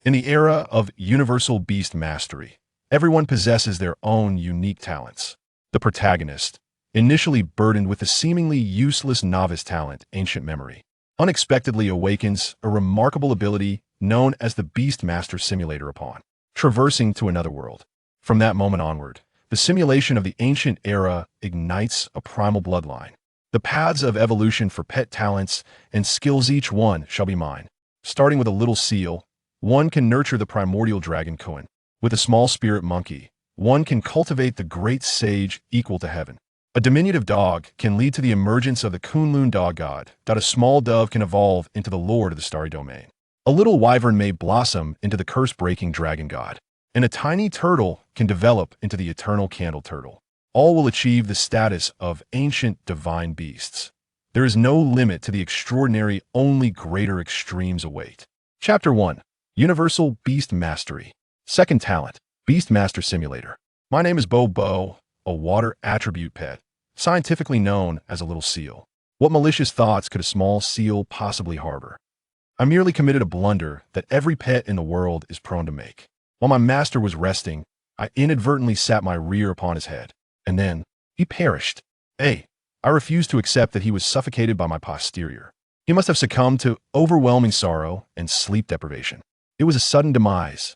In the era of universal beast mastery, everyone possesses their own unique talents. The protagonist, initially burdened with the seemingly useless novice talent, ancient memory, unexpectedly awakens a remarkable ability known as the Beastmaster Simulator upon traversing to another world. From that moment onward, the simulation of the ancient era ignites a primal bloodline. The paths of evolution for pet talents and skills, each one shall be mine. Starting with a little seal, one can nurture the Primordial Dragon-Kun. With a small spirit monkey, one can cultivate the great sage equal to heaven. A diminutive dog can lead to the emergence of the Kunlun Hound God. A small dove can evolve into the lord of the starry domain. A little wyvern may blossom into the curse-breaking dragon god. And a tiny turtle can develop into the eternal candle turtle. All will achieve the status of ancient divine beasts. There is no limit to the extraordinary, only greater extremes await. Chapter 1. Universal Beast Mastery. Second talent, Beastmaster Simulator. My name is Bo, a water attribute pet, scientifically known as a little seal. What malicious thoughts could a small seal possibly harbor? I merely committed a blunder that every pet in the world is prone to make. While my master was resting, I inadvertently sat my rear upon his head, and then he perished. I refused to accept that he was suffocated by my posterior. He must have succumbed to overwhelming sorrow and sleep deprivation. It was a sudden demise.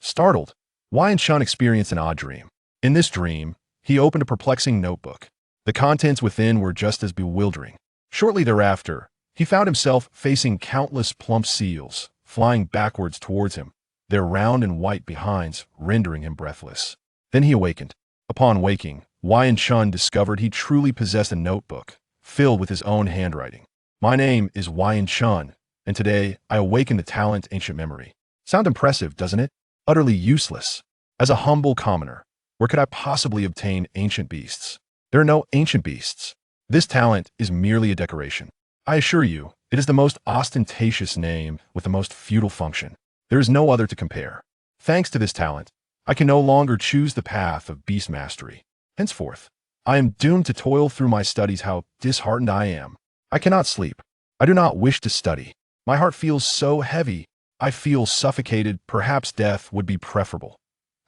Startled, Wyan-Shun experienced an odd dream. In this dream, he opened a perplexing notebook. The contents within were just as bewildering. Shortly thereafter, he found himself facing countless plump seals, flying backwards towards him, their round and white behinds rendering him breathless. Then he awakened. Upon waking, Wyan-Shun discovered he truly possessed a notebook, filled with his own handwriting. My name is Wyan-Shun, and today I awaken the talent ancient memory. Sound impressive, doesn't it? Utterly useless. As a humble commoner, where could I possibly obtain ancient beasts? There are no ancient beasts. This talent is merely a decoration. I assure you, it is the most ostentatious name with the most futile function. There is no other to compare. Thanks to this talent, I can no longer choose the path of beast mastery. Henceforth, I am doomed to toil through my studies. How disheartened I am. I cannot sleep. I do not wish to study. My heart feels so heavy. I feel suffocated. Perhaps death would be preferable.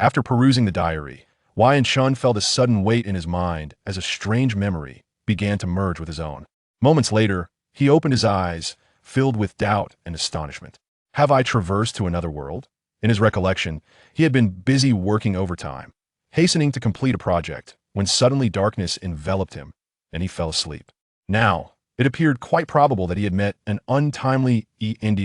After perusing the diary, Wyan-Shun felt a sudden weight in his mind as a strange memory began to merge with his own. Moments later, he opened his eyes, filled with doubt and astonishment. Have I traversed to another world? In his recollection, he had been busy working overtime, hastening to complete a project, when suddenly darkness enveloped him, and he fell asleep. Now, it appeared quite probable that he had met an untimely end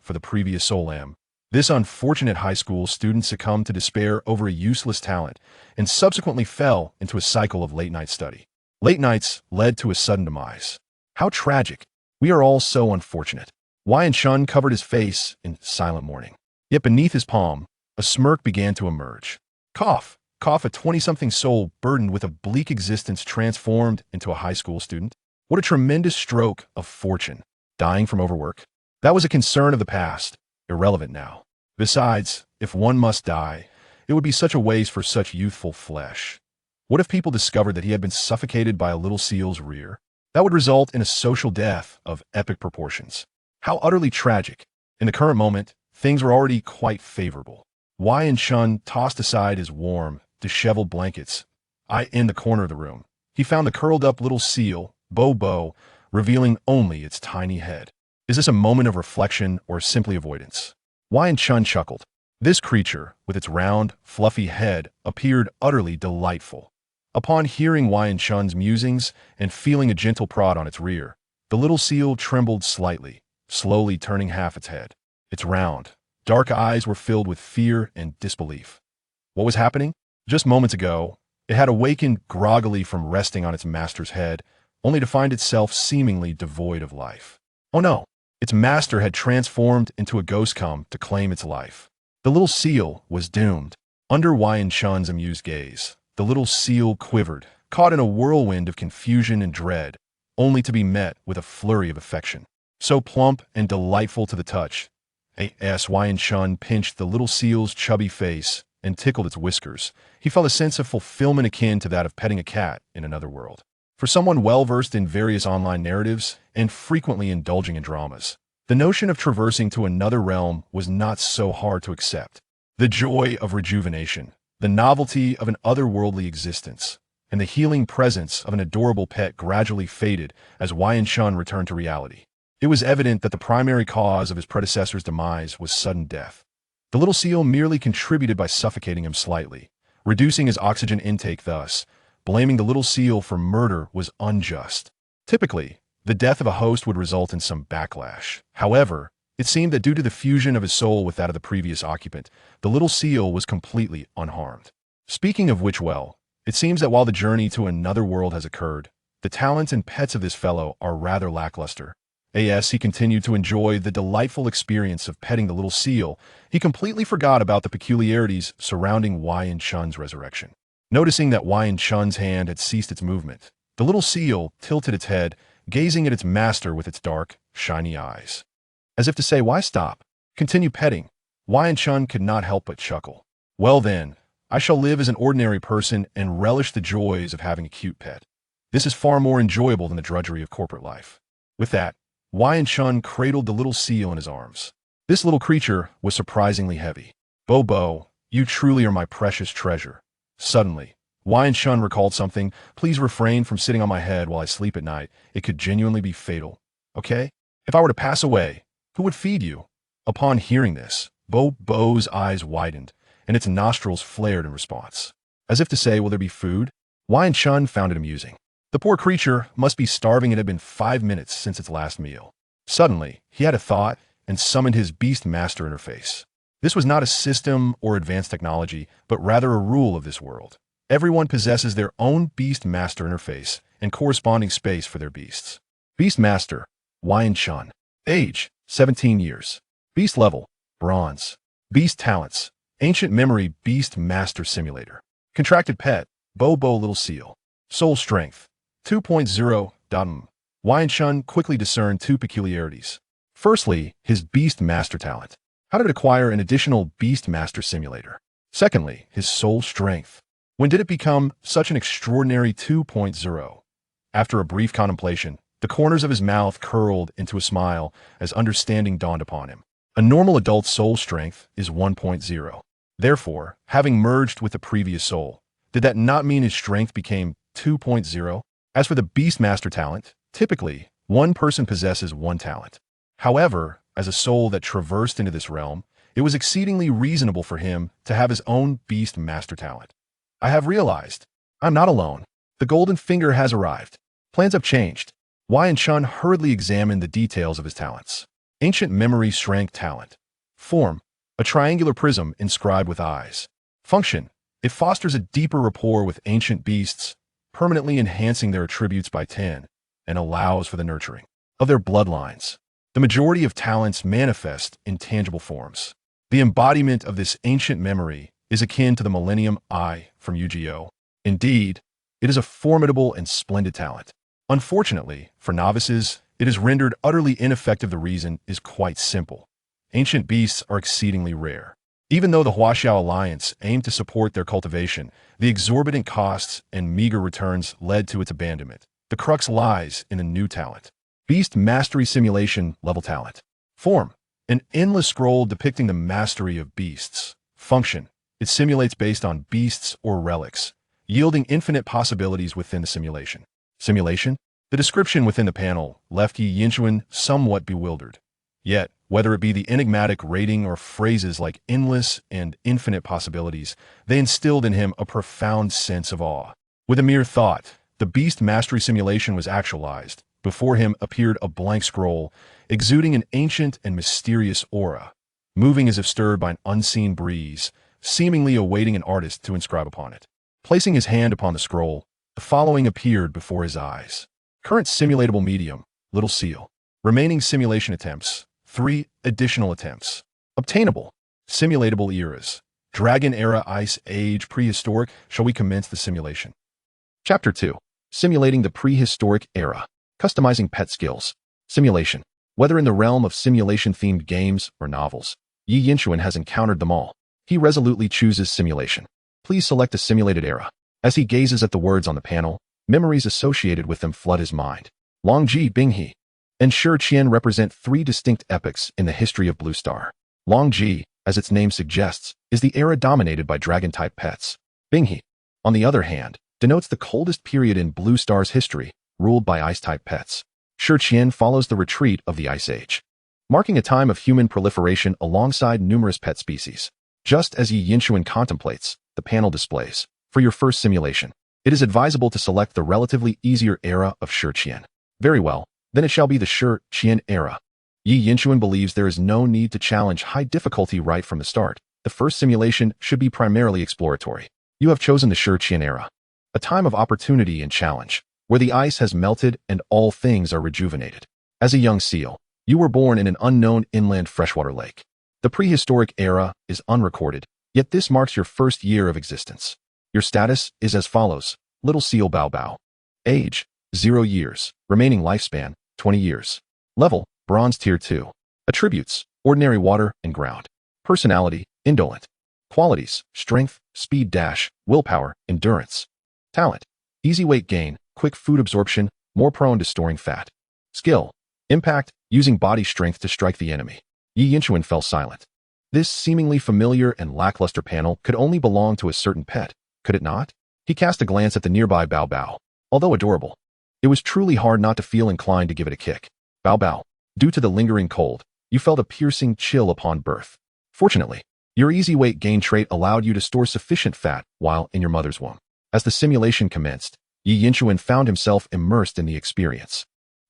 for the previous Solam. This unfortunate high school student succumbed to despair over a useless talent and subsequently fell into a cycle of late-night study. Late nights led to a sudden demise. How tragic. We are all so unfortunate. Wyan-Shun covered his face in silent mourning. Yet beneath his palm, a smirk began to emerge. Cough, a 20-something soul burdened with a bleak existence transformed into a high school student. What a tremendous stroke of fortune. Dying from overwork? That was a concern of the past, irrelevant now. Besides, if one must die, it would be such a waste for such youthful flesh. What if people discovered that he had been suffocated by a little seal's rear? That would result in a social death of epic proportions. How utterly tragic. In the current moment, things were already quite favorable. Wyan-Shun tossed aside his warm, disheveled blankets. In the corner of the room, he found the curled-up little seal, Bo, revealing only its tiny head. Is this a moment of reflection or simply avoidance? Wyan-Shun chuckled. This creature, with its round, fluffy head, appeared utterly delightful. Upon hearing Wyan-Shun's musings and feeling a gentle prod on its rear, the little seal trembled slightly, slowly turning half its head. Its round, dark eyes were filled with fear and disbelief. What was happening? Just moments ago, it had awakened groggily from resting on its master's head, only to find itself seemingly devoid of life. Oh no, its master had transformed into a ghost come to claim its life. The little seal was doomed. Under Wyan-Shun's amused gaze, the little seal quivered, caught in a whirlwind of confusion and dread, only to be met with a flurry of affection. So plump and delightful to the touch, Wyan-Shun pinched the little seal's chubby face and tickled its whiskers. He felt a sense of fulfillment akin to that of petting a cat in another world. For someone well-versed in various online narratives and frequently indulging in dramas, The notion of traversing to another realm was not so hard to accept. The joy of rejuvenation, the novelty of an otherworldly existence, and the healing presence of an adorable pet gradually faded as Wyan-Shun returned to reality. It was evident that the primary cause of his predecessor's demise was sudden death. The little seal merely contributed by suffocating him slightly, reducing his oxygen intake thus. Blaming the little seal for murder was unjust. Typically, the death of a host would result in some backlash. However, it seemed that due to the fusion of his soul with that of the previous occupant, the little seal was completely unharmed. Speaking of which, well, it seems that while the journey to another world has occurred, the talents and pets of this fellow are rather lackluster. As he continued to enjoy the delightful experience of petting the little seal, he completely forgot about the peculiarities surrounding Wyan-Shun's resurrection. Noticing that Wyan-Shun's hand had ceased its movement, the little seal tilted its head, gazing at its master with its dark, shiny eyes. As if to say, "Why stop? Continue petting." Wyan-Shun could not help but chuckle. "Well then, I shall live as an ordinary person and relish the joys of having a cute pet. This is far more enjoyable than the drudgery of corporate life." With that, Wyan-Shun cradled the little seal in his arms. This little creature was surprisingly heavy. "Bo, you truly are my precious treasure." Suddenly, Wyan-Shun recalled something. "Please refrain from sitting on my head while I sleep at night. It could genuinely be fatal. Okay? If I were to pass away, who would feed you?" Upon hearing this, Bo's eyes widened, and its nostrils flared in response. As if to say, "Will there be food?" Wyan-Shun found it amusing. The poor creature must be starving. It had been 5 minutes since its last meal. Suddenly, he had a thought and summoned his beast master interface. This was not a system or advanced technology, but rather a rule of this world. Everyone possesses their own beast master interface and corresponding space for their beasts. Beast master, Wyan-Shun. Age, 17 years. Beast level, bronze. Beast talents, ancient memory beast master simulator. Contracted pet, Bo little seal. Soul strength, 2.0. Wyan-Shun quickly discerned two peculiarities. Firstly, his beast master talent. How did it acquire an additional beast master simulator? Secondly, his soul strength. When did it become such an extraordinary 2.0? After a brief contemplation, the corners of his mouth curled into a smile as understanding dawned upon him. A normal adult's soul strength is 1.0. Therefore, having merged with the previous soul, did that not mean his strength became 2.0? As for the Beastmaster talent, typically, one person possesses one talent. However, as a soul that traversed into this realm, it was exceedingly reasonable for him to have his own Beastmaster talent. "I have realized. I'm not alone. The golden finger has arrived. Plans have changed." Wyan-Shun hurriedly examined the details of his talents. Ancient memory strength talent. Form, a triangular prism inscribed with eyes. Function, it fosters a deeper rapport with ancient beasts, permanently enhancing their attributes by 10, and allows for the nurturing of their bloodlines. The majority of talents manifest in tangible forms. The embodiment of this ancient memory is akin to the Millennium Eye from Yu-Gi-Oh! Indeed, it is a formidable and splendid talent. Unfortunately, for novices, it is rendered utterly ineffective. The reason is quite simple. Ancient beasts are exceedingly rare. Even though the Huaxiao Alliance aimed to support their cultivation, the exorbitant costs and meager returns led to its abandonment. The crux lies in a new talent. Beast Mastery Simulation Level Talent. Form, an endless scroll depicting the mastery of beasts. Function, it simulates based on beasts or relics, yielding infinite possibilities within the simulation. Simulation? The description within the panel left Yi Yinchuan somewhat bewildered. Yet, whether it be the enigmatic rating or phrases like endless and infinite possibilities, they instilled in him a profound sense of awe. With a mere thought, the Beast Mastery Simulation was actualized. Before him appeared a blank scroll, exuding an ancient and mysterious aura, moving as if stirred by an unseen breeze, seemingly awaiting an artist to inscribe upon it. Placing his hand upon the scroll, the following appeared before his eyes. Current simulatable medium, Little Seal. Remaining simulation attempts, 3 additional attempts. Obtainable, simulatable eras. Dragon Era, Ice Age, Prehistoric. Shall we commence the simulation? Chapter 2. Simulating the Prehistoric Era. Customizing pet skills. Simulation. Whether in the realm of simulation-themed games or novels, Yi Yinchuan has encountered them all. He resolutely chooses simulation. Please select a simulated era. As he gazes at the words on the panel, memories associated with them flood his mind. Longji Binghe. and Shi Qian represent three distinct epochs in the history of Blue Star. Long Ji, as its name suggests, is the era dominated by dragon-type pets. Binghe, on the other hand, denotes the coldest period in Blue Star's history, ruled by ice-type pets. Shi Qian follows the retreat of the Ice Age, marking a time of human proliferation alongside numerous pet species. Just as Yi Yinshuan contemplates, the panel displays, for your first simulation, it is advisable to select the relatively easier era of Shi Qian. Very well, then it shall be the Shi Qian era. Yi Yinshuan believes there is no need to challenge high difficulty right from the start. The first simulation should be primarily exploratory. You have chosen the Shi Qian era, a time of opportunity and challenge, where the ice has melted and all things are rejuvenated. As a young seal, you were born in an unknown inland freshwater lake. The prehistoric era is unrecorded, yet this marks your first year of existence. Your status is as follows: Little Seal Bao Bao. Age, 0 years. Remaining lifespan, 20 years. Level, Bronze Tier 2. Attributes, ordinary water and ground. Personality, indolent. Qualities, strength, speed dash, willpower, endurance. Talent, easy weight gain, quick food absorption, more prone to storing fat. Skill, impact, using body strength to strike the enemy. Yi Yinshuan fell silent. This seemingly familiar and lackluster panel could only belong to a certain pet, could it not? He cast a glance at the nearby Bao Bao. Although adorable, it was truly hard not to feel inclined to give it a kick. Bao Bao, due to the lingering cold, you felt a piercing chill upon birth. Fortunately, your easy weight gain trait allowed you to store sufficient fat while in your mother's womb. As the simulation commenced, Yi Yinshuan found himself immersed in the experience.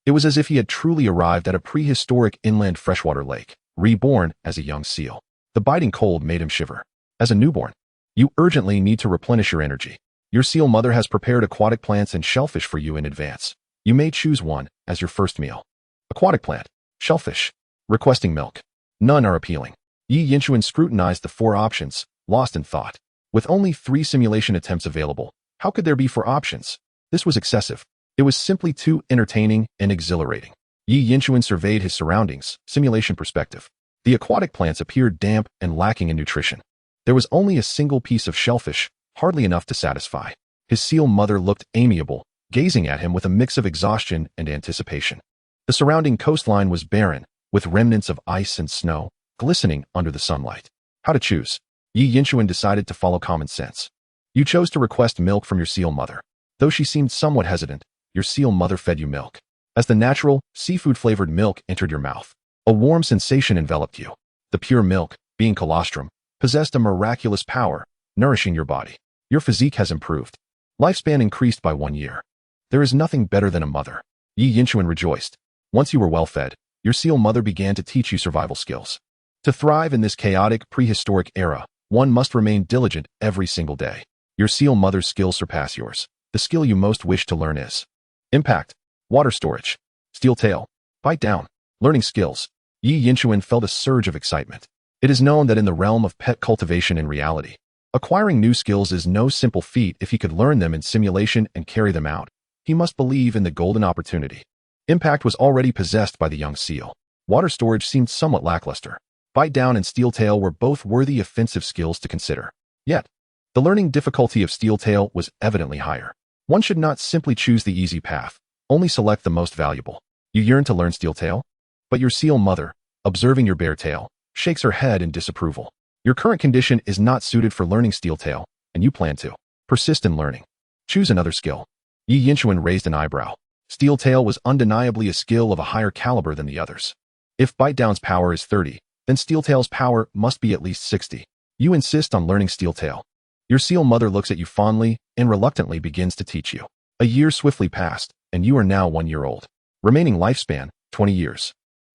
It was as if he had truly arrived at a prehistoric inland freshwater lake, reborn as a young seal. The biting cold made him shiver. As a newborn, you urgently need to replenish your energy. Your seal mother has prepared aquatic plants and shellfish for you in advance. You may choose one as your first meal. Aquatic plant, shellfish, requesting milk. None are appealing. Yi Yinshuan scrutinized the 4 options, lost in thought. With only 3 simulation attempts available, how could there be 4 options? This was excessive. It was simply too entertaining and exhilarating. Yi Yinshuan surveyed his surroundings, simulation perspective. The aquatic plants appeared damp and lacking in nutrition. There was only a single piece of shellfish, hardly enough to satisfy. His seal mother looked amiable, gazing at him with a mix of exhaustion and anticipation. The surrounding coastline was barren, with remnants of ice and snow, glistening under the sunlight. How to choose? Yi Yinshuan decided to follow common sense. You chose to request milk from your seal mother. Though she seemed somewhat hesitant, your seal mother fed you milk. As the natural, seafood-flavored milk entered your mouth, a warm sensation enveloped you. The pure milk, being colostrum, possessed a miraculous power, nourishing your body. Your physique has improved. Lifespan increased by 1 year. There is nothing better than a mother. Yi Yinshuan rejoiced. Once you were well fed, your seal mother began to teach you survival skills. To thrive in this chaotic, prehistoric era, one must remain diligent every single day. Your seal mother's skills surpass yours. The skill you most wish to learn is impact, water storage, steel tail, bite down, learning skills. Yi Yinshuan felt a surge of excitement. It is known that in the realm of pet cultivation in reality, acquiring new skills is no simple feat. If he could learn them in simulation and carry them out, he must believe in the golden opportunity. Impact was already possessed by the young seal. Water storage seemed somewhat lackluster. Bite down and steel tail were both worthy offensive skills to consider. Yet, the learning difficulty of steel tail was evidently higher. One should not simply choose the easy path, only select the most valuable. You yearn to learn steel tail? But your seal mother, observing your bare tail, shakes her head in disapproval. Your current condition is not suited for learning steel tail, and you plan to persist in learning. Choose another skill. Yi Yinshuan raised an eyebrow. Steel tail was undeniably a skill of a higher caliber than the others. If bite down's power is 30, then steel tail's power must be at least 60. You insist on learning steel tail. Your seal mother looks at you fondly and reluctantly begins to teach you. A year swiftly passed, and you are now 1 year old. Remaining lifespan, 20 years.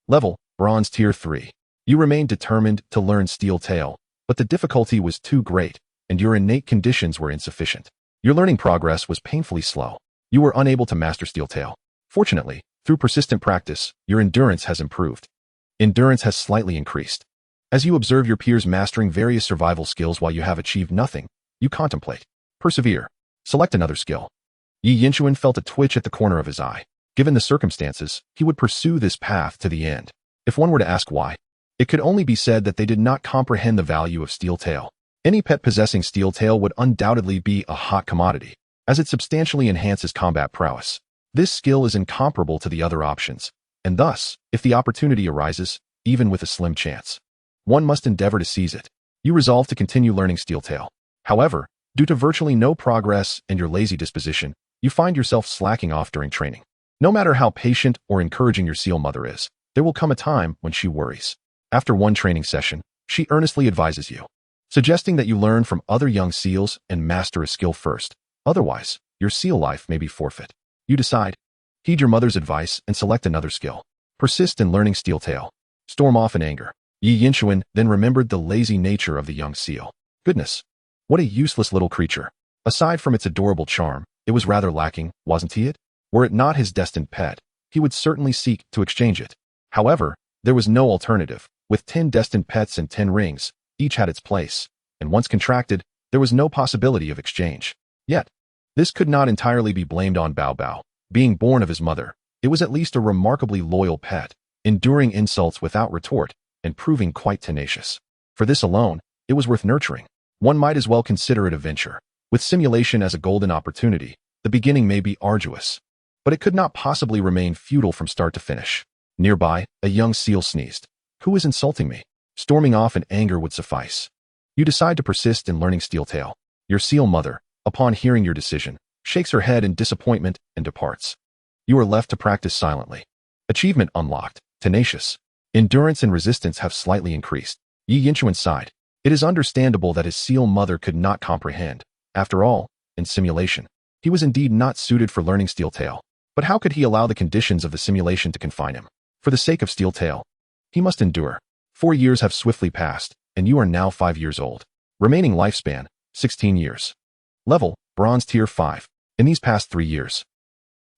Level, Bronze Tier 3. You remained determined to learn steel tail, but the difficulty was too great, and your innate conditions were insufficient. Your learning progress was painfully slow. You were unable to master steel tail. Fortunately, through persistent practice, your endurance has improved. Endurance has slightly increased. As you observe your peers mastering various survival skills while you have achieved nothing, you contemplate. Persevere. Select another skill. Yi Yinshuan felt a twitch at the corner of his eye. Given the circumstances, he would pursue this path to the end. If one were to ask why, it could only be said that they did not comprehend the value of steel tail. Any pet possessing steel tail would undoubtedly be a hot commodity, as it substantially enhances combat prowess. This skill is incomparable to the other options, And thus, if the opportunity arises, even with a slim chance, one must endeavor to seize it. You resolve to continue learning Steeltail. However, due to virtually no progress and your lazy disposition, you find yourself slacking off during training. No matter how patient or encouraging your seal mother is, there will come a time when she worries. After one training session, she earnestly advises you, suggesting that you learn from other young seals and master a skill first. Otherwise, your seal life may be forfeit. You decide. Heed your mother's advice and select another skill. Persist in learning Steeltail. Storm off in anger. Yi Yinshuan then remembered the lazy nature of the young seal. Goodness, what a useless little creature. Aside from its adorable charm, it was rather lacking, wasn't he it? Were it not his destined pet, he would certainly seek to exchange it. However, there was no alternative. With 10 destined pets and 10 rings, each had its place, and once contracted, there was no possibility of exchange. Yet, this could not entirely be blamed on Bao Bao. Being born of his mother, it was at least a remarkably loyal pet, enduring insults without retort, and proving quite tenacious. For this alone, it was worth nurturing. One might as well consider it a venture. With simulation as a golden opportunity, the beginning may be arduous, but it could not possibly remain futile from start to finish. Nearby, a young seal sneezed. Who is insulting me? Storming off in anger would suffice. You decide to persist in learning Steeltail. Your seal mother, upon hearing your decision, shakes her head in disappointment and departs. You are left to practice silently. Achievement unlocked. Tenacious. Endurance and resistance have slightly increased. Yi Yinshuan sighed. It is understandable that his seal mother could not comprehend. After all, in simulation, he was indeed not suited for learning Steeltail. But how could he allow the conditions of the simulation to confine him? For the sake of Steeltail, he must endure. 4 years have swiftly passed, and you are now 5 years old. Remaining lifespan, 16 years. Level, Bronze Tier 5. In these past 3 years,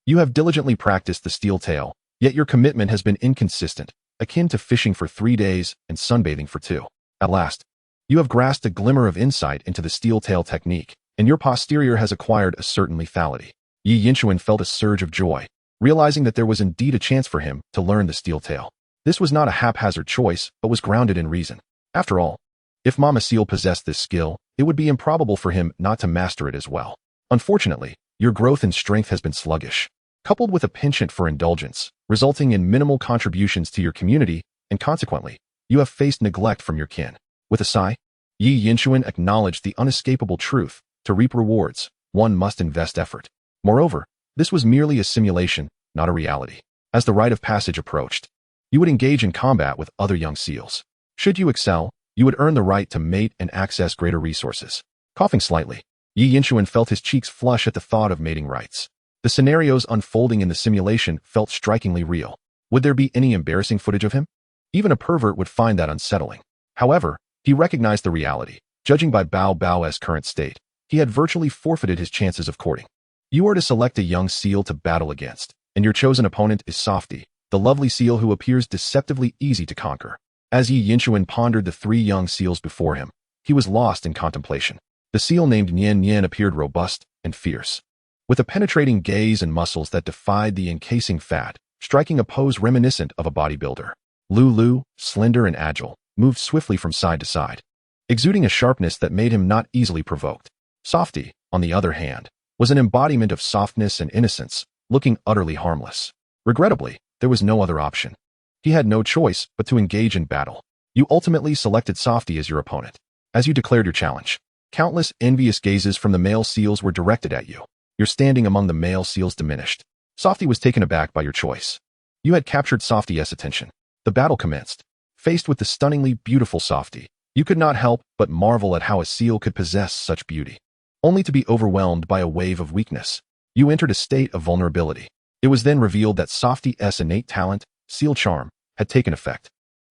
you have diligently practiced the Steeltail, yet your commitment has been inconsistent, akin to fishing for 3 days and sunbathing for 2. At last, you have grasped a glimmer of insight into the Steeltail technique, and your posterior has acquired a certain lethality. Yi Yinshuan felt a surge of joy, realizing that there was indeed a chance for him to learn the Steeltail. This was not a haphazard choice, but was grounded in reason. After all, if Mama Seal possessed this skill, it would be improbable for him not to master it as well. Unfortunately, your growth in strength has been sluggish, coupled with a penchant for indulgence, resulting in minimal contributions to your community, and consequently, you have faced neglect from your kin. With a sigh, Yi Yinshuan acknowledged the unescapable truth: to reap rewards, one must invest effort. Moreover, this was merely a simulation, not a reality. As the rite of passage approached, you would engage in combat with other young seals. Should you excel, you would earn the right to mate and access greater resources. Coughing slightly, Yi Yinshuan felt his cheeks flush at the thought of mating rites. The scenarios unfolding in the simulation felt strikingly real. Would there be any embarrassing footage of him? Even a pervert would find that unsettling. However, he recognized the reality. Judging by Bao Bao's current state, he had virtually forfeited his chances of courting. You are to select a young seal to battle against, and your chosen opponent is Softy, the lovely seal who appears deceptively easy to conquer. As Yi Yinshuan pondered the 3 young seals before him, he was lost in contemplation. The seal named Nian Nian appeared robust and fierce, with a penetrating gaze and muscles that defied the encasing fat, striking a pose reminiscent of a bodybuilder. Lulu, slender and agile, moved swiftly from side to side, exuding a sharpness that made him not easily provoked. Softy, on the other hand, was an embodiment of softness and innocence, looking utterly harmless. Regrettably, there was no other option. He had no choice but to engage in battle. You ultimately selected Softy as your opponent. As you declared your challenge, countless envious gazes from the male seals were directed at you. Your standing among the male seals diminished. Softy was taken aback by your choice. You had captured Softy's attention. The battle commenced. Faced with the stunningly beautiful Softy, you could not help but marvel at how a seal could possess such beauty, only to be overwhelmed by a wave of weakness. You entered a state of vulnerability. It was then revealed that Softy's innate talent, Seal Charm, had taken effect.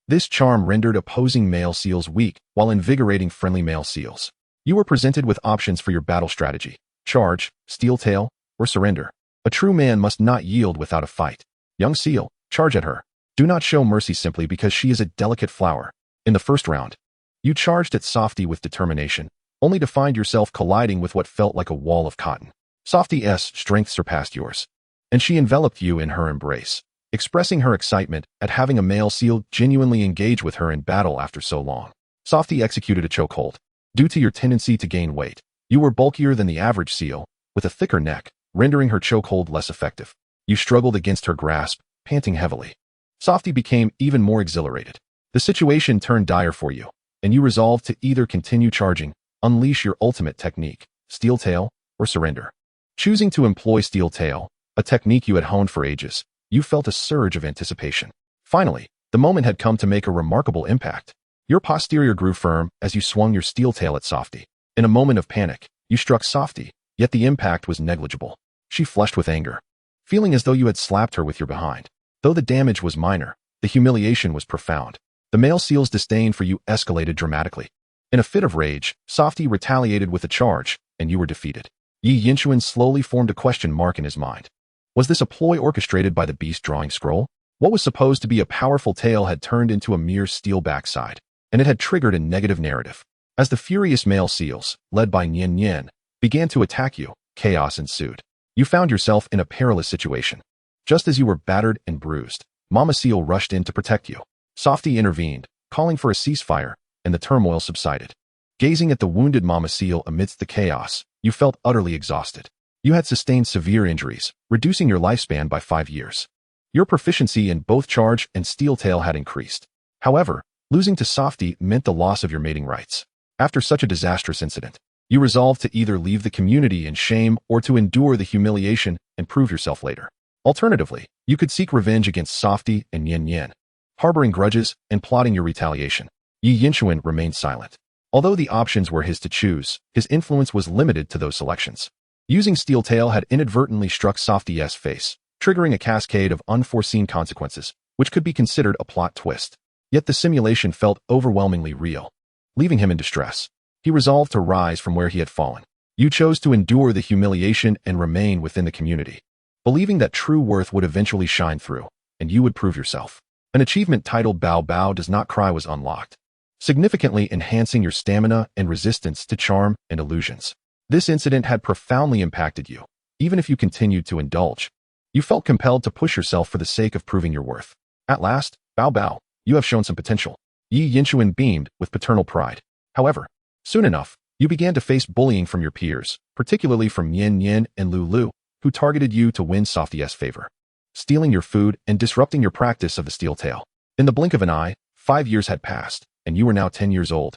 This charm rendered opposing male seals weak while invigorating friendly male seals. You were presented with options for your battle strategy: charge, Steeltail, or surrender. A true man must not yield without a fight. Young seal, charge at her. Do not show mercy simply because she is a delicate flower. In the first round, you charged at Softy with determination, only to find yourself colliding with what felt like a wall of cotton. Softy's strength surpassed yours, and she enveloped you in her embrace, expressing her excitement at having a male seal genuinely engage with her in battle after so long. Softy executed a chokehold. Due to your tendency to gain weight, you were bulkier than the average seal, with a thicker neck, rendering her chokehold less effective. You struggled against her grasp, panting heavily. Softy became even more exhilarated. The situation turned dire for you, and you resolved to either continue charging, unleash your ultimate technique, Steel Tail, or surrender. Choosing to employ Steel Tail, a technique you had honed for ages, you felt a surge of anticipation. Finally, the moment had come to make a remarkable impact. Your posterior grew firm as you swung your Steel Tail at Softy. In a moment of panic, you struck Softy, yet the impact was negligible. She flushed with anger, feeling as though you had slapped her with your behind. Though the damage was minor, the humiliation was profound. The male seal's disdain for you escalated dramatically. In a fit of rage, Softy retaliated with a charge, and you were defeated. Yi Yinchuan slowly formed a question mark in his mind. Was this a ploy orchestrated by the beast drawing scroll? What was supposed to be a powerful tail had turned into a mere steel backside, and it had triggered a negative narrative. As the furious male seals, led by Nian Nian, began to attack you, chaos ensued. You found yourself in a perilous situation. Just as you were battered and bruised, Mama Seal rushed in to protect you. Softy intervened, calling for a ceasefire, and the turmoil subsided. Gazing at the wounded Mama Seal amidst the chaos, you felt utterly exhausted. You had sustained severe injuries, reducing your lifespan by 5 years. Your proficiency in both charge and Steel Tail had increased. However, losing to Softy meant the loss of your mating rights. After such a disastrous incident, you resolved to either leave the community in shame or to endure the humiliation and prove yourself later. Alternatively, you could seek revenge against Softy and Nian Nian, harboring grudges and plotting your retaliation. Yi Yinchuan remained silent. Although the options were his to choose, his influence was limited to those selections. Using Steel Tail had inadvertently struck Softy's face, triggering a cascade of unforeseen consequences, which could be considered a plot twist. Yet the simulation felt overwhelmingly real. Leaving him in distress, he resolved to rise from where he had fallen. You chose to endure the humiliation and remain within the community, believing that true worth would eventually shine through, and you would prove yourself. An achievement titled Bao Bao Does Not Cry was unlocked, significantly enhancing your stamina and resistance to charm and illusions. This incident had profoundly impacted you, even if you continued to indulge. You felt compelled to push yourself for the sake of proving your worth. At last, Bao Bao, you have shown some potential. Yi Yinchuan beamed with paternal pride. However, soon enough, you began to face bullying from your peers, particularly from Nian Nian and Lu Lu, who targeted you to win Softy's favor, stealing your food and disrupting your practice of the Steel Tail. In the blink of an eye, 5 years had passed, and you were now 10 years old,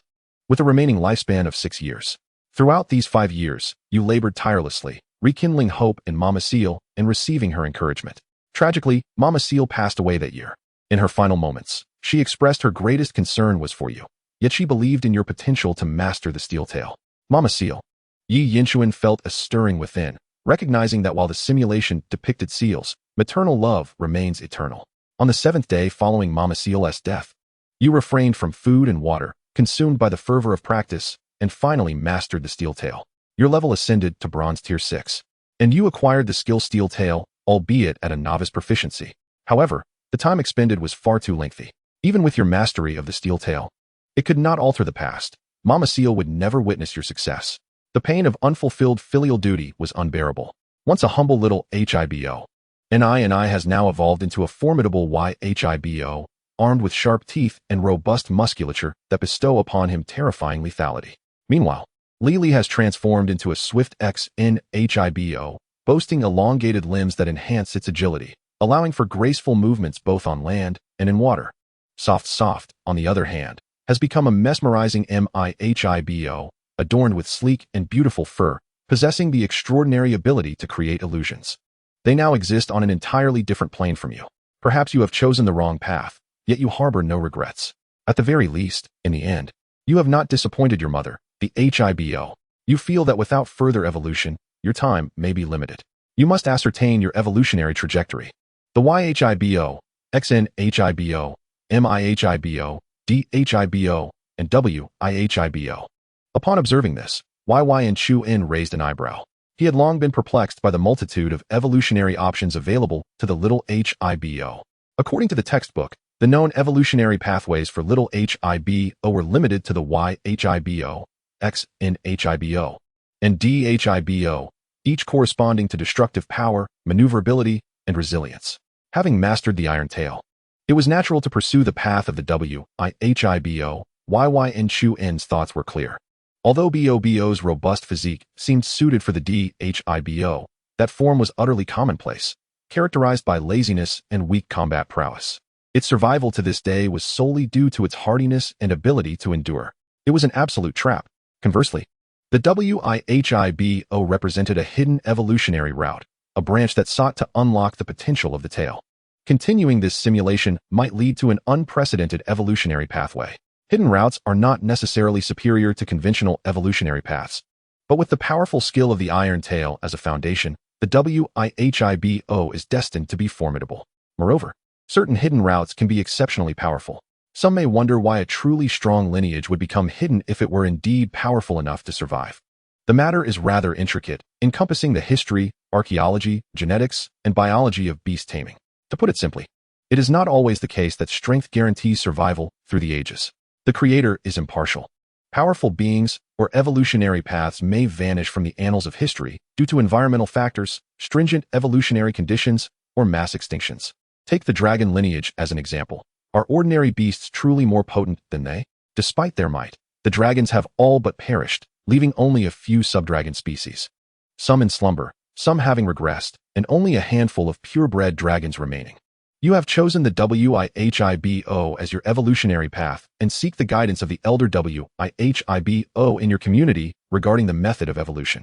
with a remaining lifespan of 6 years. Throughout these 5 years, you labored tirelessly, rekindling hope in Mama Seal and receiving her encouragement. Tragically, Mama Seal passed away that year. In her final moments, she expressed her greatest concern was for you, yet she believed in your potential to master the Steel Tail. Mama Seal. Yi Yinchuan felt a stirring within, recognizing that while the simulation depicted seals, maternal love remains eternal. On the 7th day following Mama Seal's death, you refrained from food and water, consumed by the fervor of practice, and finally mastered the Steel Tail. Your level ascended to Bronze Tier 6, and you acquired the skill Steel Tail, albeit at a novice proficiency. However, the time expended was far too lengthy. Even with your mastery of the Steel Tail, it could not alter the past. Mama Seal would never witness your success. The pain of unfulfilled filial duty was unbearable. Once a humble little HIBO, Ni has now evolved into a formidable YHIBO, armed with sharp teeth and robust musculature that bestow upon him terrifying lethality. Meanwhile, Lili has transformed into a swift XNHIBO, boasting elongated limbs that enhance its agility, allowing for graceful movements both on land and in water. Soft, on the other hand, has become a mesmerizing MIHIBO, adorned with sleek and beautiful fur, possessing the extraordinary ability to create illusions. They now exist on an entirely different plane from you. Perhaps you have chosen the wrong path, yet you harbor no regrets. At the very least, in the end, you have not disappointed your mother, the HIBO. You feel that without further evolution, your time may be limited. You must ascertain your evolutionary trajectory. The YHIBO, XNHIBO, MIHIBO, DHIBO, and WIHIBO. Upon observing this, YY and Chu In raised an eyebrow. He had long been perplexed by the multitude of evolutionary options available to the little HIBO. According to the textbook, the known evolutionary pathways for little HIBO were limited to the YHIBO, XNHIBO, and DHIBO, each corresponding to destructive power, maneuverability, and resilience. Having mastered the Iron Tail, it was natural to pursue the path of the WIHIBO. YY and Chu In's thoughts were clear. Although BOBO's robust physique seemed suited for the DHIBO, that form was utterly commonplace, characterized by laziness and weak combat prowess. Its survival to this day was solely due to its hardiness and ability to endure. It was an absolute trap. Conversely, the WIHIBO represented a hidden evolutionary route, a branch that sought to unlock the potential of the tail. Continuing this simulation might lead to an unprecedented evolutionary pathway. Hidden routes are not necessarily superior to conventional evolutionary paths, but with the powerful skill of the iron tail as a foundation, the WIHIBO is destined to be formidable. Moreover, certain hidden routes can be exceptionally powerful. Some may wonder why a truly strong lineage would become hidden if it were indeed powerful enough to survive. The matter is rather intricate, encompassing the history, archaeology, genetics, and biology of beast taming. To put it simply, it is not always the case that strength guarantees survival through the ages. The creator is impartial. Powerful beings or evolutionary paths may vanish from the annals of history due to environmental factors, stringent evolutionary conditions, or mass extinctions. Take the dragon lineage as an example. Are ordinary beasts truly more potent than they? Despite their might, the dragons have all but perished, leaving only a few subdragon species. Some in slumber, some having regressed, and only a handful of purebred dragons remaining. You have chosen the WIHIBO as your evolutionary path and seek the guidance of the elder WIHIBO in your community regarding the method of evolution.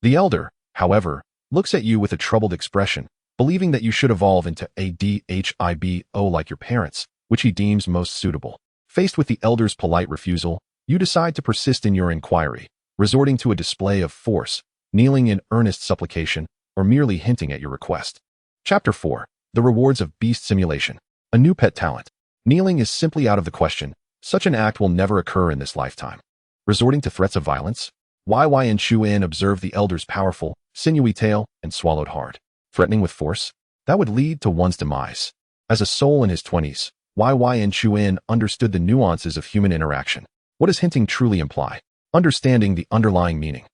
The elder, however, looks at you with a troubled expression, believing that you should evolve into a DHIBO like your parents, which he deems most suitable. Faced with the elder's polite refusal, you decide to persist in your inquiry, resorting to a display of force, kneeling in earnest supplication, or merely hinting at your request. Chapter 4. The Rewards of Beast Simulation. A new pet talent. Kneeling is simply out of the question. Such an act will never occur in this lifetime. Resorting to threats of violence? YYN Shu-in observed the elder's powerful, sinewy tail and swallowed hard. Threatening with force? That would lead to one's demise. As a soul in his 20s, YYN Shu-in understood the nuances of human interaction. What does hinting truly imply? Understanding the underlying meaning.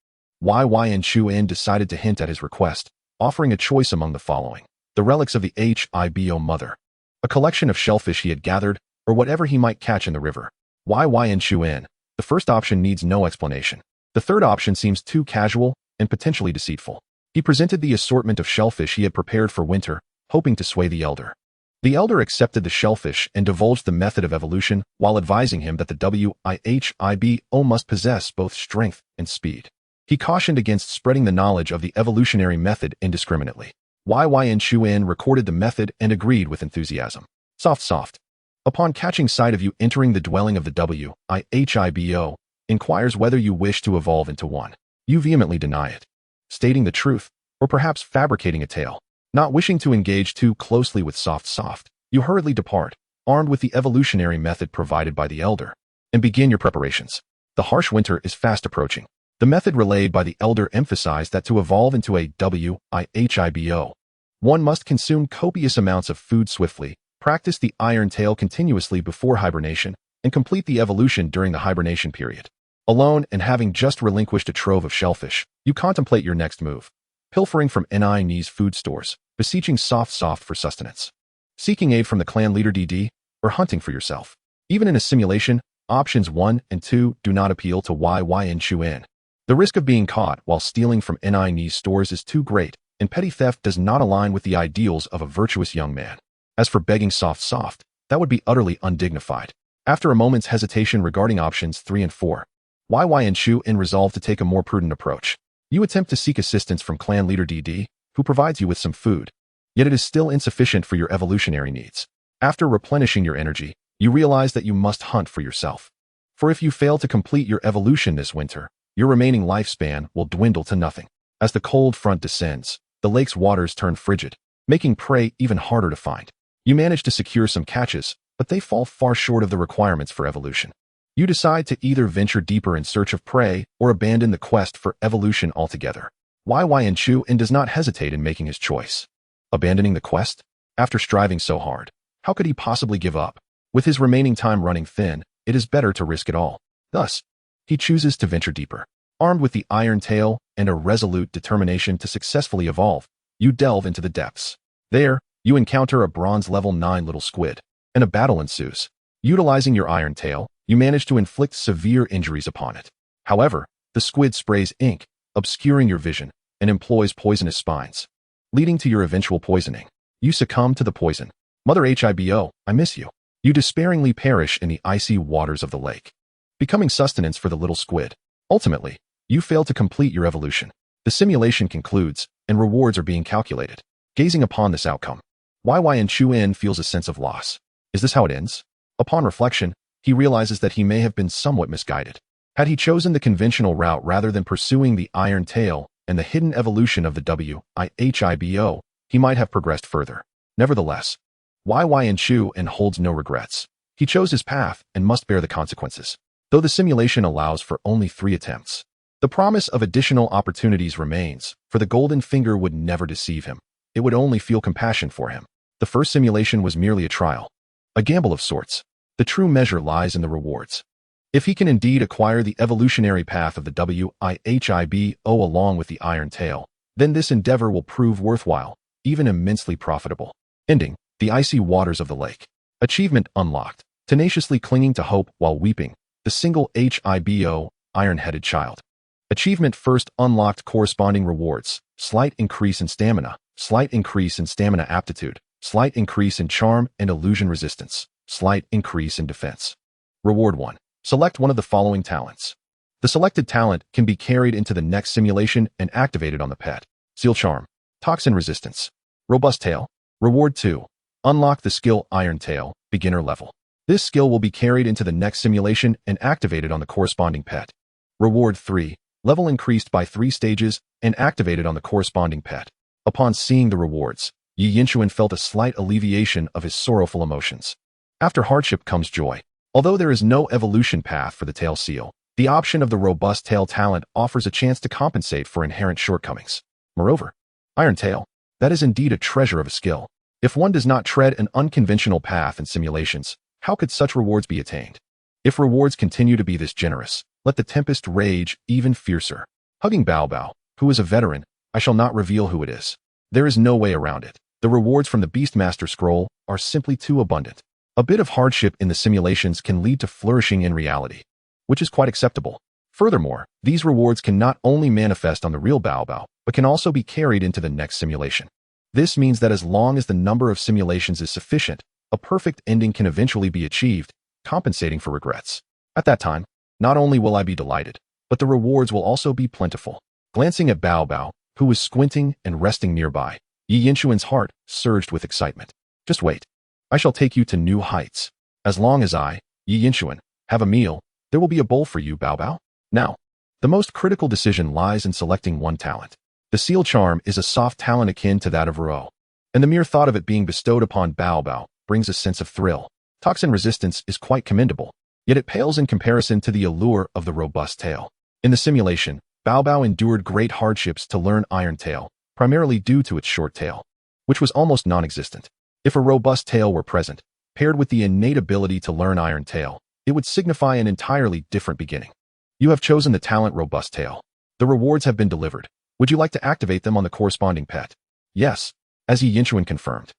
YYN Shu-in decided to hint at his request, offering a choice among the following. The relics of the HIBO mother, a collection of shellfish he had gathered, or whatever he might catch in the river. YYN Shu-in. The first option needs no explanation. The third option seems too casual and potentially deceitful. He presented the assortment of shellfish he had prepared for winter, hoping to sway the elder. The elder accepted the shellfish and divulged the method of evolution while advising him that the WIHIBO must possess both strength and speed. He cautioned against spreading the knowledge of the evolutionary method indiscriminately. YYN Shu-in recorded the method and agreed with enthusiasm. Soft. Upon catching sight of you entering the dwelling of the WIHIBO, inquires whether you wish to evolve into one. You vehemently deny it, stating the truth, or perhaps fabricating a tale. Not wishing to engage too closely with soft, you hurriedly depart, armed with the evolutionary method provided by the elder, and begin your preparations. The harsh winter is fast approaching. The method relayed by the elder emphasized that to evolve into a WIHIBO, one must consume copious amounts of food swiftly, practice the iron tail continuously before hibernation, and complete the evolution during the hibernation period. Alone and having just relinquished a trove of shellfish, you contemplate your next move, pilfering from NI's food stores, beseeching soft for sustenance, seeking aid from the clan leader DD, or hunting for yourself. Even in a simulation, options 1 and 2 do not appeal to YYN Shu-in. The risk of being caught while stealing from NI's stores is too great, and petty theft does not align with the ideals of a virtuous young man. As for begging soft, that would be utterly undignified. After a moment's hesitation regarding options 3 and 4, YYN Shu-in resolved to take a more prudent approach. You attempt to seek assistance from clan leader DD, who provides you with some food, yet it is still insufficient for your evolutionary needs. After replenishing your energy, you realize that you must hunt for yourself. For if you fail to complete your evolution this winter, your remaining lifespan will dwindle to nothing. As the cold front descends, the lake's waters turn frigid, making prey even harder to find. You manage to secure some catches, but they fall far short of the requirements for evolution. You decide to either venture deeper in search of prey or abandon the quest for evolution altogether. YYN Shu-in does not hesitate in making his choice. Abandoning the quest? After striving so hard, how could he possibly give up? With his remaining time running thin, it is better to risk it all. Thus, he chooses to venture deeper. Armed with the iron tail and a resolute determination to successfully evolve, you delve into the depths. There, you encounter a bronze level 9 little squid, and a battle ensues. Utilizing your iron tail, you manage to inflict severe injuries upon it. However, the squid sprays ink, obscuring your vision, and employs poisonous spines, leading to your eventual poisoning. You succumb to the poison, Mother Hibo, I miss you. You despairingly perish in the icy waters of the lake, becoming sustenance for the little squid. Ultimately, you fail to complete your evolution. The simulation concludes, and rewards are being calculated. Gazing upon this outcome, Yn Chuin feels a sense of loss. Is this how it ends? Upon reflection, he realizes that he may have been somewhat misguided. Had he chosen the conventional route rather than pursuing the iron tail and the hidden evolution of the Hybo, he might have progressed further. Nevertheless, Yn Chuin holds no regrets. He chose his path and must bear the consequences. Though the simulation allows for only 3 attempts, the promise of additional opportunities remains, for the golden finger would never deceive him. It would only feel compassion for him. The first simulation was merely a trial, a gamble of sorts. The true measure lies in the rewards. If he can indeed acquire the evolutionary path of the Hybo along with the iron tail, then this endeavor will prove worthwhile, even immensely profitable. Ending, the icy waters of the lake. Achievement unlocked. Tenaciously clinging to hope while weeping, the single Hybo, iron-headed child. Achievement first unlocked. Corresponding rewards. Slight increase in stamina, slight increase in stamina aptitude, slight increase in charm and illusion resistance, slight increase in defense. Reward 1. Select one of the following talents. The selected talent can be carried into the next simulation and activated on the pet. Seal Charm. Toxin Resistance. Robust Tail. Reward 2. Unlock the skill Iron Tail, beginner level. This skill will be carried into the next simulation and activated on the corresponding pet. Reward 3. Level increased by 3 stages and activated on the corresponding pet. Upon seeing the rewards, Yin Chuan felt a slight alleviation of his sorrowful emotions. After hardship comes joy. Although there is no evolution path for the tail seal, the option of the robust tail talent offers a chance to compensate for inherent shortcomings. Moreover, Iron Tail, that is indeed a treasure of a skill. If one does not tread an unconventional path in simulations, how could such rewards be attained? If rewards continue to be this generous, let the tempest rage even fiercer. Hugging Bao, who is a veteran, I shall not reveal who it is. There is no way around it. The rewards from the Beastmaster Scroll are simply too abundant. A bit of hardship in the simulations can lead to flourishing in reality, which is quite acceptable. Furthermore, these rewards can not only manifest on the real Bao, but can also be carried into the next simulation. This means that as long as the number of simulations is sufficient, a perfect ending can eventually be achieved, compensating for regrets. At that time, not only will I be delighted, but the rewards will also be plentiful. Glancing at Bao, who was squinting and resting nearby, Yin Chuan's heart surged with excitement. Just wait. I shall take you to new heights. As long as I, Yin Chuan, have a meal, there will be a bowl for you, Bao. Now, the most critical decision lies in selecting one talent. The Seal Charm is a soft talent akin to that of Ro, and the mere thought of it being bestowed upon Bao brings a sense of thrill. Toxin resistance is quite commendable, yet it pales in comparison to the allure of the robust tail. In the simulation, Bao endured great hardships to learn Iron Tail, primarily due to its short tail, which was almost non-existent. If a robust tail were present, paired with the innate ability to learn Iron Tail, it would signify an entirely different beginning. You have chosen the talent Robust Tail. The rewards have been delivered. Would you like to activate them on the corresponding pet? Yes, as Yin Chuan confirmed.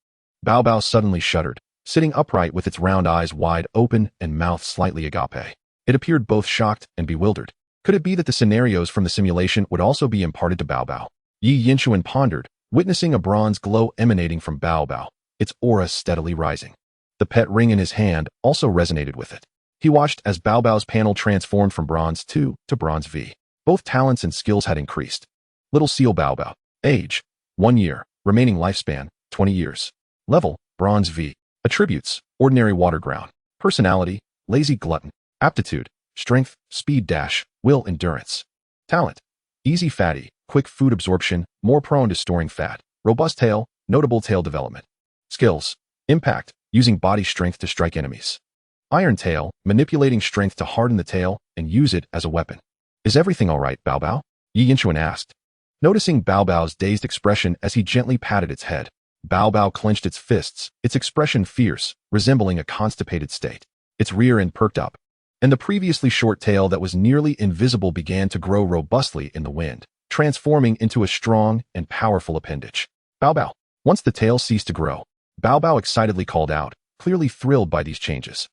Bao suddenly shuddered, sitting upright with its round eyes wide open and mouth slightly agape. It appeared both shocked and bewildered. Could it be that the scenarios from the simulation would also be imparted to Bao? Yin Chuan pondered, witnessing a bronze glow emanating from Bao, its aura steadily rising. The pet ring in his hand also resonated with it. He watched as Bao's panel transformed from Bronze 2 to Bronze V. Both talents and skills had increased. Little Seal Bao. Age: 1 year. Remaining lifespan: 20 years. Level: Bronze V. Attributes: Ordinary Water Ground. Personality: Lazy Glutton. Aptitude: Strength, Speed Dash, Will Endurance. Talent: Easy Fatty, Quick Food Absorption, More prone to storing fat. Robust Tail, Notable Tail Development. Skills: Impact, using body strength to strike enemies. Iron Tail, manipulating strength to harden the tail and use it as a weapon. Is everything all right, Bao? Yin Chuan asked. Noticing Bao's dazed expression as he gently patted its head, Bao clenched its fists, its expression fierce, resembling a constipated state. Its rear end perked up, and the previously short tail that was nearly invisible began to grow robustly in the wind, transforming into a strong and powerful appendage. Bao. Once the tail ceased to grow, Bao excitedly called out, clearly thrilled by these changes.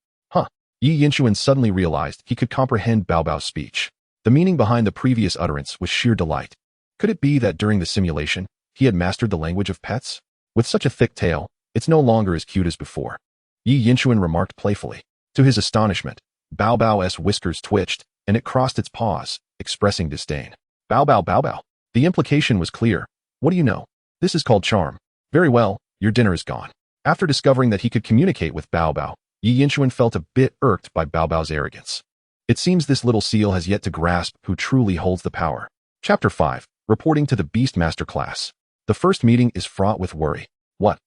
Yin Chuan suddenly realized he could comprehend Bao's speech. The meaning behind the previous utterance was sheer delight. Could it be that during the simulation, he had mastered the language of pets? With such a thick tail, It's no longer as cute as before, Yi Yinchuan remarked playfully. To his astonishment, Bao Bao's whiskers twitched, and it crossed its paws, expressing disdain. Bao Bao Bao Bao. The implication was clear. What do you know? This is called charm. Very well, your dinner is gone. After discovering that he could communicate with Bao Bao, Yi Yinchuan felt a bit irked by Bao Bao's arrogance. It seems this little seal has yet to grasp who truly holds the power. Chapter 5. Reporting to the Beastmaster class. The first meeting is fraught with worry. What?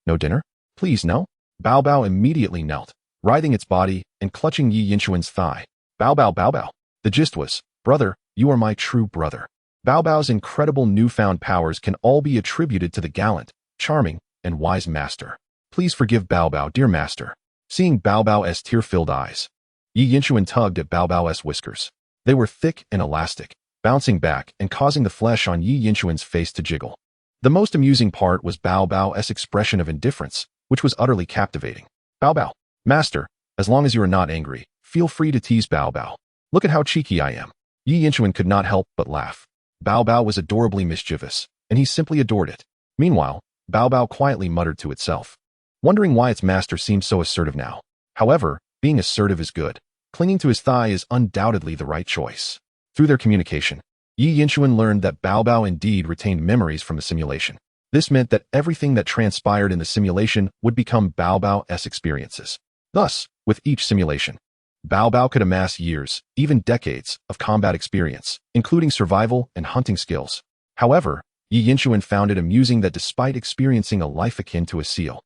No dinner? Please no? Bao Bao immediately knelt, writhing its body and clutching Yi Yinchuan's thigh. Bao Bao Bao Bao. The gist was, brother, you are my true brother. Bao Bao's incredible newfound powers can all be attributed to the gallant, charming, and wise master. Please forgive Bao Bao, dear master. Seeing Bao Bao's tear-filled eyes, Yi Yinchuan tugged at Bao Bao's whiskers. They were thick and elastic, bouncing back and causing the flesh on Yi Yinchuan's face to jiggle. The most amusing part was Bao Bao's expression of indifference, which was utterly captivating. Bao Bao. Master, as long as you are not angry, feel free to tease Bao Bao. Look at how cheeky I am. Yi Yinchuan could not help but laugh. Bao Bao was adorably mischievous, and he simply adored it. Meanwhile, Bao Bao quietly muttered to itself, wondering why its master seemed so assertive now. However, being assertive is good. Clinging to his thigh is undoubtedly the right choice. Through their communication, Yi Yinchuan learned that Bao Bao indeed retained memories from the simulation. This meant that everything that transpired in the simulation would become Bao Bao's experiences. Thus, with each simulation, Bao Bao could amass years, even decades, of combat experience, including survival and hunting skills. However, Yi Yinchuan found it amusing that despite experiencing a life akin to a seal,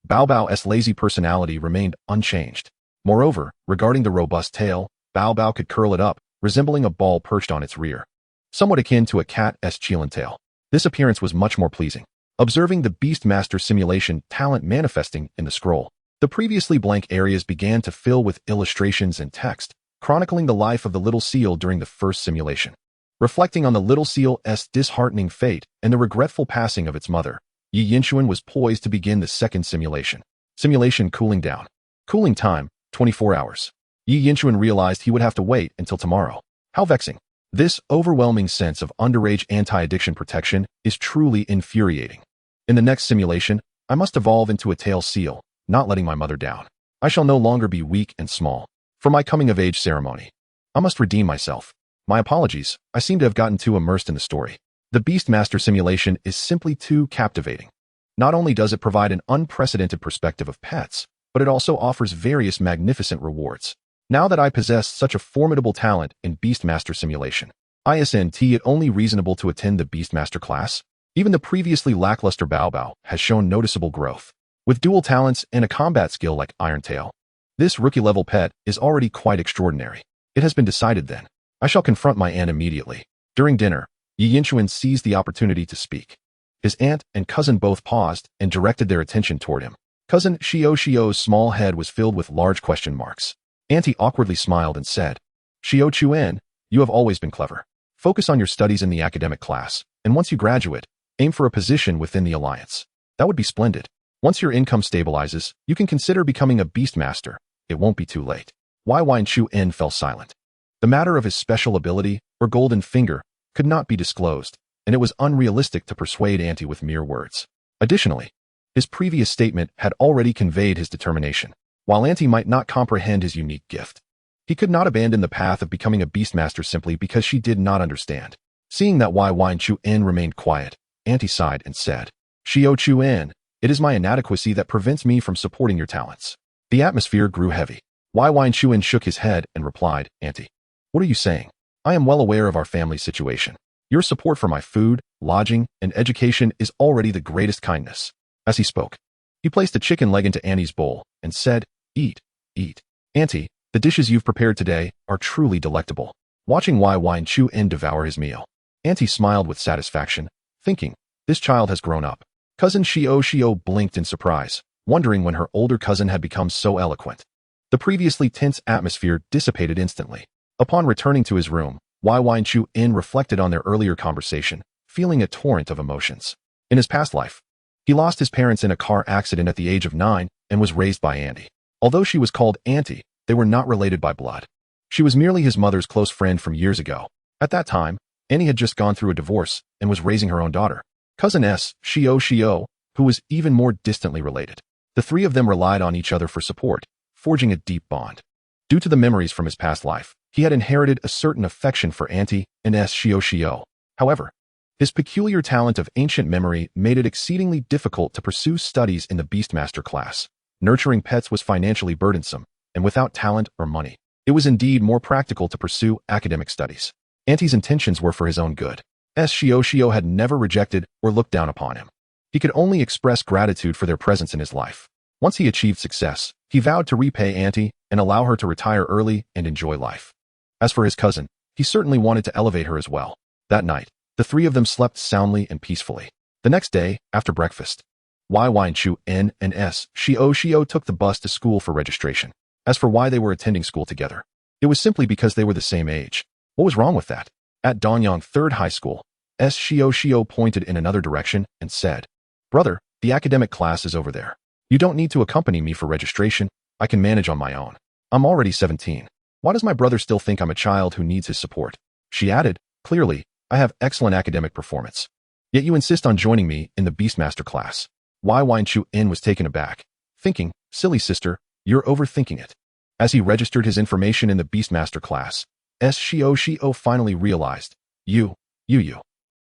Bao Bao's lazy personality remained unchanged. Moreover, regarding the robust tail, Bao Bao could curl it up, resembling a ball perched on its rear, somewhat akin to a cat's chilan tail. This appearance was much more pleasing. Observing the Beastmaster simulation talent manifesting in the scroll, the previously blank areas began to fill with illustrations and text, chronicling the life of the little seal during the first simulation. Reflecting on the little seal's disheartening fate and the regretful passing of its mother, Yi Yinchuan was poised to begin the second simulation. Simulation cooling down. Cooling time, 24 hours. Yi Yinchuan realized he would have to wait until tomorrow. How vexing. This overwhelming sense of underage anti-addiction protection is truly infuriating. In the next simulation, I must evolve into a tail seal, not letting my mother down. I shall no longer be weak and small. For my coming-of-age ceremony, I must redeem myself. My apologies, I seem to have gotten too immersed in the story. The Beastmaster simulation is simply too captivating. Not only does it provide an unprecedented perspective of pets, but it also offers various magnificent rewards. Now that I possess such a formidable talent in Beastmaster simulation, isn't it only reasonable to attend the Beastmaster class? Even the previously lackluster Bao Bao has shown noticeable growth. With dual talents and a combat skill like Iron Tail, this rookie-level pet is already quite extraordinary. It has been decided then. I shall confront my aunt immediately. During dinner, Yi Yinchuan seized the opportunity to speak. His aunt and cousin both paused and directed their attention toward him. Cousin Xiao's small head was filled with large question marks. Auntie awkwardly smiled and said, Xiao Chuan, you have always been clever. Focus on your studies in the academic class, and once you graduate, aim for a position within the alliance. That would be splendid. Once your income stabilizes, you can consider becoming a Beastmaster. It won't be too late. Wai Chuan fell silent. The matter of his special ability, or golden finger, could not be disclosed, and it was unrealistic to persuade Auntie with mere words. Additionally, his previous statement had already conveyed his determination. While Auntie might not comprehend his unique gift, he could not abandon the path of becoming a Beastmaster simply because she did not understand. Seeing that Wai Chuan remained quiet, Auntie sighed and said, Xiao Chuan, it is my inadequacy that prevents me from supporting your talents. The atmosphere grew heavy. Wai Chuan shook his head and replied, Auntie, what are you saying? I am well aware of our family situation. Your support for my food, lodging, and education is already the greatest kindness. As he spoke, he placed a chicken leg into Auntie's bowl and said, Eat, eat. Auntie, the dishes you've prepared today are truly delectable. Watching Wai Chuan devour his meal, Auntie smiled with satisfaction, thinking, this child has grown up. Cousin Xiao blinked in surprise, wondering when her older cousin had become so eloquent. The previously tense atmosphere dissipated instantly. Upon returning to his room, Wai Chuan reflected on their earlier conversation, feeling a torrent of emotions. In his past life, he lost his parents in a car accident at the age of 9 and was raised by Auntie. Although she was called Auntie, they were not related by blood. She was merely his mother's close friend from years ago. At that time, Auntie had just gone through a divorce and was raising her own daughter. Cousin Xiao who was even more distantly related. The three of them relied on each other for support, forging a deep bond. Due to the memories from his past life, he had inherited a certain affection for Auntie and Shio. However, his peculiar talent of ancient memory made it exceedingly difficult to pursue studies in the Beastmaster class. Nurturing pets was financially burdensome, and without talent or money, it was indeed more practical to pursue academic studies. Auntie's intentions were for his own good. Shio had never rejected or looked down upon him. He could only express gratitude for their presence in his life. Once he achieved success, he vowed to repay Auntie and allow her to retire early and enjoy life. As for his cousin, he certainly wanted to elevate her as well. That night, the three of them slept soundly and peacefully. The next day, after breakfast, Wyverns and Shio took the bus to school for registration. As for why they were attending school together, it was simply because they were the same age. What was wrong with that? At Donyang Third High School, Shio pointed in another direction and said, "Brother, the academic class is over there. You don't need to accompany me for registration. I can manage on my own. I'm already 17. Why does my brother still think I'm a child who needs his support?" She added, "Clearly, I have excellent academic performance. Yet you insist on joining me in the Beastmaster class." Wyverns was taken aback, thinking, "Silly sister, you're overthinking it." As he registered his information in the Beastmaster class, Shio finally realized, You.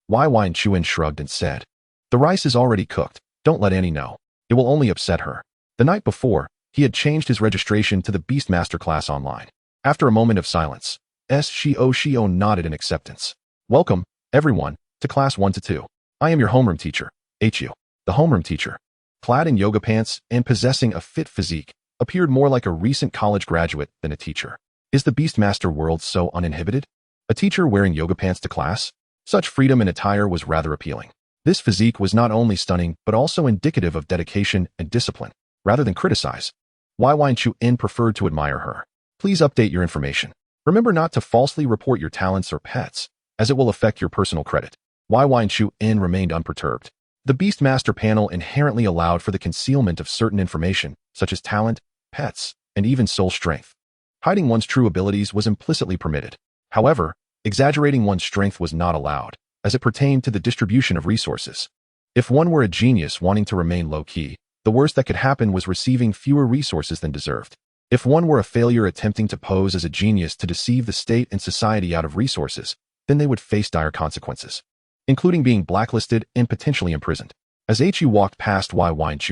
Wyverns shrugged and said, "The rice is already cooked. Don't let Annie know. It will only upset her." The night before, he had changed his registration to the Beastmaster class online. After a moment of silence, Shio nodded in acceptance. "Welcome, everyone, to class 1 to 2. I am your homeroom teacher, Hu." The homeroom teacher, clad in yoga pants and possessing a fit physique, appeared more like a recent college graduate than a teacher. Is the Beastmaster world so uninhibited? A teacher wearing yoga pants to class? Such freedom in attire was rather appealing. This physique was not only stunning but also indicative of dedication and discipline. Rather than criticize, Wyverns preferred to admire her. "Please update your information. Remember not to falsely report your talents or pets, as it will affect your personal credit." Wyverns remained unperturbed. The Beastmaster panel inherently allowed for the concealment of certain information, such as talent, pets, and even soul strength. Hiding one's true abilities was implicitly permitted. However, exaggerating one's strength was not allowed, as it pertained to the distribution of resources. If one were a genius wanting to remain low-key, the worst that could happen was receiving fewer resources than deserved. If one were a failure attempting to pose as a genius to deceive the state and society out of resources, then they would face dire consequences, including being blacklisted and potentially imprisoned. As Hu walked past Wyverns,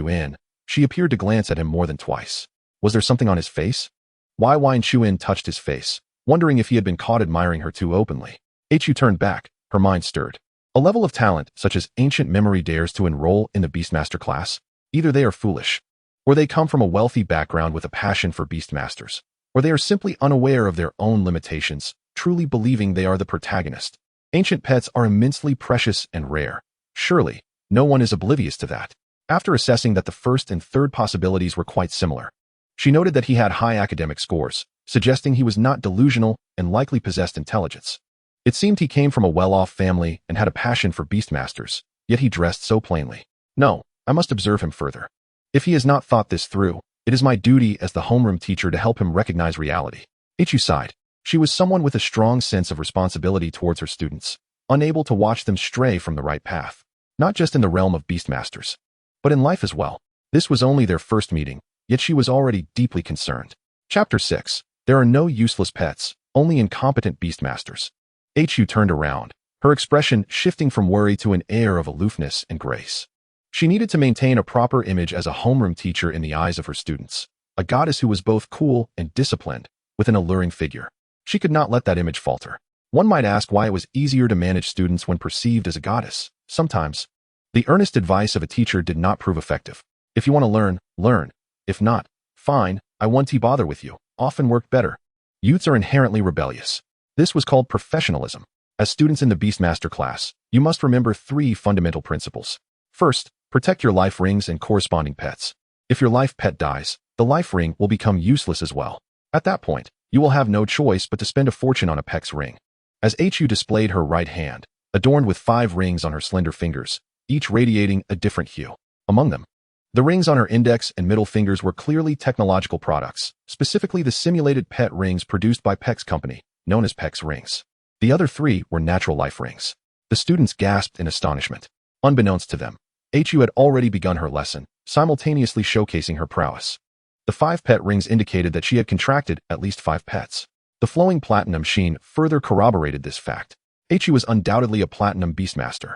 she appeared to glance at him more than twice. Was there something on his face? Wyverns touched his face, wondering if he had been caught admiring her too openly. Hu turned back, her mind stirred. A level of talent such as ancient memory dares to enroll in the Beastmaster class? Either they are foolish, or they come from a wealthy background with a passion for Beastmasters, or they are simply unaware of their own limitations, truly believing they are the protagonist. Ancient pets are immensely precious and rare. Surely, no one is oblivious to that. After assessing that the first and third possibilities were quite similar, she noted that he had high academic scores, suggesting he was not delusional and likely possessed intelligence. It seemed he came from a well-off family and had a passion for Beastmasters, yet he dressed so plainly. No, I must observe him further. If he has not thought this through, it is my duty as the homeroom teacher to help him recognize reality. Hu sighed. She was someone with a strong sense of responsibility towards her students, unable to watch them stray from the right path, not just in the realm of Beastmasters, but in life as well. This was only their first meeting, yet she was already deeply concerned. Chapter 6. There are no useless pets, only incompetent Beastmasters. Hu turned around, her expression shifting from worry to an air of aloofness and grace. She needed to maintain a proper image as a homeroom teacher in the eyes of her students, a goddess who was both cool and disciplined, with an alluring figure. She could not let that image falter. One might ask why it was easier to manage students when perceived as a goddess. Sometimes, the earnest advice of a teacher did not prove effective. If you want to learn, learn. If not, fine, I won't bother with you. Often worked better. Youths are inherently rebellious. This was called professionalism. As students in the Beastmaster class, you must remember 3 fundamental principles. First, protect your life rings and corresponding pets. If your life pet dies, the life ring will become useless as well. At that point, you will have no choice but to spend a fortune on a pet's ring. As Hu displayed her right hand, adorned with 5 rings on her slender fingers, each radiating a different hue. Among them, the rings on her index and middle fingers were clearly technological products, specifically the simulated pet rings produced by Peck's company, known as Peck's Rings. The other 3 were natural life rings. The students gasped in astonishment. Unbeknownst to them, Hu had already begun her lesson, simultaneously showcasing her prowess. The 5 pet rings indicated that she had contracted at least 5 pets. The flowing platinum sheen further corroborated this fact. Hu was undoubtedly a platinum beastmaster.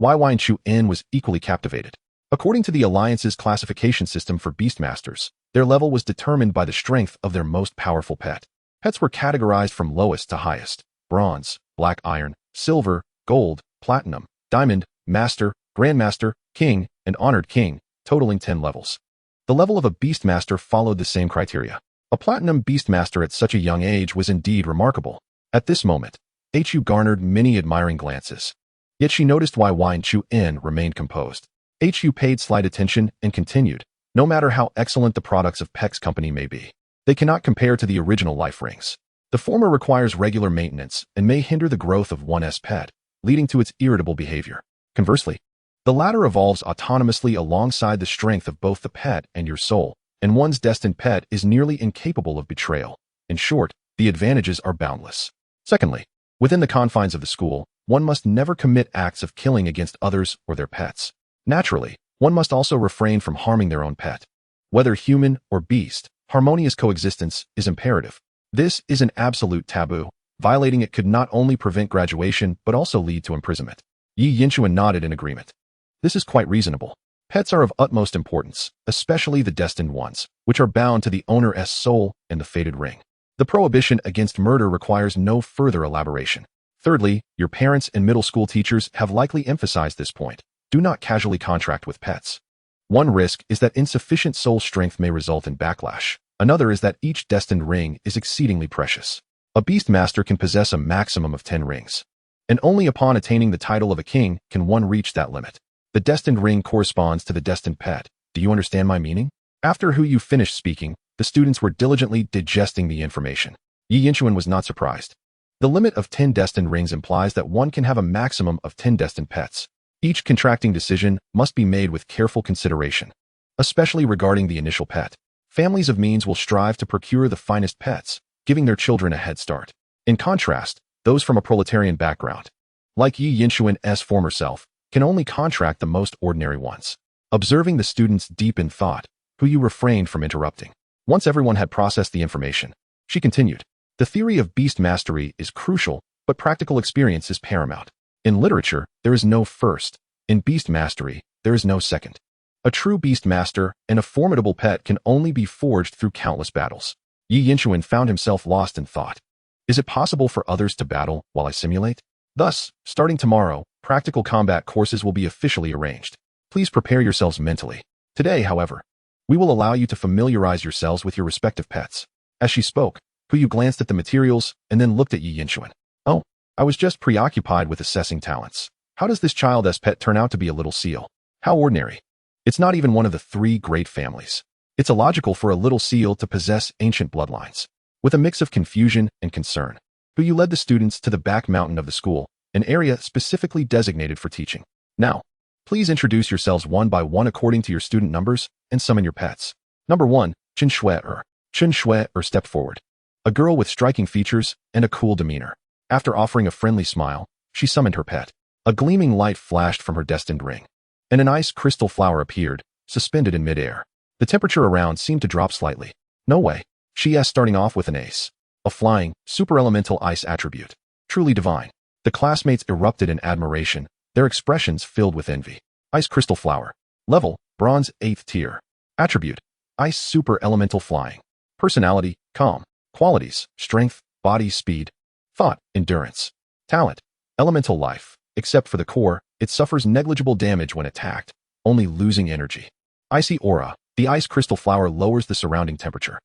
Chu-In was equally captivated. According to the Alliance's classification system for beastmasters, their level was determined by the strength of their most powerful pet. Pets were categorized from lowest to highest: bronze, black iron, silver, gold, platinum, diamond, master, grandmaster, king, and honored king, totaling 10 levels. The level of a beastmaster followed the same criteria. A platinum beastmaster at such a young age was indeed remarkable. At this moment, Hu garnered many admiring glances. Yet she noticed why Chu-In remained composed. Hu paid slight attention and continued, no matter how excellent the products of Peck's company may be, they cannot compare to the original life rings. The former requires regular maintenance and may hinder the growth of one's pet, leading to its irritable behavior. Conversely, the latter evolves autonomously alongside the strength of both the pet and your soul, and one's destined pet is nearly incapable of betrayal. In short, the advantages are boundless. Secondly, within the confines of the school, one must never commit acts of killing against others or their pets. Naturally, one must also refrain from harming their own pet. Whether human or beast, harmonious coexistence is imperative. This is an absolute taboo. Violating it could not only prevent graduation but also lead to imprisonment. Yi Yinchuan nodded in agreement. This is quite reasonable. Pets are of utmost importance, especially the destined ones, which are bound to the owner's soul and the fated ring. The prohibition against murder requires no further elaboration. Thirdly, your parents and middle school teachers have likely emphasized this point. Do not casually contract with pets. One risk is that insufficient soul strength may result in backlash. Another is that each destined ring is exceedingly precious. A beastmaster can possess a maximum of 10 rings, and only upon attaining the title of a king can one reach that limit. The destined ring corresponds to the destined pet. Do you understand my meaning? After Hu Yu finished speaking, the students were diligently digesting the information. Yi Yinchuan was not surprised. The limit of 10 destined rings implies that one can have a maximum of 10 destined pets. Each contracting decision must be made with careful consideration, especially regarding the initial pet. Families of means will strive to procure the finest pets, giving their children a head start. In contrast, those from a proletarian background, like Yi Yinchuan's former self, can only contract the most ordinary ones. Observing the students deep in thought, Hu Yu refrained from interrupting. Once everyone had processed the information, she continued. The theory of beast mastery is crucial, but practical experience is paramount. In literature, there is no first. In beast mastery, there is no second. A true beast master and a formidable pet can only be forged through countless battles. Yi Yinchuan found himself lost in thought. Is it possible for others to battle while I simulate? Thus, starting tomorrow, practical combat courses will be officially arranged. Please prepare yourselves mentally. Today, however, we will allow you to familiarize yourselves with your respective pets. As she spoke, Hu Yu glanced at the materials and then looked at Yi Yinchuan. Oh, I was just preoccupied with assessing talents. How does this child's pet turn out to be a little seal? How ordinary. It's not even one of the 3 great families. It's illogical for a little seal to possess ancient bloodlines. With a mix of confusion and concern, Hu Yu led the students to the back mountain of the school, an area specifically designated for teaching. Now, please introduce yourselves one by one according to your student numbers and summon your pets. Number 1, Chen Shui stepped forward. A girl with striking features and a cool demeanor. After offering a friendly smile, she summoned her pet. A gleaming light flashed from her destined ring, and an ice crystal flower appeared, suspended in midair. The temperature around seemed to drop slightly. No way, she asked, starting off with an ace. A flying, super-elemental ice attribute. Truly divine. The classmates erupted in admiration, their expressions filled with envy. Ice crystal flower. Level, bronze 8th tier. Attribute, ice super-elemental flying. Personality, calm. Qualities, strength, body speed. Thought, endurance. Talent, elemental life. Except for the core, it suffers negligible damage when attacked, only losing energy. Icy aura. The ice crystal flower lowers the surrounding temperature.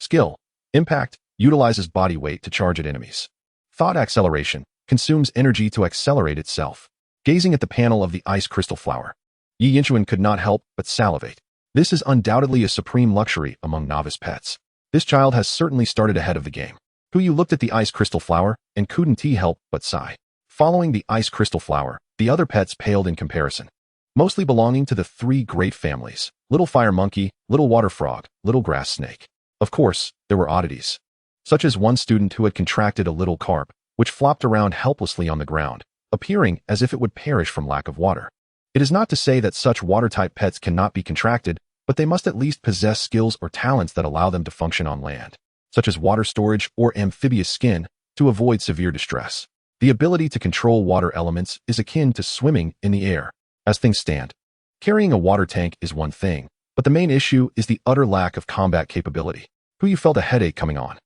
Skill, impact, utilizes body weight to charge at enemies. Thought acceleration, consumes energy to accelerate itself. Gazing at the panel of the ice crystal flower, Yi Yinchuan could not help but salivate. This is undoubtedly a supreme luxury among novice pets. This child has certainly started ahead of the game. Hu Yu looked at the ice crystal flower and couldn't help but sigh. Following the ice crystal flower, the other pets paled in comparison. Mostly belonging to the 3 great families: little fire monkey, little water frog, little grass snake. Of course, there were oddities, such as one student who had contracted a little carp, which flopped around helplessly on the ground, appearing as if it would perish from lack of water. It is not to say that such water-type pets cannot be contracted, but they must at least possess skills or talents that allow them to function on land, such as water storage or amphibious skin, to avoid severe distress. The ability to control water elements is akin to swimming in the air. As things stand, carrying a water tank is one thing, but the main issue is the utter lack of combat capability. Who you felt a headache coming on.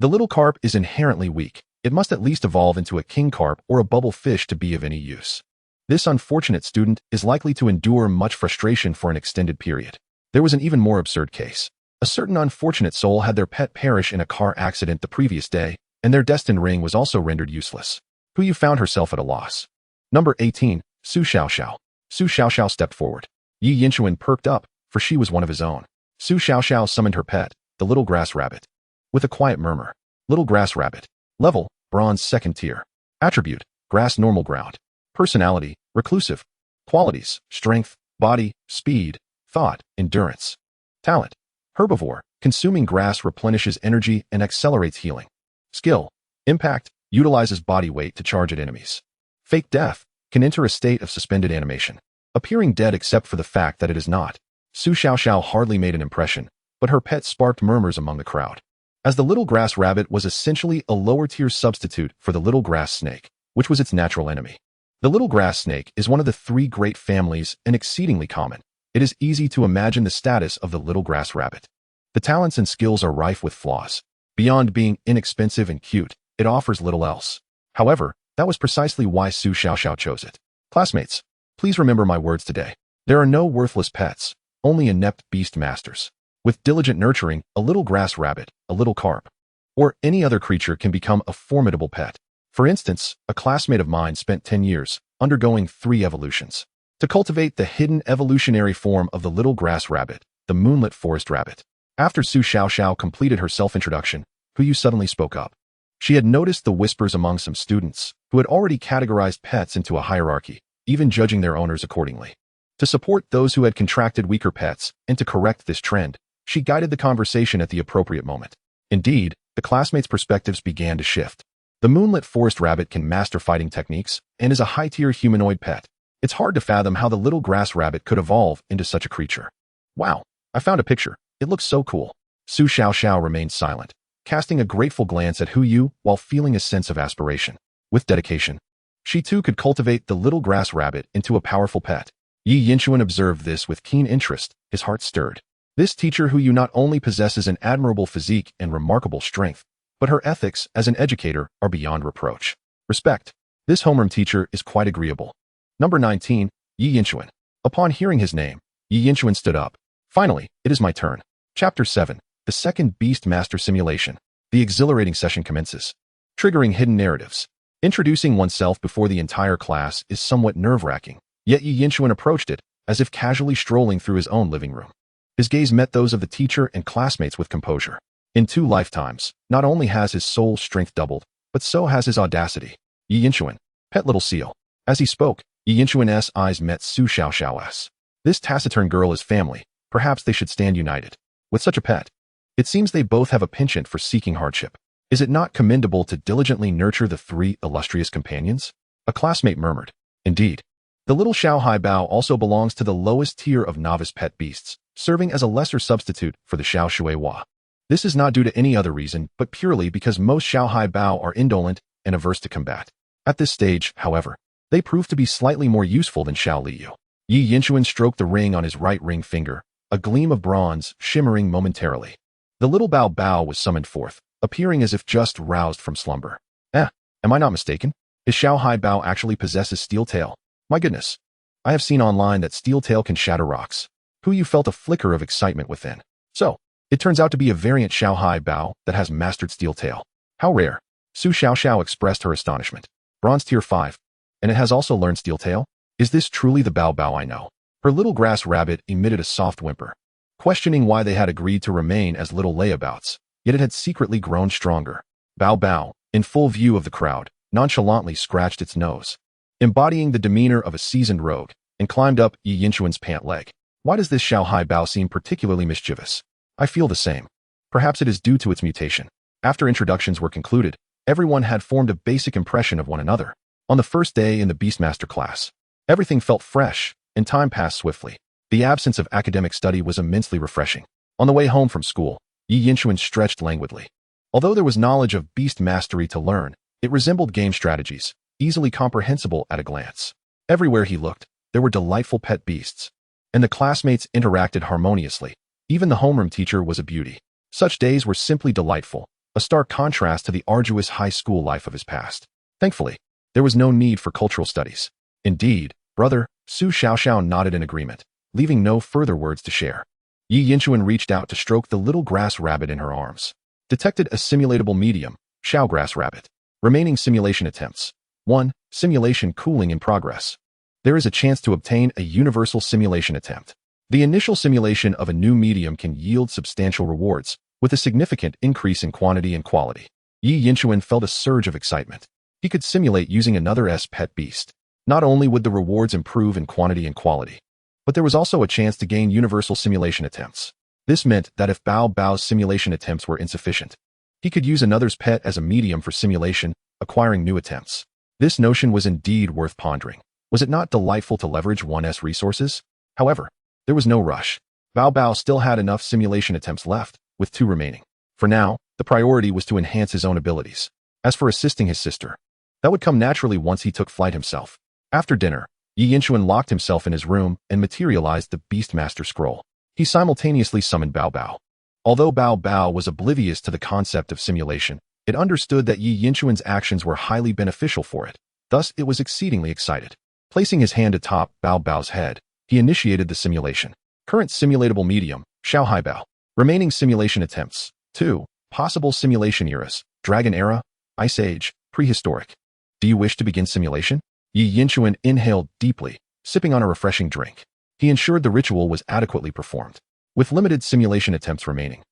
The little carp is inherently weak. It must at least evolve into a king carp or a bubble fish to be of any use. This unfortunate student is likely to endure much frustration for an extended period. There was an even more absurd case. A certain unfortunate soul had their pet perish in a car accident the previous day, and their destined ring was also rendered useless. Who you found herself at a loss. Number 18, Su Xiaoxiao. Su Xiaoxiao stepped forward. Yi Yinchuan perked up, for she was one of his own. Su Xiaoxiao summoned her pet, the little grass rabbit. With a quiet murmur. Little grass rabbit. Level, bronze 2nd tier. Attribute, grass normal ground. Personality, reclusive. Qualities, strength, body, speed, thought, endurance. Talent, herbivore, consuming grass replenishes energy and accelerates healing. Skill, impact, utilizes body weight to charge at enemies. Fake death, can enter a state of suspended animation, appearing dead except for the fact that it is not. Su Xiaoxiao hardly made an impression, but her pet sparked murmurs among the crowd. As the little grass rabbit was essentially a lower-tier substitute for the little grass snake, which was its natural enemy. The little grass snake is one of the 3 great families and exceedingly common. It is easy to imagine the status of the little grass rabbit. The talents and skills are rife with flaws. Beyond being inexpensive and cute, it offers little else. However, that was precisely why Su Xiaoxiao chose it. Classmates, please remember my words today. There are no worthless pets, only inept beast masters. With diligent nurturing, a little grass rabbit, a little carp, or any other creature can become a formidable pet. For instance, a classmate of mine spent 10 years undergoing 3 evolutions to cultivate the hidden evolutionary form of the little grass rabbit, the moonlit forest rabbit. After Su Xiaoxiao completed her self-introduction, Hu Yu suddenly spoke up. She had noticed the whispers among some students who had already categorized pets into a hierarchy, even judging their owners accordingly. To support those who had contracted weaker pets and to correct this trend, she guided the conversation at the appropriate moment. Indeed, the classmates' perspectives began to shift. The moonlit forest rabbit can master fighting techniques and is a high-tier humanoid pet. It's hard to fathom how the little grass rabbit could evolve into such a creature. Wow, I found a picture. It looks so cool. Su Xiaoxiao remained silent, casting a grateful glance at Hu Yu while feeling a sense of aspiration. With dedication, she too could cultivate the little grass rabbit into a powerful pet. Yi Yinchuan observed this with keen interest, his heart stirred. This teacher Hu Yu not only possesses an admirable physique and remarkable strength, but her ethics as an educator are beyond reproach. Respect. This homeroom teacher is quite agreeable. Number 19, Yi Yinchuan. Upon hearing his name, Yi Yinchuan stood up. Finally, it is my turn. Chapter 7, the second Beast Master Simulation. The exhilarating session commences. Triggering hidden narratives. Introducing oneself before the entire class is somewhat nerve-wracking, yet Yi Yinchuan approached it as if casually strolling through his own living room. His gaze met those of the teacher and classmates with composure. In 2 lifetimes, not only has his soul strength doubled, but so has his audacity. Yi Yinchuan, pet little seal. As he spoke, Yi Yinchuan's eyes met Su Xiaoxiao's. This taciturn girl is family. Perhaps they should stand united. With such a pet, it seems they both have a penchant for seeking hardship. Is it not commendable to diligently nurture the 3 illustrious companions? A classmate murmured. Indeed. The little Xiaohai Bao also belongs to the lowest tier of novice pet beasts, serving as a lesser substitute for the Xiao Shuihua. This is not due to any other reason, but purely because most Xiaohai Bao are indolent and averse to combat. At this stage, however, they prove to be slightly more useful than Xiao Liyu. Yi Yinchuan stroked the ring on his right ring finger, a gleam of bronze shimmering momentarily. The little Bao Bao was summoned forth, appearing as if just roused from slumber. Am I not mistaken? His Xiaohai Bao actually possesses Steel Tail. My goodness. I have seen online that Steel Tail can shatter rocks. Hu Yu felt a flicker of excitement within. So, it turns out to be a variant Xiaohai Bao that has mastered Steel Tail. How rare. Su Xiaoxiao expressed her astonishment. Bronze tier 5. And it has also learned Steel Tail? Is this truly the Bao Bao I know? Her little grass rabbit emitted a soft whimper, questioning why they had agreed to remain as little layabouts, yet it had secretly grown stronger. Bao Bao, in full view of the crowd, nonchalantly scratched its nose, embodying the demeanor of a seasoned rogue, and climbed up Yi Yinchuan's pant leg. Why does this Xiaohai Bao seem particularly mischievous? I feel the same. Perhaps it is due to its mutation. After introductions were concluded, everyone had formed a basic impression of one another. On the first day in the Beastmaster class, everything felt fresh, and time passed swiftly. The absence of academic study was immensely refreshing. On the way home from school, Yi Yinchuan stretched languidly. Although there was knowledge of beast mastery to learn, it resembled game strategies, easily comprehensible at a glance. Everywhere he looked, there were delightful pet beasts, and the classmates interacted harmoniously. Even the homeroom teacher was a beauty. Such days were simply delightful, a stark contrast to the arduous high school life of his past. Thankfully, there was no need for cultural studies. Indeed, brother, Su Xiaoxiao nodded in agreement, leaving no further words to share. Yi Yinchuan reached out to stroke the little grass rabbit in her arms. Detected a simulatable medium, Xiao grass rabbit. Remaining simulation attempts. 1. Simulation cooling in progress. There is a chance to obtain a universal simulation attempt. The initial simulation of a new medium can yield substantial rewards, with a significant increase in quantity and quality. Yi Yinchuan felt a surge of excitement. He could simulate using another's pet beast. Not only would the rewards improve in quantity and quality, but there was also a chance to gain universal simulation attempts. This meant that if Bao Bao's simulation attempts were insufficient, he could use another's pet as a medium for simulation, acquiring new attempts. This notion was indeed worth pondering. Was it not delightful to leverage one's resources? However, there was no rush. Bao Bao still had enough simulation attempts left, with 2 remaining. For now, the priority was to enhance his own abilities. As for assisting his sister, that would come naturally once he took flight himself. After dinner, Yi Yinchuan locked himself in his room and materialized the Beastmaster scroll. He simultaneously summoned Bao Bao. Although Bao Bao was oblivious to the concept of simulation, it understood that Yi Yinchuan's actions were highly beneficial for it. Thus, it was exceedingly excited. Placing his hand atop Bao Bao's head, he initiated the simulation. Current simulatable medium, Xiao Hai Bao. Remaining simulation attempts. 2. Possible simulation eras, Dragon Era, Ice Age, Prehistoric. Do you wish to begin simulation? Yi Yinchuan inhaled deeply, sipping on a refreshing drink. He ensured the ritual was adequately performed. With limited simulation attempts remaining,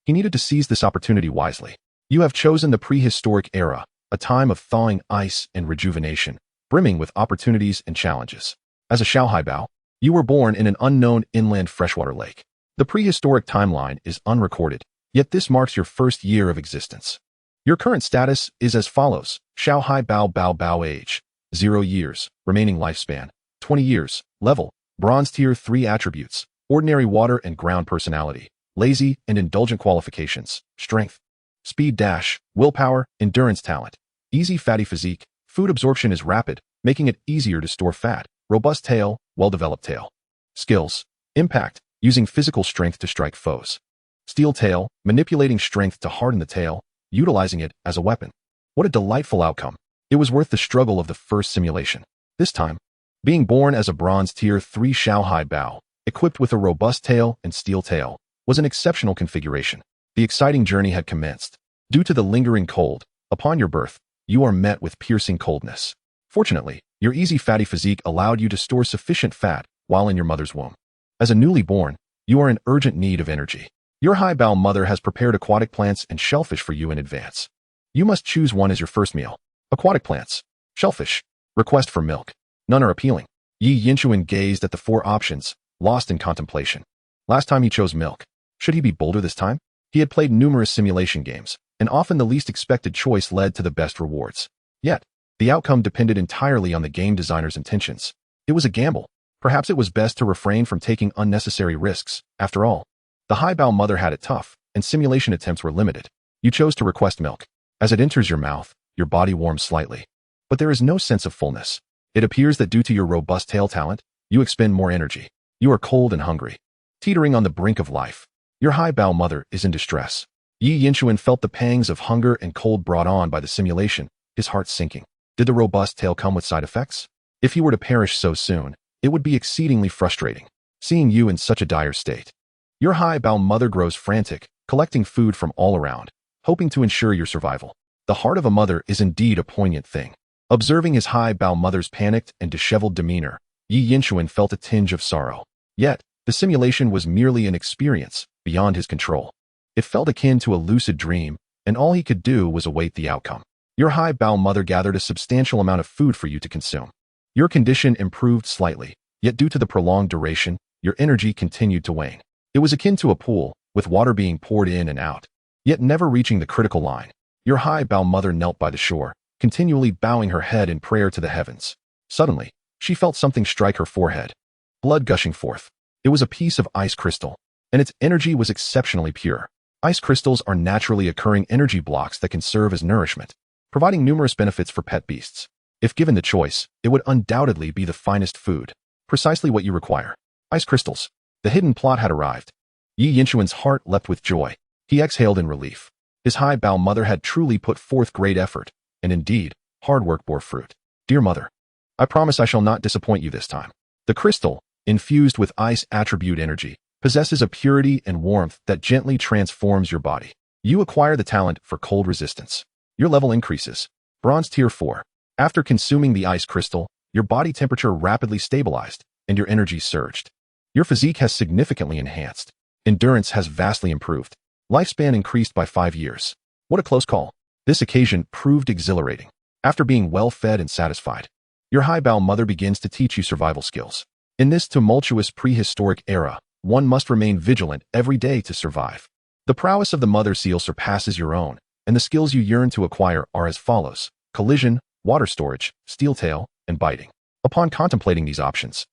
he needed to seize this opportunity wisely. You have chosen the prehistoric era, a time of thawing ice and rejuvenation, brimming with opportunities and challenges. As a Xiaohai Bao, you were born in an unknown inland freshwater lake. The prehistoric timeline is unrecorded, yet this marks your first year of existence. Your current status is as follows: Xiaohai Bao Bao Bao age, 0 years, remaining lifespan, 20 years, level, bronze tier 3 attributes, ordinary water and ground personality, lazy and indulgent qualifications, strength, speed dash, willpower, endurance talent, easy fatty physique, food absorption is rapid, making it easier to store fat, robust tail, well-developed tail. Skills, impact, using physical strength to strike foes. Steel tail, manipulating strength to harden the tail, utilizing it as a weapon. What a delightful outcome. It was worth the struggle of the first simulation. This time, being born as a bronze tier 3 Xiaohai Bao, equipped with a robust tail and steel tail, was an exceptional configuration. The exciting journey had commenced. Due to the lingering cold, upon your birth, you are met with piercing coldness. Fortunately, your easy fatty physique allowed you to store sufficient fat while in your mother's womb. As a newly born, you are in urgent need of energy. Your Hai Bao mother has prepared aquatic plants and shellfish for you in advance. You must choose one as your first meal. Aquatic plants, shellfish, request for milk. None are appealing. Yi Yinchuan gazed at the 4 options, lost in contemplation. Last time he chose milk. Should he be bolder this time? He had played numerous simulation games, and often the least expected choice led to the best rewards. Yet, the outcome depended entirely on the game designer's intentions. It was a gamble. Perhaps it was best to refrain from taking unnecessary risks. After all, the Hai Bao mother had it tough, and simulation attempts were limited. You chose to request milk. As it enters your mouth, your body warms slightly. But there is no sense of fullness. It appears that due to your robust tail talent, you expend more energy. You are cold and hungry, teetering on the brink of life. Your Hai Bao mother is in distress. Yi Yinchuan felt the pangs of hunger and cold brought on by the simulation, his heart sinking. Did the robust tail come with side effects? If he were to perish so soon, it would be exceedingly frustrating, seeing you in such a dire state. Your Hai Bao mother grows frantic, collecting food from all around, hoping to ensure your survival. The heart of a mother is indeed a poignant thing. Observing his Hai Bao mother's panicked and disheveled demeanor, Yi Yinchuan felt a tinge of sorrow. Yet, the simulation was merely an experience, beyond his control. It felt akin to a lucid dream, and all he could do was await the outcome. Your Hai Bao mother gathered a substantial amount of food for you to consume. Your condition improved slightly, yet due to the prolonged duration, your energy continued to wane. It was akin to a pool, with water being poured in and out, yet never reaching the critical line. Your Hai Bao mother knelt by the shore, continually bowing her head in prayer to the heavens. Suddenly, she felt something strike her forehead. blood gushing forth. It was a piece of ice crystal, and its energy was exceptionally pure. Ice crystals are naturally occurring energy blocks that can serve as nourishment, providing numerous benefits for pet beasts. If given the choice, it would undoubtedly be the finest food, precisely what you require. Ice crystals. The hidden plot had arrived. Yi Yinchuan's heart leapt with joy. He exhaled in relief. His high-bow mother had truly put forth great effort, and indeed, hard work bore fruit. Dear mother, I promise I shall not disappoint you this time. The crystal, infused with ice attribute energy, possesses a purity and warmth that gently transforms your body. You acquire the talent for cold resistance. Your level increases. Bronze Tier 4. After consuming the ice crystal, your body temperature rapidly stabilized, and your energy surged. Your physique has significantly enhanced. Endurance has vastly improved. Lifespan increased by 5 years. What a close call. This occasion proved exhilarating. After being well-fed and satisfied, your high-bow mother begins to teach you survival skills. In this tumultuous prehistoric era, one must remain vigilant every day to survive. The prowess of the mother seal surpasses your own, and the skills you yearn to acquire are as follows: collision, water storage, steel tail, and biting. Upon contemplating these options,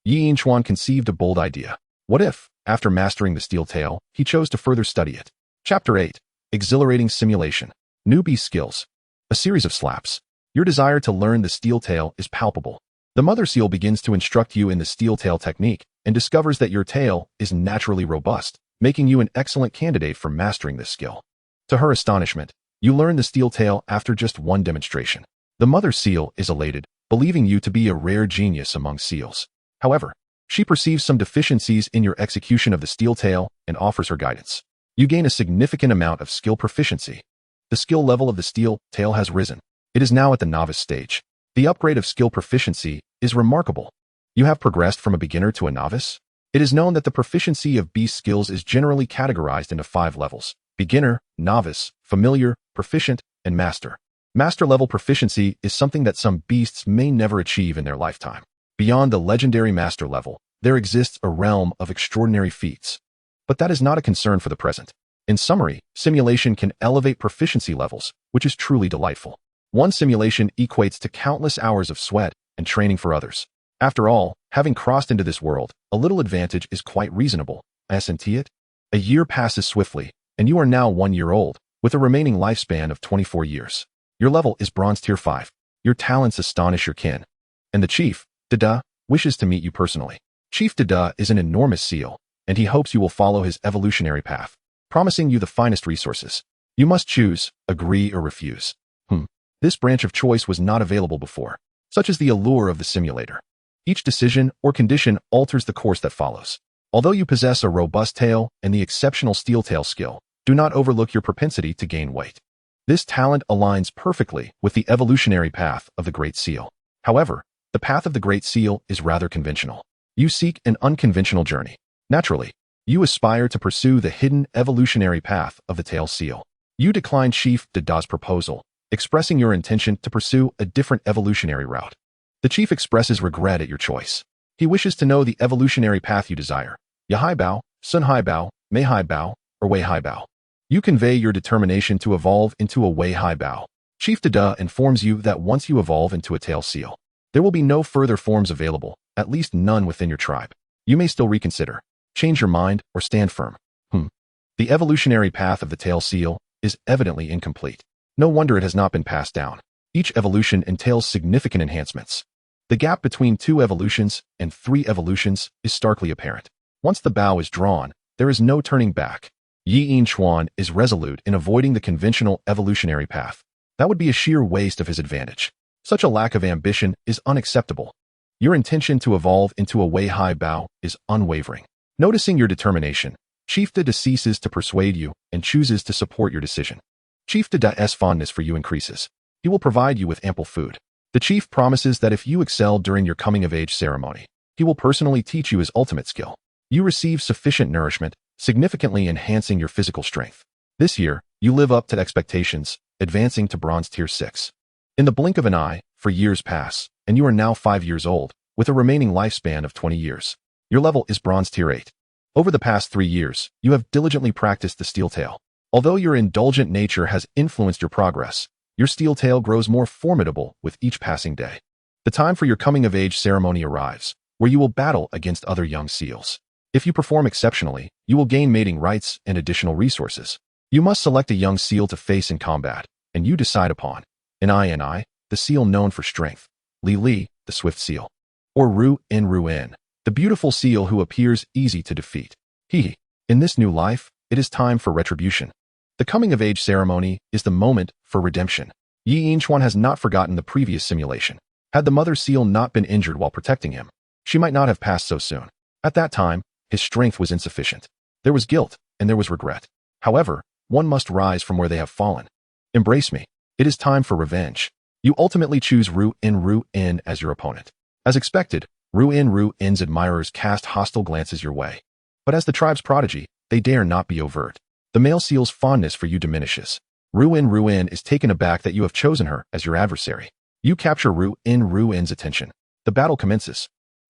Yi Yinchuan conceived a bold idea. What if, after mastering the steel tail, he chose to further study it? Chapter 8. Exhilarating Simulation. Newbie Skills. A series of slaps. Your desire to learn the steel tail is palpable. The mother seal begins to instruct you in the steel tail technique and discovers that your tail is naturally robust, making you an excellent candidate for mastering this skill. To her astonishment, you learn the steel tail after just one demonstration. The mother seal is elated, believing you to be a rare genius among seals. However, she perceives some deficiencies in your execution of the steel tail and offers her guidance. You gain a significant amount of skill proficiency. The skill level of the steel tail has risen. It is now at the novice stage. The upgrade of skill proficiency is remarkable. You have progressed from a beginner to a novice? It is known that the proficiency of beast skills is generally categorized into 5 levels: beginner, novice, familiar, proficient, and master. Master-level proficiency is something that some beasts may never achieve in their lifetime. Beyond the legendary master level, there exists a realm of extraordinary feats. But that is not a concern for the present. In summary, simulation can elevate proficiency levels, which is truly delightful. One simulation equates to countless hours of sweat and training for others. After all, having crossed into this world, a little advantage is quite reasonable, isn't it? A year passes swiftly, and you are now 1 year old, with a remaining lifespan of 24 years. Your level is Bronze Tier 5. Your talents astonish your kin. And the Chief, Dada, wishes to meet you personally. Chief Dada is an enormous seal, and he hopes you will follow his evolutionary path, promising you the finest resources. You must choose, agree or refuse. This branch of choice was not available before. Such is the allure of the simulator. Each decision or condition alters the course that follows. Although you possess a robust tail and the exceptional steel tail skill, do not overlook your propensity to gain weight. This talent aligns perfectly with the evolutionary path of the Great Seal. However, the path of the Great Seal is rather conventional. You seek an unconventional journey. Naturally, you aspire to pursue the hidden evolutionary path of the Tail Seal. You decline Chief Dada's proposal, expressing your intention to pursue a different evolutionary route. The Chief expresses regret at your choice. He wishes to know the evolutionary path you desire: Ya Haibao, Sun Haibao, Mei Haibao, or Wei Haibao. You convey your determination to evolve into a Wei Haibao. Chief Dada informs you that once you evolve into a Tail Seal, there will be no further forms available, at least none within your tribe. You may still reconsider, change your mind, or stand firm. The evolutionary path of the Tail Seal is evidently incomplete. No wonder it has not been passed down. Each evolution entails significant enhancements. The gap between 2 evolutions and 3 evolutions is starkly apparent. Once the bow is drawn, there is no turning back. Yi Yinchuan is resolute in avoiding the conventional evolutionary path. That would be a sheer waste of his advantage. Such a lack of ambition is unacceptable. Your intention to evolve into a Wei Haibao is unwavering. Noticing your determination, Chief Dada ceases to persuade you and chooses to support your decision. Chief Dada's fondness for you increases. He will provide you with ample food. The chief promises that if you excel during your coming-of-age ceremony, he will personally teach you his ultimate skill. You receive sufficient nourishment, significantly enhancing your physical strength. This year, you live up to expectations, advancing to Bronze Tier 6. In the blink of an eye, 4 years pass, and you are now 5 years old, with a remaining lifespan of 20 years. Your level is Bronze Tier 8. Over the past 3 years, you have diligently practiced the steel tail. Although your indulgent nature has influenced your progress, your steel tail grows more formidable with each passing day. The time for your coming-of-age ceremony arrives, where you will battle against other young seals. If you perform exceptionally, you will gain mating rights and additional resources. You must select a young seal to face in combat, and you decide upon Ni, the seal known for strength, Li, the swift seal, or Ru In, the beautiful seal who appears easy to defeat. In this new life, it is time for retribution. The coming-of-age ceremony is the moment for redemption. Yi Yinchuan has not forgotten the previous simulation. Had the mother seal not been injured while protecting him, she might not have passed so soon. At that time, his strength was insufficient. There was guilt, and there was regret. However, one must rise from where they have fallen. Embrace me. It is time for revenge. You ultimately choose Ru In as your opponent. As expected, Ru In's admirers cast hostile glances your way. But as the tribe's prodigy, they dare not be overt. The male seal's fondness for you diminishes. Ru In is taken aback that you have chosen her as your adversary. You capture Ru In's attention. The battle commences.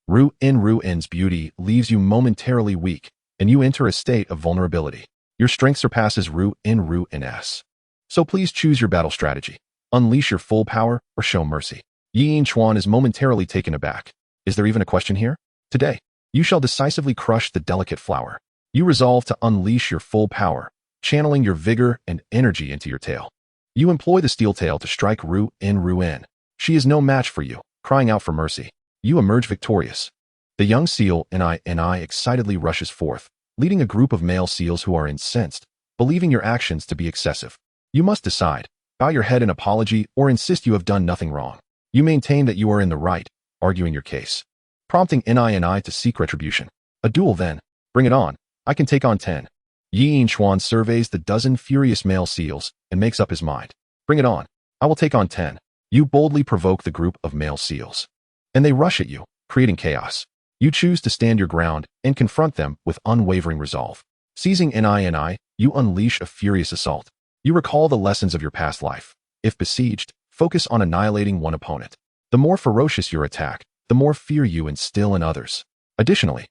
Ru In's beauty leaves you momentarily weak, and you enter a state of vulnerability. Your strength surpasses Ru In's. So please choose your battle strategy. Unleash your full power or show mercy. Yi Yinchuan is momentarily taken aback. Is there even a question here? Today, you shall decisively crush the delicate flower. You resolve to unleash your full power, channeling your vigor and energy into your tail. You employ the steel tail to strike Ru In. She is no match for you, crying out for mercy. You emerge victorious. The young seal, Ni, excitedly rushes forth, leading a group of male seals who are incensed, believing your actions to be excessive. You must decide, bow your head in apology or insist you have done nothing wrong. You maintain that you are in the right, arguing your case, prompting Ni to seek retribution. A duel then. Bring it on. I can take on 10. Yi Yinchuan surveys the dozen furious male seals and makes up his mind. Bring it on. I will take on 10. You boldly provoke the group of male seals, and they rush at you, creating chaos. You choose to stand your ground and confront them with unwavering resolve. Seizing Ni, you unleash a furious assault. You recall the lessons of your past life. If besieged, focus on annihilating one opponent. The more ferocious your attack, the more fear you instill in others. Additionally,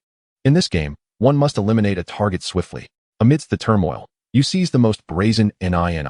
in this game, one must eliminate a target swiftly. Amidst the turmoil, you seize the most brazen Ni.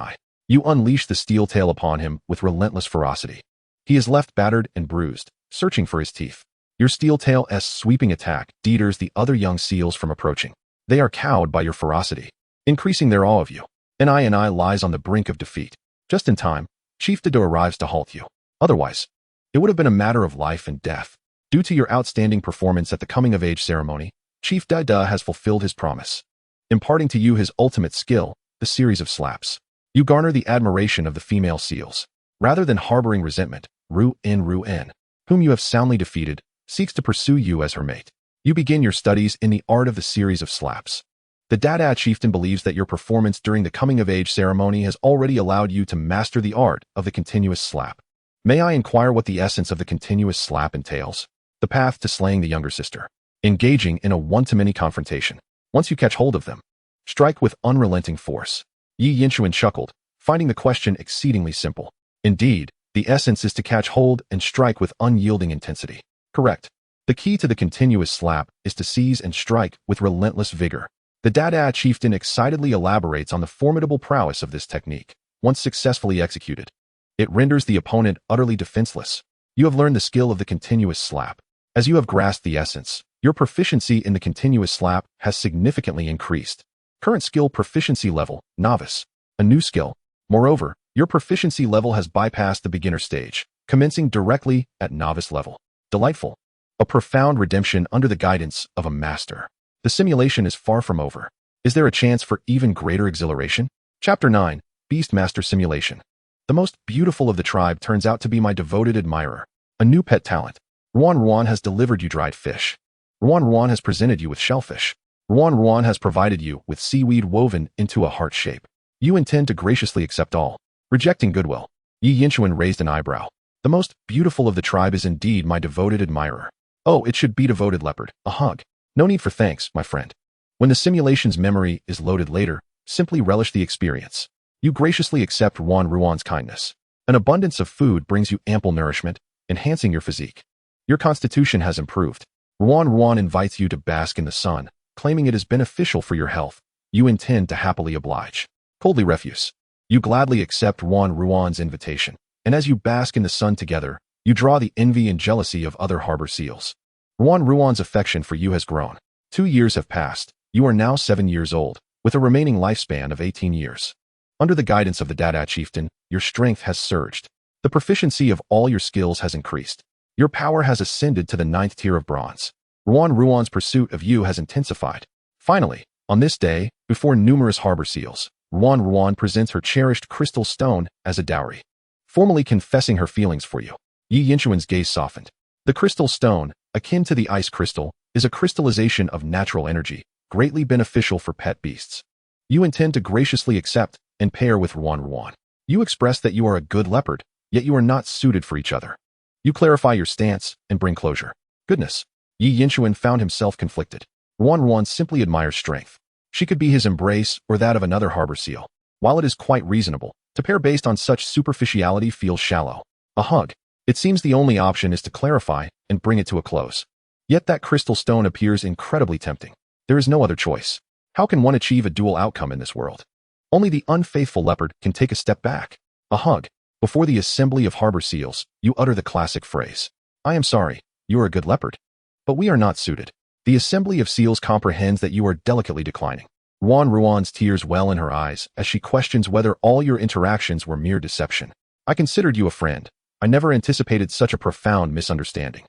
You unleash the steel tail upon him with relentless ferocity. He is left battered and bruised, searching for his teeth. Your steel tail's sweeping attack deters the other young seals from approaching. They are cowed by your ferocity, increasing their awe of you. Ni lies on the brink of defeat. Just in time, Chief Dada arrives to halt you. Otherwise, it would have been a matter of life and death. Due to your outstanding performance at the coming-of-age ceremony, Chief Dada has fulfilled his promise, imparting to you his ultimate skill, the series of slaps. You garner the admiration of the female seals. Rather than harboring resentment, Ru In, whom you have soundly defeated, seeks to pursue you as her mate. You begin your studies in the art of the series of slaps. The Dada chieftain believes that your performance during the coming-of-age ceremony has already allowed you to master the art of the continuous slap. May I inquire what the essence of the continuous slap entails? The path to slaying the younger sister. Engaging in a one-to-many confrontation. Once you catch hold of them, strike with unrelenting force. Yi Yinchuan chuckled, finding the question exceedingly simple. Indeed, the essence is to catch hold and strike with unyielding intensity. Correct. The key to the continuous slap is to seize and strike with relentless vigor. The Dada chieftain excitedly elaborates on the formidable prowess of this technique. Once successfully executed, it renders the opponent utterly defenseless. You have learned the skill of the continuous slap. As you have grasped the essence, your proficiency in the continuous slap has significantly increased. Current skill proficiency level, novice. A new skill. Moreover, your proficiency level has bypassed the beginner stage, commencing directly at novice level. Delightful. A profound redemption under the guidance of a master. The simulation is far from over. Is there a chance for even greater exhilaration? Chapter 9, Beastmaster Simulation. The most beautiful of the tribe turns out to be my devoted admirer. A new pet talent. Ruan has delivered you dried fish. Ruan has presented you with shellfish. Ruan has provided you with seaweed woven into a heart shape. You intend to graciously accept all, rejecting goodwill. Yi Yinchuan raised an eyebrow. The most beautiful of the tribe is indeed my devoted admirer. Oh, it should be devoted leopard. A hug. No need for thanks, my friend. When the simulation's memory is loaded later, simply relish the experience. You graciously accept Ruan's kindness. An abundance of food brings you ample nourishment, enhancing your physique. Your constitution has improved. Ruan invites you to bask in the sun, claiming it is beneficial for your health. You intend to happily oblige. Coldly refuse. You gladly accept Ruan's invitation, and as you bask in the sun together, you draw the envy and jealousy of other harbor seals. Ruan's affection for you has grown. 2 years have passed. You are now 7 years old, with a remaining lifespan of 18 years. Under the guidance of the Dada chieftain, your strength has surged. The proficiency of all your skills has increased. Your power has ascended to the 9th tier of bronze. Ruan's pursuit of you has intensified. Finally, on this day, before numerous harbor seals, Ruan presents her cherished crystal stone as a dowry, formally confessing her feelings for you. Yi Yinchuan's gaze softened. The crystal stone, akin to the ice crystal, is a crystallization of natural energy, greatly beneficial for pet beasts. You intend to graciously accept and pair with Ruan. You express that you are a good leopard, yet you are not suited for each other. You clarify your stance and bring closure. Goodness. Yi Yinchuan found himself conflicted. Ruan simply admires strength. She could be his embrace or that of another harbor seal. While it is quite reasonable, to pair based on such superficiality feels shallow. A hug. It seems the only option is to clarify and bring it to a close. Yet that crystal stone appears incredibly tempting. There is no other choice. How can one achieve a dual outcome in this world? Only the unfaithful leopard can take a step back. A hug. Before the assembly of harbor seals, you utter the classic phrase. I am sorry, you are a good leopard. But we are not suited. The assembly of seals comprehends that you are delicately declining. Ruan's tears well in her eyes as she questions whether all your interactions were mere deception. I considered you a friend. I never anticipated such a profound misunderstanding.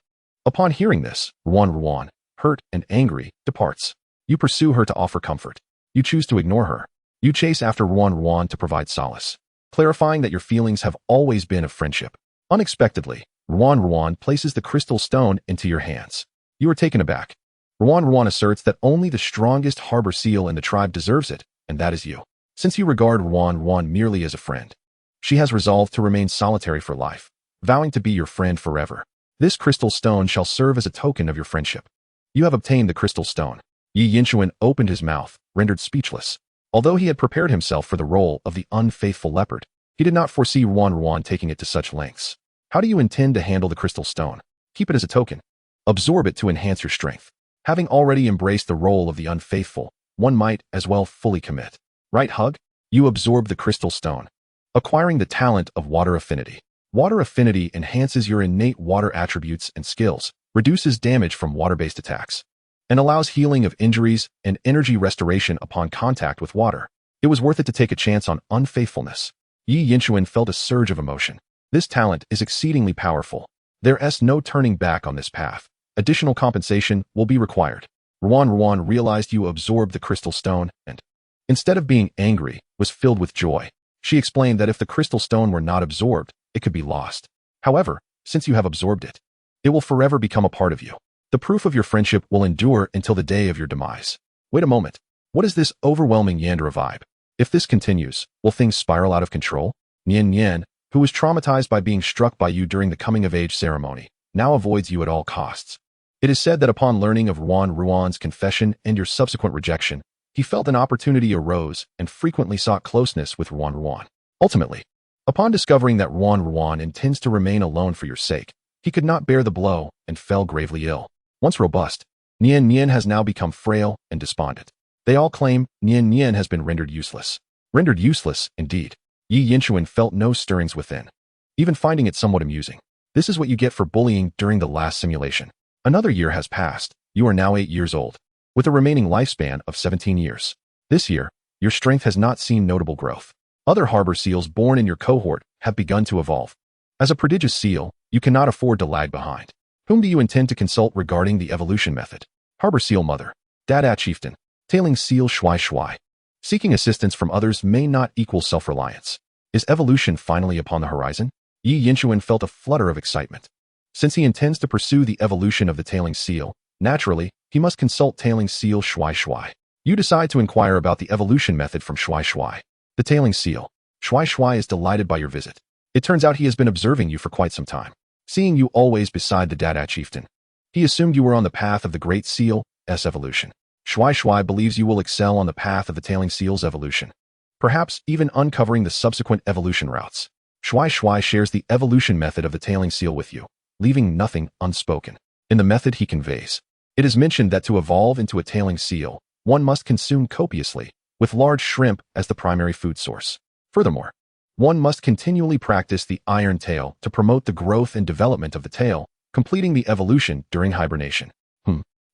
Upon hearing this, Ruan, hurt and angry, departs. You pursue her to offer comfort. You choose to ignore her. You chase after Ruan to provide solace, clarifying that your feelings have always been of friendship. Unexpectedly, Ruan places the crystal stone into your hands. You are taken aback. Ruan asserts that only the strongest harbor seal in the tribe deserves it, and that is you. Since you regard Ruan merely as a friend, she has resolved to remain solitary for life, vowing to be your friend forever. This crystal stone shall serve as a token of your friendship. You have obtained the crystal stone. Yi Yinchuan opened his mouth, rendered speechless. Although he had prepared himself for the role of the unfaithful leopard, he did not foresee Ruan taking it to such lengths. How do you intend to handle the crystal stone? Keep it as a token. Absorb it to enhance your strength. Having already embraced the role of the unfaithful, one might as well fully commit. Right hug? You absorb the crystal stone, acquiring the talent of water affinity. Water affinity enhances your innate water attributes and skills, reduces damage from water-based attacks, and allows healing of injuries and energy restoration upon contact with water. It was worth it to take a chance on unfaithfulness. Yi Yinchuan felt a surge of emotion. This talent is exceedingly powerful. There's no turning back on this path. Additional compensation will be required. Ruan realized you absorbed the crystal stone and, instead of being angry, was filled with joy. She explained that if the crystal stone were not absorbed, it could be lost. However, since you have absorbed it, it will forever become a part of you. The proof of your friendship will endure until the day of your demise. Wait a moment. What is this overwhelming Yandera vibe? If this continues, will things spiral out of control? Nian, who was traumatized by being struck by you during the coming-of-age ceremony, now avoids you at all costs. It is said that upon learning of Ruan's confession and your subsequent rejection, he felt an opportunity arose and frequently sought closeness with Ruan. Ultimately, upon discovering that Ruan intends to remain alone for your sake, he could not bear the blow and fell gravely ill. Once robust, Nian has now become frail and despondent. They all claim Nian has been rendered useless. Rendered useless, indeed. Yi Yinchuan felt no stirrings within, even finding it somewhat amusing. This is what you get for bullying during the last simulation. Another year has passed. You are now 8 years old, with a remaining lifespan of 17 years. This year, your strength has not seen notable growth. Other harbor seals born in your cohort have begun to evolve. As a prodigious seal, you cannot afford to lag behind. Whom do you intend to consult regarding the evolution method? Harbor seal mother, Dada chieftain, tailing seal Shuai. Seeking assistance from others may not equal self-reliance. Is evolution finally upon the horizon? Yi Yinchuan felt a flutter of excitement. Since he intends to pursue the evolution of the tailing seal, naturally, he must consult tailing seal Shuai. You decide to inquire about the evolution method from Shuai. The tailing seal, Shuai is delighted by your visit. It turns out he has been observing you for quite some time, seeing you always beside the Dada chieftain. He assumed you were on the path of the great seal's evolution. Shuai believes you will excel on the path of the tailing seal's evolution, perhaps even uncovering the subsequent evolution routes. Shuai shares the evolution method of the tailing seal with you, leaving nothing unspoken. In the method he conveys, it is mentioned that to evolve into a tailing seal, one must consume copiously, with large shrimp as the primary food source. Furthermore, one must continually practice the iron tail to promote the growth and development of the tail, completing the evolution during hibernation.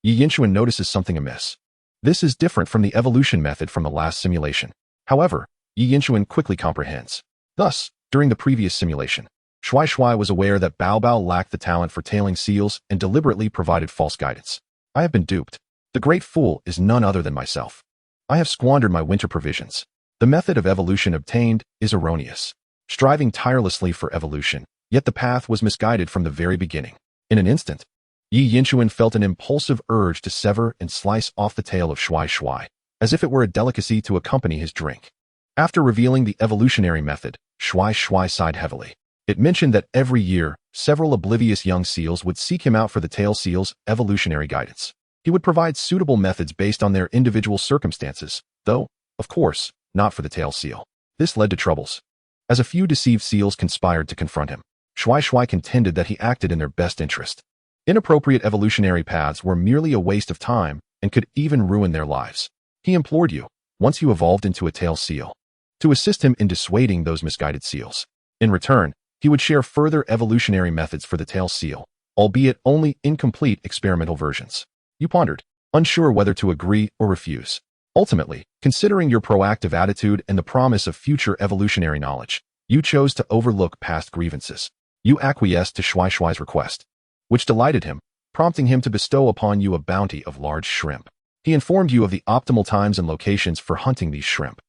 Yi Yinchuan notices something amiss. This is different from the evolution method from the last simulation. However, Yi Yinchuan quickly comprehends. Thus, during the previous simulation, Shuai Shuai was aware that Bao Bao lacked the talent for tailing seals and deliberately provided false guidance. I have been duped. The great fool is none other than myself. I have squandered my winter provisions. The method of evolution obtained is erroneous. Striving tirelessly for evolution, yet the path was misguided from the very beginning. In an instant, Yi Yinchuan felt an impulsive urge to sever and slice off the tail of Shuai Shuai, as if it were a delicacy to accompany his drink. After revealing the evolutionary method, Shuai Shuai sighed heavily. It mentioned that every year, several oblivious young seals would seek him out for the tail seal's evolutionary guidance. He would provide suitable methods based on their individual circumstances, though, of course, not for the tail seal. This led to troubles. As a few deceived seals conspired to confront him, Shuai Shuai contended that he acted in their best interest. Inappropriate evolutionary paths were merely a waste of time and could even ruin their lives. He implored you, once you evolved into a tail seal, to assist him in dissuading those misguided seals. In return, he would share further evolutionary methods for the tail seal, albeit only incomplete experimental versions. You pondered, unsure whether to agree or refuse. Ultimately, considering your proactive attitude and the promise of future evolutionary knowledge, you chose to overlook past grievances. You acquiesced to Shuai Shuai's request, which delighted him, prompting him to bestow upon you a bounty of large shrimp. He informed you of the optimal times and locations for hunting these shrimp.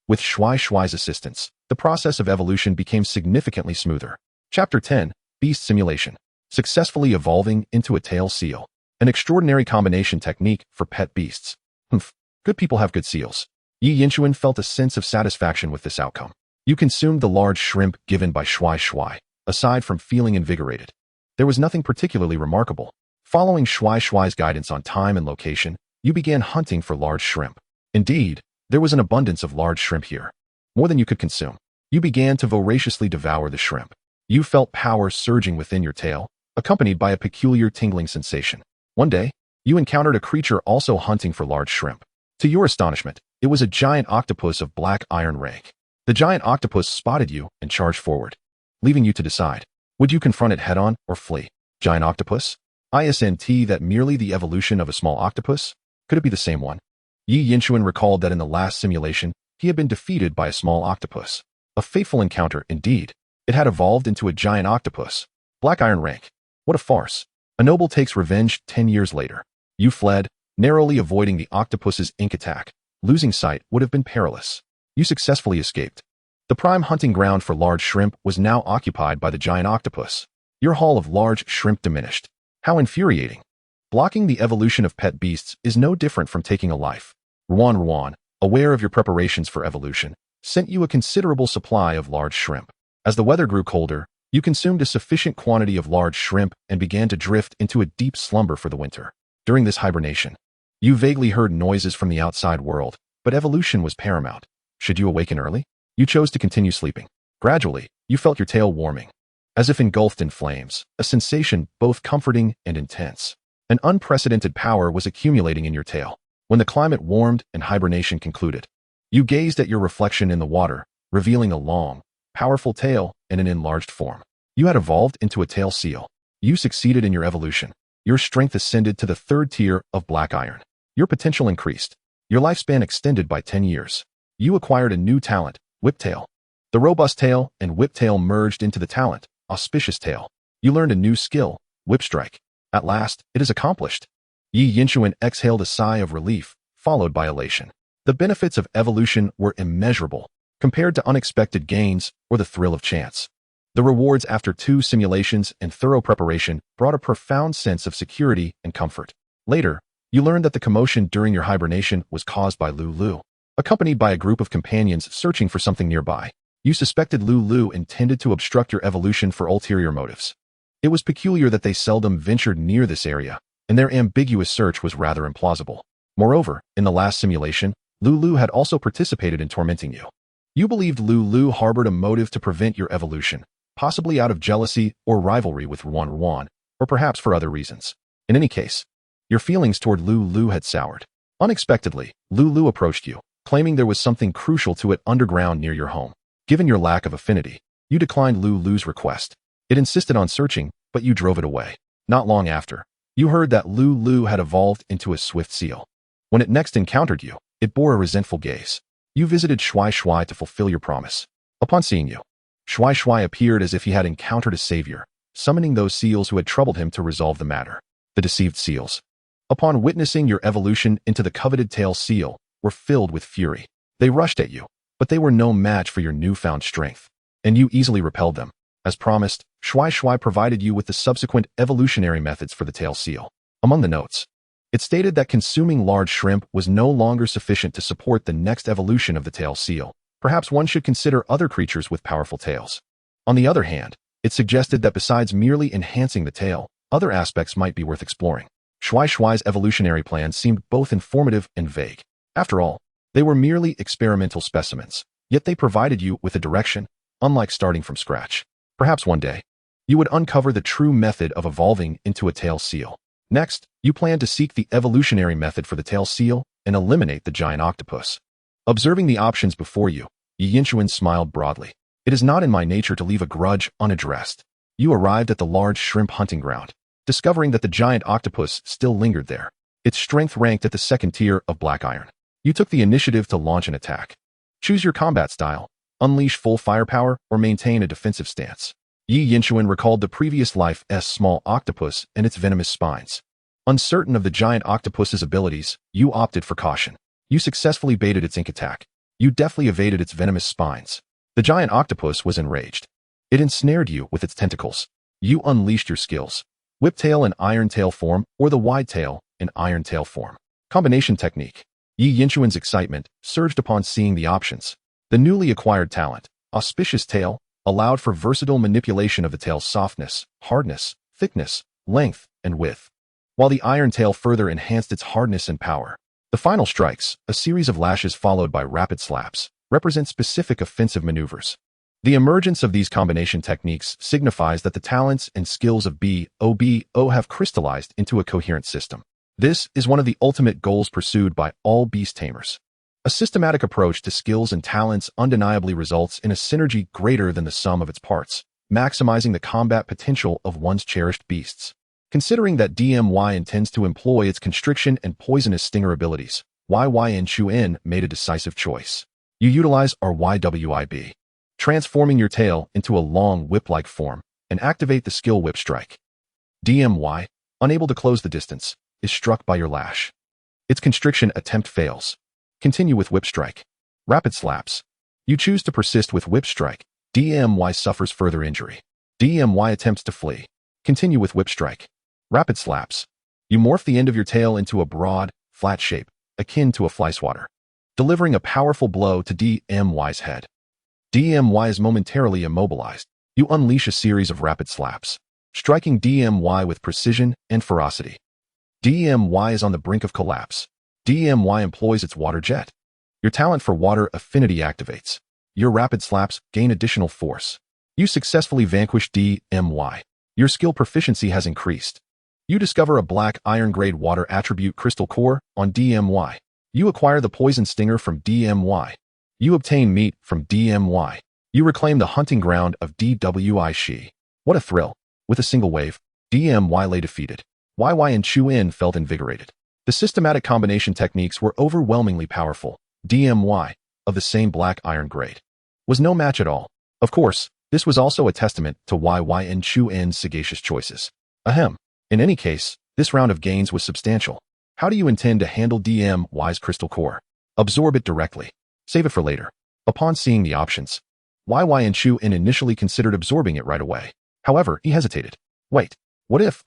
With Shuai Shuai's assistance, the process of evolution became significantly smoother. Chapter 10, Beast Simulation. Successfully evolving into a tail seal. An extraordinary combination technique for pet beasts. Good people have good seals. Yi Yinchuan felt a sense of satisfaction with this outcome. You consumed the large shrimp given by Shuai Shuai, aside from feeling invigorated. There was nothing particularly remarkable. Following Shuai Shuai's guidance on time and location, you began hunting for large shrimp. Indeed, there was an abundance of large shrimp here. More than you could consume. You began to voraciously devour the shrimp. You felt power surging within your tail, accompanied by a peculiar tingling sensation. One day, you encountered a creature also hunting for large shrimp. To your astonishment, it was a giant octopus of black iron rank. The giant octopus spotted you and charged forward, leaving you to decide. Would you confront it head-on or flee? Giant octopus? Isn't that merely the evolution of a small octopus? Could it be the same one? Yi Yinchuan recalled that in the last simulation, he had been defeated by a small octopus. A fateful encounter, indeed. It had evolved into a giant octopus. Black iron rank. What a farce. A noble takes revenge 10 years later. You fled, narrowly avoiding the octopus's ink attack. Losing sight would have been perilous. You successfully escaped. The prime hunting ground for large shrimp was now occupied by the giant octopus. Your haul of large shrimp diminished. How infuriating. Blocking the evolution of pet beasts is no different from taking a life. Ruan, aware of your preparations for evolution, sent you a considerable supply of large shrimp. As the weather grew colder, you consumed a sufficient quantity of large shrimp and began to drift into a deep slumber for the winter. During this hibernation, you vaguely heard noises from the outside world, but evolution was paramount. Should you awaken early? You chose to continue sleeping. Gradually, you felt your tail warming, as if engulfed in flames, a sensation both comforting and intense. An unprecedented power was accumulating in your tail. When the climate warmed and hibernation concluded, you gazed at your reflection in the water, revealing a long, powerful tail and an enlarged form. You had evolved into a tail seal. You succeeded in your evolution. Your strength ascended to the 3rd tier of black iron. Your potential increased. Your lifespan extended by 10 years. You acquired a new talent, Whiptail. The robust tail and Whiptail merged into the talent, Auspicious Tail. You learned a new skill, Whipstrike. At last, it is accomplished. Yi Yinchuan exhaled a sigh of relief, followed by elation. The benefits of evolution were immeasurable, compared to unexpected gains or the thrill of chance. The rewards after 2 simulations and thorough preparation brought a profound sense of security and comfort. Later, you learned that the commotion during your hibernation was caused by Lulu, accompanied by a group of companions searching for something nearby. You suspected Lulu intended to obstruct your evolution for ulterior motives. It was peculiar that they seldom ventured near this area, and their ambiguous search was rather implausible. Moreover, in the last simulation, Lulu had also participated in tormenting you. You believed Lulu harbored a motive to prevent your evolution, possibly out of jealousy or rivalry with Ruan, or perhaps for other reasons. In any case, your feelings toward Lulu had soured. Unexpectedly, Lulu approached you, claiming there was something crucial to it underground near your home. Given your lack of affinity, you declined Lulu's request. It insisted on searching, but you drove it away. Not long after, you heard that Lu had evolved into a swift seal. When it next encountered you, it bore a resentful gaze. You visited Shui to fulfill your promise. Upon seeing you, Shui appeared as if he had encountered a savior, summoning those seals who had troubled him to resolve the matter. The deceived seals, upon witnessing your evolution into the coveted tail seal, were filled with fury. They rushed at you, but they were no match for your newfound strength, and you easily repelled them. As promised, Shui provided you with the subsequent evolutionary methods for the tail seal. Among the notes, it stated that consuming large shrimp was no longer sufficient to support the next evolution of the tail seal. Perhaps one should consider other creatures with powerful tails. On the other hand, it suggested that besides merely enhancing the tail, other aspects might be worth exploring. Shui's evolutionary plan seemed both informative and vague. After all, they were merely experimental specimens, yet they provided you with a direction, unlike starting from scratch. Perhaps one day, you would uncover the true method of evolving into a tail seal. Next, you plan to seek the evolutionary method for the tail seal and eliminate the giant octopus. Observing the options before you, Yi Yinshuan smiled broadly. It is not in my nature to leave a grudge unaddressed. You arrived at the large shrimp hunting ground, discovering that the giant octopus still lingered there. Its strength ranked at the second tier of black iron. You took the initiative to launch an attack. Choose your combat style. Unleash full firepower or maintain a defensive stance. Yi Yinshuan recalled the previous life's small octopus and its venomous spines. Uncertain of the giant octopus's abilities, you opted for caution. You successfully baited its ink attack. You deftly evaded its venomous spines. The giant octopus was enraged. It ensnared you with its tentacles. You unleashed your skills. Whiptail in iron tail form or the wide tail in iron tail form. Combination technique. Yi Yinshuan's excitement surged upon seeing the options. The newly acquired talent, Auspicious Tail, allowed for versatile manipulation of the tail's softness, hardness, thickness, length, and width, while the iron tail further enhanced its hardness and power. The final strikes, a series of lashes followed by rapid slaps, represent specific offensive maneuvers. The emergence of these combination techniques signifies that the talents and skills of BOBO have crystallized into a coherent system. This is one of the ultimate goals pursued by all beast tamers. A systematic approach to skills and talents undeniably results in a synergy greater than the sum of its parts, maximizing the combat potential of one's cherished beasts. Considering that DMY intends to employ its constriction and poisonous stinger abilities, Yinshuan made a decisive choice. You utilize RYWIB, transforming your tail into a long whip-like form, and activate the skill Whip Strike. DMY, unable to close the distance, is struck by your lash. Its constriction attempt fails. Continue with Whip Strike. Rapid slaps. You choose to persist with Whip Strike. DMY suffers further injury. DMY attempts to flee. Continue with Whip Strike. Rapid slaps. You morph the end of your tail into a broad, flat shape, akin to a fly swatter, delivering a powerful blow to DMY's head. DMY is momentarily immobilized. You unleash a series of rapid slaps, striking DMY with precision and ferocity. DMY is on the brink of collapse. DMY employs its water jet. Your talent for water affinity activates. Your rapid slaps gain additional force. You successfully vanquish DMY. Your skill proficiency has increased. You discover a black iron-grade water attribute crystal core on DMY. You acquire the poison stinger from DMY. You obtain meat from DMY. You reclaim the hunting ground of DWI Shi. What a thrill. With a single wave, DMY lay defeated. Yinshuan felt invigorated. The systematic combination techniques were overwhelmingly powerful. DMY, of the same black iron grade, was no match at all. Of course, this was also a testament to Yinshuan's sagacious choices. Ahem. In any case, this round of gains was substantial. How do you intend to handle DMY's crystal core? Absorb it directly. Save it for later. Upon seeing the options, Yinshuan initially considered absorbing it right away. However, he hesitated. Wait, what if,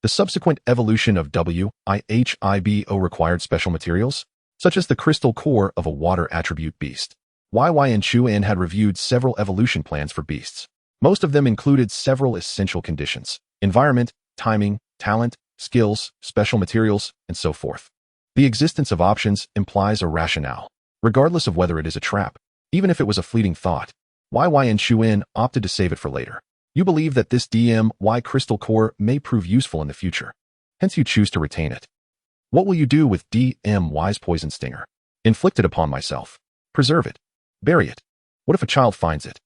the subsequent evolution of WIHIBO required special materials, such as the crystal core of a water attribute beast. Yinshuan had reviewed several evolution plans for beasts. Most of them included several essential conditions: environment, timing, talent, skills, special materials, and so forth. The existence of options implies a rationale, regardless of whether it is a trap. Even if it was a fleeting thought, Yinshuan opted to save it for later. You believe that this DMY crystal core may prove useful in the future. Hence you choose to retain it. What will you do with DMY's poison stinger? Inflicted upon myself. Preserve it. Bury it. What if a child finds it?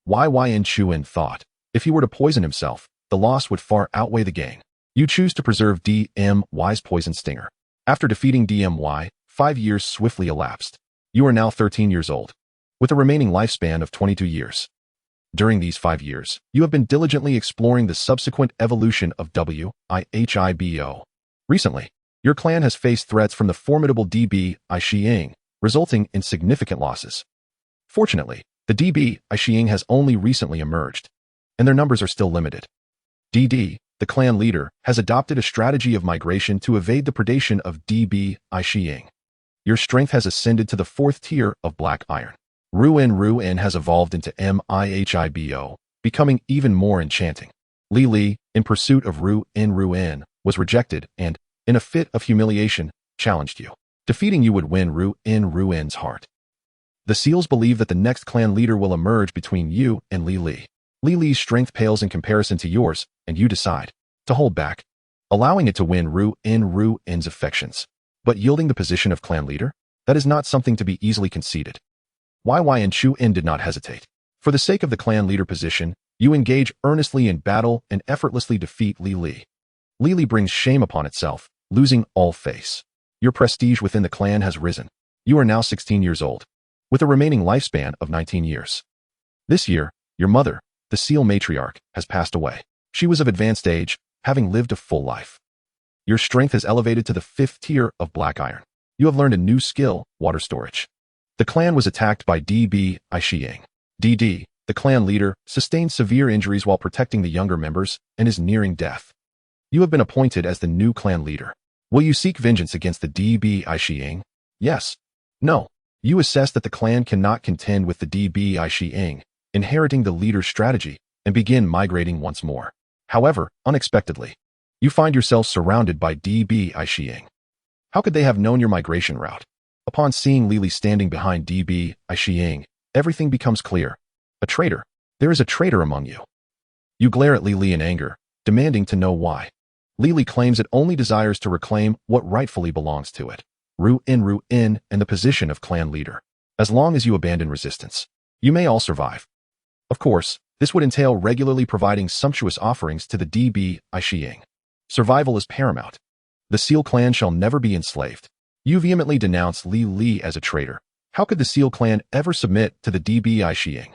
Yinshuan thought. If he were to poison himself, the loss would far outweigh the gain. You choose to preserve DMY's poison stinger. After defeating DMY, 5 years swiftly elapsed. You are now 13 years old, with a remaining lifespan of 22 years. During these 5 years, you have been diligently exploring the subsequent evolution of WIHIBO. Recently, your clan has faced threats from the formidable DB Aishiying, resulting in significant losses. Fortunately, the DB Aishiying has only recently emerged, and their numbers are still limited. DD, the clan leader, has adopted a strategy of migration to evade the predation of DB Aishiying. Your strength has ascended to the 4th tier of Black Iron. Ruin has evolved into MIHIBO, becoming even more enchanting. Li, in pursuit of Ruin, was rejected and, in a fit of humiliation, challenged you. Defeating you would win Ruin's heart. The seals believe that the next clan leader will emerge between you and Li. Li's strength pales in comparison to yours, and you decide to hold back, allowing it to win Ruin's affections. But yielding the position of clan leader? That is not something to be easily conceded. YY and Chu-In did not hesitate. For the sake of the clan leader position, you engage earnestly in battle and effortlessly defeat Li. Li brings shame upon itself, losing all face. Your prestige within the clan has risen. You are now 16 years old, with a remaining lifespan of 19 years. This year, your mother, the seal matriarch, has passed away. She was of advanced age, having lived a full life. Your strength has elevated to the 5th tier of Black Iron. You have learned a new skill, water storage. The clan was attacked by DB Aishiying. DD, the clan leader, sustained severe injuries while protecting the younger members and is nearing death. You have been appointed as the new clan leader. Will you seek vengeance against the DB Aishiying? Yes. No. You assess that the clan cannot contend with the DB Aishiying, inheriting the leader's strategy, and begin migrating once more. However, unexpectedly, you find yourself surrounded by DB Aishiying. How could they have known your migration route? Upon seeing Li standing behind DB Aishiying, everything becomes clear. A traitor. There is a traitor among you. You glare at Li in anger, demanding to know why. Li claims it only desires to reclaim what rightfully belongs to it. Ruin, and the position of clan leader. As long as you abandon resistance, you may all survive. Of course, this would entail regularly providing sumptuous offerings to the DB Aishiying. Survival is paramount. The Seal clan shall never be enslaved. You vehemently denounce Li as a traitor. How could the Seal clan ever submit to the DB Aishiying?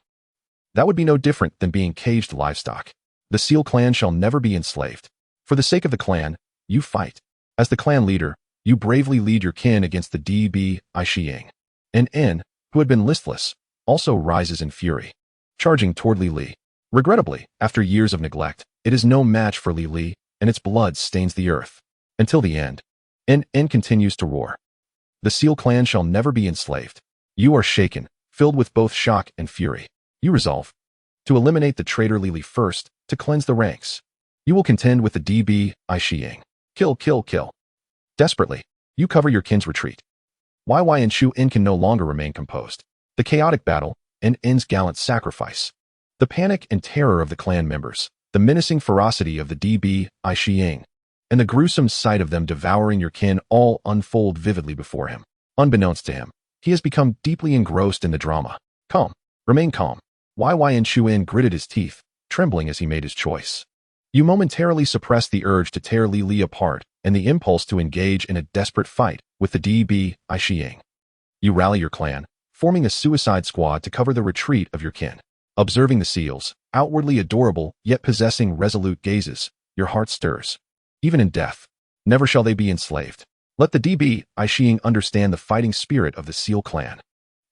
That would be no different than being caged livestock. The Seal clan shall never be enslaved. For the sake of the clan, you fight. As the clan leader, you bravely lead your kin against the DB Aishiying. N, who had been listless, also rises in fury, charging toward Li. Regrettably, after years of neglect, it is no match for Li, and its blood stains the earth. Until the end. N continues to roar. The Seal clan shall never be enslaved. You are shaken, filled with both shock and fury. You resolve to eliminate the traitor Li first, to cleanse the ranks. You will contend with the DB Aishiying. Kill. Desperately, you cover your kin's retreat. YY and Chu-In can no longer remain composed. The chaotic battle, N's gallant sacrifice. The panic and terror of the clan members, the menacing ferocity of the DB Aishiying, and the gruesome sight of them devouring your kin all unfold vividly before him. Unbeknownst to him, he has become deeply engrossed in the drama. Calm. Remain calm. YY and Chu-In gritted his teeth, trembling as he made his choice. You momentarily suppress the urge to tear Li apart and the impulse to engage in a desperate fight with the DB Aishiying. You rally your clan, forming a suicide squad to cover the retreat of your kin. Observing the seals, outwardly adorable yet possessing resolute gazes, your heart stirs. Even in death, never shall they be enslaved. Let the DB Aishiying understand the fighting spirit of the Seal clan.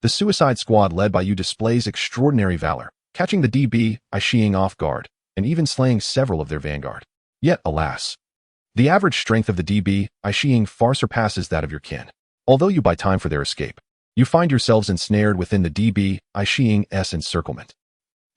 The suicide squad led by you displays extraordinary valor, catching the DB Aishiying off guard, and even slaying several of their vanguard. Yet, alas, the average strength of the DB Aishiying far surpasses that of your kin. Although you buy time for their escape, you find yourselves ensnared within the DB Aishiying's encirclement.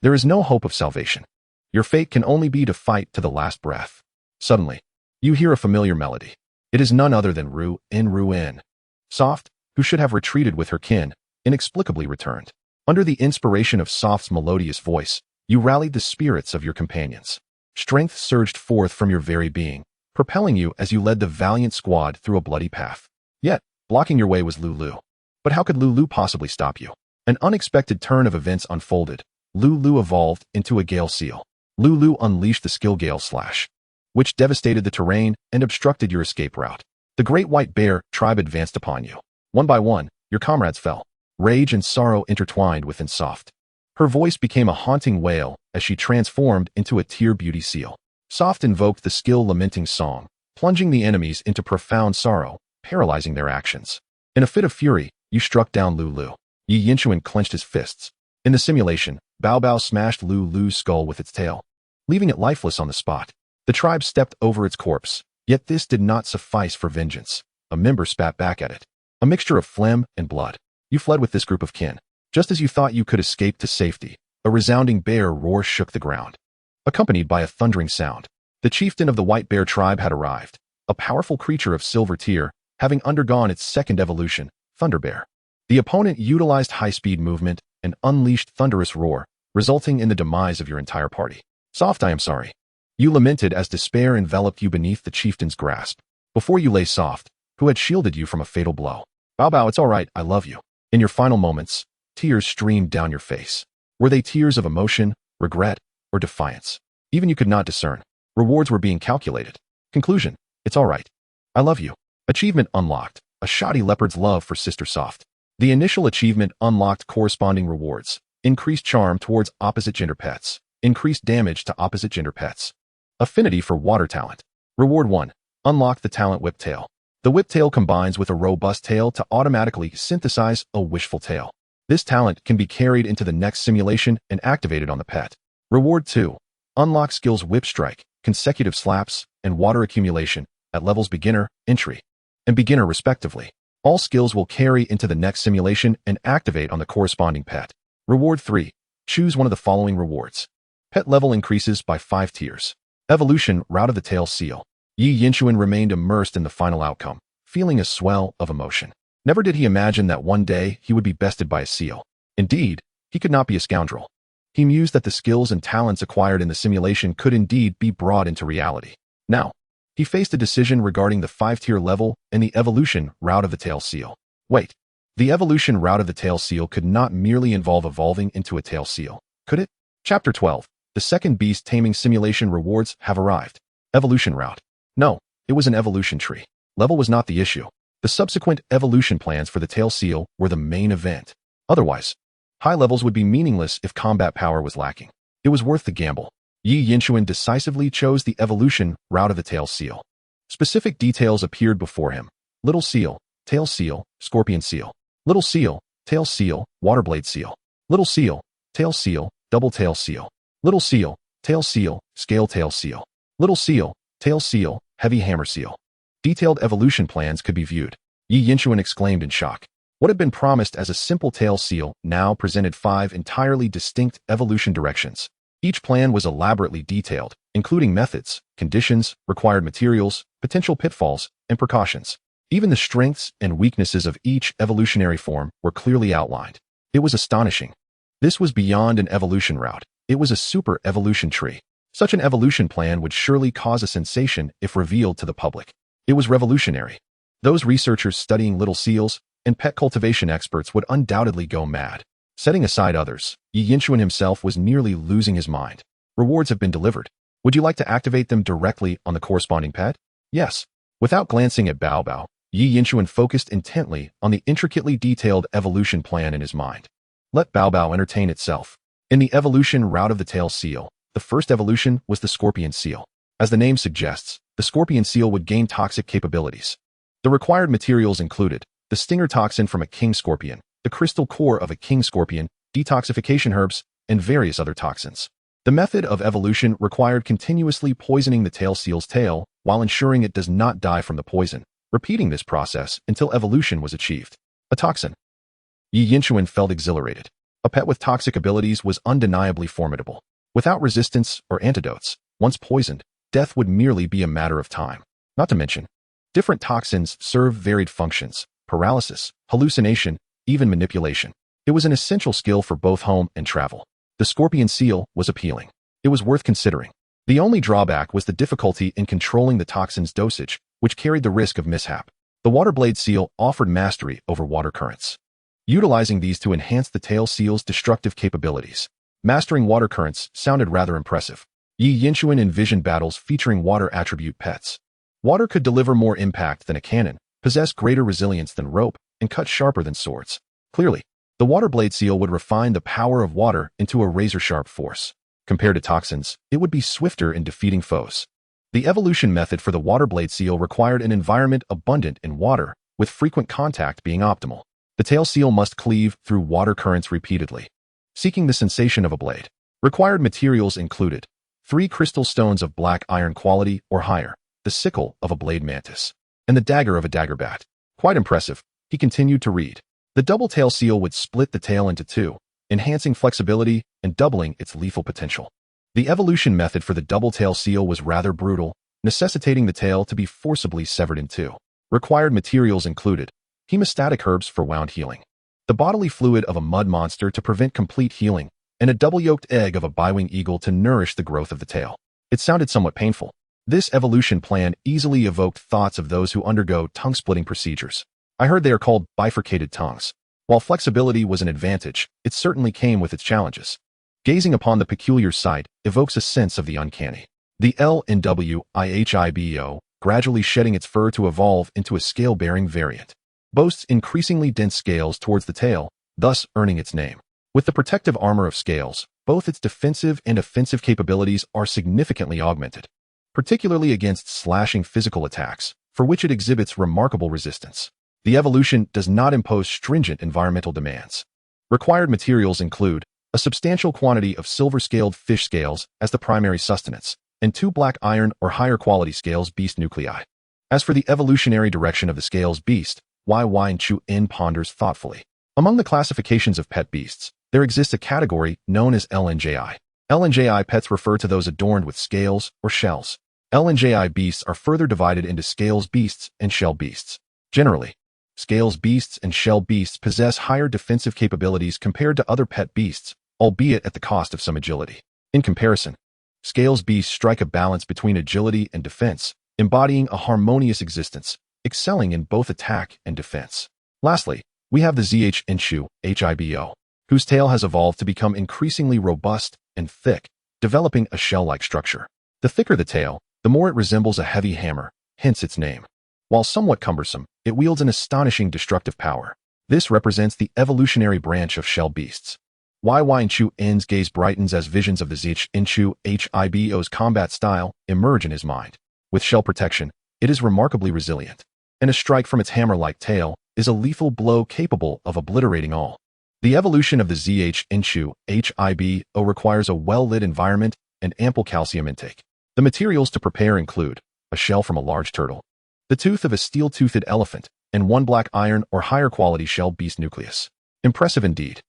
There is no hope of salvation. Your fate can only be to fight to the last breath. Suddenly, you hear a familiar melody. It is none other than Ruin. Soft, who should have retreated with her kin, inexplicably returned. Under the inspiration of Soft's melodious voice, you rallied the spirits of your companions. Strength surged forth from your very being, propelling you as you led the valiant squad through a bloody path. Yet, blocking your way was Lulu. But how could Lulu possibly stop you? An unexpected turn of events unfolded. Lulu evolved into a gale seal. Lulu unleashed the skill Gale Slash, which devastated the terrain and obstructed your escape route. The Great White Bear tribe advanced upon you. One by one, your comrades fell. Rage and sorrow intertwined within Soft. Her voice became a haunting wail as she transformed into a tear beauty seal. Soft invoked the skill Lamenting Song, plunging the enemies into profound sorrow, paralyzing their actions. In a fit of fury, you struck down Lulu. Yi Yinchuan clenched his fists. In the simulation, Bao Bao smashed Lulu's skull with its tail, leaving it lifeless on the spot. The tribe stepped over its corpse, yet this did not suffice for vengeance. A member spat back at it. A mixture of phlegm and blood. You fled with this group of kin. Just as you thought you could escape to safety, a resounding bear roar shook the ground, accompanied by a thundering sound. The chieftain of the White Bear tribe had arrived, a powerful creature of silver tier, having undergone its second evolution, Thunder Bear. The opponent utilized high-speed movement and unleashed thunderous roar, resulting in the demise of your entire party. Soft, I am sorry. You lamented as despair enveloped you beneath the chieftain's grasp. Before you lay Soft, who had shielded you from a fatal blow. Bao Bao, it's all right, I love you. In your final moments, tears streamed down your face. Were they tears of emotion, regret, or defiance? Even you could not discern. Rewards were being calculated. Conclusion, it's all right. I love you. Achievement unlocked, a shoddy leopard's love for Sister Soft. The initial achievement unlocked corresponding rewards. Increased charm towards opposite gender pets. Increased damage to opposite gender pets. Affinity for water talent. Reward 1. Unlock the talent Whiptail. The Whiptail combines with a robust tail to automatically synthesize a wishful tail. This talent can be carried into the next simulation and activated on the pet. Reward 2. Unlock skills Whip Strike, consecutive slaps, and water accumulation at levels Beginner, Entry, and Beginner respectively. All skills will carry into the next simulation and activate on the corresponding pet. Reward 3. Choose one of the following rewards. Pet level increases by 5 tiers. Evolution Route of the Tail Seal. Yi Yinchuan remained immersed in the final outcome, feeling a swell of emotion. Never did he imagine that one day he would be bested by a seal. Indeed, he could not be a scoundrel. He mused that the skills and talents acquired in the simulation could indeed be brought into reality. Now, he faced a decision regarding the 5-tier level and the evolution route of the tail seal. Wait, the evolution route of the tail seal could not merely involve evolving into a tail seal, could it? Chapter 12. The second beast taming simulation rewards have arrived. Evolution route. No, it was an evolution tree. Level was not the issue. The subsequent evolution plans for the tail seal were the main event. Otherwise, high levels would be meaningless if combat power was lacking. It was worth the gamble. Yi Yinchuan decisively chose the evolution route of the tail seal. Specific details appeared before him. Little seal, tail seal, scorpion seal. Little seal, tail seal, waterblade seal. Little seal, tail seal, double tail seal. Little seal, tail seal, scale tail seal. Little seal, tail seal, heavy hammer seal. Detailed evolution plans could be viewed. Yi Yinchuan exclaimed in shock. What had been promised as a simple tail seal now presented 5 entirely distinct evolution directions. Each plan was elaborately detailed, including methods, conditions, required materials, potential pitfalls, and precautions. Even the strengths and weaknesses of each evolutionary form were clearly outlined. It was astonishing. This was beyond an evolution route. It was a super evolution tree. Such an evolution plan would surely cause a sensation if revealed to the public. It was revolutionary. Those researchers studying little seals and pet cultivation experts would undoubtedly go mad. Setting aside others, Yi Yinchuan himself was nearly losing his mind. Rewards have been delivered. Would you like to activate them directly on the corresponding pet? Yes. Without glancing at Bao Bao, Yi Yinchuan focused intently on the intricately detailed evolution plan in his mind. Let Bao Bao entertain itself. In the evolution route of the tail seal, the first evolution was the scorpion seal. As the name suggests, the scorpion seal would gain toxic capabilities. The required materials included the stinger toxin from a king scorpion, the crystal core of a king scorpion, detoxification herbs, and various other toxins. The method of evolution required continuously poisoning the tail seal's tail while ensuring it does not die from the poison, repeating this process until evolution was achieved. A toxin. Yi Yinchuan felt exhilarated. A pet with toxic abilities was undeniably formidable. Without resistance or antidotes, once poisoned, death would merely be a matter of time. Not to mention, different toxins serve varied functions: paralysis, hallucination, even manipulation. It was an essential skill for both home and travel. The scorpion seal was appealing. It was worth considering. The only drawback was the difficulty in controlling the toxin's dosage, which carried the risk of mishap. The waterblade seal offered mastery over water currents, utilizing these to enhance the tail seal's destructive capabilities. Mastering water currents sounded rather impressive. Yi Yinchuan envisioned battles featuring water attribute pets. Water could deliver more impact than a cannon, possess greater resilience than rope, and cut sharper than swords. Clearly, the water blade seal would refine the power of water into a razor-sharp force. Compared to toxins, it would be swifter in defeating foes. The evolution method for the water blade seal required an environment abundant in water, with frequent contact being optimal. The tail seal must cleave through water currents repeatedly, seeking the sensation of a blade. Required materials included 3 crystal stones of black iron quality or higher, the sickle of a blade mantis, and the dagger of a dagger bat. Quite impressive, he continued to read. The double tail seal would split the tail into 2, enhancing flexibility and doubling its lethal potential. The evolution method for the double tail seal was rather brutal, necessitating the tail to be forcibly severed in 2. Required materials included hemostatic herbs for wound healing, the bodily fluid of a mud monster to prevent complete healing, and a double-yolked egg of a biwing eagle to nourish the growth of the tail. It sounded somewhat painful. This evolution plan easily evoked thoughts of those who undergo tongue-splitting procedures. I heard they are called bifurcated tongues. While flexibility was an advantage, it certainly came with its challenges. Gazing upon the peculiar sight evokes a sense of the uncanny. The LNWIHIBO, gradually shedding its fur to evolve into a scale-bearing variant, boasts increasingly dense scales towards the tail, thus earning its name. With the protective armor of scales, both its defensive and offensive capabilities are significantly augmented, particularly against slashing physical attacks, for which it exhibits remarkable resistance. The evolution does not impose stringent environmental demands. Required materials include a substantial quantity of silver-scaled fish scales as the primary sustenance, and 2 black iron or higher quality scales beast nuclei. As for the evolutionary direction of the scales beast, Yinchuan ponders thoughtfully. Among the classifications of pet beasts, there exists a category known as LNJI. LNJI pets refer to those adorned with scales or shells. LNJI beasts are further divided into scales beasts and shell beasts. Generally, scales beasts and shell beasts possess higher defensive capabilities compared to other pet beasts, albeit at the cost of some agility. In comparison, scales beasts strike a balance between agility and defense, embodying a harmonious existence, excelling in both attack and defense. Lastly, we have the ZH-Inshu, HIBO, whose tail has evolved to become increasingly robust and thick, developing a shell-like structure. The thicker the tail, the more it resembles a heavy hammer, hence its name. While somewhat cumbersome, it wields an astonishing destructive power. This represents the evolutionary branch of shell beasts. Yinchuan's gaze brightens as visions of the ZH-Inshu HIBO's combat style emerge in his mind. With shell protection, it is remarkably resilient, and a strike from its hammer-like tail is a lethal blow capable of obliterating all. The evolution of the ZH-Inshu HIBO requires a well-lit environment and ample calcium intake. The materials to prepare include a shell from a large turtle, the tooth of a steel-toothed elephant, and 1 black iron or higher quality shell beast nucleus. Impressive indeed.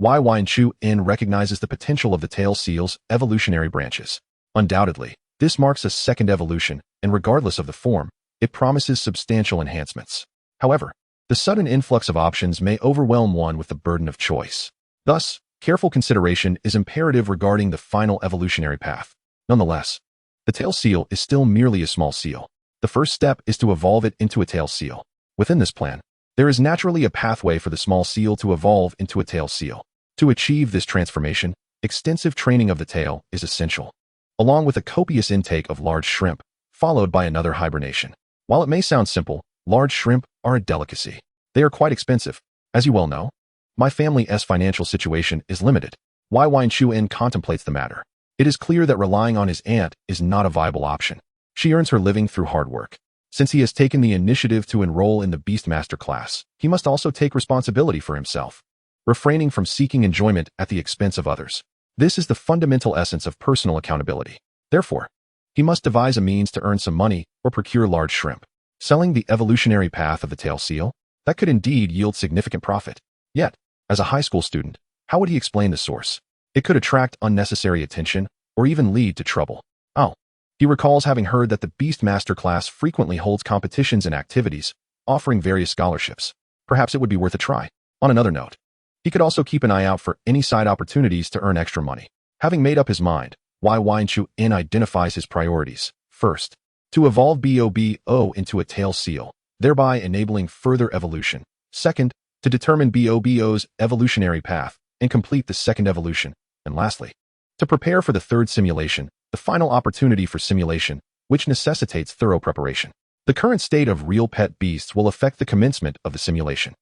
Yinchuan recognizes the potential of the tail seal's evolutionary branches. Undoubtedly, this marks a second evolution, and regardless of the form, it promises substantial enhancements. However, the sudden influx of options may overwhelm one with the burden of choice. Thus, careful consideration is imperative regarding the final evolutionary path. Nonetheless, the tail seal is still merely a small seal. The first step is to evolve it into a tail seal. Within this plan, there is naturally a pathway for the small seal to evolve into a tail seal. To achieve this transformation, extensive training of the tail is essential, along with a copious intake of large shrimp, followed by another hibernation. While it may sound simple, large shrimp are a delicacy. They are quite expensive. As you well know, my family's financial situation is limited. Yinchuan contemplates the matter. It is clear that relying on his aunt is not a viable option. She earns her living through hard work. Since he has taken the initiative to enroll in the Beastmaster class, he must also take responsibility for himself, refraining from seeking enjoyment at the expense of others. This is the fundamental essence of personal accountability. Therefore, he must devise a means to earn some money or procure large shrimp. Selling the evolutionary path of the tail seal, that could indeed yield significant profit. Yet, as a high school student, how would he explain the source? It could attract unnecessary attention or even lead to trouble. Oh, he recalls having heard that the Beastmaster class frequently holds competitions and activities, offering various scholarships. Perhaps it would be worth a try. On another note, he could also keep an eye out for any side opportunities to earn extra money. Having made up his mind, Yinchuan identifies his priorities. First, to evolve BOBO into a tail seal, thereby enabling further evolution. Second, to determine BOBO's evolutionary path and complete the second evolution. And lastly, to prepare for the third simulation, the final opportunity for simulation, which necessitates thorough preparation. The current state of real pet beasts will affect the commencement of the simulation.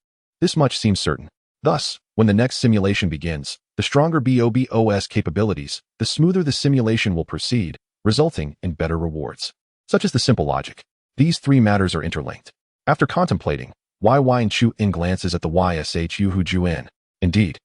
This much seems certain. Thus, when the next simulation begins, the stronger BOBOS capabilities, the smoother the simulation will proceed, resulting in better rewards. Such is the simple logic. These three matters are interlinked. After contemplating, Chu-in glances at the Yshu-Ju-in. Indeed,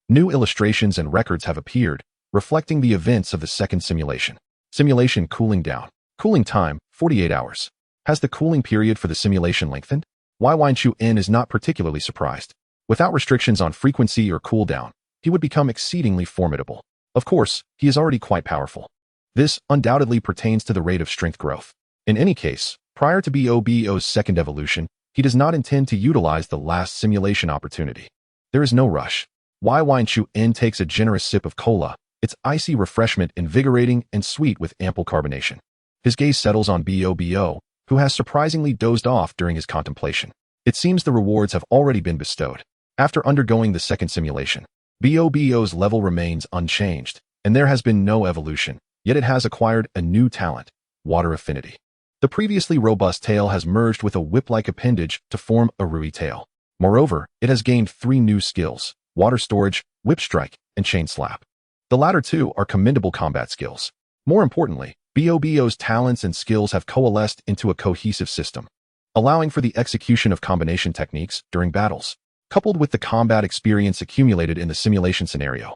new illustrations and records have appeared, reflecting the events of the second simulation. Simulation cooling down. Cooling time, 48 hours. Has the cooling period for the simulation lengthened? Chu-in is not particularly surprised. Without restrictions on frequency or cooldown, he would become exceedingly formidable. Of course, he is already quite powerful. This undoubtedly pertains to the rate of strength growth. In any case, prior to BOBO's second evolution, he does not intend to utilize the last simulation opportunity. There is no rush. Chu-in takes a generous sip of cola, its icy refreshment invigorating and sweet with ample carbonation. His gaze settles on BOBO, who has surprisingly dozed off during his contemplation. It seems the rewards have already been bestowed. After undergoing the second simulation, BOBO's level remains unchanged, and there has been no evolution, yet it has acquired a new talent, water affinity. The previously robust tail has merged with a whip-like appendage to form a Rui tail. Moreover, it has gained 3 new skills: water storage, whip strike, and chain slap. The latter 2 are commendable combat skills. More importantly, BOBO's talents and skills have coalesced into a cohesive system, allowing for the execution of combination techniques during battles. Coupled with the combat experience accumulated in the simulation scenario,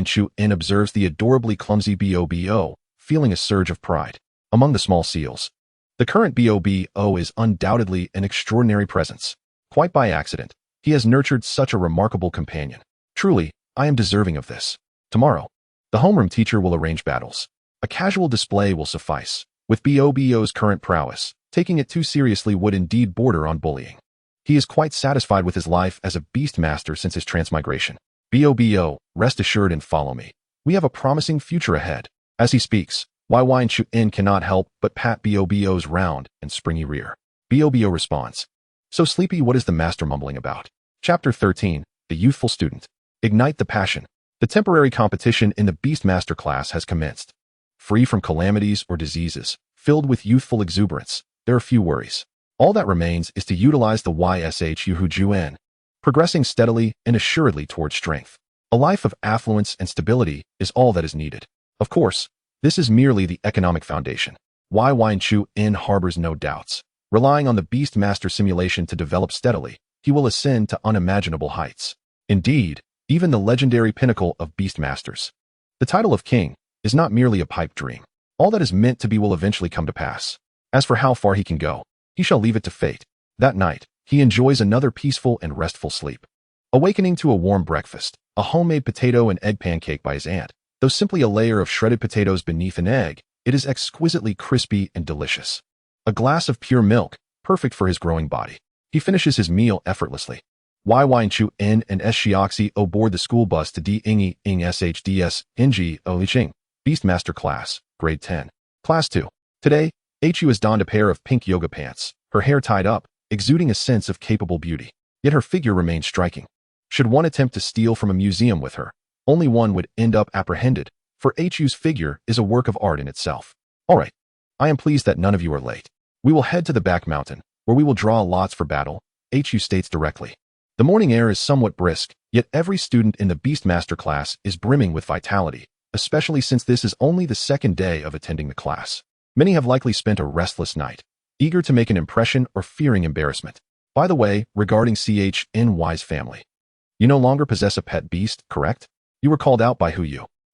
Chu-in observes the adorably clumsy BOBO, feeling a surge of pride. Among the small seals, the current BOBO is undoubtedly an extraordinary presence. Quite by accident, he has nurtured such a remarkable companion. Truly, I am deserving of this. Tomorrow, the homeroom teacher will arrange battles. A casual display will suffice. With BOBO's current prowess, taking it too seriously would indeed border on bullying. He is quite satisfied with his life as a beastmaster since his transmigration. BOBO, rest assured and follow me. We have a promising future ahead. As he speaks, Chu-in cannot help but pat BOBO's round and springy rear. BOBO responds. So sleepy, what is the master mumbling about? Chapter 13, The Youthful Student. Ignite the passion. The temporary competition in the Beastmaster class has commenced. Free from calamities or diseases, filled with youthful exuberance, there are few worries. All that remains is to utilize the Yshu-Ju-in, progressing steadily and assuredly towards strength. A life of affluence and stability is all that is needed. Of course, this is merely the economic foundation. Chu-in harbors no doubts. Relying on the Beastmaster simulation to develop steadily, he will ascend to unimaginable heights. Indeed, even the legendary pinnacle of Beastmasters. The title of king is not merely a pipe dream. All that is meant to be will eventually come to pass. As for how far he can go, he shall leave it to fate. That night, he enjoys another peaceful and restful sleep. Awakening to a warm breakfast, a homemade potato and egg pancake by his aunt. Though simply a layer of shredded potatoes beneath an egg, it is exquisitely crispy and delicious. A glass of pure milk, perfect for his growing body. He finishes his meal effortlessly. Chu-in and Shioxi board the school bus to D-Ing SHDS NG Oliching, Beastmaster class, grade 10. Class 2. Today, Hu has donned a pair of pink yoga pants, her hair tied up, exuding a sense of capable beauty. Yet her figure remains striking. Should one attempt to steal from a museum with her, only one would end up apprehended, for Hu's figure is a work of art in itself. All right, I am pleased that none of you are late. We will head to the back mountain, where we will draw lots for battle, Hu states directly. The morning air is somewhat brisk, yet every student in the Beastmaster class is brimming with vitality, especially since this is only the second day of attending the class. Many have likely spent a restless night, eager to make an impression or fearing embarrassment. By the way, regarding CHNY's family, you no longer possess a pet beast, correct? You were called out by Hu.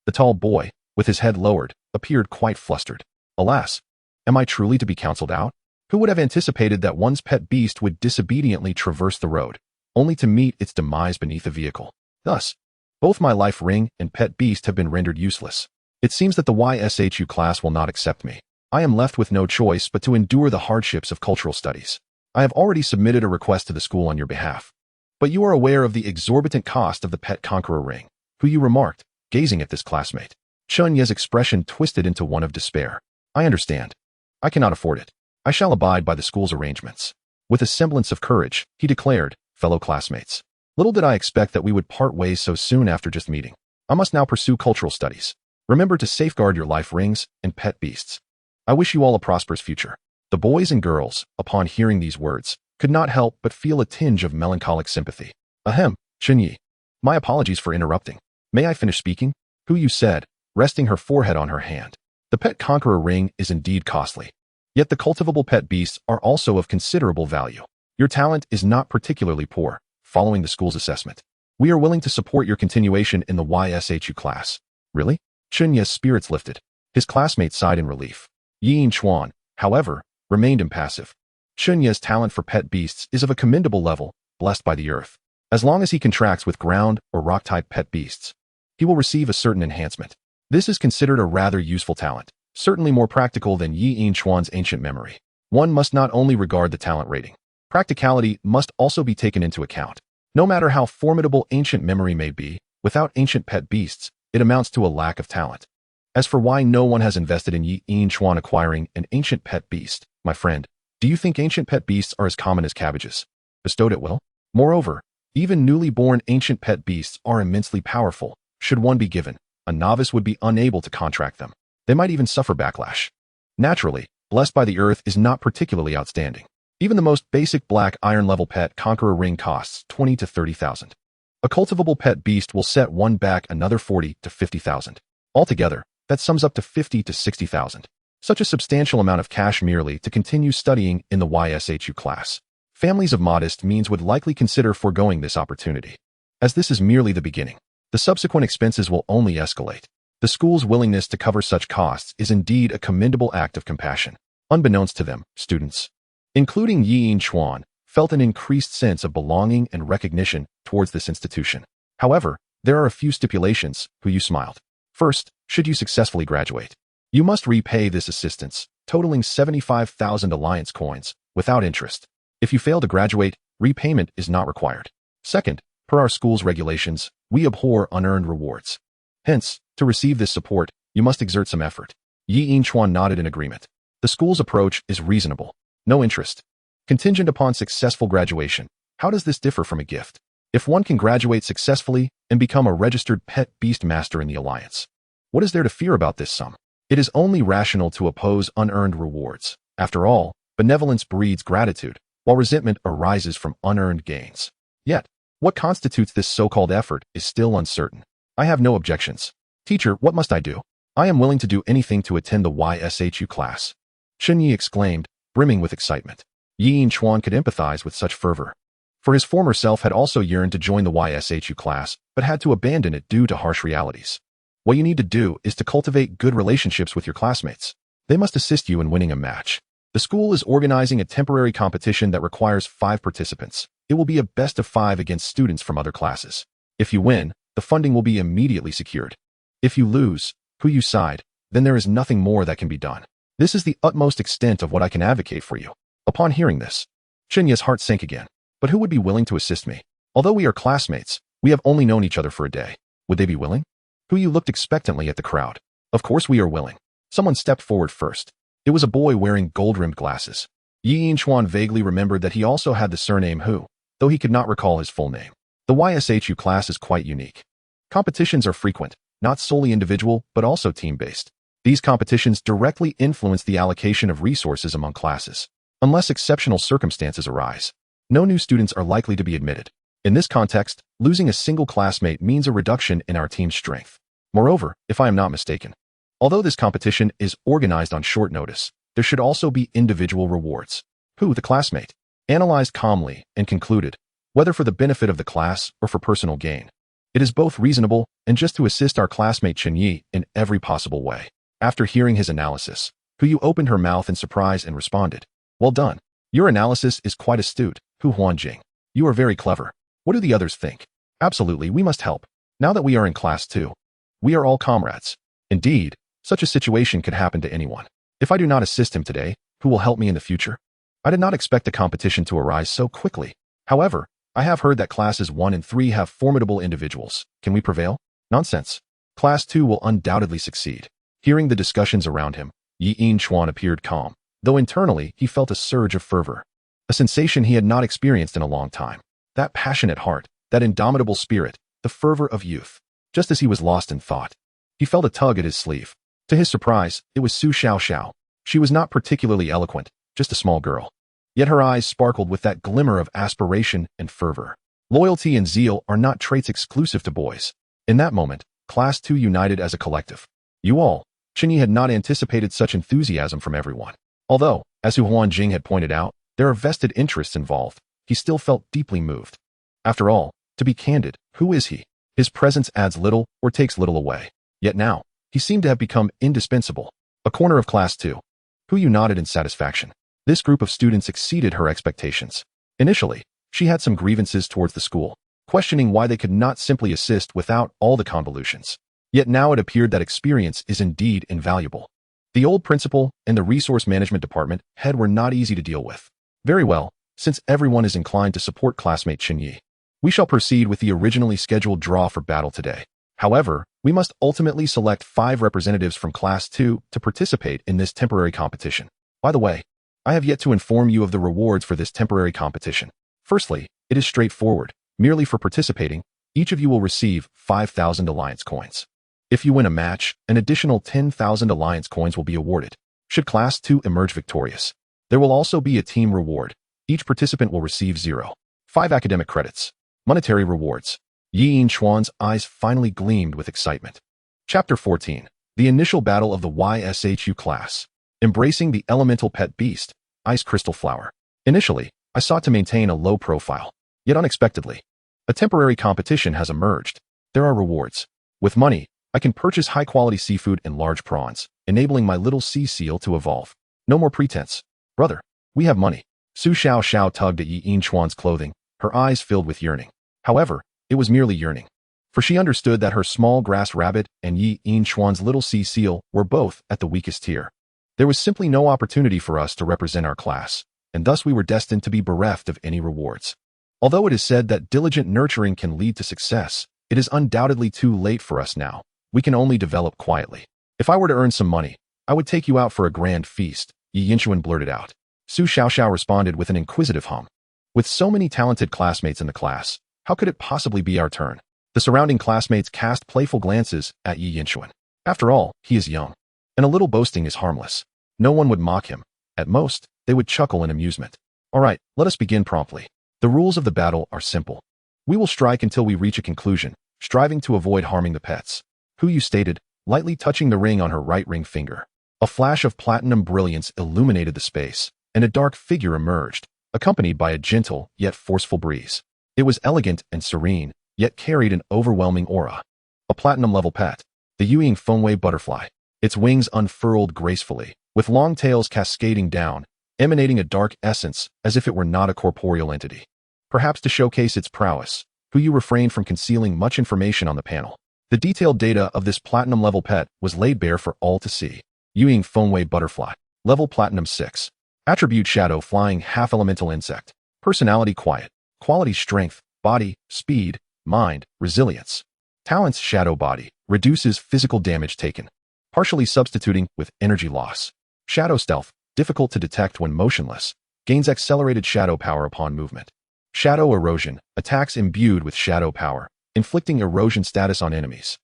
The tall boy, with his head lowered, appeared quite flustered. Alas, am I truly to be counseled out? Who would have anticipated that one's pet beast would disobediently traverse the road, only to meet its demise beneath a vehicle? Thus, both my life ring and pet beast have been rendered useless. It seems that the YSHU class will not accept me. I am left with no choice but to endure the hardships of cultural studies. I have already submitted a request to the school on your behalf. But you are aware of the exorbitant cost of the pet conqueror ring, Hu remarked, gazing at this classmate. Chun Ye's expression twisted into one of despair. I understand. I cannot afford it. I shall abide by the school's arrangements. With a semblance of courage, he declared, fellow classmates. Little did I expect that we would part ways so soon after just meeting. I must now pursue cultural studies. Remember to safeguard your life rings and pet beasts. I wish you all a prosperous future." The boys and girls, upon hearing these words, could not help but feel a tinge of melancholic sympathy. "Ahem, Chunyi. My apologies for interrupting. May I finish speaking?" Hu said, resting her forehead on her hand. "The pet conqueror ring is indeed costly. Yet the cultivable pet beasts are also of considerable value. Your talent is not particularly poor, following the school's assessment. We are willing to support your continuation in the YSHU class." "Really?" Chunya's spirits lifted. His classmate sighed in relief. Yin Chuan, however, remained impassive. Chunya's talent for pet beasts is of a commendable level, blessed by the earth. As long as he contracts with ground or rock-type pet beasts, he will receive a certain enhancement. This is considered a rather useful talent, certainly more practical than Yin Chuan's ancient memory. One must not only regard the talent rating. Practicality must also be taken into account. No matter how formidable ancient memory may be, without ancient pet beasts, it amounts to a lack of talent. As for why no one has invested in Yin Chuan acquiring an ancient pet beast, my friend, do you think ancient pet beasts are as common as cabbages, bestowed at will? Moreover, even newly born ancient pet beasts are immensely powerful. Should one be given, a novice would be unable to contract them. They might even suffer backlash. Naturally, blessed by the earth is not particularly outstanding. Even the most basic black iron level pet conqueror ring costs 20 to 30,000. A cultivable pet beast will set one back another 40 to 50,000. Altogether, that sums up to 50 to 60,000. Such a substantial amount of cash merely to continue studying in the YSHU class. Families of modest means would likely consider foregoing this opportunity. As this is merely the beginning, the subsequent expenses will only escalate. The school's willingness to cover such costs is indeed a commendable act of compassion. Unbeknownst to them, students, including Yin Chuan, felt an increased sense of belonging and recognition towards this institution. However, there are a few stipulations. Hu smiled. First, should you successfully graduate, you must repay this assistance, totaling 75,000 alliance coins, without interest. If you fail to graduate, repayment is not required. Second, per our school's regulations, we abhor unearned rewards. Hence, to receive this support, you must exert some effort. Yin Chuan nodded in agreement. The school's approach is reasonable. No interest. Contingent upon successful graduation. How does this differ from a gift? If one can graduate successfully and become a registered pet beast master in the Alliance, what is there to fear about this sum? It is only rational to oppose unearned rewards. After all, benevolence breeds gratitude, while resentment arises from unearned gains. Yet, what constitutes this so-called effort is still uncertain. I have no objections. Teacher, what must I do? I am willing to do anything to attend the YSHU class. Chunyi exclaimed, brimming with excitement. Yin Chuan could empathize with such fervor. For his former self had also yearned to join the YSHU class, but had to abandon it due to harsh realities. What you need to do is to cultivate good relationships with your classmates. They must assist you in winning a match. The school is organizing a temporary competition that requires 5 participants. It will be a best of 5 against students from other classes. If you win, the funding will be immediately secured. If you lose, Hu sighed, then there is nothing more that can be done. This is the utmost extent of what I can advocate for you. Upon hearing this, Chunya's heart sank again. But who would be willing to assist me? Although we are classmates, we have only known each other for a day. Would they be willing? Hu looked expectantly at the crowd. Of course we are willing. Someone stepped forward first. It was a boy wearing gold-rimmed glasses. Yin Chuan vaguely remembered that he also had the surname Hu, though he could not recall his full name. The YSHU class is quite unique. Competitions are frequent, not solely individual, but also team-based. These competitions directly influence the allocation of resources among classes. Unless exceptional circumstances arise, no new students are likely to be admitted. In this context, losing a single classmate means a reduction in our team's strength. Moreover, if I am not mistaken, although this competition is organized on short notice, there should also be individual rewards. Hu, the classmate, analyzed calmly and concluded, whether for the benefit of the class or for personal gain, it is both reasonable and just to assist our classmate Chunyi in every possible way. After hearing his analysis, Hu opened her mouth in surprise and responded, "Well done. Your analysis is quite astute, Hu Huanjing. You are very clever. What do the others think? Absolutely, we must help. Now that we are in class 2, we are all comrades. Indeed, such a situation could happen to anyone. If I do not assist him today, who will help me in the future? I did not expect the competition to arise so quickly. However, I have heard that classes 1 and 3 have formidable individuals. Can we prevail? Nonsense. Class 2 will undoubtedly succeed." Hearing the discussions around him, Yin Chuan appeared calm, though internally he felt a surge of fervor, a sensation he had not experienced in a long time. That passionate heart, that indomitable spirit, the fervor of youth. Just as he was lost in thought, He felt a tug at his sleeve. To his surprise, it was Su Xiao. She was not particularly eloquent, just a small girl. Yet her eyes sparkled with that glimmer of aspiration and fervor. Loyalty and zeal are not traits exclusive to boys. In that moment, Class 2 united as a collective. You all, Qinyi had not anticipated such enthusiasm from everyone. Although, as Hu Huanjing had pointed out, there are vested interests involved, he still felt deeply moved. After all, to be candid, who is he? His presence adds little or takes little away. Yet now, he seemed to have become indispensable. A corner of Class 2. Hu nodded in satisfaction. This group of students exceeded her expectations. Initially, she had some grievances towards the school, questioning why they could not simply assist without all the convolutions. Yet now it appeared that experience is indeed invaluable. The old principal and the resource management department head were not easy to deal with. Very well, since everyone is inclined to support classmate Qinyi, we shall proceed with the originally scheduled draw for battle today. However, we must ultimately select 5 representatives from Class 2 to participate in this temporary competition. By the way, I have yet to inform you of the rewards for this temporary competition. Firstly, it is straightforward. Merely for participating, each of you will receive 5,000 alliance coins. If you win a match, an additional 10,000 alliance coins will be awarded. Should Class 2 emerge victorious, there will also be a team reward. Each participant will receive 0.5 academic credits. Monetary rewards. Yi Yinchuan's eyes finally gleamed with excitement. Chapter 14. The initial battle of the YSHU class. Embracing the elemental pet beast, Ice Crystal Flower. Initially, I sought to maintain a low profile. Yet unexpectedly, a temporary competition has emerged. There are rewards. With money, I can purchase high-quality seafood and large prawns, enabling my little sea seal to evolve. No more pretense. Brother, we have money. Su Xiao tugged at Yi Yinchuan's clothing, her eyes filled with yearning. However, it was merely yearning. For she understood that her small grass rabbit and Yi Yinchuan's little sea seal were both at the weakest tier. There was simply no opportunity for us to represent our class, and thus we were destined to be bereft of any rewards. Although it is said that diligent nurturing can lead to success, it is undoubtedly too late for us now. We can only develop quietly. If I were to earn some money, I would take you out for a grand feast, Yi Yinchuan blurted out. Su Xiao responded with an inquisitive hum. With so many talented classmates in the class, how could it possibly be our turn? The surrounding classmates cast playful glances at Yi Yinchuan. After all, he is young, and a little boasting is harmless. No one would mock him. At most, they would chuckle in amusement. All right, let us begin promptly. The rules of the battle are simple. We will strike until we reach a conclusion, striving to avoid harming the pets. Hu stated, lightly touching the ring on her right ring finger. A flash of platinum brilliance illuminated the space, and a dark figure emerged, accompanied by a gentle yet forceful breeze. It was elegant and serene, yet carried an overwhelming aura. A platinum-level pet, the Yuying Fengwei butterfly. Its wings unfurled gracefully, with long tails cascading down, emanating a dark essence as if it were not a corporeal entity. Perhaps to showcase its prowess, Hu refrained from concealing much information on the panel. The detailed data of this platinum-level pet was laid bare for all to see. Yuying Fengwei butterfly. Level Platinum 6. Attribute Shadow Flying Half-Elemental Insect. Personality Quiet. Quality Strength, Body, Speed, Mind, Resilience. Talents Shadow Body. Reduces physical damage taken, partially substituting with energy loss. Shadow Stealth. Difficult to detect when motionless. Gains accelerated shadow power upon movement. Shadow Erosion. Attacks imbued with shadow power, inflicting erosion status on enemies.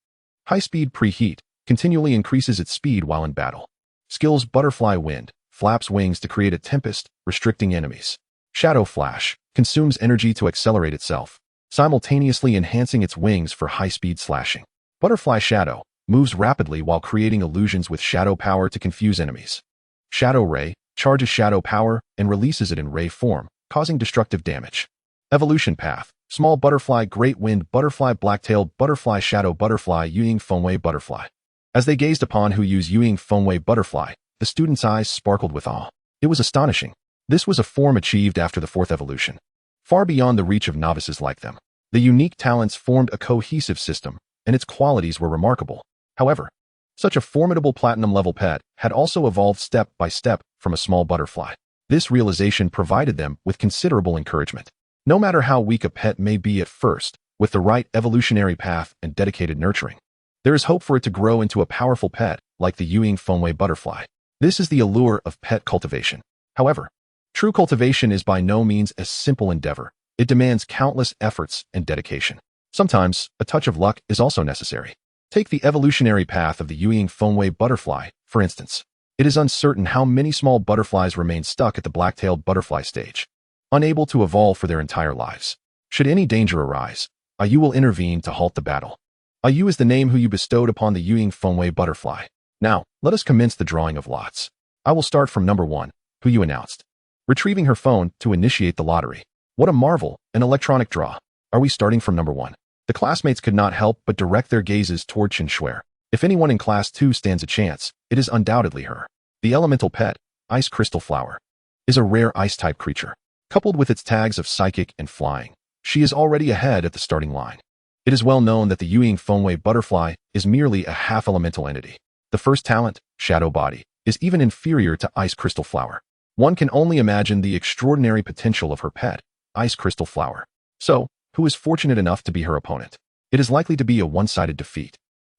High-Speed Preheat. Continually increases its speed while in battle. Skills Butterfly Wind. Flaps wings to create a tempest, restricting enemies. Shadow Flash. Consumes energy to accelerate itself, simultaneously enhancing its wings for high-speed slashing. Butterfly Shadow. Moves rapidly while creating illusions with shadow power to confuse enemies. Shadow Ray. Charges shadow power and releases it in ray form, causing destructive damage. Evolution Path. Small Butterfly Great Wind Butterfly Black-tailed Butterfly Shadow Butterfly Yuying Fengwei Butterfly. As they gazed upon Hu's Yuying Fengwei Butterfly, the students' eyes sparkled with awe. It was astonishing. This was a form achieved after the 4th evolution, far beyond the reach of novices like them. The unique talents formed a cohesive system, and its qualities were remarkable. However, such a formidable platinum-level pet had also evolved step by step from a small butterfly. This realization provided them with considerable encouragement. No matter how weak a pet may be at first, with the right evolutionary path and dedicated nurturing, there is hope for it to grow into a powerful pet like the Yuying Fengwei butterfly. This is the allure of pet cultivation. However, true cultivation is by no means a simple endeavor. It demands countless efforts and dedication. Sometimes, a touch of luck is also necessary. Take the evolutionary path of the Yuying Fengwei butterfly, for instance. It is uncertain how many small butterflies remain stuck at the black-tailed butterfly stage, unable to evolve for their entire lives. Should any danger arise, Yu will intervene to halt the battle. Yu is the name who you bestowed upon the Yuying Fengwei butterfly. Now, let us commence the drawing of lots. I will start from number 1, who you announced. Retrieving her phone to initiate the lottery. What a marvel, an electronic draw. Are we starting from number 1? The classmates could not help but direct their gazes toward Chen Shuer. If anyone in class 2 stands a chance, it is undoubtedly her. The elemental pet, Ice Crystal Flower, is a rare ice-type creature. Coupled with its tags of psychic and flying, she is already ahead at the starting line. It is well known that the Yuying Fengwei butterfly is merely a half-elemental entity. The first talent, Shadow Body, is even inferior to Ice Crystal Flower. One can only imagine the extraordinary potential of her pet, Ice Crystal Flower. So, who is fortunate enough to be her opponent? It is likely to be a one-sided defeat.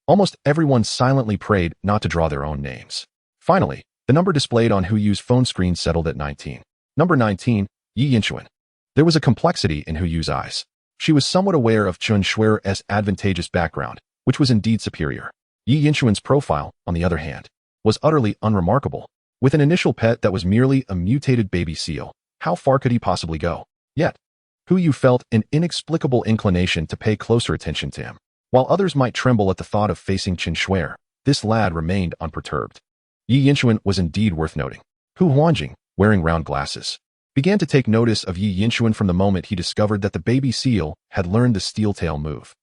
Almost everyone silently prayed not to draw their own names. Finally, the number displayed on Hu Yu's phone screen settled at 19. Number 19, Yi Yinchuan. There was a complexity in Hu Yu's eyes. She was somewhat aware of Chen Shuer's advantageous background, which was indeed superior. Yi Yinchuan's profile, on the other hand, was utterly unremarkable. With an initial pet that was merely a mutated baby seal, how far could he possibly go? Yet, Hu Yu felt an inexplicable inclination to pay closer attention to him. While others might tremble at the thought of facing Chen Shuer, this lad remained unperturbed. Yi Yinchuan was indeed worth noting. Hu Huanjing, wearing round glasses, began to take notice of Yi Yinchuan from the moment he discovered that the baby seal had learned the steel tail move.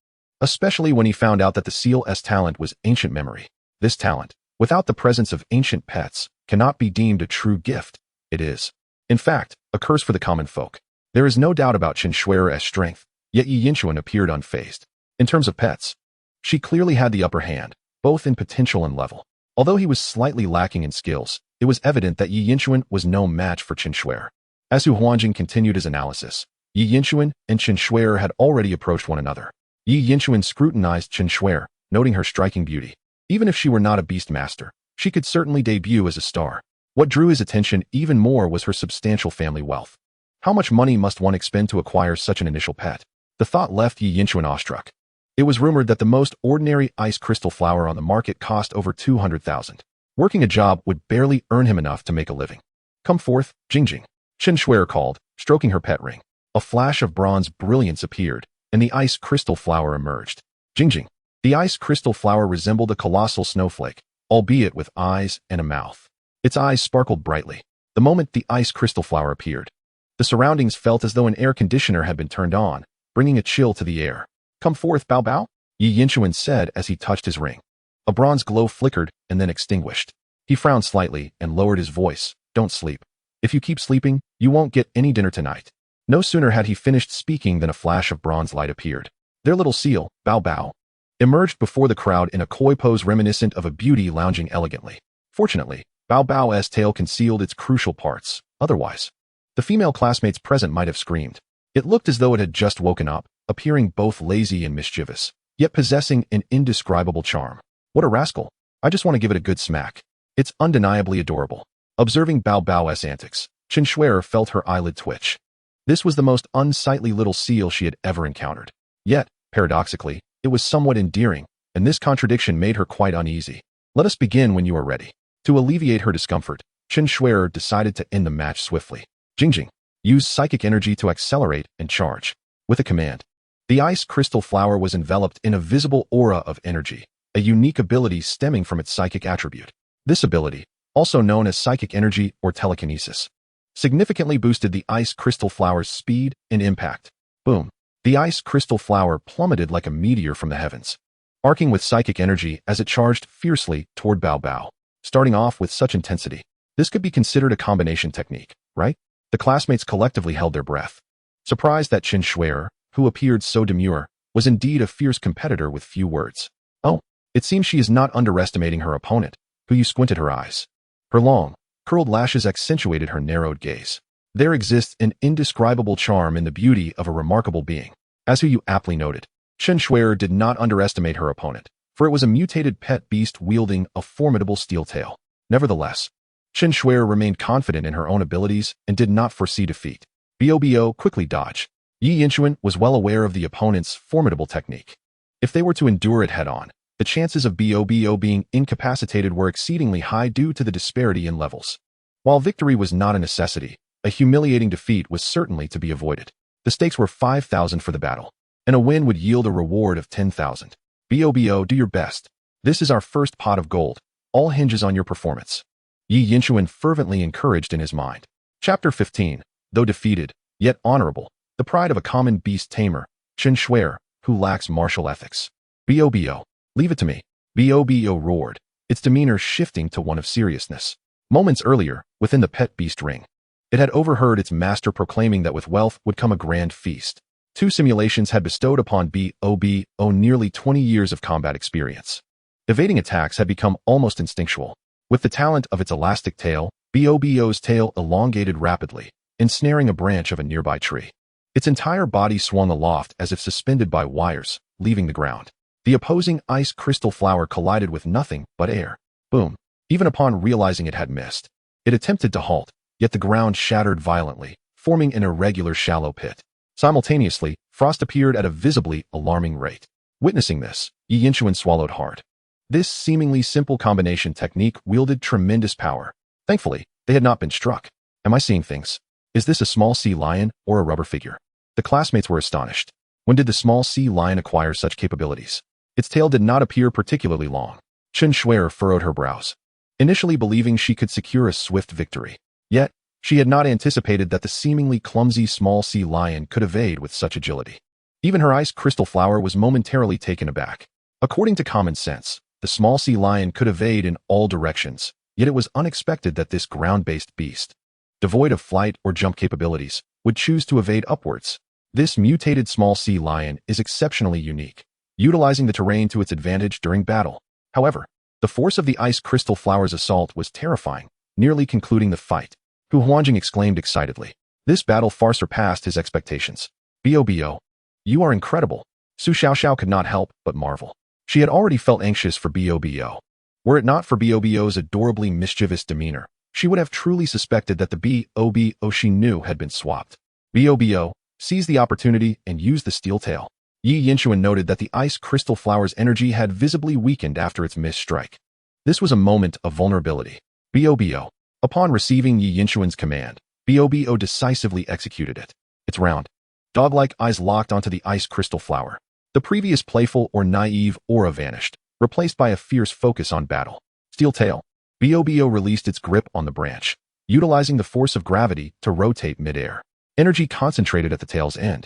Especially when he found out that the seal's talent was ancient memory. This talent, without the presence of ancient pets, cannot be deemed a true gift. It is, in fact, a curse for the common folk. There is no doubt about Chen Shuer's strength, yet Yi Yinchuan appeared unfazed. In terms of pets, she clearly had the upper hand, both in potential and level. Although he was slightly lacking in skills, it was evident that Yi Yinchuan was no match for Chen Shuer. As Hu Huanjing continued his analysis, Yi Yinchuan and Chen Shuer had already approached one another. Yi Yinchuan scrutinized Chen Shuer, noting her striking beauty. Even if she were not a beast master, she could certainly debut as a star. What drew his attention even more was her substantial family wealth. How much money must one expend to acquire such an initial pet? The thought left Yi Yinchuan awestruck. It was rumored that the most ordinary ice crystal flower on the market cost over 200,000. Working a job would barely earn him enough to make a living. Come forth, Jingjing. Chen Shuer called, stroking her pet ring. A flash of bronze brilliance appeared, and the ice crystal flower emerged. Jingjing. The ice crystal flower resembled a colossal snowflake, albeit with eyes and a mouth. Its eyes sparkled brightly. The moment the ice crystal flower appeared, the surroundings felt as though an air conditioner had been turned on, bringing a chill to the air. Come forth, Bao Bao, Yi Yinchuan said as he touched his ring. A bronze glow flickered and then extinguished. He frowned slightly and lowered his voice. Don't sleep. If you keep sleeping, you won't get any dinner tonight. No sooner had he finished speaking than a flash of bronze light appeared. Their little seal, Bao Bao, emerged before the crowd in a coy pose reminiscent of a beauty lounging elegantly. Fortunately, Bao Bao's tail concealed its crucial parts. Otherwise, the female classmates present might have screamed. It looked as though it had just woken up, appearing both lazy and mischievous, yet possessing an indescribable charm. What a rascal. I just want to give it a good smack. It's undeniably adorable. Observing Bao Bao's antics, Chen Shuer felt her eyelid twitch. This was the most unsightly little seal she had ever encountered. Yet, paradoxically, it was somewhat endearing, and this contradiction made her quite uneasy. Let us begin when you are ready. To alleviate her discomfort, Chen Shuer decided to end the match swiftly. Jingjing. Use psychic energy to accelerate and charge. With a command, the ice crystal flower was enveloped in a visible aura of energy, a unique ability stemming from its psychic attribute. This ability, also known as psychic energy or telekinesis, significantly boosted the ice crystal flower's speed and impact. Boom. The ice crystal flower plummeted like a meteor from the heavens, arcing with psychic energy as it charged fiercely toward Bao Bao. Starting off with such intensity, this could be considered a combination technique, right? The classmates collectively held their breath, surprised that Chen Shuer, who appeared so demure, was indeed a fierce competitor with few words. Oh, it seems she is not underestimating her opponent, Hu Yu squinted her eyes. Her long, curled lashes accentuated her narrowed gaze. There exists an indescribable charm in the beauty of a remarkable being. As Hu Yu aptly noted, Chen Shuer did not underestimate her opponent, for it was a mutated pet beast wielding a formidable steel tail. Nevertheless, Chen Shuer remained confident in her own abilities and did not foresee defeat. Bo quickly dodged. Yi Yinchuan was well aware of the opponent's formidable technique. If they were to endure it head-on, the chances of Bobo being incapacitated were exceedingly high due to the disparity in levels. While victory was not a necessity, a humiliating defeat was certainly to be avoided. The stakes were 5,000 for the battle, and a win would yield a reward of 10,000. Bobo, do your best. This is our first pot of gold. All hinges on your performance. Yi Yinchuan fervently encouraged in his mind. Chapter 15. Though defeated, yet honorable, the pride of a common beast tamer, Chen Shuer, who lacks martial ethics. Bobo, leave it to me. Bobo roared, its demeanor shifting to one of seriousness. Moments earlier, within the pet beast ring, it had overheard its master proclaiming that with wealth would come a grand feast. 2 simulations had bestowed upon Bobo nearly 20 years of combat experience. Evading attacks had become almost instinctual. With the talent of its elastic tail, Bobo's tail elongated rapidly, ensnaring a branch of a nearby tree. Its entire body swung aloft as if suspended by wires, leaving the ground. The opposing ice crystal flower collided with nothing but air. Boom. Even upon realizing it had missed, it attempted to halt, yet the ground shattered violently, forming an irregular shallow pit. Simultaneously, frost appeared at a visibly alarming rate. Witnessing this, Yi Yinchuan swallowed hard. This seemingly simple combination technique wielded tremendous power. Thankfully, they had not been struck. Am I seeing things? Is this a small sea lion or a rubber figure? The classmates were astonished. When did the small sea lion acquire such capabilities? Its tail did not appear particularly long. Chen Shuer furrowed her brows, initially believing she could secure a swift victory. Yet, she had not anticipated that the seemingly clumsy small sea lion could evade with such agility. Even her ice crystal flower was momentarily taken aback. According to common sense, the small sea lion could evade in all directions, yet it was unexpected that this ground-based beast, devoid of flight or jump capabilities, would choose to evade upwards. This mutated small sea lion is exceptionally unique, utilizing the terrain to its advantage during battle. However, the force of the ice crystal flower's assault was terrifying, nearly concluding the fight. Hu Huanjing exclaimed excitedly. This battle far surpassed his expectations. Bobo, you are incredible. Su Xiaoxiao could not help but marvel. She had already felt anxious for Bobo. Were it not for Bobo's adorably mischievous demeanor, she would have truly suspected that the Bobo she knew had been swapped. Bobo seized the opportunity and used the steel tail. Yi Yinchuan noted that the ice crystal flower's energy had visibly weakened after its missed strike. This was a moment of vulnerability. Bobo. Upon receiving Yi Yinchuan's command, Bobo decisively executed it. Its round, dog-like eyes locked onto the ice crystal flower. The previous playful or naive aura vanished, replaced by a fierce focus on battle. Steel tail. Bobo released its grip on the branch, utilizing the force of gravity to rotate mid-air. Energy concentrated at the tail's end,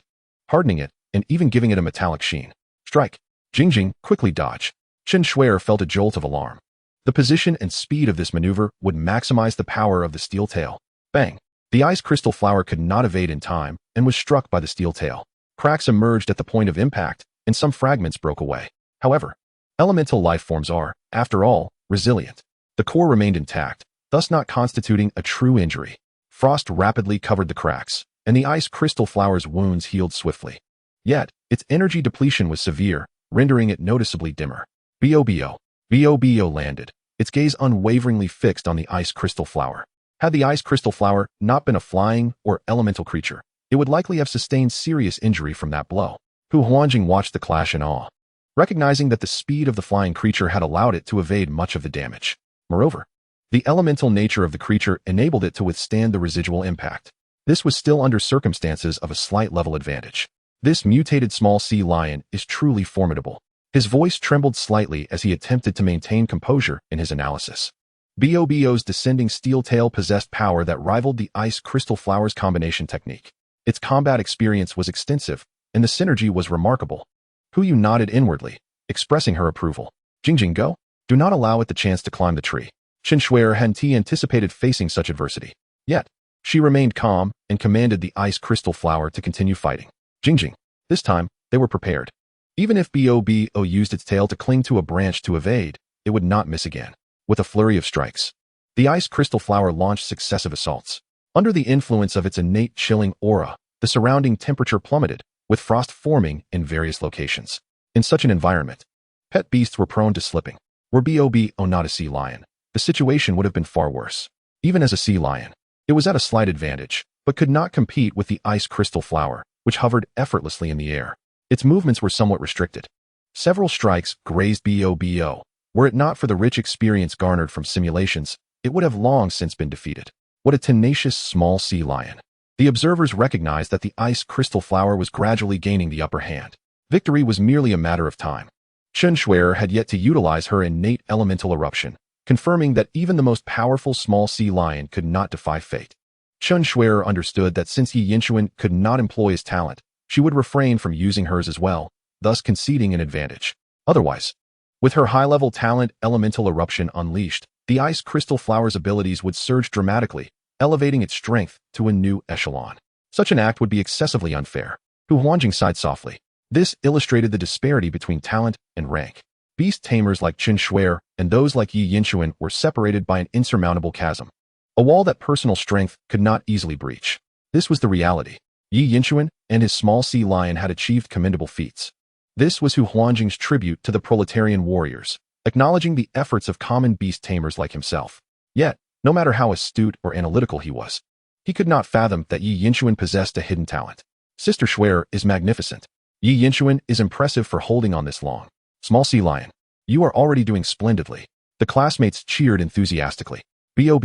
hardening it and even giving it a metallic sheen. Strike. Jingjing, quickly dodge. Chen Shuer felt a jolt of alarm. The position and speed of this maneuver would maximize the power of the steel tail. Bang. The ice crystal flower could not evade in time and was struck by the steel tail. Cracks emerged at the point of impact, and some fragments broke away. However, elemental life forms are, after all, resilient. The core remained intact, thus not constituting a true injury. Frost rapidly covered the cracks, and the ice crystal flower's wounds healed swiftly. Yet, its energy depletion was severe, rendering it noticeably dimmer. Bobo landed, its gaze unwaveringly fixed on the ice crystal flower. Had the ice crystal flower not been a flying or elemental creature, it would likely have sustained serious injury from that blow. Hu Huanjing watched the clash in awe, recognizing that the speed of the flying creature had allowed it to evade much of the damage. Moreover, the elemental nature of the creature enabled it to withstand the residual impact. This was still under circumstances of a slight level advantage. This mutated small sea lion is truly formidable. His voice trembled slightly as he attempted to maintain composure in his analysis. Bobo's descending steel tail possessed power that rivaled the ice crystal flower's combination technique. Its combat experience was extensive, and the synergy was remarkable. Hu nodded inwardly, expressing her approval. Jingjing, go. Do not allow it the chance to climb the tree. Chen Shuer hadn't anticipated facing such adversity. Yet, she remained calm and commanded the ice crystal flower to continue fighting. Jingjing. This time, they were prepared. Even if Bobo used its tail to cling to a branch to evade, it would not miss again. With a flurry of strikes, the ice crystal flower launched successive assaults. Under the influence of its innate chilling aura, the surrounding temperature plummeted, with frost forming in various locations. In such an environment, pet beasts were prone to slipping. Were Bobo not a sea lion, the situation would have been far worse. Even as a sea lion, it was at a slight advantage, but could not compete with the ice crystal flower, which hovered effortlessly in the air. Its movements were somewhat restricted. Several strikes grazed Bo. Were it not for the rich experience garnered from simulations, it would have long since been defeated. What a tenacious small sea lion. The observers recognized that the ice crystal flower was gradually gaining the upper hand. Victory was merely a matter of time. Chunshwerer had yet to utilize her innate elemental eruption, confirming that even the most powerful small sea lion could not defy fate. Chunshwerer understood that since Yi Yinshuan could not employ his talent, she would refrain from using hers as well, thus conceding an advantage. Otherwise, with her high-level talent elemental eruption unleashed, the ice crystal flower's abilities would surge dramatically, elevating its strength to a new echelon. Such an act would be excessively unfair. Hu Huanjing sighed softly. This illustrated the disparity between talent and rank. Beast tamers like Qin Shuer and those like Yi Yinshuan were separated by an insurmountable chasm, a wall that personal strength could not easily breach. This was the reality. Yi Yinshuan and his small sea lion had achieved commendable feats. This was Hu Huanjing's tribute to the proletarian warriors, acknowledging the efforts of common beast tamers like himself. Yet, no matter how astute or analytical he was, he could not fathom that Yi Yinshuan possessed a hidden talent. Sister Shuer is magnificent. Yi Yinshuan is impressive for holding on this long. Small sea lion, you are already doing splendidly. The classmates cheered enthusiastically. Bo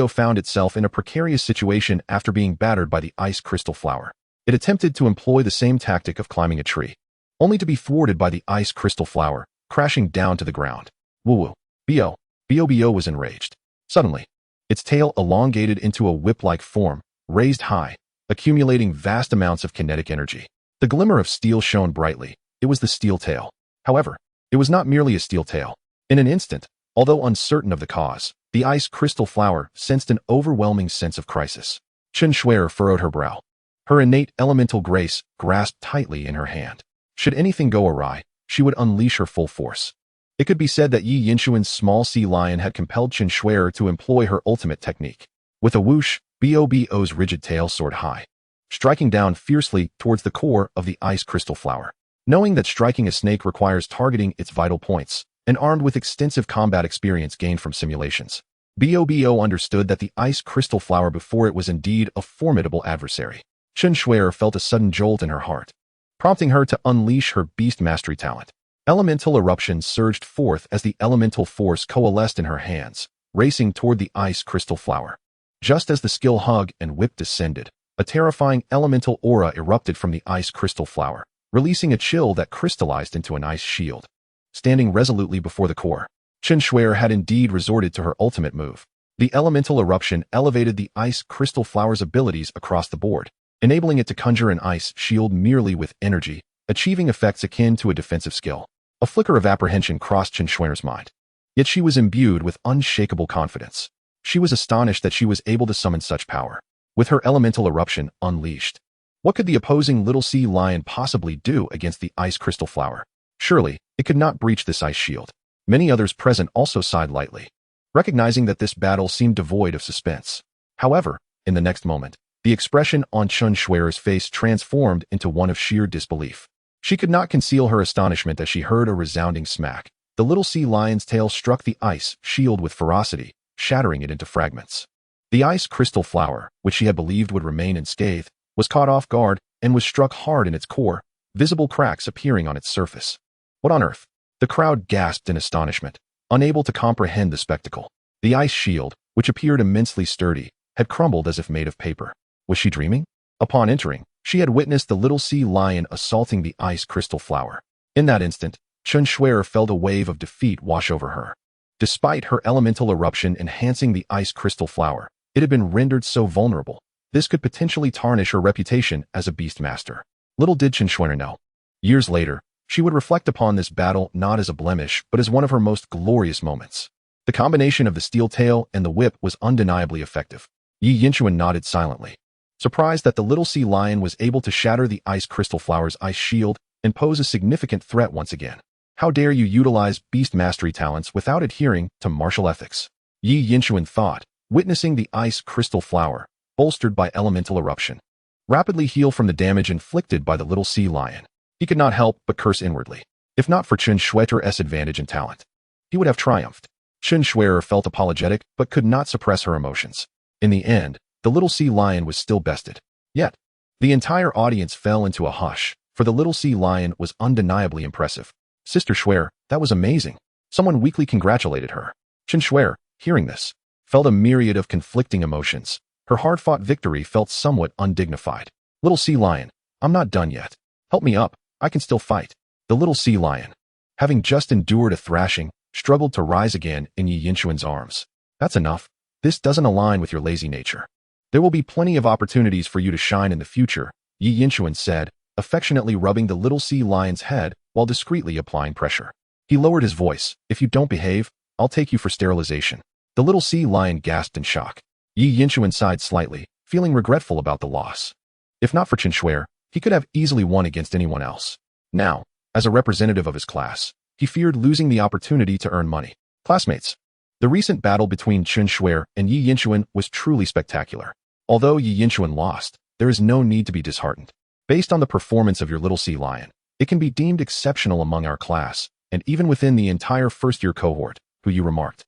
found itself in a precarious situation after being battered by the ice crystal flower. It attempted to employ the same tactic of climbing a tree, only to be thwarted by the ice crystal flower, crashing down to the ground. Woo-woo. Bo was enraged. Suddenly, its tail elongated into a whip-like form, raised high, accumulating vast amounts of kinetic energy. The glimmer of steel shone brightly. It was the steel tail. However, it was not merely a steel tail. In an instant, although uncertain of the cause, the ice crystal flower sensed an overwhelming sense of crisis. Chen Shuer furrowed her brow. Her innate elemental grace grasped tightly in her hand. Should anything go awry, she would unleash her full force. It could be said that Yi Yinshuan's small sea lion had compelled Chen Shuer to employ her ultimate technique. With a whoosh, Bo's rigid tail soared high, striking down fiercely towards the core of the ice crystal flower. Knowing that striking a snake requires targeting its vital points, and armed with extensive combat experience gained from simulations, Bo understood that the ice crystal flower before it was indeed a formidable adversary. Chen Shuer felt a sudden jolt in her heart, prompting her to unleash her beast mastery talent. Elemental eruptions surged forth as the elemental force coalesced in her hands, racing toward the ice crystal flower. Just as the skill hug and whip descended, a terrifying elemental aura erupted from the ice crystal flower, releasing a chill that crystallized into an ice shield. Standing resolutely before the core, Chen Shuer had indeed resorted to her ultimate move. The elemental eruption elevated the ice crystal flower's abilities across the board, enabling it to conjure an ice shield merely with energy, achieving effects akin to a defensive skill. A flicker of apprehension crossed Chen Shuer's mind. Yet she was imbued with unshakable confidence. She was astonished that she was able to summon such power. With her elemental eruption unleashed, what could the opposing little sea lion possibly do against the ice crystal flower? Surely, it could not breach this ice shield. Many others present also sighed lightly, recognizing that this battle seemed devoid of suspense. However, in the next moment, the expression on Chen Shuer's face transformed into one of sheer disbelief. She could not conceal her astonishment as she heard a resounding smack. The little sea lion's tail struck the ice shield with ferocity, shattering it into fragments. The ice crystal flower, which she had believed would remain unscathed, was caught off guard and was struck hard in its core, visible cracks appearing on its surface. What on earth? The crowd gasped in astonishment, unable to comprehend the spectacle. The ice shield, which appeared immensely sturdy, had crumbled as if made of paper. Was she dreaming? Upon entering, she had witnessed the little sea lion assaulting the ice crystal flower. In that instant, Chen Shuer felt a wave of defeat wash over her. Despite her elemental eruption enhancing the ice crystal flower, it had been rendered so vulnerable. This could potentially tarnish her reputation as a beast master. Little did Chen Shuer know. Years later, she would reflect upon this battle not as a blemish, but as one of her most glorious moments. The combination of the steel tail and the whip was undeniably effective. Yi Yinshuan nodded silently, surprised that the little sea lion was able to shatter the ice crystal flower's ice shield and pose a significant threat once again. How dare you utilize beast mastery talents without adhering to martial ethics? Yi Yinshuan thought, witnessing the ice crystal flower, bolstered by elemental eruption, rapidly heal from the damage inflicted by the little sea lion. He could not help but curse inwardly. If not for Chen Shuer's advantage in talent, he would have triumphed. Chen Shuer felt apologetic but could not suppress her emotions. In the end, the little sea lion was still bested. Yet, the entire audience fell into a hush, for the little sea lion was undeniably impressive. Sister Shuer, that was amazing. Someone weakly congratulated her. Chen Shuer, hearing this, felt a myriad of conflicting emotions. Her hard-fought victory felt somewhat undignified. Little sea lion, I'm not done yet. Help me up, I can still fight. The little sea lion, having just endured a thrashing, struggled to rise again in Yi Yinchuan's arms. That's enough. This doesn't align with your lazy nature. There will be plenty of opportunities for you to shine in the future, Yi Yinchuan said, affectionately rubbing the little sea lion's head while discreetly applying pressure. He lowered his voice. If you don't behave, I'll take you for sterilization. The little sea lion gasped in shock. Yi Yinchuan sighed slightly, feeling regretful about the loss. If not for Chen Shuer, he could have easily won against anyone else. Now, as a representative of his class, he feared losing the opportunity to earn money. Classmates, the recent battle between Chen Shuer and Yi Yinchuan was truly spectacular. Although Yi Yinchuan lost, there is no need to be disheartened. Based on the performance of your little sea lion, it can be deemed exceptional among our class, and even within the entire first-year cohort, who you remarked.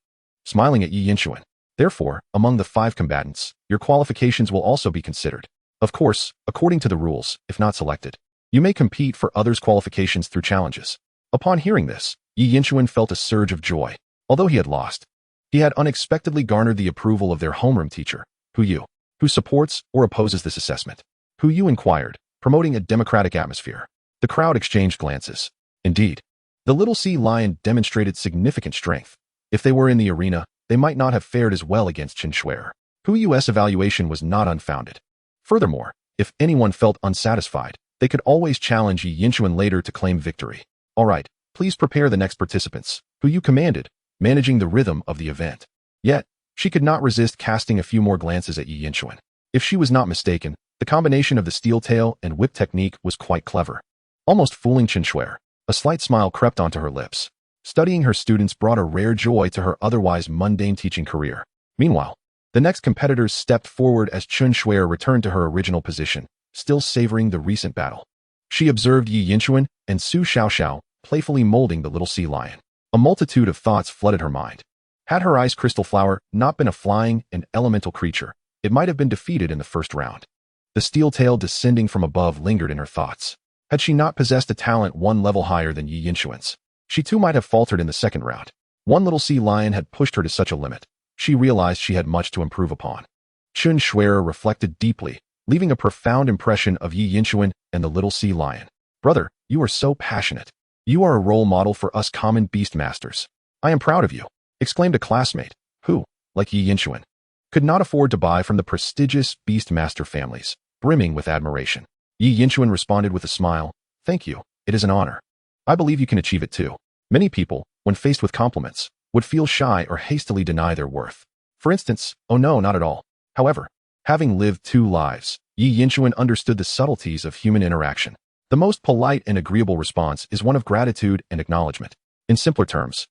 Smiling at Yi Yinchuan. Therefore, among the 5 combatants, your qualifications will also be considered. Of course, according to the rules, if not selected, you may compete for others' qualifications through challenges. Upon hearing this, Yi Yinchuan felt a surge of joy. Although he had lost, he had unexpectedly garnered the approval of their homeroom teacher, who supports or opposes this assessment. Yu inquired, promoting a democratic atmosphere. The crowd exchanged glances. Indeed, the little sea lion demonstrated significant strength. If they were in the arena, they might not have fared as well against Chen Shuer. Yu's evaluation was not unfounded. Furthermore, if anyone felt unsatisfied, they could always challenge Yi Yinchuan later to claim victory. All right, please prepare the next participants, Yu commanded, managing the rhythm of the event. Yet, she could not resist casting a few more glances at Yi Yinchuan. If she was not mistaken, the combination of the steel tail and whip technique was quite clever. Almost fooling Chen Shuer, a slight smile crept onto her lips. Studying her students brought a rare joy to her otherwise mundane teaching career. Meanwhile, the next competitors stepped forward as Chen Shuer returned to her original position, still savoring the recent battle. She observed Yi Yinchuan and Su Xiaoxiao playfully molding the little sea lion. A multitude of thoughts flooded her mind. Had her ice crystal flower not been a flying and elemental creature, it might have been defeated in the first round. The steel tail descending from above lingered in her thoughts. Had she not possessed a talent 1 level higher than Yi Yinchuan's, she too might have faltered in the second round. One little sea lion had pushed her to such a limit. She realized she had much to improve upon. Chen Shuer reflected deeply, leaving a profound impression of Yi Yinchuan and the little sea lion. Brother, you are so passionate. You are a role model for us common beast masters. I am proud of you, exclaimed a classmate, who, like Yi Yinchuan, could not afford to buy from the prestigious beast master families, brimming with admiration. Yi Yinchuan responded with a smile, thank you, it is an honor. I believe you can achieve it too. Many people, when faced with compliments, would feel shy or hastily deny their worth. For instance, oh no, not at all. However, having lived 2 lives, Yi Yinchuan understood the subtleties of human interaction. The most polite and agreeable response is one of gratitude and acknowledgement. In simpler terms,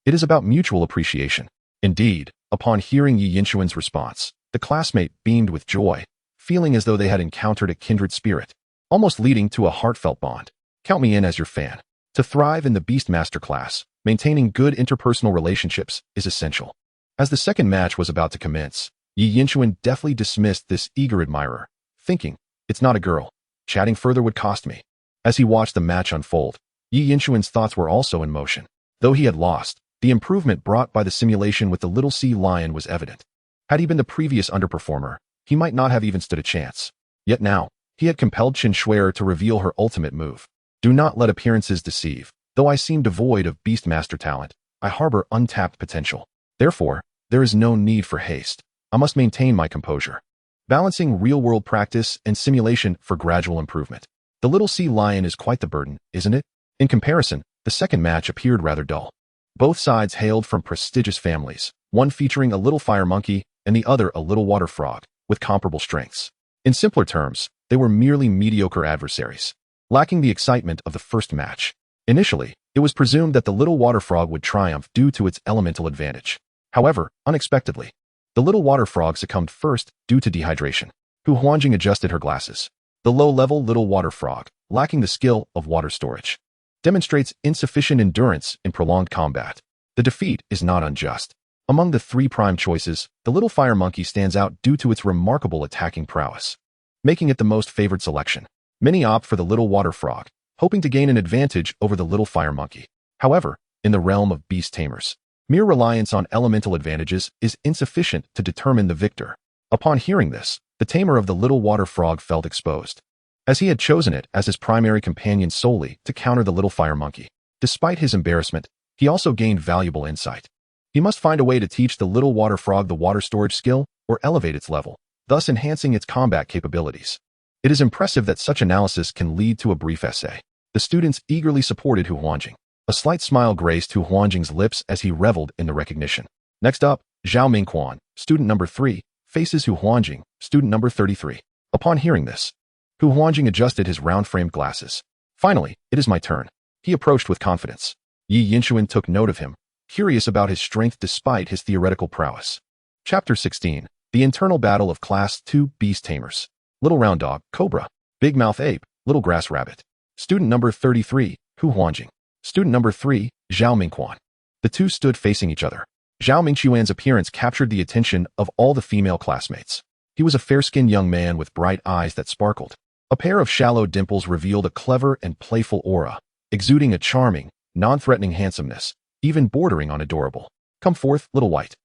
it is about mutual appreciation. Indeed, upon hearing Yi Yinchuan's response, the classmate beamed with joy, feeling as though they had encountered a kindred spirit, almost leading to a heartfelt bond. Count me in as your fan. To thrive in the Beastmaster class, maintaining good interpersonal relationships is essential. As the second match was about to commence, Yi Yinchuan deftly dismissed this eager admirer, thinking, it's not a girl. Chatting further would cost me. As he watched the match unfold, Yi Yinchuan's thoughts were also in motion. Though he had lost, the improvement brought by the simulation with the little sea lion was evident. Had he been the previous underperformer, he might not have even stood a chance. Yet now, he had compelled Chen Shuer to reveal her ultimate move. Do not let appearances deceive. Though I seem devoid of Beastmaster talent, I harbor untapped potential. Therefore, there is no need for haste. I must maintain my composure. Balancing real-world practice and simulation for gradual improvement. The little sea lion is quite the burden, isn't it? In comparison, the second match appeared rather dull. Both sides hailed from prestigious families, one featuring a little fire monkey and the other a little water frog, with comparable strengths. In simpler terms, they were merely mediocre adversaries, lacking the excitement of the first match. Initially, it was presumed that the little water frog would triumph due to its elemental advantage. However, unexpectedly, the little water frog succumbed first due to dehydration. Hu Huanjing adjusted her glasses. The low-level little water frog, lacking the skill of water storage, demonstrates insufficient endurance in prolonged combat. The defeat is not unjust. Among the 3 prime choices, the little fire monkey stands out due to its remarkable attacking prowess, making it the most favored selection. Many opt for the little water frog, hoping to gain an advantage over the little fire monkey. However, in the realm of beast tamers, mere reliance on elemental advantages is insufficient to determine the victor. Upon hearing this, the tamer of the little water frog felt exposed, as he had chosen it as his primary companion solely to counter the little fire monkey. Despite his embarrassment, he also gained valuable insight. He must find a way to teach the little water frog the water storage skill or elevate its level, thus enhancing its combat capabilities. It is impressive that such analysis can lead to a brief essay. The students eagerly supported Hu Huanjing. A slight smile graced Hu Huanjing's lips as he reveled in the recognition. Next up, Zhao Mingquan, student number 3, faces Hu Huanjing, student number 33. Upon hearing this, Hu Huanjing adjusted his round-framed glasses. Finally, it is my turn. He approached with confidence. Yi Yinshuan took note of him, curious about his strength despite his theoretical prowess. Chapter 16. The Internal Battle of Class 2 Beast Tamers. Little Round Dog, Cobra. Big Mouth Ape, Little Grass Rabbit. Student number 33, Hu Huanjing. Student number 3, Zhao Mingquan. The two stood facing each other. Zhao Mingquan's appearance captured the attention of all the female classmates. He was a fair-skinned young man with bright eyes that sparkled. A pair of shallow dimples revealed a clever and playful aura, exuding a charming, non-threatening handsomeness, even bordering on adorable. Come forth, little white.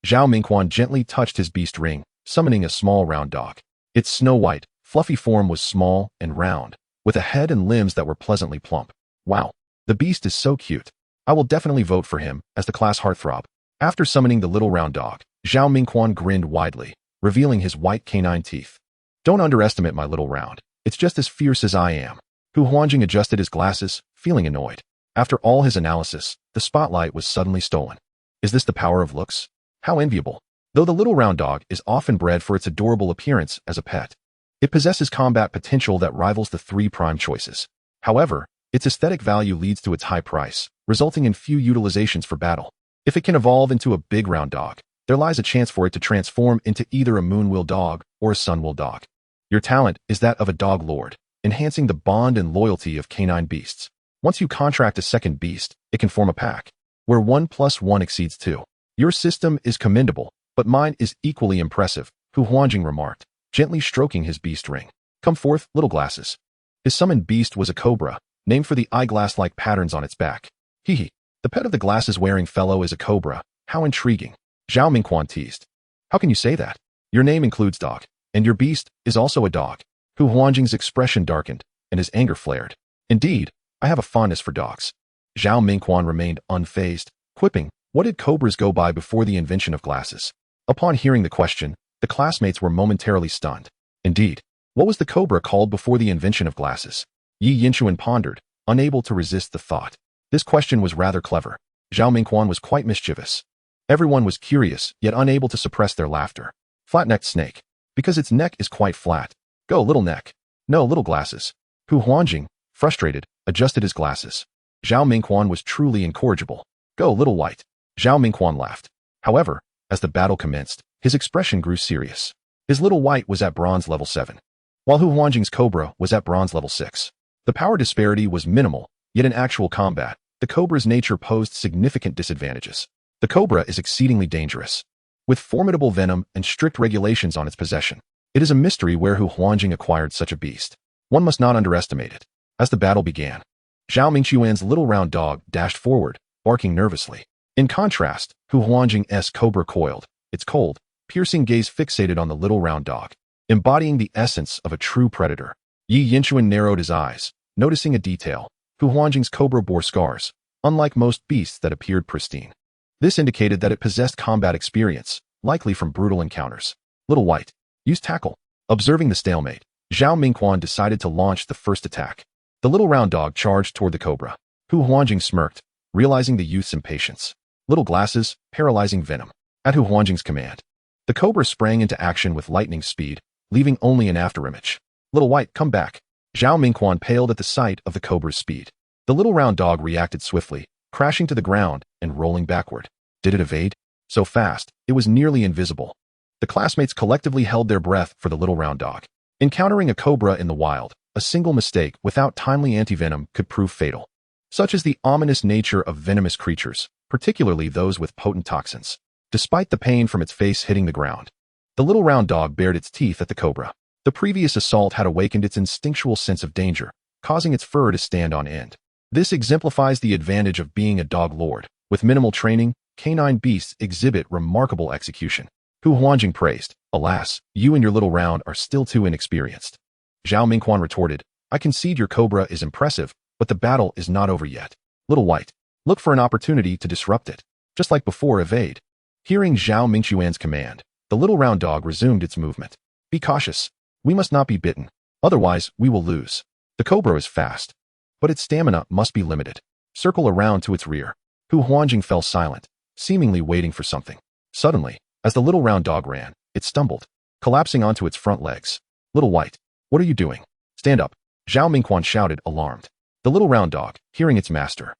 Zhao Mingquan gently touched his beast ring, summoning a small round dog. Its snow-white, fluffy form was small and round, with a head and limbs that were pleasantly plump. Wow, the beast is so cute. I will definitely vote for him as the class heartthrob. After summoning the little round dog, Zhao Mingquan grinned widely, revealing his white canine teeth. Don't underestimate my little round. It's just as fierce as I am. Hu Huanjing adjusted his glasses, feeling annoyed. After all his analysis, the spotlight was suddenly stolen. Is this the power of looks? How enviable. Though the little round dog is often bred for its adorable appearance as a pet, it possesses combat potential that rivals the 3 prime choices. However, its aesthetic value leads to its high price, resulting in few utilizations for battle. If it can evolve into a big round dog, there lies a chance for it to transform into either a moon-will dog or a sun-will dog. Your talent is that of a dog lord, enhancing the bond and loyalty of canine beasts. Once you contract a second beast, it can form a pack, where 1 + 1 exceeds 2. Your system is commendable, but mine is equally impressive, Hu Huanjing remarked, gently stroking his beast ring. Come forth, little glasses. His summoned beast was a cobra, named for the eyeglass-like patterns on its back. Hee. The pet of the glasses-wearing fellow is a cobra. How intriguing. Zhao Mingquan teased. How can you say that? Your name includes dog, and your beast is also a dog. Hu Huanjing's expression darkened, and his anger flared. Indeed, I have a fondness for dogs. Zhao Mingquan remained unfazed, quipping, what did cobras go by before the invention of glasses? Upon hearing the question, the classmates were momentarily stunned. Indeed, what was the cobra called before the invention of glasses? Yi Yinshuan pondered, unable to resist the thought. This question was rather clever. Zhao Mingquan was quite mischievous. Everyone was curious, yet unable to suppress their laughter. Flat-necked snake. Because its neck is quite flat. Go, little neck. No, little glasses. Hu Huanjing, frustrated, adjusted his glasses. Zhao Mingquan was truly incorrigible. Go, little white. Zhao Mingquan laughed. However, as the battle commenced, his expression grew serious. His little white was at bronze level 7, while Hu Huanjing's cobra was at bronze level 6. The power disparity was minimal, yet in actual combat, the cobra's nature posed significant disadvantages. The cobra is exceedingly dangerous, with formidable venom and strict regulations on its possession. It is a mystery where Hu Huanjing acquired such a beast. One must not underestimate it. As the battle began, Zhao Mingquan's little round dog dashed forward, barking nervously. In contrast, Hu Huanjing's cobra coiled, its cold, piercing gaze fixated on the little round dog, embodying the essence of a true predator. Yi Yinshuan narrowed his eyes, noticing a detail. Hu Huanjing's cobra bore scars, unlike most beasts that appeared pristine. This indicated that it possessed combat experience, likely from brutal encounters. Little white. Use tackle. Observing the stalemate, Zhao Mingquan decided to launch the first attack. The little round dog charged toward the cobra. Hu Huanjing smirked, realizing the youth's impatience. Little glasses, paralyzing venom. At Hu Huanjing's command, the cobra sprang into action with lightning speed, leaving only an afterimage. Little white, come back. Zhao Mingquan paled at the sight of the cobra's speed. The little round dog reacted swiftly, crashing to the ground and rolling backward. Did it evade? So fast, it was nearly invisible. The classmates collectively held their breath for the little round dog. Encountering a cobra in the wild, a single mistake without timely antivenom could prove fatal. Such is the ominous nature of venomous creatures, particularly those with potent toxins. Despite the pain from its face hitting the ground, the little round dog bared its teeth at the cobra. The previous assault had awakened its instinctual sense of danger, causing its fur to stand on end. This exemplifies the advantage of being a dog lord. With minimal training, canine beasts exhibit remarkable execution. Hu Huanjing praised, "Alas, you and your little round are still too inexperienced." Zhao Mingquan retorted, "I concede your cobra is impressive, but the battle is not over yet. Little White, look for an opportunity to disrupt it. Just like before, evade." Hearing Zhao Mingquan's command, the little round dog resumed its movement. "Be cautious. We must not be bitten. Otherwise, we will lose. The cobra is fast, but its stamina must be limited. Circle around to its rear." Hu Huanjing fell silent, seemingly waiting for something. Suddenly, as the little round dog ran, it stumbled, collapsing onto its front legs. "Little White, what are you doing? Stand up." Zhao Mingquan shouted, alarmed. The little round dog, hearing its master,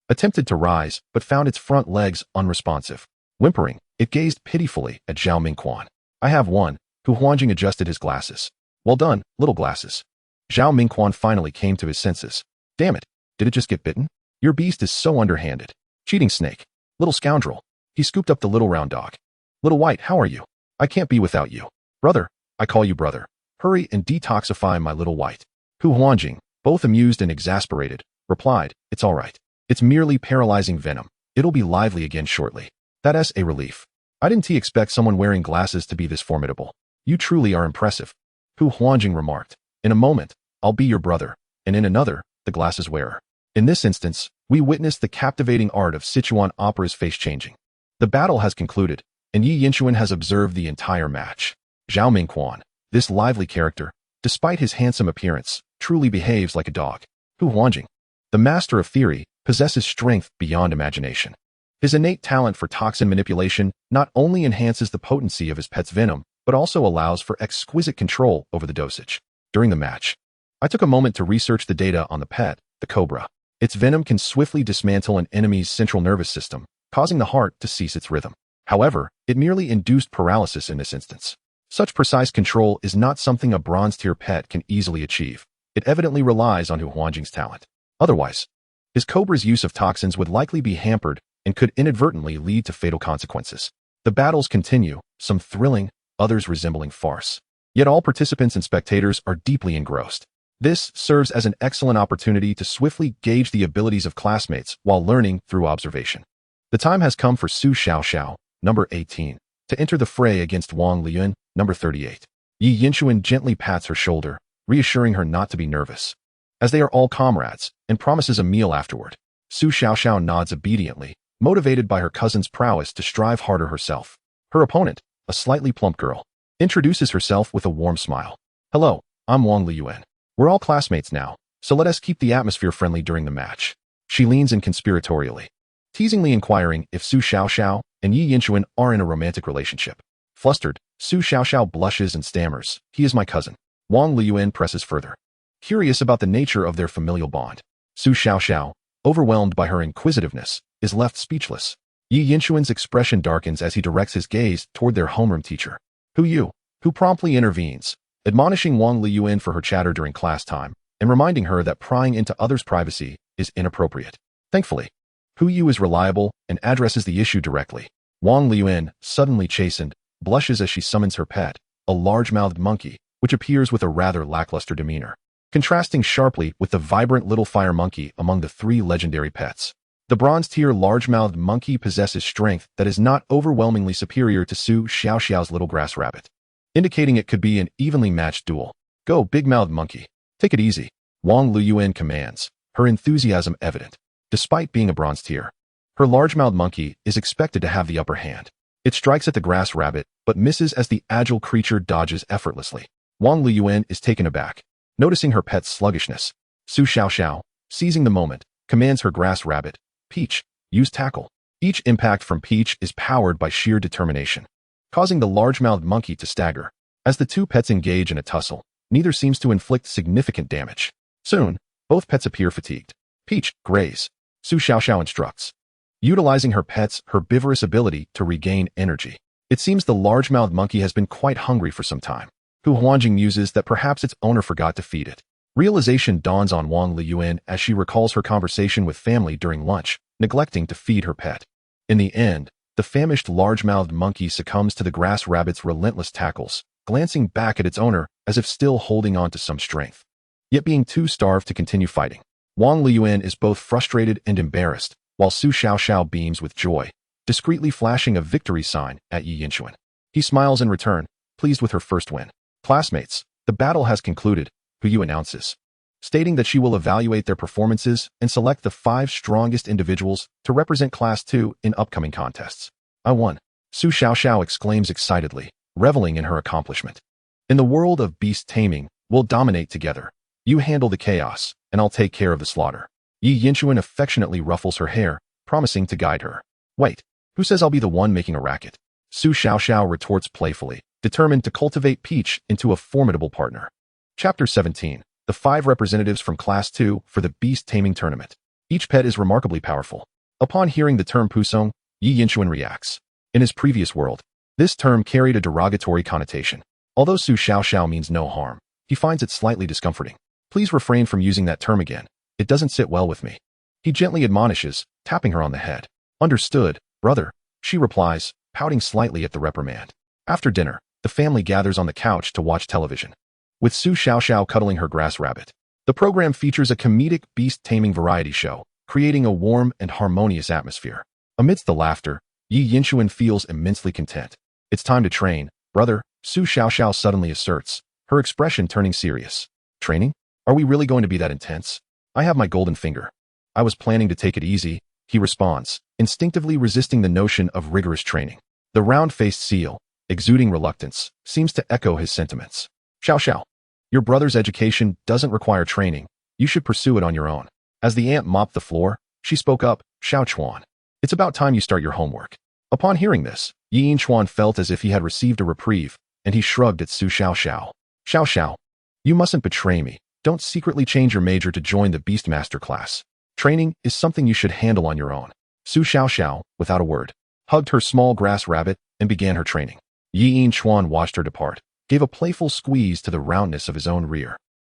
attempted to rise but found its front legs unresponsive. Whimpering, it gazed pitifully at Zhao Mingquan. "I have one." Hu Huanjing adjusted his glasses. "Well done, little glasses." Zhao Mingquan finally came to his senses. "Damn it, did it just get bitten? Your beast is so underhanded. Cheating snake. Little scoundrel." He scooped up the little round dog. "Little White, how are you? I can't be without you." "Brother, I call you brother. Hurry and detoxify my little White." Hu Huanjing, both amused and exasperated, replied, "It's all right. It's merely paralyzing venom. It'll be lively again shortly." "That's a relief. I didn't expect someone wearing glasses to be this formidable. You truly are impressive." Hu Huanjing remarked, "In a moment, I'll be your brother, and in another, the glasses wearer." In this instance, we witnessed the captivating art of Sichuan opera's face-changing. The battle has concluded, and Yi Yinchuan has observed the entire match. Zhao Mingquan, this lively character, despite his handsome appearance, truly behaves like a dog. Hu Huanjing, the master of theory, possesses strength beyond imagination. His innate talent for toxin manipulation not only enhances the potency of his pet's venom, but also allows for exquisite control over the dosage. During the match, I took a moment to research the data on the pet, the cobra. Its venom can swiftly dismantle an enemy's central nervous system, causing the heart to cease its rhythm. However, it merely induced paralysis in this instance. Such precise control is not something a bronze-tier pet can easily achieve. It evidently relies on Hu Huanjing's talent. Otherwise, his cobra's use of toxins would likely be hampered and could inadvertently lead to fatal consequences. The battles continue, some thrilling, others resembling farce. Yet all participants and spectators are deeply engrossed. This serves as an excellent opportunity to swiftly gauge the abilities of classmates while learning through observation. The time has come for Su Xiaoxiao, number 18, to enter the fray against Wang Liyuan, number 38. Yi Yinchuan gently pats her shoulder, reassuring her not to be nervous. As they are all comrades, and promises a meal afterward, Su Xiaoxiao nods obediently, motivated by her cousin's prowess to strive harder herself. Her opponent, a slightly plump girl, introduces herself with a warm smile. "Hello, I'm Wang Liyuan. We're all classmates now, so let us keep the atmosphere friendly during the match." She leans in conspiratorially, teasingly inquiring if Su Xiaoxiao and Yi Yinchuan are in a romantic relationship. Flustered, Su Xiaoxiao blushes and stammers, "He is my cousin." Wang Liyuan presses further, curious about the nature of their familial bond. Su Xiaoxiao, overwhelmed by her inquisitiveness, is left speechless. Yi Yinchuan's expression darkens as he directs his gaze toward their homeroom teacher, who promptly intervenes, admonishing Wang Liyuan for her chatter during class time, and reminding her that prying into others' privacy is inappropriate. Thankfully, Hu Yu is reliable and addresses the issue directly. Wang Liyuan, suddenly chastened, blushes as she summons her pet, a large-mouthed monkey, which appears with a rather lackluster demeanor, contrasting sharply with the vibrant little fire monkey among the three legendary pets. The bronze-tier large-mouthed monkey possesses strength that is not overwhelmingly superior to Su Xiaoxiao's little grass rabbit, indicating it could be an evenly matched duel. "Go, big-mouthed monkey. Take it easy," Wang Liyuan commands, her enthusiasm evident. Despite being a bronze tier, her large-mouthed monkey is expected to have the upper hand. It strikes at the grass rabbit, but misses as the agile creature dodges effortlessly. Wang Liyuan is taken aback, noticing her pet's sluggishness. Su Xiaoxiao, seizing the moment, commands her grass rabbit, "Peach, use tackle." Each impact from Peach is powered by sheer determination, causing the large-mouthed monkey to stagger. As the two pets engage in a tussle, neither seems to inflict significant damage. Soon, both pets appear fatigued. "Peach, graze," Su Xiaoxiao instructs, utilizing her pet's herbivorous ability to regain energy. It seems the large-mouthed monkey has been quite hungry for some time. Hu Huanjing muses that perhaps its owner forgot to feed it. Realization dawns on Wang Liyuan as she recalls her conversation with family during lunch, neglecting to feed her pet. In the end, the famished large-mouthed monkey succumbs to the grass rabbit's relentless tackles, glancing back at its owner as if still holding on to some strength, yet being too starved to continue fighting. Wang Liyuan is both frustrated and embarrassed, while Su Xiaoxiao beams with joy, discreetly flashing a victory sign at Yi Yinchuan. He smiles in return, pleased with her first win. Classmates, the battle has concluded, Hu Yu announces, stating that she will evaluate their performances and select the 5 strongest individuals to represent Class 2 in upcoming contests. I won, Su Xiaoxiao exclaims excitedly, reveling in her accomplishment. In the world of beast taming, we'll dominate together. You handle the chaos, and I'll take care of the slaughter. Yi Yinchuan affectionately ruffles her hair, promising to guide her. Wait, who says I'll be the one making a racket? Su Xiaoxiao retorts playfully, determined to cultivate Peach into a formidable partner. Chapter 17. The 5 representatives from Class 2 for the Beast Taming Tournament. Each pet is remarkably powerful. Upon hearing the term Pusong, Yi Yinchuan reacts. In his previous world, this term carried a derogatory connotation. Although Su Xiaoxiao means no harm, he finds it slightly discomforting. Please refrain from using that term again. It doesn't sit well with me. He gently admonishes, tapping her on the head. Understood, brother, she replies, pouting slightly at the reprimand. After dinner, the family gathers on the couch to watch television, with Su Xiaoxiao cuddling her grass rabbit. The program features a comedic beast taming variety show, creating a warm and harmonious atmosphere. Amidst the laughter, Yi Yinchuan feels immensely content. It's time to train, brother, Su Xiaoxiao suddenly asserts, her expression turning serious. Training? Are we really going to be that intense? I have my golden finger. I was planning to take it easy, he responds, instinctively resisting the notion of rigorous training. The round-faced seal, exuding reluctance, seems to echo his sentiments. Xiaoxiao, your brother's education doesn't require training. You should pursue it on your own. As the ant mopped the floor, she spoke up, Xiaochuan. It's about time you start your homework. Upon hearing this, Yi Yinchuan felt as if he had received a reprieve, and he shrugged at Su Xiaoxiao. Xiaoxiao, you mustn't betray me. Don't secretly change your major to join the Beastmaster class. Training is something you should handle on your own. Su Xiaoxiao, without a word, hugged her small grass rabbit and began her training. Yi Yinchuan watched her depart, gave a playful squeeze to the roundness of his own rear,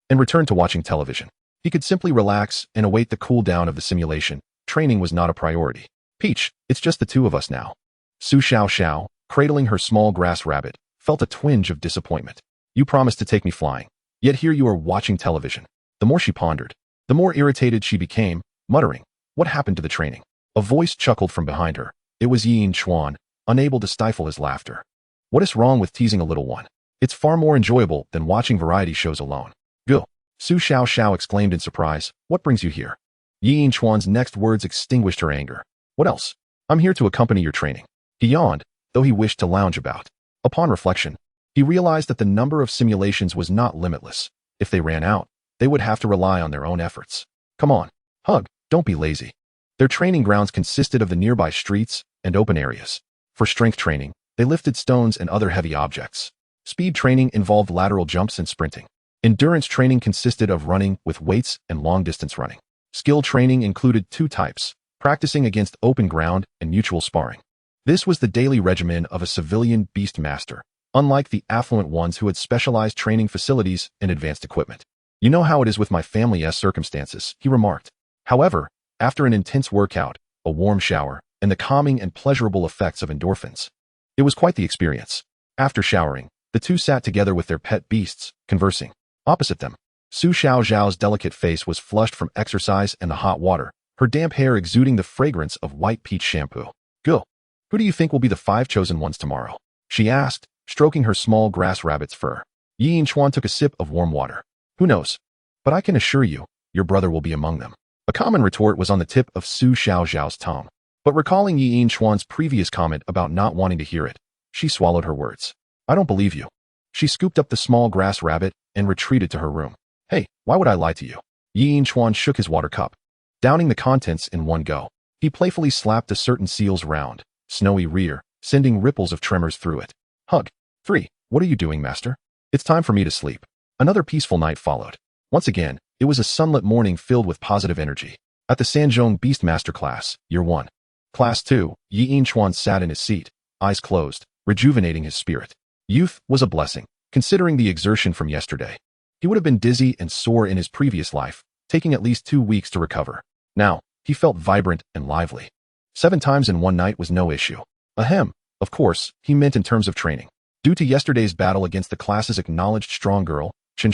and returned to watching television. He could simply relax and await the cool down of the simulation. Training was not a priority. Peach, it's just the 2 of us now. Su Xiaoxiao, cradling her small grass rabbit, felt a twinge of disappointment. You promised to take me flying. Yet here you are watching television. The more she pondered, the more irritated she became, muttering, what happened to the training? A voice chuckled from behind her. It was Yi Yinchuan, unable to stifle his laughter. What is wrong with teasing a little one? It's far more enjoyable than watching variety shows alone. Go. Su Xiaoxiao exclaimed in surprise, what brings you here? Yi Yinchuan's next words extinguished her anger. What else? I'm here to accompany your training. He yawned, though he wished to lounge about. Upon reflection, he realized that the number of simulations was not limitless. If they ran out, they would have to rely on their own efforts. Come on, hug, don't be lazy. Their training grounds consisted of the nearby streets and open areas. For strength training, they lifted stones and other heavy objects. Speed training involved lateral jumps and sprinting. Endurance training consisted of running with weights and long-distance running. Skill training included 2 types, practicing against open ground and mutual sparring. This was the daily regimen of a civilian beast master, unlike the affluent ones who had specialized training facilities and advanced equipment. You know how it is with my family's circumstances, he remarked. However, after an intense workout, a warm shower, and the calming and pleasurable effects of endorphins, it was quite the experience. After showering, the 2 sat together with their pet beasts, conversing. Opposite them, Su Xiaoxiao's delicate face was flushed from exercise and the hot water, her damp hair exuding the fragrance of white peach shampoo. Go. Who do you think will be the 5 chosen ones tomorrow? She asked, stroking her small grass rabbit's fur. Yi Yinchuan took a sip of warm water. Who knows? But I can assure you, your brother will be among them. A common retort was on the tip of Su Xiaoxiao's tongue. But recalling Yi Yinchuan's previous comment about not wanting to hear it, she swallowed her words. I don't believe you. She scooped up the small grass rabbit and retreated to her room. Hey, why would I lie to you? Yi Yinchuan shook his water cup, downing the contents in one go. He playfully slapped a certain seal's round, snowy rear, sending ripples of tremors through it. Hug. 3. What are you doing, master? It's time for me to sleep. Another peaceful night followed. Once again, it was a sunlit morning filled with positive energy. At the Sanzhong Beastmaster class, Year 1. Class 2, Yi Yinchuan sat in his seat, eyes closed, rejuvenating his spirit. Youth was a blessing, considering the exertion from yesterday. He would have been dizzy and sore in his previous life, taking at least 2 weeks to recover. Now, he felt vibrant and lively. 7 times in one night was no issue. Ahem, of course, he meant in terms of training. Due to yesterday's battle against the class's acknowledged strong girl, Chen,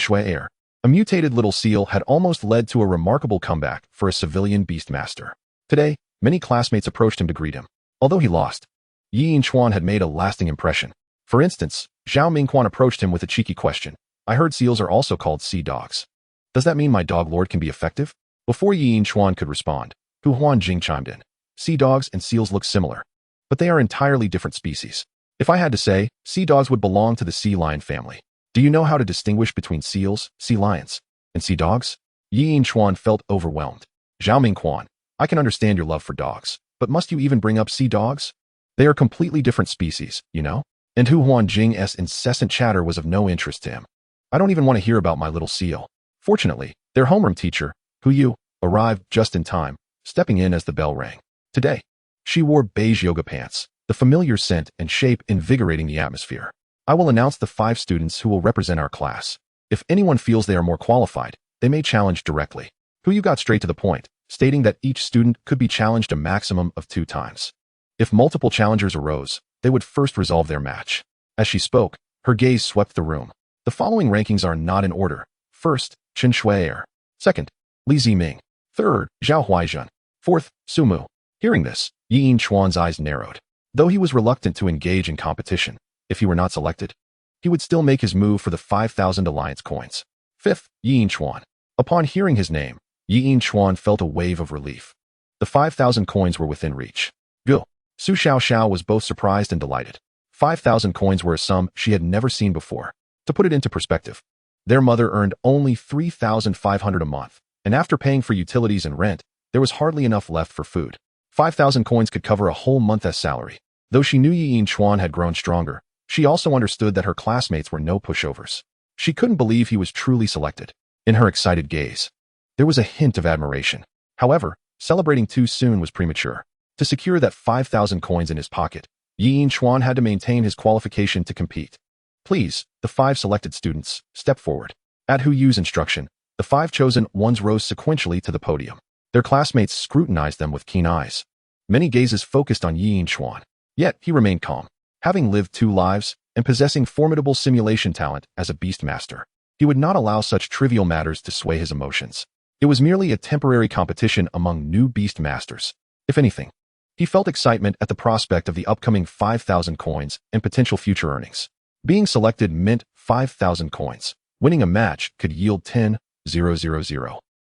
a mutated little seal had almost led to a remarkable comeback for a civilian beastmaster. Today, many classmates approached him to greet him. Although he lost, Yi Yinchuan had made a lasting impression. For instance, Zhao Mingquan approached him with a cheeky question. I heard seals are also called sea dogs. Does that mean my dog lord can be effective? Before Yi Yinchuan could respond, Hu Huanjing chimed in. Sea dogs and seals look similar, but they are entirely different species. If I had to say, sea dogs would belong to the sea lion family. Do you know how to distinguish between seals, sea lions, and sea dogs? Yi Yinchuan felt overwhelmed. Zhao Mingquan, I can understand your love for dogs, but must you even bring up sea dogs? They are completely different species, you know? And Hu Huanjing's incessant chatter was of no interest to him. I don't even want to hear about my little seal. Fortunately, their homeroom teacher, Hu Yu, arrived just in time, stepping in as the bell rang. Today, she wore beige yoga pants, the familiar scent and shape invigorating the atmosphere. I will announce the 5 students who will represent our class. If anyone feels they are more qualified, they may challenge directly. Hu Yu got straight to the point, stating that each student could be challenged a maximum of 2 times. If multiple challengers arose, they would first resolve their match. As she spoke, her gaze swept the room. The following rankings are not in order. First, Chen Shui. Second, Li Ziming. Third, Zhao Huaizhen. Fourth, Su Mu. Hearing this, Yi Yinchuan's eyes narrowed. Though he was reluctant to engage in competition, if he were not selected, he would still make his move for the 5,000 alliance coins. Fifth, Yi Yinchuan. Upon hearing his name, Yi Yinchuan felt a wave of relief. The 5,000 coins were within reach. Go. Su Xiao was both surprised and delighted. 5,000 coins were a sum she had never seen before. To put it into perspective, their mother earned only 3,500 a month, and after paying for utilities and rent, there was hardly enough left for food. 5,000 coins could cover a whole month's salary. Though she knew Yi Yinchuan had grown stronger, she also understood that her classmates were no pushovers. She couldn't believe he was truly selected. In her excited gaze, there was a hint of admiration. However, celebrating too soon was premature. To secure that 5,000 coins in his pocket, Yi Yinchuan had to maintain his qualification to compete. Please, the 5 selected students, step forward. At Hu Yu's instruction, the 5 chosen ones rose sequentially to the podium. Their classmates scrutinized them with keen eyes. Many gazes focused on Yi Yinchuan, yet he remained calm. Having lived 2 lives and possessing formidable simulation talent as a beastmaster, he would not allow such trivial matters to sway his emotions. It was merely a temporary competition among new beastmasters. If anything, he felt excitement at the prospect of the upcoming 5,000 coins and potential future earnings. Being selected meant 5,000 coins. Winning a match could yield 10,000,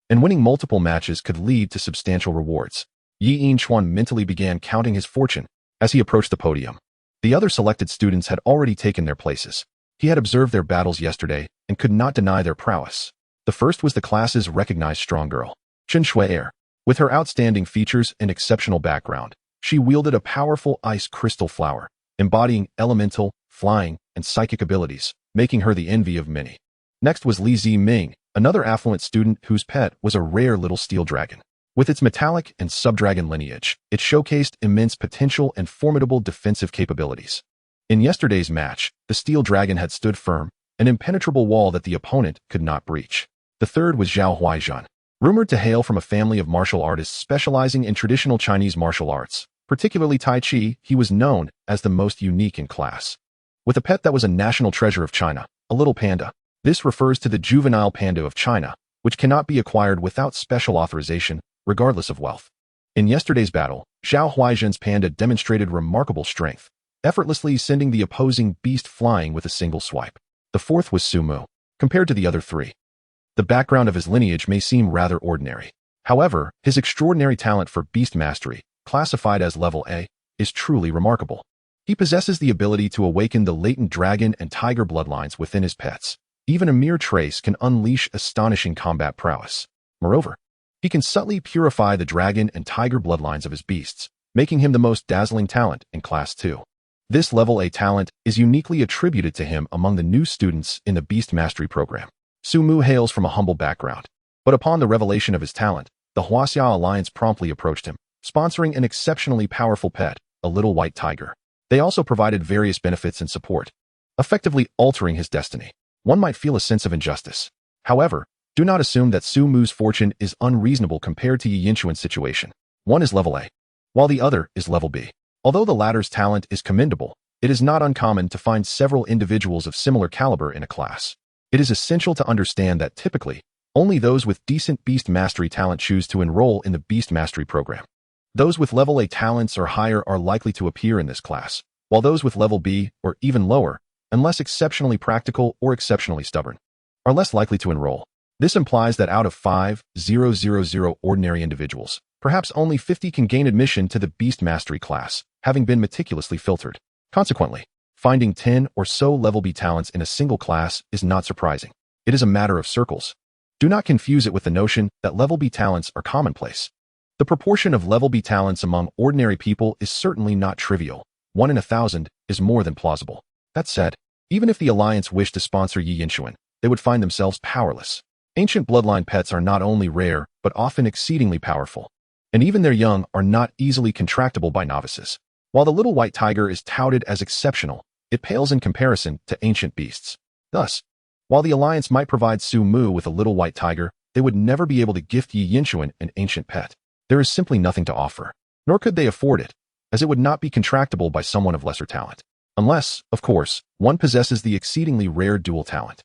and winning multiple matches could lead to substantial rewards. Yi Yinchuan mentally began counting his fortune as he approached the podium. The other selected students had already taken their places. He had observed their battles yesterday and could not deny their prowess. The first was the class's recognized strong girl, Chen Shui. With her outstanding features and exceptional background, she wielded a powerful ice crystal flower, embodying elemental, flying, and psychic abilities, making her the envy of many. Next was Li Ziming, another affluent student whose pet was a rare little steel dragon. With its metallic and subdragon lineage, it showcased immense potential and formidable defensive capabilities. In yesterday's match, the steel dragon had stood firm, an impenetrable wall that the opponent could not breach. The third was Zhao Huaizhen. Rumored to hail from a family of martial artists specializing in traditional Chinese martial arts, particularly Tai Chi, he was known as the most unique in class. With a pet that was a national treasure of China, a little panda. This refers to the juvenile panda of China, which cannot be acquired without special authorization, regardless of wealth. In yesterday's battle, Zhao Huaizhen's panda demonstrated remarkable strength, effortlessly sending the opposing beast flying with a single swipe. The fourth was Su Mu. Compared to the other 3, the background of his lineage may seem rather ordinary. However, his extraordinary talent for beast mastery, classified as level A, is truly remarkable. He possesses the ability to awaken the latent dragon and tiger bloodlines within his pets. Even a mere trace can unleash astonishing combat prowess. Moreover, he can subtly purify the dragon and tiger bloodlines of his beasts, making him the most dazzling talent in Class 2. This level A talent is uniquely attributed to him among the new students in the Beast Mastery program. Su Mu hails from a humble background, but upon the revelation of his talent, the Huaxia Alliance promptly approached him, sponsoring an exceptionally powerful pet, a little white tiger. They also provided various benefits and support, effectively altering his destiny. One might feel a sense of injustice. However, do not assume that Su Mu's fortune is unreasonable compared to Yi Yinchuan's situation. One is level A, while the other is level B. Although the latter's talent is commendable, it is not uncommon to find several individuals of similar caliber in a class. It is essential to understand that typically, only those with decent beast mastery talent choose to enroll in the beast mastery program. Those with level A talents or higher are likely to appear in this class, while those with level B or even lower, unless exceptionally practical or exceptionally stubborn, are less likely to enroll. This implies that out of 5,000 ordinary individuals, perhaps only 50 can gain admission to the beast mastery class, having been meticulously filtered. Consequently, finding 10 or so level B talents in a single class is not surprising. It is a matter of circles. Do not confuse it with the notion that level B talents are commonplace. The proportion of level B talents among ordinary people is certainly not trivial. 1 in 1,000 is more than plausible. That said, even if the Alliance wished to sponsor Yi Yinshuan, they would find themselves powerless. Ancient bloodline pets are not only rare, but often exceedingly powerful. And even their young are not easily contractable by novices. While the little white tiger is touted as exceptional, it pales in comparison to ancient beasts. Thus, while the Alliance might provide Su Mu with a little white tiger, they would never be able to gift Yi Yinshuan an ancient pet. There is simply nothing to offer. Nor could they afford it, as it would not be contractable by someone of lesser talent. Unless, of course, one possesses the exceedingly rare dual talent,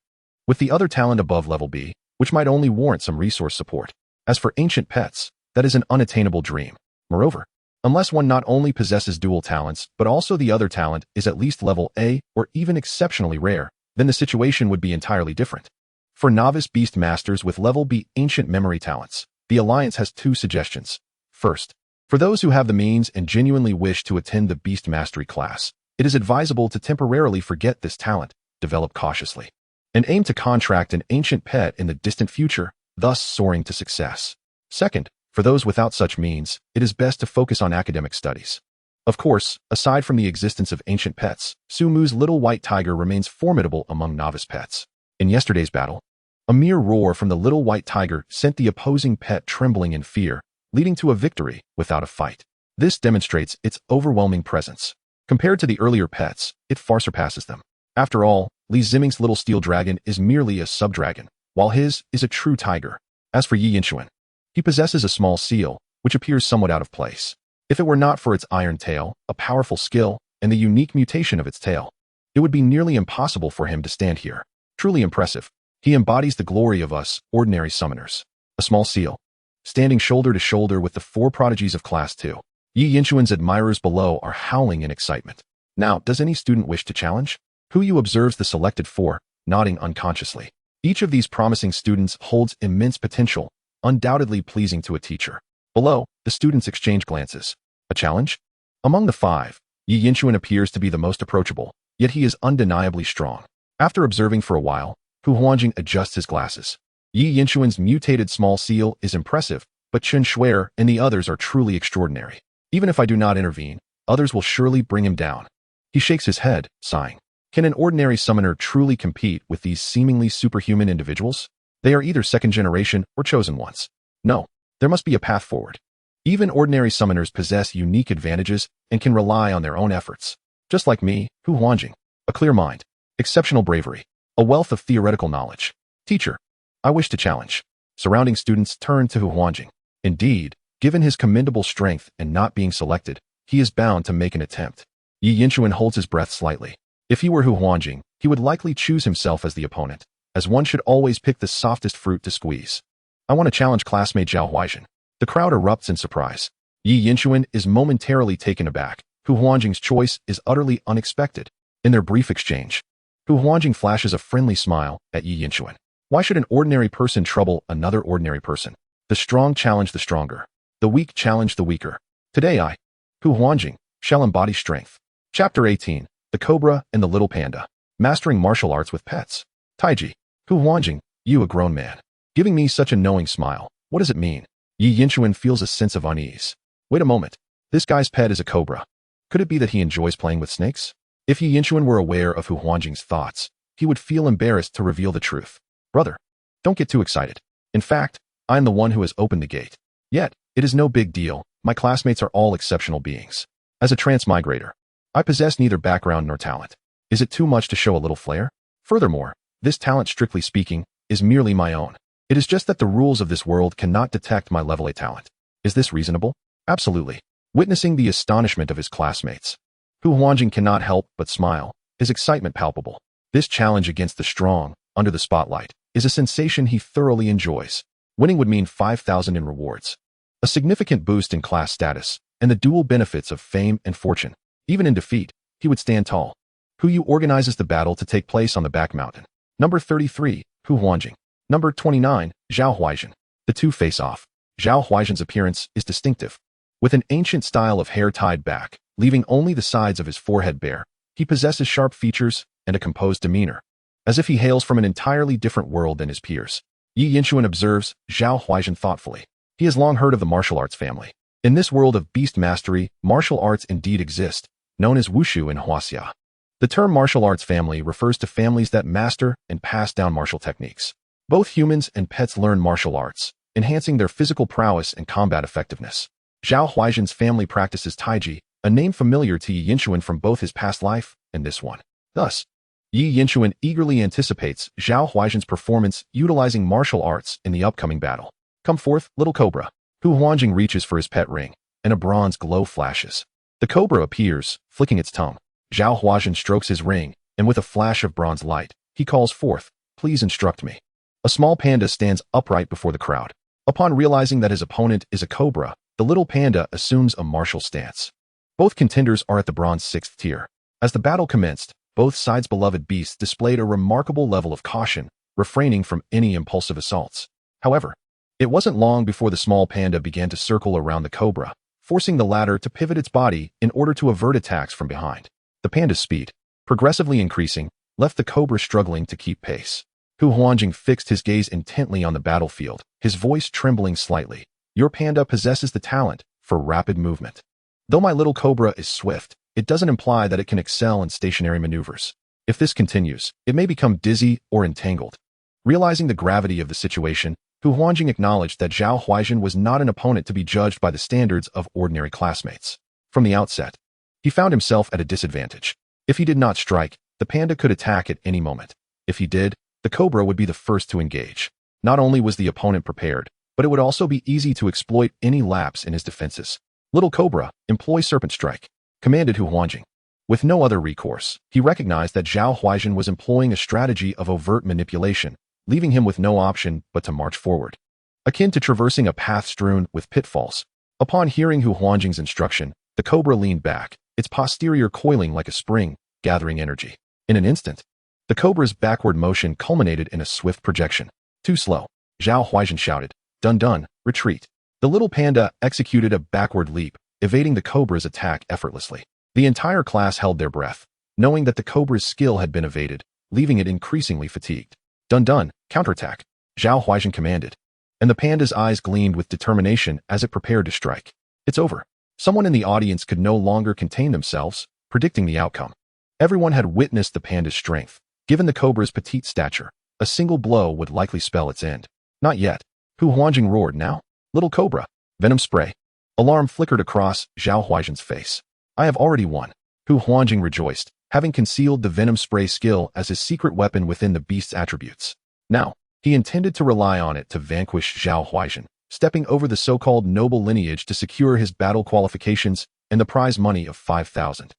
with the other talent above level B, which might only warrant some resource support. As for ancient pets, that is an unattainable dream. Moreover, unless one not only possesses dual talents, but also the other talent is at least level A or even exceptionally rare, then the situation would be entirely different. For novice beast masters with level B ancient memory talents, the Alliance has 2 suggestions. First, for those who have the means and genuinely wish to attend the beast mastery class, it is advisable to temporarily forget this talent, develop cautiously, and aim to contract an ancient pet in the distant future, thus soaring to success. Second, for those without such means, it is best to focus on academic studies. Of course, aside from the existence of ancient pets, Su Mu's little white tiger remains formidable among novice pets. In yesterday's battle, a mere roar from the little white tiger sent the opposing pet trembling in fear, leading to a victory without a fight. This demonstrates its overwhelming presence. Compared to the earlier pets, it far surpasses them. After all, Li Ziming's little steel dragon is merely a sub-dragon, while his is a true tiger. As for Yi Yinshuan, he possesses a small seal, which appears somewhat out of place. If it were not for its iron tail, a powerful skill, and the unique mutation of its tail, it would be nearly impossible for him to stand here. Truly impressive. He embodies the glory of us, ordinary summoners. A small seal, standing shoulder to shoulder with the 4 prodigies of Class 2. Yi Yinshuan's admirers below are howling in excitement. Now, does any student wish to challenge? Huyu observes the selected 4, nodding unconsciously. Each of these promising students holds immense potential, undoubtedly pleasing to a teacher. Below, the students exchange glances. A challenge? Among the 5, Yi Yinshuan appears to be the most approachable, yet he is undeniably strong. After observing for a while, Hu Huanjing adjusts his glasses. Yi Yinshuan's mutated small seal is impressive, but Chen Shuer and the others are truly extraordinary. Even if I do not intervene, others will surely bring him down. He shakes his head, sighing. Can an ordinary summoner truly compete with these seemingly superhuman individuals? They are either second generation or chosen ones. No, there must be a path forward. Even ordinary summoners possess unique advantages and can rely on their own efforts. Just like me, Hu Huanjing. A clear mind, exceptional bravery, a wealth of theoretical knowledge. Teacher, I wish to challenge. Surrounding students turn to Hu Huanjing. Indeed, given his commendable strength and not being selected, he is bound to make an attempt. Yi Yinshuan holds his breath slightly. If he were Hu Huanjing, he would likely choose himself as the opponent, as one should always pick the softest fruit to squeeze. I want to challenge classmate Zhao Huaizhen. The crowd erupts in surprise. Yi Yinshuan is momentarily taken aback. Hu Huanjing's choice is utterly unexpected. In their brief exchange, Hu Huanjing flashes a friendly smile at Yi Yinshuan. Why should an ordinary person trouble another ordinary person? The strong challenge the stronger. The weak challenge the weaker. Today I, Hu Huanjing, shall embody strength. Chapter 18. The Cobra and the Little Panda. Mastering martial arts with pets. Taiji. Hu Huanjing, you a grown man. Giving me such a knowing smile. What does it mean? Yi Yinshuan feels a sense of unease. Wait a moment. This guy's pet is a cobra. Could it be that he enjoys playing with snakes? If Yi Yinshuan were aware of Hu Huanjing's thoughts, he would feel embarrassed to reveal the truth. Brother, don't get too excited. In fact, I am the one who has opened the gate. Yet, it is no big deal. My classmates are all exceptional beings. As a transmigrator, I possess neither background nor talent. Is it too much to show a little flair? Furthermore, this talent, strictly speaking, is merely my own. It is just that the rules of this world cannot detect my level A talent. Is this reasonable? Absolutely. Witnessing the astonishment of his classmates, Hu Huanjing cannot help but smile, his excitement palpable. This challenge against the strong, under the spotlight, is a sensation he thoroughly enjoys. Winning would mean 5,000 in rewards, a significant boost in class status, and the dual benefits of fame and fortune. Even in defeat, he would stand tall. Hu Yu organizes the battle to take place on the back mountain. Number 33, Hu Huanjing. Number 29, Zhao Huaizhen. The two face off. Zhao Huaizhen's appearance is distinctive. With an ancient style of hair tied back, leaving only the sides of his forehead bare, he possesses sharp features and a composed demeanor, as if he hails from an entirely different world than his peers. Yi Yinshuan observes Zhao Huaizhen thoughtfully. He has long heard of the martial arts family. In this world of beast mastery, martial arts indeed exist, known as wushu in Huaxia. The term martial arts family refers to families that master and pass down martial techniques. Both humans and pets learn martial arts, enhancing their physical prowess and combat effectiveness. Zhao Huaizhen's family practices Taiji, a name familiar to Yi Yinshuan from both his past life and this one. Thus, Yi Yinshuan eagerly anticipates Zhao Huaizhen's performance utilizing martial arts in the upcoming battle. Come forth, little cobra. Hu Huanjing reaches for his pet ring, and a bronze glow flashes. The cobra appears, flicking its tongue. Zhao Huaizhen strokes his ring, and with a flash of bronze light, he calls forth, "Please instruct me." A small panda stands upright before the crowd. Upon realizing that his opponent is a cobra, the little panda assumes a martial stance. Both contenders are at the bronze 6th tier. As the battle commenced, both sides' beloved beasts displayed a remarkable level of caution, refraining from any impulsive assaults. However, it wasn't long before the small panda began to circle around the cobra, forcing the latter to pivot its body in order to avert attacks from behind. The panda's speed, progressively increasing, left the cobra struggling to keep pace. Hu Huanjing fixed his gaze intently on the battlefield, his voice trembling slightly. Your panda possesses the talent for rapid movement. Though my little cobra is swift, it doesn't imply that it can excel in stationary maneuvers. If this continues, it may become dizzy or entangled. Realizing the gravity of the situation, Hu Huanjing acknowledged that Zhao Huaizhen was not an opponent to be judged by the standards of ordinary classmates. From the outset, he found himself at a disadvantage. If he did not strike, the panda could attack at any moment. If he did, the cobra would be the first to engage. Not only was the opponent prepared, but it would also be easy to exploit any lapse in his defenses. Little cobra, employ serpent strike, commanded Hu Huanjing. With no other recourse, he recognized that Zhao Huaizhen was employing a strategy of overt manipulation, leaving him with no option but to march forward. Akin to traversing a path strewn with pitfalls. Upon hearing Hu Huanjing's instruction, the cobra leaned back, its posterior coiling like a spring, gathering energy. In an instant, the cobra's backward motion culminated in a swift projection. Too slow, Zhao Huaizhen shouted. Dun dun, retreat. The little panda executed a backward leap, evading the cobra's attack effortlessly. The entire class held their breath, knowing that the cobra's skill had been evaded, leaving it increasingly fatigued. Dun dun, counterattack, Zhao Huaizhen commanded, and the panda's eyes gleamed with determination as it prepared to strike. It's over. Someone in the audience could no longer contain themselves, predicting the outcome. Everyone had witnessed the panda's strength. Given the cobra's petite stature, a single blow would likely spell its end. Not yet. Hu Huanjing roared. Now, little cobra, venom spray. Alarm flickered across Zhao Huaizhen's face. I have already won. Hu Huanjing rejoiced, having concealed the venom spray skill as his secret weapon within the beast's attributes. Now, he intended to rely on it to vanquish Zhao Huaizhen, stepping over the so-called noble lineage to secure his battle qualifications and the prize money of 5,000.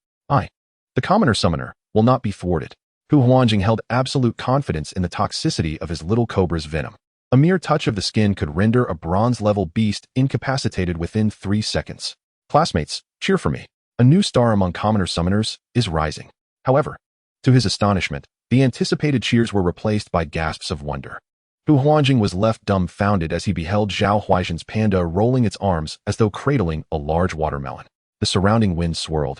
The commoner summoner, will not be thwarted. Hu Huanjing held absolute confidence in the toxicity of his little cobra's venom. A mere touch of the skin could render a bronze-level beast incapacitated within 3 seconds. Classmates, cheer for me. A new star among commoner summoners is rising. However, to his astonishment, the anticipated cheers were replaced by gasps of wonder. Hu Huanjing was left dumbfounded as he beheld Zhao Huaizhen's panda rolling its arms as though cradling a large watermelon. The surrounding wind swirled,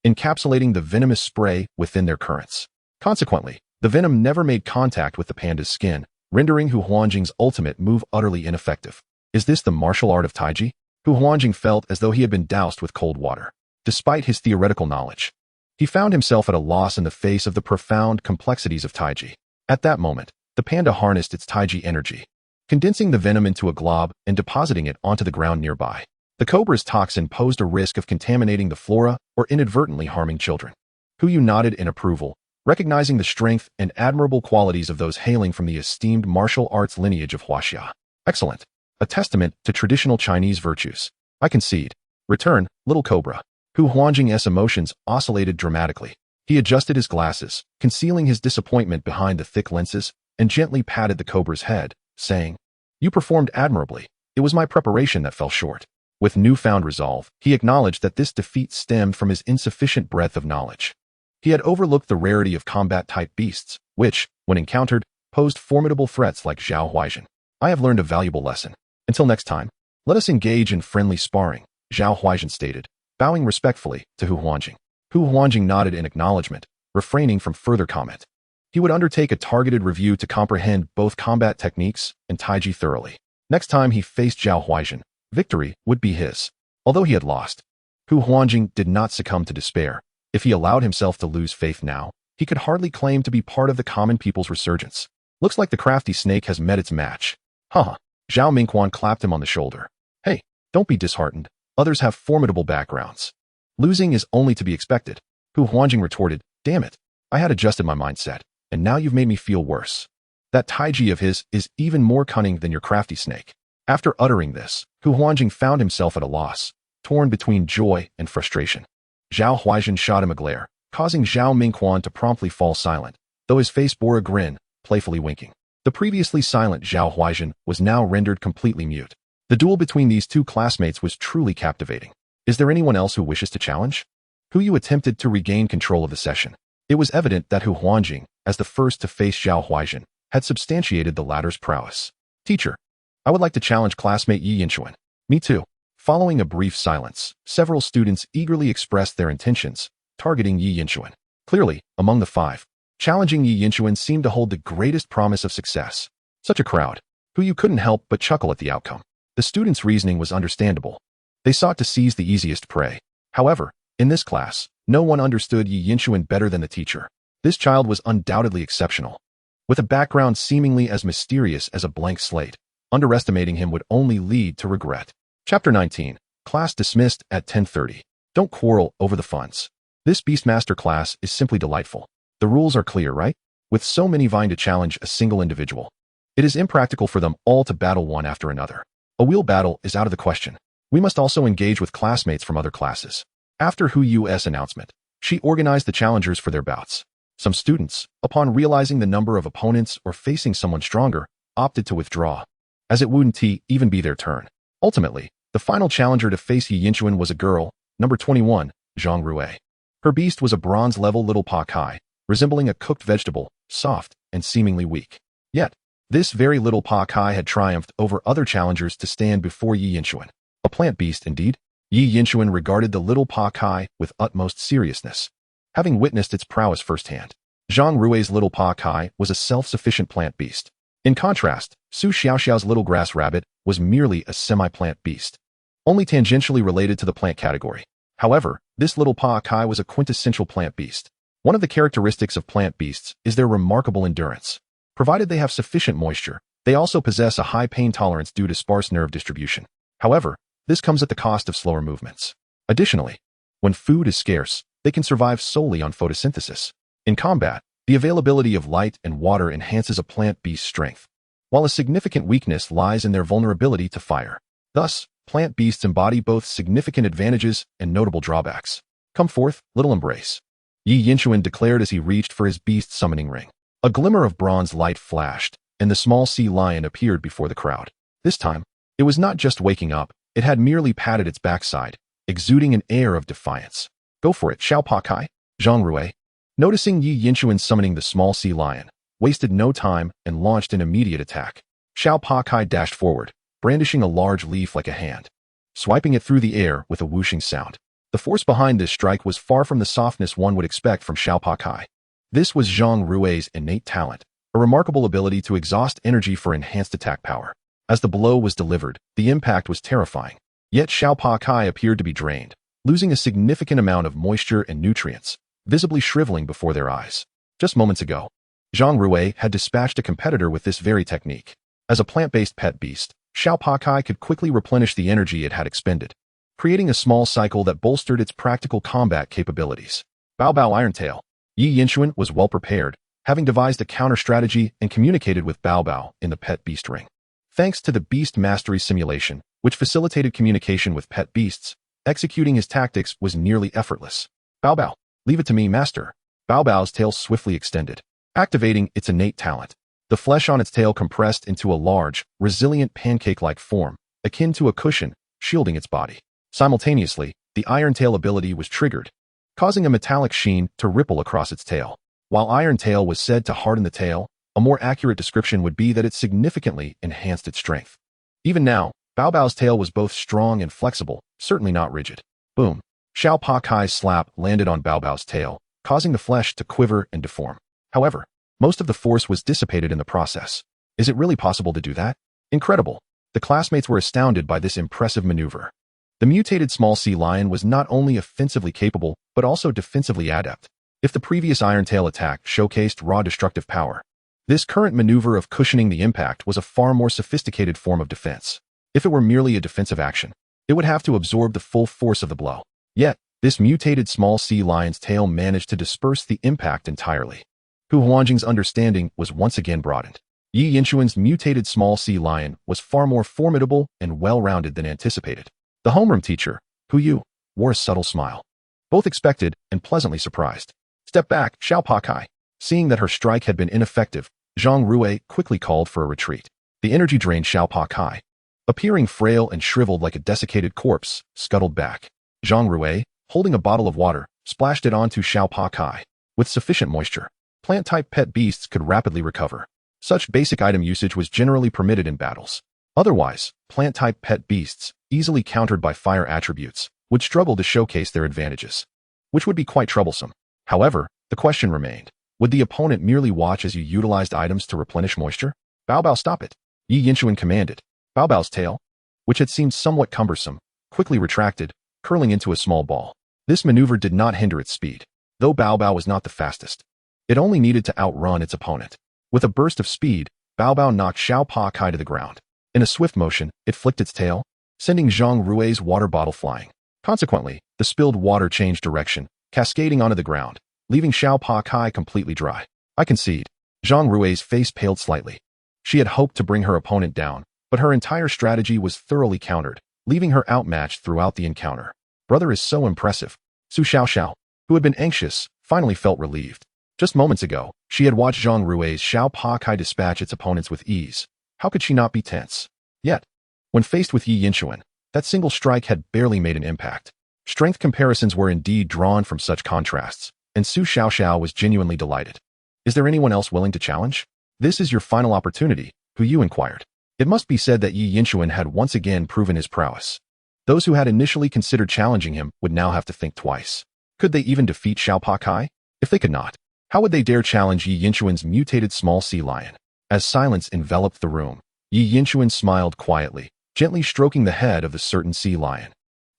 encapsulating the venomous spray within their currents. Consequently, the venom never made contact with the panda's skin, rendering Hu Huanjing's ultimate move utterly ineffective. Is this the martial art of Taiji? Hu Huanjing felt as though he had been doused with cold water. Despite his theoretical knowledge, he found himself at a loss in the face of the profound complexities of Taiji. At that moment, the panda harnessed its Taiji energy, condensing the venom into a glob and depositing it onto the ground nearby. The cobra's toxin posed a risk of contaminating the flora or inadvertently harming children. Hu Yu nodded in approval, recognizing the strength and admirable qualities of those hailing from the esteemed martial arts lineage of Huaxia. Excellent. A testament to traditional Chinese virtues. I concede. Return, little cobra. Hu Huanjing's emotions oscillated dramatically. He adjusted his glasses, concealing his disappointment behind the thick lenses, and gently patted the cobra's head, saying, "You performed admirably. It was my preparation that fell short." With newfound resolve, he acknowledged that this defeat stemmed from his insufficient breadth of knowledge. He had overlooked the rarity of combat-type beasts, which, when encountered, posed formidable threats like Zhao Huaizhen. "I have learned a valuable lesson. Until next time, let us engage in friendly sparring," Zhao Huaizhen stated, bowing respectfully to Hu Huanjing. Hu Huanjing nodded in acknowledgement, refraining from further comment. He would undertake a targeted review to comprehend both combat techniques and Taiji thoroughly. Next time he faced Zhao Huaizhen, victory would be his. Although he had lost, Hu Huanjing did not succumb to despair. If he allowed himself to lose faith now, he could hardly claim to be part of the common people's resurgence. "Looks like the crafty snake has met its match." Haha. Zhao Mingquan clapped him on the shoulder. "Hey, don't be disheartened. Others have formidable backgrounds. Losing is only to be expected." Hu Huanjing retorted, "Damn it. I had adjusted my mindset, and now you've made me feel worse. That Taiji of his is even more cunning than your crafty snake." After uttering this, Hu Huanjing found himself at a loss, torn between joy and frustration. Zhao Huaizhen shot him a glare, causing Zhao Mingquan to promptly fall silent, though his face bore a grin, playfully winking. The previously silent Zhao Huaizhen was now rendered completely mute. The duel between these two classmates was truly captivating. "Is there anyone else who wishes to challenge?" Hu Yu attempted to regain control of the session. It was evident that Hu Huanjing, as the first to face Zhao Huaizhen, had substantiated the latter's prowess. "Teacher, I would like to challenge classmate Yi Yinchuan." "Me too." Following a brief silence, several students eagerly expressed their intentions, targeting Yi Yinchuan. Clearly, among the five, challenging Yi Yinchuan seemed to hold the greatest promise of success. Such a crowd. Hu Yu couldn't help but chuckle at the outcome. The students' reasoning was understandable. They sought to seize the easiest prey. However, in this class, no one understood Yi Yinchuan better than the teacher. This child was undoubtedly exceptional. With a background seemingly as mysterious as a blank slate, underestimating him would only lead to regret. Chapter 19. Class dismissed at 10:30. Don't quarrel over the funds. This Beastmaster class is simply delightful. The rules are clear, right? With so many vying to challenge a single individual, it is impractical for them all to battle one after another. A wheel battle is out of the question. We must also engage with classmates from other classes. After Hu Yu's announcement, she organized the challengers for their bouts. Some students, upon realizing the number of opponents or facing someone stronger, opted to withdraw, as it wouldn't even be their turn. Ultimately, the final challenger to face Yi Yinchuan was a girl, number 21, Zhang Rui. Her beast was a bronze-level little Pa Kai, resembling a cooked vegetable, soft and seemingly weak. Yet, this very little Pa Kai had triumphed over other challengers to stand before Yi Yinchuan. A plant beast, indeed. Yi Yinchuan regarded the little Pa Kai with utmost seriousness, having witnessed its prowess firsthand. Zhang Rui's little Pa Kai was a self-sufficient plant beast. In contrast, Su Xiaoxiao's little grass rabbit was merely a semi-plant beast, only tangentially related to the plant category. However, this little Pa Kai was a quintessential plant beast. One of the characteristics of plant beasts is their remarkable endurance. Provided they have sufficient moisture, they also possess a high pain tolerance due to sparse nerve distribution. However, this comes at the cost of slower movements. Additionally, when food is scarce, they can survive solely on photosynthesis. In combat, the availability of light and water enhances a plant beast's strength, while a significant weakness lies in their vulnerability to fire. Thus, plant beasts embody both significant advantages and notable drawbacks. "Come forth, little embrace," Yi Yinchuan declared as he reached for his beast summoning ring. A glimmer of bronze light flashed, and the small sea lion appeared before the crowd. This time, it was not just waking up, it had merely patted its backside, exuding an air of defiance. "Go for it, Xiao Pa Kai." Zhang Rui, noticing Yi Yinchuan summoning the small sea lion, wasted no time and launched an immediate attack. Xiao Pa Kai dashed forward, brandishing a large leaf like a hand, swiping it through the air with a whooshing sound. The force behind this strike was far from the softness one would expect from Xiao Pa Kai. This was Zhang Rui's innate talent, a remarkable ability to exhaust energy for enhanced attack power. As the blow was delivered, the impact was terrifying. Yet Xiao Pa Kai appeared to be drained, losing a significant amount of moisture and nutrients, visibly shriveling before their eyes. Just moments ago, Zhang Rui had dispatched a competitor with this very technique. As a plant-based pet beast, Xiao Pa Kai could quickly replenish the energy it had expended, creating a small cycle that bolstered its practical combat capabilities. Bao Bao Irontail. Yi Yinchuan was well prepared, having devised a counter-strategy and communicated with Bao Bao in the pet beast ring. Thanks to the Beast Mastery simulation, which facilitated communication with pet beasts, Executing his tactics was nearly effortless. Bao Bao, leave it to me, master. Bao Bao's tail swiftly extended, activating its innate talent. The flesh on its tail compressed into a large, resilient pancake-like form, akin to a cushion, shielding its body. Simultaneously, the Iron Tail ability was triggered, causing a metallic sheen to ripple across its tail. While Iron Tail was said to harden the tail, a more accurate description would be that it significantly enhanced its strength. Even now, Bao Bao's tail was both strong and flexible, certainly not rigid. Boom! Xiao Pa Kai's slap landed on Bao Bao's tail, causing the flesh to quiver and deform. However, most of the force was dissipated in the process. Is it really possible to do that? Incredible! The classmates were astounded by this impressive maneuver. The mutated small sea lion was not only offensively capable, but also defensively adept. If the previous Iron Tail attack showcased raw destructive power, this current maneuver of cushioning the impact was a far more sophisticated form of defense. If it were merely a defensive action, it would have to absorb the full force of the blow. Yet, this mutated small sea lion's tail managed to disperse the impact entirely. Hu Huanjing's understanding was once again broadened. Yi Yinchuan's mutated small sea lion was far more formidable and well-rounded than anticipated. The homeroom teacher, Hu Yu, wore a subtle smile. Both expected and pleasantly surprised. Step back, Xiao Pa Kai. Seeing that her strike had been ineffective, Zhang Rui quickly called for a retreat. The energy drained Xiao Pa Kai, appearing frail and shriveled like a desiccated corpse, scuttled back. Zhang Rui, holding a bottle of water, splashed it onto Xiao Pa Kai. With sufficient moisture, plant-type pet beasts could rapidly recover. Such basic item usage was generally permitted in battles. Otherwise, plant-type pet beasts, easily countered by fire attributes, would struggle to showcase their advantages, which would be quite troublesome. However, the question remained, would the opponent merely watch as you utilized items to replenish moisture? Bao Bao, stop it! Yi Yinchuan commanded. Bao Bao's tail, which had seemed somewhat cumbersome, quickly retracted, curling into a small ball. This maneuver did not hinder its speed, though Bao Bao was not the fastest. It only needed to outrun its opponent. With a burst of speed, Bao Bao knocked Xiao Pa Kai to the ground. In a swift motion, it flicked its tail, sending Zhang Rui's water bottle flying. Consequently, the spilled water changed direction, cascading onto the ground, leaving Xiao Pa Kai completely dry. I concede. Zhang Rui's face paled slightly. She had hoped to bring her opponent down, but her entire strategy was thoroughly countered, leaving her outmatched throughout the encounter. Brother is so impressive. Su Xiaoxiao, who had been anxious, finally felt relieved. Just moments ago, she had watched Zhang Rui's Xiao Pa Kai dispatch its opponents with ease. How could she not be tense? Yet, when faced with Yi Yinchuan, that single strike had barely made an impact. Strength comparisons were indeed drawn from such contrasts, and Su Xiaoxiao was genuinely delighted. Is there anyone else willing to challenge? This is your final opportunity, Hu Yu inquired. It must be said that Yi Yinchuan had once again proven his prowess. Those who had initially considered challenging him would now have to think twice. Could they even defeat Xiao Pa Kai? If they could not, how would they dare challenge Yi Yinchuan's mutated small sea lion? As silence enveloped the room, Yi Yinchuan smiled quietly, gently stroking the head of the certain sea lion.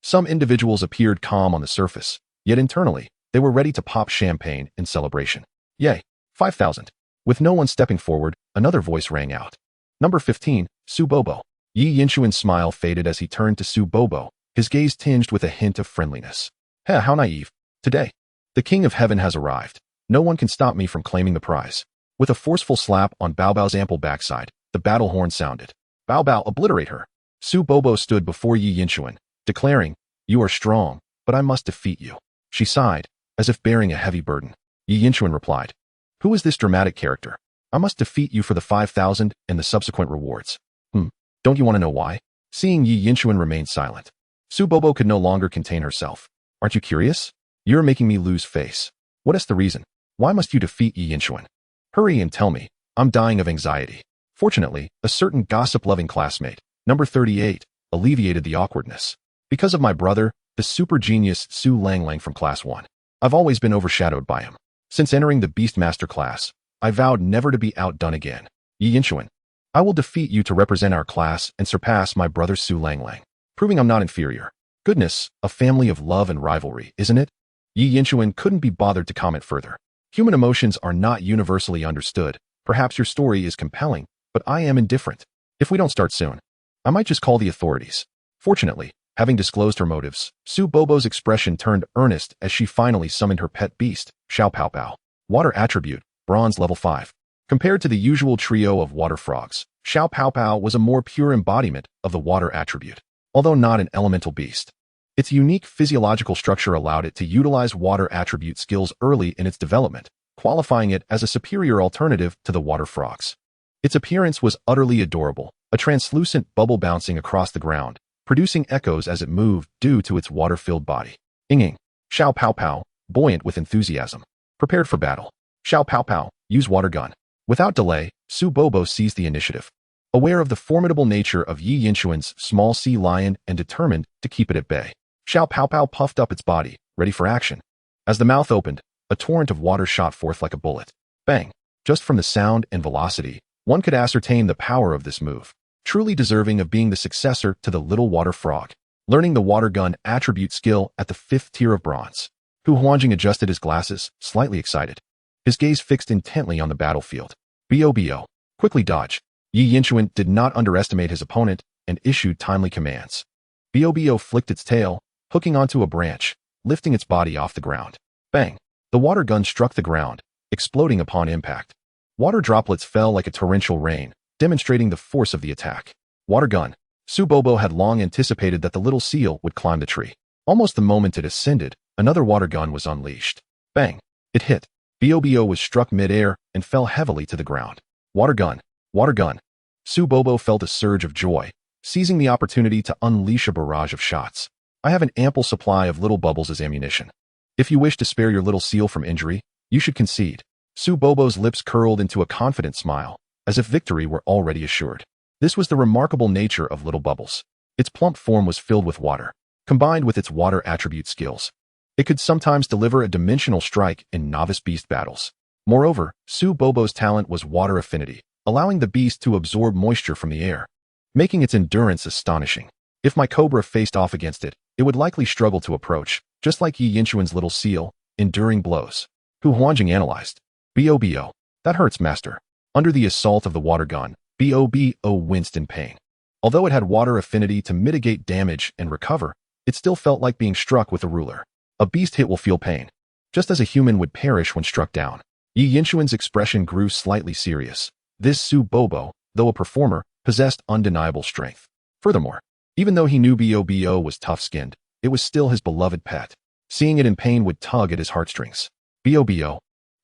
Some individuals appeared calm on the surface, yet internally, they were ready to pop champagne in celebration. Yay, 5,000. With no one stepping forward, another voice rang out. Number 15, Su Bobo. Yi Yinchuan's smile faded as he turned to Su Bobo, his gaze tinged with a hint of friendliness. Heh, how naive. Today, the King of Heaven has arrived. No one can stop me from claiming the prize. With a forceful slap on Bao Bao's ample backside, the battle horn sounded. Bao Bao, obliterate her. Su Bobo stood before Yi Yinchuan, declaring, you are strong, but I must defeat you. She sighed, as if bearing a heavy burden. Yi Yinchuan replied, who is this dramatic character? I must defeat you for the 5,000 and the subsequent rewards. Don't you want to know why? Seeing Yi Yinchuan remain silent, Su Bobo could no longer contain herself. Aren't you curious? You're making me lose face. What is the reason? Why must you defeat Yi Yinchuan? Hurry and tell me. I'm dying of anxiety. Fortunately, a certain gossip-loving classmate, number 38, alleviated the awkwardness. Because of my brother, the super genius Su Langlang from Class 1. I've always been overshadowed by him. Since entering the Beastmaster class, I vowed never to be outdone again. Yi Yinchuan, I will defeat you to represent our class and surpass my brother Su Langlang, proving I'm not inferior. Goodness, a family of love and rivalry, isn't it? Yi Yinchuan couldn't be bothered to comment further. Human emotions are not universally understood. Perhaps your story is compelling, but I am indifferent. If we don't start soon, I might just call the authorities. Fortunately, having disclosed her motives, Su Bobo's expression turned earnest as she finally summoned her pet beast, Xiao Pao Pao. Water attribute, bronze level 5. Compared to the usual trio of water frogs, Xiao Pao Pao was a more pure embodiment of the water attribute. Although not an elemental beast, Its unique physiological structure allowed it to utilize water attribute skills early in its development, qualifying it as a superior alternative to the water frogs. Its appearance was utterly adorable, a translucent bubble bouncing across the ground, producing echoes as it moved due to its water-filled body. Inging. Xiao Pao Pao, buoyant with enthusiasm. Prepared for battle. Xiao Pao Pao, use water gun. Without delay, Su Bobo seized the initiative. Aware of the formidable nature of Yi Yinchuan's small sea lion and determined to keep it at bay, Xiao Pao Pao puffed up its body, ready for action. As the mouth opened, a torrent of water shot forth like a bullet. Bang! Just from the sound and velocity, one could ascertain the power of this move, truly deserving of being the successor to the little water frog. Learning the water gun attribute skill at the 5th tier of bronze, Hu Huanjing adjusted his glasses, slightly excited. His gaze fixed intently on the battlefield. Bo. Quickly dodge. Yi Yinchuan did not underestimate his opponent and issued timely commands. Bo flicked its tail, hooking onto a branch, lifting its body off the ground. Bang! The water gun struck the ground, exploding upon impact. Water droplets fell like a torrential rain, demonstrating the force of the attack. Water gun. Su Bobo had long anticipated that the little seal would climb the tree. Almost the moment it ascended, another water gun was unleashed. Bang! It hit. Bo was struck mid-air and fell heavily to the ground. Water gun. Water gun. Su Bobo felt a surge of joy, seizing the opportunity to unleash a barrage of shots. I have an ample supply of little bubbles as ammunition. If you wish to spare your little seal from injury, you should concede. Su Bobo's lips curled into a confident smile, as if victory were already assured. This was the remarkable nature of little bubbles. Its plump form was filled with water, combined with its water attribute skills. It could sometimes deliver a dimensional strike in novice beast battles. Moreover, Su Bobo's talent was water affinity, allowing the beast to absorb moisture from the air, making its endurance astonishing. If my cobra faced off against it, it would likely struggle to approach, just like Yi Yinchuan's little seal, enduring blows. Hu Huanjing analyzed. Bo. That hurts, master. Under the assault of the water gun, Bo winced in pain. Although it had water affinity to mitigate damage and recover, it still felt like being struck with a ruler. A beast hit will feel pain, just as a human would perish when struck down. Yi Yinchuan's expression grew slightly serious. This Su Bobo, though a performer, possessed undeniable strength. Furthermore, even though he knew Bo was tough-skinned, it was still his beloved pet. Seeing it in pain would tug at his heartstrings. Bo.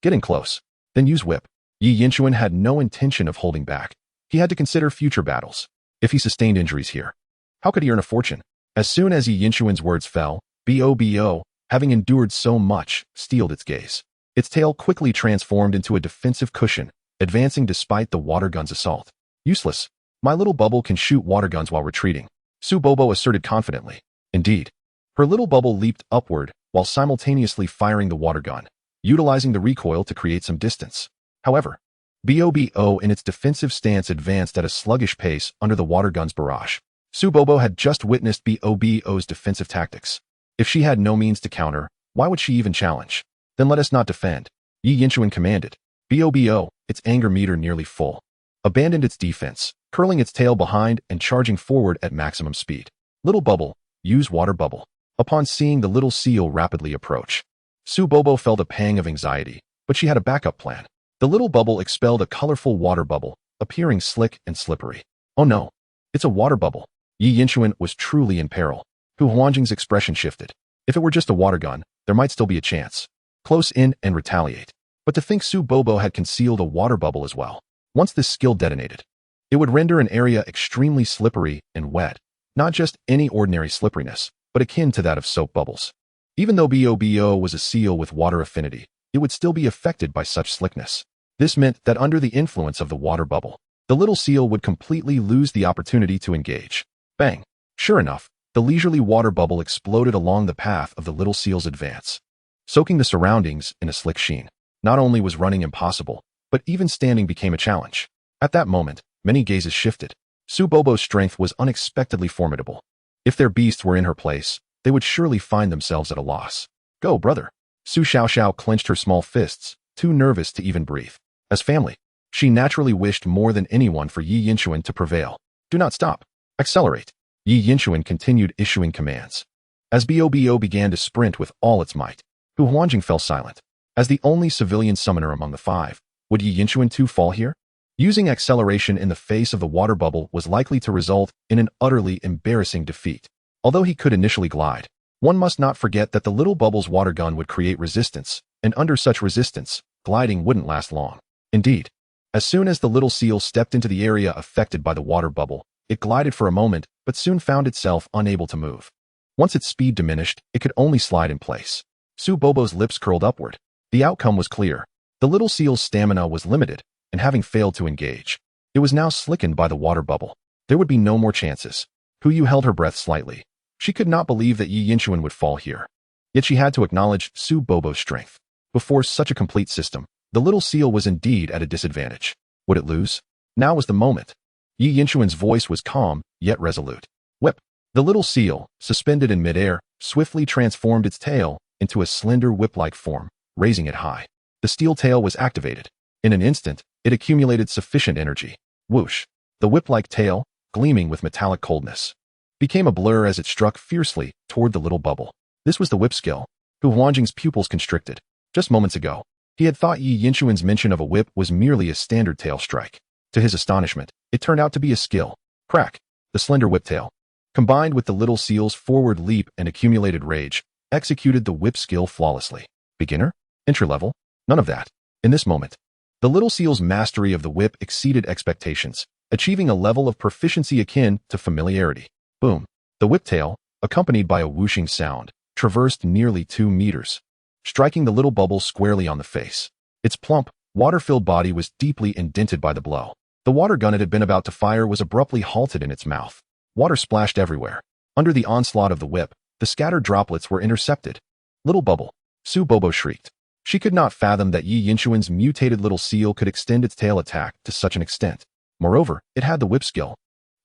Get in close. Then use whip. Yi Yinchuan had no intention of holding back. He had to consider future battles. If he sustained injuries here, how could he earn a fortune? As soon as Yi Yinchuan's words fell, Bo, having endured so much, steeled its gaze. Its tail quickly transformed into a defensive cushion, advancing despite the water gun's assault. Useless. My little bubble can shoot water guns while retreating, Su Bobo asserted confidently. Indeed. Her little bubble leaped upward while simultaneously firing the water gun, utilizing the recoil to create some distance. However, Bo in its defensive stance advanced at a sluggish pace under the water gun's barrage. Su Bobo had just witnessed Bo's defensive tactics. If she had no means to counter, why would she even challenge? Then let us not defend, Yi Yinchuan commanded. Bo, its anger meter nearly full, abandoned its defense, curling its tail behind and charging forward at maximum speed. Little bubble, use water bubble. Upon seeing the little seal rapidly approach, Su Bobo felt a pang of anxiety, but she had a backup plan. The little bubble expelled a colorful water bubble, appearing slick and slippery. Oh no, it's a water bubble. Yi Yinchuan was truly in peril. Hu Huanjing's expression shifted. If it were just a water gun, there might still be a chance. Close in and retaliate. But to think Su Bobo had concealed a water bubble as well. Once this skill detonated, it would render an area extremely slippery and wet. Not just any ordinary slipperiness, but akin to that of soap bubbles. Even though Bo was a seal with water affinity, it would still be affected by such slickness. This meant that under the influence of the water bubble, the little seal would completely lose the opportunity to engage. Bang! Sure enough, the leisurely water bubble exploded along the path of the little seal's advance, soaking the surroundings in a slick sheen. Not only was running impossible, but even standing became a challenge. At that moment, many gazes shifted. Su Bobo's strength was unexpectedly formidable. If their beasts were in her place, they would surely find themselves at a loss. Go, brother. Su Xiaoxiao clenched her small fists, too nervous to even breathe. As family, she naturally wished more than anyone for Yi Yinchuan to prevail. Do not stop. Accelerate. Yi Yinchuan continued issuing commands. As Bo began to sprint with all its might, Hu Huanjing fell silent. As the only civilian summoner among the five, would Yi Yinchuan too fall here? Using acceleration in the face of the water bubble was likely to result in an utterly embarrassing defeat. Although he could initially glide, One must not forget that the little bubble's water gun would create resistance, and under such resistance, gliding wouldn't last long. Indeed, as soon as the little seal stepped into the area affected by the water bubble, it glided for a moment, but soon found itself unable to move. Once its speed diminished, it could only slide in place. Su Bobo's lips curled upward. The outcome was clear. The little seal's stamina was limited, and having failed to engage, it was now slickened by the water bubble. There would be no more chances. Huyu held her breath slightly. She could not believe that Yi Yinshuan would fall here. Yet she had to acknowledge Su Bobo's strength. Before such a complete system, the little seal was indeed at a disadvantage. Would it lose? Now was the moment. Yi Yinshuan's voice was calm, yet resolute. Whip! The little seal, suspended in midair, swiftly transformed its tail into a slender whip-like form, raising it high. The steel tail was activated. In an instant, it accumulated sufficient energy. Whoosh! The whip-like tail, gleaming with metallic coldness, became a blur as it struck fiercely toward the little bubble. This was the whip skill. Hu Huanjing's pupils constricted. Just moments ago, he had thought Yi Yinshuan's mention of a whip was merely a standard tail strike. To his astonishment, it turned out to be a skill. Crack! The slender whip tail, combined with the little seal's forward leap and accumulated rage, executed the whip skill flawlessly. Beginner? Entry level? None of that. In this moment, the little seal's mastery of the whip exceeded expectations, achieving a level of proficiency akin to familiarity. Boom! The whip tail, accompanied by a whooshing sound, traversed nearly 2 meters, striking the little bubble squarely on the face. Its plump, water-filled body was deeply indented by the blow. The water gun it had been about to fire was abruptly halted in its mouth. Water splashed everywhere. Under the onslaught of the whip, the scattered droplets were intercepted. Little bubble! Su Bobo shrieked. She could not fathom that Yi Yinshuan's mutated little seal could extend its tail attack to such an extent. Moreover, it had the whip skill.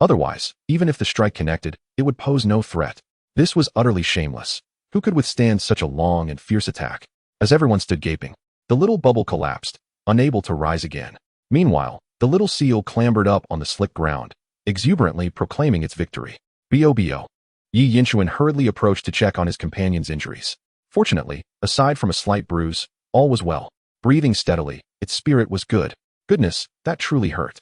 Otherwise, even if the strike connected, it would pose no threat. This was utterly shameless. Who could withstand such a long and fierce attack? As everyone stood gaping, the little bubble collapsed, unable to rise again. Meanwhile, the little seal clambered up on the slick ground, exuberantly proclaiming its victory. Bo. Yi Yinshuan hurriedly approached to check on his companion's injuries. Fortunately, aside from a slight bruise, all was well. Breathing steadily, its spirit was good. Goodness, that truly hurt.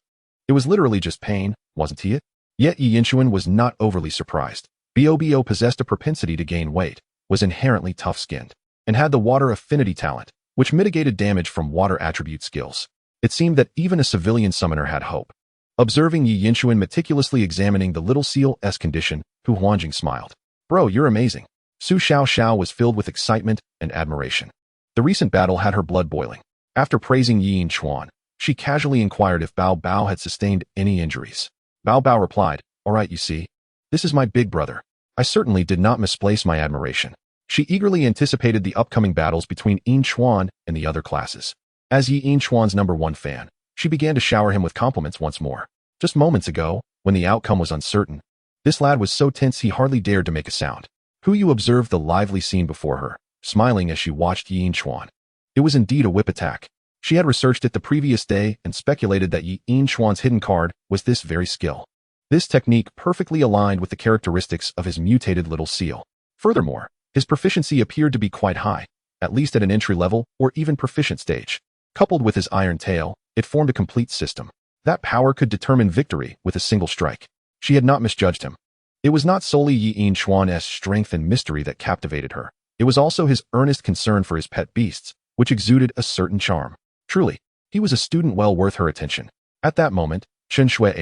It was literally just pain, wasn't it? Yet Yi Yinshuan was not overly surprised. Bo possessed a propensity to gain weight, was inherently tough-skinned, and had the water affinity talent, which mitigated damage from water attribute skills. It seemed that even a civilian summoner had hope. Observing Yi Yinshuan meticulously examining the little seal's condition, Hu Huanjing smiled. Bro, you're amazing. Su Xiao was filled with excitement and admiration. The recent battle had her blood boiling. After praising Yi Yinshuan, she casually inquired if Bao Bao had sustained any injuries. Bao Bao replied, "All right, you see. This is my big brother. I certainly did not misplace my admiration." She eagerly anticipated the upcoming battles between Yin Chuan and the other classes. As Yi Yinshuan's #1 fan, she began to shower him with compliments once more. Just moments ago, when the outcome was uncertain, this lad was so tense he hardly dared to make a sound. Huyu observed the lively scene before her, smiling as she watched Yi Yinshuan. It was indeed a whip attack. She had researched it the previous day and speculated that Yi Yinshuan's hidden card was this very skill. This technique perfectly aligned with the characteristics of his mutated little seal. Furthermore, his proficiency appeared to be quite high, at least at an entry-level or even proficient stage. Coupled with his iron tail, it formed a complete system. That power could determine victory with a single strike. She had not misjudged him. It was not solely Yi Yinshuan's strength and mystery that captivated her. It was also his earnest concern for his pet beasts, which exuded a certain charm. Truly, he was a student well worth her attention. At that moment, Chen Shui,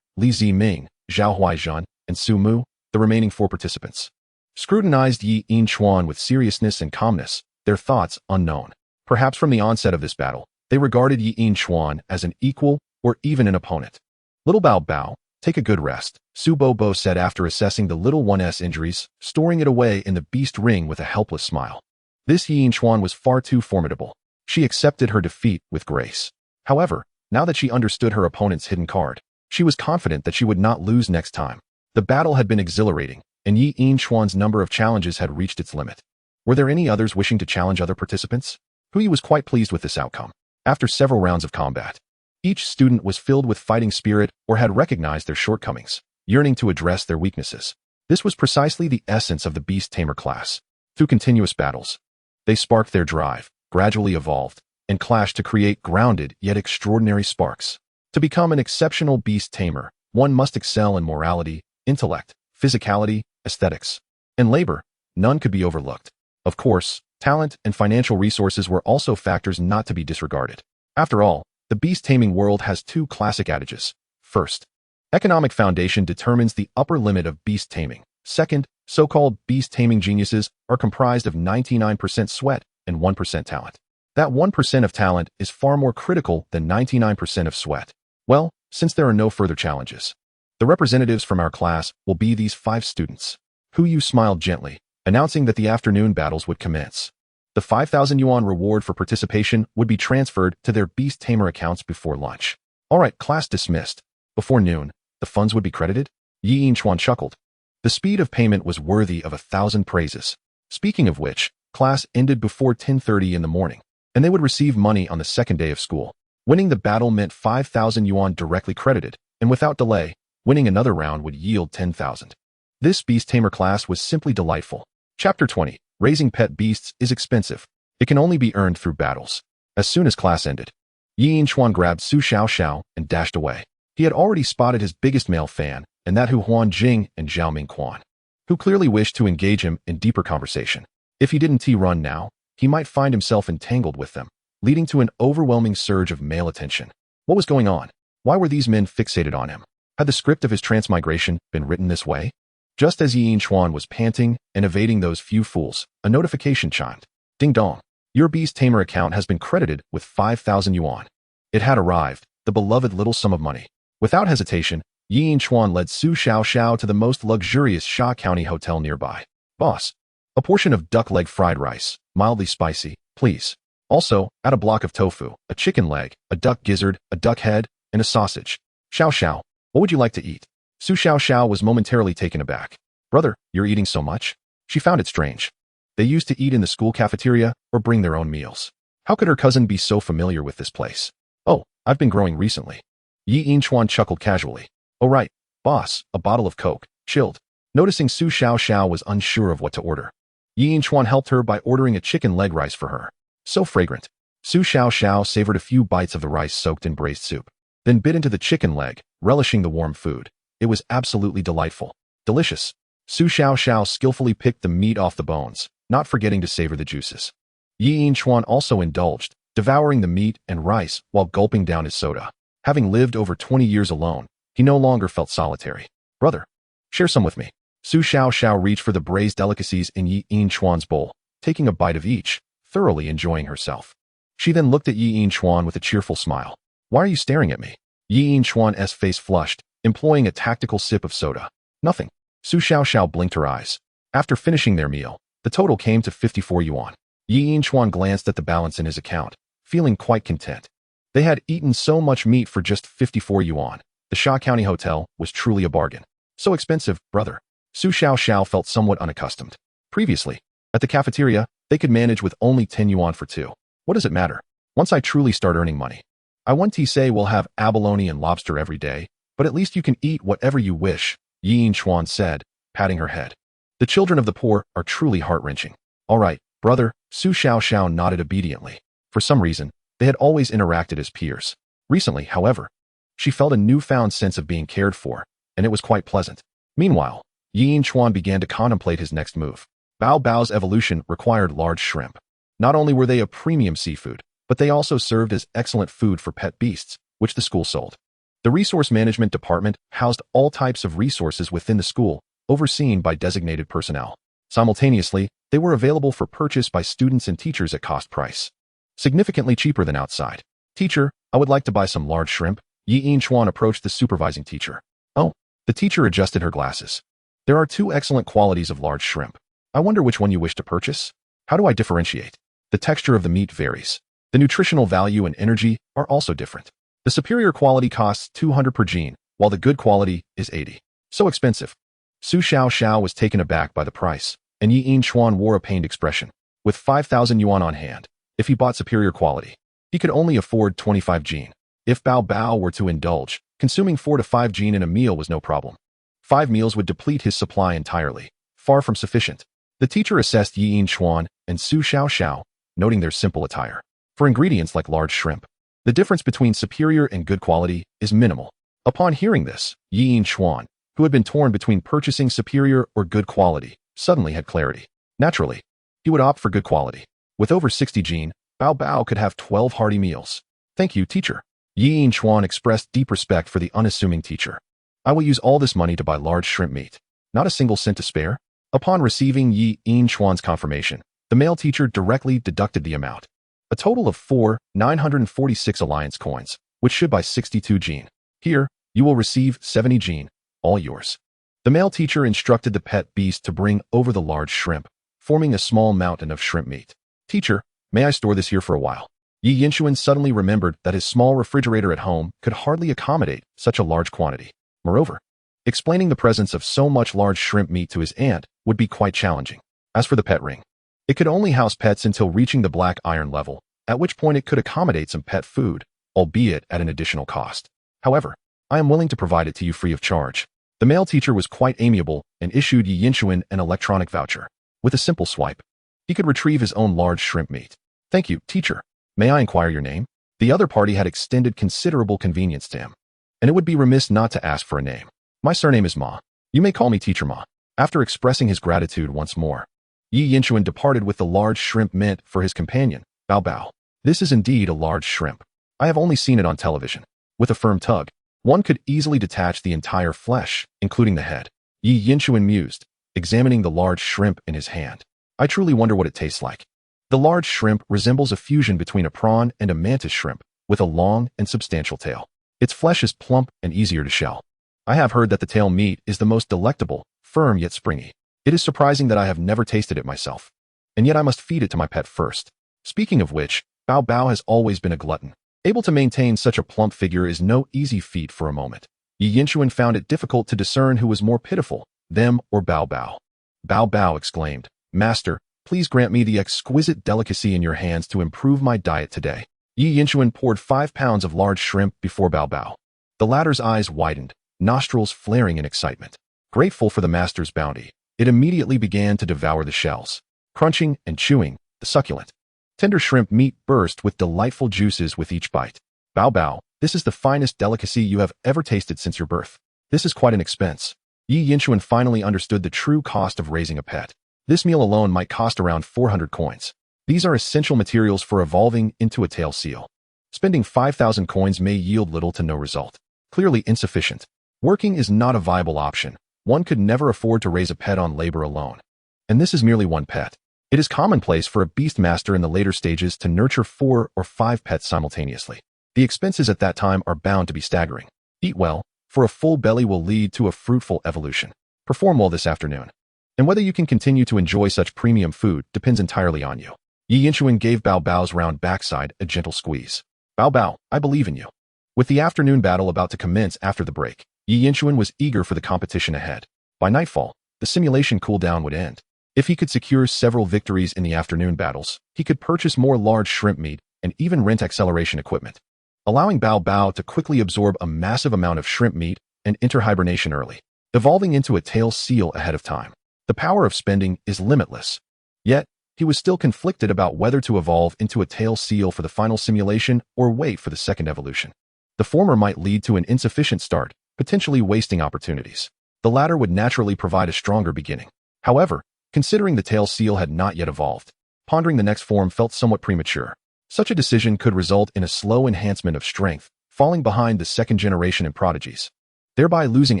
Li Ziming, Zhao Huaizhan, and Su Mu, the remaining 4 participants, scrutinized Yi Yinshuan with seriousness and calmness, their thoughts unknown. Perhaps from the onset of this battle, they regarded Yi Yinshuan as an equal or even an opponent. Little Bao Bao, take a good rest, Su Bobo said after assessing the little one's injuries, storing it away in the beast ring with a helpless smile. This Yi Yinshuan was far too formidable. She accepted her defeat with grace. However, now that she understood her opponent's hidden card, she was confident that she would not lose next time. The battle had been exhilarating, and Yi Yinshuan's number of challenges had reached its limit. Were there any others wishing to challenge other participants? Huyu was quite pleased with this outcome. After several rounds of combat, each student was filled with fighting spirit or had recognized their shortcomings, yearning to address their weaknesses. This was precisely the essence of the Beast Tamer class. Through continuous battles, they sparked their drive, gradually evolved, and clashed to create grounded yet extraordinary sparks. To become an exceptional beast tamer, one must excel in morality, intellect, physicality, aesthetics, and labor. none could be overlooked. Of course, talent and financial resources were also factors not to be disregarded. After all, the beast taming world has two classic adages. First, economic foundation determines the upper limit of beast taming. Second, so-called beast taming geniuses are comprised of 99% sweat and 1% talent. That 1% of talent is far more critical than 99% of sweat. Well, since there are no further challenges, the representatives from our class will be these 5 students. Yu smiled gently, announcing that the afternoon battles would commence. The 5,000 yuan reward for participation would be transferred to their beast tamer accounts before lunch. All right, class dismissed. Before noon, the funds would be credited? Yi Yinchuan chuckled. The speed of payment was worthy of 1,000 praises. Speaking of which, class ended before 10:30 in the morning, and they would receive money on the second day of school. Winning the battle meant 5,000 yuan directly credited, and without delay, winning another round would yield 10,000. This beast tamer class was simply delightful. Chapter 20. Raising pet beasts is expensive. It can only be earned through battles. As soon as class ended, Yi Yinchuan grabbed Su Xiao and dashed away. He had already spotted his biggest male fan, and that Hu Huan Jing and Zhao Ming Quan, who clearly wished to engage him in deeper conversation. If he didn't run now, he might find himself entangled with them, leading to an overwhelming surge of male attention. What was going on? Why were these men fixated on him? Had the script of his transmigration been written this way? Just as Yi Yinchuan was panting and evading those few fools, a notification chimed. Ding dong. Your beast tamer account has been credited with 5,000 yuan. It had arrived, the beloved little sum of money. Without hesitation, Yi Yinchuan led Su Xiao to the most luxurious Sha County hotel nearby. Boss, a portion of duck leg fried rice, mildly spicy, please. Also, add a block of tofu, a chicken leg, a duck gizzard, a duck head, and a sausage. Xiao, what would you like to eat? Su Xiao was momentarily taken aback. Brother, you're eating so much? She found it strange. They used to eat in the school cafeteria or bring their own meals. How could her cousin be so familiar with this place? Oh, I've been growing recently. Yi Yinchuan chuckled casually. Oh right, boss, a bottle of Coke, chilled. Noticing Su Xiao was unsure of what to order, Yi Yinchuan helped her by ordering a chicken leg rice for her. So fragrant. Su Xiao savored a few bites of the rice soaked in braised soup, then bit into the chicken leg, relishing the warm food. It was absolutely delightful. Delicious. Su Xiao skillfully picked the meat off the bones, not forgetting to savor the juices. Yi Yinchuan also indulged, devouring the meat and rice while gulping down his soda. Having lived over 20 years alone, he no longer felt solitary. Brother, share some with me. Su Xiao reached for the braised delicacies in Yi Yinchuan's bowl, taking a bite of each, thoroughly enjoying herself. She then looked at Yi Yinchuan with a cheerful smile. Why are you staring at me? Yi Yinchuan's face flushed, employing a tactical sip of soda. Nothing. Su Xiao blinked her eyes. After finishing their meal, the total came to 54 yuan. Yi Yinchuan glanced at the balance in his account, feeling quite content. They had eaten so much meat for just 54 yuan. The Sha County Hotel was truly a bargain. So expensive, brother. Su Xiao felt somewhat unaccustomed. Previously, at the cafeteria, they could manage with only 10 yuan for 2. What does it matter? Once I truly start earning money, I want to say we'll have abalone and lobster every day, but at least you can eat whatever you wish, Yi Yinchuan said, patting her head. The children of the poor are truly heart-wrenching. All right, brother, Su Xiao nodded obediently. For some reason, they had always interacted as peers. Recently, however, she felt a newfound sense of being cared for, and it was quite pleasant. Meanwhile, Yi Yinchuan began to contemplate his next move. Bao Bao's evolution required large shrimp. Not only were they a premium seafood, but they also served as excellent food for pet beasts, which the school sold. The resource management department housed all types of resources within the school, overseen by designated personnel. Simultaneously, they were available for purchase by students and teachers at cost price. Significantly cheaper than outside. Teacher, I would like to buy some large shrimp. Yi Yinchuan approached the supervising teacher. Oh, the teacher adjusted her glasses. There are 2 excellent qualities of large shrimp. I wonder which one you wish to purchase? How do I differentiate? The texture of the meat varies. The nutritional value and energy are also different. The superior quality costs 200 per gene, while the good quality is 80. So expensive. Su Xiao was taken aback by the price, and Yi Yinchuan wore a pained expression. With 5,000 yuan on hand, if he bought superior quality, he could only afford 25 gene. If Bao Bao were to indulge, consuming 4 to 5 gene in a meal was no problem. 5 meals would deplete his supply entirely, far from sufficient. The teacher assessed Yi Yinchuan and Su Xiao, noting their simple attire. For ingredients like large shrimp, the difference between superior and good quality is minimal. Upon hearing this, Yi Yinchuan, who had been torn between purchasing superior or good quality, suddenly had clarity. Naturally, he would opt for good quality. With over 60 gene, Bao Bao could have 12 hearty meals. Thank you, teacher. Yi Yinchuan expressed deep respect for the unassuming teacher. I will use all this money to buy large shrimp meat. Not a single cent to spare. Upon receiving Yi Yinchuan's confirmation, the male teacher directly deducted the amount. A total of 946 alliance coins, which should buy 62 gene. Here, you will receive 70 gene, all yours. The male teacher instructed the pet beast to bring over the large shrimp, forming a small mountain of shrimp meat. Teacher, may I store this here for a while? Yi Yinchuan suddenly remembered that his small refrigerator at home could hardly accommodate such a large quantity. Moreover, explaining the presence of so much large shrimp meat to his aunt would be quite challenging. As for the pet ring, it could only house pets until reaching the black iron level, at which point it could accommodate some pet food, albeit at an additional cost. However, I am willing to provide it to you free of charge. The male teacher was quite amiable and issued Yi Yinchuan an electronic voucher. With a simple swipe, he could retrieve his own large shrimp meat. Thank you, teacher. May I inquire your name? The other party had extended considerable convenience to him, and it would be remiss not to ask for a name. My surname is Ma. You may call me Teacher Ma. After expressing his gratitude once more, Yi Yinchuan departed with the large shrimp meant for his companion, Bao Bao. This is indeed a large shrimp. I have only seen it on television. With a firm tug, one could easily detach the entire flesh, including the head. Yi Yinchuan mused, examining the large shrimp in his hand. I truly wonder what it tastes like. The large shrimp resembles a fusion between a prawn and a mantis shrimp, with a long and substantial tail. Its flesh is plump and easier to shell. I have heard that the tail meat is the most delectable, firm yet springy. It is surprising that I have never tasted it myself. And yet I must feed it to my pet first. Speaking of which, Bao Bao has always been a glutton. Able to maintain such a plump figure is no easy feat for a moment. Yi Yinchuan found it difficult to discern who was more pitiful, them or Bao Bao. Bao Bao exclaimed, Master, please grant me the exquisite delicacy in your hands to improve my diet today. Yi Yinchuan poured 5 pounds of large shrimp before Bao Bao. The latter's eyes widened, nostrils flaring in excitement. Grateful for the master's bounty, it immediately began to devour the shells. Crunching and chewing, the succulent, tender shrimp meat burst with delightful juices with each bite. Bao Bao, this is the finest delicacy you have ever tasted since your birth. This is quite an expense. Yi Yinchuan finally understood the true cost of raising a pet. This meal alone might cost around 400 coins. These are essential materials for evolving into a tail seal. Spending 5,000 coins may yield little to no result. Clearly insufficient. Working is not a viable option. One could never afford to raise a pet on labor alone. And this is merely one pet. It is commonplace for a beast master in the later stages to nurture 4 or 5 pets simultaneously. The expenses at that time are bound to be staggering. Eat well, for a full belly will lead to a fruitful evolution. Perform well this afternoon. And whether you can continue to enjoy such premium food depends entirely on you. Yi Yinchuan gave Bao Bao's round backside a gentle squeeze. Bao Bao, I believe in you. With the afternoon battle about to commence after the break, Yi Yinchuan was eager for the competition ahead. By nightfall, the simulation cooldown would end. If he could secure several victories in the afternoon battles, he could purchase more large shrimp meat and even rent acceleration equipment, allowing Bao Bao to quickly absorb a massive amount of shrimp meat and enter hibernation early, evolving into a tail seal ahead of time. The power of spending is limitless. Yet, he was still conflicted about whether to evolve into a tail seal for the final simulation or wait for the second evolution. The former might lead to an insufficient start, potentially wasting opportunities. The latter would naturally provide a stronger beginning. However, considering the tail seal had not yet evolved, pondering the next form felt somewhat premature. Such a decision could result in a slow enhancement of strength, falling behind the second generation in prodigies, thereby losing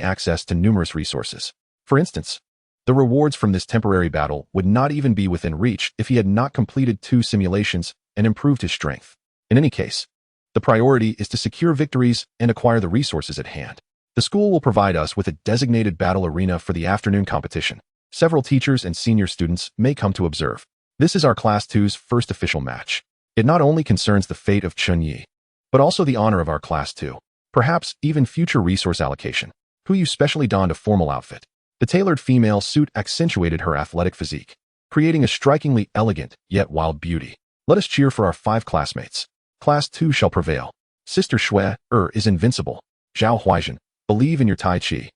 access to numerous resources. For instance, the rewards from this temporary battle would not even be within reach if he had not completed 2 simulations and improved his strength. In any case, the priority is to secure victories and acquire the resources at hand. The school will provide us with a designated battle arena for the afternoon competition. Several teachers and senior students may come to observe. This is our Class 2's first official match. It not only concerns the fate of Chun Yi, but also the honor of our Class 2. Perhaps even future resource allocation. Hu specially donned a formal outfit. The tailored female suit accentuated her athletic physique, creating a strikingly elegant yet wild beauty. Let us cheer for our 5 classmates. Class 2 shall prevail. Sister Shui is invincible. Zhao Huaizhen, believe in your Tai Chi.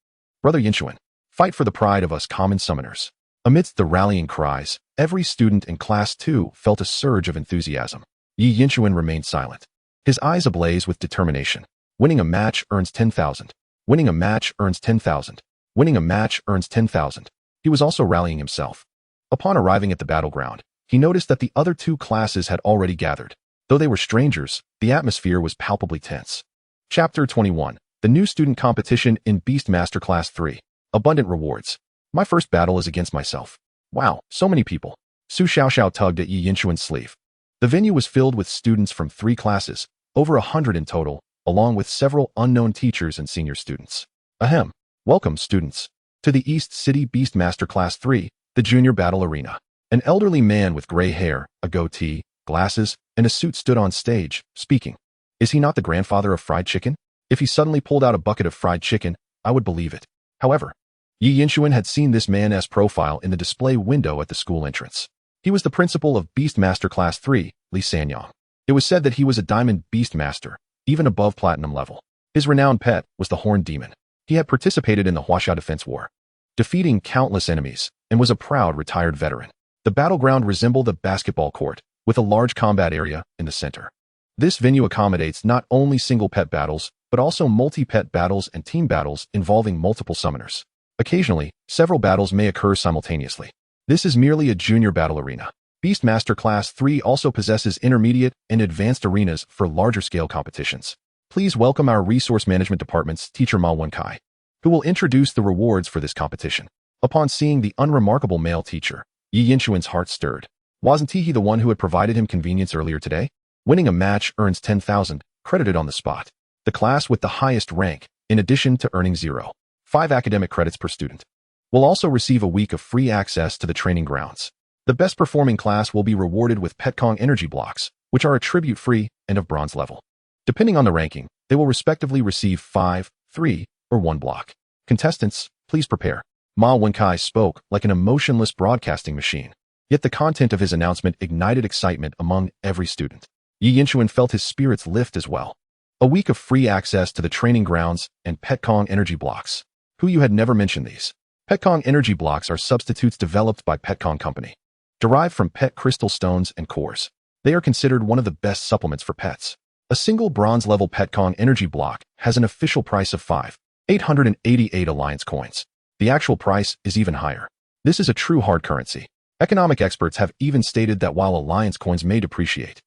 Brother Yinchuan, fight for the pride of us common summoners. Amidst the rallying cries, every student in Class 2 felt a surge of enthusiasm. Yi Yinchuan remained silent, his eyes ablaze with determination. Winning a match earns 10,000. Winning a match earns 10,000. Winning a match earns 10,000. He was also rallying himself. Upon arriving at the battleground, he noticed that the other two classes had already gathered. Though they were strangers, the atmosphere was palpably tense. Chapter 21. The New Student Competition in Beastmaster Class 3. Abundant Rewards. My first battle is against myself. Wow, so many people. Su Xiaoxiao tugged at Yi Yinchuan's sleeve. The venue was filled with students from 3 classes, over 100 in total, along with several unknown teachers and senior students. Ahem. Welcome, students, to the East City Beastmaster Class 3, the Junior Battle Arena. An elderly man with gray hair, a goatee, glasses, and a suit stood on stage, speaking. Is he not the grandfather of fried chicken? If he suddenly pulled out a bucket of fried chicken, I would believe it. However, Yi Yinchuan had seen this man's profile in the display window at the school entrance. He was the principal of Beastmaster Class 3, Li Sanyang. It was said that he was a diamond Beastmaster, even above platinum level. His renowned pet was the Horned Demon. He had participated in the Huaxia Defense War, defeating countless enemies, and was a proud retired veteran. The battleground resembled a basketball court, with a large combat area in the center. This venue accommodates not only single pet battles, but also multi-pet battles and team battles involving multiple summoners. Occasionally, several battles may occur simultaneously. This is merely a junior battle arena. Beastmaster Class 3 also possesses intermediate and advanced arenas for larger-scale competitions. Please welcome our Resource Management Department's teacher Ma Wenkai, who will introduce the rewards for this competition. Upon seeing the unremarkable male teacher, Yi Yinchuan's heart stirred. Wasn't he the one who had provided him convenience earlier today? Winning a match earns 10,000, credited on the spot. The class with the highest rank, in addition to earning 0.5 academic credits per student, will also receive a week of free access to the training grounds. The best performing class will be rewarded with Petkong energy blocks, which are attribute-free and of bronze level. Depending on the ranking, they will respectively receive 5, 3, or 1 block. Contestants, please prepare. Ma Wenkai spoke like an emotionless broadcasting machine, yet the content of his announcement ignited excitement among every student. Yi Yinchuan felt his spirits lift as well. A week of free access to the training grounds and Petkong energy blocks. Who you had never mentioned these? Petkong energy blocks are substitutes developed by Petkong Company, derived from pet crystal stones and cores. They are considered one of the best supplements for pets. A single bronze-level Petkong energy block has an official price of 5,888 Alliance coins. The actual price is even higher. This is a true hard currency. Economic experts have even stated that while Alliance coins may depreciate,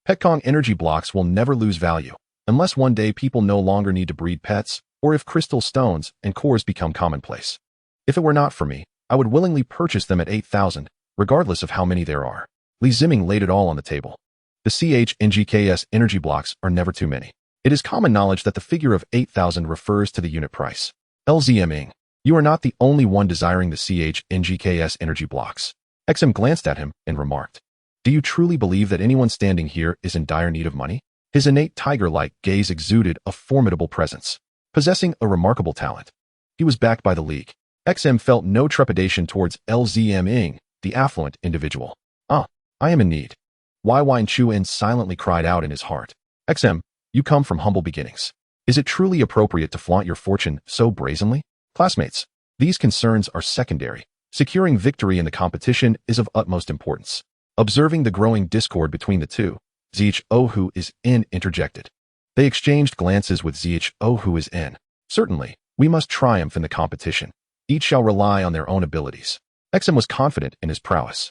Petkong energy blocks will never lose value, unless one day people no longer need to breed pets, or if crystal stones and cores become commonplace. If it were not for me, I would willingly purchase them at 8,000, regardless of how many there are. Li Ziming laid it all on the table. The CHNGKS energy blocks are never too many. It is common knowledge that the figure of 8,000 refers to the unit price. LZMing. You are not the only one desiring the CHNGKS energy blocks. XM glanced at him and remarked, do you truly believe that anyone standing here is in dire need of money? His innate tiger-like gaze exuded a formidable presence, possessing a remarkable talent. He was backed by the League. XM felt no trepidation towards LZMing, the affluent individual. I am in need. Wine Chuan silently cried out in his heart. XM, you come from humble beginnings. Is it truly appropriate to flaunt your fortune so brazenly? Classmates, these concerns are secondary. Securing victory in the competition is of utmost importance. Observing the growing discord between the two, ZHO who is in interjected. They exchanged glances with ZHO who is in. Certainly, we must triumph in the competition. Each shall rely on their own abilities. XM was confident in his prowess.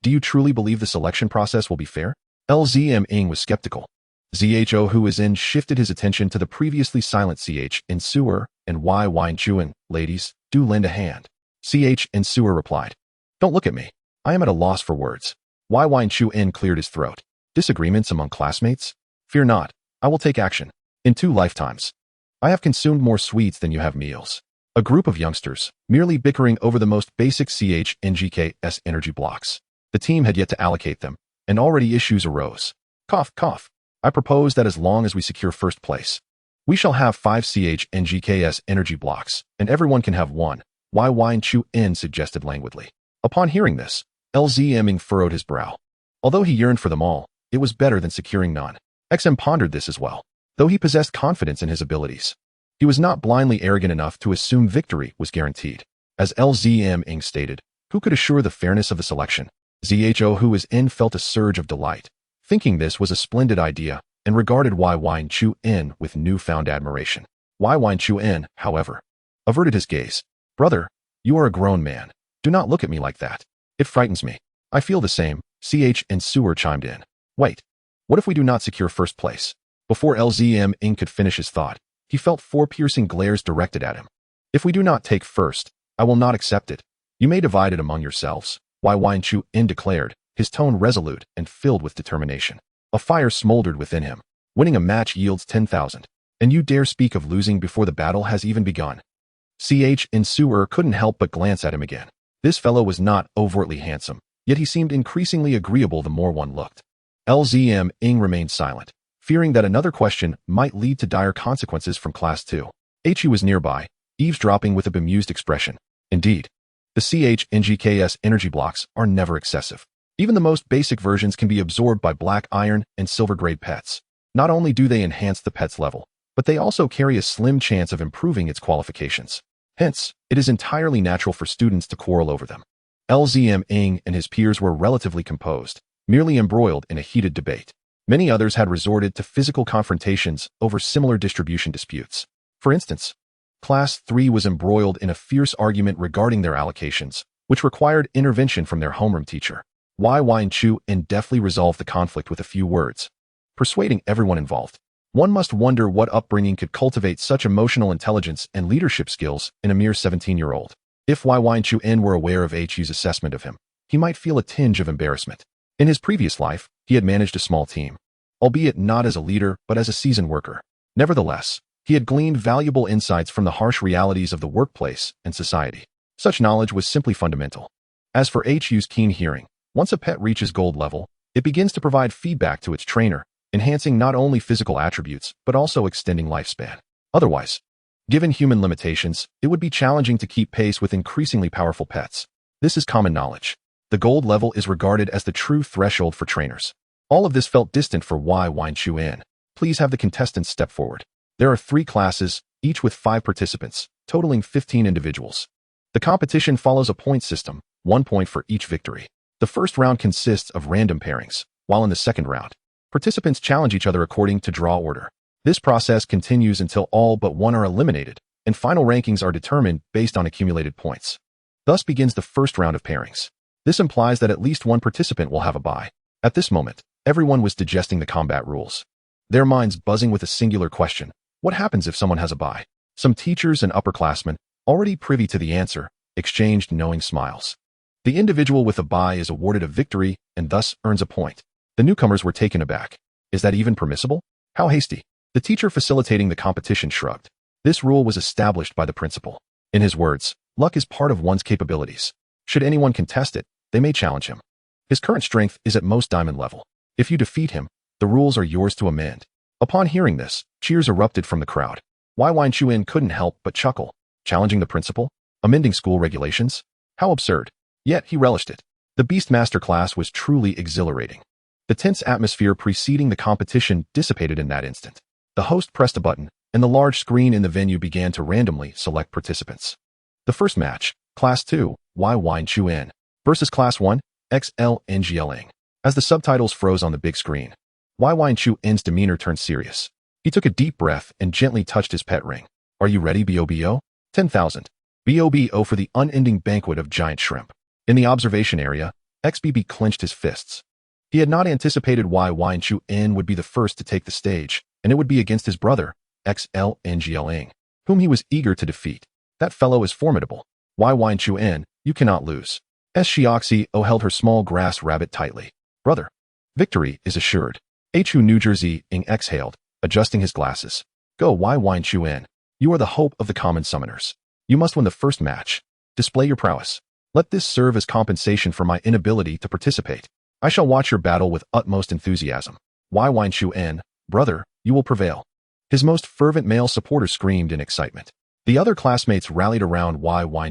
Do you truly believe the selection process will be fair? LZMing was skeptical. ZHO who is in shifted his attention to the previously silent CH in Sewer and Wine Chuan. Ladies, do lend a hand. CH in Sewer replied. Don't look at me. I am at a loss for words. Wine Chuan cleared his throat. Disagreements among classmates? Fear not. I will take action. In 2 lifetimes. I have consumed more sweets than you have meals. A group of youngsters, merely bickering over the most basic CHNGKS energy blocks. The team had yet to allocate them, and already issues arose. Cough, cough. I propose that as long as we secure first place, we shall have 5 CHNGKS energy blocks, and everyone can have 1. Wine Chuan suggested languidly. Upon hearing this, LZMing furrowed his brow. Although he yearned for them all, it was better than securing none. XM pondered this as well. Though he possessed confidence in his abilities, he was not blindly arrogant enough to assume victory was guaranteed. As LZMing stated, who could assure the fairness of the selection? ZHO who was in felt a surge of delight, thinking this was a splendid idea, and regarded Wine Chuan with newfound admiration. Wine Chuan, however, averted his gaze. Brother, you are a grown man. Do not look at me like that. It frightens me. I feel the same, CH and Sewer chimed in. Wait. What if we do not secure first place? Before LZM could finish his thought, he felt 4 piercing glares directed at him. If we do not take first, I will not accept it. You may divide it among yourselves, Chu declared, his tone resolute and filled with determination. A fire smoldered within him. Winning a match yields 10,000. And you dare speak of losing before the battle has even begun. CH and Sewer couldn't help but glance at him again. This fellow was not overtly handsome, yet he seemed increasingly agreeable the more one looked. LZM remained silent, fearing that another question might lead to dire consequences from Class 2. HE was nearby, eavesdropping with a bemused expression. Indeed, the CH and GKS energy blocks are never excessive. Even the most basic versions can be absorbed by black iron and silver-grade pets. Not only do they enhance the pet's level, but they also carry a slim chance of improving its qualifications. Hence, it is entirely natural for students to quarrel over them. LZM and his peers were relatively composed, merely embroiled in a heated debate. Many others had resorted to physical confrontations over similar distribution disputes. For instance, Class 3 was embroiled in a fierce argument regarding their allocations, which required intervention from their homeroom teacher. Chu deftly resolved the conflict with a few words, persuading everyone involved. One must wonder what upbringing could cultivate such emotional intelligence and leadership skills in a mere 17-year-old. If Chu were aware of HU's assessment of him, he might feel a tinge of embarrassment. In his previous life, he had managed a small team, albeit not as a leader but as a seasoned worker. Nevertheless, he had gleaned valuable insights from the harsh realities of the workplace and society. Such knowledge was simply fundamental. As for HU's keen hearing, once a pet reaches gold level, it begins to provide feedback to its trainer, enhancing not only physical attributes but also extending lifespan. Otherwise, given human limitations, it would be challenging to keep pace with increasingly powerful pets. This is common knowledge. The gold level is regarded as the true threshold for trainers. All of this felt distant for Chu. Please have the contestants step forward. There are 3 classes, each with 5 participants, totaling 15 individuals. The competition follows a point system, 1 point for each victory. The first round consists of random pairings, while in the second round, participants challenge each other according to draw order. This process continues until all but one are eliminated, and final rankings are determined based on accumulated points. Thus begins the first round of pairings. This implies that at least one participant will have a bye. At this moment, everyone was digesting the combat rules, their minds buzzing with a singular question: what happens if someone has a bye? Some teachers and upperclassmen, already privy to the answer, exchanged knowing smiles. The individual with a bye is awarded a victory and thus earns a point. The newcomers were taken aback. Is that even permissible? How hasty. The teacher facilitating the competition shrugged. This rule was established by the principal. In his words, luck is part of one's capabilities. Should anyone contest it, they may challenge him. His current strength is at most diamond level. If you defeat him, the rules are yours to amend. Upon hearing this, cheers erupted from the crowd. Chu couldn't help but chuckle. Challenging the principal? Amending school regulations? How absurd. Yet he relished it. The Beastmaster class was truly exhilarating. The tense atmosphere preceding the competition dissipated in that instant. The host pressed a button, and the large screen in the venue began to randomly select participants. The first match, Class 2, Chu versus Class 1, XLNGLing. As the subtitles froze on the big screen, Chu's demeanor turned serious. He took a deep breath and gently touched his pet ring. Are you ready, BOBO? 10,000. BOBO for the unending banquet of giant shrimp. In the observation area, XBB clenched his fists. He had not anticipated Chu would be the first to take the stage, and it would be against his brother, XLNGLing, whom he was eager to defeat. That fellow is formidable. Chu, you cannot lose. Shioxi held her small grass rabbit tightly. Brother. Victory is assured. Chu New Jersey exhaled, adjusting his glasses. Go Chu. You are the hope of the common summoners. You must win the first match. Display your prowess. Let this serve as compensation for my inability to participate. I shall watch your battle with utmost enthusiasm. Chu, brother, you will prevail. His most fervent male supporter screamed in excitement. The other classmates rallied around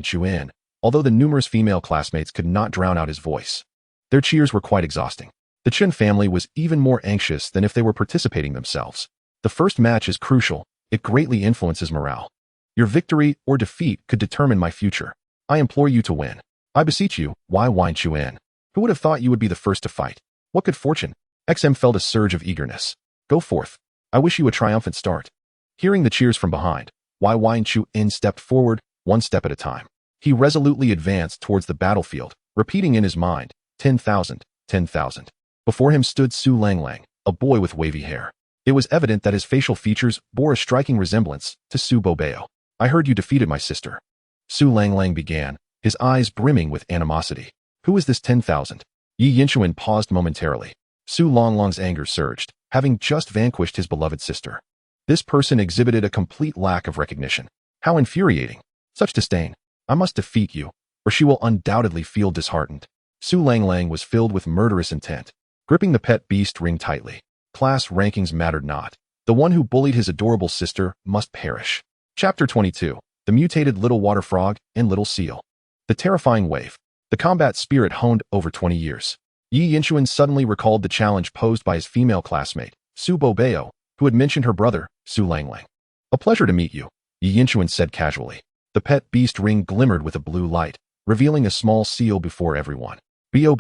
Chu, although the numerous female classmates could not drown out his voice. Their cheers were quite exhausting. The Chen family was even more anxious than if they were participating themselves. The first match is crucial. It greatly influences morale. Your victory or defeat could determine my future. I implore you to win. I beseech you, Chu. Who would have thought you would be the first to fight? What good fortune? XM felt a surge of eagerness. Go forth. I wish you a triumphant start. Hearing the cheers from behind, Chu stepped forward, one step at a time. He resolutely advanced towards the battlefield, repeating in his mind, 10,000, 10,000. Before him stood Su Langlang, a boy with wavy hair. It was evident that his facial features bore a striking resemblance to Su Bobeo. I heard you defeated my sister. Su Langlang began, his eyes brimming with animosity. Who is this 10,000? Yi Yinshuan paused momentarily. Su Longlong's anger surged, having just vanquished his beloved sister. This person exhibited a complete lack of recognition. How infuriating. Such disdain. I must defeat you, or she will undoubtedly feel disheartened. Su Langlang was filled with murderous intent, gripping the pet beast ring tightly. Class rankings mattered not. The one who bullied his adorable sister must perish. Chapter 22. The Mutated Little Water Frog and Little Seal. The Terrifying Wave. The combat spirit honed over 20 years. Yi Yinshuan suddenly recalled the challenge posed by his female classmate, Su Bobeo, who had mentioned her brother, Su Langlang. A pleasure to meet you, Yi Yinshuan said casually. The pet beast ring glimmered with a blue light, revealing a small seal before everyone. Bo.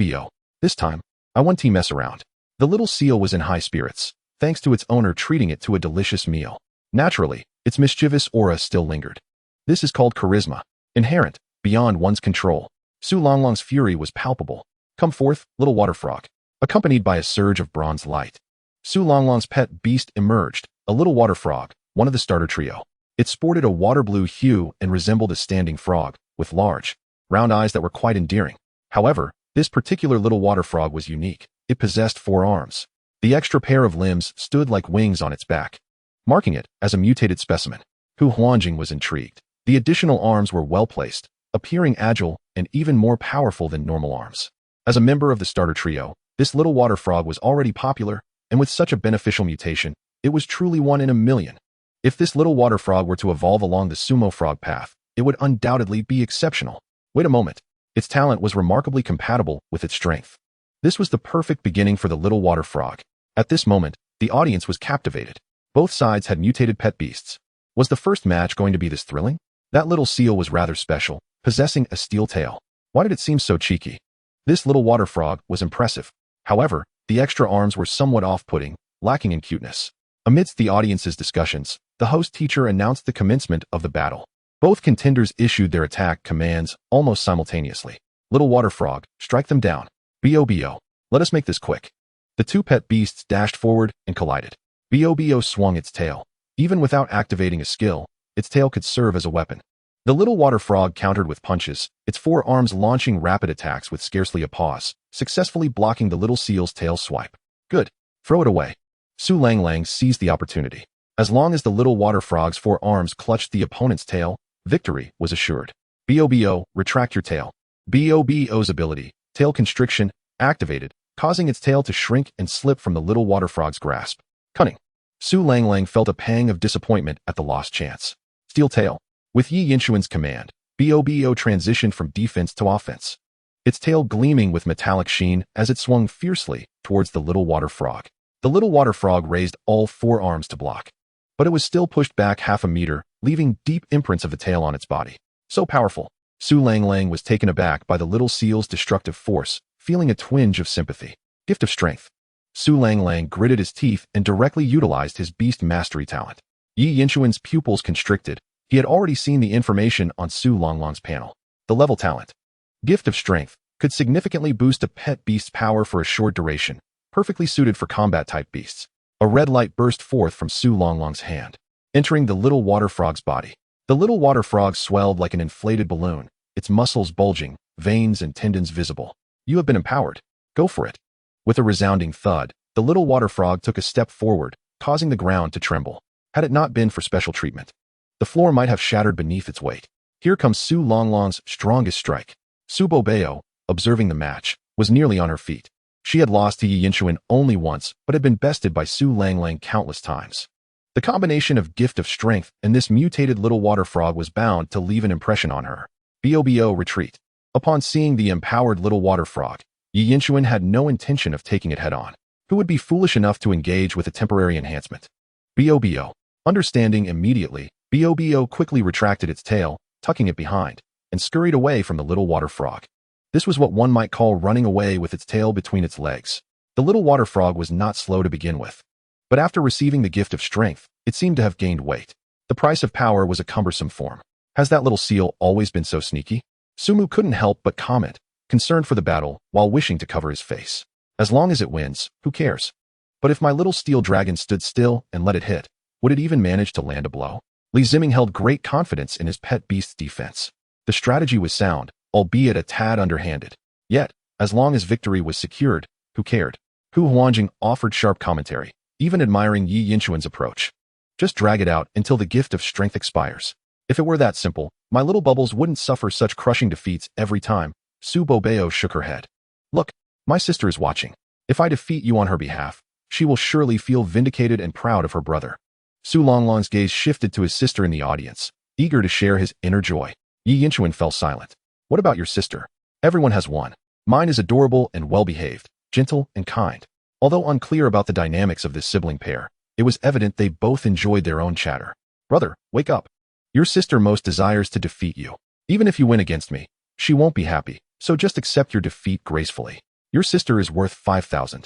This time, I won't mess around. The little seal was in high spirits, thanks to its owner treating it to a delicious meal. Naturally, its mischievous aura still lingered. This is called charisma, inherent, beyond one's control. Su Longlong's fury was palpable. Come forth, little water frog, accompanied by a surge of bronze light. Su Longlong's pet beast emerged, a little water frog, one of the starter trio. It sported a water blue hue and resembled a standing frog, with large, round eyes that were quite endearing. However, this particular little water frog was unique. It possessed 4 arms. The extra pair of limbs stood like wings on its back, marking it as a mutated specimen. Hu Huanjing was intrigued. The additional arms were well-placed, appearing agile and even more powerful than normal arms. As a member of the starter trio, this little water frog was already popular, and with such a beneficial mutation, it was truly one in a million. If this little water frog were to evolve along the sumo frog path, it would undoubtedly be exceptional. Wait a moment. Its talent was remarkably compatible with its strength. This was the perfect beginning for the little water frog. At this moment, the audience was captivated. Both sides had mutated pet beasts. Was the first match going to be this thrilling? That little seal was rather special, possessing a steel tail. Why did it seem so cheeky? This little water frog was impressive. However, the extra arms were somewhat off-putting, lacking in cuteness. Amidst the audience's discussions, the host teacher announced the commencement of the battle. Both contenders issued their attack commands almost simultaneously. Little water frog, strike them down. Bo. Let us make this quick. The two pet beasts dashed forward and collided. Bo swung its tail. Even without activating a skill, its tail could serve as a weapon. The little water frog countered with punches, its 4 arms launching rapid attacks with scarcely a pause, successfully blocking the little seal's tail swipe. Good. Throw it away. Su Langlang seized the opportunity. As long as the little water frog's 4 arms clutched the opponent's tail, victory was assured. Bo, retract your tail. Bo's ability, tail constriction, activated, causing its tail to shrink and slip from the little water frog's grasp. Cunning. Su Langlang felt a pang of disappointment at the lost chance. Steel tail. With Yi Yinshuan's command, Bo transitioned from defense to offense, its tail gleaming with metallic sheen as it swung fiercely towards the little water frog. The little water frog raised all 4 arms to block, but it was still pushed back half a meter, leaving deep imprints of the tail on its body. So powerful. Su Langlang was taken aback by the little seal's destructive force, feeling a twinge of sympathy. Gift of strength. Su Langlang gritted his teeth and directly utilized his beast mastery talent. Yi Yinshuan's pupils constricted. He had already seen the information on Su Longlong's panel. The level talent. Gift of strength could significantly boost a pet beast's power for a short duration, perfectly suited for combat-type beasts. A red light burst forth from Su Longlong's hand, entering the little water frog's body. The little water frog swelled like an inflated balloon, its muscles bulging, veins and tendons visible. You have been empowered. Go for it. With a resounding thud, the little water frog took a step forward, causing the ground to tremble. Had it not been for special treatment, the floor might have shattered beneath its weight. Here comes Su Longlong's strongest strike. Su Bobeo, observing the match, was nearly on her feet. She had lost to Yi Yinshuan only once, but had been bested by Su Langlang countless times. The combination of gift of strength and this mutated little water frog was bound to leave an impression on her. Bo retreat. Upon seeing the empowered little water frog, Yi Yinshuan had no intention of taking it head-on. Who would be foolish enough to engage with a temporary enhancement? Bo. Understanding immediately, Bo quickly retracted its tail, tucking it behind, and scurried away from the little water frog. This was what one might call running away with its tail between its legs. The little water frog was not slow to begin with, but after receiving the gift of strength, it seemed to have gained weight. The price of power was a cumbersome form. Has that little seal always been so sneaky? Sumu couldn't help but comment, concerned for the battle while wishing to cover his face. As long as it wins, who cares? But if my little steel dragon stood still and let it hit, would it even manage to land a blow? Li Ziming held great confidence in his pet beast's defense. The strategy was sound, albeit a tad underhanded. Yet, as long as victory was secured, who cared? Hu Huanjing offered sharp commentary, even admiring Yi Yinchuan's approach. Just drag it out until the gift of strength expires. If it were that simple, my little bubbles wouldn't suffer such crushing defeats every time. Su Bobeo shook her head. Look, my sister is watching. If I defeat you on her behalf, she will surely feel vindicated and proud of her brother. Su Longlong's gaze shifted to his sister in the audience, eager to share his inner joy. Yi Yinchuan fell silent. What about your sister? Everyone has one. Mine is adorable and well-behaved, gentle and kind. Although unclear about the dynamics of this sibling pair, it was evident they both enjoyed their own chatter. Brother, wake up. Your sister most desires to defeat you. Even if you win against me, she won't be happy, so just accept your defeat gracefully. Your sister is worth 5,000.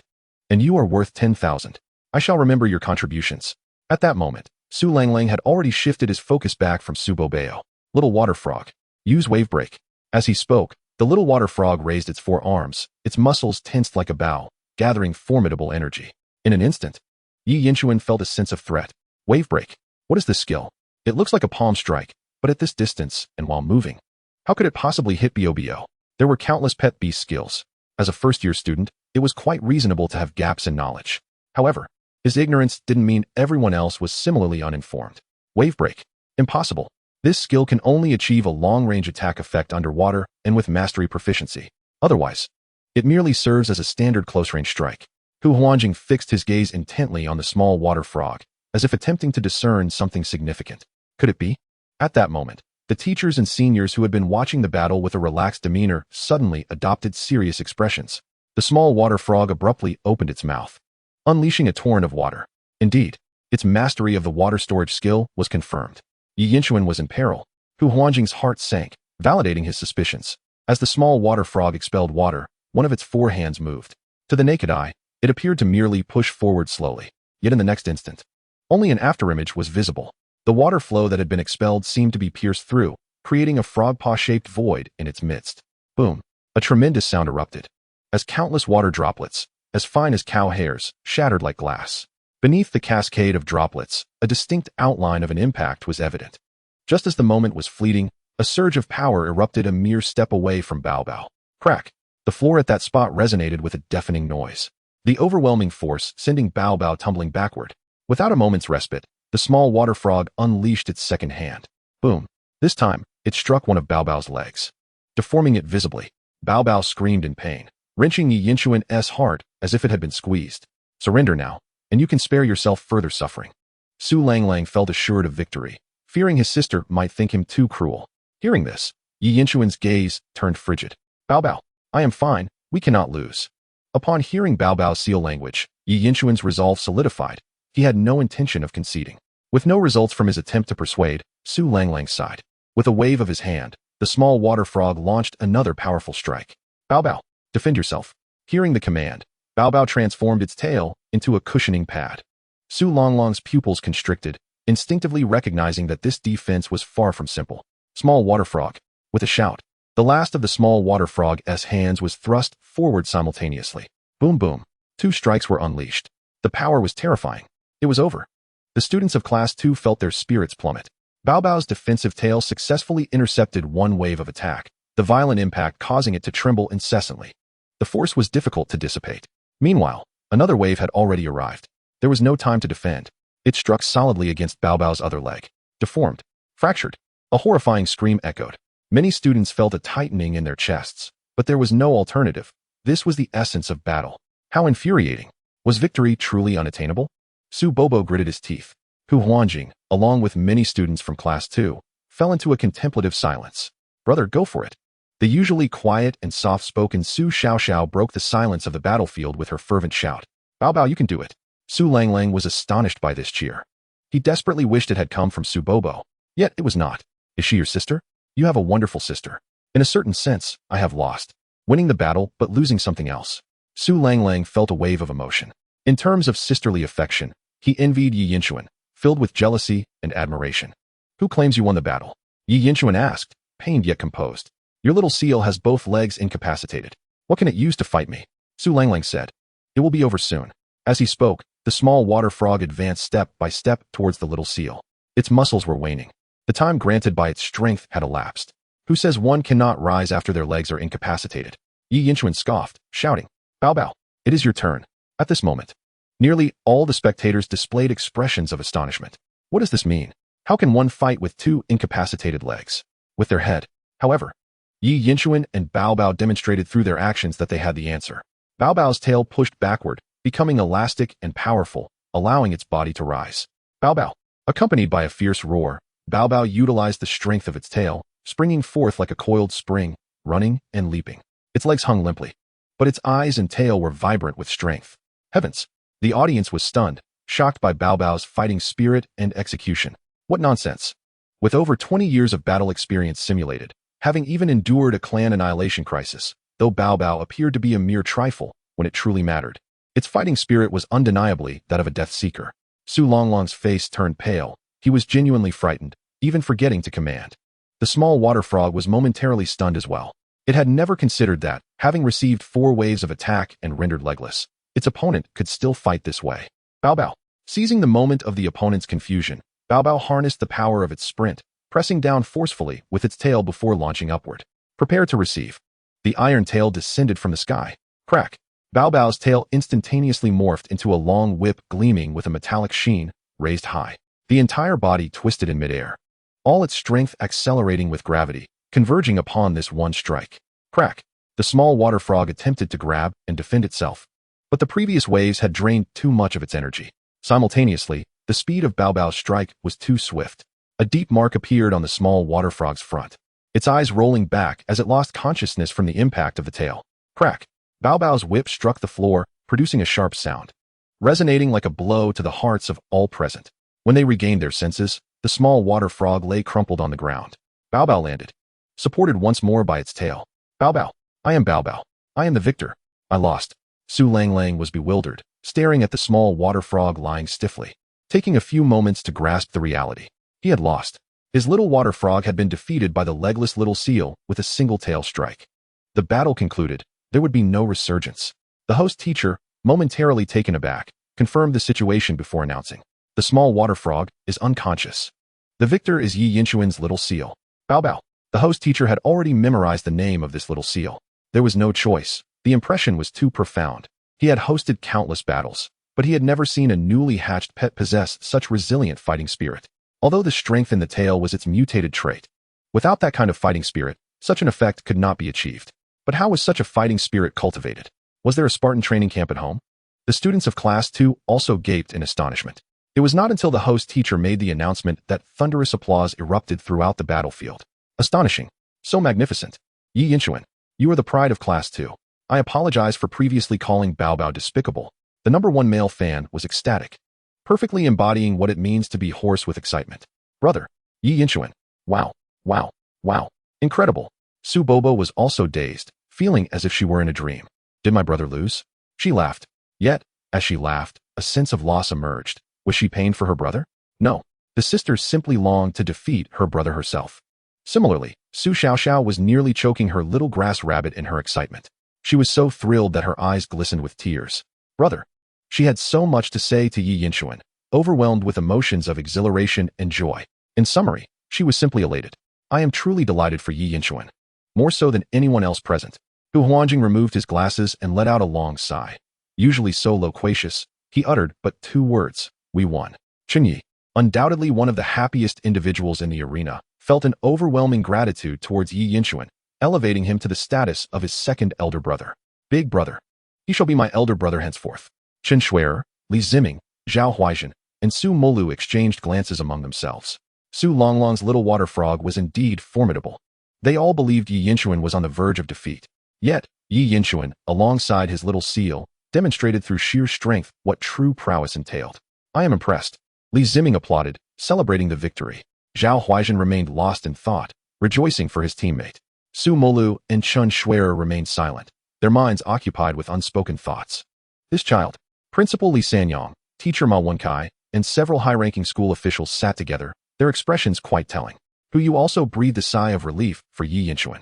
And you are worth 10,000. I shall remember your contributions. At that moment, Su Langlang had already shifted his focus back from Su Bobeo. Little water frog, use wave break. As he spoke, the little water frog raised its four arms, its muscles tensed like a bow, gathering formidable energy. In an instant, Yi Yinchuan felt a sense of threat. Wave break. What is this skill? It looks like a palm strike, but at this distance and while moving. How could it possibly hit Bobo? There were countless pet beast skills. As a first-year student, it was quite reasonable to have gaps in knowledge. However, his ignorance didn't mean everyone else was similarly uninformed. Wave break. Impossible. This skill can only achieve a long-range attack effect underwater and with mastery proficiency. Otherwise, it merely serves as a standard close-range strike. Hu Huanjing fixed his gaze intently on the small water frog, as if attempting to discern something significant. Could it be? At that moment, the teachers and seniors who had been watching the battle with a relaxed demeanor suddenly adopted serious expressions. The small water frog abruptly opened its mouth, unleashing a torrent of water. Indeed, its mastery of the water storage skill was confirmed. Yi Yinchuan was in peril. Hu Huanjing's heart sank, validating his suspicions. As the small water frog expelled water, one of its four hands moved. To the naked eye, it appeared to merely push forward slowly. Yet in the next instant, only an afterimage was visible. The water flow that had been expelled seemed to be pierced through, creating a frog paw-shaped void in its midst. Boom! A tremendous sound erupted, as countless water droplets, as fine as cow hairs, shattered like glass. Beneath the cascade of droplets, a distinct outline of an impact was evident. Just as the moment was fleeting, a surge of power erupted a mere step away from Bao Bao. Crack! The floor at that spot resonated with a deafening noise. The overwhelming force sending Bao Bao tumbling backward. Without a moment's respite, the small water frog unleashed its second hand. Boom! This time, it struck one of Bao Bao's legs, deforming it visibly. Bao Bao screamed in pain, wrenching Yi Yinchuan's heart as if it had been squeezed. Surrender now, and you can spare yourself further suffering. Su Langlang felt assured of victory, fearing his sister might think him too cruel. Hearing this, Yi Yinchuan's gaze turned frigid. Bao Bao, I am fine, we cannot lose. Upon hearing Bao Bao's seal language, Yi Yinchuan's resolve solidified. He had no intention of conceding. With no results from his attempt to persuade, Su Langlang sighed. With a wave of his hand, the small water frog launched another powerful strike. Bao Bao, defend yourself. Hearing the command, Bao Bao transformed its tail into a cushioning pad. Su Longlong's pupils constricted, instinctively recognizing that this defense was far from simple. Small water frog. With a shout, the last of the small water frog's hands was thrust forward simultaneously. Boom boom. Two strikes were unleashed. The power was terrifying. It was over. The students of Class 2 felt their spirits plummet. Bao Bao's defensive tail successfully intercepted one wave of attack, the violent impact causing it to tremble incessantly. The force was difficult to dissipate. Meanwhile, another wave had already arrived. There was no time to defend. It struck solidly against Bao Bao's other leg, deformed, fractured. A horrifying scream echoed. Many students felt a tightening in their chests, but there was no alternative. This was the essence of battle. How infuriating. Was victory truly unattainable? Su Bobo gritted his teeth. Hu Huanjing, along with many students from Class 2, fell into a contemplative silence. Brother, go for it. The usually quiet and soft-spoken Su Xiaoxiao broke the silence of the battlefield with her fervent shout. Bao Bao, you can do it. Su Langlang was astonished by this cheer. He desperately wished it had come from Su Bobo. Yet it was not. Is she your sister? You have a wonderful sister. In a certain sense, I have lost. Winning the battle, but losing something else. Su Langlang felt a wave of emotion. In terms of sisterly affection, he envied Yi Yinchuan, filled with jealousy and admiration. Who claims you won the battle? Yi Yinchuan asked, pained yet composed. Your little seal has both legs incapacitated. What can it use to fight me? Su Langlang said. It will be over soon. As he spoke, the small water frog advanced step by step towards the little seal. Its muscles were waning. The time granted by its strength had elapsed. Who says one cannot rise after their legs are incapacitated? Yi Yinchuan scoffed, shouting, Bao Bao, it is your turn. At this moment, nearly all the spectators displayed expressions of astonishment. What does this mean? How can one fight with two incapacitated legs? With their head, however, Yi Yinchuan and Bao Bao demonstrated through their actions that they had the answer. Bao Bao's tail pushed backward, becoming elastic and powerful, allowing its body to rise. Bao Bao, accompanied by a fierce roar, Bao Bao utilized the strength of its tail, springing forth like a coiled spring, running and leaping. Its legs hung limply, but its eyes and tail were vibrant with strength. Heavens! The audience was stunned, shocked by Bao Bao's fighting spirit and execution. What nonsense! With over 20 years of battle experience simulated, having even endured a clan annihilation crisis, though Bao Bao appeared to be a mere trifle when it truly mattered, its fighting spirit was undeniably that of a death seeker. Su Longlong's face turned pale. He was genuinely frightened, even forgetting to command. The small water frog was momentarily stunned as well. It had never considered that, having received 4 waves of attack and rendered legless, its opponent could still fight this way. Bao Bao. Seizing the moment of the opponent's confusion, Bao Bao harnessed the power of its sprint, pressing down forcefully with its tail before launching upward. Prepare to receive. The iron tail descended from the sky. Crack! Bao Bao's tail instantaneously morphed into a long whip gleaming with a metallic sheen, raised high. The entire body twisted in midair, all its strength accelerating with gravity, converging upon this one strike. Crack! The small water frog attempted to grab and defend itself, but the previous waves had drained too much of its energy. Simultaneously, the speed of Bao Bao's strike was too swift. A deep mark appeared on the small water frog's front, its eyes rolling back as it lost consciousness from the impact of the tail. Crack! Bao Bao's whip struck the floor, producing a sharp sound, resonating like a blow to the hearts of all present. When they regained their senses, the small water frog lay crumpled on the ground. Bao Bao landed, supported once more by its tail. Bao Bao, I am Bao Bao. I am the victor. I lost. Su Langlang was bewildered, staring at the small water frog lying stiffly, taking a few moments to grasp the reality. He had lost. His little water frog had been defeated by the legless little seal with a single tail strike. The battle concluded. There would be no resurgence. The host teacher, momentarily taken aback, confirmed the situation before announcing, the small water frog is unconscious. The victor is Yi Yinchuan's little seal. Bao Bao. The host teacher had already memorized the name of this little seal. There was no choice. The impression was too profound. He had hosted countless battles, but he had never seen a newly hatched pet possess such resilient fighting spirit. Although the strength in the tail was its mutated trait, without that kind of fighting spirit, such an effect could not be achieved. But how was such a fighting spirit cultivated? Was there a Spartan training camp at home? The students of Class 2 also gaped in astonishment. It was not until the host teacher made the announcement that thunderous applause erupted throughout the battlefield. Astonishing. So magnificent. Yi Yinchuan, you are the pride of Class 2. I apologize for previously calling Bao Bao despicable. The #1 male fan was ecstatic, perfectly embodying what it means to be hoarse with excitement. Brother, Yi Yinchuan. Wow, wow, wow. Incredible. Su Bobo was also dazed, feeling as if she were in a dream. Did my brother lose? She laughed. Yet, as she laughed, a sense of loss emerged. Was she pained for her brother? No. The sister simply longed to defeat her brother herself. Similarly, Su Xiaoxiao was nearly choking her little grass rabbit in her excitement. She was so thrilled that her eyes glistened with tears. Brother. She had so much to say to Yi Yinchuan, overwhelmed with emotions of exhilaration and joy. In summary, she was simply elated. I am truly delighted for Yi Yinchuan. More so than anyone else present. Hu Huanjing removed his glasses and let out a long sigh. Usually so loquacious, he uttered but 2 words. We won. Chen Yi, undoubtedly one of the happiest individuals in the arena, felt an overwhelming gratitude towards Yi Yinchuan, elevating him to the status of his second elder brother. Big brother. He shall be my elder brother henceforth. Chen Shui'er, Li Ziming, Zhao Huaizhen, and Su Molu exchanged glances among themselves. Su Longlong's little water frog was indeed formidable. They all believed Yi Yinchuan was on the verge of defeat. Yet, Yi Yinchuan, alongside his little seal, demonstrated through sheer strength what true prowess entailed. I am impressed. Li Ziming applauded, celebrating the victory. Zhao Huaizhen remained lost in thought, rejoicing for his teammate. Su Molu and Chen Shui'er remained silent, their minds occupied with unspoken thoughts. This child, Principal Li Sanyong, Teacher Ma Wenkai, and several high-ranking school officials sat together, their expressions quite telling. Hu Yu also breathed a sigh of relief for Yi Yinchuan.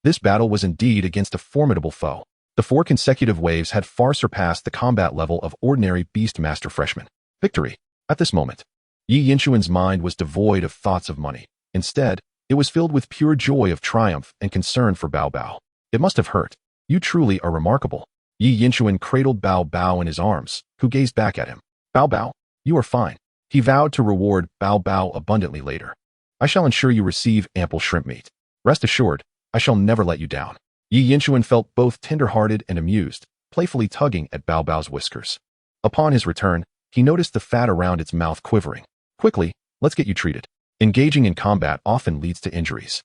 This battle was indeed against a formidable foe. The 4 consecutive waves had far surpassed the combat level of ordinary Beastmaster freshmen. Victory. At this moment, Yi Yinchuan's mind was devoid of thoughts of money. Instead, it was filled with pure joy of triumph and concern for Bao Bao. It must have hurt. You truly are remarkable. Yi Yinchuan cradled Bao Bao in his arms, who gazed back at him. Bao Bao, you are fine. He vowed to reward Bao Bao abundantly later. I shall ensure you receive ample shrimp meat. Rest assured, I shall never let you down. Yi Yinchuan felt both tender-hearted and amused, playfully tugging at Bao Bao's whiskers. Upon his return, he noticed the fat around its mouth quivering. Quickly, let's get you treated. Engaging in combat often leads to injuries,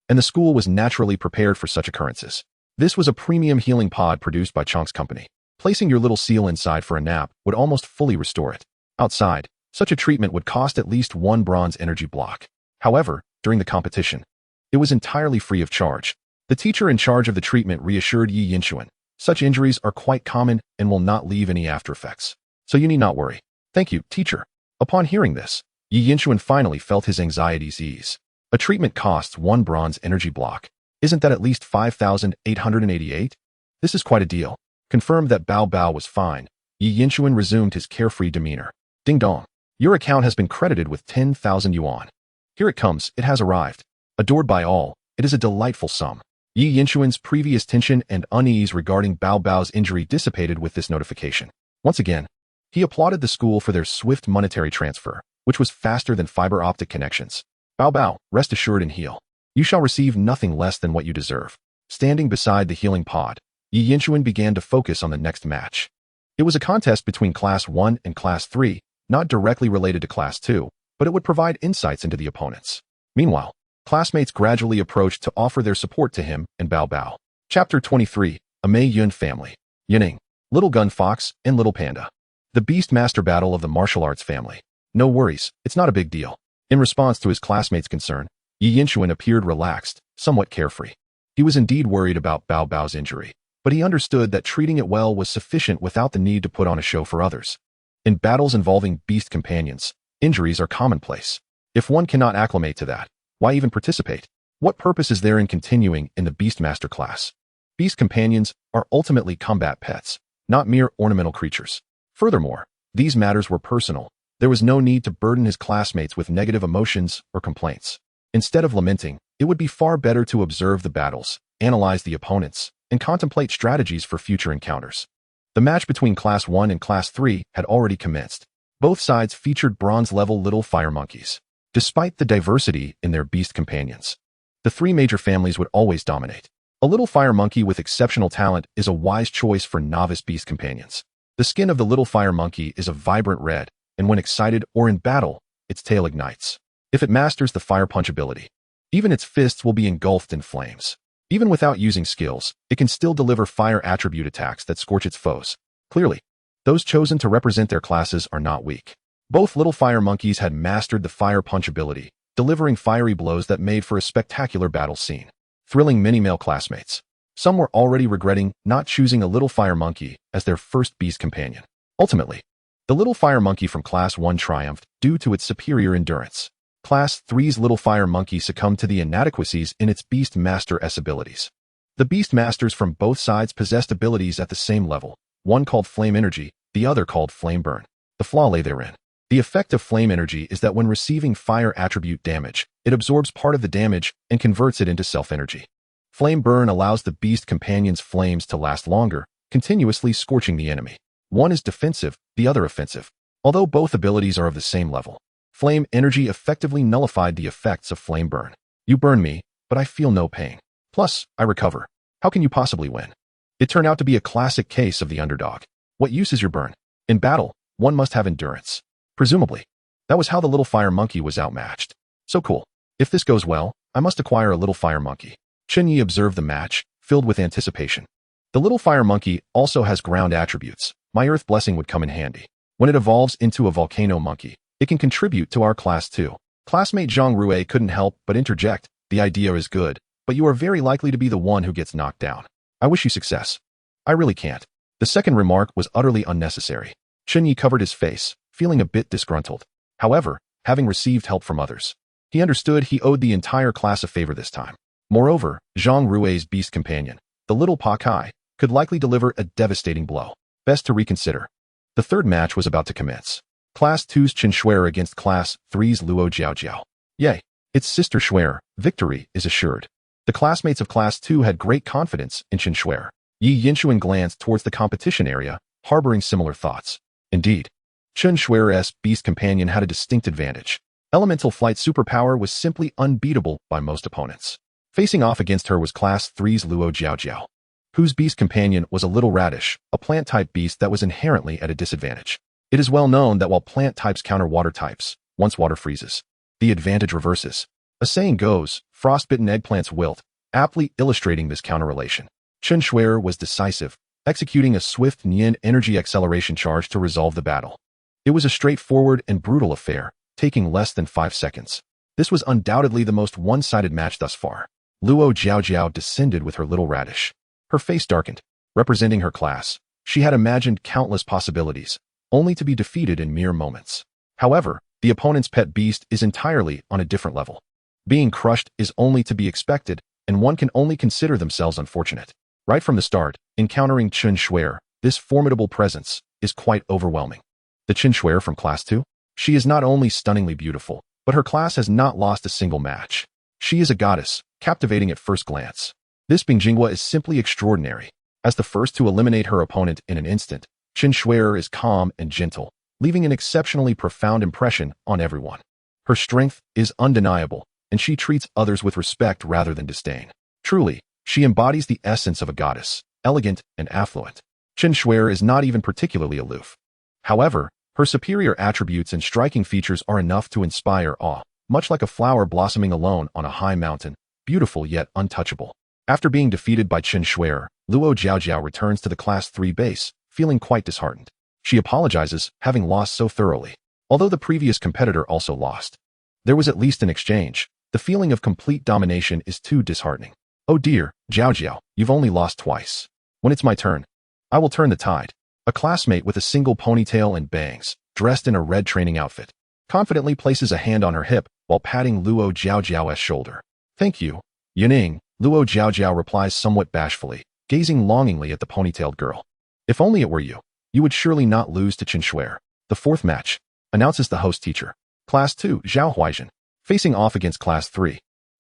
and the school was naturally prepared for such occurrences. This was a premium healing pod produced by Chonk's company. Placing your little seal inside for a nap would almost fully restore it. Outside, such a treatment would cost at least 1 bronze energy block. However, during the competition, it was entirely free of charge. The teacher in charge of the treatment reassured Yi Yinchuan, such injuries are quite common and will not leave any after effects. So you need not worry. Thank you, teacher. Upon hearing this, Yi Yinchuan finally felt his anxieties ease. A treatment costs 1 bronze energy block. Isn't that at least 5,888? This is quite a deal. Confirmed that Bao Bao was fine, Yi Yinchuan resumed his carefree demeanor. Ding dong. Your account has been credited with 10,000 yuan. Here it comes, it has arrived. Adored by all, it is a delightful sum. Yi Yinchuan's previous tension and unease regarding Bao Bao's injury dissipated with this notification. Once again, he applauded the school for their swift monetary transfer, which was faster than fiber optic connections. Bao Bao, rest assured and heal. You shall receive nothing less than what you deserve. Standing beside the healing pod, Yi Yinchuan began to focus on the next match. It was a contest between Class 1 and Class 3, not directly related to Class 2, but it would provide insights into the opponents. Meanwhile, classmates gradually approached to offer their support to him and Bao Bao. Chapter 23, A Mei Yun Family. Yining, Little Gun Fox, and Little Panda. The Beastmaster Battle of the Martial Arts Family. No worries, it's not a big deal. In response to his classmates' concern, Yi Yinchuan appeared relaxed, somewhat carefree. He was indeed worried about Bao Bao's injury, but he understood that treating it well was sufficient without the need to put on a show for others. In battles involving beast companions, injuries are commonplace. If one cannot acclimate to that, why even participate? What purpose is there in continuing in the Beastmaster class? Beast companions are ultimately combat pets, not mere ornamental creatures. Furthermore, these matters were personal. There was no need to burden his classmates with negative emotions or complaints. Instead of lamenting, it would be far better to observe the battles, analyze the opponents, and contemplate strategies for future encounters. The match between Class 1 and Class 3 had already commenced. Both sides featured bronze-level little fire monkeys. Despite the diversity in their beast companions, the 3 major families would always dominate. A little fire monkey with exceptional talent is a wise choice for novice beast companions. The skin of the little fire monkey is a vibrant red, and when excited or in battle, its tail ignites. If it masters the fire punch ability, even its fists will be engulfed in flames. Even without using skills, it can still deliver fire attribute attacks that scorch its foes. Clearly, those chosen to represent their classes are not weak. Both little fire monkeys had mastered the fire punch ability, delivering fiery blows that made for a spectacular battle scene, thrilling many male classmates. Some were already regretting not choosing a little fire monkey as their first beast companion. Ultimately, the little fire monkey from Class 1 triumphed due to its superior endurance. Class 3's little fire monkey succumbed to the inadequacies in its Beast Master S abilities. The Beast Masters from both sides possessed abilities at the same level, one called Flame Energy, the other called Flame Burn. The flaw lay therein. The effect of Flame Energy is that when receiving fire attribute damage, it absorbs part of the damage and converts it into self-energy. Flame Burn allows the Beast Companion's flames to last longer, continuously scorching the enemy. One is defensive, the other offensive. Although both abilities are of the same level, Flame Energy effectively nullified the effects of Flame Burn. You burn me, but I feel no pain. Plus, I recover. How can you possibly win? It turned out to be a classic case of the underdog. What use is your burn? In battle, one must have endurance. Presumably, that was how the little fire monkey was outmatched. So cool. If this goes well, I must acquire a little fire monkey. Chen Yi observed the match, filled with anticipation. The little fire monkey also has ground attributes. My earth blessing would come in handy. When it evolves into a volcano monkey, it can contribute to our class too. Classmate Zhang Rue couldn't help but interject. The idea is good, but you are very likely to be the one who gets knocked down. I wish you success. I really can't. The second remark was utterly unnecessary. Chen Yi covered his face, feeling a bit disgruntled. However, having received help from others, he understood he owed the entire class a favor this time. Moreover, Zhang Rui's beast companion, the little Pa Kai, could likely deliver a devastating blow. Best to reconsider. The third match was about to commence. Class 2's Chen Shuer against Class 3's Luo Jiaojiao. Yay! Its sister Shuer, victory is assured. The classmates of Class 2 had great confidence in Chen Shuer. Yi Yinshuan glanced towards the competition area, harboring similar thoughts. Indeed, Chen Shuer's beast companion had a distinct advantage. Elemental flight superpower was simply unbeatable by most opponents. Facing off against her was Class 3's Luo Jiaojiao, whose beast companion was a little radish, a plant-type beast that was inherently at a disadvantage. It is well known that while plant types counter water types, once water freezes, the advantage reverses. A saying goes, frostbitten eggplants wilt, aptly illustrating this counterrelation. Chen Shuer was decisive, executing a swift Nian energy acceleration charge to resolve the battle. It was a straightforward and brutal affair, taking less than 5 seconds. This was undoubtedly the most one-sided match thus far. Luo Jiaojiao descended with her little radish. Her face darkened. Representing her class, she had imagined countless possibilities, only to be defeated in mere moments. However, the opponent's pet beast is entirely on a different level. Being crushed is only to be expected, and one can only consider themselves unfortunate. Right from the start, encountering Chen Shuer, this formidable presence, is quite overwhelming. The Chen Shuer from Class 2? She is not only stunningly beautiful, but her class has not lost a single match. She is a goddess, captivating at first glance. This Bingjingwa is simply extraordinary. As the first to eliminate her opponent in an instant, Chen Shuer is calm and gentle, leaving an exceptionally profound impression on everyone. Her strength is undeniable, and she treats others with respect rather than disdain. Truly, she embodies the essence of a goddess, elegant and affluent. Chen Shuer is not even particularly aloof. However, her superior attributes and striking features are enough to inspire awe, much like a flower blossoming alone on a high mountain, beautiful yet untouchable. After being defeated by Chen Shuer, Luo Jiaojiao returns to the Class 3 base, feeling quite disheartened. She apologizes, having lost so thoroughly. Although the previous competitor also lost, there was at least an exchange. The feeling of complete domination is too disheartening. Oh dear, Jiaojiao, you've only lost twice. When it's my turn, I will turn the tide. A classmate with a single ponytail and bangs, dressed in a red training outfit, confidently places a hand on her hip while patting Luo Jiaojiao's shoulder. Thank you, Yuning, Luo Jiaojiao replies somewhat bashfully, gazing longingly at the ponytailed girl. If only it were you, you would surely not lose to Chen Shuer. The fourth match, announces the host teacher. Class 2, Zhao Huaijin, facing off against Class 3,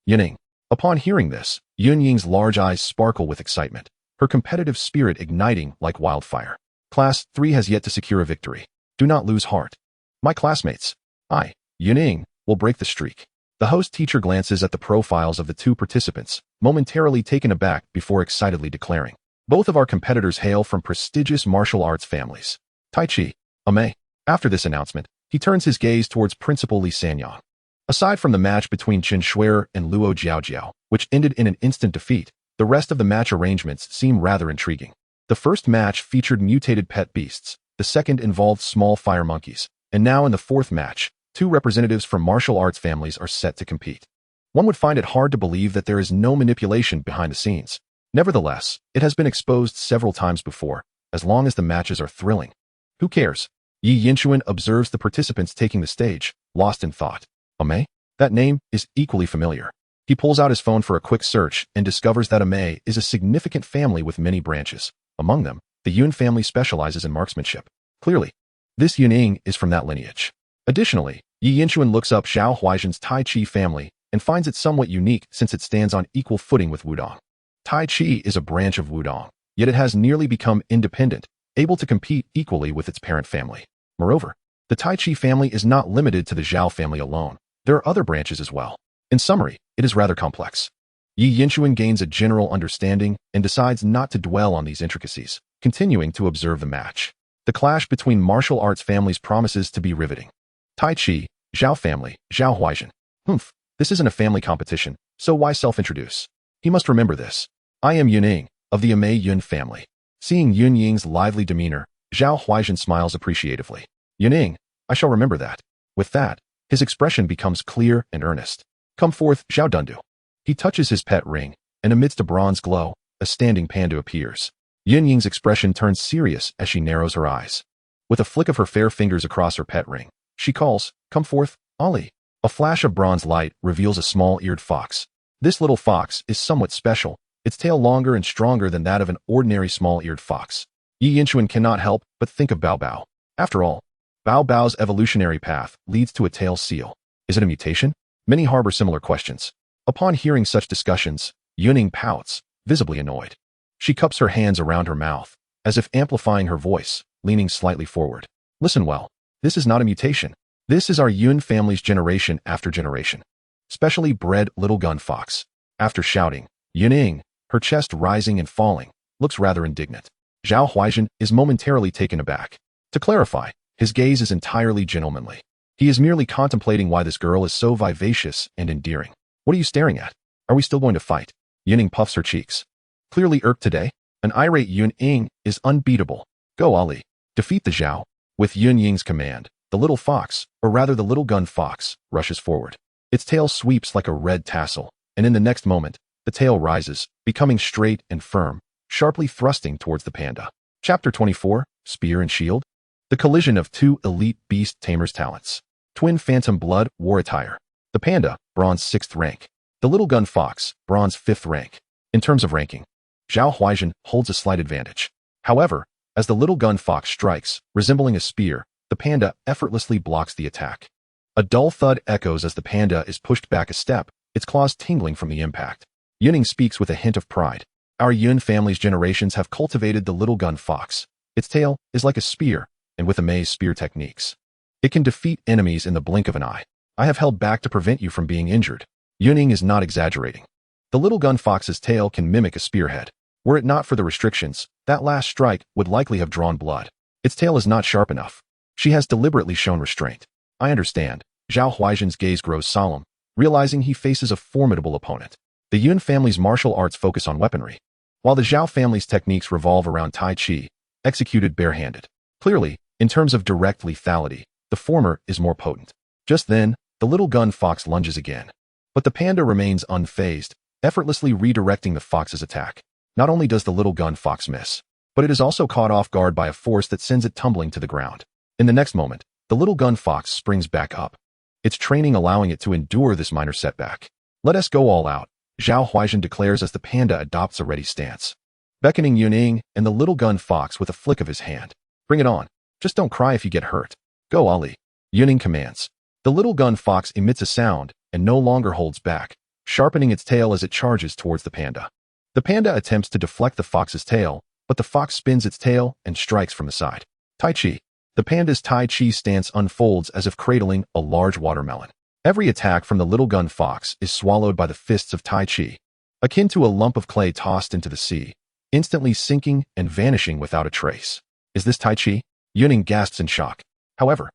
Yuning. Upon hearing this, Yun Ying's large eyes sparkle with excitement, her competitive spirit igniting like wildfire. Class 3 has yet to secure a victory. Do not lose heart. My classmates, I, Yuning, will break the streak. The host teacher glances at the profiles of the two participants, momentarily taken aback before excitedly declaring. Both of our competitors hail from prestigious martial arts families. Tai Chi, Ame. After this announcement, he turns his gaze towards Principal Li Sanyang. Aside from the match between Chen Shuer and Luo Jiaojiao, which ended in an instant defeat, the rest of the match arrangements seem rather intriguing. The first match featured mutated pet beasts, the second involved small fire monkeys, and now in the fourth match, two representatives from martial arts families are set to compete. One would find it hard to believe that there is no manipulation behind the scenes. Nevertheless, it has been exposed several times before, as long as the matches are thrilling. Who cares? Yi Yinshuan observes the participants taking the stage, lost in thought. Ame? That name is equally familiar. He pulls out his phone for a quick search and discovers that Ame is a significant family with many branches. Among them, the Yun family specializes in marksmanship. Clearly, this Yuning is from that lineage. Additionally, Yi Yinshuan looks up Zhao Huaijin's Tai Chi family and finds it somewhat unique since it stands on equal footing with Wudong. Tai Chi is a branch of Wudong, yet it has nearly become independent, able to compete equally with its parent family. Moreover, the Tai Chi family is not limited to the Zhao family alone. There are other branches as well. In summary, it is rather complex. Yi Yinshuan gains a general understanding and decides not to dwell on these intricacies, continuing to observe the match. The clash between martial arts families promises to be riveting. Tai Chi, Zhao family, Zhao Huaijin. Humph, this isn't a family competition, so why self-introduce? He must remember this. I am Yuning, of the Ame Yun family. Seeing Yun Ying's lively demeanor, Zhao Huaijin smiles appreciatively. Yuning, I shall remember that. With that, his expression becomes clear and earnest. Come forth, Zhao Dundu. He touches his pet ring, and amidst a bronze glow, a standing panda appears. Yun Ying's expression turns serious as she narrows her eyes. With a flick of her fair fingers across her pet ring, she calls, Come forth, Ali. A flash of bronze light reveals a small-eared fox. This little fox is somewhat special, its tail longer and stronger than that of an ordinary small-eared fox. Yi Yinchuan cannot help but think of Bao Bao. After all, Bao Bao's evolutionary path leads to a tail seal. Is it a mutation? Many harbor similar questions. Upon hearing such discussions, Yuning pouts, visibly annoyed. She cups her hands around her mouth, as if amplifying her voice, leaning slightly forward. Listen well. This is not a mutation. This is our Yun family's generation after generation. Specially bred little gun fox. After shouting, Yuning, her chest rising and falling, looks rather indignant. Zhao Huaizhen is momentarily taken aback. To clarify, his gaze is entirely gentlemanly. He is merely contemplating why this girl is so vivacious and endearing. What are you staring at? Are we still going to fight? Yuning puffs her cheeks. Clearly irked today, an irate Yun Ying is unbeatable. Go Ali. Defeat the Zhao. With Yun Ying's command, the little fox, or rather the little gun fox, rushes forward. Its tail sweeps like a red tassel, and in the next moment, the tail rises, becoming straight and firm, sharply thrusting towards the panda. Chapter 24, Spear and Shield. The collision of two elite beast tamers' talents. Twin Phantom Blood War Attire. The panda, bronze 6th rank. The little gun fox, bronze 5th rank. In terms of ranking, Zhao Huaizhen holds a slight advantage. However, as the little gun fox strikes, resembling a spear, the panda effortlessly blocks the attack. A dull thud echoes as the panda is pushed back a step, its claws tingling from the impact. Yuning speaks with a hint of pride. Our Yun family's generations have cultivated the little gun fox. Its tail is like a spear, and with Amei's spear techniques, it can defeat enemies in the blink of an eye. I have held back to prevent you from being injured. Yuning is not exaggerating. The little gun fox's tail can mimic a spearhead. Were it not for the restrictions, that last strike would likely have drawn blood. Its tail is not sharp enough. She has deliberately shown restraint. I understand. Zhao Huaizhen's gaze grows solemn, realizing he faces a formidable opponent. The Yun family's martial arts focus on weaponry, while the Zhao family's techniques revolve around Tai Chi, executed barehanded. Clearly, in terms of direct lethality, the former is more potent. Just then, the little gun fox lunges again. But the panda remains unfazed, effortlessly redirecting the fox's attack. Not only does the little gun fox miss, but it is also caught off guard by a force that sends it tumbling to the ground. In the next moment, the little gun fox springs back up, its training allowing it to endure this minor setback. Let us go all out, Zhao Huaizhen declares as the panda adopts a ready stance, beckoning Yuning and the little gun fox with a flick of his hand. Bring it on. Just don't cry if you get hurt. Go Ali. Yuning commands. The little gun fox emits a sound and no longer holds back, sharpening its tail as it charges towards the panda. The panda attempts to deflect the fox's tail, but the fox spins its tail and strikes from the side. Tai Chi. The panda's Tai Chi stance unfolds as if cradling a large watermelon. Every attack from the little gun fox is swallowed by the fists of Tai Chi, akin to a lump of clay tossed into the sea, instantly sinking and vanishing without a trace. Is this Tai Chi? Yuning gasps in shock. However,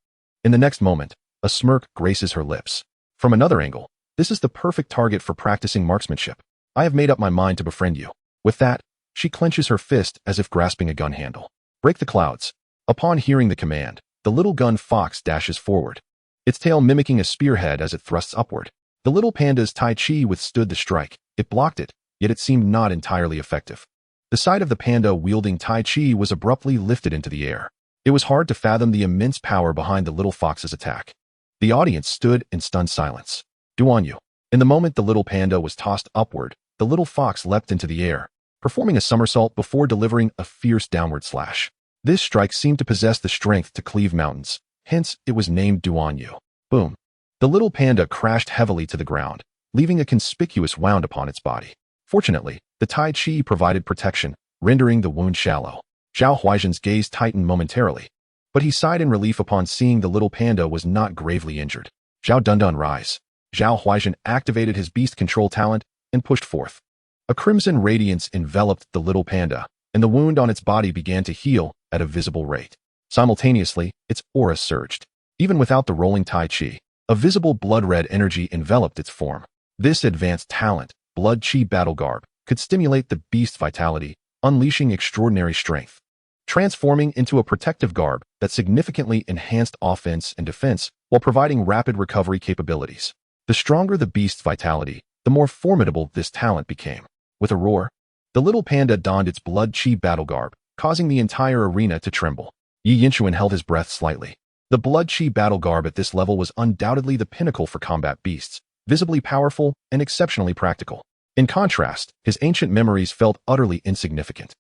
in the next moment, a smirk graces her lips. From another angle, this is the perfect target for practicing marksmanship. I have made up my mind to befriend you. With that, she clenches her fist as if grasping a gun handle. Break the clouds. Upon hearing the command, the little gun fox dashes forward, its tail mimicking a spearhead as it thrusts upward. The little panda's Tai Chi withstood the strike. It blocked it, yet it seemed not entirely effective. The side of the panda wielding Tai Chi was abruptly lifted into the air. It was hard to fathom the immense power behind the little fox's attack. The audience stood in stunned silence. Duanyu. In the moment the little panda was tossed upward, the little fox leapt into the air, performing a somersault before delivering a fierce downward slash. This strike seemed to possess the strength to cleave mountains, hence it was named Duanyu. Boom. The little panda crashed heavily to the ground, leaving a conspicuous wound upon its body. Fortunately, the Tai Chi provided protection, rendering the wound shallow. Zhao Huaizhen's gaze tightened momentarily, but he sighed in relief upon seeing the little panda was not gravely injured. Zhao Dundun rise. Zhao Huaizhen activated his beast control talent and pushed forth. A crimson radiance enveloped the little panda, and the wound on its body began to heal at a visible rate. Simultaneously, its aura surged. Even without the rolling Tai Chi, a visible blood-red energy enveloped its form. This advanced talent, Blood Chi Battle Garb, could stimulate the beast's vitality, unleashing extraordinary strength, transforming into a protective garb that significantly enhanced offense and defense while providing rapid recovery capabilities. The stronger the beast's vitality, the more formidable this talent became. With a roar, the little panda donned its Blood Chi Battle Garb, causing the entire arena to tremble. Yi Yinchuan held his breath slightly. The Blood Chi Battle Garb at this level was undoubtedly the pinnacle for combat beasts, visibly powerful and exceptionally practical. In contrast, his ancient memories felt utterly insignificant.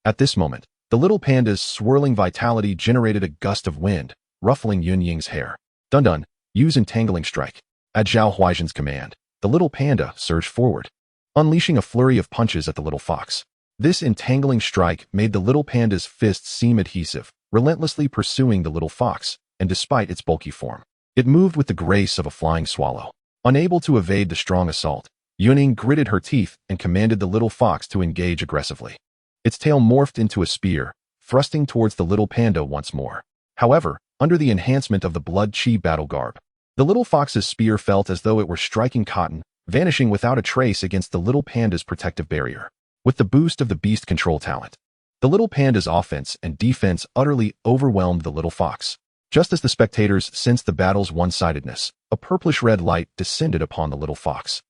At this moment, the little panda's swirling vitality generated a gust of wind, ruffling Yunying's hair. Dun-dun, use entangling strike. At Zhao Huaizhen's command, the little panda surged forward, unleashing a flurry of punches at the little fox. This entangling strike made the little panda's fists seem adhesive, relentlessly pursuing the little fox, and despite its bulky form, it moved with the grace of a flying swallow. Unable to evade the strong assault, Yunying gritted her teeth and commanded the little fox to engage aggressively. Its tail morphed into a spear, thrusting towards the little panda once more. However, under the enhancement of the blood chi battle garb, the little fox's spear felt as though it were striking cotton, vanishing without a trace against the little panda's protective barrier. With the boost of the beast control talent, the little panda's offense and defense utterly overwhelmed the little fox. Just as the spectators sensed the battle's one-sidedness, a purplish-red light descended upon the little fox.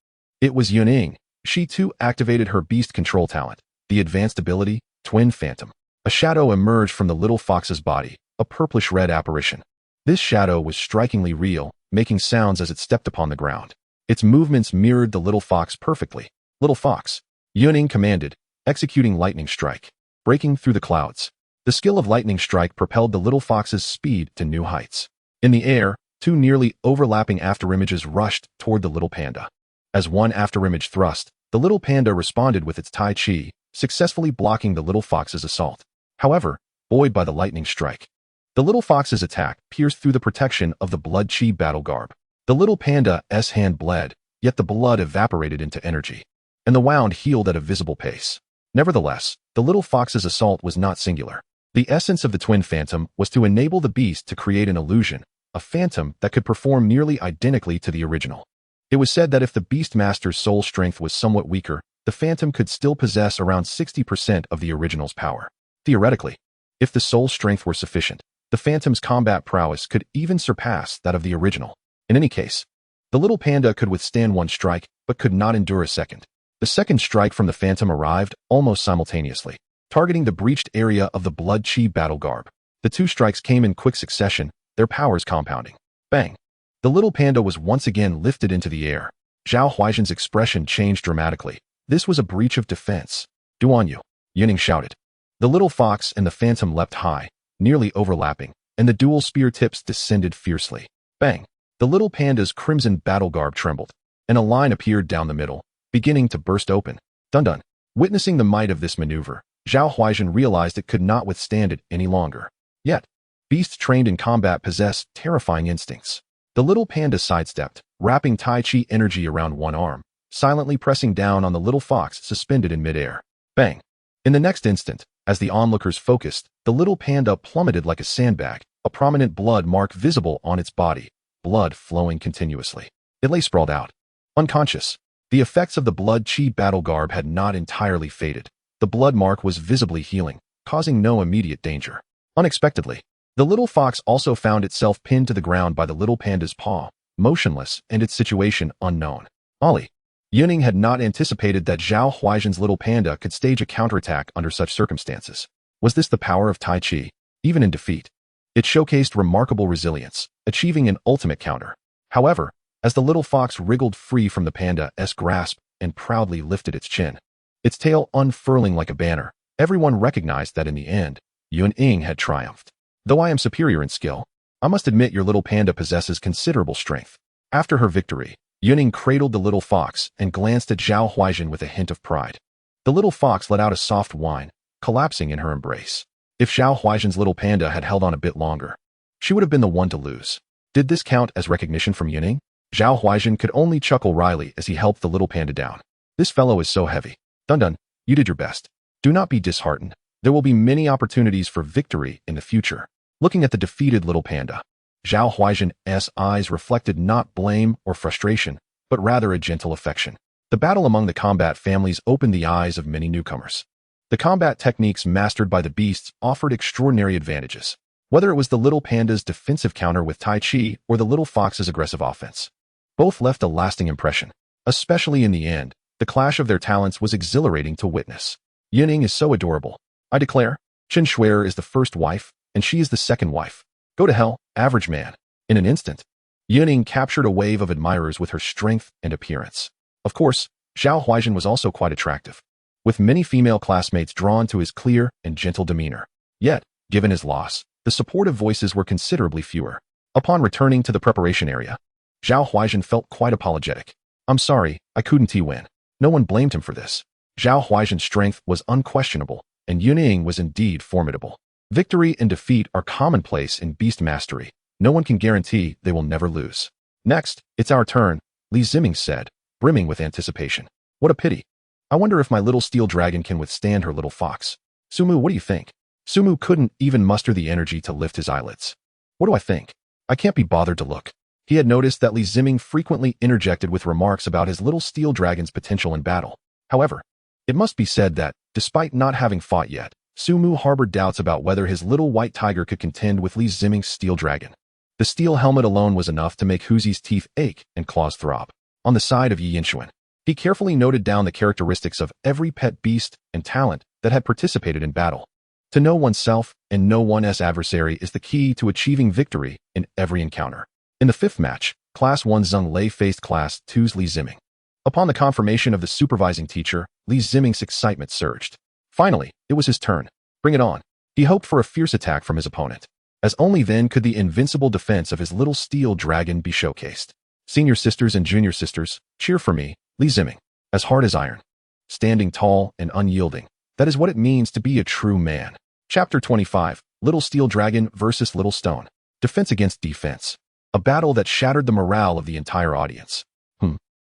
It was Yunying. She too activated her beast control talent, the advanced ability, Twin Phantom. A shadow emerged from the little fox's body, a purplish-red apparition. This shadow was strikingly real, making sounds as it stepped upon the ground. Its movements mirrored the little fox perfectly. Little fox, Yunying commanded, executing lightning strike. Breaking through the clouds. The skill of lightning strike propelled the little fox's speed to new heights. In the air, two nearly overlapping afterimages rushed toward the little panda. As one afterimage thrust, the little panda responded with its tai chi, successfully blocking the little fox's assault. However, buoyed by the lightning strike, the little fox's attack pierced through the protection of the blood chi battle garb. The little panda's hand bled, yet the blood evaporated into energy, and the wound healed at a visible pace. Nevertheless, the little fox's assault was not singular. The essence of the Twin Phantom was to enable the beast to create an illusion, a phantom that could perform nearly identically to the original. It was said that if the Beastmaster's soul strength was somewhat weaker, the phantom could still possess around 60% of the original's power. Theoretically, if the soul strength were sufficient, the phantom's combat prowess could even surpass that of the original. In any case, the little panda could withstand one strike, but could not endure a second. The second strike from the phantom arrived almost simultaneously, targeting the breached area of the blood chi battle garb. The two strikes came in quick succession, their powers compounding. Bang! The little panda was once again lifted into the air. Zhao Huaizhen's expression changed dramatically. This was a breach of defense. "Duan you," Yunying shouted. The little fox and the phantom leapt high, nearly overlapping, and the dual spear tips descended fiercely. Bang! The little panda's crimson battle garb trembled, and a line appeared down the middle, beginning to burst open. Dun-dun! Witnessing the might of this maneuver, Zhao Huaizhen realized it could not withstand it any longer. Yet, beasts trained in combat possess terrifying instincts. The little panda sidestepped, wrapping Tai Chi energy around one arm, silently pressing down on the little fox suspended in midair. Bang! In the next instant, as the onlookers focused, the little panda plummeted like a sandbag, a prominent blood mark visible on its body, blood flowing continuously. It lay sprawled out, unconscious. The effects of the blood chi battle garb had not entirely faded. The blood mark was visibly healing, causing no immediate danger. Unexpectedly, the little fox also found itself pinned to the ground by the little panda's paw, motionless and its situation unknown. Ollie. Yunying had not anticipated that Zhao Huaizhen's little panda could stage a counterattack under such circumstances. Was this the power of Tai Chi? Even in defeat, it showcased remarkable resilience, achieving an ultimate counter. However, as the little fox wriggled free from the panda's grasp and proudly lifted its chin, its tail unfurling like a banner, everyone recognized that in the end, Yunying had triumphed. Though I am superior in skill, I must admit your little panda possesses considerable strength. After her victory, Yunying cradled the little fox and glanced at Zhao Huaizhen with a hint of pride. The little fox let out a soft whine, collapsing in her embrace. If Zhao Huaizhen's little panda had held on a bit longer, she would have been the one to lose. Did this count as recognition from Yunying? Zhao Huaizhen could only chuckle wryly as he helped the little panda down. This fellow is so heavy. Dun-dun, you did your best. Do not be disheartened. There will be many opportunities for victory in the future. Looking at the defeated little panda, Zhao Huaizhen's eyes reflected not blame or frustration, but rather a gentle affection. The battle among the combat families opened the eyes of many newcomers. The combat techniques mastered by the beasts offered extraordinary advantages, whether it was the little panda's defensive counter with Tai Chi or the little fox's aggressive offense. Both left a lasting impression. Especially in the end, the clash of their talents was exhilarating to witness. Yunying is so adorable. I declare, Chen Shuer is the first wife, and she is the second wife. Go to hell, average man. In an instant, Yuning captured a wave of admirers with her strength and appearance. Of course, Zhao Huaizhen was also quite attractive, with many female classmates drawn to his clear and gentle demeanor. Yet, given his loss, the supportive voices were considerably fewer. Upon returning to the preparation area, Zhao Huaizhen felt quite apologetic. "I'm sorry, I couldn't win." No one blamed him for this. Zhao Huaizhen's strength was unquestionable, and Yuning was indeed formidable. Victory and defeat are commonplace in beast mastery. No one can guarantee they will never lose. "Next, it's our turn," Li Ziming said, brimming with anticipation. "What a pity. I wonder if my little steel dragon can withstand her little fox." "Sumu, what do you think?" Sumu couldn't even muster the energy to lift his eyelids. "What do I think? I can't be bothered to look." He had noticed that Li Ziming frequently interjected with remarks about his little steel dragon's potential in battle. However, it must be said that, despite not having fought yet, Sumu harbored doubts about whether his little white tiger could contend with Li Ziming's steel dragon. The steel helmet alone was enough to make Huzi's teeth ache and claws throb. On the side of Yi Yinchuan, he carefully noted down the characteristics of every pet beast and talent that had participated in battle. To know oneself and know one's adversary is the key to achieving victory in every encounter. In the fifth match, Class 1 Zheng Lei faced Class 2's Li Ziming. Upon the confirmation of the supervising teacher, Li Ziming's excitement surged. Finally, it was his turn. Bring it on. He hoped for a fierce attack from his opponent, as only then could the invincible defense of his little steel dragon be showcased. Senior sisters and junior sisters, cheer for me, Li Ziming. As hard as iron. Standing tall and unyielding. That is what it means to be a true man. Chapter 25, Little Steel Dragon versus Little Stone. Defense against defense. A battle that shattered the morale of the entire audience.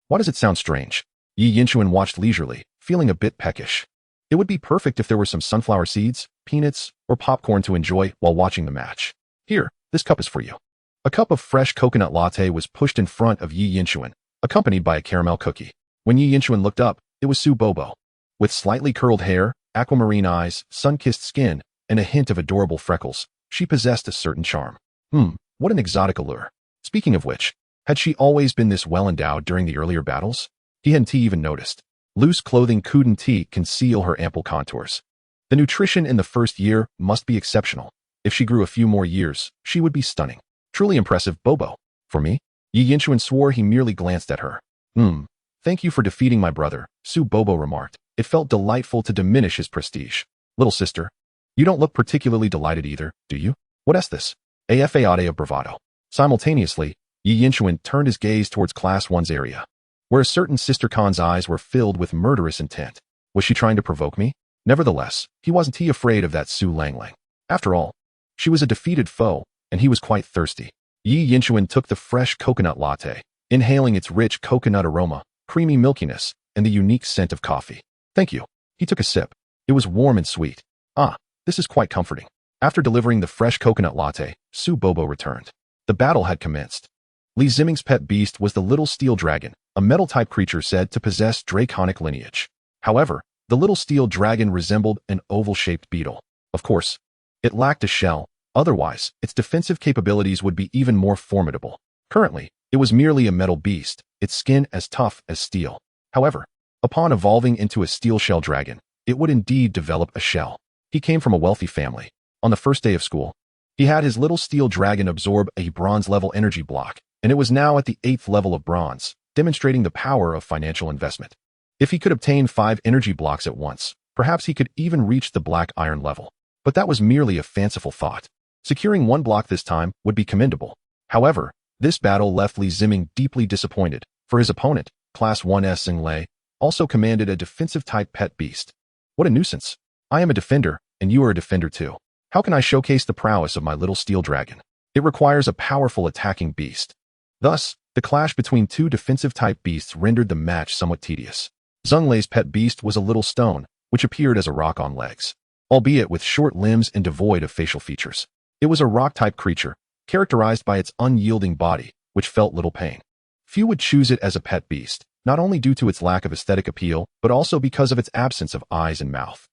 Why does it sound strange? Yi Yinchuan watched leisurely, feeling a bit peckish. It would be perfect if there were some sunflower seeds, peanuts, or popcorn to enjoy while watching the match. Here, this cup is for you. A cup of fresh coconut latte was pushed in front of Yi Yinchuan, accompanied by a caramel cookie. When Yi Yinchuan looked up, it was Su Bobo. With slightly curled hair, aquamarine eyes, sun-kissed skin, and a hint of adorable freckles, she possessed a certain charm. What an exotic allure. Speaking of which, had she always been this well-endowed during the earlier battles? He hadn't even noticed. Loose clothing couldn't conceal her ample contours. The nutrition in the first year must be exceptional. If she grew a few more years, she would be stunning. Truly impressive, Bobo. For me? Yi Yinchuan swore he merely glanced at her. Thank you for defeating my brother, Su Bobo remarked. It felt delightful to diminish his prestige. Little sister, you don't look particularly delighted either, do you? What's this? Afade of bravado. Simultaneously, Yi Yinchuan turned his gaze towards Class 1's area, where a certain Sister Khan's eyes were filled with murderous intent. Was she trying to provoke me? Nevertheless, he wasn't afraid of that Su Langlang. After all, she was a defeated foe, and he was quite thirsty. Yi Yinchuan took the fresh coconut latte, inhaling its rich coconut aroma, creamy milkiness, and the unique scent of coffee. Thank you. He took a sip. It was warm and sweet. This is quite comforting. After delivering the fresh coconut latte, Su Bobo returned. The battle had commenced. Li Ziming's pet beast was the little steel dragon, a metal-type creature said to possess draconic lineage. However, the little steel dragon resembled an oval-shaped beetle. Of course, it lacked a shell, otherwise, its defensive capabilities would be even more formidable. Currently, it was merely a metal beast, its skin as tough as steel. However, upon evolving into a steel shell dragon, it would indeed develop a shell. He came from a wealthy family. On the first day of school, he had his little steel dragon absorb a bronze-level energy block, and it was now at the 8th level of bronze, demonstrating the power of financial investment. If he could obtain 5 energy blocks at once, perhaps he could even reach the black iron level. But that was merely a fanciful thought. Securing 1 block this time would be commendable. However, this battle left Li Ziming deeply disappointed, for his opponent, Class 1's Zheng Lei, also commanded a defensive-type pet beast. What a nuisance. I am a defender, and you are a defender too. How can I showcase the prowess of my little steel dragon? It requires a powerful attacking beast. Thus, the clash between 2 defensive-type beasts rendered the match somewhat tedious. Zheng Lei's pet beast was a little stone, which appeared as a rock on legs, albeit with short limbs and devoid of facial features. It was a rock-type creature, characterized by its unyielding body, which felt little pain. Few would choose it as a pet beast, not only due to its lack of aesthetic appeal, but also because of its absence of eyes and mouth.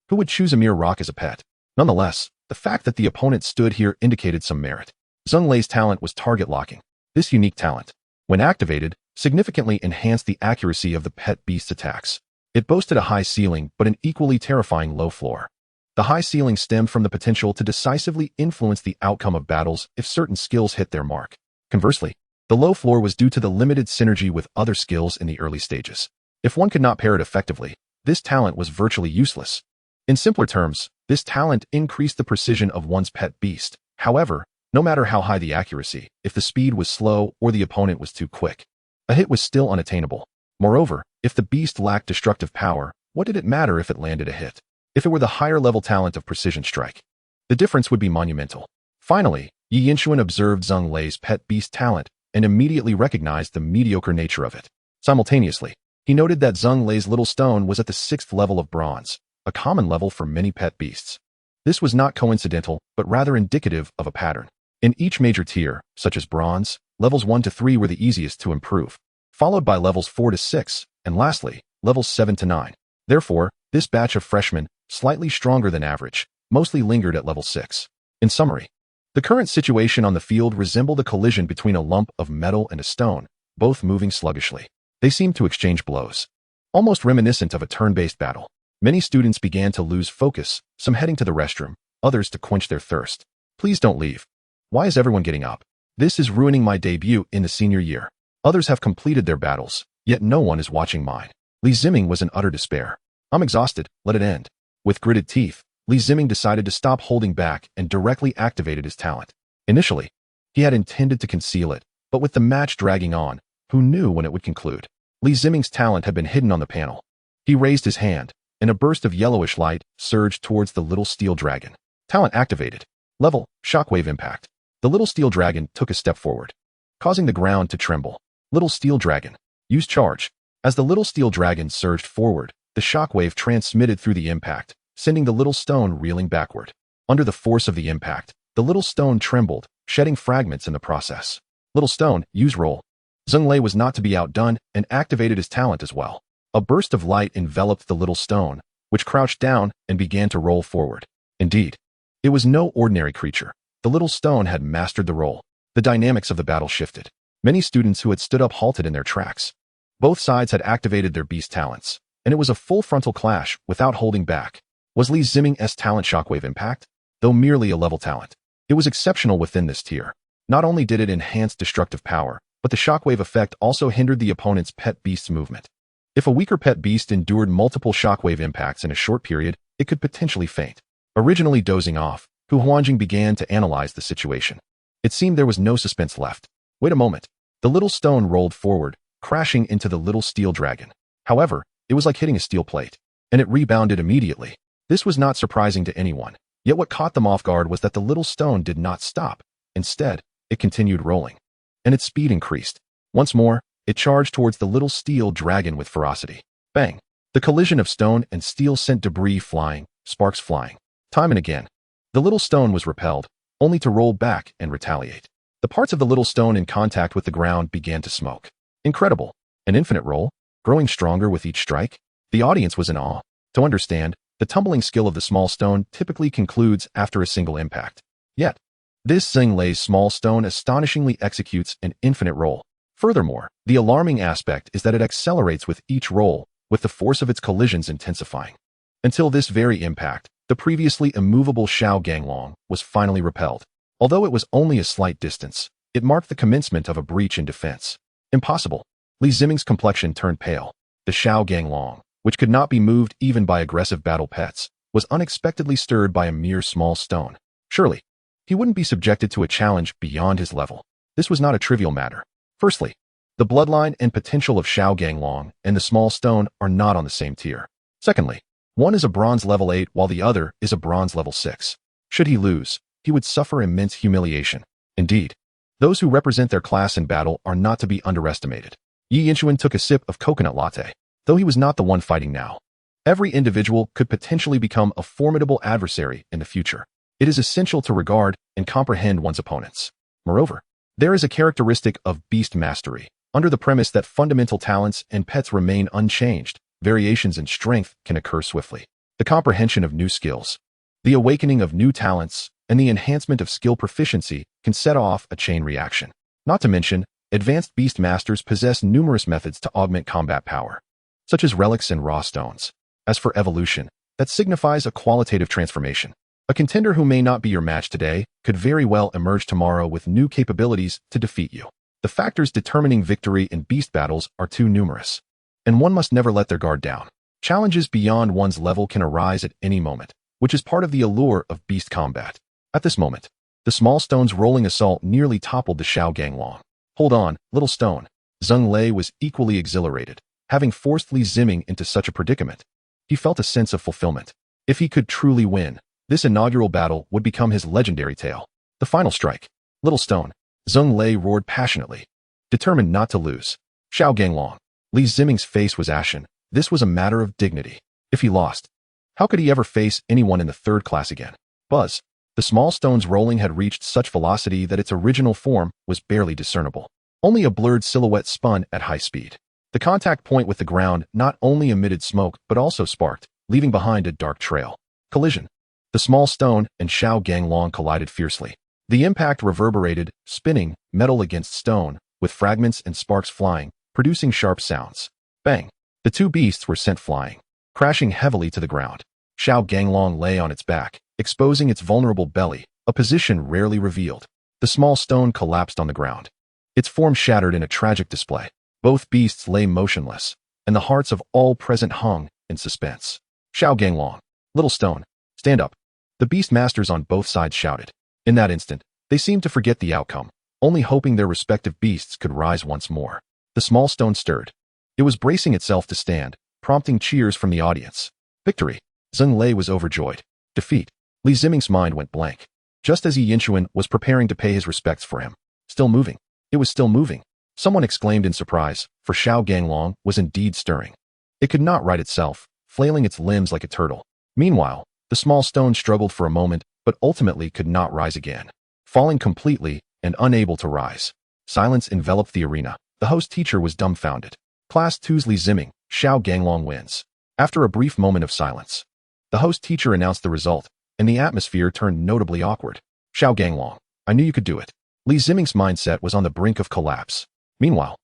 Who would choose a mere rock as a pet? Nonetheless, the fact that the opponent stood here indicated some merit. Zheng Lei's talent was target locking. This unique talent, when activated, significantly enhanced the accuracy of the pet beast's attacks. It boasted a high ceiling but an equally terrifying low floor. The high ceiling stemmed from the potential to decisively influence the outcome of battles if certain skills hit their mark. Conversely, The low floor was due to the limited synergy with other skills in the early stages. If one could not pair it effectively, this talent was virtually useless. In simpler terms, this talent increased the precision of one's pet beast. However, no matter how high the accuracy, if the speed was slow or the opponent was too quick, a hit was still unattainable. Moreover, if the beast lacked destructive power, what did it matter if it landed a hit? If it were the higher level talent of precision strike, the difference would be monumental. Finally, Yi Yinshuan observed Zheng Lei's pet beast talent and immediately recognized the mediocre nature of it. Simultaneously, he noted that Zheng Lei's little stone was at the 6th level of bronze, a common level for many pet beasts. This was not coincidental, but rather indicative of a pattern. In each major tier, such as bronze, levels 1 to 3 were the easiest to improve, followed by levels 4 to 6, and lastly, levels 7 to 9. Therefore, this batch of freshmen, slightly stronger than average, mostly lingered at level 6. In summary, the current situation on the field resembled a collision between a lump of metal and a stone, both moving sluggishly. They seemed to exchange blows, almost reminiscent of a turn-based battle. Many students began to lose focus, some heading to the restroom, others to quench their thirst. Please don't leave. Why is everyone getting up? This is ruining my debut in the senior year. Others have completed their battles, yet no one is watching mine. Li Ziming was in utter despair. I'm exhausted, let it end. With gritted teeth, Li Ziming decided to stop holding back and directly activated his talent. Initially, he had intended to conceal it, but with the match dragging on, who knew when it would conclude? Li Ziming's talent had been hidden on the panel. He raised his hand, and a burst of yellowish light surged towards the little steel dragon. Talent activated. Level, shockwave impact. The little steel dragon took a step forward, causing the ground to tremble. Little steel dragon. Use charge. As the little steel dragon surged forward, the shockwave transmitted through the impact, sending the little stone reeling backward. Under the force of the impact, the little stone trembled, shedding fragments in the process. Little stone, use roll. Zheng Lei was not to be outdone and activated his talent as well. A burst of light enveloped the little stone, which crouched down and began to roll forward. Indeed, it was no ordinary creature. The little stone had mastered the roll. The dynamics of the battle shifted. Many students who had stood up halted in their tracks. Both sides had activated their beast talents, and it was a full frontal clash without holding back. Was Li Ziming's talent shockwave impact? Though merely a level talent, it was exceptional within this tier. Not only did it enhance destructive power, but the shockwave effect also hindered the opponent's pet beast's movement. If a weaker pet beast endured multiple shockwave impacts in a short period, it could potentially faint. Originally dozing off, Hu Huanjing began to analyze the situation. It seemed there was no suspense left. Wait a moment. The little stone rolled forward, crashing into the little steel dragon. However, it was like hitting a steel plate, and it rebounded immediately. This was not surprising to anyone, yet what caught them off guard was that the little stone did not stop. Instead, it continued rolling, and its speed increased. Once more, it charged towards the little steel dragon with ferocity. Bang! The collision of stone and steel sent debris flying, sparks flying. Time and again, the little stone was repelled, only to roll back and retaliate. The parts of the little stone in contact with the ground began to smoke. Incredible! An infinite roll, growing stronger with each strike. The audience was in awe. To understand, the tumbling skill of the small stone typically concludes after a single impact. Yet, this Zheng Lei's small stone astonishingly executes an infinite roll. Furthermore, the alarming aspect is that it accelerates with each roll, with the force of its collisions intensifying. Until this very impact, the previously immovable Xiao Ganglong was finally repelled. Although it was only a slight distance, it marked the commencement of a breach in defense. Impossible. Li Ziming's complexion turned pale. The Xiao Ganglong, which could not be moved even by aggressive battle pets, was unexpectedly stirred by a mere small stone. Surely, he wouldn't be subjected to a challenge beyond his level. This was not a trivial matter. Firstly, the bloodline and potential of Xiao Ganglong and the small stone are not on the same tier. Secondly, one is a bronze level 8 while the other is a bronze level 6. Should he lose, he would suffer immense humiliation. Indeed, those who represent their class in battle are not to be underestimated. Yi Yinshuan took a sip of coconut latte. Though he was not the one fighting now, every individual could potentially become a formidable adversary in the future. It is essential to regard and comprehend one's opponents. Moreover, there is a characteristic of beast mastery. Under the premise that fundamental talents and pets remain unchanged, variations in strength can occur swiftly. The comprehension of new skills, the awakening of new talents, and the enhancement of skill proficiency can set off a chain reaction. Not to mention, advanced beast masters possess numerous methods to augment combat power, such as relics and raw stones. As for evolution, that signifies a qualitative transformation. A contender who may not be your match today could very well emerge tomorrow with new capabilities to defeat you. The factors determining victory in beast battles are too numerous, and one must never let their guard down. Challenges beyond one's level can arise at any moment, which is part of the allure of beast combat. At this moment, the small stone's rolling assault nearly toppled the Xiao Ganglong. Hold on, little stone. Zheng Lei was equally exhilarated, having forced Li Ziming into such a predicament. He felt a sense of fulfillment. If he could truly win, this inaugural battle would become his legendary tale. The final strike. Little stone. Zheng Lei roared passionately, determined not to lose. Xiao Ganglong. Li Ziming's face was ashen. This was a matter of dignity. If he lost, how could he ever face anyone in the third class again? Buzz. The small stone's rolling had reached such velocity that its original form was barely discernible. Only a blurred silhouette spun at high speed. The contact point with the ground not only emitted smoke but also sparked, leaving behind a dark trail. Collision. The small stone and Xiao Ganglong collided fiercely. The impact reverberated, spinning, metal against stone, with fragments and sparks flying, producing sharp sounds. Bang! The two beasts were sent flying, crashing heavily to the ground. Xiao Ganglong lay on its back, exposing its vulnerable belly, a position rarely revealed. The small stone collapsed on the ground. Its form shattered in a tragic display. Both beasts lay motionless, and the hearts of all present hung in suspense. Xiao Ganglong. Little stone. Stand up. The beast masters on both sides shouted. In that instant, they seemed to forget the outcome, only hoping their respective beasts could rise once more. The small stone stirred. It was bracing itself to stand, prompting cheers from the audience. Victory. Zheng Lei was overjoyed. Defeat. Li Ziming's mind went blank, just as Yi Yinchuan was preparing to pay his respects for him. Still moving. It was still moving. Someone exclaimed in surprise, for Xiao Ganglong was indeed stirring. It could not right itself, flailing its limbs like a turtle. Meanwhile, the small stone struggled for a moment, but ultimately could not rise again, falling completely and unable to rise. Silence enveloped the arena. The host teacher was dumbfounded. Class 2's Li Ziming, Xiao Ganglong wins. After a brief moment of silence, the host teacher announced the result, and the atmosphere turned notably awkward. Xiao Ganglong, I knew you could do it. Li Ziming's mindset was on the brink of collapse. Meanwhile,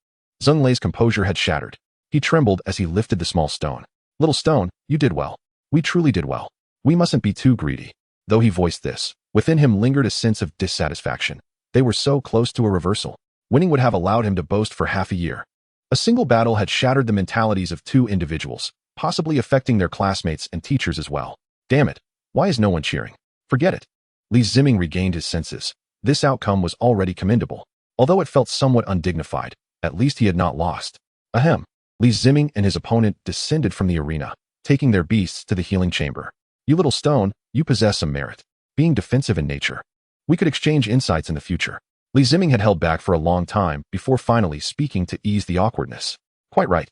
Zheng Lei's composure had shattered. He trembled as he lifted the small stone. Little stone, you did well. We truly did well. We mustn't be too greedy. Though he voiced this, within him lingered a sense of dissatisfaction. They were so close to a reversal. Winning would have allowed him to boast for half a year. A single battle had shattered the mentalities of two individuals, possibly affecting their classmates and teachers as well. Damn it. Why is no one cheering? Forget it. Li Ziming regained his senses. This outcome was already commendable. Although it felt somewhat undignified, at least he had not lost. Ahem. Li Ziming and his opponent descended from the arena, taking their beasts to the healing chamber. You little stone, you possess some merit. Being defensive in nature. We could exchange insights in the future. Li Ziming had held back for a long time before finally speaking to ease the awkwardness. Quite right.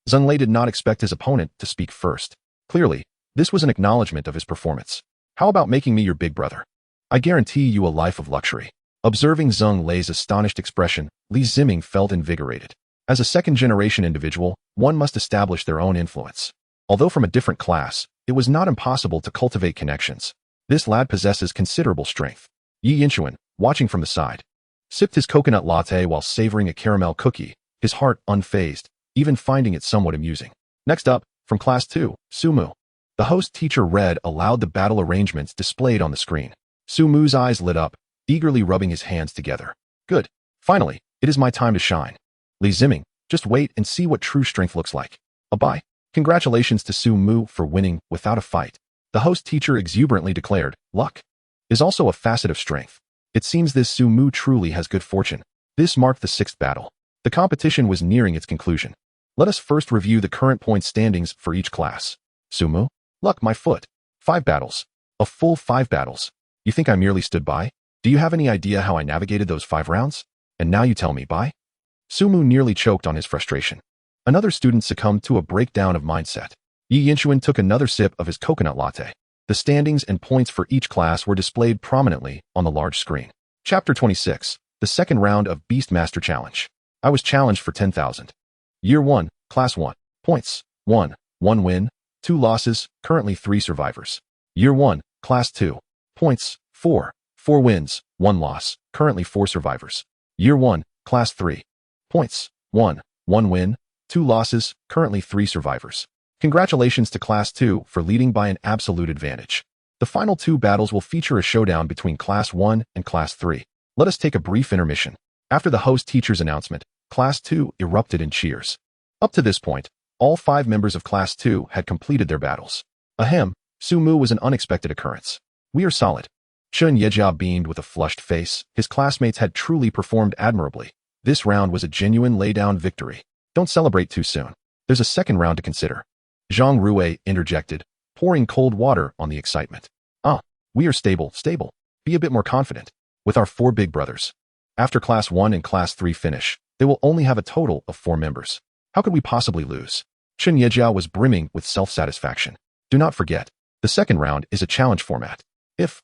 Zheng Lei did not expect his opponent to speak first. Clearly, this was an acknowledgement of his performance. How about making me your big brother? I guarantee you a life of luxury. Observing Zheng Lei's astonished expression, Li Ziming felt invigorated. As a second-generation individual, one must establish their own influence. Although from a different class, it was not impossible to cultivate connections. This lad possesses considerable strength. Yi Yinchuan, watching from the side, sipped his coconut latte while savoring a caramel cookie, his heart unfazed, even finding it somewhat amusing. Next up, from Class 2, Sumu. The host teacher read aloud the battle arrangements displayed on the screen. Sumu's eyes lit up, eagerly rubbing his hands together. Good. Finally, it is my time to shine. Li Ziming, just wait and see what true strength looks like. Bye. Congratulations to Sumu for winning without a fight. The host teacher exuberantly declared, luck is also a facet of strength. It seems this Sumu truly has good fortune. This marked the sixth battle. The competition was nearing its conclusion. Let us first review the current point standings for each class. Sumu, luck my foot. 5 battles. A full 5 battles. You think I merely stood by? Do you have any idea how I navigated those 5 rounds? And now you tell me bye? Sumu nearly choked on his frustration. Another student succumbed to a breakdown of mindset. Yi Yinchuan took another sip of his coconut latte. The standings and points for each class were displayed prominently on the large screen. Chapter 26, the second round of Beastmaster Challenge. I was challenged for 10,000. Year 1, Class 1. Points, 1 win, 2 losses, currently 3 survivors. Year 1, Class 2. Points, 4 wins, 1 loss, currently 4 survivors. Year 1, Class 3. Points, 1 win, 2 losses, currently 3 survivors. Congratulations to Class 2 for leading by an absolute advantage. The final 2 battles will feature a showdown between Class 1 and Class 3. Let us take a brief intermission. After the host teacher's announcement, Class 2 erupted in cheers. Up to this point, all 5 members of Class 2 had completed their battles. Ahem, Su Mu was an unexpected occurrence. We are solid. Chun Yejia beamed with a flushed face. His classmates had truly performed admirably. This round was a genuine lay-down victory. Don't celebrate too soon. There's a second round to consider. Zhang Rui interjected, pouring cold water on the excitement. We are stable. Be a bit more confident. With our 4 big brothers. After Class 1 and Class 3 finish, they will only have a total of 4 members. How could we possibly lose? Chun Yejia was brimming with self-satisfaction. Do not forget, the second round is a challenge format. If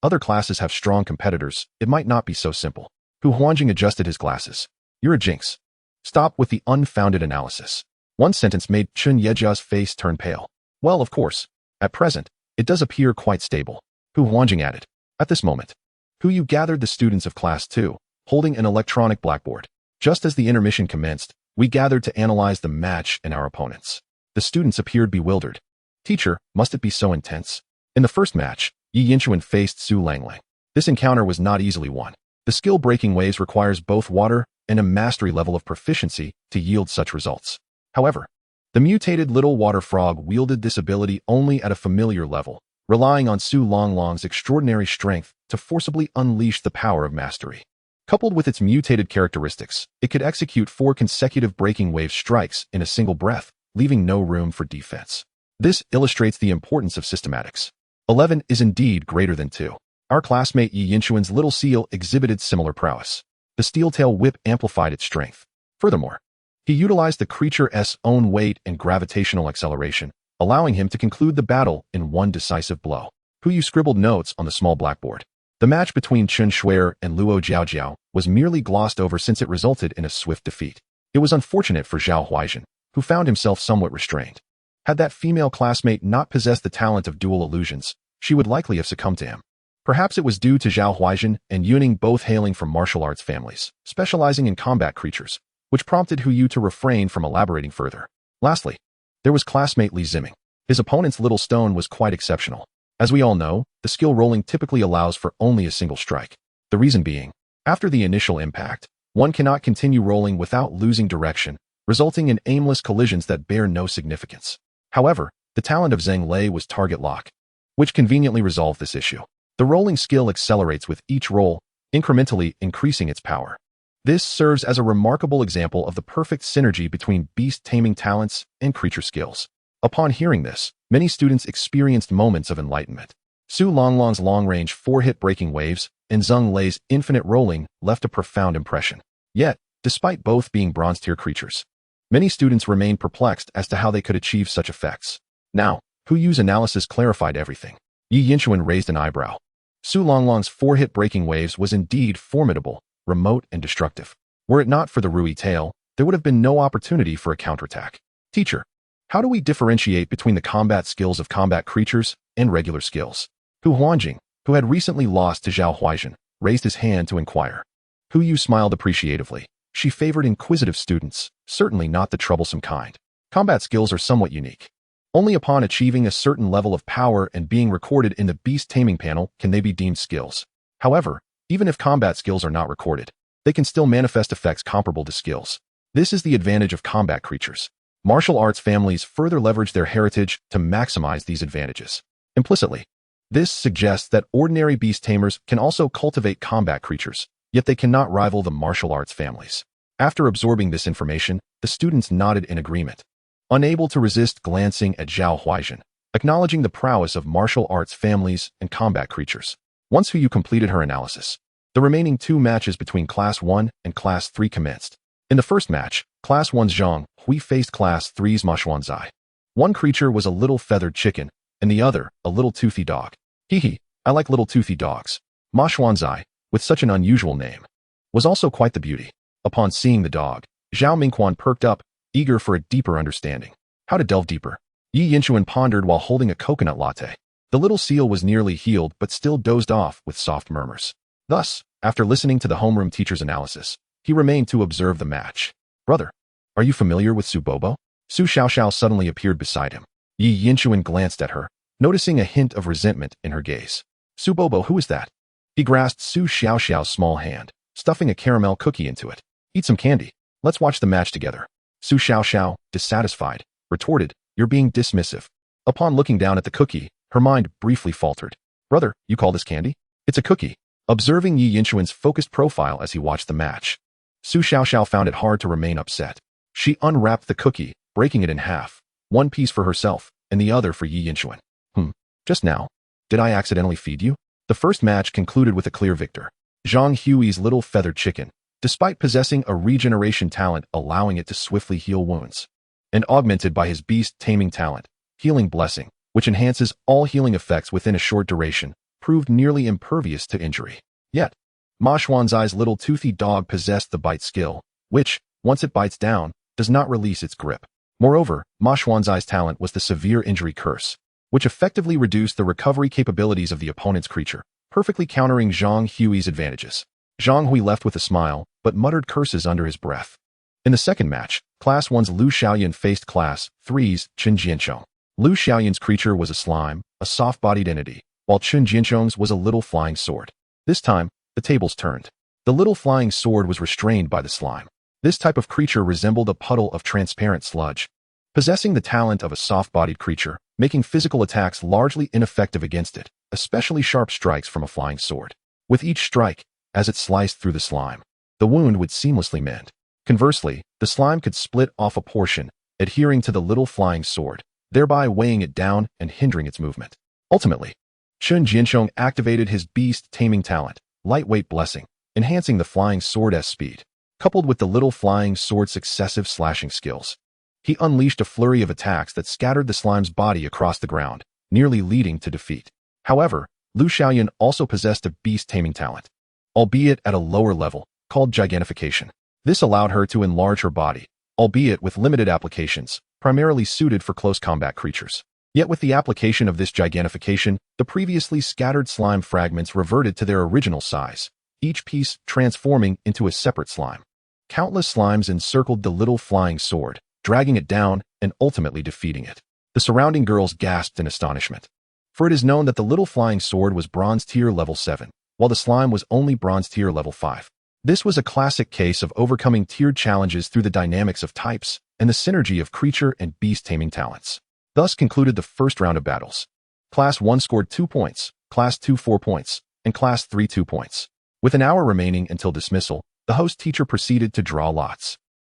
other classes have strong competitors, it might not be so simple. Hu Huanjing adjusted his glasses. You're a jinx. Stop with the unfounded analysis. One sentence made Chun Yejia's face turn pale. Well, of course. At present, it does appear quite stable. Hu Huanjing added. At this moment, Yu gathered the students of Class 2, holding an electronic blackboard. Just as the intermission commenced, we gathered to analyze the match and our opponents. The students appeared bewildered. Teacher, must it be so intense? In the first match, Yi Yinchuan faced Su Langlang. This encounter was not easily won. The skill breaking waves requires both water and a mastery level of proficiency to yield such results. However, the mutated little water frog wielded this ability only at a familiar level, relying on Su Longlong's extraordinary strength to forcibly unleash the power of mastery. Coupled with its mutated characteristics, it could execute 4 consecutive breaking wave strikes in a single breath, leaving no room for defense. This illustrates the importance of systematics. 11 is indeed greater than 2. Our classmate Yi Yinchuan's little seal exhibited similar prowess. The steel tail whip amplified its strength. Furthermore, he utilized the creature's own weight and gravitational acceleration, allowing him to conclude the battle in one decisive blow. Hu scribbled notes on the small blackboard. The match between Chun Shuer and Luo Jiaojiao was merely glossed over since it resulted in a swift defeat. It was unfortunate for Zhao Huaizhen, who found himself somewhat restrained. Had that female classmate not possessed the talent of dual illusions, she would likely have succumbed to him. Perhaps it was due to Zhao Huaizhen and Yuning both hailing from martial arts families, specializing in combat creatures, which prompted Hu Yu to refrain from elaborating further. Lastly, there was classmate Li Ziming. His opponent's little stone was quite exceptional. As we all know, the skill rolling typically allows for only a single strike. The reason being, after the initial impact, one cannot continue rolling without losing direction, resulting in aimless collisions that bear no significance. However, the talent of Zheng Lei was target lock, which conveniently resolved this issue. The rolling skill accelerates with each roll, incrementally increasing its power. This serves as a remarkable example of the perfect synergy between beast taming talents and creature skills. Upon hearing this, many students experienced moments of enlightenment. Su Longlong's long-range 4-hit breaking waves and Zheng Lei's infinite rolling left a profound impression. Yet, despite both being bronze-tier creatures, many students remained perplexed as to how they could achieve such effects. Now, Hu Yu's analysis clarified everything. Yi Yinchuan raised an eyebrow. Su Longlong's 4-hit breaking waves was indeed formidable, remote, and destructive. Were it not for the Rui tail, there would have been no opportunity for a counterattack. Teacher, how do we differentiate between the combat skills of combat creatures and regular skills? Hu Huanjing, who had recently lost to Zhao Huaizhen, raised his hand to inquire. Hu Yu smiled appreciatively. She favored inquisitive students, certainly not the troublesome kind. Combat skills are somewhat unique. Only upon achieving a certain level of power and being recorded in the beast taming panel can they be deemed skills. However, even if combat skills are not recorded, they can still manifest effects comparable to skills. This is the advantage of combat creatures. Martial arts families further leverage their heritage to maximize these advantages. Implicitly, this suggests that ordinary beast tamers can also cultivate combat creatures, yet they cannot rival the martial arts families. After absorbing this information, the students nodded in agreement, unable to resist glancing at Zhao Huaizhen, acknowledging the prowess of martial arts families and combat creatures. Once Hu Yu completed her analysis, the remaining 2 matches between Class 1 and Class 3 commenced. In the first match, Class 1's Zhang Hui faced Class 3's Ma Xuanzai. One creature was a little feathered chicken, and the other, a little toothy dog. I like little toothy dogs. Ma Xuanzai, with such an unusual name, was also quite the beauty. Upon seeing the dog, Zhao Mingquan perked up, eager for a deeper understanding. How to delve deeper? Yi Yinchuan pondered while holding a coconut latte. The little seal was nearly healed but still dozed off with soft murmurs. Thus, after listening to the homeroom teacher's analysis, he remained to observe the match. Brother, are you familiar with Su Bobo? Su Xiaoxiao suddenly appeared beside him. Yi Yinchuan glanced at her, noticing a hint of resentment in her gaze. Su Bobo, who is that? He grasped Su Xiaoxiao's small hand, stuffing a caramel cookie into it. Eat some candy. Let's watch the match together. Su Xiaoxiao, dissatisfied, retorted, you're being dismissive. Upon looking down at the cookie, her mind briefly faltered. Brother, you call this candy? It's a cookie. Observing Yi Yinchuan's focused profile as he watched the match, Su Xiaoxiao found it hard to remain upset. She unwrapped the cookie, breaking it in half, one piece for herself, and the other for Yi Yinchuan. Just now. Did I accidentally feed you? The first match concluded with a clear victor. Zhang Hui's little feathered chicken, despite possessing a regeneration talent allowing it to swiftly heal wounds, and augmented by his beast taming talent, healing blessing, which enhances all healing effects within a short duration, proved nearly impervious to injury. Yet, Ma Xuanzai's little toothy dog possessed the bite skill, which, once it bites down, does not release its grip. Moreover, Ma Xuanzai's talent was the severe injury curse, which effectively reduced the recovery capabilities of the opponent's creature, perfectly countering Zhang Hui's advantages. Zhang Hui left with a smile, but muttered curses under his breath. In the second match, Class 1's Lu Xiaoyan faced Class 3's Chun Jianchong. Lu Xiaoyan's creature was a slime, a soft-bodied entity, while Chun Jianchong's was a little flying sword. This time, the tables turned. The little flying sword was restrained by the slime. This type of creature resembled a puddle of transparent sludge, possessing the talent of a soft-bodied creature, making physical attacks largely ineffective against it, especially sharp strikes from a flying sword. With each strike, as it sliced through the slime, the wound would seamlessly mend. Conversely, the slime could split off a portion, adhering to the little flying sword, thereby weighing it down and hindering its movement. Ultimately, Chun Jianchong activated his beast taming talent, lightweight blessing, enhancing the flying sword's speed. Coupled with the little flying sword's successive slashing skills, he unleashed a flurry of attacks that scattered the slime's body across the ground, nearly leading to defeat. However, Lu Xiaoyan also possessed a beast taming talent, albeit at a lower level, called gigantification. This allowed her to enlarge her body, albeit with limited applications, primarily suited for close combat creatures. Yet with the application of this gigantification, the previously scattered slime fragments reverted to their original size, each piece transforming into a separate slime. Countless slimes encircled the little flying sword, dragging it down and ultimately defeating it. The surrounding girls gasped in astonishment, for it is known that the little flying sword was bronze tier level 7, while the slime was only bronze tier level 5. This was a classic case of overcoming tiered challenges through the dynamics of types and the synergy of creature and beast taming talents. Thus concluded the first round of battles. Class 1 scored 2 points, Class 2 4 points, and Class 3 2 points. With an hour remaining until dismissal, the host teacher proceeded to draw lots.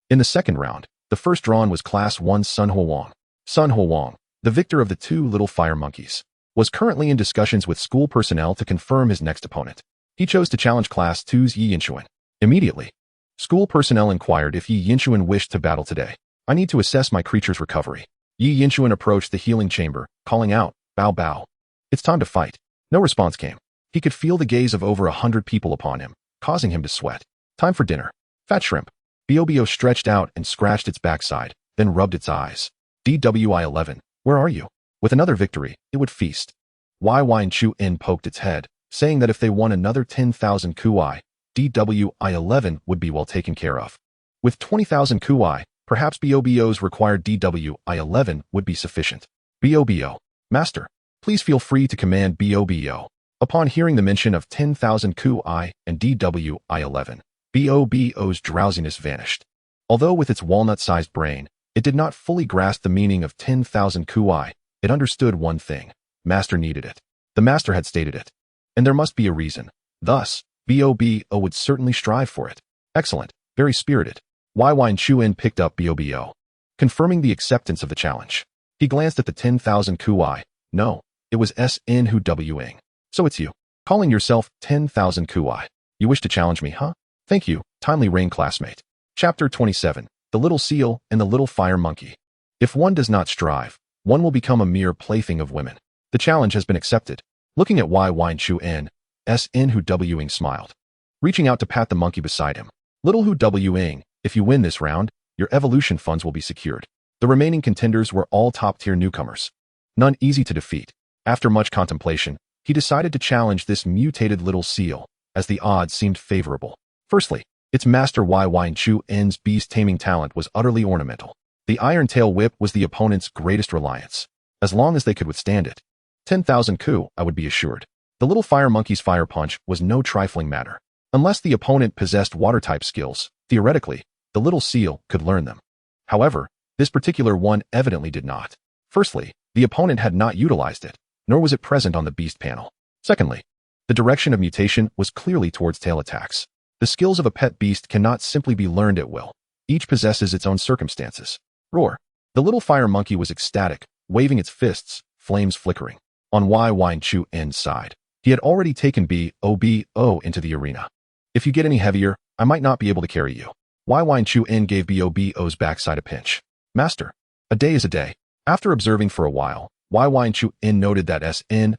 In the second round, the first drawn was Class 1's Sun Huowang. Sun Huowang, the victor of the two little fire monkeys, was currently in discussions with school personnel to confirm his next opponent. He chose to challenge Class 2's Yi Yinchuan. Immediately, school personnel inquired if Yi Yinchuan wished to battle today. I need to assess my creature's recovery. Yi Yinchuan approached the healing chamber, calling out, "Bow bow. It's time to fight." No response came. He could feel the gaze of over 100 people upon him, causing him to sweat. Time for dinner. Fat shrimp. Bio stretched out and scratched its backside, then rubbed its eyes. DWI-11, where are you? With another victory, it would feast. Wine Chu In poked its head, saying that if they won another 10,000 Kui, DWI-11 would be well taken care of. With 20,000 Kui, perhaps Bo's required DWI-11 would be sufficient. Bo, Master, please feel free to command Bo. Upon hearing the mention of 10,000 Kui and DWI-11, Bo's drowsiness vanished. Although with its walnut-sized brain, it did not fully grasp the meaning of 10,000 Kui, it understood one thing. Master needed it. The Master had stated it. And there must be a reason. Thus, Bo would certainly strive for it. Excellent. Very spirited. Wine Chu In picked up Bo, confirming the acceptance of the challenge. He glanced at the 10,000 Kui. No, it was SN Hu Wing. So it's you. Calling yourself 10,000 Kui. You wish to challenge me, huh? Thank you, timely rain classmate. Chapter 27, The Little Seal and the Little Fire Monkey. If one does not strive, one will become a mere plaything of women. The challenge has been accepted. Looking at Wine Chu In, SN Hu Wing smiled, reaching out to pat the monkey beside him. Little Hu Wing, if you win this round, your evolution funds will be secured. The remaining contenders were all top-tier newcomers, none easy to defeat. After much contemplation, he decided to challenge this mutated little seal, as the odds seemed favorable. Firstly, its master Wine Chu In's beast taming talent was utterly ornamental. The iron tail whip was the opponent's greatest reliance, as long as they could withstand it. 10,000 Ku, I would be assured. The little fire monkey's fire punch was no trifling matter. Unless the opponent possessed water-type skills, theoretically, the little seal could learn them. However, this particular one evidently did not. Firstly, the opponent had not utilized it, nor was it present on the beast panel. Secondly, the direction of mutation was clearly towards tail attacks. The skills of a pet beast cannot simply be learned at will. Each possesses its own circumstances. Roar. The little fire monkey was ecstatic, waving its fists, flames flickering. On Wyverns' side, he had already taken Bobo into the arena. If you get any heavier, I might not be able to carry you. Wyverns gave Bobo's backside a pinch. Master, a day is a day. After observing for a while, Wyverns noted that SN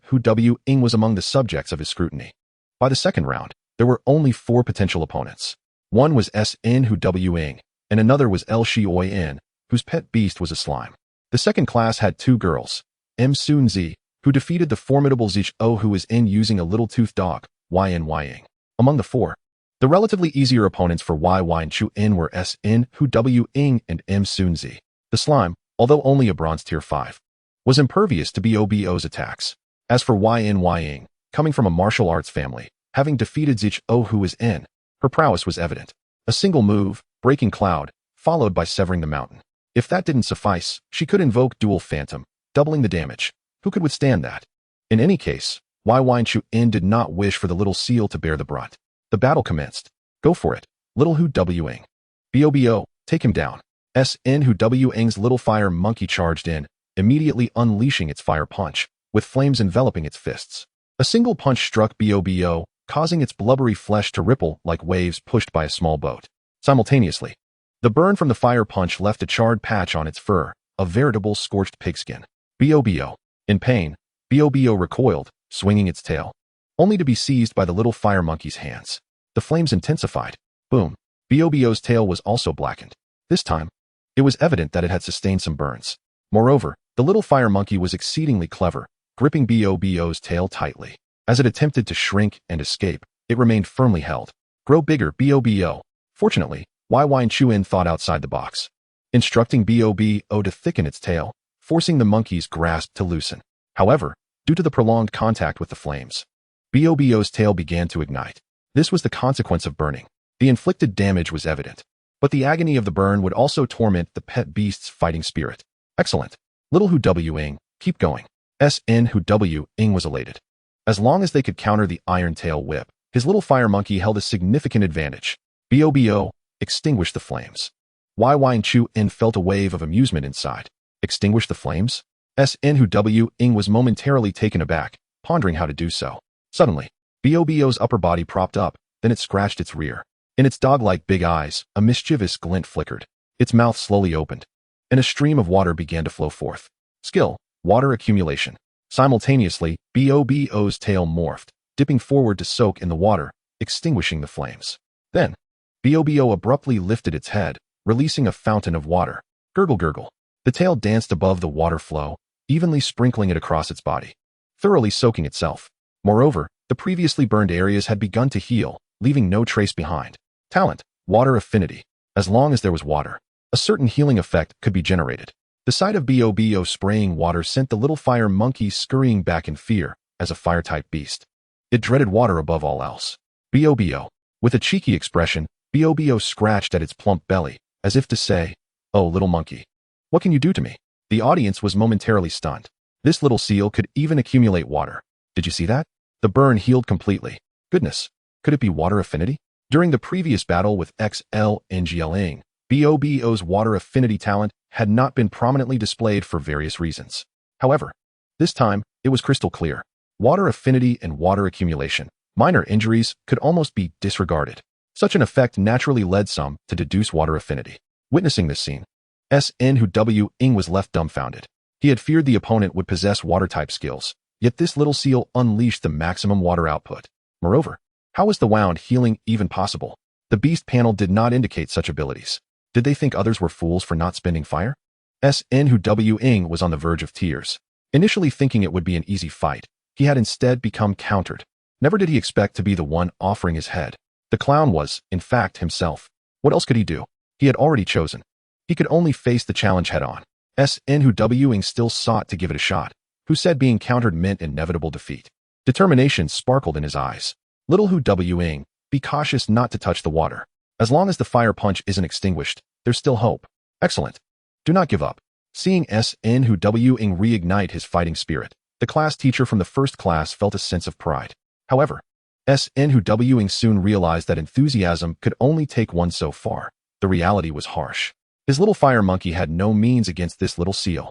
was among the subjects of his scrutiny. By the second round, there were only 4 potential opponents. One was SN, and another was L whose pet beast was a slime. The second class had 2 girls, Sunzi, who defeated the formidable Zho, who was using a little toothed dog, Ying. Among the 4, the relatively easier opponents for Wyverns were SN and Sunzi. The slime, although only a bronze tier 5, was impervious to Bobo's attacks. As for Ying, coming from a martial arts family, having defeated Zho, who was her prowess was evident. A single move, breaking cloud, followed by severing the mountain. If that didn't suffice, she could invoke dual phantom, doubling the damage. Who could withstand that? In any case, Wyverns did not wish for the little seal to bear the brunt. The battle commenced. Go for it, little Wing. Bobo, take him down. Wing's little fire monkey charged in, immediately unleashing its fire punch, with flames enveloping its fists. A single punch struck Bobo, causing its blubbery flesh to ripple like waves pushed by a small boat. Simultaneously, the burn from the fire punch left a charred patch on its fur, a veritable scorched pigskin. Bobo. In pain, Bobo recoiled, swinging its tail, only to be seized by the little fire monkey's hands. The flames intensified. Boom. Bobo's tail was also blackened. This time, it was evident that it had sustained some burns. Moreover, the little fire monkey was exceedingly clever, gripping Bobo's tail tightly. As it attempted to shrink and escape, it remained firmly held. Grow bigger, Bobo. Fortunately, Wyverns thought outside the box, instructing Bobo to thicken its tail, forcing the monkey's grasp to loosen. However, due to the prolonged contact with the flames, Bobo's tail began to ignite. This was the consequence of burning. The inflicted damage was evident, but the agony of the burn would also torment the pet beast's fighting spirit. Excellent. Little Wing, keep going. SN Wing was elated. As long as they could counter the iron tail whip, his little fire monkey held a significant advantage. Bobo, extinguish the flames. Wyverns felt a wave of amusement inside. Extinguish the flames? SN was momentarily taken aback, pondering how to do so. Suddenly, Bobo's upper body propped up, then it scratched its rear. In its dog-like big eyes, a mischievous glint flickered. Its mouth slowly opened, and a stream of water began to flow forth. Skill, water accumulation. Simultaneously, Bobo's tail morphed, dipping forward to soak in the water, extinguishing the flames. Then, Bobo abruptly lifted its head, releasing a fountain of water. Gurgle gurgle. The tail danced above the water flow, evenly sprinkling it across its body, thoroughly soaking itself. Moreover, the previously burned areas had begun to heal, leaving no trace behind. Talent, water affinity. As long as there was water, a certain healing effect could be generated. The sight of Bobo spraying water sent the little fire monkey scurrying back in fear, as a fire-type beast. It dreaded water above all else. Bobo. With a cheeky expression, Bobo scratched at its plump belly, as if to say, "Oh, little monkey. What can you do to me?" The audience was momentarily stunned. This little seal could even accumulate water. Did you see that? The burn healed completely. Goodness, could it be water affinity? During the previous battle with XL, Bobo's water affinity talent had not been prominently displayed for various reasons. However, this time, it was crystal clear. Water affinity and water accumulation. Minor injuries could almost be disregarded. Such an effect naturally led some to deduce water affinity. Witnessing this scene, SN was left dumbfounded. He had feared the opponent would possess water-type skills, yet this little seal unleashed the maximum water output. Moreover, how was the wound healing even possible? The beast panel did not indicate such abilities. Did they think others were fools for not spending fire? SN was on the verge of tears. Initially thinking it would be an easy fight, he had instead become countered. Never did he expect to be the one offering his head. The clown was, in fact, himself. What else could he do? He had already chosen. He could only face the challenge head-on. SN still sought to give it a shot, who said being countered meant inevitable defeat. Determination sparkled in his eyes. Little Bobo be cautious not to touch the water. As long as the fire punch isn't extinguished, there's still hope. Excellent. Do not give up. Seeing SN who Wing reignite his fighting spirit, the class teacher from the first class felt a sense of pride. However, SN who Wing soon realized that enthusiasm could only take one so far. The reality was harsh. His little fire monkey had no means against this little seal.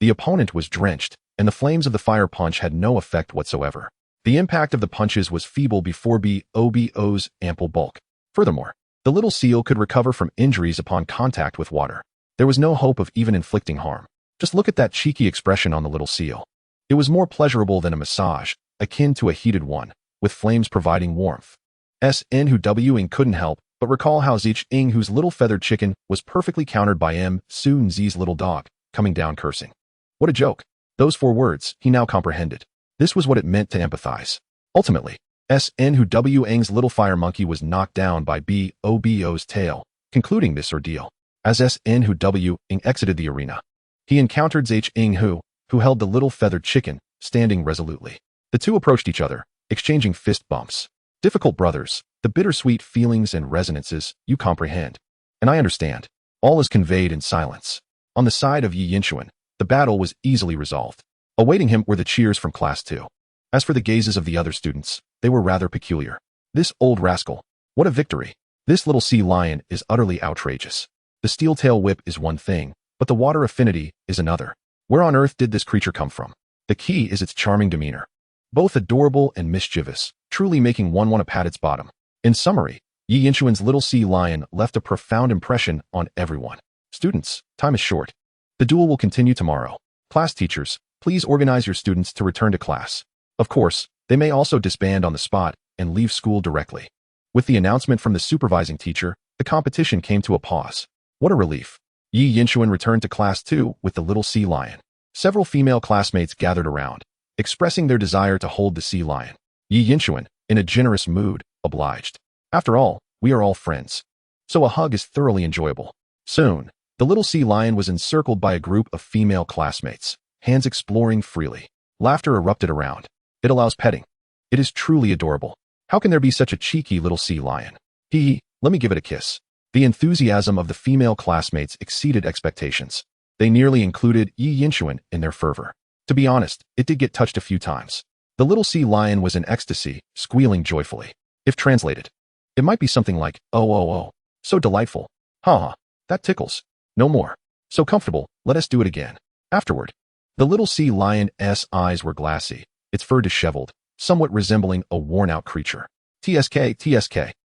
The opponent was drenched, and the flames of the fire punch had no effect whatsoever. The impact of the punches was feeble before BOBO's ample bulk. Furthermore, the little seal could recover from injuries upon contact with water. There was no hope of even inflicting harm. Just look at that cheeky expression on the little seal. It was more pleasurable than a massage, akin to a heated one, with flames providing warmth. SN who Wing couldn't help but recall how Zich Ing whose little feathered chicken was perfectly countered by Soon Z's little dog, coming down cursing. What a joke. Those 4 words, he now comprehended. This was what it meant to empathize. Ultimately, SN who Wing's little fire monkey was knocked down by BOBO's tail, concluding this ordeal. As SN who Wing exited the arena, he encountered Zich Ing who held the little feathered chicken, standing resolutely. The two approached each other, exchanging fist bumps. Difficult brothers, the bittersweet feelings and resonances, you comprehend. And I understand. All is conveyed in silence. On the side of Yi Yinchuan, the battle was easily resolved. Awaiting him were the cheers from Class 2. As for the gazes of the other students, they were rather peculiar. This old rascal, what a victory. This little sea lion is utterly outrageous. The steel tail whip is one thing, but the water affinity is another. Where on earth did this creature come from? The key is its charming demeanor. Both adorable and mischievous, truly making one want to pat its bottom. In summary, Yi Yinchuan's little sea lion left a profound impression on everyone. Students, time is short. The duel will continue tomorrow. Class teachers, please organize your students to return to class. Of course, they may also disband on the spot and leave school directly. With the announcement from the supervising teacher, the competition came to a pause. What a relief. Yi Yinchuan returned to Class 2 with the little sea lion. Several female classmates gathered around, expressing their desire to hold the sea lion. Yi Yinchuan, in a generous mood, obliged. After all, we are all friends. So a hug is thoroughly enjoyable. Soon, the little sea lion was encircled by a group of female classmates, hands exploring freely. Laughter erupted around. It allows petting. It is truly adorable. How can there be such a cheeky little sea lion? Hee, let me give it a kiss. The enthusiasm of the female classmates exceeded expectations. They nearly included Yi Yinchuan in their fervor. To be honest, it did get touched a few times. The little sea lion was in ecstasy, squealing joyfully. If translated, it might be something like, oh, oh, oh, so delightful. Ha, that tickles. No more. So comfortable, let us do it again. Afterward, the little sea lion's eyes were glassy, its fur disheveled, somewhat resembling a worn-out creature. TSK.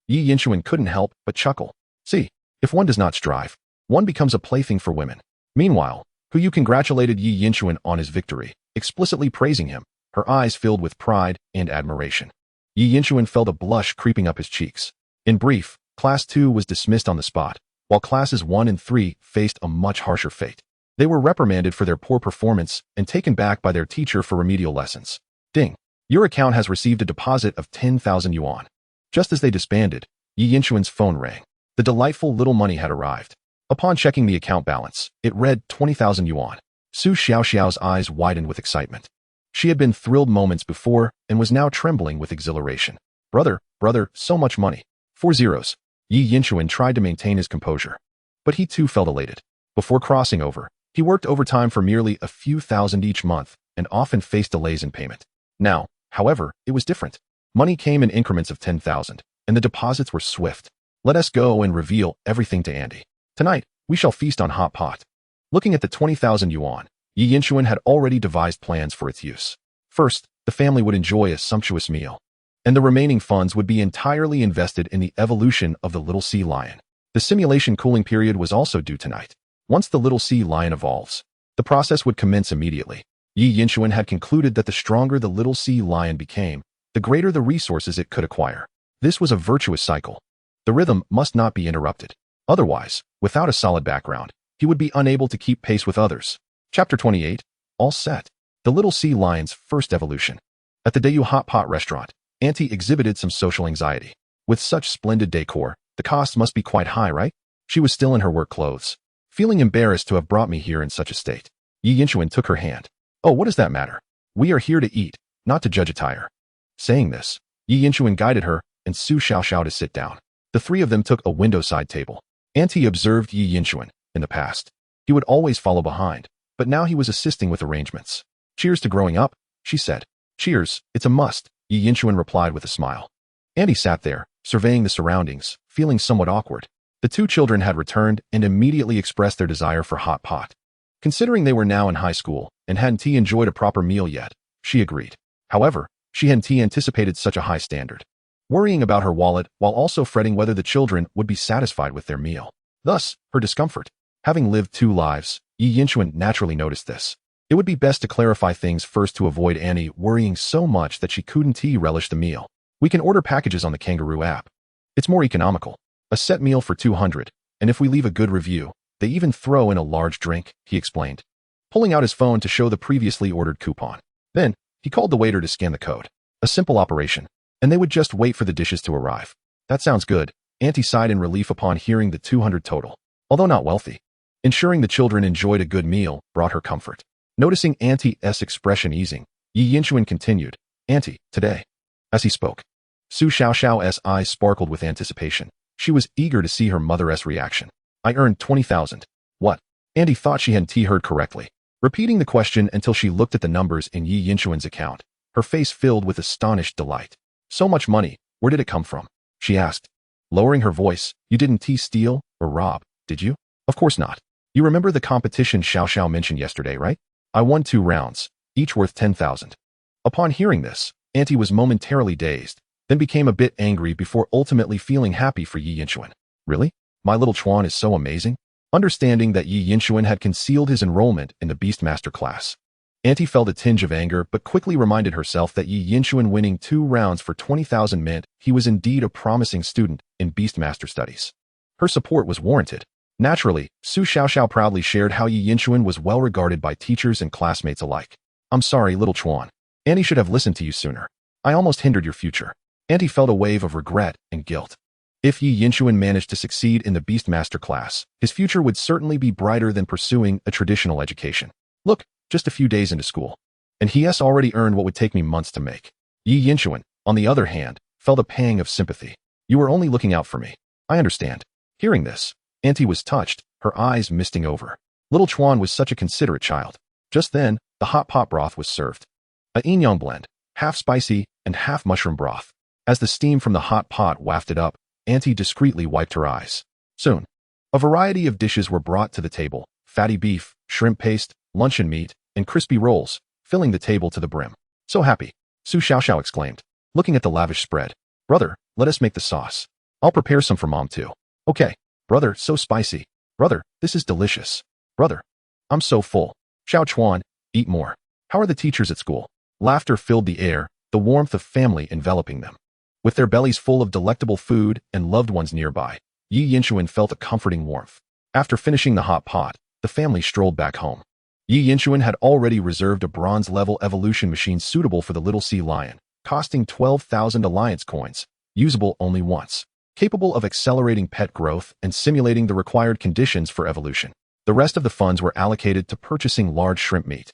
Yi Yinchuan couldn't help but chuckle. See, if one does not strive, one becomes a plaything for women. Meanwhile, Hu congratulated Yi Yinchuan on his victory, explicitly praising him, her eyes filled with pride and admiration. Yi Yinchuan felt a blush creeping up his cheeks. In brief, Class 2 was dismissed on the spot, while Classes 1 and 3 faced a much harsher fate. They were reprimanded for their poor performance and taken back by their teacher for remedial lessons. Ding! Your account has received a deposit of 10,000 yuan. Just as they disbanded, Yi Yinchuan's phone rang. The delightful little money had arrived. Upon checking the account balance, it read 20,000 yuan. Su Xiaoxiao's eyes widened with excitement. She had been thrilled moments before and was now trembling with exhilaration. Brother, so much money. 4 zeros. Yi Yinchuan tried to maintain his composure. But he too felt elated. Before crossing over, he worked overtime for merely a few thousand each month and often faced delays in payment. Now, however, it was different. Money came in increments of 10,000, and the deposits were swift. Let us go and reveal everything to Andy. Tonight, we shall feast on hot pot. Looking at the 20,000 yuan, Yi Yinchuan had already devised plans for its use. First, the family would enjoy a sumptuous meal, and the remaining funds would be entirely invested in the evolution of the little sea lion. The simulation cooling period was also due tonight. Once the little sea lion evolves, the process would commence immediately. Yi Yinchuan had concluded that the stronger the little sea lion became, the greater the resources it could acquire. This was a virtuous cycle. The rhythm must not be interrupted. Otherwise, without a solid background, he would be unable to keep pace with others. Chapter 28. All set. The little sea lion's first evolution. At the Dayu Hot Pot restaurant, Auntie exhibited some social anxiety. With such splendid decor, the costs must be quite high, right? She was still in her work clothes. Feeling embarrassed to have brought me here in such a state, Yi Yinchuan took her hand. Oh, what does that matter? We are here to eat, not to judge attire. Saying this, Yi Yinchuan guided her and Su Xiaoxiao to sit down. The three of them took a window-side table. Auntie observed Yi Yinchuan. In the past, he would always follow behind, but now he was assisting with arrangements. Cheers to growing up, she said. Cheers, it's a must, Yi Yinchuan replied with a smile. Auntie sat there, surveying the surroundings, feeling somewhat awkward. The two children had returned and immediately expressed their desire for hot pot. Considering they were now in high school and hadn't enjoyed a proper meal yet, she agreed. However, she hadn't anticipated such a high standard, worrying about her wallet while also fretting whether the children would be satisfied with their meal. Thus, her discomfort. Having lived two lives, Yi Yinchuan naturally noticed this. It would be best to clarify things first to avoid Annie worrying so much that she couldn't relish the meal. We can order packages on the Kangaroo app. It's more economical. A set meal for 200, and if we leave a good review, they even throw in a large drink, he explained, pulling out his phone to show the previously ordered coupon. Then, he called the waiter to scan the code. A simple operation, and they would just wait for the dishes to arrive. That sounds good, Auntie sighed in relief upon hearing the 200 total. Although not wealthy, ensuring the children enjoyed a good meal brought her comfort. Noticing Auntie's expression easing, Yi Yinchuan continued, Auntie, today. As he spoke, Su Xiaoxiao's eyes sparkled with anticipation. She was eager to see her mother's reaction. I earned 20,000. What? Auntie thought she hadn't heard correctly, repeating the question until she looked at the numbers in Yi Yinchuan's account, her face filled with astonished delight. So much money, where did it come from? She asked, lowering her voice. You didn't steal or rob, did you? Of course not. You remember the competition Xiaoxiao mentioned yesterday, right? I won 2 rounds, each worth 10,000. Upon hearing this, Auntie was momentarily dazed, then became a bit angry before ultimately feeling happy for Yi Yinchuan. Really? My little Chuan is so amazing? Understanding that Yi Yinchuan had concealed his enrollment in the Beastmaster class, Auntie felt a tinge of anger but quickly reminded herself that Yi Yinchuan winning 2 rounds for 20,000 meant he was indeed a promising student in Beastmaster studies. Her support was warranted. Naturally, Su Xiaoxiao proudly shared how Yi Yinchuan was well regarded by teachers and classmates alike. I'm sorry, little Chuan. Auntie should have listened to you sooner. I almost hindered your future. Auntie felt a wave of regret and guilt. If Yi Yinchuan managed to succeed in the Beastmaster class, his future would certainly be brighter than pursuing a traditional education. Look, just a few days into school, and he has already earned what would take me months to make. Yi Yinchuan, on the other hand, felt a pang of sympathy. You were only looking out for me. I understand. Hearing this, Auntie was touched, her eyes misting over. Little Chuan was such a considerate child. Just then, the hot pot broth was served. A yin-yang blend, half spicy and half mushroom broth. As the steam from the hot pot wafted up, Auntie discreetly wiped her eyes. Soon, a variety of dishes were brought to the table, fatty beef, shrimp paste, luncheon meat, and crispy rolls, filling the table to the brim. So happy, Su Xiaoxiao exclaimed, looking at the lavish spread. Brother, let us make the sauce. I'll prepare some for Mom too. Okay. Brother, so spicy. Brother, this is delicious. Brother, I'm so full. Xiao Chuan, eat more. How are the teachers at school? Laughter filled the air, the warmth of family enveloping them. With their bellies full of delectable food and loved ones nearby, Yi Yinchuan felt a comforting warmth. After finishing the hot pot, the family strolled back home. Yi Yinchuan had already reserved a bronze-level evolution machine suitable for the little sea lion, costing 12,000 alliance coins, usable only once. Capable of accelerating pet growth and simulating the required conditions for evolution. The rest of the funds were allocated to purchasing large shrimp meat,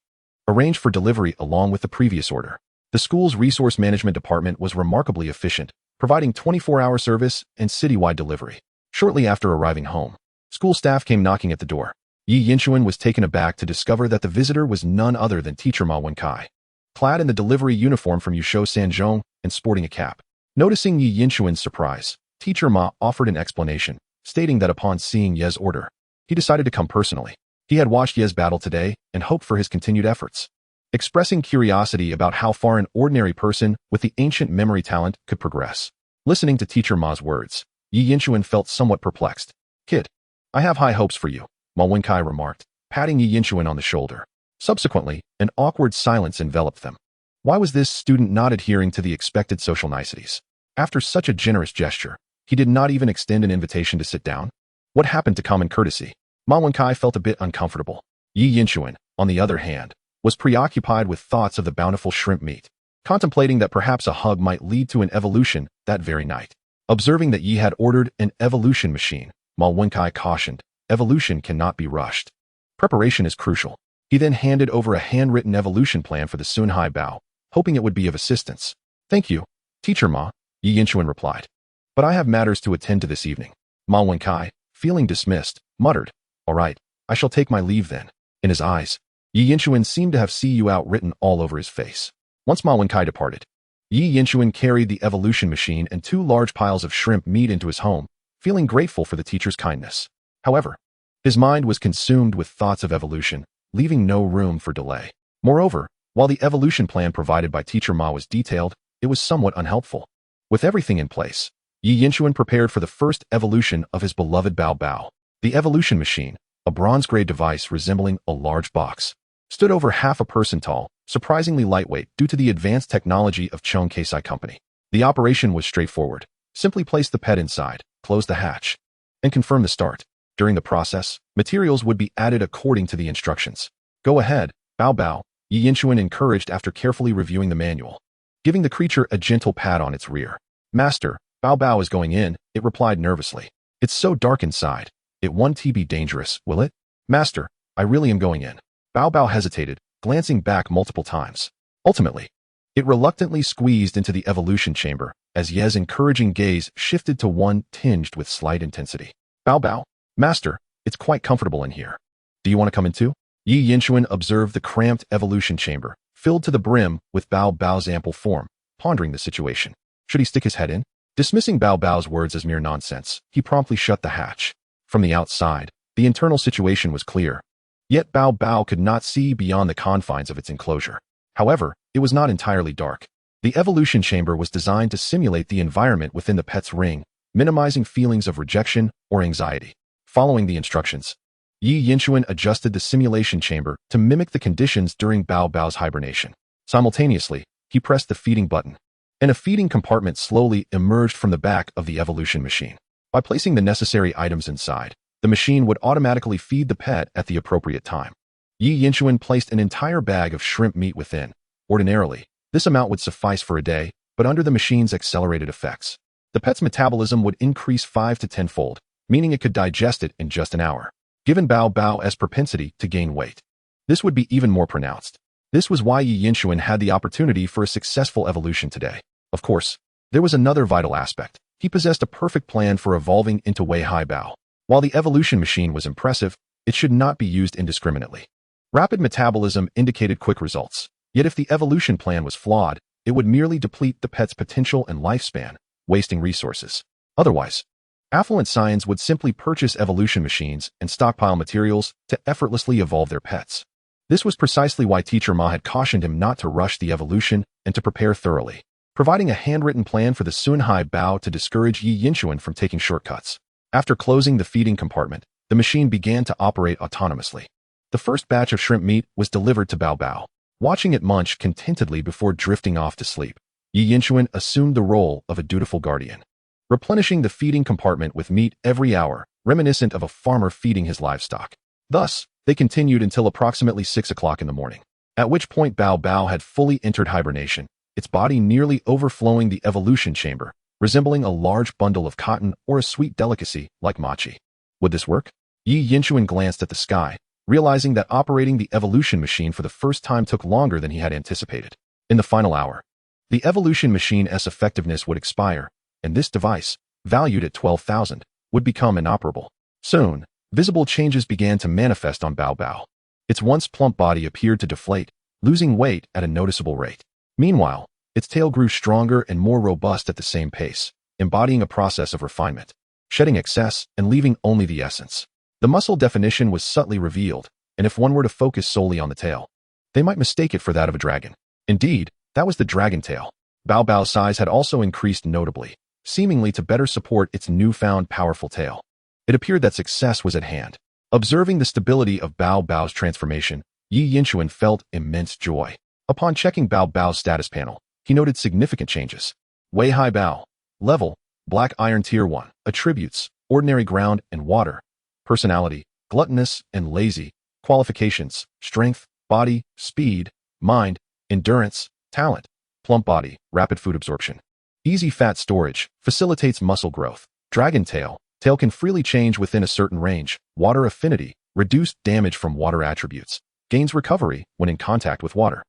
arranged for delivery along with the previous order. The school's resource management department was remarkably efficient, providing 24-hour service and citywide delivery. Shortly after arriving home, school staff came knocking at the door. Yi Yinchuan was taken aback to discover that the visitor was none other than teacher Ma Wenkai, clad in the delivery uniform from Yusho Sanzhong and sporting a cap. Noticing Yi Yinchuan's surprise, Teacher Ma offered an explanation, stating that upon seeing Ye's order, he decided to come personally. He had watched Ye's battle today and hoped for his continued efforts. Expressing curiosity about how far an ordinary person with the ancient memory talent could progress. Listening to Teacher Ma's words, Yi Yinchuan felt somewhat perplexed. Kid, I have high hopes for you, Ma Wenkai remarked, patting Yi Yinchuan on the shoulder. Subsequently, an awkward silence enveloped them. Why was this student not adhering to the expected social niceties? After such a generous gesture, he did not even extend an invitation to sit down. What happened to common courtesy? Ma Wenkai felt a bit uncomfortable. Yi Yinchuan, on the other hand, was preoccupied with thoughts of the bountiful shrimp meat, contemplating that perhaps a hug might lead to an evolution that very night. Observing that Yi had ordered an evolution machine, Ma Wenkai cautioned, evolution cannot be rushed. Preparation is crucial. He then handed over a handwritten evolution plan for the Sunhai Bao, hoping it would be of assistance. Thank you, Teacher Ma. Yi Yinchuan replied. But I have matters to attend to this evening. Ma Wenkai, feeling dismissed, muttered, All right, I shall take my leave then. In his eyes, Yi Yinchuan seemed to have "see you out" written all over his face. Once Ma Wenkai departed, Yi Yinchuan carried the evolution machine and 2 large piles of shrimp meat into his home, feeling grateful for the teacher's kindness. However, his mind was consumed with thoughts of evolution, leaving no room for delay. Moreover, while the evolution plan provided by Teacher Ma was detailed, it was somewhat unhelpful. With everything in place, Yi Yinchuan prepared for the first evolution of his beloved Bao Bao. The evolution machine, a bronze-gray device resembling a large box, stood over half a person tall, surprisingly lightweight due to the advanced technology of Chong Keisai Company. The operation was straightforward. Simply place the pet inside, close the hatch, and confirm the start. During the process, materials would be added according to the instructions. Go ahead, Bao Bao, Yi Yinchuan encouraged after carefully reviewing the manual, giving the creature a gentle pat on its rear. Master, Bao Bao is going in, it replied nervously. It's so dark inside. It won't be dangerous, will it? Master, I really am going in. Bao Bao hesitated, glancing back multiple times. Ultimately, it reluctantly squeezed into the evolution chamber, as Ye's encouraging gaze shifted to one tinged with slight intensity. Bao Bao, Master, it's quite comfortable in here. Do you want to come in too? Yi Yinchuan observed the cramped evolution chamber, filled to the brim with Bao Bao's ample form, pondering the situation. Should he stick his head in? Dismissing Bao Bao's words as mere nonsense, he promptly shut the hatch. From the outside, the internal situation was clear. Yet Bao Bao could not see beyond the confines of its enclosure. However, it was not entirely dark. The evolution chamber was designed to simulate the environment within the pet's ring, minimizing feelings of rejection or anxiety. Following the instructions, Yi Yinchuan adjusted the simulation chamber to mimic the conditions during Bao Bao's hibernation. Simultaneously, he pressed the feeding button, and a feeding compartment slowly emerged from the back of the evolution machine. By placing the necessary items inside, the machine would automatically feed the pet at the appropriate time. Yi Yinchuan placed an entire bag of shrimp meat within. Ordinarily, this amount would suffice for a day, but under the machine's accelerated effects, the pet's metabolism would increase 5 to 10-fold, meaning it could digest it in just an hour. Given Bao Bao's propensity to gain weight, this would be even more pronounced. This was why Yi Yinchuan had the opportunity for a successful evolution today. Of course, there was another vital aspect. He possessed a perfect plan for evolving into Wei Hai Bao. While the evolution machine was impressive, it should not be used indiscriminately. Rapid metabolism indicated quick results. Yet if the evolution plan was flawed, it would merely deplete the pet's potential and lifespan, wasting resources. Otherwise, affluent scions would simply purchase evolution machines and stockpile materials to effortlessly evolve their pets. This was precisely why Teacher Ma had cautioned him not to rush the evolution and to prepare thoroughly, providing a handwritten plan for the Sunhai Bao to discourage Yi Yinchuan from taking shortcuts. After closing the feeding compartment, the machine began to operate autonomously. The first batch of shrimp meat was delivered to Bao Bao. Watching it munch contentedly before drifting off to sleep, Yi Yinchuan assumed the role of a dutiful guardian, replenishing the feeding compartment with meat every hour, reminiscent of a farmer feeding his livestock. Thus, they continued until approximately 6 o'clock in the morning, at which point Bao Bao had fully entered hibernation, its body nearly overflowing the evolution chamber, resembling a large bundle of cotton or a sweet delicacy like mochi. Would this work? Yi Yinchuan glanced at the sky, realizing that operating the evolution machine for the first time took longer than he had anticipated. In the final hour, the evolution machine's effectiveness would expire, and this device, valued at 12,000, would become inoperable. Soon, visible changes began to manifest on Bao Bao. Its once plump body appeared to deflate, losing weight at a noticeable rate. Meanwhile, its tail grew stronger and more robust at the same pace, embodying a process of refinement, shedding excess and leaving only the essence. The muscle definition was subtly revealed, and if one were to focus solely on the tail, they might mistake it for that of a dragon. Indeed, that was the dragon tail. Bao Bao's size had also increased notably, seemingly to better support its newfound powerful tail. It appeared that success was at hand. Observing the stability of Bao Bao's transformation, Yi Yinchuan felt immense joy. Upon checking Bao Bao's status panel, he noted significant changes. Wei Hai Bao. Level, Black Iron Tier 1. Attributes, Ordinary Ground and Water. Personality, gluttonous and lazy. Qualifications, strength, body, speed, mind, endurance, talent. Plump body, rapid food absorption. Easy fat storage, facilitates muscle growth. Dragon tail, tail can freely change within a certain range. Water affinity, reduced damage from water attributes. Gains recovery when in contact with water.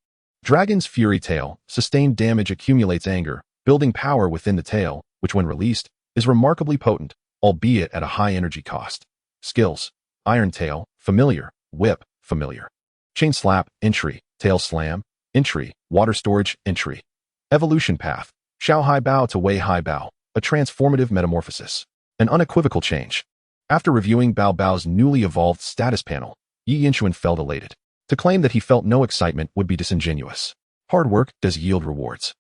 Dragon's fury tail, sustained damage accumulates anger. building power within the tail, which when released, is remarkably potent, albeit at a high energy cost. Skills: Iron Tail, familiar. Whip, familiar. Chain Slap, entry. Tail Slam, entry. Water Storage, entry. Evolution Path: Xiao Hai Bao to Wei Hai Bao, a transformative metamorphosis. An unequivocal change. After reviewing Bao Bao's newly evolved status panel, Yi Yinchuan felt elated. To claim that he felt no excitement would be disingenuous. Hard work does yield rewards.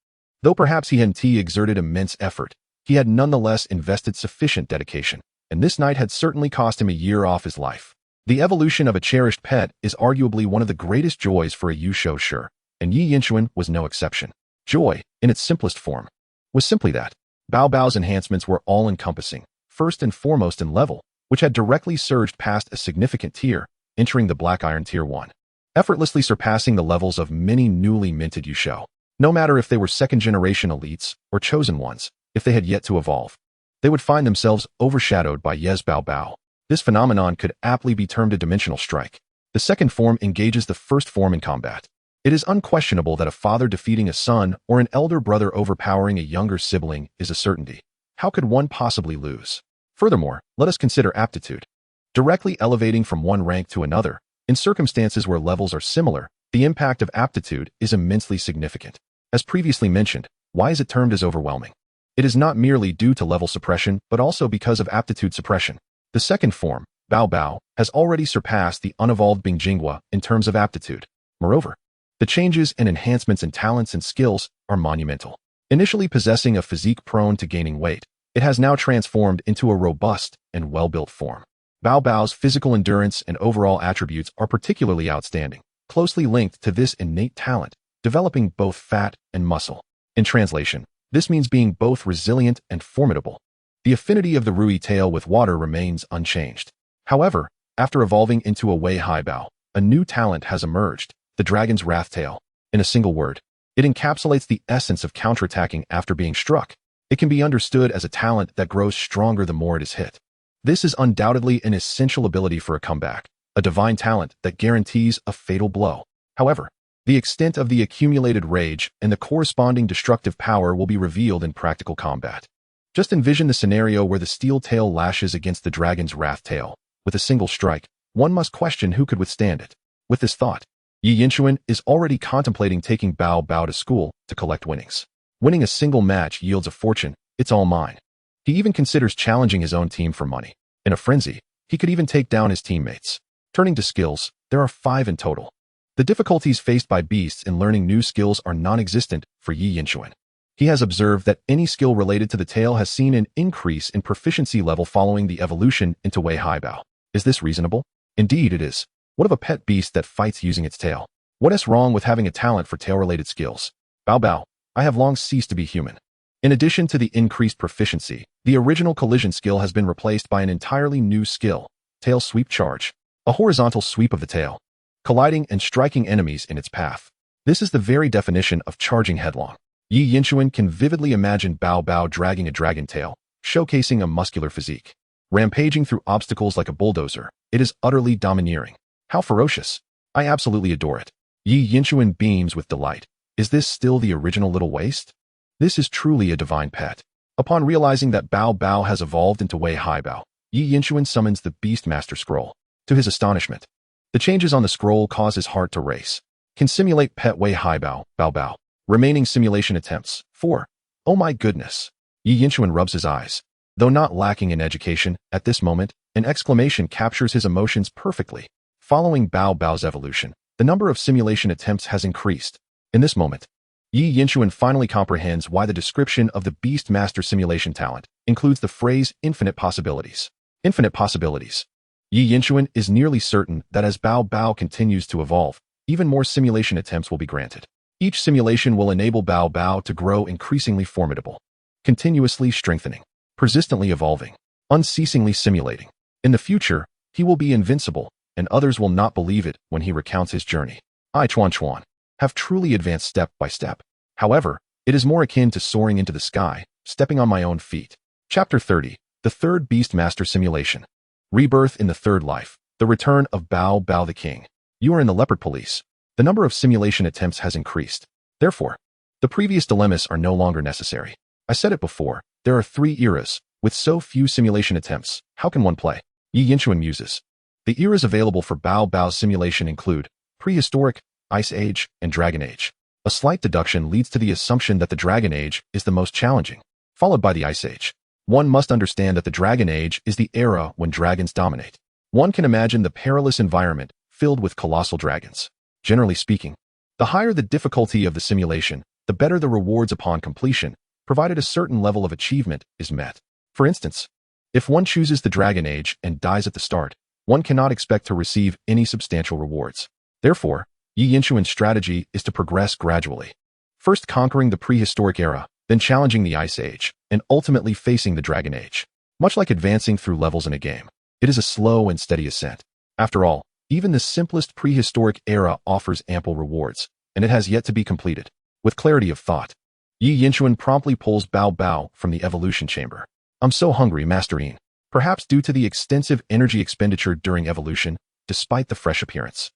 Though perhaps he hadn't exerted immense effort, he had nonetheless invested sufficient dedication, and this night had certainly cost him a year off his life. The evolution of a cherished pet is arguably one of the greatest joys for a Yusho sure, and Yi Yinchuan was no exception. Joy, in its simplest form, was simply that. Bao Bao's enhancements were all-encompassing, first and foremost in level, which had directly surged past a significant tier, entering the Black Iron Tier 1, effortlessly surpassing the levels of many newly minted Yusho. No matter if they were second-generation elites or chosen ones, if they had yet to evolve, they would find themselves overshadowed by Yes Bao Bao. This phenomenon could aptly be termed a dimensional strike. The second form engages the first form in combat. It is unquestionable that a father defeating a son or an elder brother overpowering a younger sibling is a certainty. How could one possibly lose? Furthermore, let us consider aptitude. Directly elevating from one rank to another, in circumstances where levels are similar, the impact of aptitude is immensely significant. As previously mentioned, why is it termed as overwhelming? It is not merely due to level suppression, but also because of aptitude suppression. The second form, Bao Bao, has already surpassed the unevolved Bingjingua in terms of aptitude. Moreover, the changes and enhancements in talents and skills are monumental. Initially possessing a physique prone to gaining weight, it has now transformed into a robust and well-built form. Bao Bao's physical endurance and overall attributes are particularly outstanding, closely linked to this innate talent, developing both fat and muscle. In translation, this means being both resilient and formidable. The affinity of the Rui tail with water remains unchanged. However, after evolving into a Wei Hai Bao, a new talent has emerged, the Dragon's Wrath Tail. In a single word, it encapsulates the essence of counterattacking after being struck. It can be understood as a talent that grows stronger the more it is hit. This is undoubtedly an essential ability for a comeback, a divine talent that guarantees a fatal blow. However, the extent of the accumulated rage and the corresponding destructive power will be revealed in practical combat. Just envision the scenario where the steel tail lashes against the Dragon's Wrath Tail. With a single strike, one must question who could withstand it. With this thought, Yi Yinchuan is already contemplating taking Bao Bao to school to collect winnings. Winning a single match yields a fortune, it's all mine. He even considers challenging his own team for money. In a frenzy, he could even take down his teammates. Turning to skills, there are 5 in total. The difficulties faced by beasts in learning new skills are non-existent for Yi Yinchuan. He has observed that any skill related to the tail has seen an increase in proficiency level following the evolution into Wei Hai Bao. Is this reasonable? Indeed it is. What of a pet beast that fights using its tail? What is wrong with having a talent for tail-related skills? Bao Bao, I have long ceased to be human. In addition to the increased proficiency, the original collision skill has been replaced by an entirely new skill, Tail Sweep Charge, a horizontal sweep of the tail, colliding and striking enemies in its path. This is the very definition of charging headlong. Yi Yinchuan can vividly imagine Bao Bao dragging a dragon tail, showcasing a muscular physique. Rampaging through obstacles like a bulldozer, it is utterly domineering. How ferocious! I absolutely adore it. Yi Yinchuan beams with delight. Is this still the original little waist? This is truly a divine pet. Upon realizing that Bao Bao has evolved into Wei Hai Bao, Yi Yinchuan summons the Beastmaster Scroll. To his astonishment, the changes on the scroll cause his heart to race. Can simulate pet Wei Hai Bao, Bao Bao. Remaining simulation attempts, 4. Oh my goodness. Yi Yinchuan rubs his eyes. Though not lacking in education, at this moment, an exclamation captures his emotions perfectly. Following Bao Bao's evolution, the number of simulation attempts has increased. In this moment, Yi Yinchuan finally comprehends why the description of the Beastmaster simulation talent includes the phrase infinite possibilities. Infinite possibilities. Yi Yinchuan is nearly certain that as Bao Bao continues to evolve, even more simulation attempts will be granted. Each simulation will enable Bao Bao to grow increasingly formidable, continuously strengthening, persistently evolving, unceasingly simulating. In the future, he will be invincible, and others will not believe it when he recounts his journey. I Chuan have truly advanced step by step. However, it is more akin to soaring into the sky, stepping on my own feet. Chapter 30, The Third Beastmaster Simulation. Rebirth in the Third Life, the return of Bao Bao the King. You are in the Leopard Police. The number of simulation attempts has increased. Therefore, The previous dilemmas are no longer necessary. I said it before, there are 3 eras. With so few simulation attempts, how can one play? Yi Yinchuan muses. The eras available for Bao Bao's simulation include Prehistoric, Ice Age, and Dragon Age. A slight deduction leads to the assumption that the Dragon Age is the most challenging, followed by the Ice Age. One must understand that the Dragon Age is the era when dragons dominate. One can imagine the perilous environment filled with colossal dragons. Generally speaking, the higher the difficulty of the simulation, the better the rewards upon completion, provided a certain level of achievement is met. For instance, if one chooses the Dragon Age and dies at the start, one cannot expect to receive any substantial rewards. Therefore, Yi Yinchuan's strategy is to progress gradually. First conquering the prehistoric era, then challenging the Ice Age, and ultimately facing the Dragon Age. Much like advancing through levels in a game, it is a slow and steady ascent. After all, even the simplest prehistoric era offers ample rewards, and it has yet to be completed. With clarity of thought, Yi Yinchuan promptly pulls Bao Bao from the evolution chamber. I'm so hungry, Master Yin. Perhaps due to the extensive energy expenditure during evolution, despite the fresh appearance.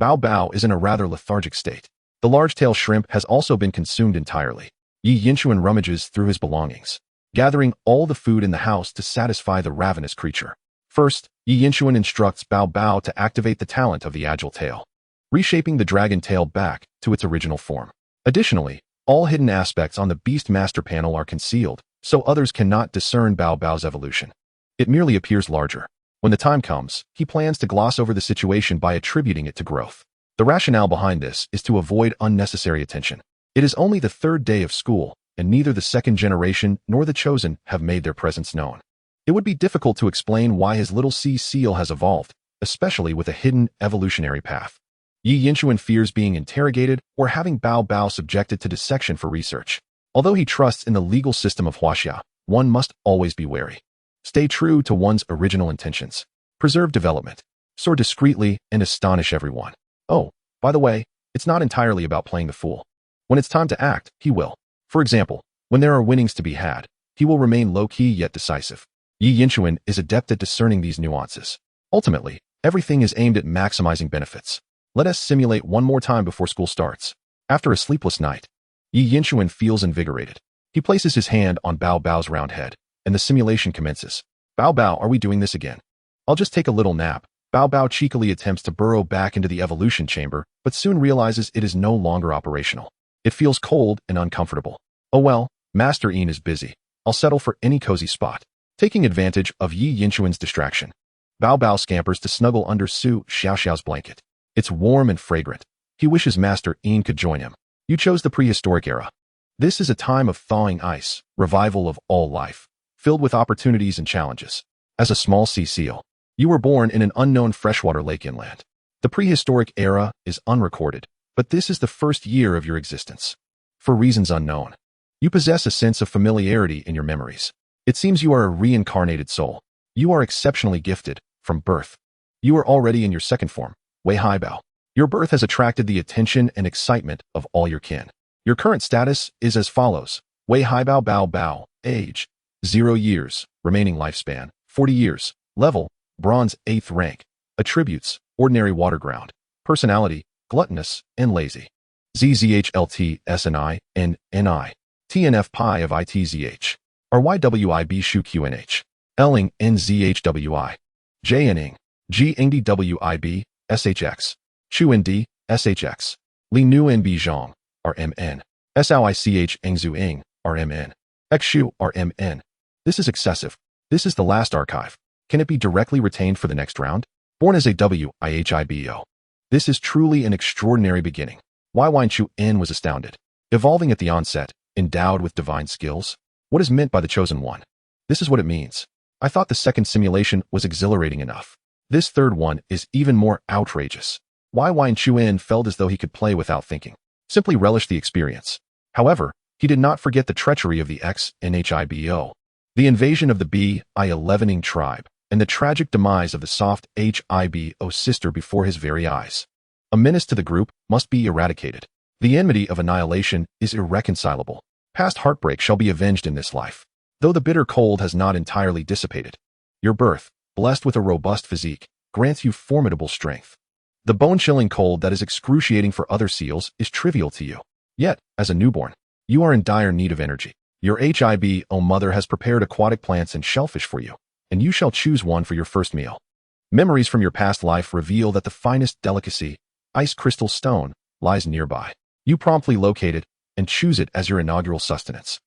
Bao Bao is in a rather lethargic state. The large-tailed shrimp has also been consumed entirely. Yi Yinchuan rummages through his belongings, gathering all the food in the house to satisfy the ravenous creature. First, Yi Yinchuan instructs Bao Bao to activate the talent of the agile tail, reshaping the dragon tail back to its original form. Additionally, all hidden aspects on the Beast Master panel are concealed, so others cannot discern Bao Bao's evolution. It merely appears larger. When the time comes, he plans to gloss over the situation by attributing it to growth. The rationale behind this is to avoid unnecessary attention. It is only the 3rd day of school, and neither the second generation nor the chosen have made their presence known. It would be difficult to explain why his little sea seal has evolved, especially with a hidden evolutionary path. Yi Yinchuan fears being interrogated or having Bao Bao subjected to dissection for research. Although he trusts in the legal system of Huaxia, one must always be wary. Stay true to one's original intentions. Preserve development. Soar discreetly and astonish everyone. Oh, by the way, it's not entirely about playing the fool. When it's time to act, he will. For example, when there are winnings to be had, he will remain low-key yet decisive. Yi Yinchuan is adept at discerning these nuances. Ultimately, everything is aimed at maximizing benefits. Let us simulate one more time before school starts. After a sleepless night, Yi Yinchuan feels invigorated. He places his hand on Bao Bao's round head, and the simulation commences. Bao Bao, are we doing this again? I'll just take a little nap. Bao Bao cheekily attempts to burrow back into the evolution chamber, but soon realizes it is no longer operational. It feels cold and uncomfortable. Oh well, Master Yin is busy. I'll settle for any cozy spot. Taking advantage of Yi Yinchuan's distraction, Bao Bao scampers to snuggle under Su Xiaoxiao's blanket. It's warm and fragrant. He wishes Master Yin could join him. You chose the prehistoric era. This is a time of thawing ice, revival of all life, filled with opportunities and challenges. As a small sea seal, you were born in an unknown freshwater lake inland. The prehistoric era is unrecorded, but this is the first year of your existence. For reasons unknown, you possess a sense of familiarity in your memories. It seems you are a reincarnated soul. You are exceptionally gifted, from birth. You are already in your second form, Wei Haibao. Your birth has attracted the attention and excitement of all your kin. Your current status is as follows. Wei Haibao Bao Bao. Age, 0 years. Remaining lifespan, 40 years. Level, bronze 8th rank. Attributes, ordinary waterground. Personality, gluttonous and lazy. ZZHLT SNI and NI. TNF Pi of ITZH. RYWIB Shu QNH. Elling NZHWI. JNing. G NDWIB SHX. Chu ND SHX. Li Nu NB Zhong RMN. SOICH Engzu Ing RMN. Xu RMN. This is excessive. This is the last archive. Can it be directly retained for the next round? Born as a WIHIBO. This is truly an extraordinary beginning. Wai Chu N was astounded. Evolving at the onset, endowed with divine skills. What is meant by the chosen one? This is what it means. I thought the second simulation was exhilarating enough. This third one is even more outrageous. Wai Chu N felt as though he could play without thinking. Simply relish the experience. However, he did not forget the treachery of the XNHIBO, the invasion of the BI-11ing tribe, and the tragic demise of the soft HIBO sister before his very eyes. A menace to the group must be eradicated. The enmity of annihilation is irreconcilable. Past heartbreak shall be avenged in this life, though the bitter cold has not entirely dissipated. Your birth, blessed with a robust physique, grants you formidable strength. The bone-chilling cold that is excruciating for other seals is trivial to you. Yet, as a newborn, You are in dire need of energy. Your HIBO mother has prepared aquatic plants and shellfish for you, and you shall choose one for your first meal. Memories from your past life reveal that the finest delicacy, ice crystal stone, lies nearby. You promptly locate it and choose it as your inaugural sustenance.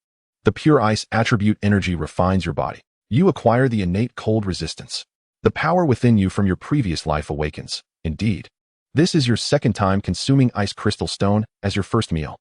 The pure ice attribute energy refines your body. You acquire the innate cold resistance. The power within you from your previous life awakens. Indeed, this is your second time consuming ice crystal stone as your first meal.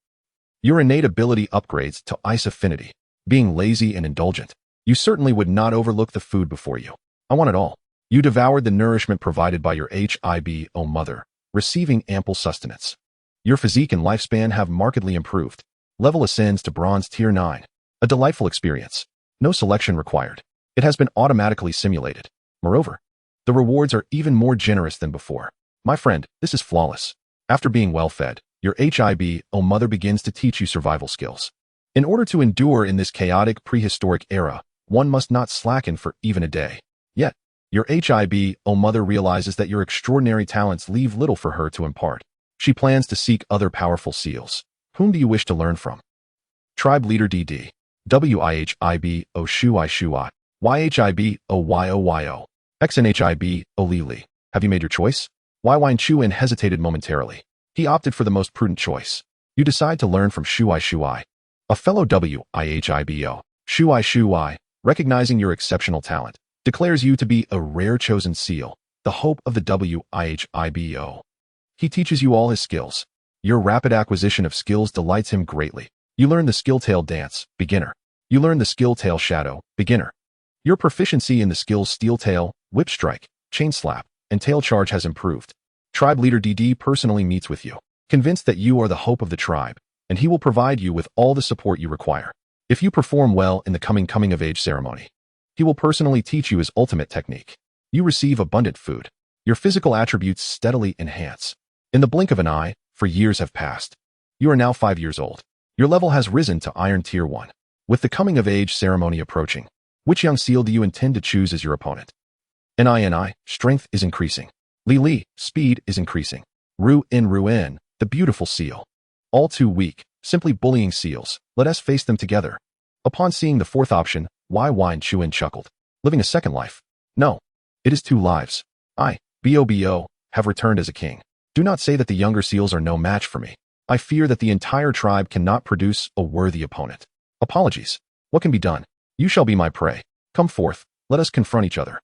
Your innate ability upgrades to ice affinity. Being lazy and indulgent, you certainly would not overlook the food before you. I want it all. You devoured the nourishment provided by your HIBO mother, receiving ample sustenance. Your physique and lifespan have markedly improved. Level ascends to bronze tier 9. A delightful experience. No selection required. It has been automatically simulated. Moreover, the rewards are even more generous than before. My friend, this is flawless. After being well fed, your HIBO mother begins to teach you survival skills. In order to endure in this chaotic prehistoric era, one must not slacken for even a day. Yet, your HIBO mother realizes that your extraordinary talents leave little for her to impart. She plans to seek other powerful seals. Whom do you wish to learn from? Tribe Leader DD. WIHIBO Shui Shui. YHIBO YOYO. XNHIBO Lili. Have you made your choice? Wine Chuin hesitated momentarily. He opted for the most prudent choice. You decide to learn from Shui Shui. A fellow WIHIBO. Shui Shui, recognizing your exceptional talent, declares you to be a rare chosen seal, the hope of the WIHIBO. He teaches you all his skills. Your rapid acquisition of skills delights him greatly. You learn the skill tail dance, beginner. You learn the skill tail shadow, beginner. Your proficiency in the skills steel tail, whip strike, chain slap, and tail charge has improved. Tribe Leader DD personally meets with you, convinced that you are the hope of the tribe, and he will provide you with all the support you require. If you perform well in the coming of age ceremony, he will personally teach you his ultimate technique. You receive abundant food. Your physical attributes steadily enhance. In the blink of an eye, for years have passed. You are now 5 years old. Your level has risen to Iron Tier 1. With the coming of age ceremony approaching, which young seal do you intend to choose as your opponent? NINI, strength is increasing. Li, speed is increasing. Ruin, the beautiful seal. All too weak, simply bullying seals. Let us face them together. Upon seeing the fourth option, Wine Chuin chuckled. Living a second life? No. It is 2 lives. I, BOBO, have returned as a king. Do not say that the younger seals are no match for me. I fear that the entire tribe cannot produce a worthy opponent. Apologies. What can be done? You shall be my prey. Come forth, let us confront each other.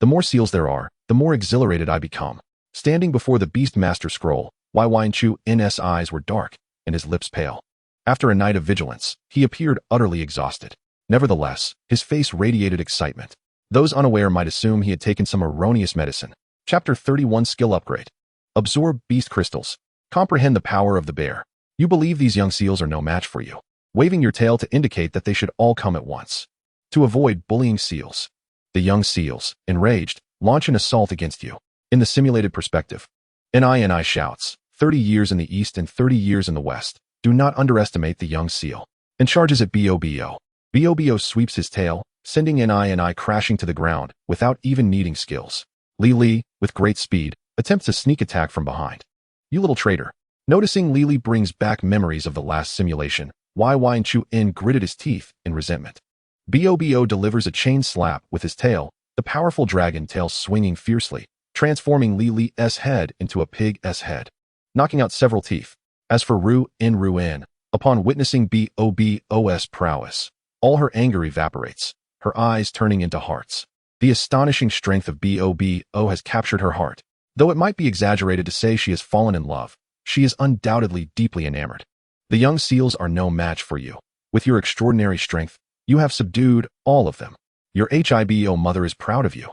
The more seals there are, the more exhilarated I become. Standing before the Beastmaster scroll, Wine Chuin's eyes were dark, and his lips pale. After a night of vigilance, he appeared utterly exhausted. Nevertheless, his face radiated excitement. Those unaware might assume he had taken some erroneous medicine. Chapter 31 Skill Upgrade. Absorb beast crystals. Comprehend the power of the bear. You believe these young seals are no match for you, waving your tail to indicate that they should all come at once. To avoid bullying seals, the young seals, enraged, launch an assault against you. In the simulated perspective, NINI shouts, 30 years in the east and 30 years in the west. Do not underestimate the young seal. And charges at BOBO. BOBO sweeps his tail, sending NINI crashing to the ground without even needing skills. Li, with great speed, attempts a sneak attack from behind. You little traitor. Noticing Li brings back memories of the last simulation, Wine Chuin gritted his teeth in resentment. BOBO delivers a chain slap with his tail, the powerful dragon tail swinging fiercely, transforming Li's head into a pig's head, knocking out several teeth. As for Ruin, upon witnessing BOBO's prowess, all her anger evaporates, her eyes turning into hearts. The astonishing strength of BOBO has captured her heart. Though it might be exaggerated to say she has fallen in love, she is undoubtedly deeply enamored. The young seals are no match for you. With your extraordinary strength, you have subdued all of them. Your HIBO mother is proud of you.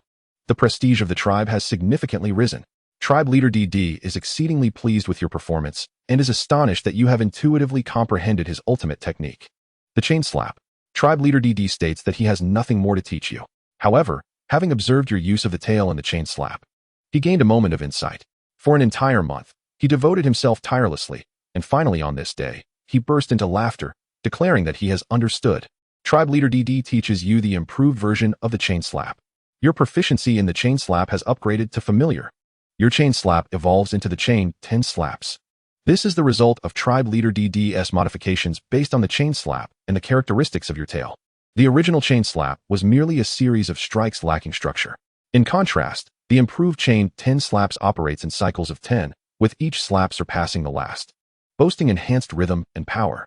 The prestige of the tribe has significantly risen. Tribe Leader DD is exceedingly pleased with your performance and is astonished that you have intuitively comprehended his ultimate technique. The chain slap. Tribe Leader DD states that he has nothing more to teach you. However, having observed your use of the tail and the chain slap, he gained a moment of insight. For an entire month, he devoted himself tirelessly, and finally on this day, he burst into laughter, declaring that he has understood. Tribe Leader DD teaches you the improved version of the chain slap. Your proficiency in the chain slap has upgraded to familiar. Your chain slap evolves into the chain 10 slaps. This is the result of tribe leader DDS modifications based on the chain slap and the characteristics of your tail. The original chain slap was merely a series of strikes lacking structure. In contrast, the improved chain 10 slaps operates in cycles of 10, with each slap surpassing the last, boasting enhanced rhythm and power.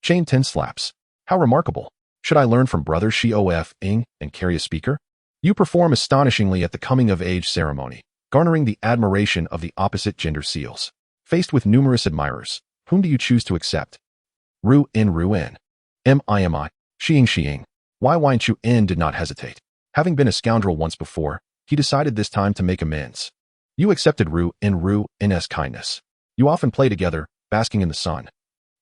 Chain 10 slaps. How remarkable. Should I learn from brother Ing and carry a speaker? You perform astonishingly at the coming-of-age ceremony, garnering the admiration of the opposite gender seals. Faced with numerous admirers, whom do you choose to accept? Ru In. Mi. Xiing. Yn did not hesitate. Having been a scoundrel once before, he decided this time to make amends. You accepted Ru In's kindness. You often play together, basking in the sun.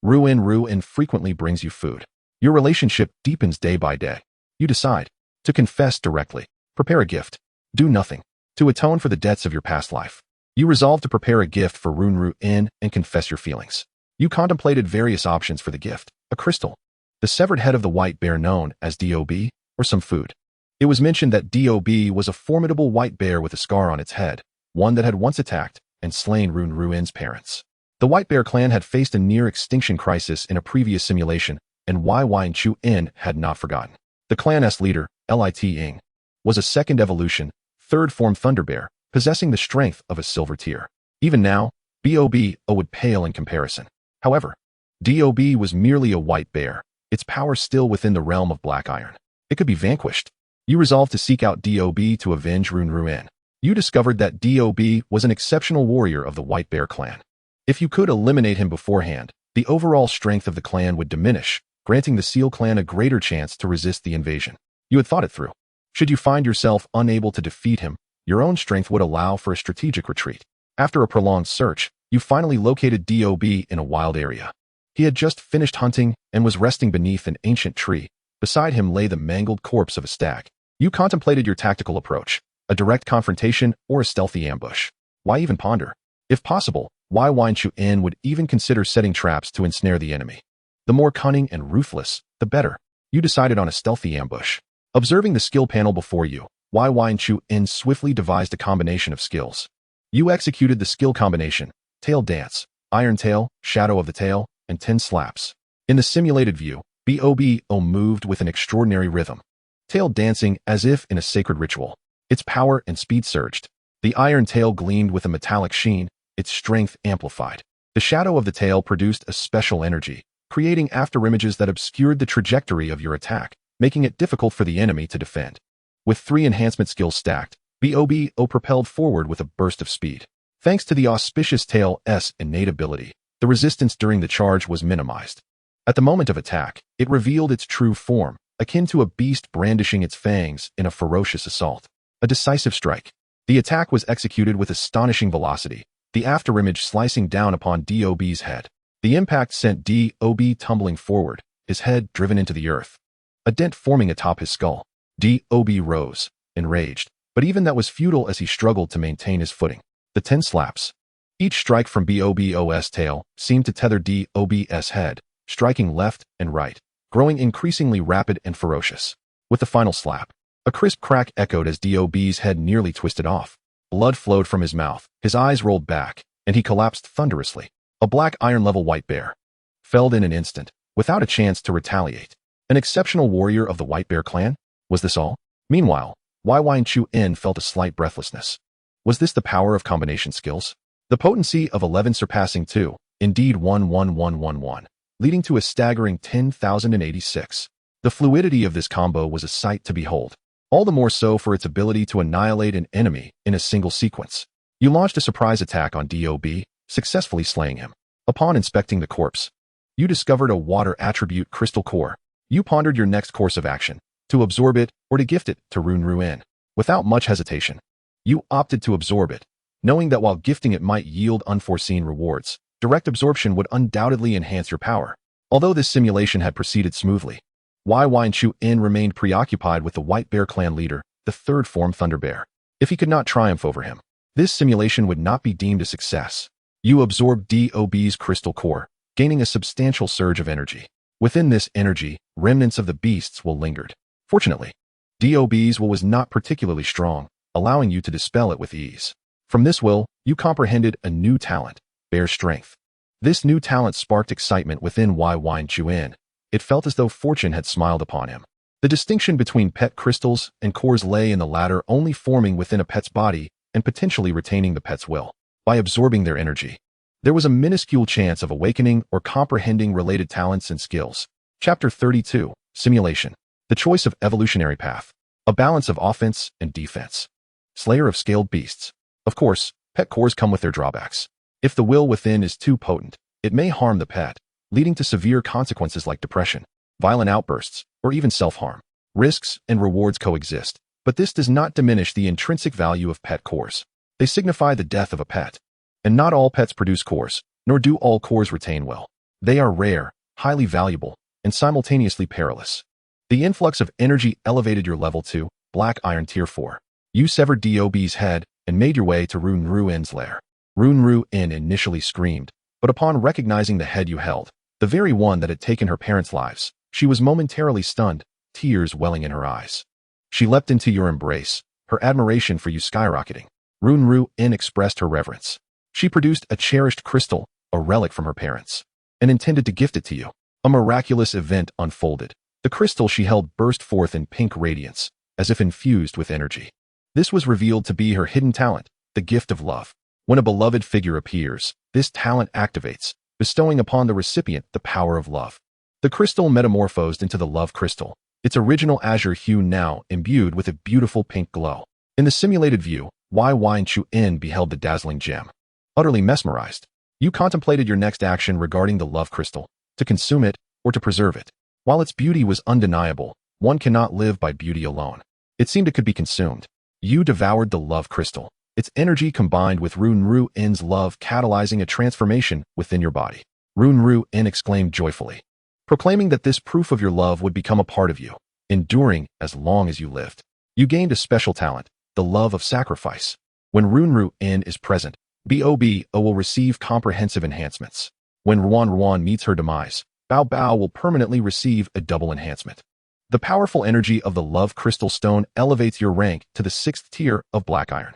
Ru In frequently brings you food. Your relationship deepens day by day. You decide to confess directly, prepare a gift, do nothing, to atone for the debts of your past life. You resolve to prepare a gift for Ru In and confess your feelings. You contemplated various options for the gift: a crystal, the severed head of the white bear known as Dob, or some food. It was mentioned that Dob was a formidable white bear with a scar on its head, one that had once attacked and slain Ru In's parents. The White Bear clan had faced a near-extinction crisis in a previous simulation, and Yn had not forgotten. The clan's leader, Ing, was a second evolution, third-form Thunder Bear, possessing the strength of a silver tier. Even now, Bob would pale in comparison. However, Dob was merely a white bear, its power still within the realm of black iron. It could be vanquished. You resolved to seek out Dob to avenge Ru In. You discovered that Dob was an exceptional warrior of the White Bear clan. If you could eliminate him beforehand, the overall strength of the clan would diminish, granting the Seal clan a greater chance to resist the invasion. You had thought it through. Should you find yourself unable to defeat him, your own strength would allow for a strategic retreat. After a prolonged search, you finally located Dob in a wild area. He had just finished hunting and was resting beneath an ancient tree. Beside him lay the mangled corpse of a stag. You contemplated your tactical approach: a direct confrontation or a stealthy ambush. Why even ponder? If possible, Yn would even consider setting traps to ensnare the enemy. The more cunning and ruthless, the better. You decided on a stealthy ambush. Observing the skill panel before you, Yn swiftly devised a combination of skills. You executed the skill combination: Tail Dance, Iron Tail, Shadow of the Tail, and 10 slaps. In the simulated view, Bob moved with an extraordinary rhythm, tail dancing as if in a sacred ritual. Its power and speed surged. The iron tail gleamed with a metallic sheen, its strength amplified. The shadow of the tail produced a special energy, creating afterimages that obscured the trajectory of your attack, making it difficult for the enemy to defend. With 3 enhancement skills stacked, Bob propelled forward with a burst of speed. Thanks to the auspicious tail's innate ability, the resistance during the charge was minimized. At the moment of attack, it revealed its true form, akin to a beast brandishing its fangs in a ferocious assault. A decisive strike. The attack was executed with astonishing velocity, the afterimage slicing down upon Dob's head. The impact sent Dob tumbling forward, his head driven into the earth, a dent forming atop his skull. Dob rose, enraged, but even that was futile as he struggled to maintain his footing. The 10 slaps. Each strike from Bob's tail seemed to tether Dob's head, striking left and right, growing increasingly rapid and ferocious. With the final slap, a crisp crack echoed as Dob's head nearly twisted off. Blood flowed from his mouth, his eyes rolled back, and he collapsed thunderously. A black iron-level white bear. Felled in an instant, without a chance to retaliate. An exceptional warrior of the White Bear clan? Was this all? Meanwhile, Yn felt a slight breathlessness. Was this the power of combination skills? The potency of 11 surpassing 2, indeed 11111, leading to a staggering 10,086. The fluidity of this combo was a sight to behold. All the more so for its ability to annihilate an enemy in a single sequence. You launched a surprise attack on Dob, successfully slaying him. Upon inspecting the corpse, you discovered a water attribute crystal core. You pondered your next course of action, to absorb it or to gift it to Ru In. Without much hesitation, you opted to absorb it, knowing that while gifting it might yield unforeseen rewards, direct absorption would undoubtedly enhance your power. Although this simulation had proceeded smoothly, Yn remained preoccupied with the White Bear clan leader, the third form Thunder Bear. If he could not triumph over him, this simulation would not be deemed a success. You absorbed Dob's crystal core, gaining a substantial surge of energy. Within this energy, remnants of the beast's will lingered. Fortunately, Dob's will was not particularly strong, allowing you to dispel it with ease. From this will, you comprehended a new talent, Bear Strength. This new talent sparked excitement within Wyverns. It felt as though fortune had smiled upon him. The distinction between pet crystals and cores lay in the latter only forming within a pet's body and potentially retaining the pet's will. By absorbing their energy, there was a minuscule chance of awakening or comprehending related talents and skills. Chapter 32, Simulation. The choice of evolutionary path. A balance of offense and defense. Slayer of scaled beasts. Of course, pet cores come with their drawbacks. If the will within is too potent, it may harm the pet, leading to severe consequences like depression, violent outbursts, or even self-harm. Risks and rewards coexist, but this does not diminish the intrinsic value of pet cores. They signify the death of a pet. And not all pets produce cores, nor do all cores retain will. They are rare, highly valuable, and simultaneously perilous. The influx of energy elevated your level to Black Iron Tier 4. You severed Dob's head and made your way to Kunlun's lair. Kunlun initially screamed, but upon recognizing the head you held, the very one that had taken her parents' lives, she was momentarily stunned, tears welling in her eyes. She leapt into your embrace, her admiration for you skyrocketing. Kunlun expressed her reverence. She produced a cherished crystal, a relic from her parents, and intended to gift it to you. A miraculous event unfolded. The crystal she held burst forth in pink radiance, as if infused with energy. This was revealed to be her hidden talent, the gift of love. When a beloved figure appears, this talent activates, bestowing upon the recipient the power of love. The crystal metamorphosed into the love crystal, its original azure hue now imbued with a beautiful pink glow. In the simulated view, Wyverns beheld the dazzling gem. Utterly mesmerized, you contemplated your next action regarding the love crystal, to consume it or to preserve it. While its beauty was undeniable, one cannot live by beauty alone. It seemed it could be consumed. You devoured the love crystal, its energy combined with Kunlun's love catalyzing a transformation within your body. Kunlun exclaimed joyfully, proclaiming that this proof of your love would become a part of you, enduring as long as you lived. You gained a special talent, the love of sacrifice. When Kunlun is present, Bobo will receive comprehensive enhancements. When Ruan meets her demise, Bao will permanently receive a double enhancement. The powerful energy of the love crystal stone elevates your rank to the 6th tier of Black Iron.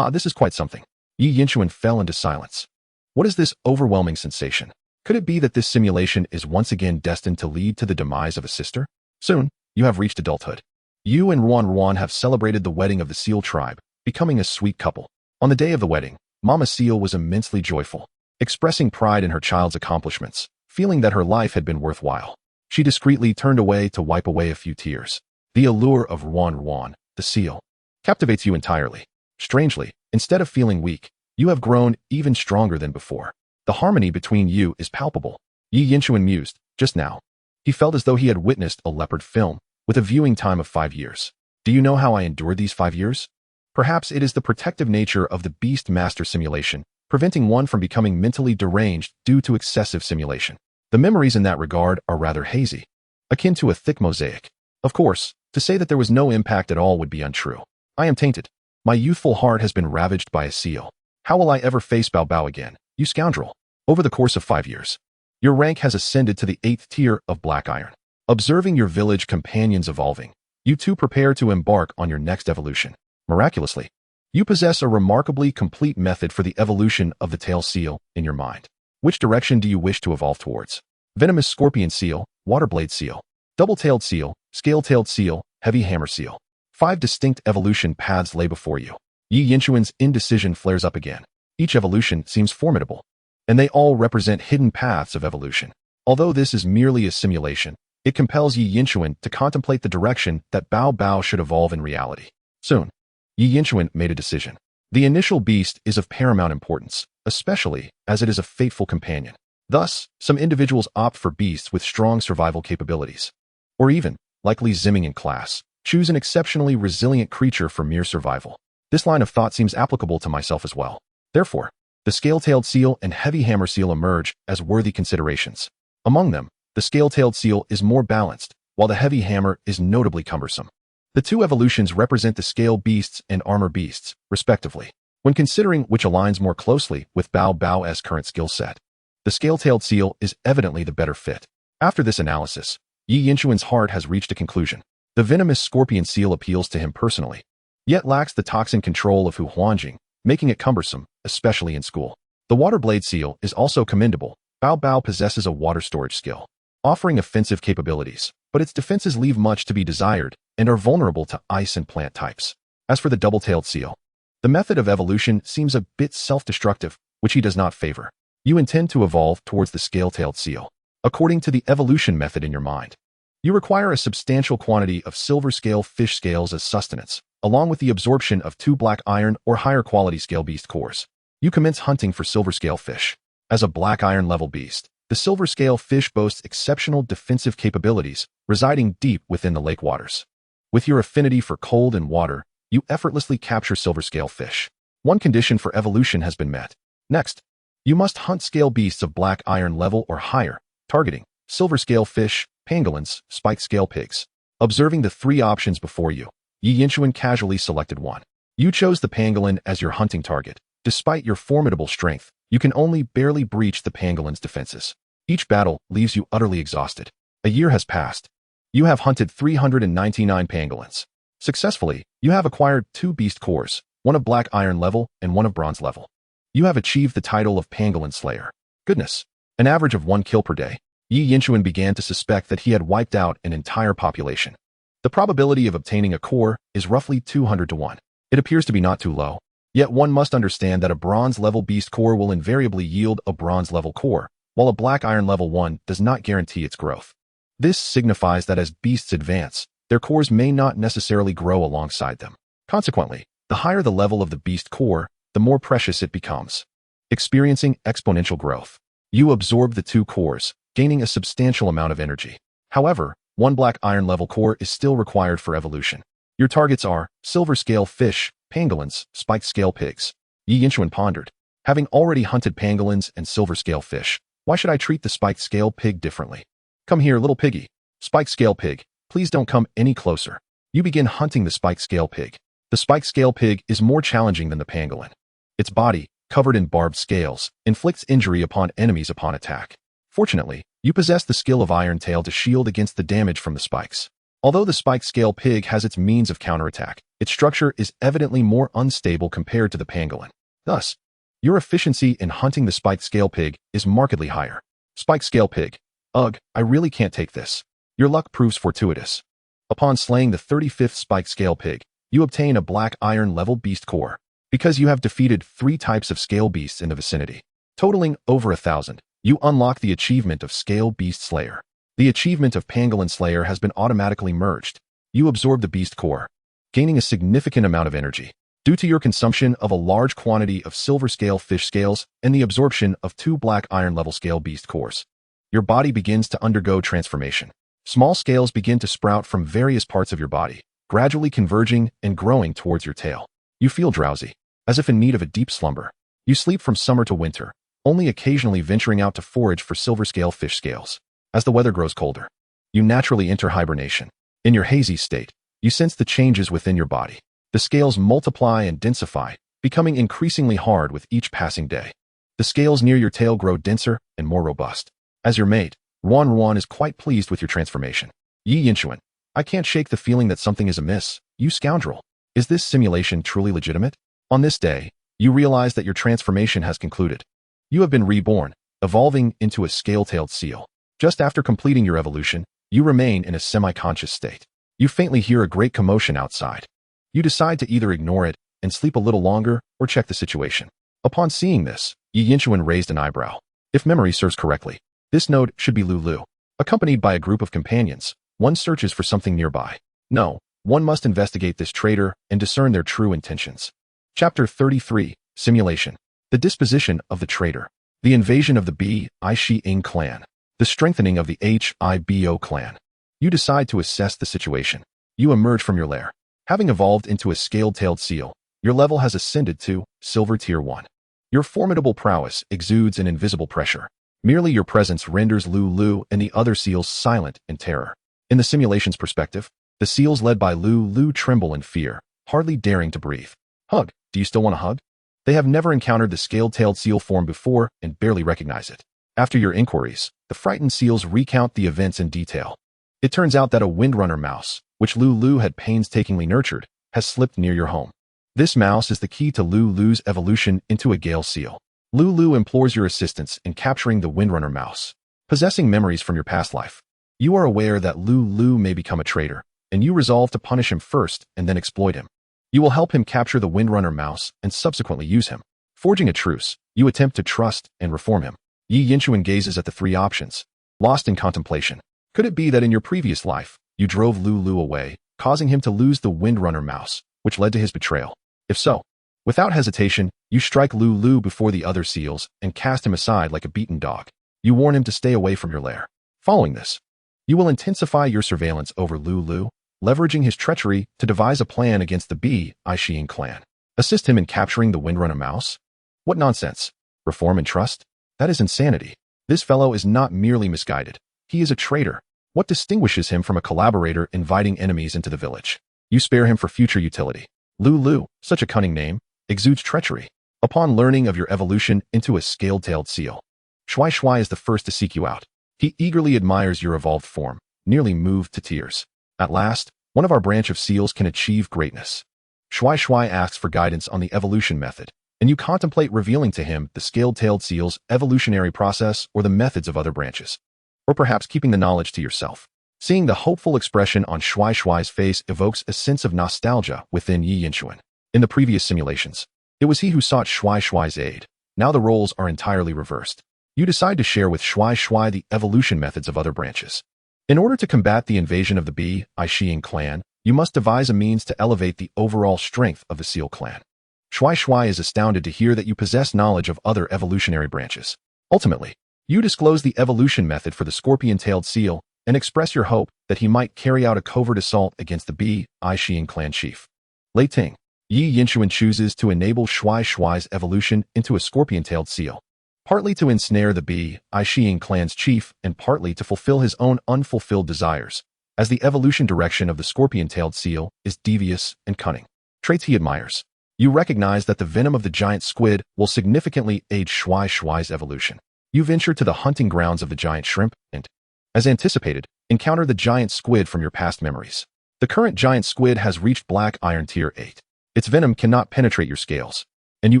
This is quite something. Yi Yinshuan fell into silence. What is this overwhelming sensation? Could it be that this simulation is once again destined to lead to the demise of a sister? Soon, you have reached adulthood. You and Ruan have celebrated the wedding of the seal tribe, becoming a sweet couple. On the day of the wedding, Mama Seal was immensely joyful, expressing pride in her child's accomplishments, feeling that her life had been worthwhile. She discreetly turned away to wipe away a few tears. The allure of Ruan, the seal, captivates you entirely. Strangely, instead of feeling weak, you have grown even stronger than before. The harmony between you is palpable. Yi Yinshuan mused, just now. He felt as though he had witnessed a leopard film, with a viewing time of 5 years. Do you know how I endured these 5 years? Perhaps it is the protective nature of the Beast Master simulation, preventing one from becoming mentally deranged due to excessive simulation. The memories in that regard are rather hazy, akin to a thick mosaic. Of course, to say that there was no impact at all would be untrue. I am tainted. My youthful heart has been ravaged by a seal. How will I ever face Bao again, you scoundrel? Over the course of 5 years, your rank has ascended to the 8th tier of Black Iron. Observing your village companions evolving, you two prepare to embark on your next evolution. Miraculously, you possess a remarkably complete method for the evolution of the tail seal in your mind. Which direction do you wish to evolve towards? Venomous scorpion seal, water-blade seal, double-tailed seal, scale-tailed seal, heavy hammer seal. 5 distinct evolution paths lay before you. Yi Yinshuan's indecision flares up again. Each evolution seems formidable, and they all represent hidden paths of evolution. Although this is merely a simulation, it compels Yi Yinshuan to contemplate the direction that Bao should evolve in reality. Soon, Yi Yinshuan made a decision. The initial beast is of paramount importance, especially as it is a faithful companion. Thus, some individuals opt for beasts with strong survival capabilities. Or even, like Li Ziming in class, choose an exceptionally resilient creature for mere survival. This line of thought seems applicable to myself as well. Therefore, the scale-tailed seal and heavy hammer seal emerge as worthy considerations. Among them, the scale-tailed seal is more balanced, while the heavy hammer is notably cumbersome. The two evolutions represent the scale beasts and armor beasts, respectively. When considering which aligns more closely with Bao's current skill set, the scale-tailed seal is evidently the better fit. After this analysis, Yi Yinshuan's heart has reached a conclusion. The venomous scorpion seal appeals to him personally, yet lacks the toxin control of Hu Huanjing, making it cumbersome, especially in school. The water blade seal is also commendable, Bao Bao possesses a water storage skill, offering offensive capabilities, but its defenses leave much to be desired and are vulnerable to ice and plant types. As for the double-tailed seal, the method of evolution seems a bit self-destructive, which he does not favor. You intend to evolve towards the scale-tailed seal, according to the evolution method in your mind. You require a substantial quantity of silver scale fish scales as sustenance, along with the absorption of 2 black iron or higher quality scale beast cores. You commence hunting for silver scale fish. As a black iron level beast, the silver scale fish boasts exceptional defensive capabilities, residing deep within the lake waters. With your affinity for cold and water, you effortlessly capture silver scale fish. One condition for evolution has been met. Next, you must hunt scale beasts of black iron level or higher, targeting silver scale fish, pangolins, spiked scale pigs. Observing the 3 options before you, Yi Yinchuan casually selected one. You chose the pangolin as your hunting target. Despite your formidable strength, you can only barely breach the pangolin's defenses. Each battle leaves you utterly exhausted. A year has passed. You have hunted 399 pangolins. Successfully, you have acquired 2 beast cores, one of black iron level and one of bronze level. You have achieved the title of Pangolin Slayer. Goodness, an average of 1 kill per day. Yi Yinchuan began to suspect that he had wiped out an entire population. The probability of obtaining a core is roughly 200 to 1. It appears to be not too low. Yet one must understand that a bronze level beast core will invariably yield a bronze level core, while a black iron level one does not guarantee its growth. This signifies that as beasts advance, their cores may not necessarily grow alongside them. Consequently, the higher the level of the beast core, the more precious it becomes. Experiencing exponential growth, you absorb the 2 cores, gaining a substantial amount of energy. However, 1 black iron level core is still required for evolution. Your targets are silver scale fish, pangolins, spiked scale pigs. Yi Yinchuan pondered. Having already hunted pangolins and silver scale fish, why should I treat the spiked scale pig differently? Come here, little piggy. Spiked scale pig, please don't come any closer. You begin hunting the spiked scale pig. The spiked scale pig is more challenging than the pangolin. Its body, covered in barbed scales, inflicts injury upon enemies upon attack. Fortunately, you possess the skill of Iron Tail to shield against the damage from the spikes. Although the spiked scale pig has its means of counterattack, its structure is evidently more unstable compared to the pangolin. Thus, your efficiency in hunting the spiked scale pig is markedly higher. Spiked scale pig. Ugh, I really can't take this. Your luck proves fortuitous. Upon slaying the 35th spiked scale pig, you obtain a black iron level beast core. Because you have defeated 3 types of scale beasts in the vicinity, totaling over 1,000, you unlock the achievement of Scale Beast Slayer. The achievement of Pangolin Slayer has been automatically merged. You absorb the beast core, gaining a significant amount of energy. Due to your consumption of a large quantity of silver scale fish scales and the absorption of 2 black iron level scale beast cores, your body begins to undergo transformation. Small scales begin to sprout from various parts of your body, gradually converging and growing towards your tail. You feel drowsy, as if in need of a deep slumber. You sleep from summer to winter, only occasionally venturing out to forage for silver scale fish scales. As the weather grows colder, you naturally enter hibernation. In your hazy state, you sense the changes within your body. The scales multiply and densify, becoming increasingly hard with each passing day. The scales near your tail grow denser and more robust. As your mate, Ruan Ruan is quite pleased with your transformation. Yi Yinchuan, I can't shake the feeling that something is amiss, you scoundrel. Is this simulation truly legitimate? On this day, you realize that your transformation has concluded. You have been reborn, evolving into a scale-tailed seal. Just after completing your evolution, you remain in a semi-conscious state. You faintly hear a great commotion outside. You decide to either ignore it and sleep a little longer or check the situation. Upon seeing this, Yi Yinchuan raised an eyebrow. If memory serves correctly, this node should be Lulu. Accompanied by a group of companions, one searches for something nearby. No, one must investigate this traitor and discern their true intentions. Chapter 33, Simulation. The disposition of the traitor. The invasion of the B.I.Shi-ing clan. The strengthening of the H.I.B.O. clan. You decide to assess the situation. You emerge from your lair. Having evolved into a scaled-tailed seal, your level has ascended to Silver Tier 1. Your formidable prowess exudes an invisible pressure. Merely your presence renders Lulu and the other seals silent in terror. In the simulation's perspective, the seals led by Lulu tremble in fear, hardly daring to breathe. Hug, do you still want a hug? They have never encountered the scaled-tailed seal form before and barely recognize it. After your inquiries, the frightened seals recount the events in detail. It turns out that a windrunner mouse, which Lulu had painstakingly nurtured, has slipped near your home. This mouse is the key to Lulu's evolution into a gale seal. Lulu implores your assistance in capturing the Windrunner mouse. Possessing memories from your past life, you are aware that Lulu may become a traitor, and you resolve to punish him first and then exploit him. You will help him capture the Windrunner mouse and subsequently use him. Forging a truce, you attempt to trust and reform him. Yi Yinchuan gazes at the three options, lost in contemplation. Could it be that in your previous life, you drove Lulu away, causing him to lose the Windrunner mouse, which led to his betrayal? If so, without hesitation, you strike Lulu before the other seals and cast him aside like a beaten dog. You warn him to stay away from your lair. Following this, you will intensify your surveillance over Lulu, leveraging his treachery to devise a plan against the Bi-Xian clan. Assist him in capturing the Windrunner mouse? What nonsense! Reform and trust? That is insanity. This fellow is not merely misguided. He is a traitor. What distinguishes him from a collaborator inviting enemies into the village? You spare him for future utility. Lulu, such a cunning name, exudes treachery. Upon learning of your evolution into a scaled-tailed seal, Shui Shui is the first to seek you out. He eagerly admires your evolved form, nearly moved to tears. At last, one of our branch of seals can achieve greatness. Shui Shui asks for guidance on the evolution method, and you contemplate revealing to him the scaled-tailed seal's evolutionary process or the methods of other branches. Or perhaps keeping the knowledge to yourself. Seeing the hopeful expression on Shui Shui's face evokes a sense of nostalgia within Yi Yinchuan. In the previous simulations, it was he who sought Shui Shui's aid. Now the roles are entirely reversed. You decide to share with Shui Shui the evolution methods of other branches. In order to combat the invasion of the Bi-Xian clan, you must devise a means to elevate the overall strength of the Seal clan. Shui Shui is astounded to hear that you possess knowledge of other evolutionary branches. Ultimately, you disclose the evolution method for the scorpion-tailed seal and express your hope that he might carry out a covert assault against the Bi-Xian clan chief. Lei Ting. Yi Yinchuan chooses to enable Shui Shui's evolution into a scorpion-tailed seal, partly to ensnare the Bi-Xian clan's chief and partly to fulfill his own unfulfilled desires, as the evolution direction of the scorpion-tailed seal is devious and cunning. Traits he admires. You recognize that the venom of the giant squid will significantly aid Shui Shui's evolution. You venture to the hunting grounds of the giant shrimp and, as anticipated, encounter the giant squid from your past memories. The current giant squid has reached Black Iron Tier 8. Its venom cannot penetrate your scales, and you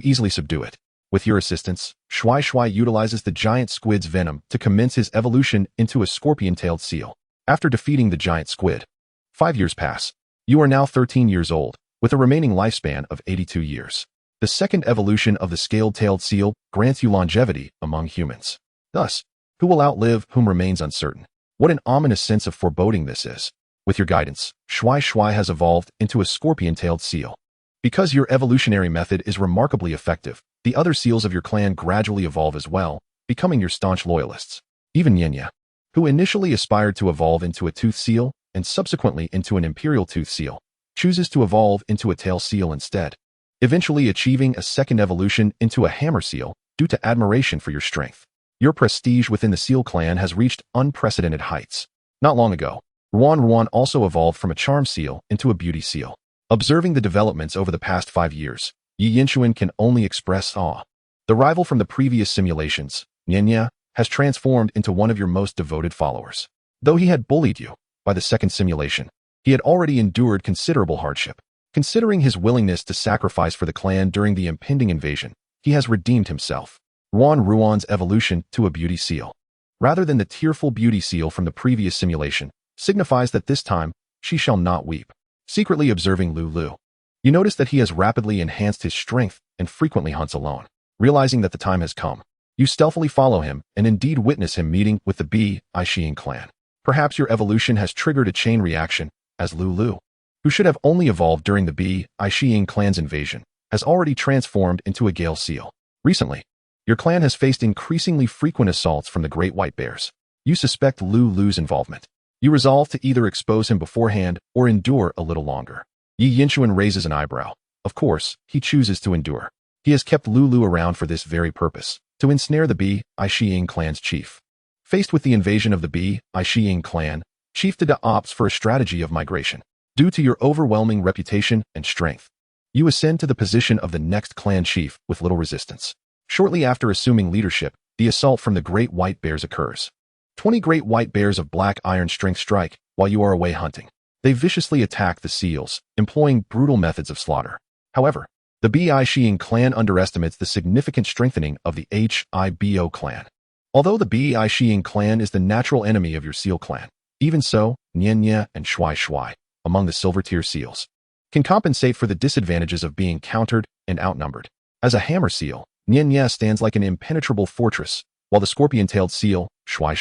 easily subdue it. With your assistance, Shui Shui utilizes the giant squid's venom to commence his evolution into a scorpion-tailed seal. After defeating the giant squid, 5 years pass. You are now 13 years old, with a remaining lifespan of 82 years. The second evolution of the scaled-tailed seal grants you longevity among humans. Thus, who will outlive whom remains uncertain. What an ominous sense of foreboding this is. With your guidance, Shui Shui has evolved into a scorpion-tailed seal. Because your evolutionary method is remarkably effective, the other seals of your clan gradually evolve as well, becoming your staunch loyalists. Even Yenya, who initially aspired to evolve into a tooth seal and subsequently into an imperial tooth seal, chooses to evolve into a tail seal instead, eventually achieving a second evolution into a hammer seal due to admiration for your strength. Your prestige within the seal clan has reached unprecedented heights. Not long ago, Ruan also evolved from a charm seal into a beauty seal. Observing the developments over the past 5 years, Yi Yinchuan can only express awe. The rival from the previous simulations, Nyenya, has transformed into one of your most devoted followers. Though he had bullied you, by the second simulation, he had already endured considerable hardship. Considering his willingness to sacrifice for the clan during the impending invasion, he has redeemed himself. Ruan's evolution to a beauty seal, rather than the tearful beauty seal from the previous simulation, signifies that this time, she shall not weep. Secretly observing Lulu, you notice that he has rapidly enhanced his strength and frequently hunts alone. Realizing that the time has come, you stealthily follow him and indeed witness him meeting with the Bi-Xian clan. Perhaps your evolution has triggered a chain reaction, as Lulu, who should have only evolved during the Bi-Xian clan's invasion, has already transformed into a Gale seal. Recently, your clan has faced increasingly frequent assaults from the great white bears. You suspect Lulu's involvement. You resolve to either expose him beforehand or endure a little longer. Yi Yinchuan raises an eyebrow. Of course, he chooses to endure. He has kept Lulu around for this very purpose, to ensnare the Bi-Xian clan's chief. Faced with the invasion of the Bi-Xian clan, Chief Dada opts for a strategy of migration. Due to your overwhelming reputation and strength, you ascend to the position of the next clan chief with little resistance. Shortly after assuming leadership, the assault from the great white bears occurs. 20 great white bears of black iron strength strike while you are away hunting. They viciously attack the seals, employing brutal methods of slaughter. However, The Bai clan underestimates the significant strengthening of the Hibo clan. Although the Bai clan is the natural enemy of your seal clan, even so, Nye and Shui, among the silver-tier seals, can compensate for the disadvantages of being countered and outnumbered. As a hammer seal, Nye stands like an impenetrable fortress, while the scorpion-tailed seal, Shui,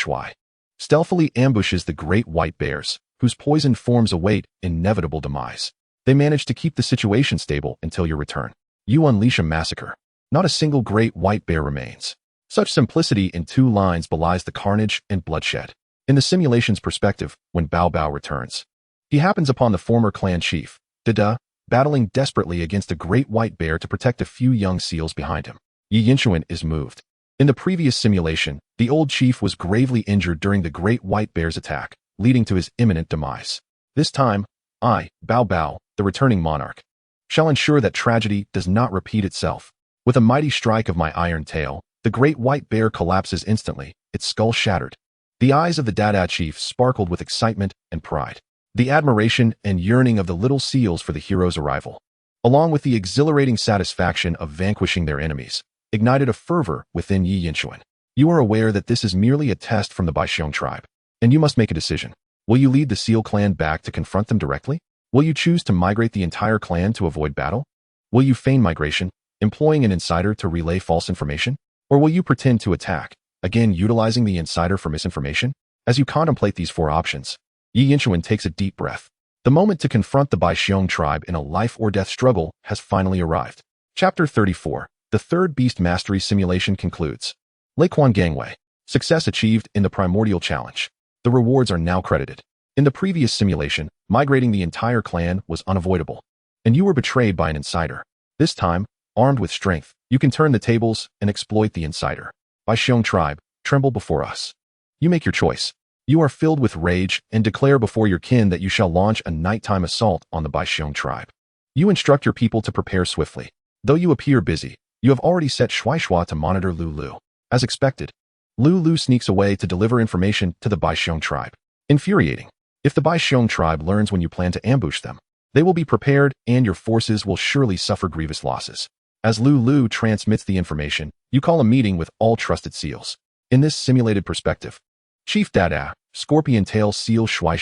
stealthily ambushes the great white bears, whose poisoned forms await inevitable demise. They manage to keep the situation stable until your return. You unleash a massacre. Not a single great white bear remains. Such simplicity in 2 lines belies the carnage and bloodshed. In the simulation's perspective, when Bao returns, he happens upon the former clan chief, Dada, battling desperately against a great white bear to protect a few young seals behind him. Yi Yinshuan is moved. In the previous simulation, the old chief was gravely injured during the great white bear's attack, leading to his imminent demise. This time, Bao, the returning monarch, shall ensure that tragedy does not repeat itself. With a mighty strike of my iron tail, the great white bear collapses instantly, its skull shattered. The eyes of the Dada chief sparkled with excitement and pride. The admiration and yearning of the little seals for the hero's arrival, along with the exhilarating satisfaction of vanquishing their enemies, ignited a fervor within Yi Yinshuan. You are aware that this is merely a test from the Baisheng tribe, and you must make a decision. Will you lead the seal clan back to confront them directly? Will you choose to migrate the entire clan to avoid battle? Will you feign migration, employing an insider to relay false information? Or will you pretend to attack, again utilizing the insider for misinformation? As you contemplate these 4 options, Yi Yinshuan takes a deep breath. The moment to confront the Baisheng tribe in a life-or-death struggle has finally arrived. Chapter 34. The third Beast Mastery simulation concludes. Leiquan Gangwei. Success achieved in the Primordial Challenge. The rewards are now credited. In the previous simulation, migrating the entire clan was unavoidable, and you were betrayed by an insider. This time, armed with strength, you can turn the tables and exploit the insider. Baisheng tribe, tremble before us. You make your choice. You are filled with rage and declare before your kin that you shall launch a nighttime assault on the Baisheng tribe. You instruct your people to prepare swiftly. Though you appear busy, you have already set Shui to monitor Lulu. As expected, Lulu sneaks away to deliver information to the Baisheng tribe. Infuriating. If the Baisheng tribe learns when you plan to ambush them, they will be prepared and your forces will surely suffer grievous losses. As Lulu transmits the information, you call a meeting with all trusted seals. In this simulated perspective, Chief Dada, Scorpion Tail Seal Shui,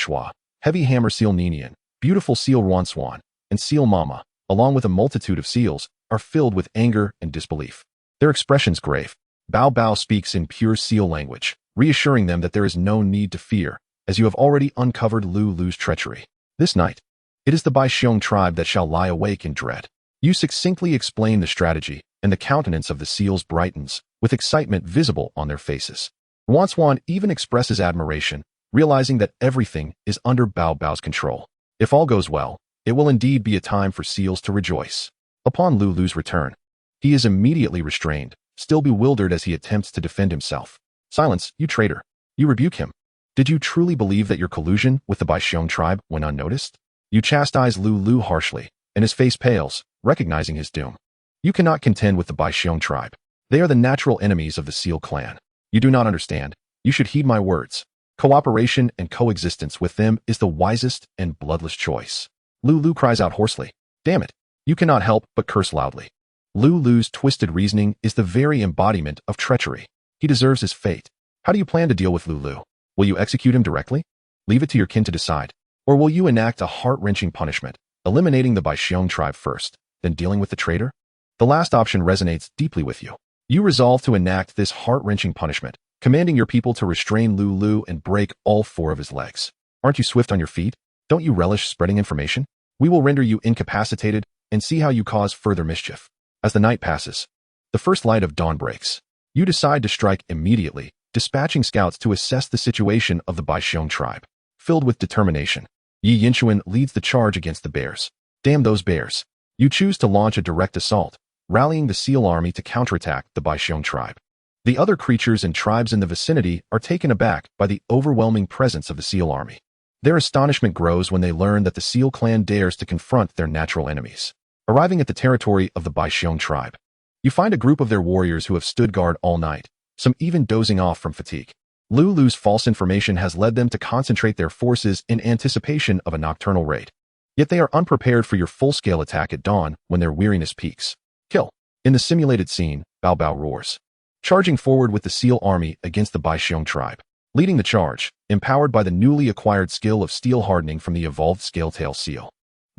Heavy Hammer Seal Ninian, Beautiful Seal Ruanswan, and Seal Mama, along with a multitude of seals, are filled with anger and disbelief. Their expressions grave. Bao speaks in pure seal language, reassuring them that there is no need to fear, as you have already uncovered Lulu's treachery. This night, it is the Baisheng tribe that shall lie awake in dread. You succinctly explain the strategy, and the countenance of the seals brightens, with excitement visible on their faces. Ruanswan even expresses admiration, realizing that everything is under Bao's control. If all goes well, it will indeed be a time for seals to rejoice. Upon Lulu's return, he is immediately restrained, still bewildered as he attempts to defend himself. Silence, you traitor. You rebuke him. Did you truly believe that your collusion with the Baisheng tribe went unnoticed? You chastise Lulu harshly, and his face pales, recognizing his doom. You cannot contend with the Baisheng tribe. They are the natural enemies of the Seal clan. You do not understand. You should heed my words. Cooperation and coexistence with them is the wisest and bloodless choice. Lulu cries out hoarsely. Damn it. You cannot help but curse loudly. Lulu's twisted reasoning is the very embodiment of treachery. He deserves his fate. How do you plan to deal with Lulu? Will you execute him directly? Leave it to your kin to decide. Or will you enact a heart-wrenching punishment, eliminating the Baisheng tribe first, then dealing with the traitor? The last option resonates deeply with you. You resolve to enact this heart-wrenching punishment, commanding your people to restrain Lulu and break all 4 of his legs. Aren't you swift on your feet? Don't you relish spreading information? We will render you incapacitated and see how you cause further mischief. As the night passes, the first light of dawn breaks. You decide to strike immediately, dispatching scouts to assess the situation of the Baisheng tribe. Filled with determination, Yi Yinshuan leads the charge against the bears. Damn those bears. You choose to launch a direct assault, rallying the seal army to counterattack the Baisheng tribe. The other creatures and tribes in the vicinity are taken aback by the overwhelming presence of the seal army. Their astonishment grows when they learn that the seal clan dares to confront their natural enemies. Arriving at the territory of the Baisheng tribe, you find a group of their warriors who have stood guard all night, some even dozing off from fatigue. Lulu's false information has led them to concentrate their forces in anticipation of a nocturnal raid. Yet they are unprepared for your full-scale attack at dawn when their weariness peaks. Kill. In the simulated scene, Bao Bao roars, charging forward with the seal army against the Baixiong tribe. Leading the charge, empowered by the newly acquired skill of steel hardening from the evolved scale-tail seal,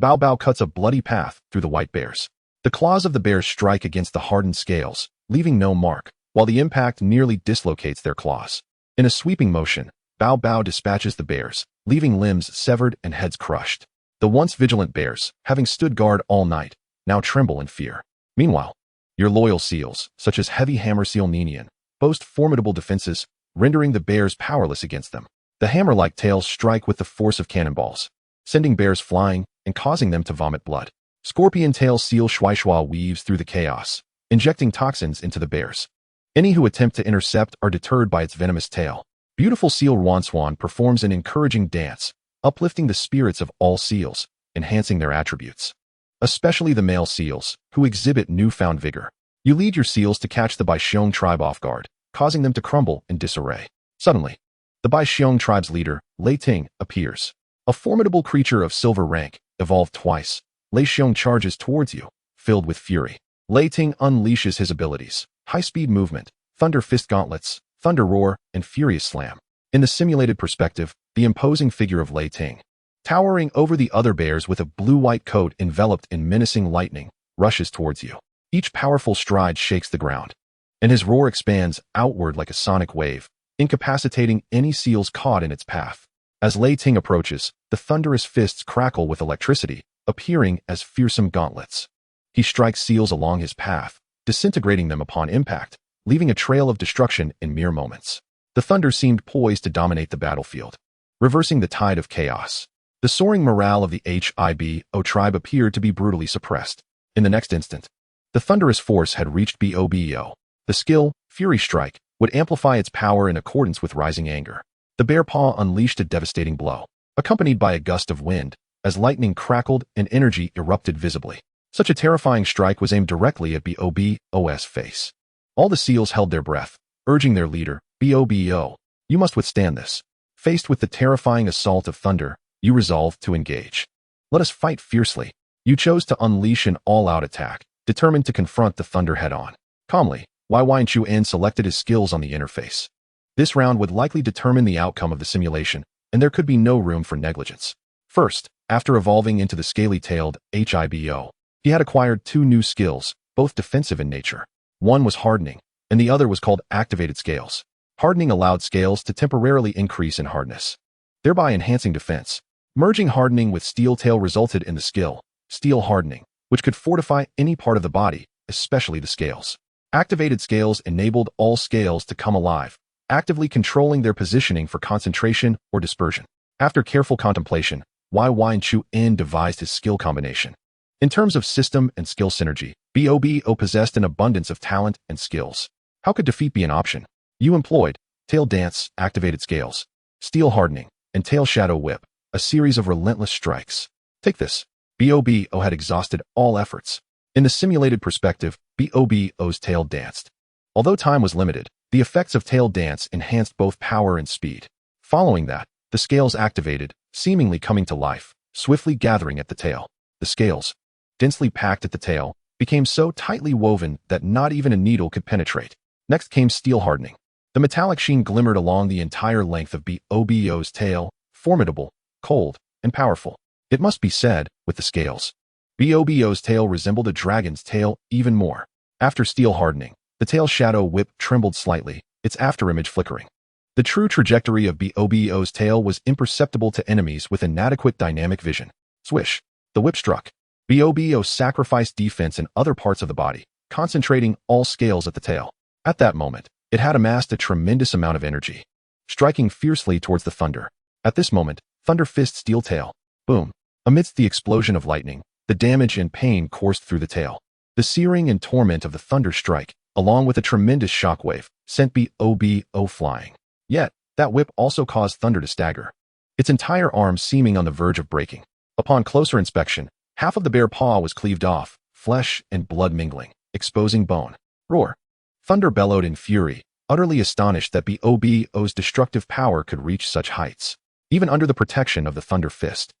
Bao Bao cuts a bloody path through the white bears. The claws of the bears strike against the hardened scales, leaving no mark, while the impact nearly dislocates their claws. In a sweeping motion, Bao Bao dispatches the bears, leaving limbs severed and heads crushed. The once vigilant bears, having stood guard all night, now tremble in fear. Meanwhile, your loyal seals, such as heavy hammer seal Ninian, boast formidable defenses, rendering the bears powerless against them. The hammer-like tails strike with the force of cannonballs, sending bears flying and causing them to vomit blood. Scorpion-tail seal Shuaishua weaves through the chaos, injecting toxins into the bears. Any who attempt to intercept are deterred by its venomous tail. Beautiful seal Ruanswan performs an encouraging dance, uplifting the spirits of all seals, enhancing their attributes, especially the male seals, who exhibit newfound vigor. You lead your seals to catch the Baixiong tribe off guard, causing them to crumble in disarray. Suddenly, the Baixiong tribe's leader, Lei Ting, appears. A formidable creature of silver rank, evolved twice, Lei Xiong charges towards you, filled with fury. Lei Ting unleashes his abilities: high-speed movement, thunder fist gauntlets, thunder roar, and furious slam. In the simulated perspective, the imposing figure of Lei Ting, towering over the other bears with a blue-white coat enveloped in menacing lightning, rushes towards you. Each powerful stride shakes the ground, and his roar expands outward like a sonic wave, incapacitating any seals caught in its path. As Lei Ting approaches, the thunderous fists crackle with electricity, appearing as fearsome gauntlets. He strikes seals along his path, disintegrating them upon impact, leaving a trail of destruction in mere moments. The thunder seemed poised to dominate the battlefield, reversing the tide of chaos. The soaring morale of the HIBO tribe appeared to be brutally suppressed. In the next instant, the thunderous force had reached BOBO. The skill, Fury Strike, would amplify its power in accordance with rising anger. The bear paw unleashed a devastating blow, accompanied by a gust of wind, as lightning crackled and energy erupted visibly. Such a terrifying strike was aimed directly at BOBO's face. All the seals held their breath, urging their leader, BOBO, you must withstand this. Faced with the terrifying assault of thunder, you resolved to engage. Let us fight fiercely. You chose to unleash an all-out attack, determined to confront the thunder head-on. Calmly, Wai Chuan selected his skills on the interface. This round would likely determine the outcome of the simulation, and there could be no room for negligence. First, after evolving into the scaly-tailed HIBO, he had acquired two new skills, both defensive in nature. One was hardening, and the other was called activated scales. Hardening allowed scales to temporarily increase in hardness, thereby enhancing defense. Merging hardening with steel tail resulted in the skill, steel hardening, which could fortify any part of the body, especially the scales. Activated scales enabled all scales to come alive, actively controlling their positioning for concentration or dispersion. After careful contemplation, Wai Chuan devised his skill combination. In terms of system and skill synergy, BOBO possessed an abundance of talent and skills. How could defeat be an option? You employed Tail Dance, Activated Scales, Steel Hardening, and Tail Shadow Whip, a series of relentless strikes. Take this. BOBO had exhausted all efforts. In the simulated perspective, BOBO's tail danced. Although time was limited, the effects of tail dance enhanced both power and speed. Following that, the scales activated, seemingly coming to life, swiftly gathering at the tail. The scales, densely packed at the tail, became so tightly woven that not even a needle could penetrate. Next came steel hardening. The metallic sheen glimmered along the entire length of BOBO's tail, formidable, cold, and powerful. It must be said, with the scales, BOBO's tail resembled a dragon's tail even more. After steel hardening, the tail shadow whip trembled slightly, its afterimage flickering. The true trajectory of BOBO's tail was imperceptible to enemies with inadequate dynamic vision. Swish. The whip struck. BOBO sacrificed defense in other parts of the body, concentrating all scales at the tail. At that moment, it had amassed a tremendous amount of energy, striking fiercely towards the thunder. At this moment, Thunder Fist Steel Tail. Boom. Amidst the explosion of lightning, the damage and pain coursed through the tail. The searing and torment of the thunder strike, along with a tremendous shockwave, sent BOBO flying. Yet, that whip also caused Thunder to stagger, its entire arm seeming on the verge of breaking. Upon closer inspection, half of the bare paw was cleaved off, flesh and blood mingling, exposing bone. Roar. Thunder bellowed in fury, utterly astonished that BOBO's destructive power could reach such heights. Even under the protection of the Thunder Fist,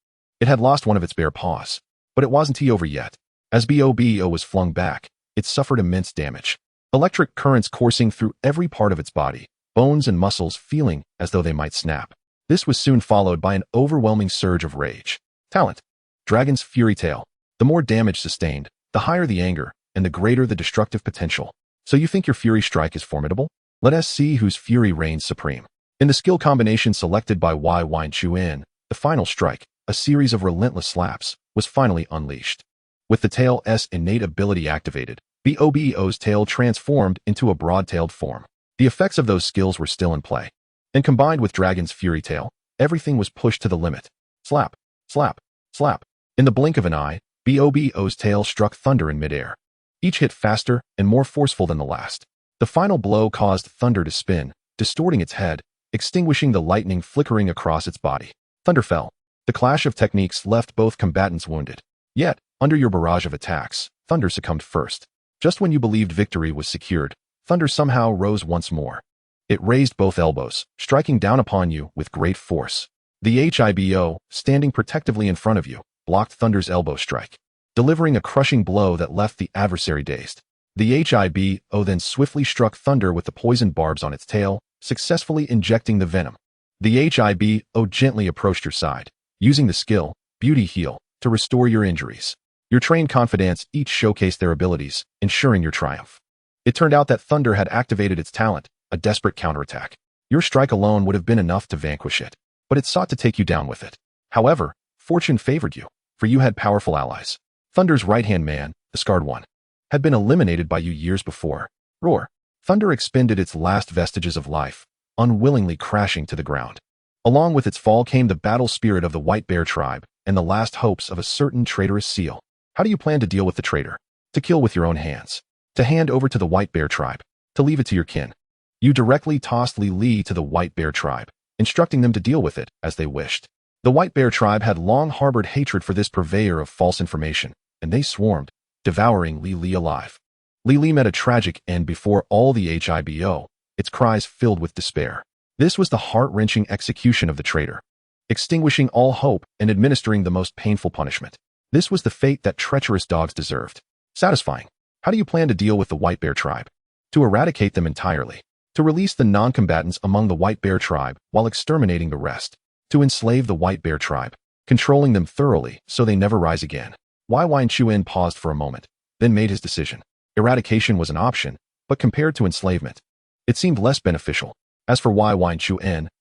It had lost one of its bare paws. But it wasn't over yet. As Bobo was flung back, it suffered immense damage. Electric currents coursing through every part of its body, bones and muscles feeling as though they might snap. This was soon followed by an overwhelming surge of rage. Talent. Dragon's Fury Tail. The more damage sustained, the higher the anger, and the greater the destructive potential. So you think your Fury Strike is formidable? Let us see whose fury reigns supreme. In the skill combination selected by Wyverns, the final strike, a series of relentless slaps, was finally unleashed. With the tail's innate ability activated, Bobo's tail transformed into a broad-tailed form. The effects of those skills were still in play. And combined with Dragon's Fury Tail, everything was pushed to the limit. Slap, slap, slap. In the blink of an eye, Bobo's tail struck Thunder in midair. Each hit faster and more forceful than the last. The final blow caused Thunder to spin, distorting its head, extinguishing the lightning flickering across its body. Thunder fell. The clash of techniques left both combatants wounded. Yet, under your barrage of attacks, Thunder succumbed first. Just when you believed victory was secured, Thunder somehow rose once more. It raised both elbows, striking down upon you with great force. The hibo, standing protectively in front of you, blocked Thunder's elbow strike, delivering a crushing blow that left the adversary dazed. The hibo then swiftly struck Thunder with the poisoned barbs on its tail, successfully injecting the venom. The hibo gently approached your side, using the skill, Beauty Heal, to restore your injuries. Your trained confidants each showcased their abilities, ensuring your triumph. It turned out that Thunder had activated its talent, a desperate counterattack. Your strike alone would have been enough to vanquish it, but it sought to take you down with it. However, fortune favored you, for you had powerful allies. Thunder's right-hand man, the Scarred One, had been eliminated by you years before. Roar. Thunder expended its last vestiges of life, unwillingly crashing to the ground. Along with its fall came the battle spirit of the White Bear tribe and the last hopes of a certain traitorous seal. How do you plan to deal with the traitor? To kill with your own hands. To hand over to the White Bear tribe. To leave it to your kin. You directly tossed Li to the White Bear tribe, instructing them to deal with it as they wished. The White Bear tribe had long harbored hatred for this purveyor of false information, and they swarmed, devouring Li alive. Li met a tragic end before all the hibo, its cries filled with despair. This was the heart-wrenching execution of the traitor, extinguishing all hope and administering the most painful punishment. This was the fate that treacherous dogs deserved. Satisfying. How do you plan to deal with the White Bear tribe? To eradicate them entirely. To release the non-combatants among the White Bear tribe while exterminating the rest. To enslave the White Bear tribe, controlling them thoroughly so they never rise again. Wyverns paused for a moment, then made his decision. Eradication was an option, but compared to enslavement, it seemed less beneficial. As for Wyverns,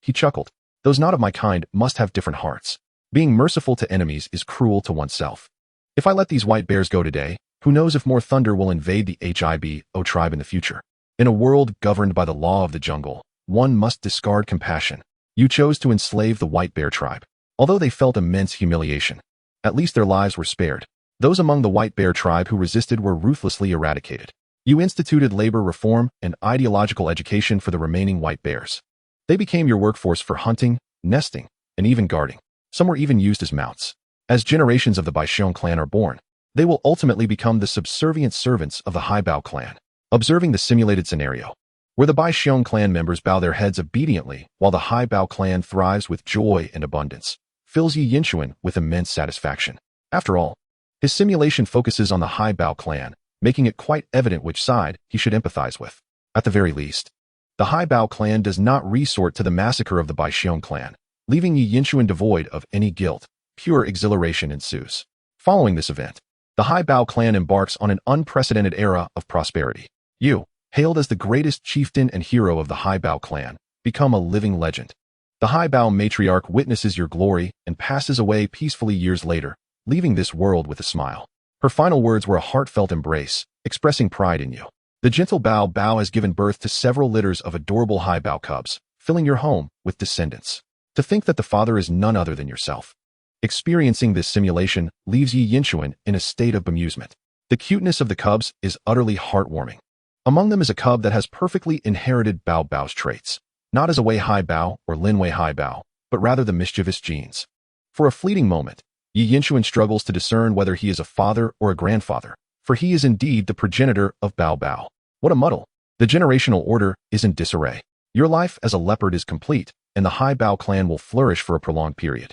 he chuckled. Those not of my kind must have different hearts. Being merciful to enemies is cruel to oneself. If I let these white bears go today, who knows if more thunder will invade the hibo tribe in the future. In a world governed by the law of the jungle, one must discard compassion. You chose to enslave the White Bear tribe. Although they felt immense humiliation, at least their lives were spared. Those among the White Bear tribe who resisted were ruthlessly eradicated. You instituted labor reform and ideological education for the remaining white bears. They became your workforce for hunting, nesting, and even guarding. Some were even used as mounts. As generations of the Baishion clan are born, they will ultimately become the subservient servants of the Haibao clan. Observing the simulated scenario, where the Baishion clan members bow their heads obediently while the Haibao clan thrives with joy and abundance, fills Yi Yinshuan with immense satisfaction. After all, his simulation focuses on the Haibao clan, making it quite evident which side he should empathize with. At the very least, the Haibao clan does not resort to the massacre of the Baishion clan, leaving Yi Yinshuan devoid of any guilt. Pure exhilaration ensues. Following this event, the Haibao clan embarks on an unprecedented era of prosperity. You, hailed as the greatest chieftain and hero of the Haibao clan, become a living legend. The Haibao matriarch witnesses your glory and passes away peacefully years later, leaving this world with a smile. Her final words were a heartfelt embrace, expressing pride in you. The gentle Bao has given birth to several litters of adorable Haibao cubs, filling your home with descendants. To think that the father is none other than yourself. Experiencing this simulation leaves Yi Yinshuan in a state of bemusement. The cuteness of the cubs is utterly heartwarming. Among them is a cub that has perfectly inherited Bao's traits, not as a Wei Haibao or Lin Wei Haibao, but rather the mischievous genes. For a fleeting moment, Yi Yinshuan struggles to discern whether he is a father or a grandfather, for he is indeed the progenitor of Bao. What a muddle! The generational order is in disarray. Your life as a leopard is complete, and the Haibao clan will flourish for a prolonged period.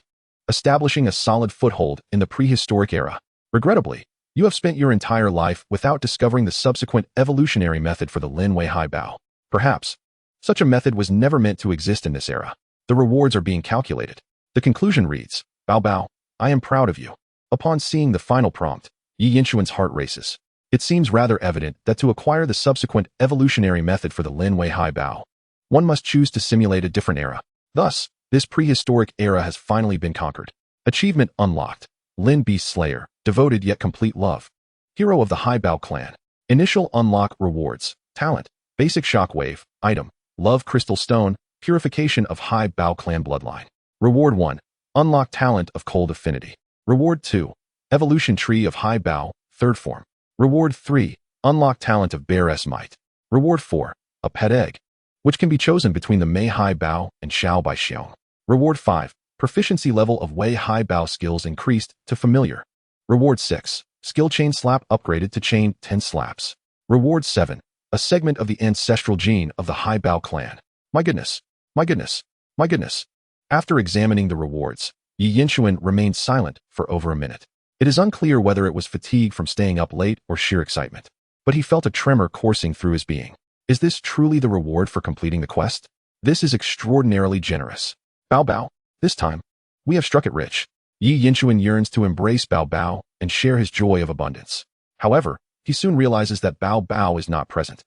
establishing a solid foothold in the prehistoric era. Regrettably, you have spent your entire life without discovering the subsequent evolutionary method for the Lin Wei Hai Bao. Perhaps, such a method was never meant to exist in this era. The rewards are being calculated. The conclusion reads, Bao Bao, I am proud of you. Upon seeing the final prompt, Yi Yinchuan's heart races. It seems rather evident that to acquire the subsequent evolutionary method for the Lin Wei Hai Bao, one must choose to simulate a different era. Thus, this prehistoric era has finally been conquered. Achievement unlocked. Lin Beast Slayer, devoted yet complete love. Hero of the Hai Bao clan. Initial unlock rewards. Talent, basic shockwave, item, love crystal stone, purification of Hai Bao clan bloodline. Reward 1, unlock talent of cold affinity. Reward 2, evolution tree of Hai Bao, third form. Reward 3, unlock talent of bear S might. Reward 4, a pet egg, which can be chosen between the Mei Hai Bao and Xiao Bai Xiong. Reward 5, proficiency level of Wei Hai Bao skills increased to familiar. Reward 6, skill chain slap upgraded to chain 10 slaps. Reward 7, a segment of the ancestral gene of the Hai Bao clan. My goodness, my goodness, my goodness. After examining the rewards, Yi Yinchuan remained silent for over a minute. It is unclear whether it was fatigue from staying up late or sheer excitement, but he felt a tremor coursing through his being. Is this truly the reward for completing the quest? This is extraordinarily generous. Bao Bao, this time, we have struck it rich. Yi Yinchuan yearns to embrace Bao Bao and share his joy of abundance. However, he soon realizes that Bao Bao is not present.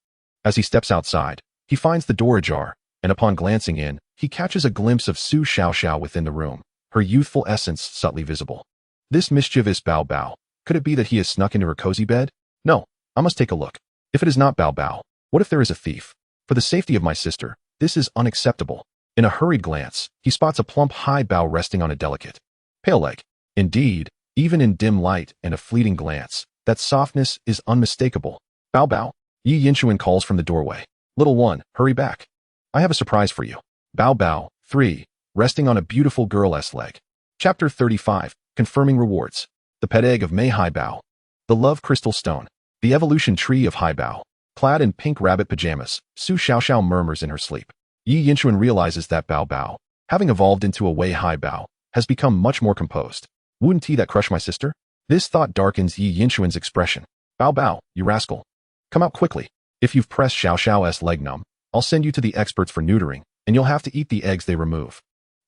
As he steps outside, he finds the door ajar, and upon glancing in, he catches a glimpse of Su Xiaoxiao within the room, her youthful essence subtly visible. This mischievous Bao Bao, could it be that he has snuck into her cozy bed? No, I must take a look. If it is not Bao Bao, what if there is a thief? For the safety of my sister, this is unacceptable. In a hurried glance, he spots a plump Hai Bao resting on a delicate, pale leg. Indeed, even in dim light and a fleeting glance, that softness is unmistakable. Bao Bao, Yi Yinchuan calls from the doorway. Little one, hurry back. I have a surprise for you. Bao Bao, 3, resting on a beautiful girl-esque leg. Chapter 35, confirming rewards. The pet egg of Mei Hai Bao. The love crystal stone. The evolution tree of Hai Bao. Clad in pink rabbit pajamas, Su Xiaoxiao murmurs in her sleep. Yi Yinchuan realizes that Bao Bao, having evolved into a Wei Hai Bao, has become much more composed. Wouldn't he that crush my sister? This thought darkens Yi Yinchuan's expression. Bao Bao, you rascal. Come out quickly. If you've pressed Xiaoxiao's leg numb, I'll send you to the experts for neutering, and you'll have to eat the eggs they remove.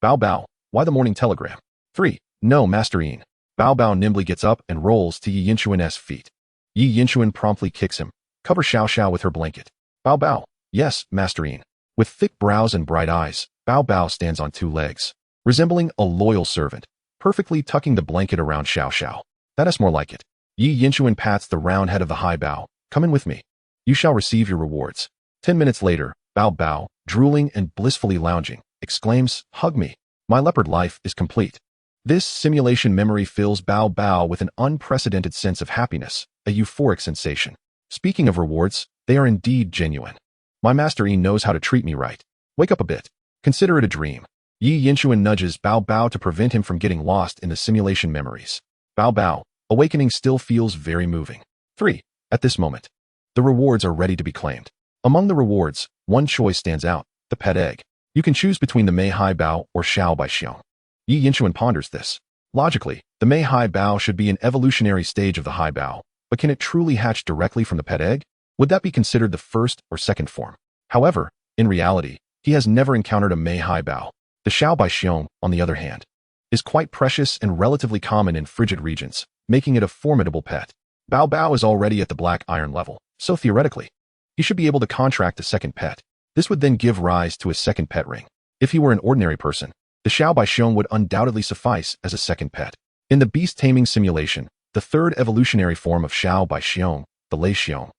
Bao Bao, why the morning telegram? 3. No, Master Yin. Bao Bao nimbly gets up and rolls to Yi Yinchuan's feet. Yi Yinchuan promptly kicks him. Cover Xiaoxiao with her blanket. Bao Bao, yes, Master Yin. With thick brows and bright eyes, Bao Bao stands on 2 legs, resembling a loyal servant, perfectly tucking the blanket around Xiaoxiao. That is more like it. Yi Yinchuan pats the round head of the Hai Bao. Come in with me. You shall receive your rewards. 10 minutes later, Bao Bao, drooling and blissfully lounging, exclaims, hug me. My leopard life is complete. This simulation memory fills Bao Bao with an unprecedented sense of happiness, a euphoric sensation. Speaking of rewards, they are indeed genuine. My Master Yi knows how to treat me right. Wake up a bit. Consider it a dream. Yi Yinchuan nudges Bao Bao to prevent him from getting lost in the simulation memories. Bao Bao, awakening still feels very moving. 3. At this moment, the rewards are ready to be claimed. Among the rewards, one choice stands out, the pet egg. You can choose between the Mei Hai Bao or Xiao Bai Xiong. Yi Yinchuan ponders this. Logically, the Mei Hai Bao should be an evolutionary stage of the Hai Bao, but can it truly hatch directly from the pet egg? Would that be considered the first or second form? However, in reality, he has never encountered a Mei Hai Bao. The Xiao Bai Xiong, on the other hand, is quite precious and relatively common in frigid regions, making it a formidable pet. Bao Bao is already at the black iron level, so theoretically, he should be able to contract a second pet. This would then give rise to a second pet ring. If he were an ordinary person, the Xiao Bai Xiong would undoubtedly suffice as a second pet. In the beast taming simulation, the third evolutionary form of Xiao Bai Xiong, the Lei Xiong,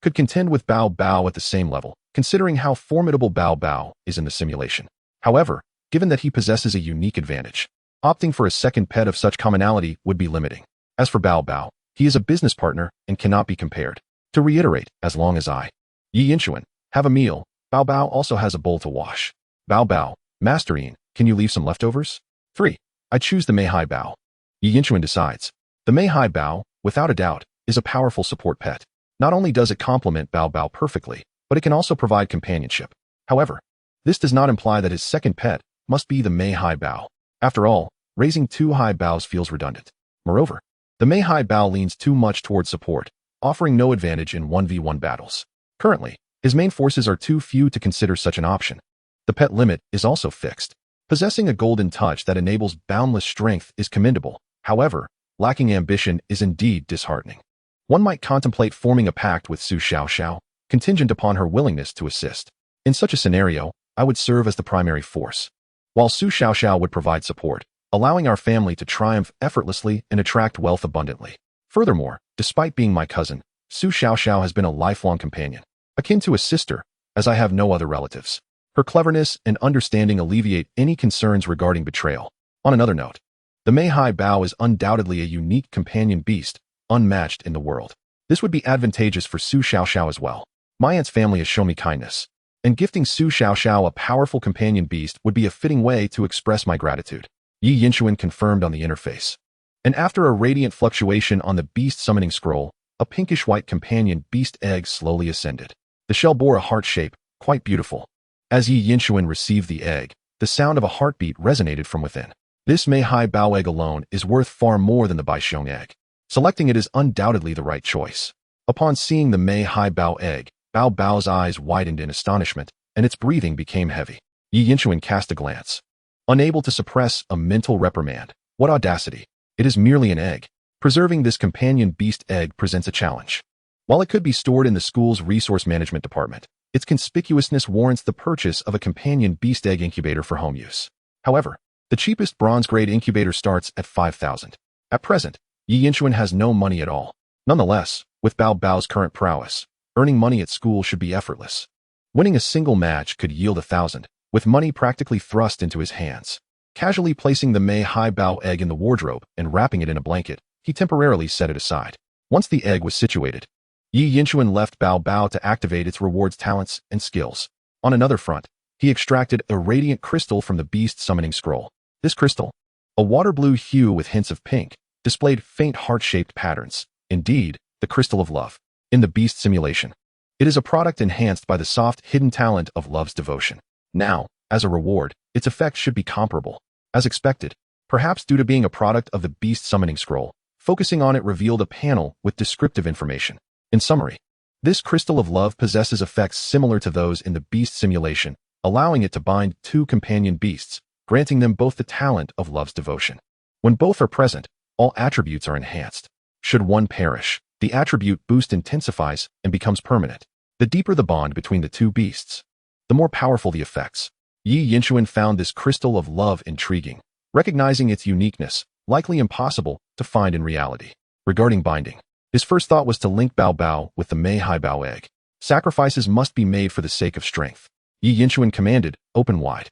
could contend with Bao Bao at the same level, considering how formidable Bao Bao is in the simulation. However, given that he possesses a unique advantage, opting for a second pet of such commonality would be limiting. As for Bao Bao, he is a business partner and cannot be compared. To reiterate, as long as I, Yi Yinchuan, have a meal, Bao Bao also has a bowl to wash. Bao Bao, Master Yin, can you leave some leftovers? 3. I choose the Mei Hai Bao. Yi Yinchuan decides. The Mei Hai Bao, without a doubt, is a powerful support pet. Not only does it complement Bao Bao perfectly, but it can also provide companionship. However, this does not imply that his second pet must be the Mei Hai Bao. After all, Raising two high bows feels redundant. Moreover, the Mei high bow leans too much towards support, offering no advantage in 1v1 battles. Currently, his main forces are too few to consider such an option. The pet limit is also fixed. Possessing a golden touch that enables boundless strength is commendable. However, lacking ambition is indeed disheartening. One might contemplate forming a pact with Su Xiaoxiao, contingent upon her willingness to assist. In such a scenario, I would serve as the primary force, while Su Xiaoxiao would provide support, allowing our family to triumph effortlessly and attract wealth abundantly. Furthermore, despite being my cousin, Su Xiaoxiao has been a lifelong companion, akin to a sister, as I have no other relatives. Her cleverness and understanding alleviate any concerns regarding betrayal. On another note, the Mei Hai Bao is undoubtedly a unique companion beast, unmatched in the world. This would be advantageous for Su Xiaoxiao as well. My aunt's family has shown me kindness, and gifting Su Xiaoxiao a powerful companion beast would be a fitting way to express my gratitude. Yi Yinchuan confirmed on the interface. And after a radiant fluctuation on the beast summoning scroll, a pinkish-white companion beast egg slowly ascended. The shell bore a heart shape, quite beautiful. As Yi Yinchuan received the egg, the sound of a heartbeat resonated from within. This Mei Hai Bao egg alone is worth far more than the Baixiong egg. Selecting it is undoubtedly the right choice. Upon seeing the Mei Hai Bao egg, Bao Bao's eyes widened in astonishment, and its breathing became heavy. Yi Yinchuan cast a glance, unable to suppress a mental reprimand. What audacity! It is merely an egg. Preserving this companion beast egg presents a challenge. While it could be stored in the school's resource management department, its conspicuousness warrants the purchase of a companion beast egg incubator for home use. However, the cheapest bronze-grade incubator starts at 5,000. At present, Yi Yinchuan has no money at all. Nonetheless, with Bao Bao's current prowess, earning money at school should be effortless. Winning a single match could yield 1,000, with money practically thrust into his hands. Casually placing the Mei Hai Bao egg in the wardrobe and wrapping it in a blanket, he temporarily set it aside. Once the egg was situated, Yi Yinchuan left Bao Bao to activate its rewards talents and skills. On another front, he extracted a radiant crystal from the beast summoning scroll. This crystal, a water blue hue with hints of pink, displayed faint heart-shaped patterns. Indeed, the crystal of love. In the beast simulation, it is a product enhanced by the soft, hidden talent of love's devotion. Now, as a reward, its effect should be comparable. As expected, perhaps due to being a product of the beast summoning scroll, focusing on it revealed a panel with descriptive information. In summary, this crystal of love possesses effects similar to those in the beast simulation, allowing it to bind two companion beasts, granting them both the talent of love's devotion. When both are present, all attributes are enhanced. Should one perish, the attribute boost intensifies and becomes permanent. The deeper the bond between the two beasts, the more powerful the effects. Yi Yinchuan found this crystal of love intriguing, recognizing its uniqueness, likely impossible to find in reality. Regarding binding, his first thought was to link Bao Bao with the Mei Hai Bao egg. Sacrifices must be made for the sake of strength. Yi Yinchuan commanded, "Open wide."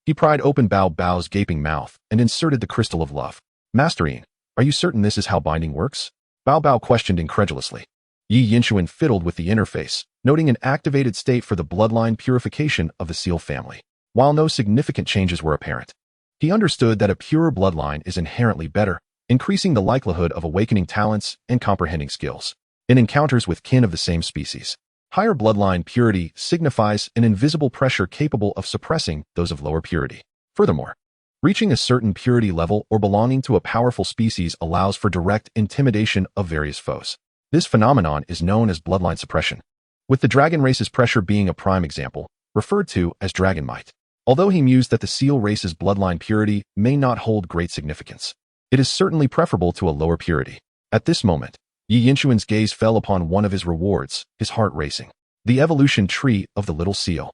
He pried open Bao Bao's gaping mouth and inserted the crystal of love. "Master Yin, are you certain this is how binding works?" Bao Bao questioned incredulously. Yi Yinchuan fiddled with the interface, noting an activated state for the bloodline purification of the Seal family. While no significant changes were apparent, he understood that a pure bloodline is inherently better, increasing the likelihood of awakening talents and comprehending skills. In encounters with kin of the same species, higher bloodline purity signifies an invisible pressure capable of suppressing those of lower purity. Furthermore, reaching a certain purity level or belonging to a powerful species allows for direct intimidation of various foes. This phenomenon is known as bloodline suppression, with the dragon race's pressure being a prime example, referred to as dragon might. Although he mused that the seal race's bloodline purity may not hold great significance, it is certainly preferable to a lower purity. At this moment, Yi Yinchuan's gaze fell upon one of his rewards, his heart racing. The evolution tree of the little seal.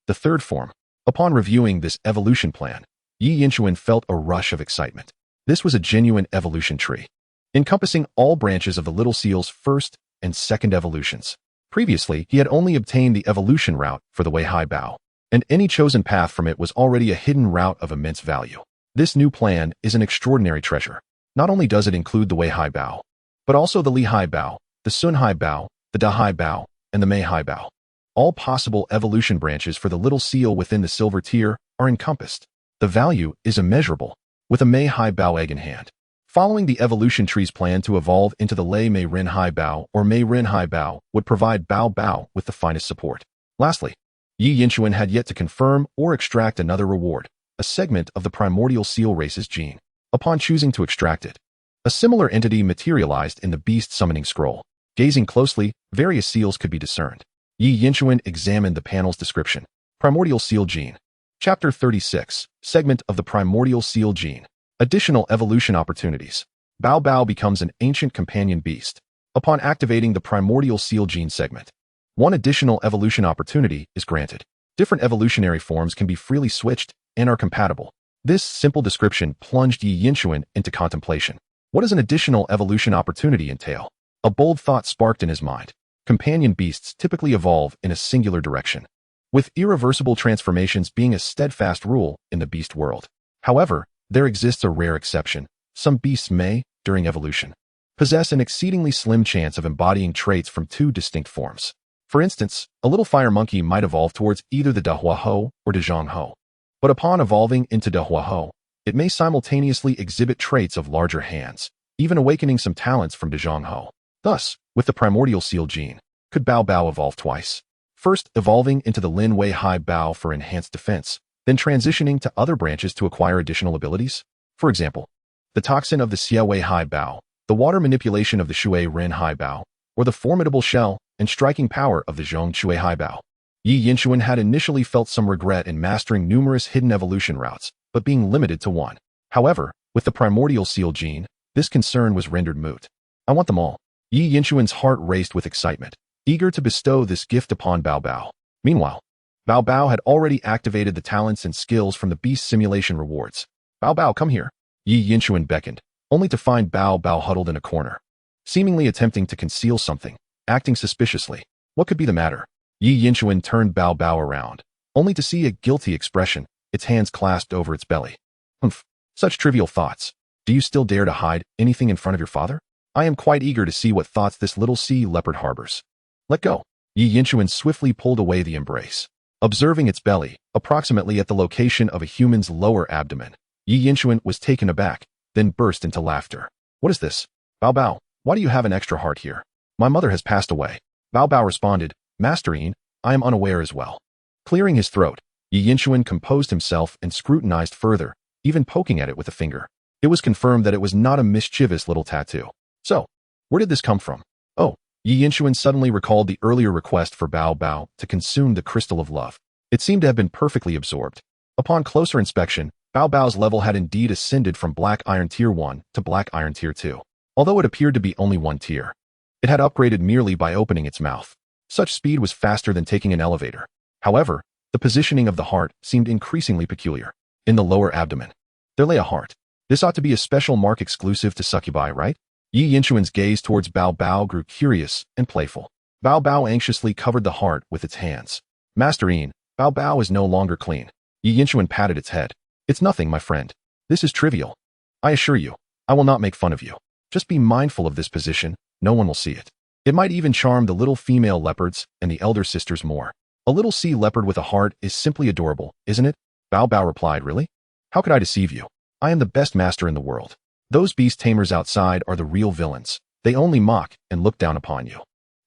The third form. Upon reviewing this evolution plan, Yi Yinchuan felt a rush of excitement. This was a genuine evolution tree, encompassing all branches of the little seal's first and second evolutions. Previously, he had only obtained the evolution route for the Wei Hai Bao, and any chosen path from it was already a hidden route of immense value. This new plan is an extraordinary treasure. Not only does it include the Wei Hai Bao, but also the Li Hai Bao, the Sun Hai Bao, the Da Hai Bao, and the Mei Hai Bao. All possible evolution branches for the little seal within the silver tier are encompassed. The value is immeasurable, with a Mei Hai Bao egg in hand. Following the evolution tree's plan to evolve into the Lei Mei Ren Hai Bao or Mei Ren Hai Bao would provide Bao Bao with the finest support. Lastly, Yi Yinchuan had yet to confirm or extract another reward, a segment of the primordial seal race's gene. upon choosing to extract it. A similar entity materialized in the beast summoning scroll. Gazing closely, various seals could be discerned. Yi Yinchuan examined the panel's description. Primordial Seal Gene. Chapter 36, segment of the Primordial Seal Gene. Additional evolution opportunities. Bao Bao becomes an ancient companion beast. Upon activating the Primordial Seal Gene segment, one additional evolution opportunity is granted. Different evolutionary forms can be freely switched and are compatible. This simple description plunged Yi Yinchuan into contemplation. What does an additional evolution opportunity entail? A bold thought sparked in his mind. Companion beasts typically evolve in a singular direction, with irreversible transformations being a steadfast rule in the beast world. However, there exists a rare exception. Some beasts may, during evolution, possess an exceedingly slim chance of embodying traits from two distinct forms. For instance, a little fire monkey might evolve towards either the Dehuaho or Dezhongho. But upon evolving into Dehuaho, it may simultaneously exhibit traits of larger hands, even awakening some talents from Dezhongho. Thus, with the Primordial Seal Gene, could Bao Bao evolve twice? First, evolving into the Lin Wei Hai Bao for enhanced defense, then transitioning to other branches to acquire additional abilities? For example, the toxin of the Xie Wei Hai Bao, the water manipulation of the Shui Ren Hai Bao, or the formidable shell and striking power of the Zhong Shui Hai Bao. Yi Yinchuan had initially felt some regret in mastering numerous hidden evolution routes, but being limited to one. However, with the Primordial Seal Gene, this concern was rendered moot. I want them all. Yi Yinchuan's heart raced with excitement, eager to bestow this gift upon Bao Bao. Meanwhile, Bao Bao had already activated the talents and skills from the beast simulation rewards. Bao Bao, come here. Yi Yinchuan beckoned, only to find Bao Bao huddled in a corner, seemingly attempting to conceal something, acting suspiciously. What could be the matter? Yi Yinchuan turned Bao Bao around, only to see a guilty expression, its hands clasped over its belly. Humph, such trivial thoughts. Do you still dare to hide anything in front of your father? I am quite eager to see what thoughts this little sea leopard harbors. Let go. Yi Yinchuan swiftly pulled away the embrace. Observing its belly, approximately at the location of a human's lower abdomen, Yi Yinchuan was taken aback, then burst into laughter. What is this? Bao Bao, why do you have an extra heart here? My mother has passed away. Bao Bao responded, Master Yin, I am unaware as well. Clearing his throat, Yi Yinchuan composed himself and scrutinized further, even poking at it with a finger. It was confirmed that it was not a mischievous little tattoo. So, where did this come from? Oh, Yi Yinchuan suddenly recalled the earlier request for Bao Bao to consume the crystal of love. It seemed to have been perfectly absorbed. Upon closer inspection, Bao Bao's level had indeed ascended from Black Iron Tier 1 to Black Iron Tier 2. Although it appeared to be only one tier, it had upgraded merely by opening its mouth. Such speed was faster than taking an elevator. However, the positioning of the heart seemed increasingly peculiar. In the lower abdomen, there lay a heart. This ought to be a special mark exclusive to succubi, right? Yi Yinchuan's gaze towards Bao Bao grew curious and playful. Bao Bao anxiously covered the heart with its hands. Master Yin, Bao Bao is no longer clean. Yi Yinchuan patted its head. It's nothing, my friend. This is trivial. I assure you, I will not make fun of you. Just be mindful of this position, no one will see it. It might even charm the little female leopards and the elder sisters more. A little sea leopard with a heart is simply adorable, isn't it? Bao Bao replied, really? How could I deceive you? I am the best master in the world. Those beast tamers outside are the real villains. They only mock and look down upon you.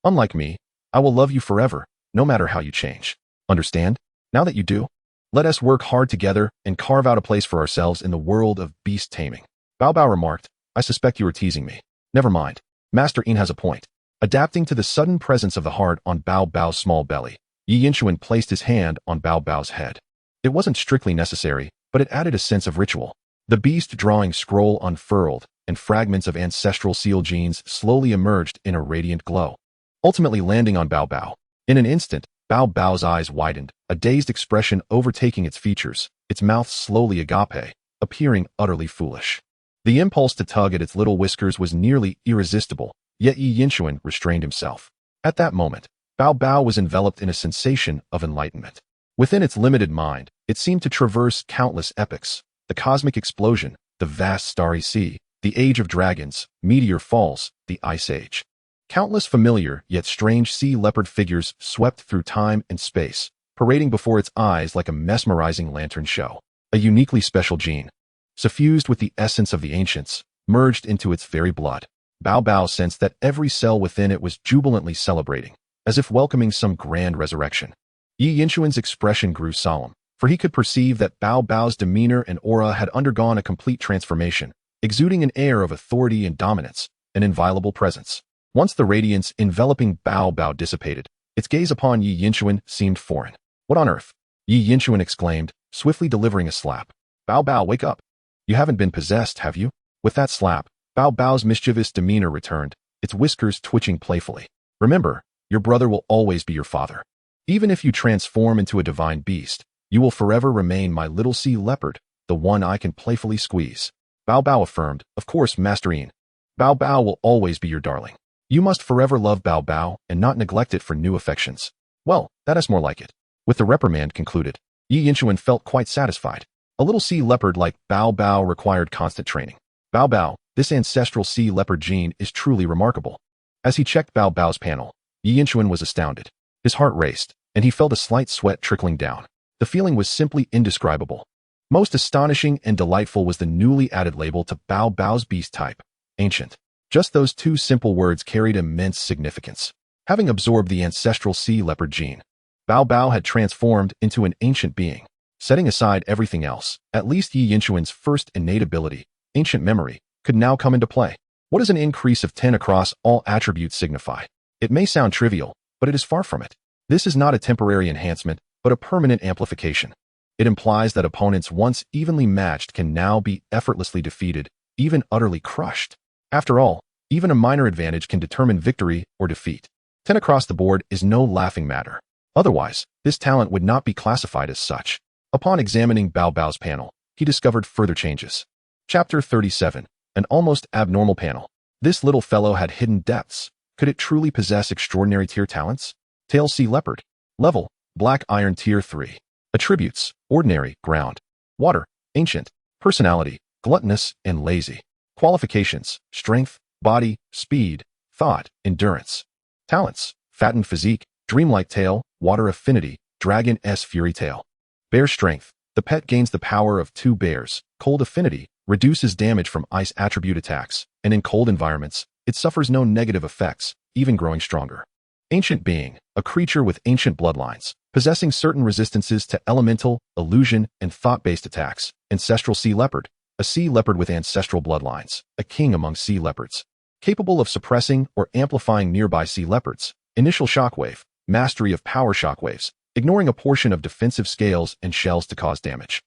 Unlike me, I will love you forever, no matter how you change. Understand? Now that you do, let us work hard together and carve out a place for ourselves in the world of beast taming. Bao Bao remarked, I suspect you are teasing me. Never mind. Master Yin has a point. Adapting to the sudden presence of the heart on Bao Bao's small belly, Yi Yinchuan placed his hand on Bao Bao's head. It wasn't strictly necessary, but it added a sense of ritual. The beast drawing scroll unfurled, and fragments of ancestral seal genes slowly emerged in a radiant glow, ultimately landing on Bao Bao. In an instant, Bao Bao's eyes widened, a dazed expression overtaking its features, its mouth slowly agape, appearing utterly foolish. The impulse to tug at its little whiskers was nearly irresistible, yet Yi Yinchuan restrained himself. At that moment, Bao Bao was enveloped in a sensation of enlightenment. Within its limited mind, it seemed to traverse countless epochs. The cosmic explosion, the vast starry sea, the age of dragons, meteor falls, the ice age. Countless familiar yet strange sea leopard figures swept through time and space, parading before its eyes like a mesmerizing lantern show. A uniquely special gene, suffused with the essence of the ancients, merged into its very blood. Bao Bao sensed that every cell within it was jubilantly celebrating, as if welcoming some grand resurrection. Yi Yinchuan's expression grew solemn, for he could perceive that Bao Bao's demeanor and aura had undergone a complete transformation, exuding an air of authority and dominance, an inviolable presence. Once the radiance enveloping Bao Bao dissipated, its gaze upon Yi Yinchuan seemed foreign. "What on earth?" Yi Yinchuan exclaimed, swiftly delivering a slap. "Bao Bao, wake up. You haven't been possessed, have you?" With that slap, Bao Bao's mischievous demeanor returned, its whiskers twitching playfully. "Remember, your brother will always be your father. Even if you transform into a divine beast, you will forever remain my little sea leopard, the one I can playfully squeeze." Bao Bao affirmed, "Of course, Master Yin. Bao Bao will always be your darling. You must forever love Bao Bao and not neglect it for new affections." "Well, that is more like it." With the reprimand concluded, Yi Yinchuan felt quite satisfied. A little sea leopard like Bao Bao required constant training. "Bao Bao, this ancestral sea leopard gene is truly remarkable." As he checked Bao Bao's panel, Yi Yinchuan was astounded. His heart raced, and he felt a slight sweat trickling down. The feeling was simply indescribable. Most astonishing and delightful was the newly added label to Bao Bao's beast type, ancient. Just those two simple words carried immense significance. Having absorbed the ancestral sea leopard gene, Bao Bao had transformed into an ancient being. Setting aside everything else, at least Yi Yinchuan's first innate ability, ancient memory, could now come into play. What does an increase of 10 across all attributes signify? It may sound trivial, but it is far from it. This is not a temporary enhancement, but a permanent amplification. It implies that opponents once evenly matched can now be effortlessly defeated, even utterly crushed. After all, even a minor advantage can determine victory or defeat. 10 across the board is no laughing matter. Otherwise, this talent would not be classified as such. Upon examining Bao Bao's panel, he discovered further changes. Chapter 37, an almost abnormal panel. This little fellow had hidden depths. Could it truly possess extraordinary tier talents? Tail Sea Leopard. Level, Black Iron Tier 3. Attributes, Ordinary, Ground. Water, Ancient. Personality, Gluttonous and Lazy. Qualifications, Strength, Body, Speed, Thought, Endurance. Talents, Fattened Physique, Dreamlike Tail, Water Affinity, Dragon S Fury Tail. Bear Strength. The pet gains the power of 2 bears. Cold Affinity, reduces damage from ice attribute attacks, and in cold environments, it suffers no negative effects, even growing stronger. Ancient Being, a creature with ancient bloodlines, possessing certain resistances to elemental, illusion, and thought-based attacks. Ancestral Sea Leopard, a sea leopard with ancestral bloodlines, a king among sea leopards. Capable of suppressing or amplifying nearby sea leopards. Initial Shockwave, mastery of power shockwaves, ignoring a portion of defensive scales and shells to cause damage.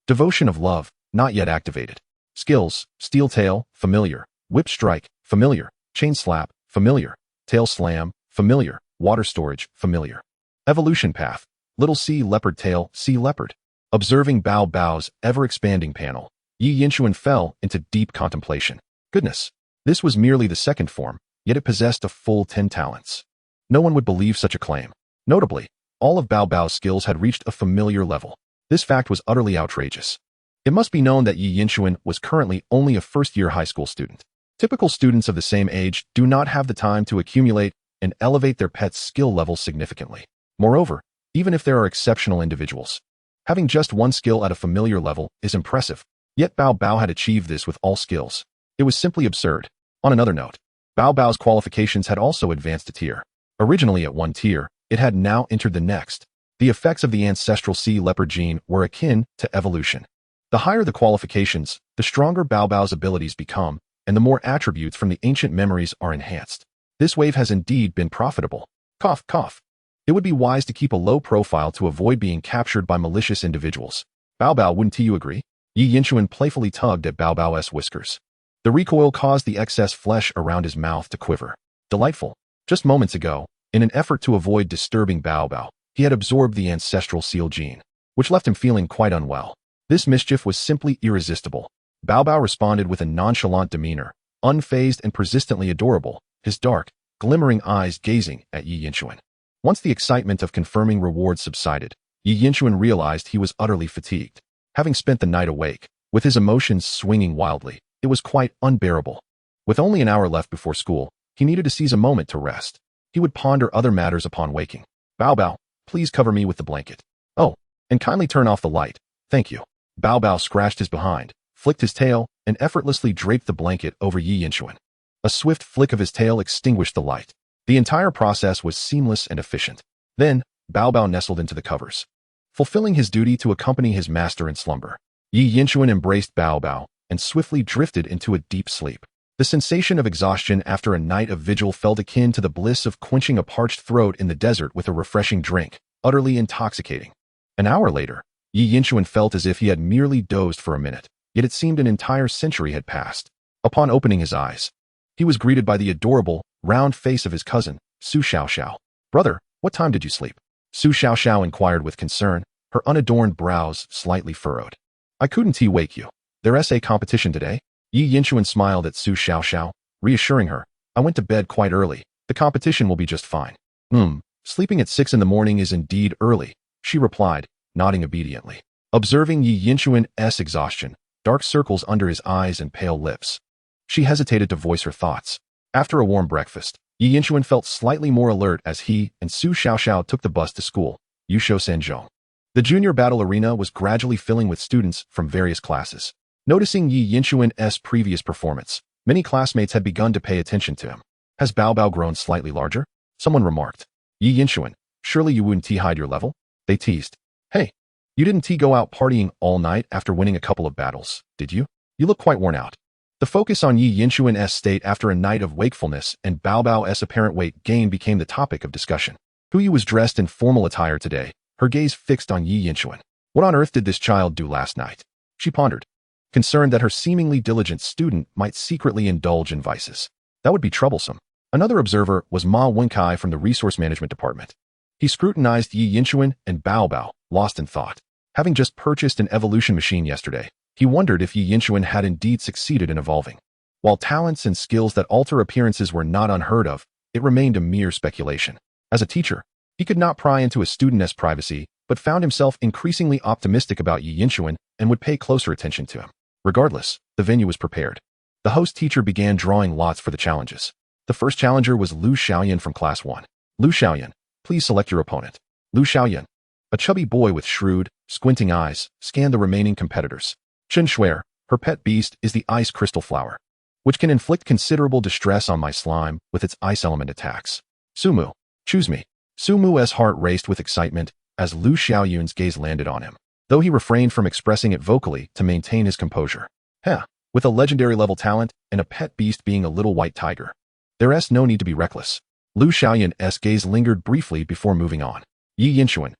Devotion of Love, not yet activated. Skills, Steel Tail, familiar. Whip Strike, familiar. Chain Slap, familiar. Tail Slam, familiar. Water Storage, familiar. Evolution Path, Little Sea Leopard Tail, Sea Leopard. Observing Bao Bao's ever-expanding panel, Yi Yinchuan fell into deep contemplation. Goodness, this was merely the second form, yet it possessed a full 10 talents. No one would believe such a claim. Notably, all of Bao Bao's skills had reached a familiar level. This fact was utterly outrageous. It must be known that Yi Yinchuan was currently only a first-year high school student. Typical students of the same age do not have the time to accumulate and elevate their pet's skill level significantly. Moreover, even if there are exceptional individuals, having just one skill at a familiar level is impressive. Yet Bao Bao had achieved this with all skills. It was simply absurd. On another note, Bao Bao's qualifications had also advanced a tier. Originally at 1 tier, it had now entered the next. The effects of the ancestral sea leopard gene were akin to evolution. The higher the qualifications, the stronger Bao Bao's abilities become, and the more attributes from the ancient memories are enhanced. This wave has indeed been profitable. Cough, cough. It would be wise to keep a low profile to avoid being captured by malicious individuals. Bao Bao, wouldn't you agree? Yi Yinchuan playfully tugged at Bao Bao's whiskers. The recoil caused the excess flesh around his mouth to quiver. Delightful. Just moments ago, in an effort to avoid disturbing Bao Bao, he had absorbed the ancestral seal gene, which left him feeling quite unwell. This mischief was simply irresistible. Bao Bao responded with a nonchalant demeanor, unfazed and persistently adorable, his dark, glimmering eyes gazing at Yi Yinchuan. Once the excitement of confirming rewards subsided, Yi Yinchuan realized he was utterly fatigued. Having spent the night awake, with his emotions swinging wildly, it was quite unbearable. With only an hour left before school, he needed to seize a moment to rest. He would ponder other matters upon waking. Bao Bao, please cover me with the blanket. Oh, and kindly turn off the light. Thank you. Bao Bao scratched his behind, flicked his tail, and effortlessly draped the blanket over Yi Yinchuan. A swift flick of his tail extinguished the light. The entire process was seamless and efficient. Then, Bao Bao nestled into the covers. fulfilling his duty to accompany his master in slumber. Yi Yinchuan embraced Bao Bao and swiftly drifted into a deep sleep. The sensation of exhaustion after a night of vigil felt akin to the bliss of quenching a parched throat in the desert with a refreshing drink, utterly intoxicating. An hour later, Yi Yinchuan felt as if he had merely dozed for a minute, yet it seemed an entire century had passed. Upon opening his eyes, he was greeted by the adorable, round face of his cousin, Su Xiaoxiao. "Brother, what time did you sleep?" Su Xiaoxiao inquired with concern, her unadorned brows slightly furrowed. "I couldn't wake you. There's a competition today?" Yi Yinchuan smiled at Su Xiaoxiao, reassuring her, "I went to bed quite early. The competition will be just fine." Sleeping at 6 in the morning is indeed early," she replied, nodding obediently. Observing Yi Yinchuan's exhaustion, dark circles under his eyes and pale lips, she hesitated to voice her thoughts. After a warm breakfast, Yi Yinchuan felt slightly more alert as he and Su Xiaoxiao took the bus to school, Yusho Senzhou. The junior battle arena was gradually filling with students from various classes. Noticing Yi Yinchuan's previous performance, many classmates had begun to pay attention to him. "Has Bao Bao grown slightly larger?" someone remarked. "Yi Yinchuan, surely you wouldn't hide your level?" they teased. "Hey, you didn't go out partying all night after winning a couple of battles, did you? You look quite worn out." The focus on Yi Yinchuan's state after a night of wakefulness and Bao Bao's apparent weight gain became the topic of discussion. Hui was dressed in formal attire today, her gaze fixed on Yi Yinchuan. What on earth did this child do last night? She pondered, concerned that her seemingly diligent student might secretly indulge in vices. That would be troublesome. Another observer was Ma Wenkai from the Resource Management Department. He scrutinized Yi Yinchuan and Bao Bao, lost in thought. Having just purchased an evolution machine yesterday, he wondered if Yi Yinchuan had indeed succeeded in evolving. While talents and skills that alter appearances were not unheard of, it remained a mere speculation. As a teacher, he could not pry into a student's privacy, but found himself increasingly optimistic about Yi Yinchuan and would pay closer attention to him. Regardless, the venue was prepared. The host teacher began drawing lots for the challenges. The first challenger was Lu Xiaoyan from Class 1. "Lu Xiaoyan, please select your opponent." Lu Xiaoyan, a chubby boy with shrewd, squinting eyes, scanned the remaining competitors. Chen Shuer, her pet beast is the ice crystal flower, which can inflict considerable distress on my slime with its ice element attacks. Sumu, choose me. Sumu's heart raced with excitement as Lu Xiaoyun's gaze landed on him, though he refrained from expressing it vocally to maintain his composure. With a legendary level talent and a pet beast being a little white tiger, there's no need to be reckless. Lu Xiaoyan's gaze lingered briefly before moving on. Yi Yinchuan,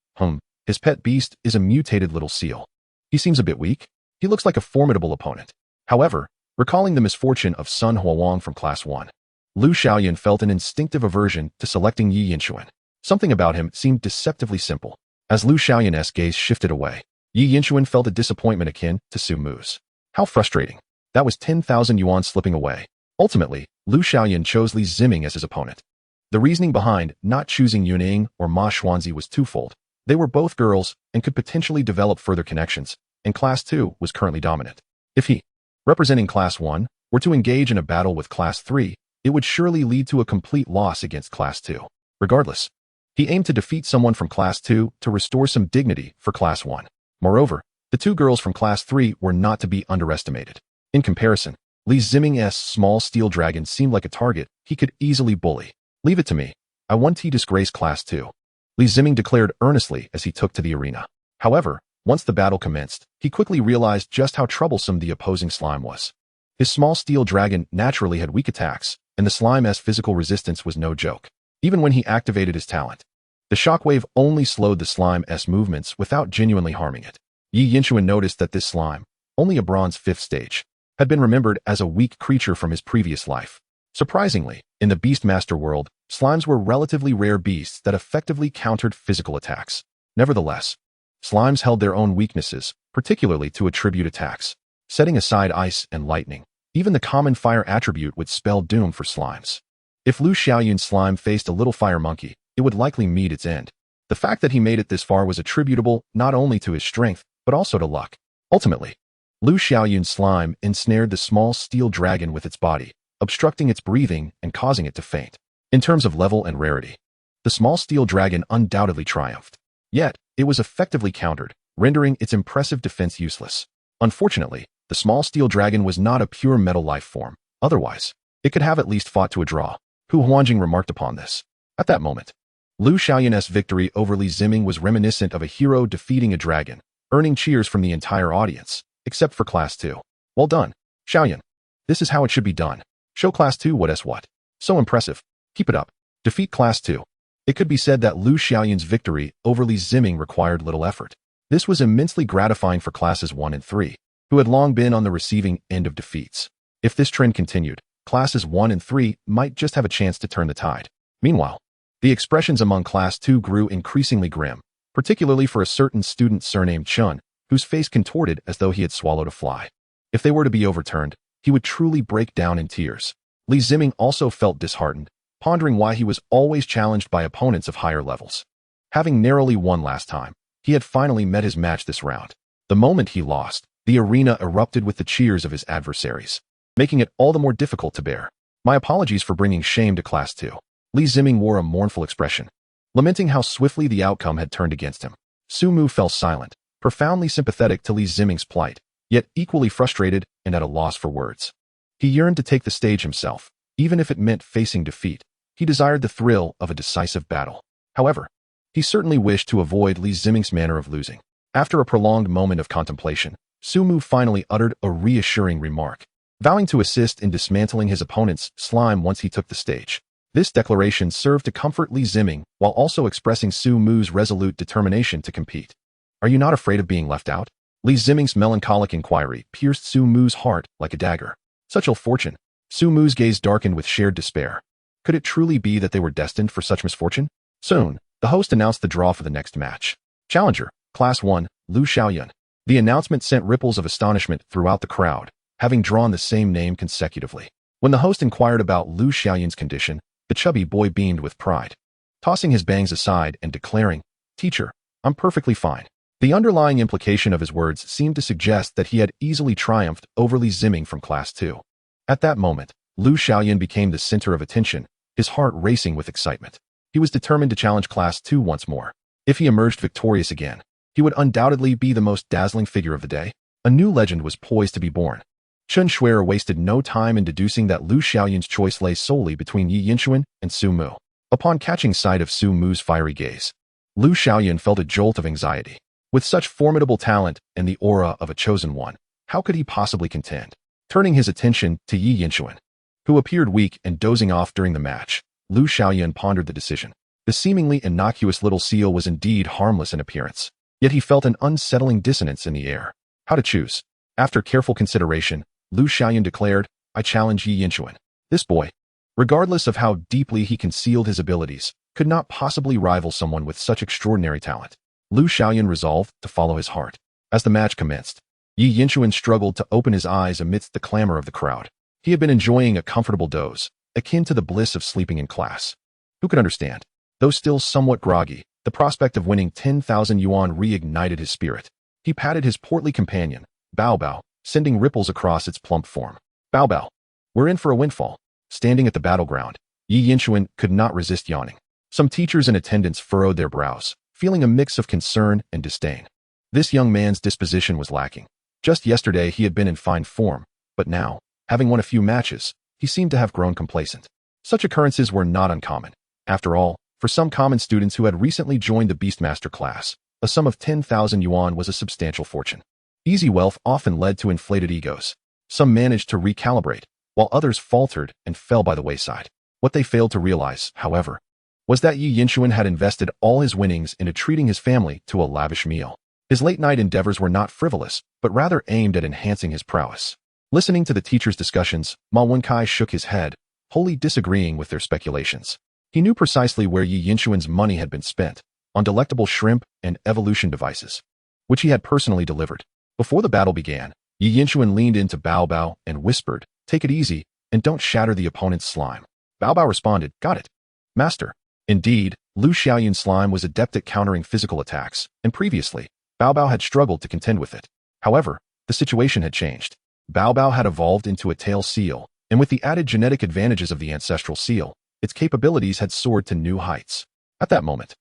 his pet beast is a mutated little seal. He seems a bit weak. He looks like a formidable opponent. However, recalling the misfortune of Sun Huawang from Class 1, Lu Xiaoyan felt an instinctive aversion to selecting Yi Yinchuan. Something about him seemed deceptively simple. As Lu Xiaoyan's gaze shifted away, Yi Yinchuan felt a disappointment akin to Su Mu's. How frustrating. That was 10,000 yuan slipping away. Ultimately, Lu Xiaoyan chose Li Ziming as his opponent. The reasoning behind not choosing Yuning or Ma Xuanzi was twofold. They were both girls and could potentially develop further connections, and Class 2 was currently dominant. If he, representing Class 1, were to engage in a battle with Class 3, it would surely lead to a complete loss against Class 2. Regardless, he aimed to defeat someone from Class 2 to restore some dignity for Class 1. Moreover, the two girls from Class 3 were not to be underestimated. In comparison, Li Ziming's small steel dragon seemed like a target he could easily bully. "Leave it to me. I won't disgrace Class 2. Li Ziming declared earnestly as he took to the arena. However, once the battle commenced, he quickly realized just how troublesome the opposing slime was. His small steel dragon naturally had weak attacks, and the slime's physical resistance was no joke. Even when he activated his talent, the shockwave only slowed the slime's movements without genuinely harming it. Yi Yinchuan noticed that this slime, only a bronze 5th stage, had been remembered as a weak creature from his previous life. Surprisingly, in the Beastmaster world, slimes were relatively rare beasts that effectively countered physical attacks. Nevertheless, slimes held their own weaknesses, particularly to attribute attacks. Setting aside ice and lightning, even the common fire attribute would spell doom for slimes. If Lu Xiaoyun's slime faced a little fire monkey, it would likely meet its end. The fact that he made it this far was attributable not only to his strength, but also to luck. Ultimately, Lu Xiaoyun's slime ensnared the small steel dragon with its body, obstructing its breathing and causing it to faint. In terms of level and rarity, the small steel dragon undoubtedly triumphed. Yet, it was effectively countered, rendering its impressive defense useless. Unfortunately, the small steel dragon was not a pure metal life form. Otherwise, it could have at least fought to a draw. Hu Huanjing remarked upon this. At that moment, Lu Xiaoyan's victory over Li Ziming was reminiscent of a hero defeating a dragon, earning cheers from the entire audience, except for Class 2. Well done, Xiaoyan. This is how it should be done. Show Class 2 what. So impressive. Keep it up. Defeat Class 2. It could be said that Lu Xiaoyan's victory over Li Ziming required little effort. This was immensely gratifying for Classes 1 and 3, who had long been on the receiving end of defeats. If this trend continued, Classes 1 and 3 might just have a chance to turn the tide. Meanwhile, the expressions among Class 2 grew increasingly grim, particularly for a certain student surnamed Chun, whose face contorted as though he had swallowed a fly. If they were to be overturned, he would truly break down in tears. Li Ziming also felt disheartened, pondering why he was always challenged by opponents of higher levels. Having narrowly won last time, he had finally met his match this round. The moment he lost, the arena erupted with the cheers of his adversaries, making it all the more difficult to bear. My apologies for bringing shame to Class 2. Li Ziming wore a mournful expression, lamenting how swiftly the outcome had turned against him. Su Mu fell silent, profoundly sympathetic to Li Ziming's plight, yet equally frustrated and at a loss for words. He yearned to take the stage himself, even if it meant facing defeat. He desired the thrill of a decisive battle. However, he certainly wished to avoid Li Ziming's manner of losing. After a prolonged moment of contemplation, Su Mu finally uttered a reassuring remark, vowing to assist in dismantling his opponent's slime once he took the stage. This declaration served to comfort Li Ziming while also expressing Su Mu's resolute determination to compete. Are you not afraid of being left out? Li Ziming's melancholic inquiry pierced Su Mu's heart like a dagger. Such ill fortune. Su Mu's gaze darkened with shared despair. Could it truly be that they were destined for such misfortune? Soon, the host announced the draw for the next match. Challenger, Class 1, Lu Xiaoyan. The announcement sent ripples of astonishment throughout the crowd, having drawn the same name consecutively. When the host inquired about Lu Xiaoyan's condition, the chubby boy beamed with pride, tossing his bangs aside and declaring, "Teacher, I'm perfectly fine." The underlying implication of his words seemed to suggest that he had easily triumphed over Li Ziming from Class 2. At that moment, Lu Xiaoyan became the center of attention, his heart racing with excitement. He was determined to challenge Class 2 once more. If he emerged victorious again, he would undoubtedly be the most dazzling figure of the day. A new legend was poised to be born. Chen Shuer wasted no time in deducing that Lu Xiaoyan's choice lay solely between Yi Yinchuan and Su Mu. Upon catching sight of Su Mu's fiery gaze, Lu Xiaoyan felt a jolt of anxiety. With such formidable talent and the aura of a chosen one, how could he possibly contend? Turning his attention to Yi Yinchuan, who appeared weak and dozing off during the match, Lu Xiaoyan pondered the decision. The seemingly innocuous little seal was indeed harmless in appearance, yet he felt an unsettling dissonance in the air. How to choose? After careful consideration, Lu Xiaoyan declared, "I challenge Yi Yinchuan." This boy, regardless of how deeply he concealed his abilities, could not possibly rival someone with such extraordinary talent. Lu Xiaoyan resolved to follow his heart. As the match commenced, Yi Yinchuan struggled to open his eyes amidst the clamor of the crowd. He had been enjoying a comfortable doze, akin to the bliss of sleeping in class. Who could understand? Though still somewhat groggy, the prospect of winning 10,000 yuan reignited his spirit. He patted his portly companion, Bao Bao, sending ripples across its plump form. "Bao Bao, we're in for a windfall." Standing at the battleground, Yi Yinchuan could not resist yawning. Some teachers in attendance furrowed their brows, feeling a mix of concern and disdain. This young man's disposition was lacking. Just yesterday he had been in fine form, but now, having won a few matches, he seemed to have grown complacent. Such occurrences were not uncommon. After all, for some common students who had recently joined the Beastmaster class, a sum of 10,000 yuan was a substantial fortune. Easy wealth often led to inflated egos. Some managed to recalibrate, while others faltered and fell by the wayside. What they failed to realize, however, was that Yi Yinchuan had invested all his winnings into treating his family to a lavish meal. His late-night endeavors were not frivolous, but rather aimed at enhancing his prowess. Listening to the teachers' discussions, Ma Wenkai shook his head, wholly disagreeing with their speculations. He knew precisely where Yi Yinchuan's money had been spent, on delectable shrimp and evolution devices, which he had personally delivered. Before the battle began, Yi Yinchuan leaned into Bao Bao and whispered, "Take it easy, and don't shatter the opponent's slime." Bao Bao responded, "Got it, Master." Indeed, Lu Xiaoyan's slime was adept at countering physical attacks, and previously, Bao Bao had struggled to contend with it. However, the situation had changed. Bao Bao had evolved into a tail seal, and with the added genetic advantages of the ancestral seal, its capabilities had soared to new heights. At that moment,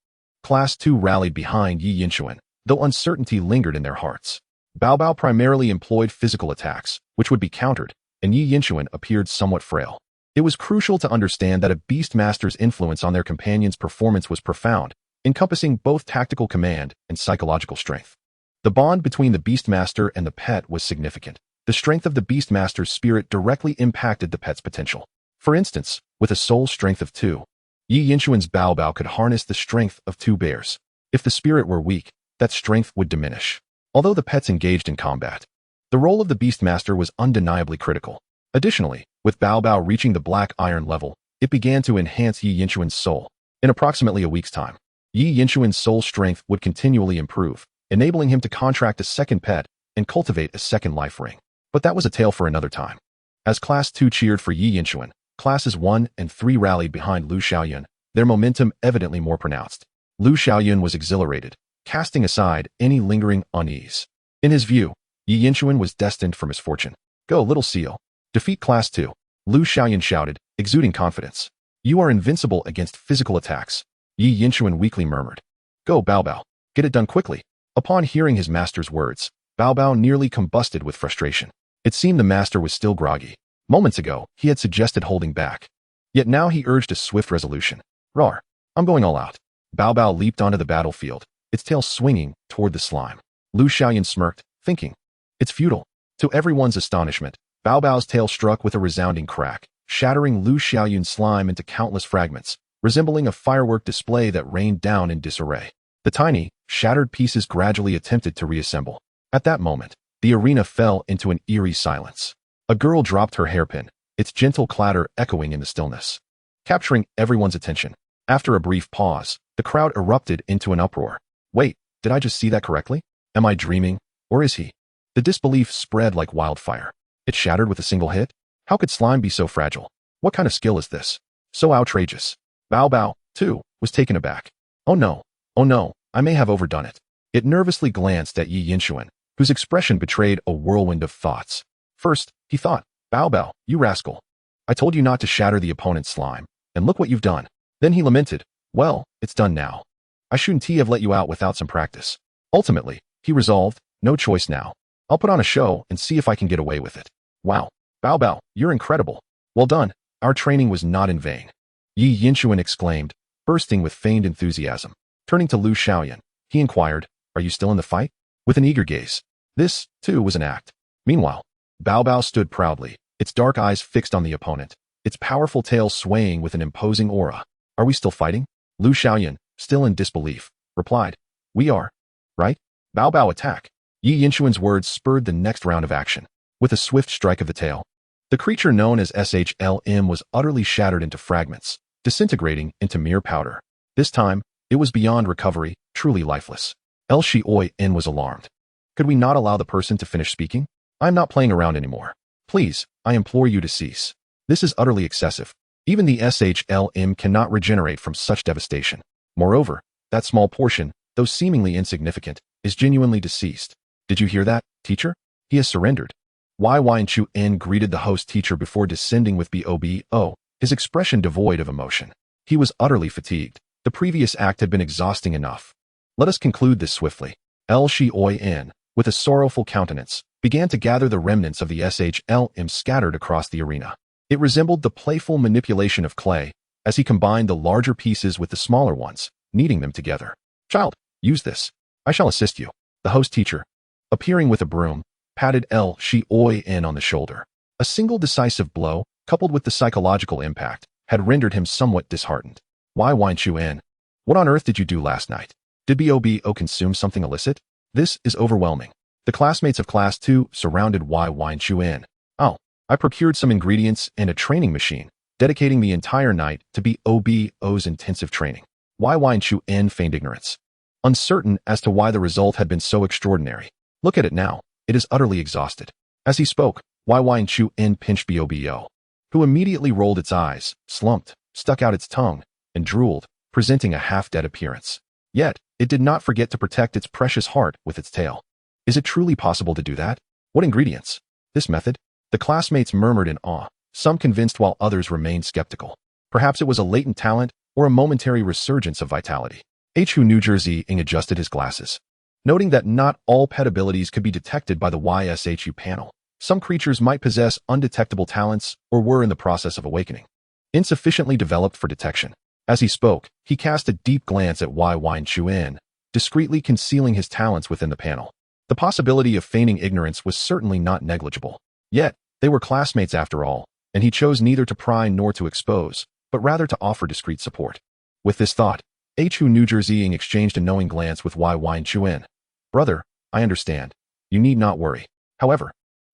Class 2 rallied behind Yi Yinchuan, though uncertainty lingered in their hearts. Bao Bao primarily employed physical attacks, which would be countered, and Yi Yinchuan appeared somewhat frail. It was crucial to understand that a Beastmaster's influence on their companion's performance was profound, encompassing both tactical command and psychological strength. The bond between the Beastmaster and the pet was significant. The strength of the Beastmaster's spirit directly impacted the pet's potential. For instance, with a soul strength of 2, Yi Yinchuan's Bao Bao could harness the strength of 2 bears. If the spirit were weak, that strength would diminish. Although the pets engaged in combat, the role of the Beastmaster was undeniably critical. Additionally, with Bao Bao reaching the black iron level, it began to enhance Yi Yinchuan's soul. In approximately a week's time, Yi Yinchuan's soul strength would continually improve, enabling him to contract a second pet and cultivate a second life ring. But that was a tale for another time. As Class 2 cheered for Yi Yinchuan, Classes 1 and 3 rallied behind Lu Xiaoyun, their momentum evidently more pronounced. Lu Xiaoyun was exhilarated, casting aside any lingering unease. In his view, Yi Yinchuan was destined for misfortune. Go, little seal. Defeat Class 2. Lu Xiaoyun shouted, exuding confidence. You are invincible against physical attacks. Yi Yinchuan weakly murmured. Go, Bao Bao. Get it done quickly. Upon hearing his master's words, Bao Bao nearly combusted with frustration. It seemed the master was still groggy. Moments ago, he had suggested holding back. Yet now he urged a swift resolution. Roar. I'm going all out. Bao Bao leaped onto the battlefield, its tail swinging toward the slime. Lu Xiaoyun smirked, thinking, it's futile. To everyone's astonishment, Bao Bao's tail struck with a resounding crack, shattering Lu Xiaoyun's slime into countless fragments, resembling a firework display that rained down in disarray. The tiny, shattered pieces gradually attempted to reassemble. At that moment, the arena fell into an eerie silence. A girl dropped her hairpin, its gentle clatter echoing in the stillness, capturing everyone's attention. After a brief pause, the crowd erupted into an uproar. Wait, did I just see that correctly? Am I dreaming, or is he? The disbelief spread like wildfire. It shattered with a single hit? How could slime be so fragile? What kind of skill is this? So outrageous. Bao Bao, too, was taken aback. Oh no, I may have overdone it. It nervously glanced at Yi Yinchuan, whose expression betrayed a whirlwind of thoughts. First, he thought, Bao Bao, you rascal. I told you not to shatter the opponent's slime, and look what you've done. Then he lamented, well, it's done now. I shouldn't have let you out without some practice. Ultimately, he resolved, no choice now. I'll put on a show and see if I can get away with it. Wow, Bao Bao, you're incredible. Well done, our training was not in vain. Yi Yinchuan exclaimed, bursting with feigned enthusiasm. Turning to Lu Xiaoyun, he inquired, are you still in the fight? With an eager gaze. This, too, was an act. Meanwhile, Bao Bao stood proudly, its dark eyes fixed on the opponent, its powerful tail swaying with an imposing aura. Are we still fighting? Lu Xiaoyun, still in disbelief, replied, we are. Right? Bao Bao attack. Yi Yinchuan's words spurred the next round of action. With a swift strike of the tail, the creature known as SHLM was utterly shattered into fragments, disintegrating into mere powder. This time, it was beyond recovery, truly lifeless. El Shioi-in was alarmed. Could we not allow the person to finish speaking? I'm not playing around anymore. Please, I implore you to cease. This is utterly excessive. Even the SHLM cannot regenerate from such devastation. Moreover, that small portion, though seemingly insignificant, is genuinely deceased. Did you hear that, teacher? He has surrendered. Yinchuan greeted the host teacher before descending with BOBO, his expression devoid of emotion. He was utterly fatigued. The previous act had been exhausting enough. Let us conclude this swiftly. El Shioi-in, with a sorrowful countenance, began to gather the remnants of the SHLM scattered across the arena. It resembled the playful manipulation of clay, as he combined the larger pieces with the smaller ones, kneading them together. Child, use this. I shall assist you. The host teacher, appearing with a broom, patted El Shioi-in on the shoulder. A single decisive blow, coupled with the psychological impact, had rendered him somewhat disheartened. Why Yinchuan? What on earth did you do last night? Did BOBO consume something illicit? This is overwhelming. The classmates of Class 2 surrounded Yinchuan. Oh, I procured some ingredients and a training machine, dedicating the entire night to BOBO's intensive training. Yinchuan feigned ignorance, uncertain as to why the result had been so extraordinary. Look at it now. It is utterly exhausted. As he spoke, Yinchuan pinched BOBO, who immediately rolled its eyes, slumped, stuck out its tongue, and drooled, presenting a half-dead appearance. Yet, it did not forget to protect its precious heart with its tail. Is it truly possible to do that? What ingredients? This method? The classmates murmured in awe, some convinced while others remained skeptical. Perhaps it was a latent talent or a momentary resurgence of vitality. Hu New Jersey Ing adjusted his glasses, noting that not all pet abilities could be detected by the YSHU panel. Some creatures might possess undetectable talents or were in the process of awakening, insufficiently developed for detection. As he spoke, he cast a deep glance at Wai-Wan-Chu-In, discreetly concealing his talents within the panel. The possibility of feigning ignorance was certainly not negligible. Yet, they were classmates after all, and he chose neither to pry nor to expose, but rather to offer discreet support. With this thought, Hu New Jerseying exchanged a knowing glance with Wai-Wan-Chu-In. Brother, I understand. You need not worry. However,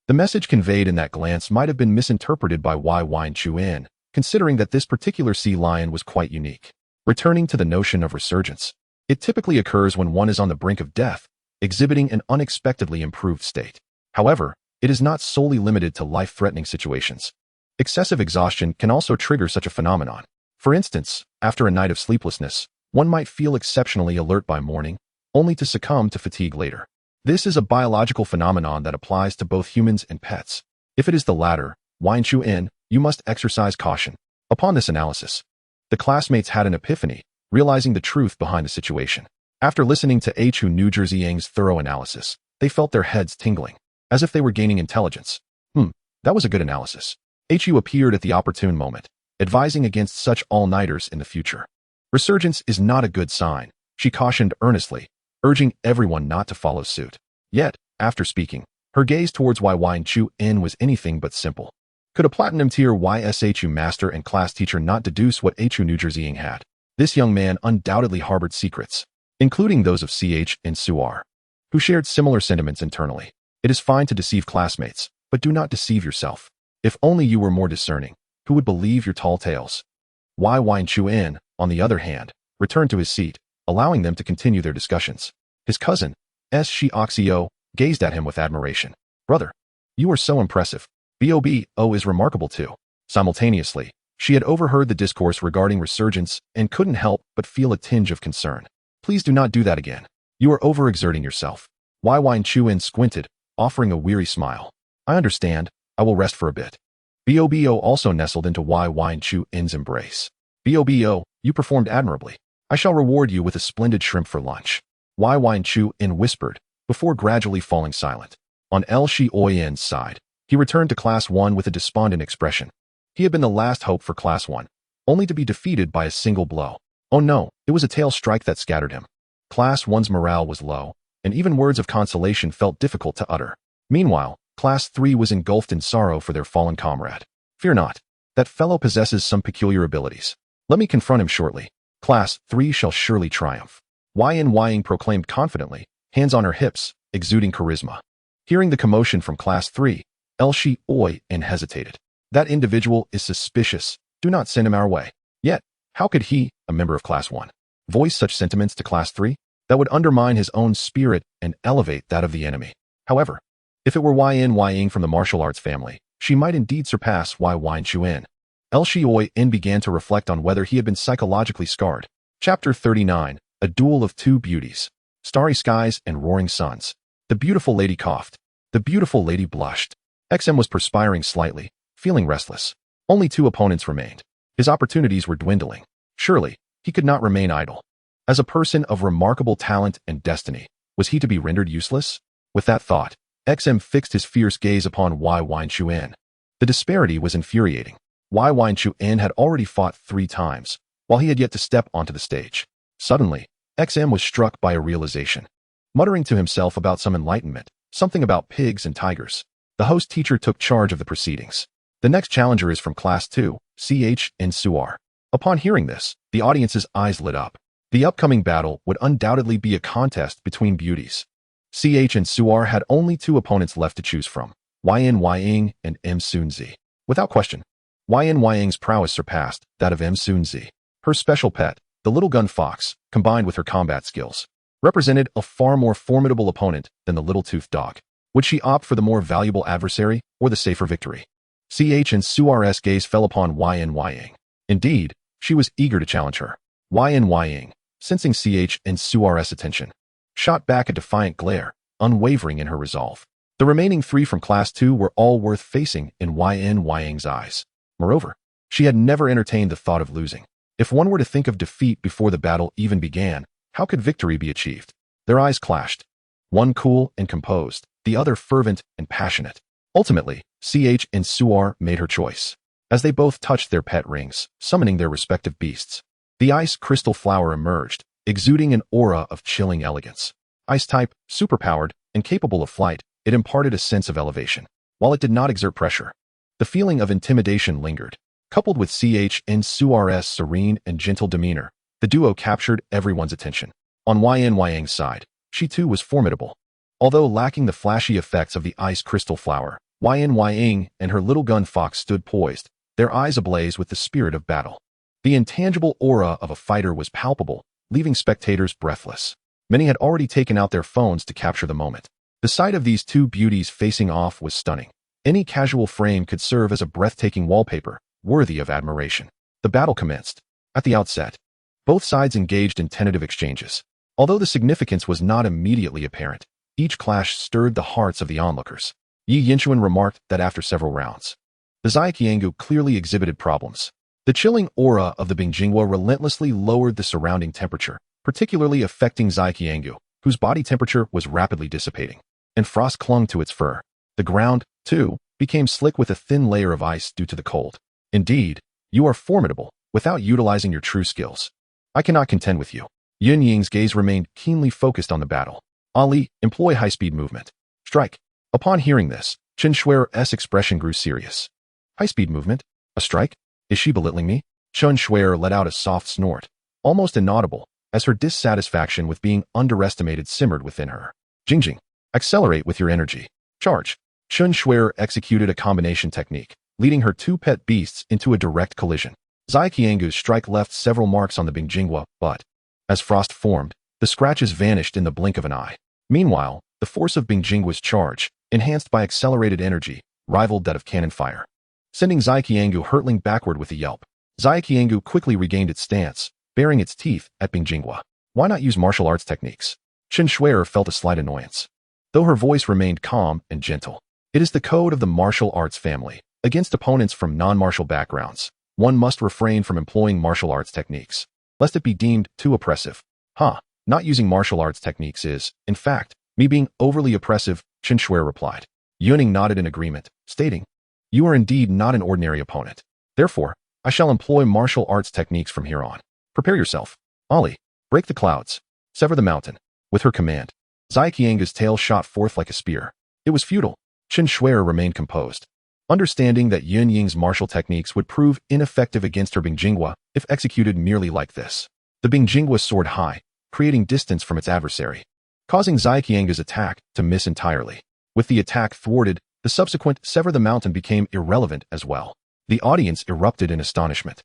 the message conveyed in that glance might have been misinterpreted by Wai-Wan-Chu-In, considering that this particular sea lion was quite unique. Returning to the notion of resurgence, it typically occurs when one is on the brink of death, exhibiting an unexpectedly improved state. However, it is not solely limited to life-threatening situations. Excessive exhaustion can also trigger such a phenomenon. For instance, after a night of sleeplessness, one might feel exceptionally alert by morning, only to succumb to fatigue later. This is a biological phenomenon that applies to both humans and pets. If it is the latter, Wan-Chu-In, you must exercise caution. Upon this analysis, the classmates had an epiphany, realizing the truth behind the situation. After listening to Hu New Jerseying's thorough analysis, they felt their heads tingling, as if they were gaining intelligence. That was a good analysis. Hu appeared at the opportune moment, advising against such all-nighters in the future. Resurgence is not a good sign, she cautioned earnestly, urging everyone not to follow suit. Yet, after speaking, her gaze towards Wai-Wan-Chu-In was anything but simple. Could a platinum-tier YSHU master and class teacher not deduce what Hu New Jerseying had? This young man undoubtedly harbored secrets, including those of CH and Suar, who shared similar sentiments internally. It is fine to deceive classmates, but do not deceive yourself. If only you were more discerning, who would believe your tall tales? Wai-Wan-Chu-In, on the other hand, returned to his seat, allowing them to continue their discussions. His cousin, Shi Oxio, gazed at him with admiration. Brother, you are so impressive. Bobo is remarkable too. Simultaneously, she had overheard the discourse regarding resurgence and couldn't help but feel a tinge of concern. Please do not do that again. You are overexerting yourself. Wai-Wan-Chu-In squinted, offering a weary smile. I understand. I will rest for a bit. Bobo also nestled into Wai-Wan-Chu-In's embrace. Bobo, you performed admirably. I shall reward you with a splendid shrimp for lunch. Wai-Wan-Chu-In whispered, before gradually falling silent. On Shi Oyen's side, he returned to Class 1 with a despondent expression. He had been the last hope for Class 1, only to be defeated by a single blow. Oh no, it was a tail strike that scattered him. Class 1's morale was low, and even words of consolation felt difficult to utter. Meanwhile, Class 3 was engulfed in sorrow for their fallen comrade. Fear not. That fellow possesses some peculiar abilities. Let me confront him shortly. Class 3 shall surely triumph. Ying proclaimed confidently, hands on her hips, exuding charisma. Hearing the commotion from Class 3, Shi Oyen hesitated. That individual is suspicious. Do not send him our way. Yet, how could he, a member of Class 1, voice such sentiments to Class 3? That would undermine his own spirit and elevate that of the enemy. However, if it were Ying from the martial arts family, she might indeed surpass Wai-Wan-Chu-In. Shi Oyen began to reflect on whether he had been psychologically scarred. Chapter 39, A Duel of Two Beauties. Starry skies and roaring suns. The beautiful lady coughed. The beautiful lady blushed. XM was perspiring slightly, feeling restless. Only 2 opponents remained. His opportunities were dwindling. Surely, he could not remain idle. As a person of remarkable talent and destiny, was he to be rendered useless? With that thought, XM fixed his fierce gaze upon Wai-Wan-Chu-In. The disparity was infuriating. Wai-Wan-Chu-In had already fought 3 times, while he had yet to step onto the stage. Suddenly, XM was struck by a realization. Muttering to himself about some enlightenment, something about pigs and tigers, the host teacher took charge of the proceedings. The next challenger is from Class 2, CH and Suar. Upon hearing this, the audience's eyes lit up. The upcoming battle would undoubtedly be a contest between beauties. CH and Suar had only 2 opponents left to choose from, Ying and Sunzi. Without question, Ying's prowess surpassed that of Sunzi. Her special pet, the little gun fox, combined with her combat skills, represented a far more formidable opponent than the little-toothed dog. Would she opt for the more valuable adversary or the safer victory? CH and Suar's gaze fell upon Ying. Indeed, she was eager to challenge her. Ying, sensing CH and Suar's attention, shot back a defiant glare, unwavering in her resolve. The remaining 3 from Class 2 were all worth facing in Ying's eyes. Moreover, she had never entertained the thought of losing. If one were to think of defeat before the battle even began, how could victory be achieved? Their eyes clashed. One cool and composed, the other fervent and passionate. Ultimately, CH and Suar made her choice, as they both touched their pet rings, summoning their respective beasts. The ice crystal flower emerged, exuding an aura of chilling elegance. Ice-type, superpowered, and capable of flight, it imparted a sense of elevation. While it did not exert pressure, the feeling of intimidation lingered. Coupled with CH and Suar's serene and gentle demeanor, the duo captured everyone's attention. On Yang's side, she too was formidable. Although lacking the flashy effects of the ice crystal flower, Yang and her little gun fox stood poised, their eyes ablaze with the spirit of battle. The intangible aura of a fighter was palpable, leaving spectators breathless. Many had already taken out their phones to capture the moment. The sight of these two beauties facing off was stunning. Any casual frame could serve as a breathtaking wallpaper, worthy of admiration. The battle commenced. At the outset, both sides engaged in tentative exchanges. Although the significance was not immediately apparent, each clash stirred the hearts of the onlookers. Yi Yinchuan remarked that after several rounds, the Zaiqiangu clearly exhibited problems. The chilling aura of the Bingjingwa relentlessly lowered the surrounding temperature, particularly affecting Zaiqiangu, whose body temperature was rapidly dissipating, and frost clung to its fur. The ground, too, became slick with a thin layer of ice due to the cold. Indeed, you are formidable, without utilizing your true skills. I cannot contend with you. Yun Ying's gaze remained keenly focused on the battle. Ali, employ high-speed movement. Strike. Upon hearing this, Chen Shuer's expression grew serious. High-speed movement? A strike? Is she belittling me? Chen Shuer let out a soft snort, almost inaudible, as her dissatisfaction with being underestimated simmered within her. Jingjing. Accelerate with your energy. Charge. Chen Shuer executed a combination technique, leading her two pet beasts into a direct collision. Zaiqiangu's strike left several marks on the Bingjingwa, but, as frost formed, the scratches vanished in the blink of an eye. Meanwhile, the force of Bingjingwa's charge, enhanced by accelerated energy, rivaled that of cannon fire, sending Zaiqiangu hurtling backward with a yelp. Zaiqiangu quickly regained its stance, baring its teeth at Bingjingwa. Why not use martial arts techniques? Chen Shuer felt a slight annoyance, though her voice remained calm and gentle. It is the code of the martial arts family. Against opponents from non-martial backgrounds, one must refrain from employing martial arts techniques, lest it be deemed too oppressive. Not using martial arts techniques is, in fact, me being overly oppressive, Chen Shuer replied. Yuning nodded in agreement, stating, you are indeed not an ordinary opponent. Therefore, I shall employ martial arts techniques from here on. Prepare yourself. Ali, break the clouds. Sever the mountain. With her command, Zaiqiangu's tail shot forth like a spear. It was futile. Chen Shuer remained composed, understanding that Yun Ying's martial techniques would prove ineffective against her Bingjingwa if executed merely like this. The Bingjingwa soared high, creating distance from its adversary, causing Zaiqiangu's attack to miss entirely. With the attack thwarted, the subsequent sever the mountain became irrelevant as well. The audience erupted in astonishment,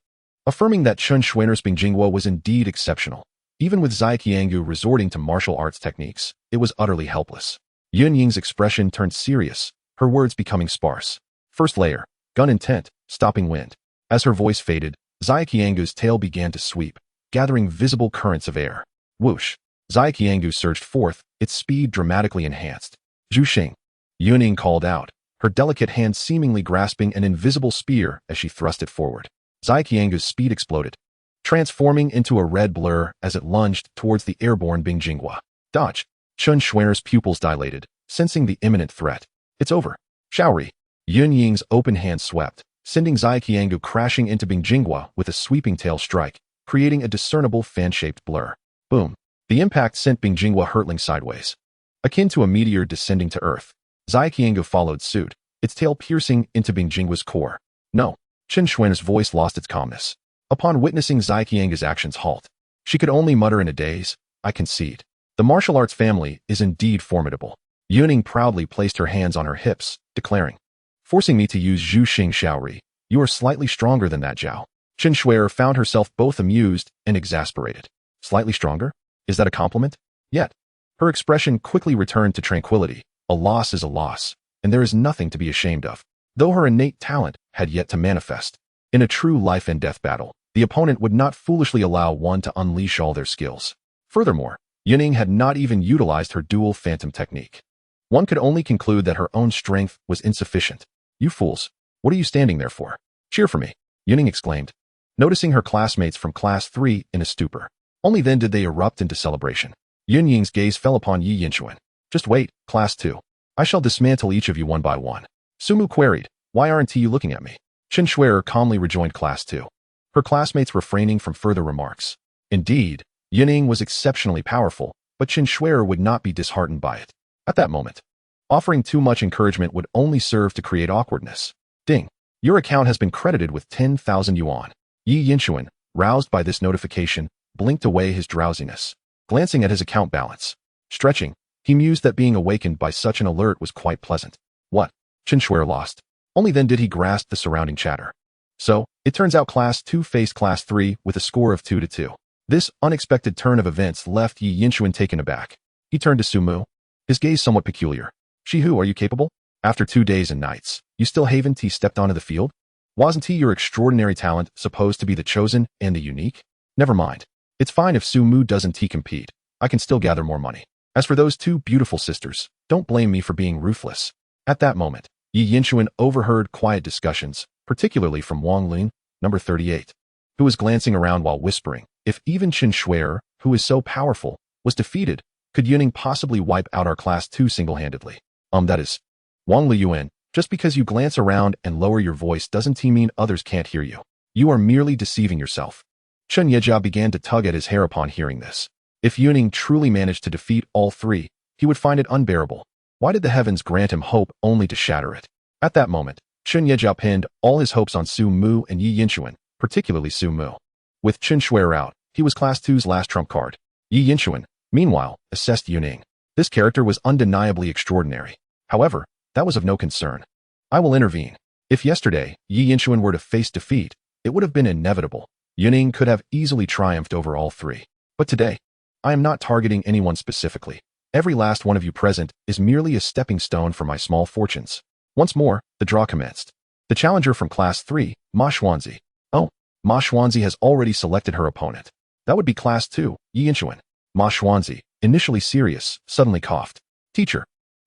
affirming that Chen Shuer's Bingjingwa was indeed exceptional. Even with Zaiqiangu resorting to martial arts techniques, it was utterly helpless. Yun Ying's expression turned serious, her words becoming sparse. First layer, gun intent, stopping wind. As her voice faded, Zaiqiangu's tail began to sweep, gathering visible currents of air. Whoosh. Zaiqiangu surged forth, its speed dramatically enhanced. Zhuxing. Yun Ying called out, her delicate hand seemingly grasping an invisible spear as she thrust it forward. Zaiqiangu's speed exploded, transforming into a red blur as it lunged towards the airborne Bingjingwa. Dodge. Chen Shuer's pupils dilated, sensing the imminent threat. It's over. Shaori. Yun Ying's open hand swept, sending Zaiqiangu crashing into Bingjingwa with a sweeping tail strike, creating a discernible fan-shaped blur. Boom. The impact sent Bingjingwa hurtling sideways, akin to a meteor descending to Earth. Zaiqiangu followed suit, its tail piercing into Bingjingwa's core. No. Chen Shuer's voice lost its calmness. Upon witnessing Zaiqiangu's actions halt, she could only mutter in a daze, I concede. The martial arts family is indeed formidable. Yuning proudly placed her hands on her hips, declaring, forcing me to use Zhuxing Shaori, you are slightly stronger than that, Zhao. Chen Shuer found herself both amused and exasperated. Slightly stronger? Is that a compliment? Yet, her expression quickly returned to tranquility. A loss is a loss, and there is nothing to be ashamed of. Though her innate talent had yet to manifest, in a true life and death battle, the opponent would not foolishly allow one to unleash all their skills. Furthermore, Yuning had not even utilized her dual phantom technique. One could only conclude that her own strength was insufficient. You fools, what are you standing there for? Cheer for me, Yuning exclaimed, noticing her classmates from Class 3 in a stupor. Only then did they erupt into celebration. Yun Ying's gaze fell upon Yi Yinchuan. Just wait, Class 2. I shall dismantle each of you one by one. Sumu queried, "Why aren't you looking at me?" Chen Shuer calmly rejoined Class 2. Her classmates refraining from further remarks. Indeed, Yuning was exceptionally powerful, but Chen Shuer would not be disheartened by it. At that moment, offering too much encouragement would only serve to create awkwardness. Ding. Your account has been credited with 10,000 yuan. Yi Yinchuan, roused by this notification, blinked away his drowsiness. Glancing at his account balance. Stretching, he mused that being awakened by such an alert was quite pleasant. What? Chen Shuer lost. Only then did he grasp the surrounding chatter. So, it turns out Class 2 faced Class 3 with a score of 2-2. This unexpected turn of events left Yi Yinchuan taken aback. He turned to Sumu, his gaze somewhat peculiar. Shihu, are you capable? After 2 days and nights, you still haven't stepped onto the field? Wasn't your extraordinary talent supposed to be the chosen and the unique? Never mind. It's fine if Sumu doesn't compete. I can still gather more money. As for those 2 beautiful sisters, don't blame me for being ruthless. At that moment, Yi Yinchuan overheard quiet discussions, particularly from Wang Lin, number 38, who was glancing around while whispering, if even Chen Shuer, who is so powerful, was defeated, could Yuning possibly wipe out our Class 2 single-handedly? That is. Wang Liyuan, just because you glance around and lower your voice doesn't mean others can't hear you. You are merely deceiving yourself. Chen Yejia began to tug at his hair upon hearing this. If Yuning truly managed to defeat all 3, he would find it unbearable. Why did the heavens grant him hope only to shatter it? At that moment, Chen Yejia pinned all his hopes on Su Mu and Yi Yinchuan, particularly Su Mu. With Chen Shuer out, he was Class 2's last trump card. Yi Yinchuan, meanwhile, assessed Yuning. This character was undeniably extraordinary. However, that was of no concern. I will intervene. If yesterday, Yi Yinchuan were to face defeat, it would have been inevitable. Yuning could have easily triumphed over all 3. But today, I am not targeting anyone specifically. Every last one of you present is merely a stepping stone for my small fortunes. Once more, the draw commenced. The challenger from Class 3, Ma Xuanzi. Oh, Ma Xuanzi has already selected her opponent. That would be Class 2, Yi Yinchuan. Ma Xuanzi, initially serious, suddenly coughed. Teacher,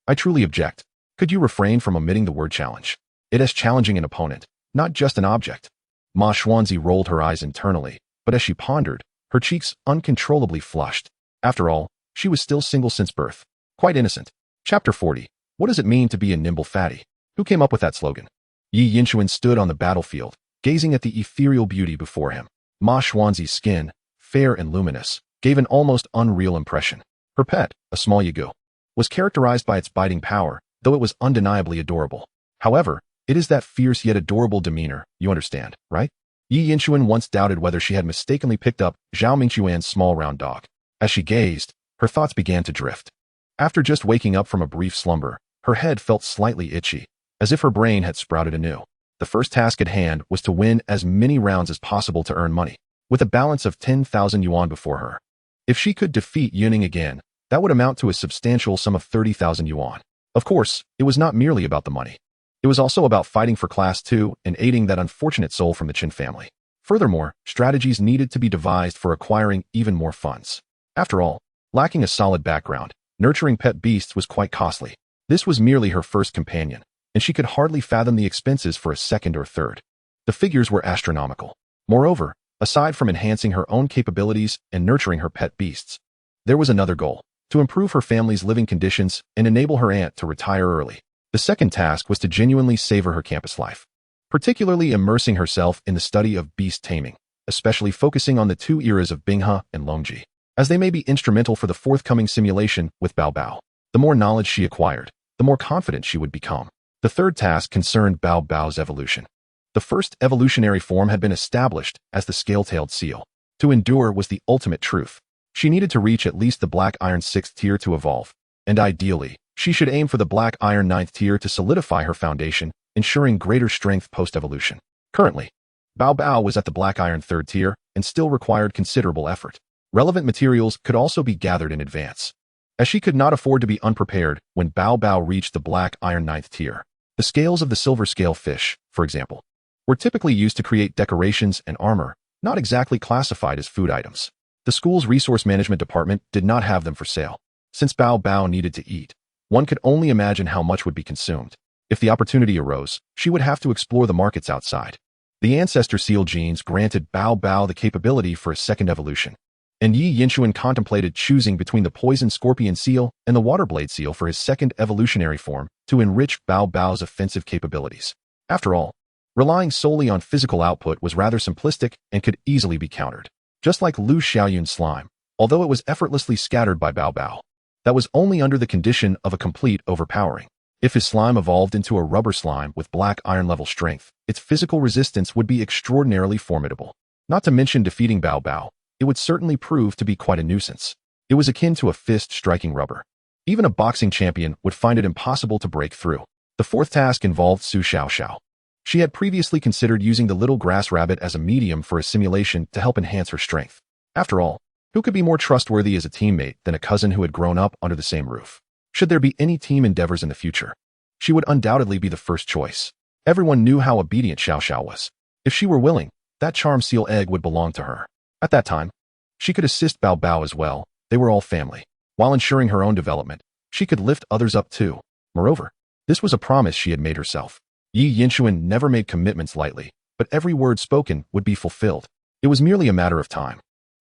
I truly object. Could you refrain from omitting the word challenge? It is challenging an opponent, not just an object. Ma Xuanzi rolled her eyes internally, but as she pondered, her cheeks uncontrollably flushed. After all, she was still single since birth. Quite innocent. Chapter 40. What does it mean to be a nimble fatty? Who came up with that slogan? Yi Yinchuan stood on the battlefield, gazing at the ethereal beauty before him. Ma Xuanzi's skin, fair and luminous, gave an almost unreal impression. Her pet, a small yagu, was characterized by its biting power, though it was undeniably adorable. However, it is that fierce yet adorable demeanor, you understand, right? Yi Yinchuan once doubted whether she had mistakenly picked up Zhao Mingchuan's small round dog. As she gazed, her thoughts began to drift. After just waking up from a brief slumber, her head felt slightly itchy, as if her brain had sprouted anew. The first task at hand was to win as many rounds as possible to earn money, with a balance of 10,000 yuan before her. If she could defeat Yuning again, that would amount to a substantial sum of 30,000 yuan. Of course, it was not merely about the money. It was also about fighting for Class 2 and aiding that unfortunate soul from the Qin family. Furthermore, strategies needed to be devised for acquiring even more funds. After all, lacking a solid background, nurturing pet beasts was quite costly. This was merely her first companion, and she could hardly fathom the expenses for a second or third. The figures were astronomical. Moreover, aside from enhancing her own capabilities and nurturing her pet beasts, there was another goal: to improve her family's living conditions and enable her aunt to retire early. The second task was to genuinely savor her campus life, particularly immersing herself in the study of beast taming, especially focusing on the 2 eras of Binghe and Longji, as they may be instrumental for the forthcoming simulation with Bao Bao. The more knowledge she acquired, the more confident she would become. The third task concerned Bao Bao's evolution. The first evolutionary form had been established as the scale-tailed seal. To endure was the ultimate truth. She needed to reach at least the Black Iron 6th tier to evolve, and ideally, she should aim for the Black Iron 9th tier to solidify her foundation, ensuring greater strength post-evolution. Currently, Bao Bao was at the Black Iron 3rd tier and still required considerable effort. Relevant materials could also be gathered in advance, as she could not afford to be unprepared when Bao Bao reached the Black Iron 9th tier. The scales of the silver scale fish, for example, were typically used to create decorations and armor, not exactly classified as food items. The school's resource management department did not have them for sale. Since Bao Bao needed to eat, one could only imagine how much would be consumed. If the opportunity arose, she would have to explore the markets outside. The ancestor seal genes granted Bao Bao the capability for a second evolution. and Yi Yinchuan contemplated choosing between the poison scorpion seal and the water blade seal for his second evolutionary form to enrich Bao Bao's offensive capabilities. After all, relying solely on physical output was rather simplistic and could easily be countered. Just like Lu Xiaoyun's slime, although it was effortlessly scattered by Bao Bao, that was only under the condition of a complete overpowering. If his slime evolved into a rubber slime with black iron-level strength, its physical resistance would be extraordinarily formidable. Not to mention defeating Bao Bao, it would certainly prove to be quite a nuisance. It was akin to a fist striking rubber. Even a boxing champion would find it impossible to break through. The fourth task involved Su Xiaoxiao. She had previously considered using the little grass rabbit as a medium for a simulation to help enhance her strength. After all, who could be more trustworthy as a teammate than a cousin who had grown up under the same roof? Should there be any team endeavors in the future, she would undoubtedly be the first choice. Everyone knew how obedient Xiaoxiao was. If she were willing, that charm seal egg would belong to her. At that time, she could assist Bao Bao as well. They were all family. While ensuring her own development, she could lift others up too. Moreover, this was a promise she had made herself. Yi Yinchuan never made commitments lightly, but every word spoken would be fulfilled. It was merely a matter of time.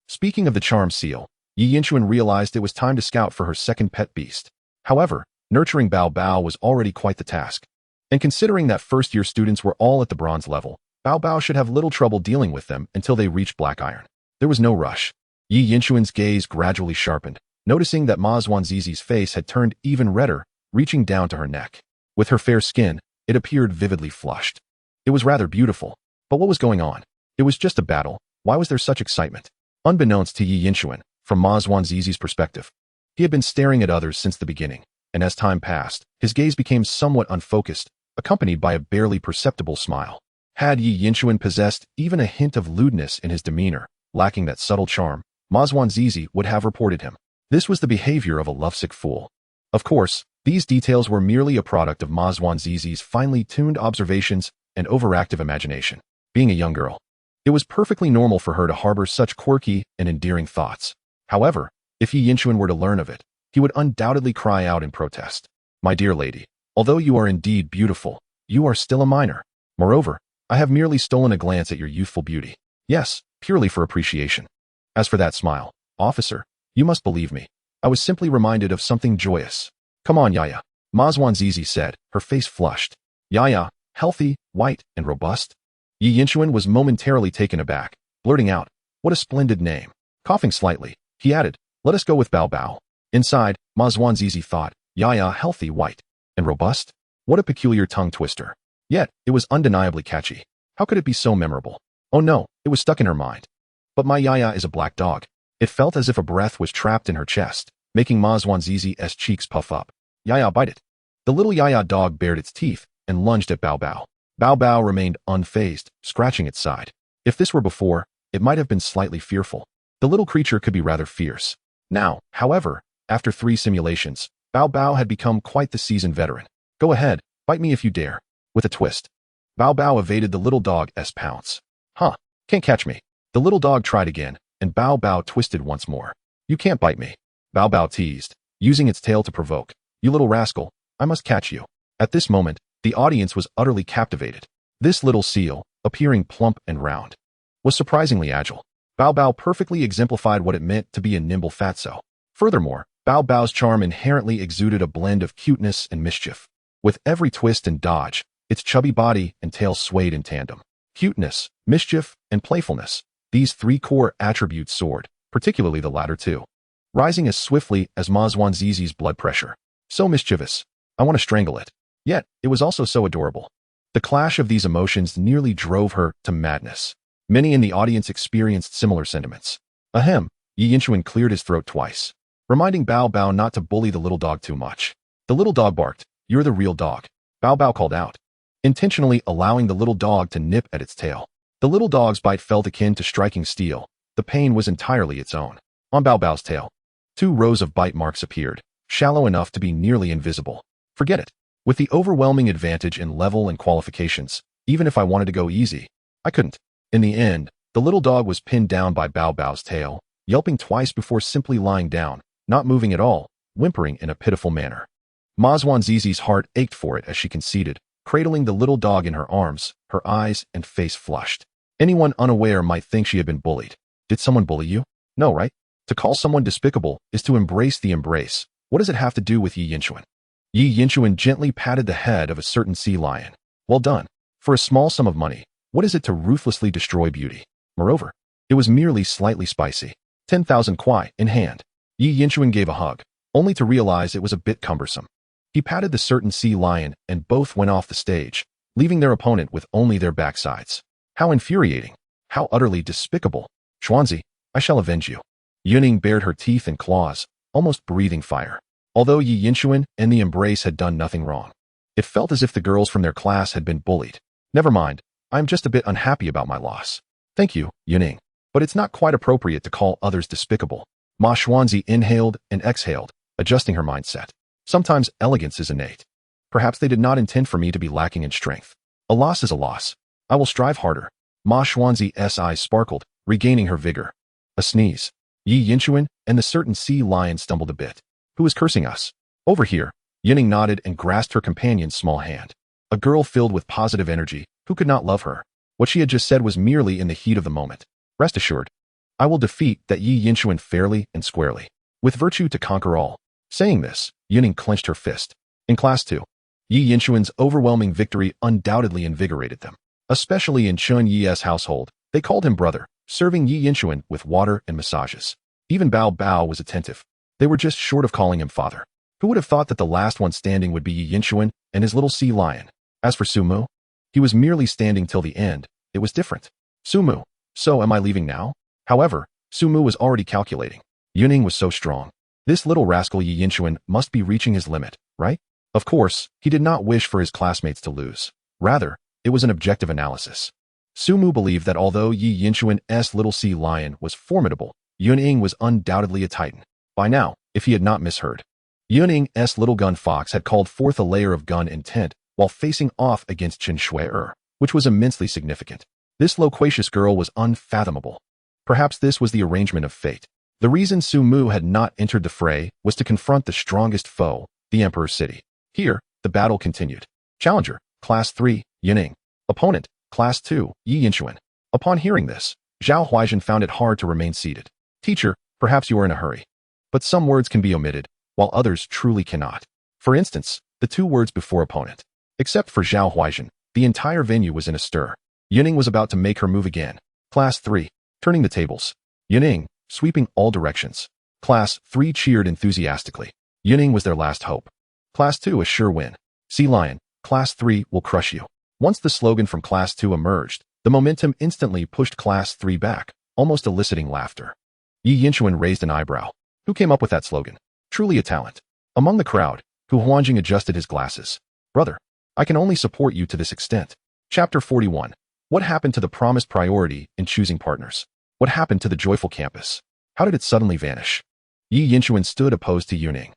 Speaking of the charm seal, Yi Yinchuan realized it was time to scout for her second pet beast. However, nurturing Bao Bao was already quite the task. And considering that first-year students were all at the bronze level, Bao Bao should have little trouble dealing with them until they reached black iron. There was no rush. Yi Yinchuan's gaze gradually sharpened, noticing that Ma Zhuangzizi's face had turned even redder, reaching down to her neck. With her fair skin, it appeared vividly flushed. It was rather beautiful. But what was going on? It was just a battle. Why was there such excitement? Unbeknownst to Yi Yinchuan, from Ma Zhuangzizi's perspective, he had been staring at others since the beginning, and as time passed, his gaze became somewhat unfocused, accompanied by a barely perceptible smile. Had Yi Yinchuan possessed even a hint of lewdness in his demeanor, lacking that subtle charm, Ma Zhuangzizi would have reported him. This was the behavior of a lovesick fool. Of course, these details were merely a product of Ma Zhuangzizi's finely tuned observations and overactive imagination. Being a young girl, it was perfectly normal for her to harbor such quirky and endearing thoughts. However, if Yi Yinchuan were to learn of it, he would undoubtedly cry out in protest. My dear lady, although you are indeed beautiful, you are still a minor. Moreover, I have merely stolen a glance at your youthful beauty. Yes, purely for appreciation. As for that smile, officer, you must believe me. I was simply reminded of something joyous. Come on, Yaya, Ma Zhuangzizi said, her face flushed. Yaya, healthy, white, and robust? Yi Yinchuan was momentarily taken aback, blurting out, what a splendid name. Coughing slightly, he added, let us go with Bao Bao. Inside, Ma Zhuangzizi thought, Yaya, healthy, white, and robust? What a peculiar tongue twister. Yet, it was undeniably catchy. How could it be so memorable? Oh no, it was stuck in her mind. But my Yaya is a black dog. It felt as if a breath was trapped in her chest, making Ma Zhuangzizi's cheeks puff up. Yaya, bite it. The little Yaya dog bared its teeth and lunged at Bao Bao. Bao Bao remained unfazed, scratching its side. If this were before, it might have been slightly fearful. The little creature could be rather fierce. Now, however, after 3 simulations, Bao Bao had become quite the seasoned veteran. Go ahead, bite me if you dare. With a twist, Bao Bao evaded the little dog's pounce. Huh, can't catch me. The little dog tried again, and Bao Bao twisted once more. You can't bite me. Bao Bao teased, using its tail to provoke. You little rascal, I must catch you. At this moment, the audience was utterly captivated. This little seal, appearing plump and round, was surprisingly agile. Bao Bao perfectly exemplified what it meant to be a nimble fatso. Furthermore, Bao Bao's charm inherently exuded a blend of cuteness and mischief. With every twist and dodge, its chubby body and tail swayed in tandem. Cuteness, mischief, and playfulness, these 3 core attributes soared, particularly the latter 2, rising as swiftly as Ma Zhuangzizi's blood pressure. So mischievous, I want to strangle it. Yet, it was also so adorable. The clash of these emotions nearly drove her to madness. Many in the audience experienced similar sentiments. Ahem, Yi Yinchuan cleared his throat twice, reminding Bao Bao not to bully the little dog too much. The little dog barked, you're the real dog. Bao Bao called out, intentionally allowing the little dog to nip at its tail. The little dog's bite felt akin to striking steel. The pain was entirely its own. On Bao Bao's tail, 2 rows of bite marks appeared, shallow enough to be nearly invisible. Forget it. With the overwhelming advantage in level and qualifications, even if I wanted to go easy, I couldn't. In the end, the little dog was pinned down by Bao Bao's tail, yelping twice before simply lying down, not moving at all, whimpering in a pitiful manner. Ma Zhuangzizi's heart ached for it as she conceded, cradling the little dog in her arms, her eyes and face flushed. Anyone unaware might think she had been bullied. Did someone bully you? No, right? To call someone despicable is to embrace the embrace. What does it have to do with Yi Yinchuan? Yi Yinchuan gently patted the head of a certain sea lion. Well done. For a small sum of money, what is it to ruthlessly destroy beauty? Moreover, it was merely slightly spicy. 10,000 kwai in hand. Yi Yinchuan gave a hug, only to realize it was a bit cumbersome. He patted the certain sea lion and both went off the stage, leaving their opponent with only their backsides. How infuriating. How utterly despicable. Xuanzi, I shall avenge you. Yuning bared her teeth and claws, almost breathing fire. Although Yi Yinchuan and the embrace had done nothing wrong, it felt as if the girls from their class had been bullied. Never mind, I'm just a bit unhappy about my loss. Thank you, Yuning. But it's not quite appropriate to call others despicable. Ma Xuanzi inhaled and exhaled, adjusting her mindset. Sometimes elegance is innate. Perhaps they did not intend for me to be lacking in strength. A loss is a loss. I will strive harder. Ma Xuanzi's eyes sparkled, regaining her vigor. A sneeze. Yi Yinchuan and the certain sea lion stumbled a bit. Who is cursing us? Over here. Yuning nodded and grasped her companion's small hand. A girl filled with positive energy, who could not love her? What she had just said was merely in the heat of the moment. Rest assured, I will defeat that Yi Yinchuan fairly and squarely, with virtue to conquer all. Saying this, Yuning clenched her fist. In Class 2, Yi Yinchuan's overwhelming victory undoubtedly invigorated them. Especially in Chun Yi's household, they called him brother, serving Yi Yinchuan with water and massages. Even Bao Bao was attentive. They were just short of calling him father. Who would have thought that the last one standing would be Yi Yinchuan and his little sea lion? As for Sumu, he was merely standing till the end. It was different. Sumu, so am I leaving now? However, Sumu was already calculating. Yuning was so strong. This little rascal Yi Yinchuan must be reaching his limit, right? Of course, he did not wish for his classmates to lose. Rather, it was an objective analysis. Sumu believed that although Yi Yinchuan's little sea lion was formidable, Yuning was undoubtedly a titan. By now, if he had not misheard, Yuning's little gun fox had called forth a layer of gun intent while facing off against Qin Shui, which was immensely significant. This loquacious girl was unfathomable. Perhaps this was the arrangement of fate. The reason Sumu had not entered the fray was to confront the strongest foe, the Emperor's city. Here, the battle continued. Challenger, Class 3, Yuning. Opponent, Class 2, Yi Yinchuan. Upon hearing this, Zhao Huaizhen found it hard to remain seated. Teacher, perhaps you are in a hurry. But some words can be omitted, while others truly cannot. For instance, the two words before opponent. Except for Zhao Huaizhen, the entire venue was in a stir. Yuning was about to make her move again. Class 3, turning the tables. Yuning, sweeping all directions. Class 3 cheered enthusiastically. Yuning was their last hope. Class 2 a sure win. Sea Lion, Class 3 will crush you. Once the slogan from Class 2 emerged, the momentum instantly pushed Class 3 back, almost eliciting laughter. Yi Yinchuan raised an eyebrow. Who came up with that slogan? Truly a talent. Among the crowd, Hu Huanjing adjusted his glasses. Brother, I can only support you to this extent. Chapter 41. What happened to the promised priority in choosing partners? What happened to the joyful campus? How did it suddenly vanish? Yi Yinchuan stood opposed to Yuning.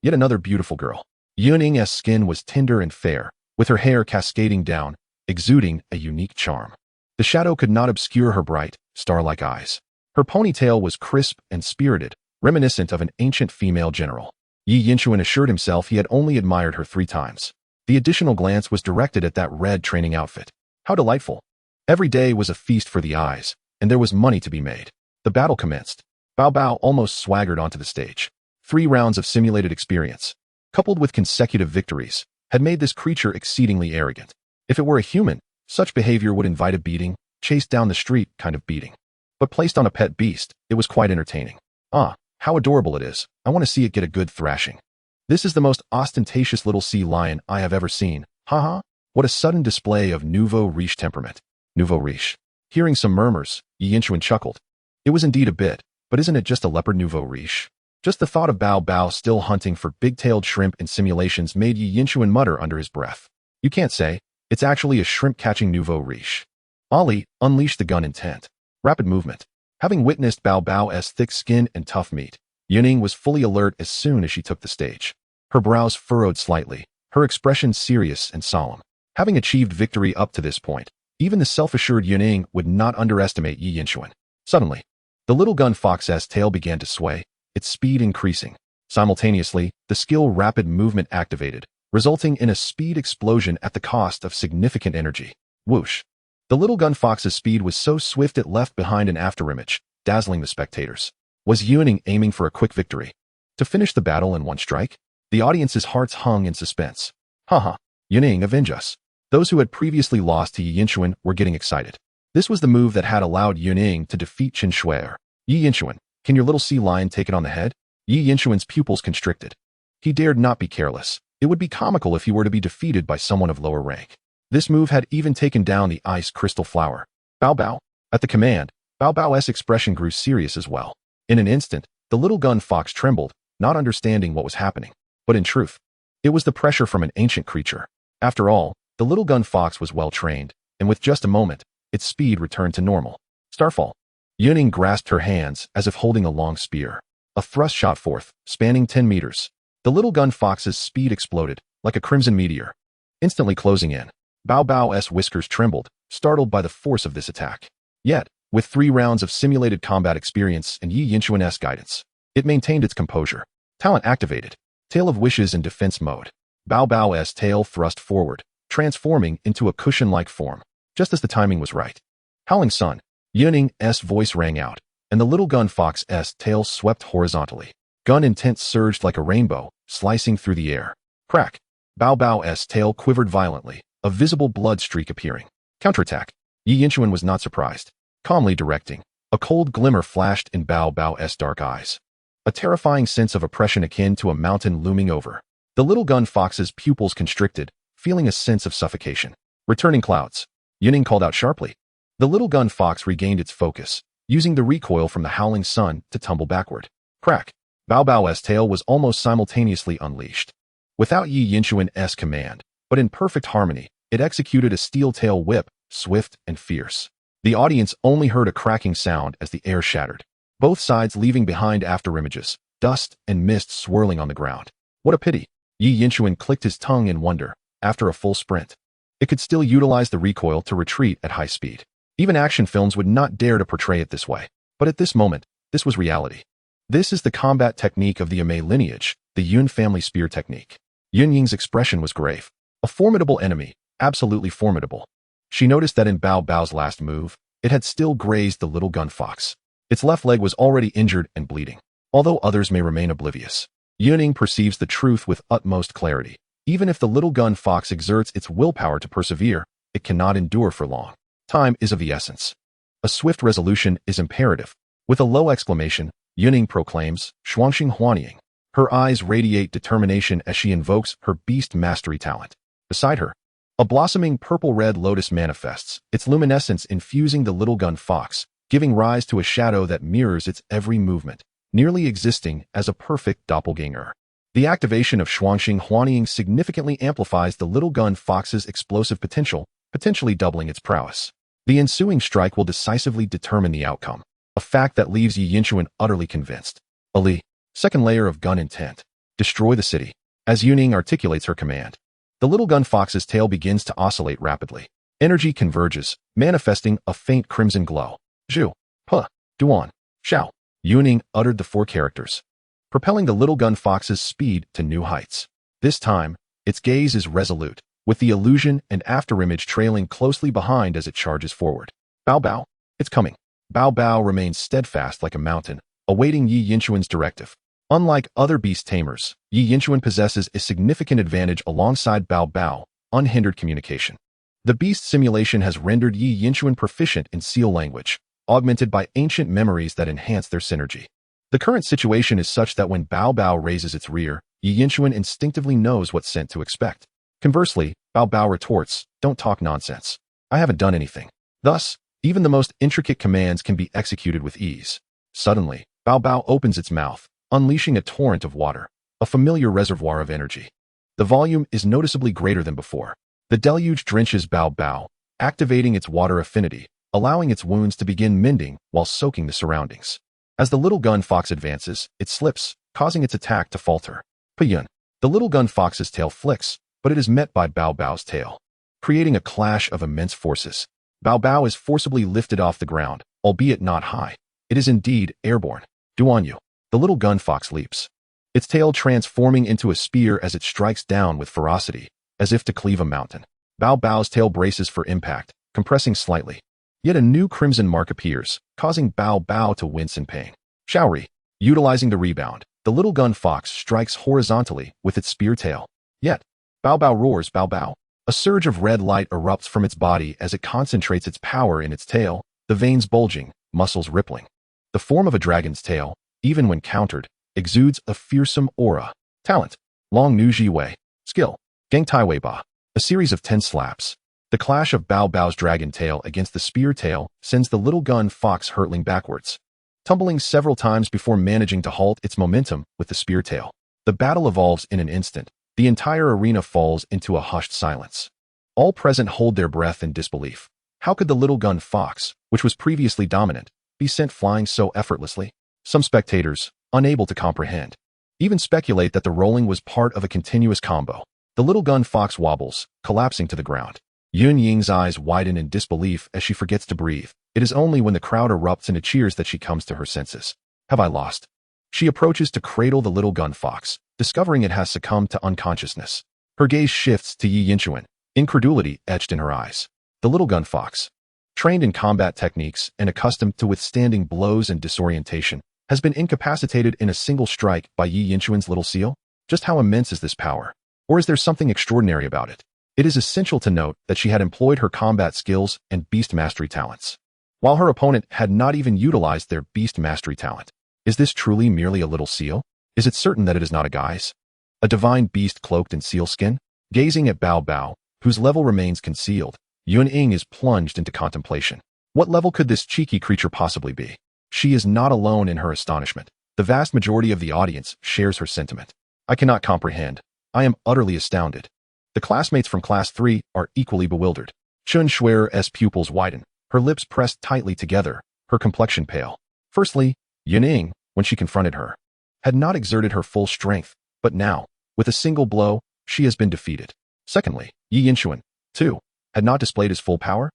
Yet another beautiful girl. Yuning's skin was tender and fair, with her hair cascading down, exuding a unique charm. The shadow could not obscure her bright, star-like eyes. Her ponytail was crisp and spirited, reminiscent of an ancient female general. Yi Yinchuan assured himself he had only admired her 3 times. The additional glance was directed at that red training outfit. How delightful. Every day was a feast for the eyes, and there was money to be made. The battle commenced. Bao Bao almost swaggered onto the stage. 3 rounds of simulated experience, coupled with consecutive victories, had made this creature exceedingly arrogant. If it were a human, such behavior would invite a beating, chased down the street kind of beating. But placed on a pet beast, it was quite entertaining. Ah, how adorable it is. I want to see it get a good thrashing. This is the most ostentatious little sea lion I have ever seen. Haha. What a sudden display of nouveau riche temperament. Nouveau riche. Hearing some murmurs, Yi Yinchuan chuckled. It was indeed a bit, but isn't it just a leopard nouveau riche? Just the thought of Bao Bao still hunting for big-tailed shrimp in simulations made Yi Yinchuan mutter under his breath. You can't say. It's actually a shrimp-catching nouveau riche. Ali unleashed the gun intent. Rapid movement. Having witnessed Bao Bao's thick skin and tough meat, Yuning was fully alert as soon as she took the stage. Her brows furrowed slightly, her expression serious and solemn. Having achieved victory up to this point, even the self-assured Yuning would not underestimate Yi Yinchuan. Suddenly, the little gun fox's tail began to sway, its speed increasing. Simultaneously, the skill rapid movement activated, resulting in a speed explosion at the cost of significant energy. Whoosh. The little gun fox's speed was so swift it left behind an afterimage, dazzling the spectators. Was Yuning aiming for a quick victory? To finish the battle in one strike? The audience's hearts hung in suspense. Haha, Yuning, avenge us. Those who had previously lost to Yi Yinshuan were getting excited. This was the move that had allowed Yuning to defeat Qin Shuai. Yi Yinshuan, can your little sea lion take it on the head? Yi Yinshuan's pupils constricted. He dared not be careless. It would be comical if he were to be defeated by someone of lower rank. This move had even taken down the ice crystal flower. Bao Bao. At the command, Bao Bao's expression grew serious as well. In an instant, the little gun fox trembled, not understanding what was happening. But in truth, it was the pressure from an ancient creature. After all, the little gun fox was well trained, and with just a moment, its speed returned to normal. Starfall. Yuning grasped her hands as if holding a long spear. A thrust shot forth, spanning 10 meters. The little gun fox's speed exploded, like a crimson meteor, instantly closing in. Bao Bao's whiskers trembled, startled by the force of this attack. Yet, with 3 rounds of simulated combat experience and Yi Yinshuan's guidance, it maintained its composure. Talent activated. Tail of Wishes in defense mode. Bao Bao's tail thrust forward, transforming into a cushion-like form, just as the timing was right. Howling Sun. Yuning's voice rang out, and the little gun fox's tail swept horizontally. Gun intent surged like a rainbow, slicing through the air. Crack. Bao Bao's tail quivered violently, a visible blood streak appearing. Counterattack. Yi Yinshuan was not surprised. Calmly directing, a cold glimmer flashed in Bao Bao's dark eyes. A terrifying sense of oppression akin to a mountain looming over. The little gun fox's pupils constricted, feeling a sense of suffocation. Returning clouds. Yuning called out sharply. The little gun fox regained its focus, using the recoil from the howling sun to tumble backward. Crack. Bao Bao's tail was almost simultaneously unleashed. Without Yi Yinshuan's command, but in perfect harmony, it executed a steel tail whip, swift and fierce. The audience only heard a cracking sound as the air shattered, both sides leaving behind afterimages, dust and mist swirling on the ground. What a pity. Yi Yinshuan clicked his tongue in wonder. After a full sprint, it could still utilize the recoil to retreat at high speed. Even action films would not dare to portray it this way. But at this moment, this was reality. This is the combat technique of the Amei lineage, the Yun family spear technique. Yun Ying's expression was grave. A formidable enemy, absolutely formidable. She noticed that in Bao Bao's last move, it had still grazed the little gun fox. Its left leg was already injured and bleeding. Although others may remain oblivious, Yun Ying perceives the truth with utmost clarity. Even if the little gun fox exerts its willpower to persevere, it cannot endure for long. Time is of the essence. A swift resolution is imperative. With a low exclamation, Yun Ying proclaims, Shuangxing Huanying. Her eyes radiate determination as she invokes her beast mastery talent. Beside her, a blossoming purple-red lotus manifests, its luminescence infusing the little gun fox, giving rise to a shadow that mirrors its every movement, nearly existing as a perfect doppelganger. The activation of Shuangxing Huanying significantly amplifies the little gun fox's explosive potential, potentially doubling its prowess. The ensuing strike will decisively determine the outcome, a fact that leaves Yi Yinshuan utterly convinced. Ali. Second layer of gun intent. Destroy the city. As Yuning articulates her command, the little gun fox's tail begins to oscillate rapidly. Energy converges, manifesting a faint crimson glow. Zhu. Puh. Duan. Xiao. Yuning uttered the 4 characters, propelling the little gun fox's speed to new heights. This time, its gaze is resolute, with the illusion and afterimage trailing closely behind as it charges forward. Bao Bao. It's coming. Bao Bao remains steadfast like a mountain, awaiting Yi Yinshuan's directive. Unlike other beast tamers, Yi Yinshuan possesses a significant advantage alongside Bao Bao, unhindered communication. The beast simulation has rendered Yi Yinshuan proficient in seal language, augmented by ancient memories that enhance their synergy. The current situation is such that when Bao Bao raises its rear, Yi Yinshuan instinctively knows what scent to expect. Conversely, Bao Bao retorts, don't talk nonsense. I haven't done anything. Thus, even the most intricate commands can be executed with ease. Suddenly, Bao Bao opens its mouth, unleashing a torrent of water, a familiar reservoir of energy. The volume is noticeably greater than before. The deluge drenches Bao Bao, activating its water affinity, allowing its wounds to begin mending while soaking the surroundings. As the little gun fox advances, it slips, causing its attack to falter. Pigeon. The little gun fox's tail flicks, but it is met by Bao Bao's tail, creating a clash of immense forces. Bao Bao is forcibly lifted off the ground, albeit not high. It is indeed airborne. Duanyu. The little gun fox leaps, its tail transforming into a spear as it strikes down with ferocity, as if to cleave a mountain. Bao Bao's tail braces for impact, compressing slightly. Yet a new crimson mark appears, causing Bao Bao to wince in pain. Shaori. Utilizing the rebound, the little gun fox strikes horizontally with its spear tail. Yet, Bao Bao roars Bao Bao. A surge of red light erupts from its body as it concentrates its power in its tail, the veins bulging, muscles rippling. The form of a dragon's tail, even when countered, exudes a fearsome aura. Talent: Long Nu Ji Wei. Skill: Gang Tai Wei Ba. A series of 10 slaps. The clash of Bao Bao's dragon tail against the spear tail sends the little gun fox hurtling backwards, tumbling several times before managing to halt its momentum with the spear tail. The battle evolves in an instant. The entire arena falls into a hushed silence. All present hold their breath in disbelief. How could the little gun fox, which was previously dominant, be sent flying so effortlessly? Some spectators, unable to comprehend, even speculate that the rolling was part of a continuous combo. The little gun fox wobbles, collapsing to the ground. Yun Ying's eyes widen in disbelief as she forgets to breathe. It is only when the crowd erupts into cheers that she comes to her senses. Have I lost? She approaches to cradle the little gun fox, discovering it has succumbed to unconsciousness. Her gaze shifts to Yi Yinchuan, incredulity etched in her eyes. The little gun fox, trained in combat techniques and accustomed to withstanding blows and disorientation, has been incapacitated in a single strike by Yi Yinchuan's little seal? Just how immense is this power? Or is there something extraordinary about it? It is essential to note that she had employed her combat skills and beast mastery talents, while her opponent had not even utilized their beast mastery talent. Is this truly merely a little seal? Is it certain that it is not a guise? A divine beast cloaked in seal skin? Gazing at Bao Bao, whose level remains concealed, Yun Ying is plunged into contemplation. What level could this cheeky creature possibly be? She is not alone in her astonishment. The vast majority of the audience shares her sentiment. I cannot comprehend. I am utterly astounded. The classmates from Class 3 are equally bewildered. Chun Shuer's pupils widen, her lips pressed tightly together, her complexion pale. Firstly, Yun Ying, when she confronted her, had not exerted her full strength, but now, with a single blow, she has been defeated. Secondly, Yi Yinchuan, too, had not displayed his full power.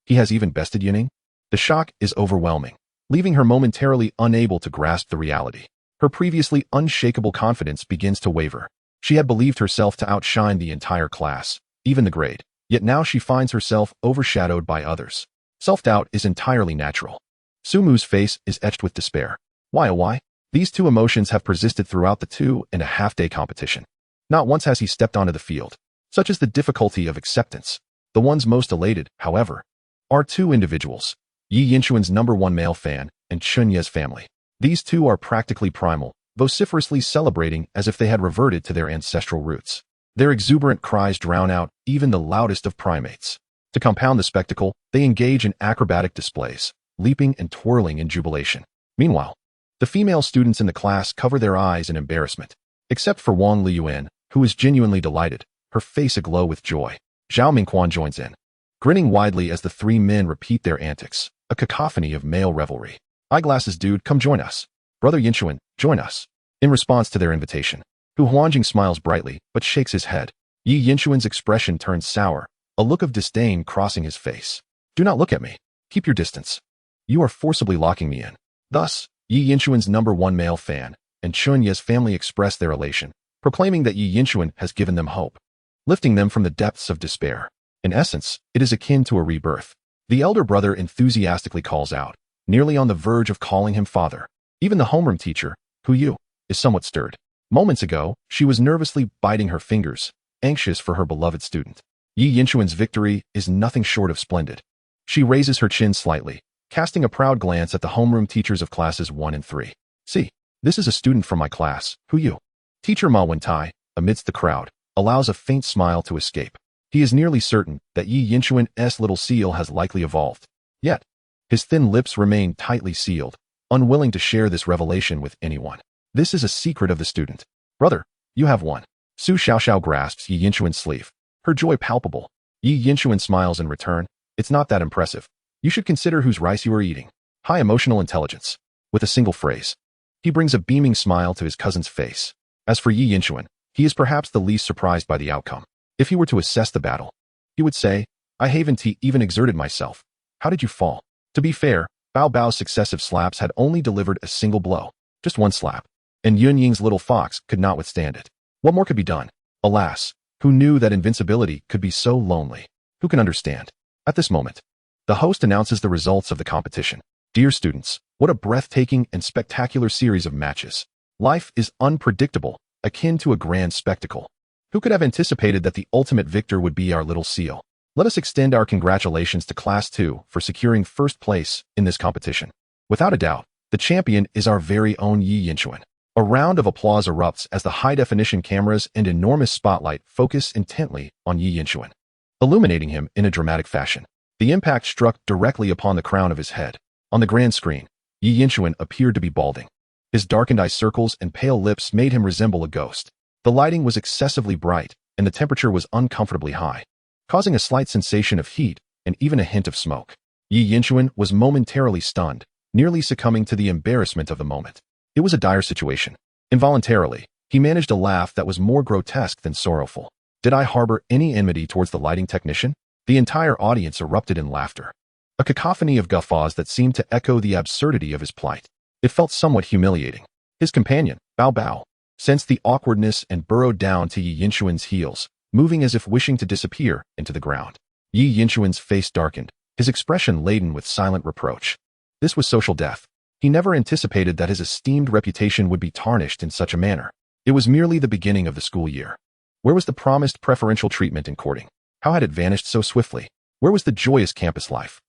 He has even bested Yun Ying. The shock is overwhelming, leaving her momentarily unable to grasp the reality. Her previously unshakable confidence begins to waver. She had believed herself to outshine the entire class, even the grade, yet now she finds herself overshadowed by others. Self-doubt is entirely natural. Sumu's face is etched with despair. Why, oh why? These two emotions have persisted throughout the 2.5-day competition. Not once has he stepped onto the field. Such is the difficulty of acceptance. The ones most elated, however, are two individuals, Yi Yinchuan's #1 male fan and Chun Ye's family. These two are practically primal, vociferously celebrating as if they had reverted to their ancestral roots. Their exuberant cries drown out even the loudest of primates. To compound the spectacle, they engage in acrobatic displays, leaping and twirling in jubilation. Meanwhile, the female students in the class cover their eyes in embarrassment, except for Wang Liyuan, who is genuinely delighted, her face aglow with joy. Zhao Mingquan joins in, grinning widely as the three men repeat their antics, a cacophony of male revelry. Eyeglasses dude, come join us. Brother Yinchuan, join us. In response to their invitation, Hu Huanjing smiles brightly, but shakes his head. Yi Yinchuan's expression turns sour, a look of disdain crossing his face. Do not look at me. Keep your distance. You are forcibly locking me in. Thus, Yi Yinchuan's #1 male fan and Chun Ye's family express their elation, proclaiming that Yi Yinchuan has given them hope, lifting them from the depths of despair. In essence, it is akin to a rebirth. The elder brother enthusiastically calls out, nearly on the verge of calling him father. Even the homeroom teacher, Hu Yu, is somewhat stirred. Moments ago, she was nervously biting her fingers, anxious for her beloved student. Yi Yinchuan's victory is nothing short of splendid. She raises her chin slightly, casting a proud glance at the homeroom teachers of classes 1 and 3. See, this is a student from my class, Hu Yu. Teacher Ma Wentai, amidst the crowd, allows a faint smile to escape. He is nearly certain that Yi Yinchuan's little seal has likely evolved. Yet, his thin lips remain tightly sealed, unwilling to share this revelation with anyone. This is a secret of the student. Brother, you have won. Su Xiaoxiao grasps Yi Yinchuan's sleeve, her joy palpable. Yi Yinchuan smiles in return. It's not that impressive. You should consider whose rice you are eating. High emotional intelligence. With a single phrase, he brings a beaming smile to his cousin's face. As for Yi Yinchuan, he is perhaps the least surprised by the outcome. If he were to assess the battle, he would say, I haven't even exerted myself. How did you fall? To be fair, Bao Bao's successive slaps had only delivered a single blow, just one slap, and Yun Ying's little fox could not withstand it. What more could be done? Alas, who knew that invincibility could be so lonely? Who can understand? At this moment, the host announces the results of the competition. Dear students, What a breathtaking and spectacular series of matches. Life is unpredictable, akin to a grand spectacle. Who could have anticipated that the ultimate victor would be our little seal? Let us extend our congratulations to Class 2 for securing first place in this competition. Without a doubt, the champion is our very own Yi Yinchuan. A round of applause erupts as the high-definition cameras and enormous spotlight focus intently on Yi Yinchuan, illuminating him in a dramatic fashion. The impact struck directly upon the crown of his head. On the grand screen, Yi Yinchuan appeared to be balding. His darkened eye circles and pale lips made him resemble a ghost. The lighting was excessively bright, and the temperature was uncomfortably high, causing a slight sensation of heat and even a hint of smoke. Yi Yinchuan was momentarily stunned, nearly succumbing to the embarrassment of the moment. It was a dire situation. Involuntarily, he managed a laugh that was more grotesque than sorrowful. Did I harbor any enmity towards the lighting technician? The entire audience erupted in laughter, a cacophony of guffaws that seemed to echo the absurdity of his plight. It felt somewhat humiliating. His companion, Bao Bao, sensed the awkwardness and burrowed down to Yi Yinchuan's heels, moving as if wishing to disappear into the ground. Yi Yinchuan's face darkened, his expression laden with silent reproach. This was social death. He never anticipated that his esteemed reputation would be tarnished in such a manner. It was merely the beginning of the school year. Where was the promised preferential treatment in courting? How had it vanished so swiftly? Where was the joyous campus life?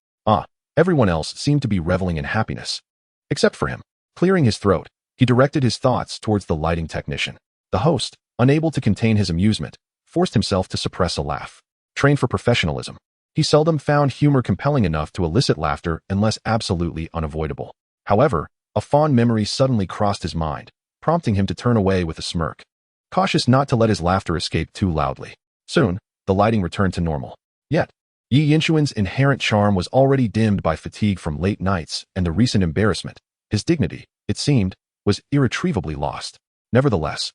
Everyone else seemed to be reveling in happiness. Except for him. Clearing his throat, he directed his thoughts towards the lighting technician. The host, unable to contain his amusement, forced himself to suppress a laugh. Trained for professionalism, he seldom found humor compelling enough to elicit laughter unless absolutely unavoidable. However, a fond memory suddenly crossed his mind, prompting him to turn away with a smirk, cautious not to let his laughter escape too loudly. Soon, the lighting returned to normal. Yet, Yi Yinchuan's inherent charm was already dimmed by fatigue from late nights and the recent embarrassment. His dignity, it seemed, was irretrievably lost. Nevertheless,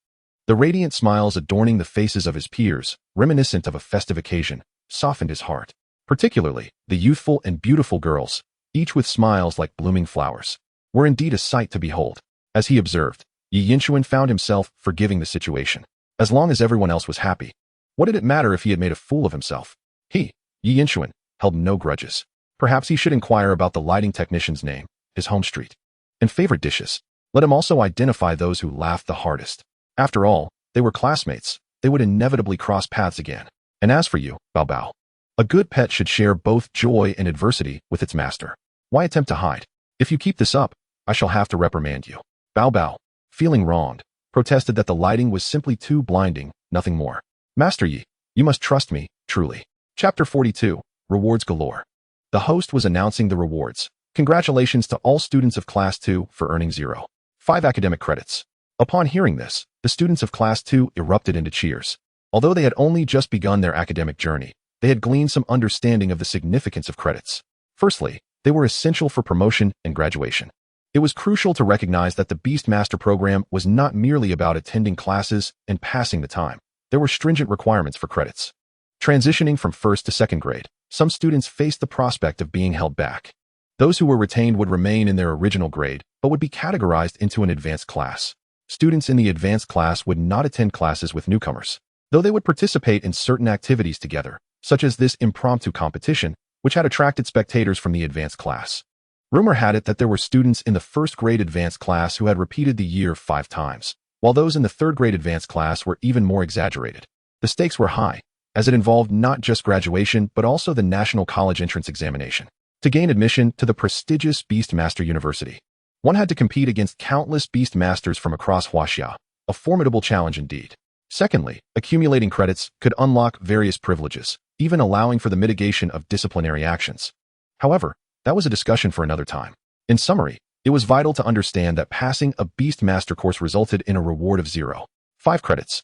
the radiant smiles adorning the faces of his peers, reminiscent of a festive occasion, softened his heart. Particularly, the youthful and beautiful girls, each with smiles like blooming flowers, were indeed a sight to behold. As he observed, Yi Yinchuan found himself forgiving the situation. As long as everyone else was happy, what did it matter if he had made a fool of himself? He, Yi Yinchuan, held no grudges. Perhaps he should inquire about the lighting technician's name, his home street, and favorite dishes. Let him also identify those who laughed the hardest. After all, they were classmates. They would inevitably cross paths again. And as for you, Bao Bao, a good pet should share both joy and adversity with its master. Why attempt to hide? If you keep this up, I shall have to reprimand you. Bao Bao, feeling wronged, protested that the lighting was simply too blinding, nothing more. Master Yi, you must trust me, truly. Chapter 42, Rewards Galore. The host was announcing the rewards. Congratulations to all students of Class 2 for earning 0.5 academic credits. Upon hearing this, the students of Class 2 erupted into cheers. Although they had only just begun their academic journey, they had gleaned some understanding of the significance of credits. Firstly, they were essential for promotion and graduation. It was crucial to recognize that the Beastmaster program was not merely about attending classes and passing the time. There were stringent requirements for credits. Transitioning from first to second grade, some students faced the prospect of being held back. Those who were retained would remain in their original grade, but would be categorized into an advanced class. Students in the advanced class would not attend classes with newcomers, though they would participate in certain activities together, such as this impromptu competition, which had attracted spectators from the advanced class. Rumor had it that there were students in the first grade advanced class who had repeated the year 5 times, while those in the third grade advanced class were even more exaggerated. The stakes were high, as it involved not just graduation but also the National College Entrance Examination. To gain admission to the prestigious Beastmaster University, one had to compete against countless Beastmasters from across Huaxia, a formidable challenge indeed. Secondly, accumulating credits could unlock various privileges, even allowing for the mitigation of disciplinary actions. However, that was a discussion for another time. In summary, it was vital to understand that passing a Beastmaster course resulted in a reward of 0.5 credits.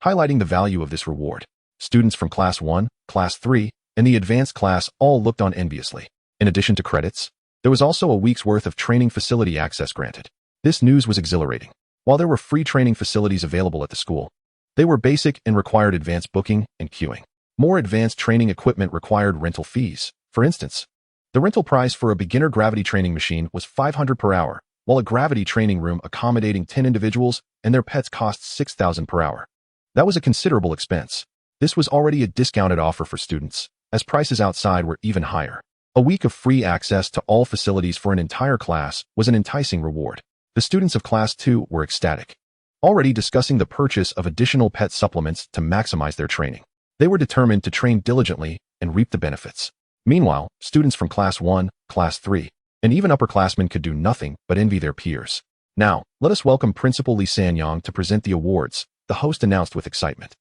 Highlighting the value of this reward, students from Class 1, Class 3, and the advanced class all looked on enviously. In addition to credits, there was also a week's worth of training facility access granted. This news was exhilarating. While there were free training facilities available at the school, they were basic and required advanced booking and queuing. More advanced training equipment required rental fees. For instance, the rental price for a beginner gravity training machine was 500 per hour, while a gravity training room accommodating 10 individuals and their pets cost 6,000 per hour. That was a considerable expense. This was already a discounted offer for students, as prices outside were even higher. A week of free access to all facilities for an entire class was an enticing reward. The students of Class 2 were ecstatic, already discussing the purchase of additional pet supplements to maximize their training. They were determined to train diligently and reap the benefits. Meanwhile, students from Class 1, Class 3, and even upperclassmen could do nothing but envy their peers. Now, let us welcome Principal Li Sanyang to present the awards, the host announced with excitement.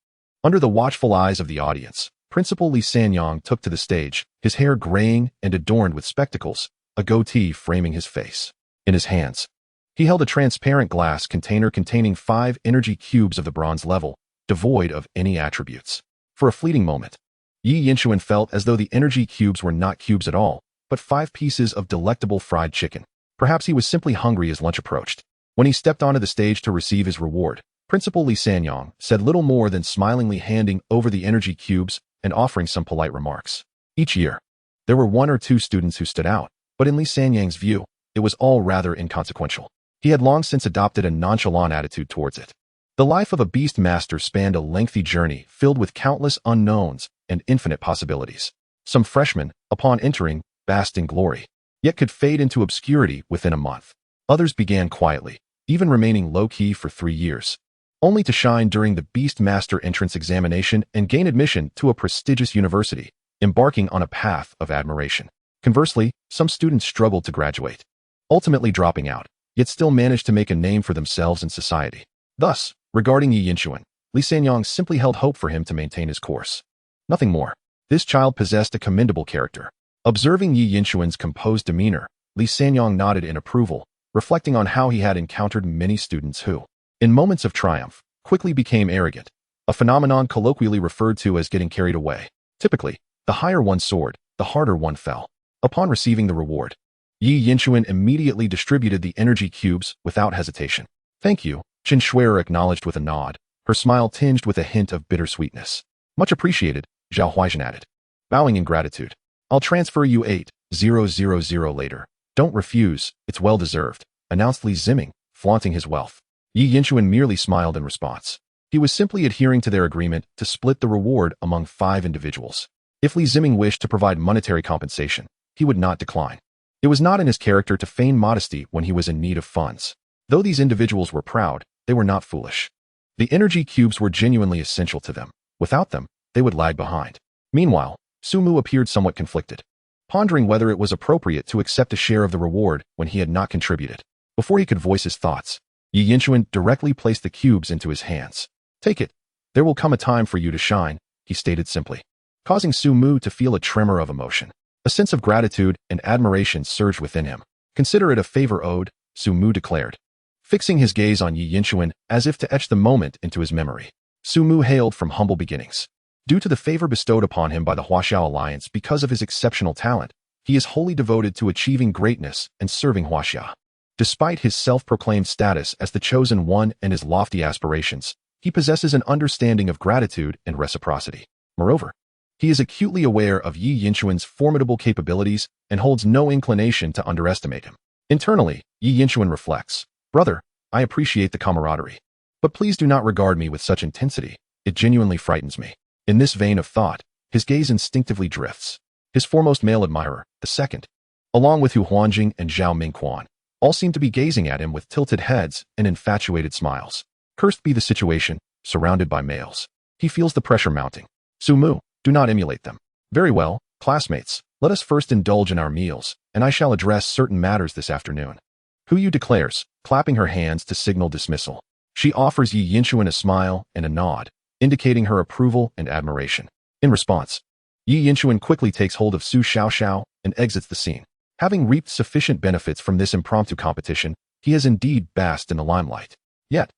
Under the watchful eyes of the audience, Principal Li Sanyang took to the stage, his hair graying and adorned with spectacles, a goatee framing his face. In his hands, he held a transparent glass container containing 5 energy cubes of the bronze level, devoid of any attributes. For a fleeting moment, Yi Yinchuan felt as though the energy cubes were not cubes at all, but 5 pieces of delectable fried chicken. Perhaps he was simply hungry as lunch approached. When he stepped onto the stage to receive his reward, Principal Li Sanyang said little more than smilingly handing over the energy cubes and offering some polite remarks. Each year, there were 1 or 2 students who stood out, but in Li Sanyang's view, it was all rather inconsequential. He had long since adopted a nonchalant attitude towards it. The life of a beast master spanned a lengthy journey filled with countless unknowns and infinite possibilities. Some freshmen, upon entering, basked in glory, yet could fade into obscurity within a month. Others began quietly, even remaining low-key for 3 years, only to shine during the Beast Master entrance examination and gain admission to a prestigious university, embarking on a path of admiration. Conversely, some students struggled to graduate, ultimately dropping out, yet still managed to make a name for themselves in society. Thus, regarding Yi Yinchuan, Li Sanyang simply held hope for him to maintain his course. Nothing more. This child possessed a commendable character. Observing Yi Yinchuan's composed demeanor, Li Sanyang nodded in approval, reflecting on how he had encountered many students who, in moments of triumph, quickly became arrogant, a phenomenon colloquially referred to as getting carried away. Typically, the higher one soared, the harder one fell. Upon receiving the reward, Yi Yinchuan immediately distributed the energy cubes without hesitation. Thank you, Chen Shuier acknowledged with a nod, her smile tinged with a hint of bittersweetness. Much appreciated, Zhao Huaizhen added, bowing in gratitude. I'll transfer you 8,000 later. Don't refuse, it's well-deserved, announced Li Ziming, flaunting his wealth. Yi Yinchuan merely smiled in response. He was simply adhering to their agreement to split the reward among 5 individuals. If Li Ziming wished to provide monetary compensation, he would not decline. It was not in his character to feign modesty when he was in need of funds. Though these individuals were proud, they were not foolish. The energy cubes were genuinely essential to them. Without them, they would lag behind. Meanwhile, Su Mu appeared somewhat conflicted, pondering whether it was appropriate to accept a share of the reward when he had not contributed. Before he could voice his thoughts, Yi Yinchuan directly placed the cubes into his hands. Take it. There will come a time for you to shine, he stated simply, causing Su Mu to feel a tremor of emotion. A sense of gratitude and admiration surged within him. Consider it a favor owed, Su Mu declared, fixing his gaze on Yi Yinchuan as if to etch the moment into his memory. Su Mu hailed from humble beginnings. Due to the favor bestowed upon him by the Huaxiao Alliance because of his exceptional talent, he is wholly devoted to achieving greatness and serving Huaxia. Despite his self-proclaimed status as the chosen one and his lofty aspirations, he possesses an understanding of gratitude and reciprocity. Moreover, he is acutely aware of Yi Yinchuan's formidable capabilities and holds no inclination to underestimate him. Internally, Yi Yinchuan reflects, brother, I appreciate the camaraderie, but please do not regard me with such intensity. It genuinely frightens me. In this vein of thought, his gaze instinctively drifts. His foremost male admirer, the second, along with Hu Huanjing and Zhao Mingquan, all seem to be gazing at him with tilted heads and infatuated smiles. Cursed be the situation, surrounded by males. He feels the pressure mounting. Su Mu, do not emulate them. Very well, classmates, let us first indulge in our meals, and I shall address certain matters this afternoon. Hu Yu declares, clapping her hands to signal dismissal. She offers Yi Yinchuan a smile and a nod, indicating her approval and admiration. In response, Yi Yinchuan quickly takes hold of Su Xiaoxiao and exits the scene. Having reaped sufficient benefits from this impromptu competition, he has indeed basked in the limelight. Yet,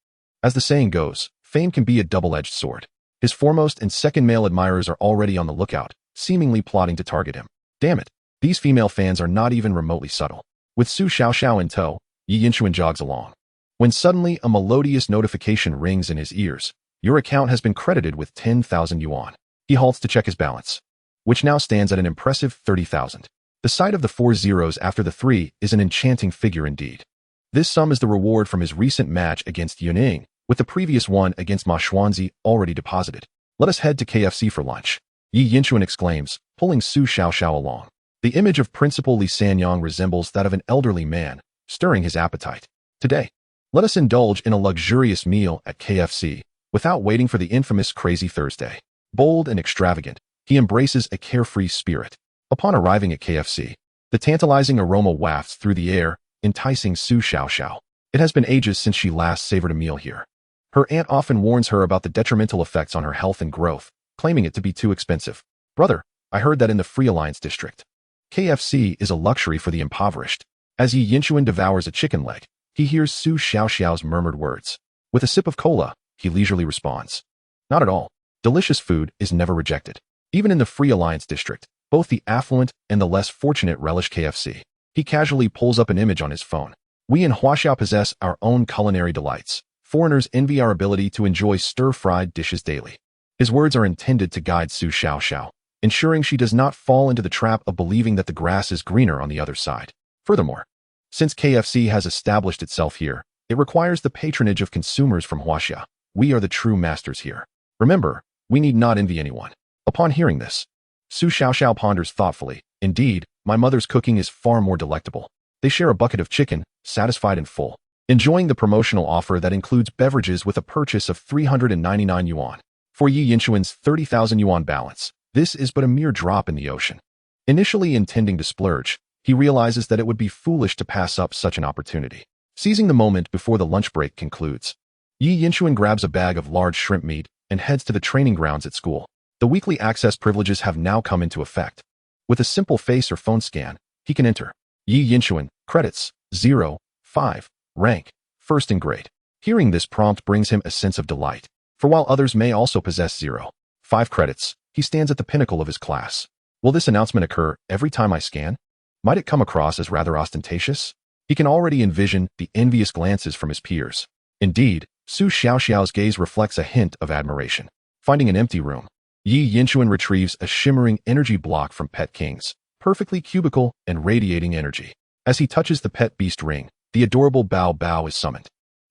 as the saying goes, fame can be a double-edged sword. His foremost and second male admirers are already on the lookout, seemingly plotting to target him. Damn it, these female fans are not even remotely subtle. With Su Xiaoxiao in tow, Yi Yinchuan jogs along, when suddenly a melodious notification rings in his ears. Your account has been credited with 10,000 yuan. He halts to check his balance, which now stands at an impressive 30,000. The sight of the 4 zeros after the 3 is an enchanting figure indeed. This sum is the reward from his recent match against Yuning, with the previous one against Ma Xuanzi already deposited. Let us head to KFC for lunch, Yi Yinchuan exclaims, pulling Su Xiaoxiao along. The image of Principal Li Sanyang resembles that of an elderly man, stirring his appetite. Today, let us indulge in a luxurious meal at KFC, without waiting for the infamous Crazy Thursday. Bold and extravagant, he embraces a carefree spirit. Upon arriving at KFC, the tantalizing aroma wafts through the air, enticing Su Xiaoxiao. It has been ages since she last savored a meal here. Her aunt often warns her about the detrimental effects on her health and growth, claiming it to be too expensive. Brother, I heard that in the Free Alliance district, KFC is a luxury for the impoverished. As Yi Yinchuan devours a chicken leg, he hears Su Xiaoxiao's murmured words. With a sip of cola, he leisurely responds. Not at all. Delicious food is never rejected. Even in the Free Alliance district, both the affluent and the less fortunate relish KFC. He casually pulls up an image on his phone. We in Huaxiao possess our own culinary delights. Foreigners envy our ability to enjoy stir-fried dishes daily. His words are intended to guide Su Xiaoxiao, ensuring she does not fall into the trap of believing that the grass is greener on the other side. Furthermore, since KFC has established itself here, it requires the patronage of consumers from Huaxia. We are the true masters here. Remember, we need not envy anyone. Upon hearing this, Su Xiaoxiao ponders thoughtfully. Indeed, my mother's cooking is far more delectable. They share a bucket of chicken, satisfied and full, enjoying the promotional offer that includes beverages with a purchase of 399 yuan. For Yi Yinchuan's 30,000 yuan balance, this is but a mere drop in the ocean. Initially intending to splurge, he realizes that it would be foolish to pass up such an opportunity. Seizing the moment before the lunch break concludes, Yi Yinchuan grabs a bag of large shrimp meat and heads to the training grounds at school. The weekly access privileges have now come into effect. With a simple face or phone scan, he can enter. Yi Yinchuan, credits, 0, 5, rank, first in grade. Hearing this prompt brings him a sense of delight. For while others may also possess 0, 5 credits, he stands at the pinnacle of his class. Will this announcement occur every time I scan? Might it come across as rather ostentatious? He can already envision the envious glances from his peers. Indeed, Su Xiaoxiao's gaze reflects a hint of admiration. Finding an empty room, Yi Yinchuan retrieves a shimmering energy block from Pet King's, perfectly cubical and radiating energy. As he touches the pet beast ring, the adorable Bao Bao is summoned.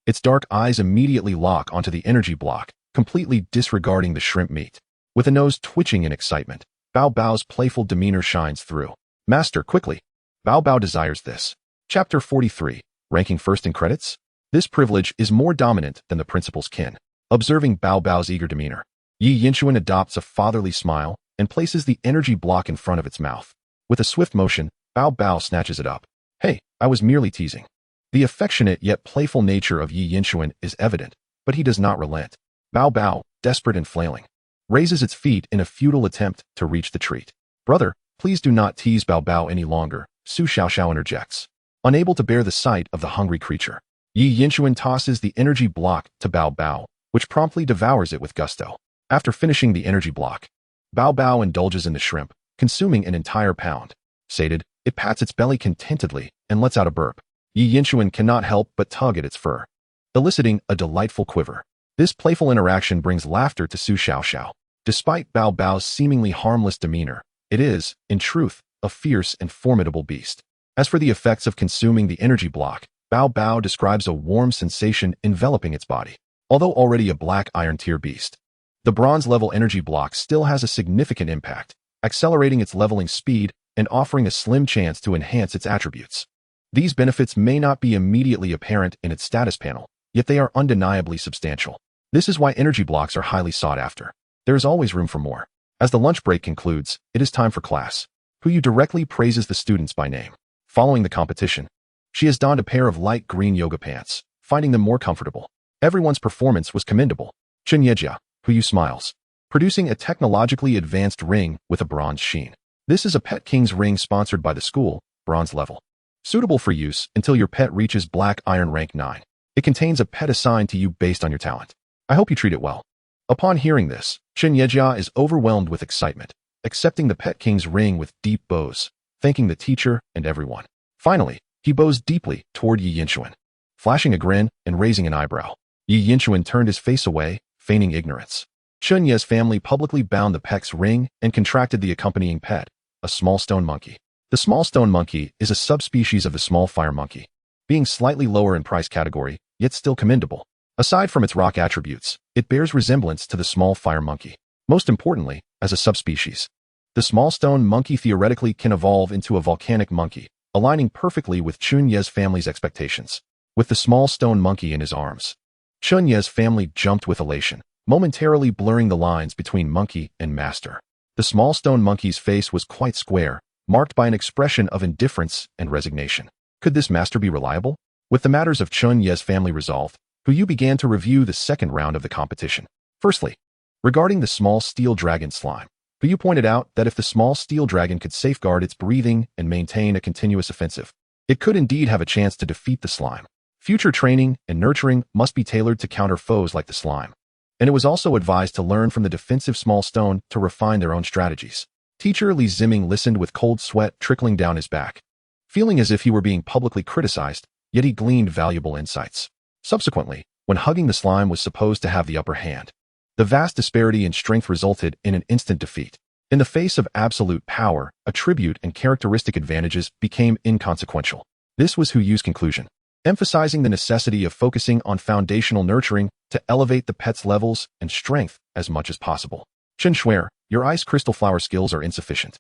Its dark eyes immediately lock onto the energy block, completely disregarding the shrimp meat. With a nose twitching in excitement, Bao Bao's playful demeanor shines through. Master, quickly! Bao Bao desires this. Chapter 43, ranking first in credits? This privilege is more dominant than the principal's kin. Observing Bao Bao's eager demeanor, Yi Yinchuan adopts a fatherly smile and places the energy block in front of its mouth. With a swift motion, Bao Bao snatches it up. Hey, I was merely teasing. The affectionate yet playful nature of Yi Yinchuan is evident, but he does not relent. Bao Bao, desperate and flailing, raises its feet in a futile attempt to reach the treat. Brother, please do not tease Bao Bao any longer, Su Xiaoxiao interjects. Unable to bear the sight of the hungry creature, Yi Yinchuan tosses the energy block to Bao Bao, which promptly devours it with gusto. After finishing the energy block, Bao Bao indulges in the shrimp, consuming an entire pound. Sated, it pats its belly contentedly and lets out a burp. Yi Yinchuan cannot help but tug at its fur, eliciting a delightful quiver. This playful interaction brings laughter to Su Xiaoxiao. Despite Bao Bao's seemingly harmless demeanor, it is, in truth, a fierce and formidable beast. As for the effects of consuming the energy block, Bao Bao describes a warm sensation enveloping its body. Although already a black iron tier beast, the bronze-level energy block still has a significant impact, accelerating its leveling speed and offering a slim chance to enhance its attributes. These benefits may not be immediately apparent in its status panel, yet they are undeniably substantial. This is why energy blocks are highly sought after. There is always room for more. As the lunch break concludes, it is time for class. Huyu directly praises the students by name. Following the competition, she has donned a pair of light green yoga pants, finding them more comfortable. Everyone's performance was commendable. Chen Yejia, Huyu smiles, producing a technologically advanced ring with a bronze sheen. This is a Pet King's ring sponsored by the school, bronze level. Suitable for use until your pet reaches Black Iron rank 9. It contains a pet assigned to you based on your talent. I hope you treat it well. Upon hearing this, Chen Yejia is overwhelmed with excitement, accepting the Pet King's ring with deep bows, thanking the teacher and everyone. Finally, he bows deeply toward Yi Yinchuan, flashing a grin and raising an eyebrow. Yi Yinchuan turned his face away, feigning ignorance. Chen Ye's family publicly bound the Pek's ring and contracted the accompanying pet, a small stone monkey. The small stone monkey is a subspecies of the small fire monkey, being slightly lower in price category, yet still commendable. Aside from its rock attributes, it bears resemblance to the small fire monkey. Most importantly, as a subspecies, The small stone monkey theoretically can evolve into a volcanic monkey, aligning perfectly with Chunye's family's expectations. With the small stone monkey in his arms, Chunye's family jumped with elation, momentarily blurring the lines between monkey and master. The small stone monkey's face was quite square, marked by an expression of indifference and resignation. Could this master be reliable? With the matters of Chunye's family resolved, Hu began to review the second round of the competition. Firstly, regarding the small steel dragon slime, Hu pointed out that if the small steel dragon could safeguard its breathing and maintain a continuous offensive, it could indeed have a chance to defeat the slime. Future training and nurturing must be tailored to counter foes like the slime. And it was also advised to learn from the defensive small stone to refine their own strategies. Teacher Li Ziming listened with cold sweat trickling down his back, feeling as if he were being publicly criticized, yet he gleaned valuable insights. Subsequently, when hugging the slime was supposed to have the upper hand, the vast disparity in strength resulted in an instant defeat. In the face of absolute power, attribute and characteristic advantages became inconsequential. This was Hu's conclusion, emphasizing the necessity of focusing on foundational nurturing to elevate the pet's levels and strength as much as possible. Chen Shuer, your ice crystal flower skills are insufficient.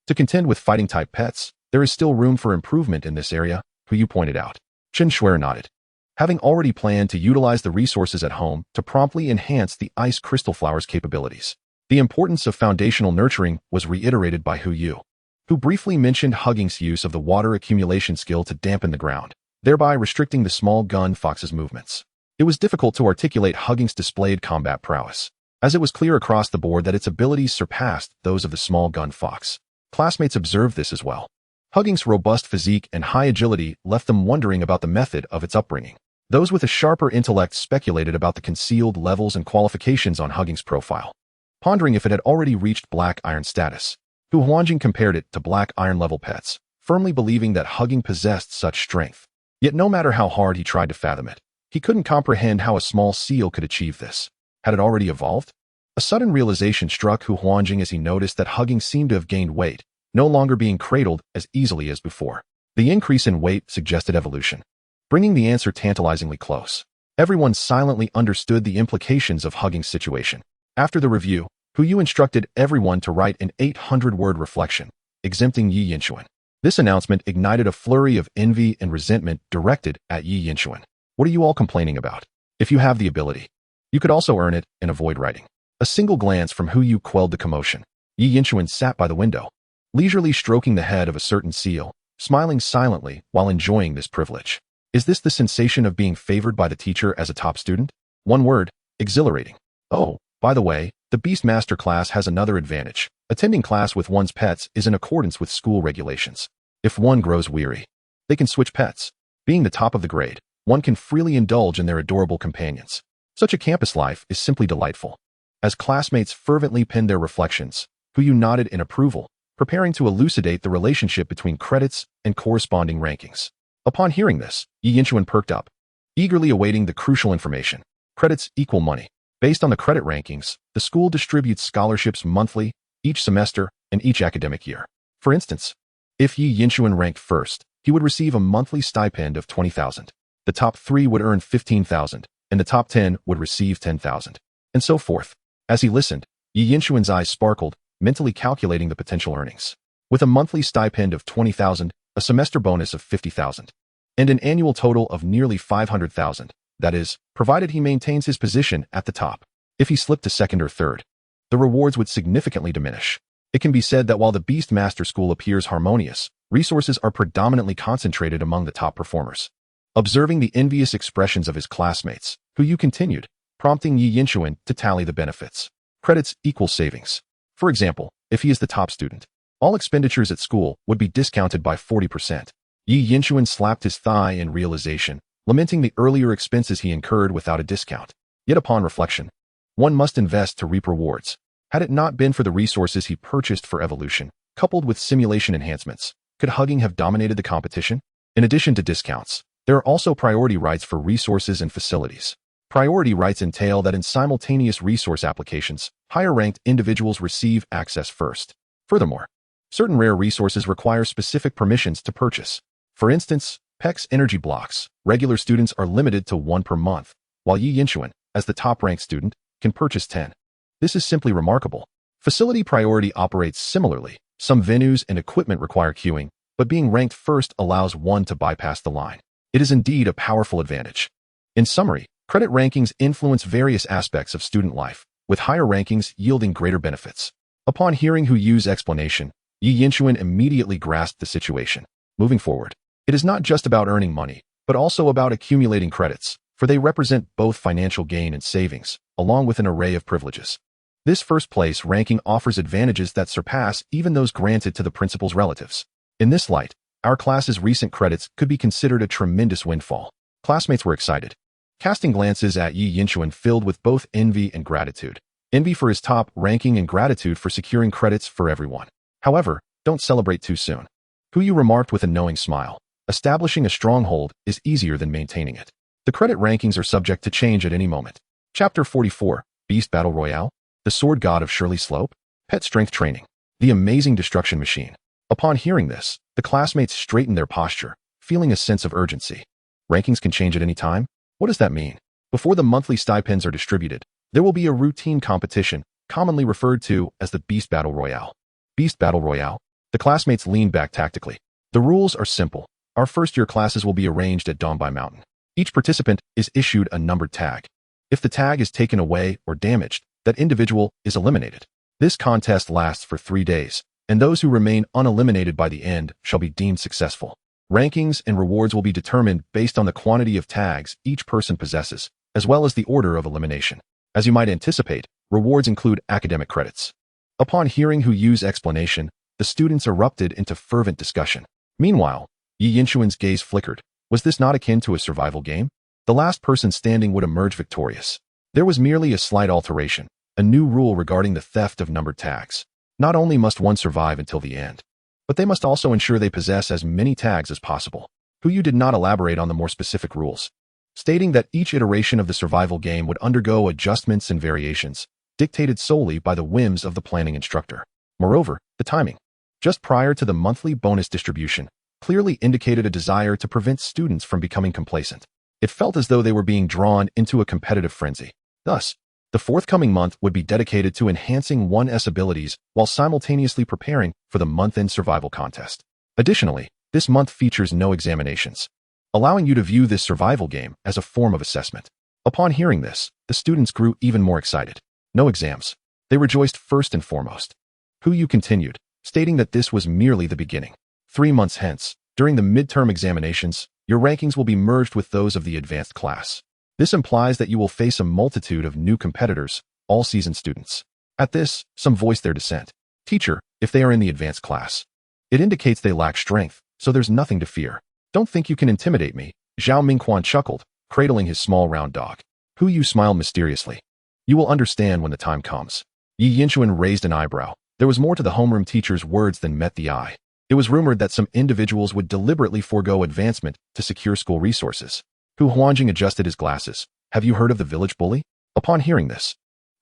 To contend with fighting-type pets, there is still room for improvement in this area, Hu pointed out. Chen Shuer nodded, having already planned to utilize the resources at home to promptly enhance the ice crystal flower's capabilities. The importance of foundational nurturing was reiterated by Hu, who briefly mentioned Hugging's use of the water accumulation skill to dampen the ground, thereby restricting the small gun fox's movements. It was difficult to articulate Hugging's displayed combat prowess, as it was clear across the board that its abilities surpassed those of the small gun fox. Classmates observed this as well. Hugging's robust physique and high agility left them wondering about the method of its upbringing. Those with a sharper intellect speculated about the concealed levels and qualifications on Hugging's profile, pondering if it had already reached black iron status. Hu Huanjing compared it to black iron level pets, firmly believing that Hugging possessed such strength. Yet no matter how hard he tried to fathom it, he couldn't comprehend how a small seal could achieve this. Had it already evolved? A sudden realization struck Hu Huanjing as he noticed that Hugging seemed to have gained weight, no longer being cradled as easily as before. The increase in weight suggested evolution, bringing the answer tantalizingly close. Everyone silently understood the implications of Hugging's situation. After the review, Hu instructed everyone to write an 800-word reflection, exempting Yi Yinchuan. This announcement ignited a flurry of envy and resentment directed at Yi Yinchuan. What are you all complaining about? If you have the ability, you could also earn it and avoid writing. A single glance from Hu quelled the commotion. Yi Yinchuan sat by the window, leisurely stroking the head of a certain seal, smiling silently while enjoying this privilege. Is this the sensation of being favored by the teacher as a top student? One word, exhilarating. Oh, by the way, the Beastmaster class has another advantage. Attending class with one's pets is in accordance with school regulations. If one grows weary, they can switch pets. Being the top of the grade, one can freely indulge in their adorable companions. Such a campus life is simply delightful. As classmates fervently penned their reflections, Hu nodded in approval, preparing to elucidate the relationship between credits and corresponding rankings. Upon hearing this, Yi Yinchuan perked up, eagerly awaiting the crucial information. Credits equal money. Based on the credit rankings, the school distributes scholarships monthly, each semester, and each academic year. For instance, if Yi Yinchuan ranked first, he would receive a monthly stipend of 20,000. The top 3 would earn 15,000, and the top 10 would receive 10,000, and so forth. As he listened, Yi Yinchuan's eyes sparkled, mentally calculating the potential earnings. With a monthly stipend of 20,000, a semester bonus of 50,000, and an annual total of nearly 500,000, that is, provided he maintains his position at the top. If he slipped to second or third, the rewards would significantly diminish. It can be said that while the Beastmaster School appears harmonious, resources are predominantly concentrated among the top performers. Observing the envious expressions of his classmates, Hu continued, prompting Yi Yinchuan to tally the benefits. Credits equal savings. For example, if he is the top student, all expenditures at school would be discounted by 40%. Yi Yinchuan slapped his thigh in realization, lamenting the earlier expenses he incurred without a discount. Yet upon reflection, one must invest to reap rewards. Had it not been for the resources he purchased for evolution, coupled with simulation enhancements, could Hugging have dominated the competition? In addition to discounts, there are also priority rights for resources and facilities. Priority rights entail that in simultaneous resource applications, higher-ranked individuals receive access first. Furthermore, certain rare resources require specific permissions to purchase. For instance, PEX energy blocks. Regular students are limited to 1 per month, while Yi Yinchuan, as the top-ranked student, can purchase 10. This is simply remarkable. Facility priority operates similarly. Some venues and equipment require queuing, but being ranked first allows one to bypass the line. It is indeed a powerful advantage. In summary, credit rankings influence various aspects of student life, with higher rankings yielding greater benefits. Upon hearing Hu Yu's explanation, Yi Yinchuan immediately grasped the situation. Moving forward, it is not just about earning money, but also about accumulating credits, for they represent both financial gain and savings, along with an array of privileges. This first-place ranking offers advantages that surpass even those granted to the principal's relatives. In this light, our class's recent credits could be considered a tremendous windfall. Classmates were excited, casting glances at Yi Yinchuan filled with both envy and gratitude. Envy for his top ranking and gratitude for securing credits for everyone. However, don't celebrate too soon. Hu Yu remarked with a knowing smile. Establishing a stronghold is easier than maintaining it. The credit rankings are subject to change at any moment. Chapter 44, Beast Battle Royale, the Sword God of Shirley Slope, Pet Strength Training, the Amazing Destruction Machine. Upon hearing this, the classmates straightened their posture, feeling a sense of urgency. Rankings can change at any time? What does that mean? Before the monthly stipends are distributed, there will be a routine competition, commonly referred to as the Beast Battle Royale. Beast Battle Royale? The classmates leaned back tactically. The rules are simple. Our first-year classes will be arranged at Donbai Mountain. Each participant is issued a numbered tag. If the tag is taken away or damaged, that individual is eliminated. This contest lasts for 3 days, and those who remain uneliminated by the end shall be deemed successful. Rankings and rewards will be determined based on the quantity of tags each person possesses, as well as the order of elimination. As you might anticipate, rewards include academic credits. Upon hearing Hu Yu's explanation, the students erupted into fervent discussion. Meanwhile, Yi Yinchuan's gaze flickered. Was this not akin to a survival game? The last person standing would emerge victorious. There was merely a slight alteration, a new rule regarding the theft of numbered tags. Not only must one survive until the end, but they must also ensure they possess as many tags as possible. Hu Yu did not elaborate on the more specific rules, stating that each iteration of the survival game would undergo adjustments and variations, dictated solely by the whims of the planning instructor. Moreover, the timing, just prior to the monthly bonus distribution, clearly indicated a desire to prevent students from becoming complacent. It felt as though they were being drawn into a competitive frenzy. Thus, the forthcoming month would be dedicated to enhancing one's abilities while simultaneously preparing for the month-end survival contest. Additionally, this month features no examinations, allowing you to view this survival game as a form of assessment. Upon hearing this, the students grew even more excited. No exams. They rejoiced first and foremost. Hu Yu continued, stating that this was merely the beginning. 3 months hence, during the midterm examinations, your rankings will be merged with those of the advanced class. This implies that you will face a multitude of new competitors, all seasoned students. At this, some voiced their dissent. Teacher, if they are in the advanced class, it indicates they lack strength, so there's nothing to fear. Don't think you can intimidate me, Zhao Mingquan chuckled, cradling his small round dog. Hu Yu smiled mysteriously. You will understand when the time comes. Yi Yinchuan raised an eyebrow. There was more to the homeroom teacher's words than met the eye. It was rumored that some individuals would deliberately forego advancement to secure school resources. Hu Huanjing adjusted his glasses. Have you heard of the village bully? Upon hearing this,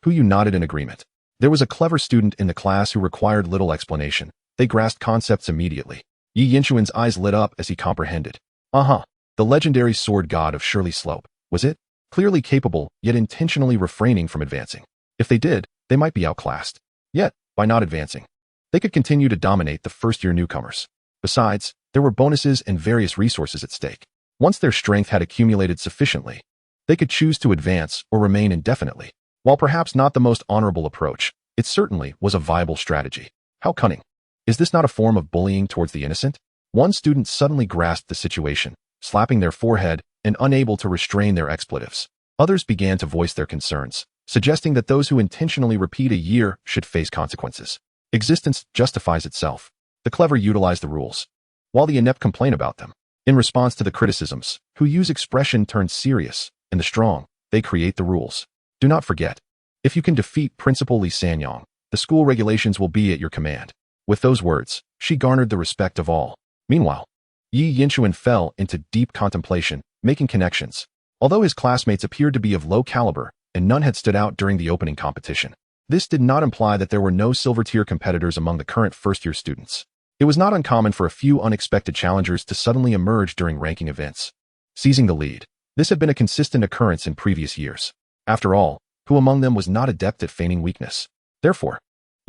Hu Yu nodded in agreement. There was a clever student in the class who required little explanation. They grasped concepts immediately. Yi Yinchuan's eyes lit up as he comprehended. The legendary sword god of Shirley Slope, was it? Clearly capable, yet intentionally refraining from advancing. If they did, they might be outclassed. Yet, by not advancing, they could continue to dominate the first-year newcomers. Besides, there were bonuses and various resources at stake. Once their strength had accumulated sufficiently, they could choose to advance or remain indefinitely. While perhaps not the most honorable approach, it certainly was a viable strategy. How cunning. Is this not a form of bullying towards the innocent? One student suddenly grasped the situation, slapping their forehead and unable to restrain their expletives. Others began to voice their concerns, suggesting that those who intentionally repeat a year should face consequences. Existence justifies itself. The clever utilize the rules, while the inept complain about them. In response to the criticisms, Hu Yu's expression turned serious, and the strong, they create the rules. Do not forget, if you can defeat Principal Li Sanyong, the school regulations will be at your command. With those words, she garnered the respect of all. Meanwhile, Yi Yinchuan fell into deep contemplation, making connections. Although his classmates appeared to be of low caliber, and none had stood out during the opening competition, this did not imply that there were no silver-tier competitors among the current first-year students. It was not uncommon for a few unexpected challengers to suddenly emerge during ranking events, seizing the lead. This had been a consistent occurrence in previous years. After all, who among them was not adept at feigning weakness? Therefore,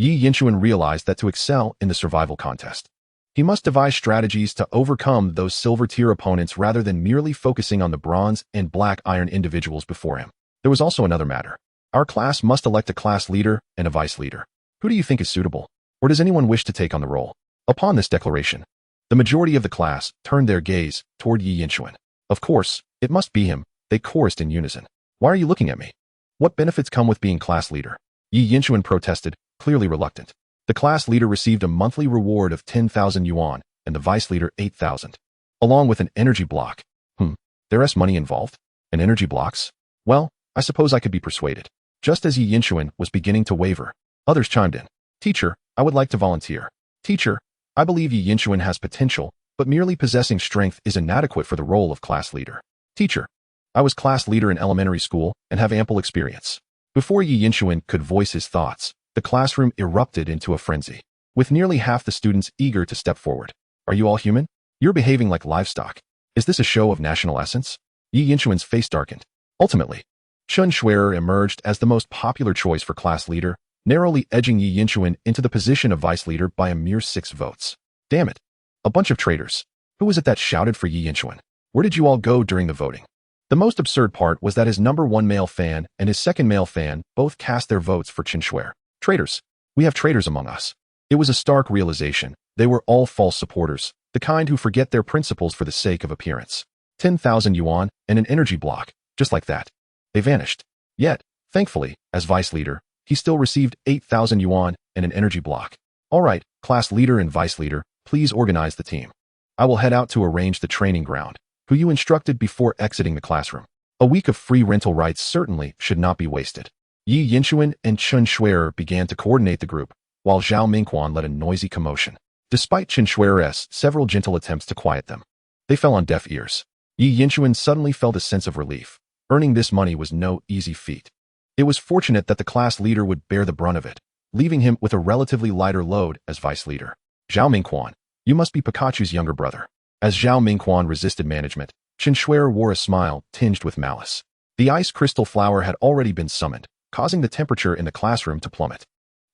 Yi Yinchuan realized that to excel in the survival contest, he must devise strategies to overcome those silver-tier opponents rather than merely focusing on the bronze and black iron individuals before him. There was also another matter. Our class must elect a class leader and a vice leader. Who do you think is suitable? Or does anyone wish to take on the role? Upon this declaration, the majority of the class turned their gaze toward Yi Yinchuan. Of course, it must be him, they chorused in unison. Why are you looking at me? What benefits come with being class leader? Yi Yinchuan protested, clearly reluctant. The class leader received a monthly reward of 10,000 yuan and the vice leader 8,000, along with an energy block. There's money involved? And energy blocks? Well, I suppose I could be persuaded. Just as Yi Yinchuan was beginning to waver, others chimed in. Teacher, I would like to volunteer. Teacher, I believe Yi Yinchuan has potential, but merely possessing strength is inadequate for the role of class leader. Teacher, I was class leader in elementary school and have ample experience. Before Yi Yinchuan could voice his thoughts, the classroom erupted into a frenzy, with nearly half the students eager to step forward. Are you all human? You're behaving like livestock. Is this a show of national essence? Yi Yinchuan's face darkened. Ultimately, Chun Shuier emerged as the most popular choice for class leader, narrowly edging Yi Yinchuan into the position of vice leader by a mere 6 votes. Damn it. A bunch of traitors. Who was it that shouted for Yi Yinchuan? Where did you all go during the voting? The most absurd part was that his number 1 male fan and his second male fan both cast their votes for Chun Shuier. Traitors. We have traitors among us. It was a stark realization. They were all false supporters, the kind who forget their principles for the sake of appearance. 10,000 yuan and an energy block, just like that. They vanished. Yet, thankfully, as vice leader, he still received 8,000 yuan and an energy block. All right, class leader and vice leader, please organize the team. I will head out to arrange the training ground, who you instructed before exiting the classroom. A week of free rental rights certainly should not be wasted. Yi Yinchuan and Chun Shuier began to coordinate the group, while Zhao Mingquan led a noisy commotion. Despite Chun Shuier's several gentle attempts to quiet them, they fell on deaf ears. Yi Yinchuan suddenly felt a sense of relief. Earning this money was no easy feat. It was fortunate that the class leader would bear the brunt of it, leaving him with a relatively lighter load as vice leader. Zhao Mingquan, you must be Pikachu's younger brother. As Zhao Mingquan resisted management, Chun Shuier wore a smile tinged with malice. The ice crystal flower had already been summoned, causing the temperature in the classroom to plummet.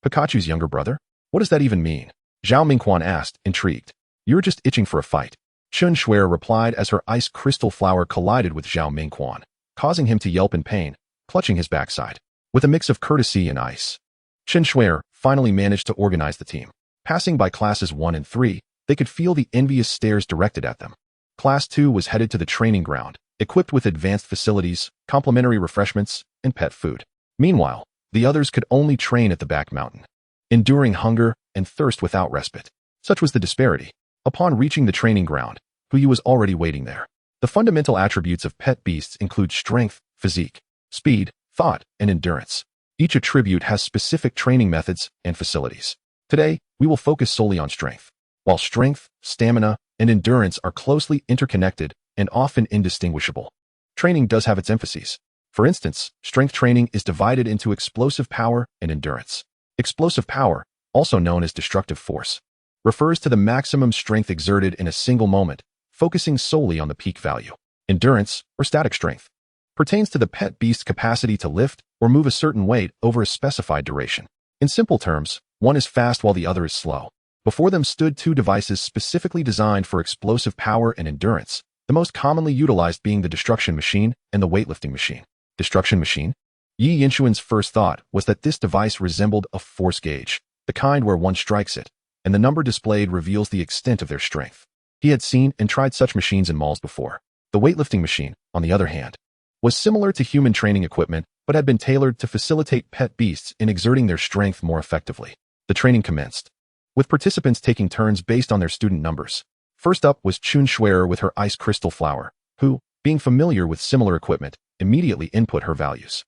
Pikachu's younger brother? What does that even mean? Zhao Mingquan asked, intrigued. You're just itching for a fight. Chun Shuier replied as her ice crystal flower collided with Zhao Mingquan, causing him to yelp in pain, clutching his backside. With a mix of courtesy and ice, Chun Shuier finally managed to organize the team. Passing by classes 1 and 3, they could feel the envious stares directed at them. Class 2 was headed to the training ground, equipped with advanced facilities, complimentary refreshments, and pet food. Meanwhile, the others could only train at the back mountain, enduring hunger and thirst without respite. Such was the disparity. Upon reaching the training ground, Puyi was already waiting there. The fundamental attributes of pet beasts include strength, physique, speed, thought, and endurance. Each attribute has specific training methods and facilities. Today, we will focus solely on strength. While strength, stamina, and endurance are closely interconnected and often indistinguishable, training does have its emphases. For instance, strength training is divided into explosive power and endurance. Explosive power, also known as destructive force, refers to the maximum strength exerted in a single moment, focusing solely on the peak value. Endurance, or static strength, pertains to the pet beast's capacity to lift or move a certain weight over a specified duration. In simple terms, one is fast while the other is slow. Before them stood 2 devices specifically designed for explosive power and endurance, the most commonly utilized being the destruction machine and the weightlifting machine. Destruction machine? Yi Yinchuan's first thought was that this device resembled a force gauge, the kind where one strikes it, and the number displayed reveals the extent of their strength. He had seen and tried such machines in malls before. The weightlifting machine, on the other hand, was similar to human training equipment but had been tailored to facilitate pet beasts in exerting their strength more effectively. The training commenced, with participants taking turns based on their student numbers. First up was Chun Shuier with her ice crystal flower, who, being familiar with similar equipment, immediately input her values.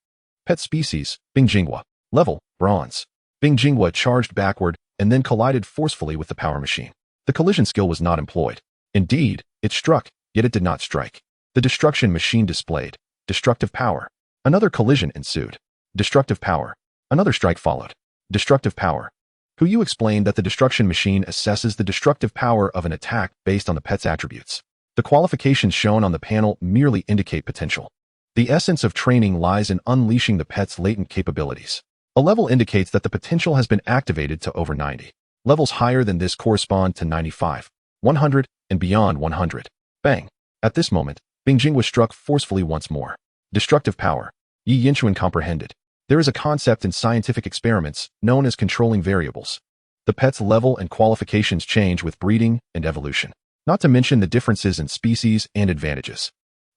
Pet species, Bingjingwa. Level, bronze. Bingjingwa charged backward and then collided forcefully with the power machine. The collision skill was not employed. Indeed, it struck, yet it did not strike. The destruction machine displayed destructive power. Another collision ensued. Destructive power. Another strike followed. Destructive power. Puyu explained that the destruction machine assesses the destructive power of an attack based on the pet's attributes. The qualifications shown on the panel merely indicate potential. The essence of training lies in unleashing the pet's latent capabilities. A level indicates that the potential has been activated to over 90. Levels higher than this correspond to 95, 100, and beyond 100. Bang! At this moment, Bing Jing was struck forcefully once more. Destructive power. Yi Yinchuan comprehended. There is a concept in scientific experiments known as controlling variables. The pet's level and qualifications change with breeding and evolution, not to mention the differences in species and advantages.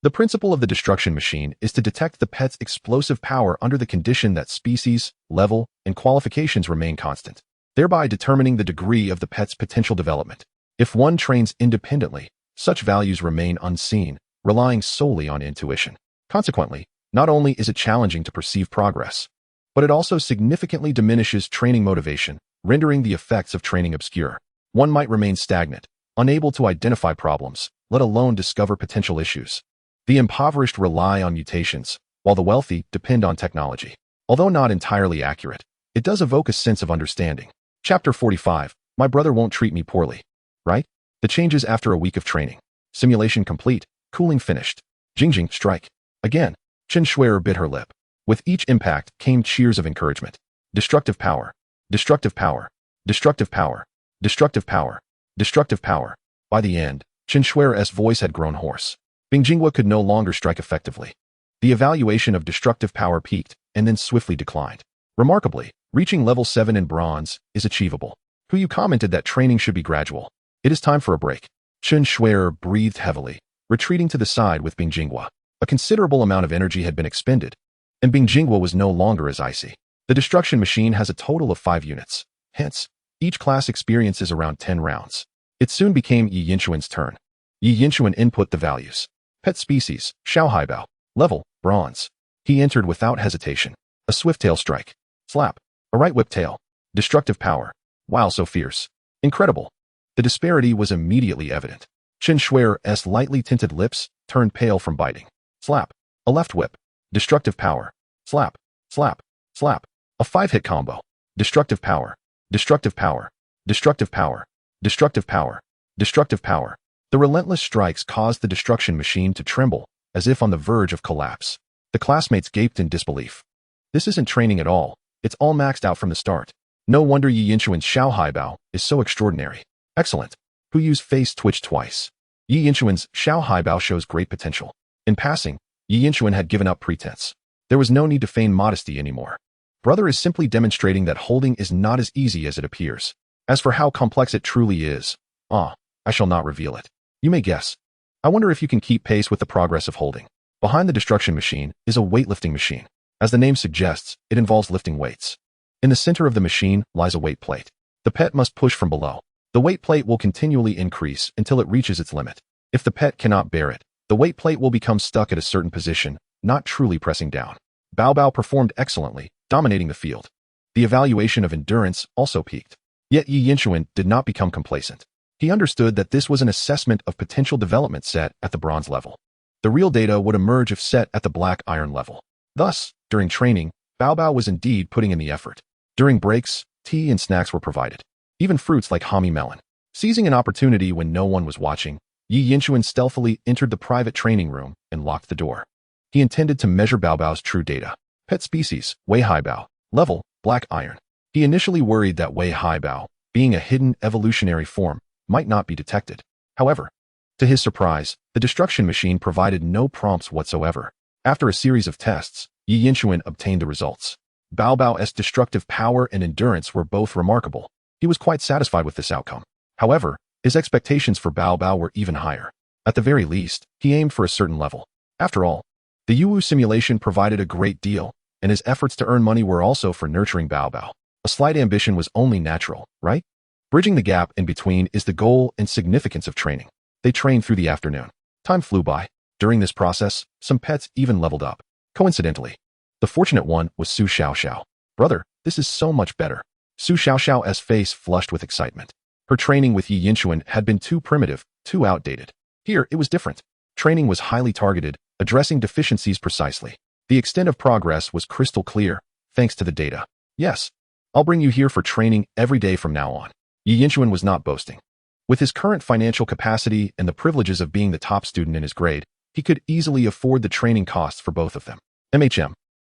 The principle of the destruction machine is to detect the pet's explosive power under the condition that species, level, and qualifications remain constant, thereby determining the degree of the pet's potential development. If one trains independently, such values remain unseen, relying solely on intuition. Consequently, not only is it challenging to perceive progress, but it also significantly diminishes training motivation, rendering the effects of training obscure. One might remain stagnant, unable to identify problems, let alone discover potential issues. The impoverished rely on mutations, while the wealthy depend on technology. Although not entirely accurate, it does evoke a sense of understanding. Chapter 45. My brother won't treat me poorly. Right? The changes after a week of training. Simulation complete. Cooling finished. Jingjing, strike. Again. Chen Shuier bit her lip. With each impact came cheers of encouragement. Destructive power. Destructive power. Destructive power. Destructive power. Destructive power. By the end, Chen Shuier's voice had grown hoarse. Bing Jinghua could no longer strike effectively. The evaluation of destructive power peaked and then swiftly declined. Remarkably, reaching level 7 in bronze is achievable. Hu commented that training should be gradual. It is time for a break. Chen Shuier breathed heavily, retreating to the side with Bing Jinghua. A considerable amount of energy had been expended, and Bing Jinghua was no longer as icy. The destruction machine has a total of 5 units. Hence, each class experiences around 10 rounds. It soon became Yi Yinchuan's turn. Yi Yinchuan input the values. Pet species, Xiao Haibao. Level, bronze. He entered without hesitation. A swift tail strike. Slap. A right whip tail. Destructive power. Wow, so fierce. Incredible. The disparity was immediately evident. Chen Shuier's lightly tinted lips turned pale from biting. Slap. A left whip. Destructive power. Slap. Slap. Slap. A 5-hit combo. Destructive power. Destructive power. Destructive power. Destructive power. Destructive power. The relentless strikes caused the destruction machine to tremble, as if on the verge of collapse. The classmates gaped in disbelief. This isn't training at all. It's all maxed out from the start. No wonder Yi Yinchuan's Xiao Haibao is so extraordinary. Excellent. Hu Yu's face twitched twice. Yi Yinchuan's Xiao Haibao shows great potential. In passing, Yi Yinchuan had given up pretense. There was no need to feign modesty anymore. Brother is simply demonstrating that holding is not as easy as it appears. As for how complex it truly is, I shall not reveal it. You may guess. I wonder if you can keep pace with the progress of holding. Behind the destruction machine is a weightlifting machine. As the name suggests, it involves lifting weights. In the center of the machine lies a weight plate. The pet must push from below. The weight plate will continually increase until it reaches its limit. If the pet cannot bear it, the weight plate will become stuck at a certain position, not truly pressing down. Bao Bao performed excellently, dominating the field. The evaluation of endurance also peaked. Yet Yi Yinchuan did not become complacent. He understood that this was an assessment of potential development set at the bronze level. The real data would emerge if set at the black iron level. Thus, during training, Bao Bao was indeed putting in the effort. During breaks, tea and snacks were provided. Even fruits like Hami melon. Seizing an opportunity when no one was watching, Yi Yinchuan stealthily entered the private training room and locked the door. He intended to measure Bao Bao's true data. Pet species, Wei Haibao. Level, black iron. He initially worried that Wei Haibao, being a hidden evolutionary form, might not be detected. However, to his surprise, the destruction machine provided no prompts whatsoever. After a series of tests, Yi Yinchuan obtained the results. Bao Bao's destructive power and endurance were both remarkable. He was quite satisfied with this outcome. However, his expectations for Bao Bao were even higher. At the very least, he aimed for a certain level. After all, the Yuwu simulation provided a great deal, and his efforts to earn money were also for nurturing Bao Bao. A slight ambition was only natural, right? Bridging the gap in between is the goal and significance of training. They trained through the afternoon. Time flew by. During this process, some pets even leveled up. Coincidentally, the fortunate one was Su Xiaoxiao. Brother, this is so much better. Su Xiaoxiao's face flushed with excitement. Her training with Yi Yinchuan had been too primitive, too outdated. Here, it was different. Training was highly targeted, addressing deficiencies precisely. The extent of progress was crystal clear, thanks to the data. Yes, I'll bring you here for training every day from now on. Yi Yinchuan was not boasting. With his current financial capacity and the privileges of being the top student in his grade, he could easily afford the training costs for both of them.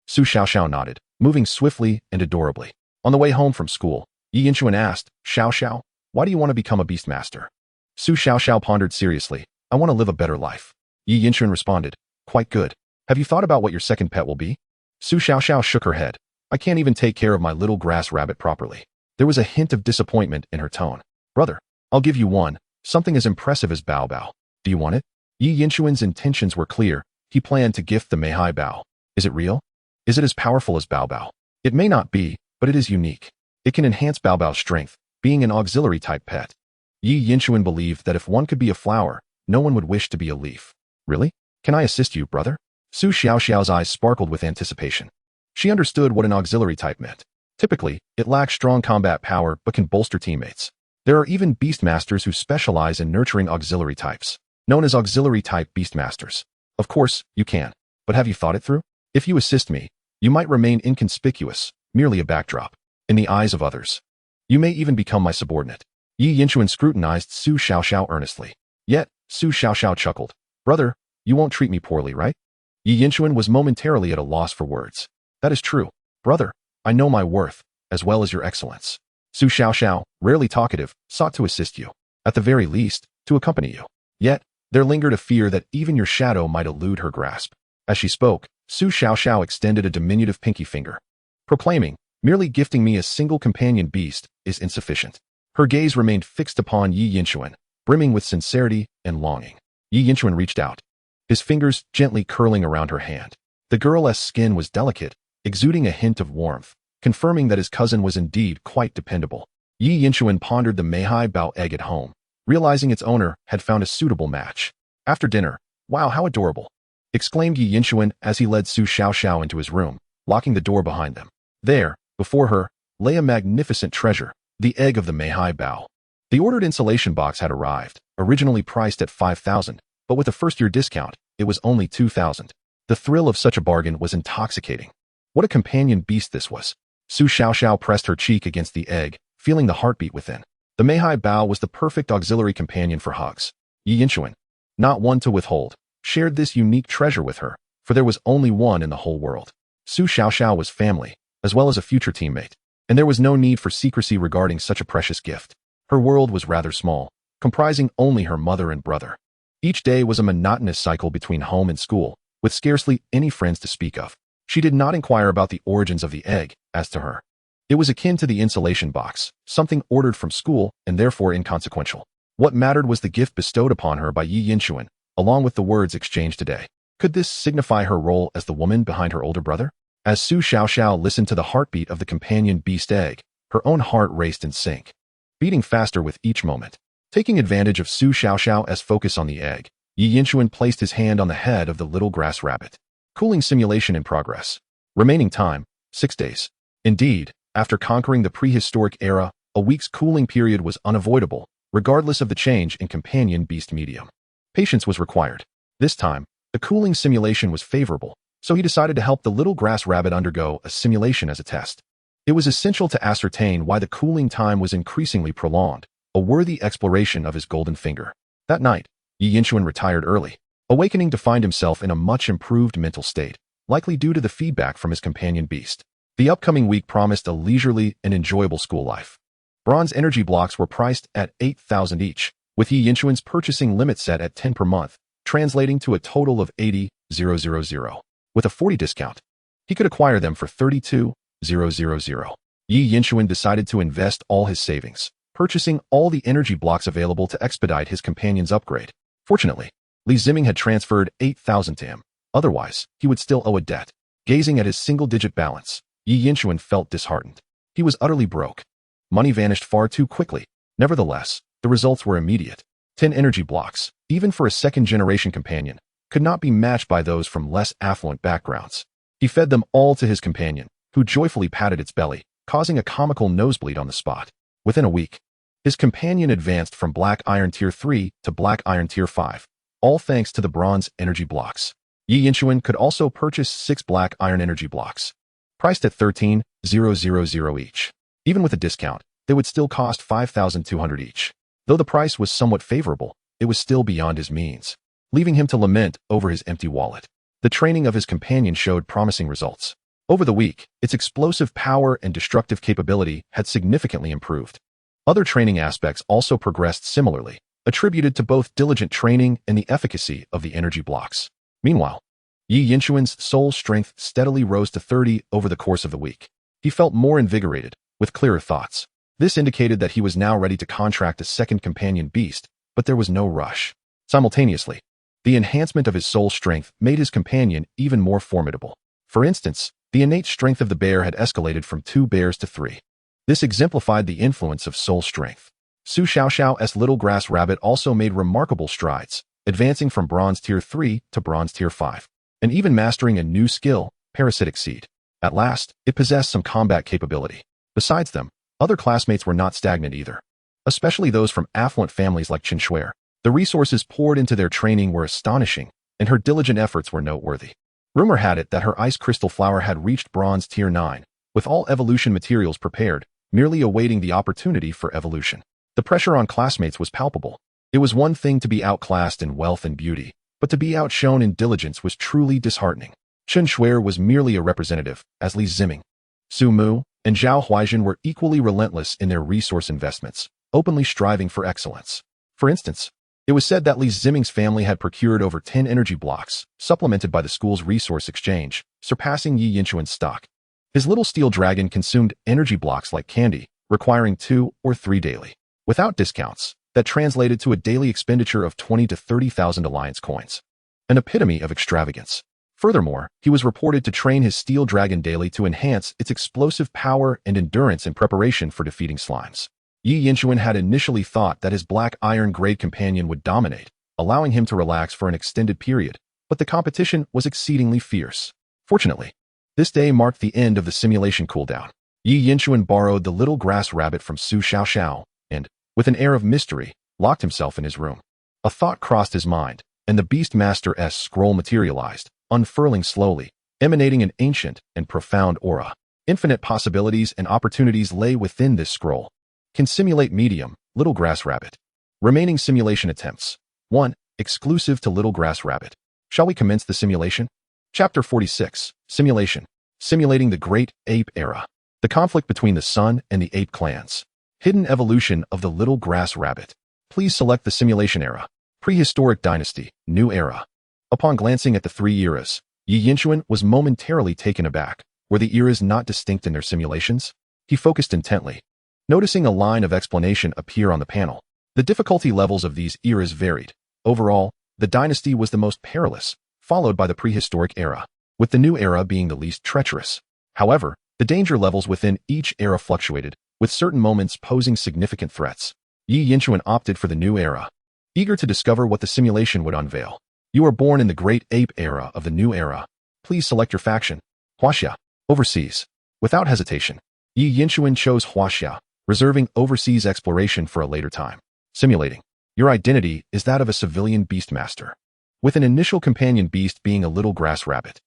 Su Xiaoxiao nodded, moving swiftly and adorably. On the way home from school, Yi Yinchuan asked, Xiaoxiao, why do you want to become a beastmaster? Su Xiaoxiao pondered seriously. I want to live a better life. Yi Yinchuan responded, quite good. Have you thought about what your second pet will be? Su Xiaoxiao shook her head. I can't even take care of my little grass rabbit properly. There was a hint of disappointment in her tone. Brother, I'll give you one, something as impressive as Bao Bao. Do you want it? Yi Yinchuan's intentions were clear. He planned to gift the Meihai Bao. Is it real? Is it as powerful as Bao Bao? It may not be, but it is unique. It can enhance Bao Bao's strength, being an auxiliary-type pet. Yi Yinchuan believed that if one could be a flower, no one would wish to be a leaf. Really? Can I assist you, brother? Su Xiaoxiao's eyes sparkled with anticipation. She understood what an auxiliary type meant. Typically, it lacks strong combat power but can bolster teammates. There are even beastmasters who specialize in nurturing auxiliary types, known as auxiliary-type beastmasters. Of course, you can. But have you thought it through? If you assist me, you might remain inconspicuous, merely a backdrop, in the eyes of others. You may even become my subordinate. Yi Yinchuan scrutinized Su Xiaoxiao earnestly. Yet, Su Xiaoxiao chuckled. Brother, you won't treat me poorly, right? Yi Yinchuan was momentarily at a loss for words. That is true. Brother, I know my worth, as well as your excellence. Su Xiaoxiao, rarely talkative, sought to assist you. At the very least, to accompany you. Yet, there lingered a fear that even your shadow might elude her grasp. As she spoke, Su Xiaoxiao extended a diminutive pinky finger, proclaiming, merely gifting me a single companion beast is insufficient. Her gaze remained fixed upon Yi Yinchuan, brimming with sincerity and longing. Yi Yinchuan reached out, his fingers gently curling around her hand. The girl's skin was delicate, exuding a hint of warmth, confirming that his cousin was indeed quite dependable. Yi Yinchuan pondered the Meihai Bao egg at home, realizing its owner had found a suitable match. After dinner, wow, how adorable! Exclaimed Yi Yinchuan as he led Su Xiaoxiao into his room, locking the door behind them. There, before her, lay a magnificent treasure, the egg of the Meihai Bao. The ordered insulation box had arrived, originally priced at 5,000, but with a first-year discount, it was only 2,000. The thrill of such a bargain was intoxicating. What a companion beast this was. Su Xiaoxiao pressed her cheek against the egg, feeling the heartbeat within. The Meihai Bao was the perfect auxiliary companion for hugs. Yi Yinchuan, not one to withhold, shared this unique treasure with her, for there was only one in the whole world. Su Xiaoxiao was family, as well as a future teammate, and there was no need for secrecy regarding such a precious gift. Her world was rather small, comprising only her mother and brother. Each day was a monotonous cycle between home and school, with scarcely any friends to speak of. She did not inquire about the origins of the egg, as to her. It was akin to the insulation box, something ordered from school and therefore inconsequential. What mattered was the gift bestowed upon her by Yi Yinchuan, along with the words exchanged today. Could this signify her role as the woman behind her older brother? As Su Xiaoxiao listened to the heartbeat of the companion beast egg, her own heart raced in sync, beating faster with each moment. Taking advantage of Su Xiaoxiao's focus on the egg, Yi Yinchuan placed his hand on the head of the little grass rabbit. Cooling simulation in progress. Remaining time, 6 days. Indeed, after conquering the prehistoric era, a week's cooling period was unavoidable, regardless of the change in companion beast medium. Patience was required. This time, the cooling simulation was favorable, so he decided to help the little grass rabbit undergo a simulation as a test. It was essential to ascertain why the cooling time was increasingly prolonged, a worthy exploration of his golden finger. That night, Yi Yinchuan retired early, awakening to find himself in a much improved mental state, likely due to the feedback from his companion beast. The upcoming week promised a leisurely and enjoyable school life. Bronze energy blocks were priced at 8,000 each, with Yi Yinchuan's purchasing limit set at 10 per month, translating to a total of 80,000. With a 40 discount, he could acquire them for 32,000. Yi Yinchuan decided to invest all his savings, purchasing all the energy blocks available to expedite his companion's upgrade. Fortunately, Li Ziming had transferred 8,000 to him. Otherwise, he would still owe a debt. Gazing at his single-digit balance, Yi Yinchuan felt disheartened. He was utterly broke. Money vanished far too quickly. Nevertheless, the results were immediate. 10 energy blocks, even for a second-generation companion, could not be matched by those from less affluent backgrounds. He fed them all to his companion, who joyfully patted its belly, causing a comical nosebleed on the spot. Within a week, his companion advanced from Black Iron Tier 3 to Black Iron Tier 5, all thanks to the bronze energy blocks. Yi Yinchuan could also purchase 6 Black Iron energy blocks, priced at 13,000 each. Even with a discount, they would still cost 5,200 each. Though the price was somewhat favorable, it was still beyond his means, leaving him to lament over his empty wallet. The training of his companion showed promising results. Over the week, its explosive power and destructive capability had significantly improved. Other training aspects also progressed similarly, attributed to both diligent training and the efficacy of the energy blocks. Meanwhile, Yi Yinchuan's soul strength steadily rose to 30 over the course of the week. He felt more invigorated, with clearer thoughts. This indicated that he was now ready to contract a second companion beast, but there was no rush. Simultaneously, the enhancement of his soul strength made his companion even more formidable. For instance, the innate strength of the bear had escalated from 2 bears to 3. This exemplified the influence of soul strength. Su Xiaoxiao's little grass rabbit also made remarkable strides, advancing from Bronze Tier 3 to Bronze Tier 5, and even mastering a new skill, Parasitic Seed. At last, it possessed some combat capability. Besides them, other classmates were not stagnant either, especially those from affluent families like Qin Shuer. The resources poured into their training were astonishing, and her diligent efforts were noteworthy. Rumor had it that her ice crystal flower had reached Bronze Tier 9, with all evolution materials prepared, merely awaiting the opportunity for evolution. The pressure on classmates was palpable. It was one thing to be outclassed in wealth and beauty, but to be outshone in diligence was truly disheartening. Qin Shuer was merely a representative, as Li Ziming, Su Mu, and Zhao Huaijin were equally relentless in their resource investments, openly striving for excellence. For instance, it was said that Li Ziming's family had procured over 10 energy blocks, supplemented by the school's resource exchange, surpassing Yi Yinchuan's stock. His little steel dragon consumed energy blocks like candy, requiring 2 or 3 daily. Without discounts, that translated to a daily expenditure of 20 to 30,000 alliance coins. An epitome of extravagance. Furthermore, he was reported to train his steel dragon daily to enhance its explosive power and endurance in preparation for defeating slimes. Yi Yinchuan had initially thought that his black iron grade companion would dominate, allowing him to relax for an extended period, but the competition was exceedingly fierce. Fortunately, this day marked the end of the simulation cooldown. Yi Yinchuan borrowed the little grass rabbit from Su Xiaoxiao and, with an air of mystery, locked himself in his room. A thought crossed his mind, and the Beastmaster's scroll materialized, unfurling slowly, emanating an ancient and profound aura. Infinite possibilities and opportunities lay within this scroll. Can simulate medium, little grass rabbit. Remaining simulation attempts. 1. Exclusive to little grass rabbit. Shall we commence the simulation? Chapter 46. Simulation. Simulating the Great Ape Era. The conflict between the Sun and the Ape clans. Hidden evolution of the little grass rabbit. Please select the simulation era. Prehistoric dynasty, new era. Upon glancing at the 3 eras, Yi Yinchuan was momentarily taken aback. Were the eras not distinct in their simulations? He focused intently, noticing a line of explanation appear on the panel. The difficulty levels of these eras varied. Overall, the dynasty was the most perilous, followed by the prehistoric era, with the new era being the least treacherous. However, the danger levels within each era fluctuated, with certain moments posing significant threats. Yi Yinchuan opted for the new era, eager to discover what the simulation would unveil. You are born in the Great Ape Era of the new era. Please select your faction. Huaxia, overseas. Without hesitation, Yi Yinchuan chose Huaxia, reserving overseas exploration for a later time. Simulating. Your identity is that of a civilian beastmaster, with an initial companion beast being a little grass rabbit.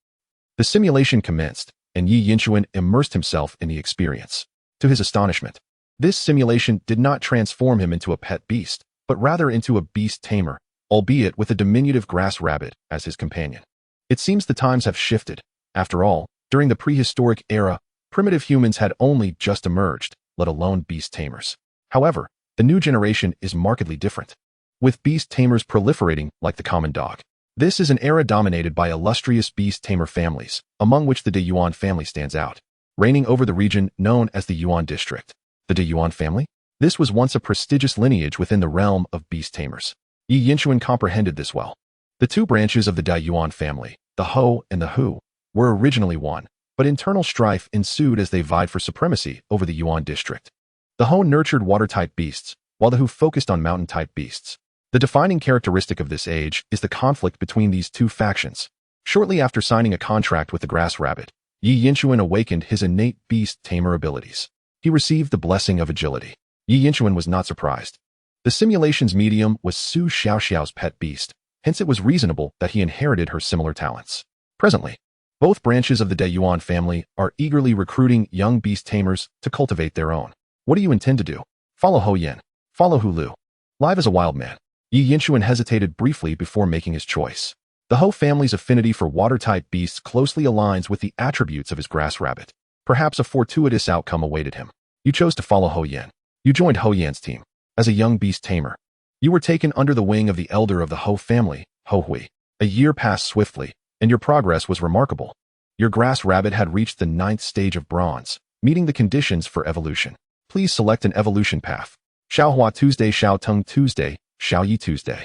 The simulation commenced, and Yi Yinchuan immersed himself in the experience. To his astonishment, this simulation did not transform him into a pet beast, but rather into a beast tamer, albeit with a diminutive grass rabbit as his companion. It seems the times have shifted. After all, during the prehistoric era, primitive humans had only just emerged, let alone beast tamers. However, the new generation is markedly different, with beast tamers proliferating like the common dog. This is an era dominated by illustrious beast tamer families, among which the De Yuan family stands out, reigning over the region known as the Yuan district. The De Yuan family? This was once a prestigious lineage within the realm of beast tamers. Yi Yinchuan comprehended this well. The 2 branches of the Da Yuan family, the Ho and the Hu, were originally one, but internal strife ensued as they vied for supremacy over the Yuan district. The Ho nurtured water-type beasts, while the Hu focused on mountain-type beasts. The defining characteristic of this age is the conflict between these 2 factions. Shortly after signing a contract with the grass rabbit, Yi Yinchuan awakened his innate beast tamer abilities. He received the blessing of agility. Yi Yinchuan was not surprised. The simulation's medium was Su Xiaoxiao's pet beast, hence it was reasonable that he inherited her similar talents. Presently, both branches of the De Yuan family are eagerly recruiting young beast tamers to cultivate their own. What do you intend to do? Follow Ho Yin. Follow Hu Lu. Live as a wild man. Yi Yinchuan hesitated briefly before making his choice. The Ho family's affinity for water-type beasts closely aligns with the attributes of his grass rabbit. Perhaps a fortuitous outcome awaited him. You chose to follow Ho Yan. You joined Ho Yan's team. As a young beast tamer, you were taken under the wing of the elder of the Ho family, Ho Hui. A year passed swiftly, and your progress was remarkable. Your grass rabbit had reached the 9th stage of bronze, meeting the conditions for evolution. Please select an evolution path. Xiaohua Tuesday, Xiao Tung Tuesday, Xiao Yi Tuesday.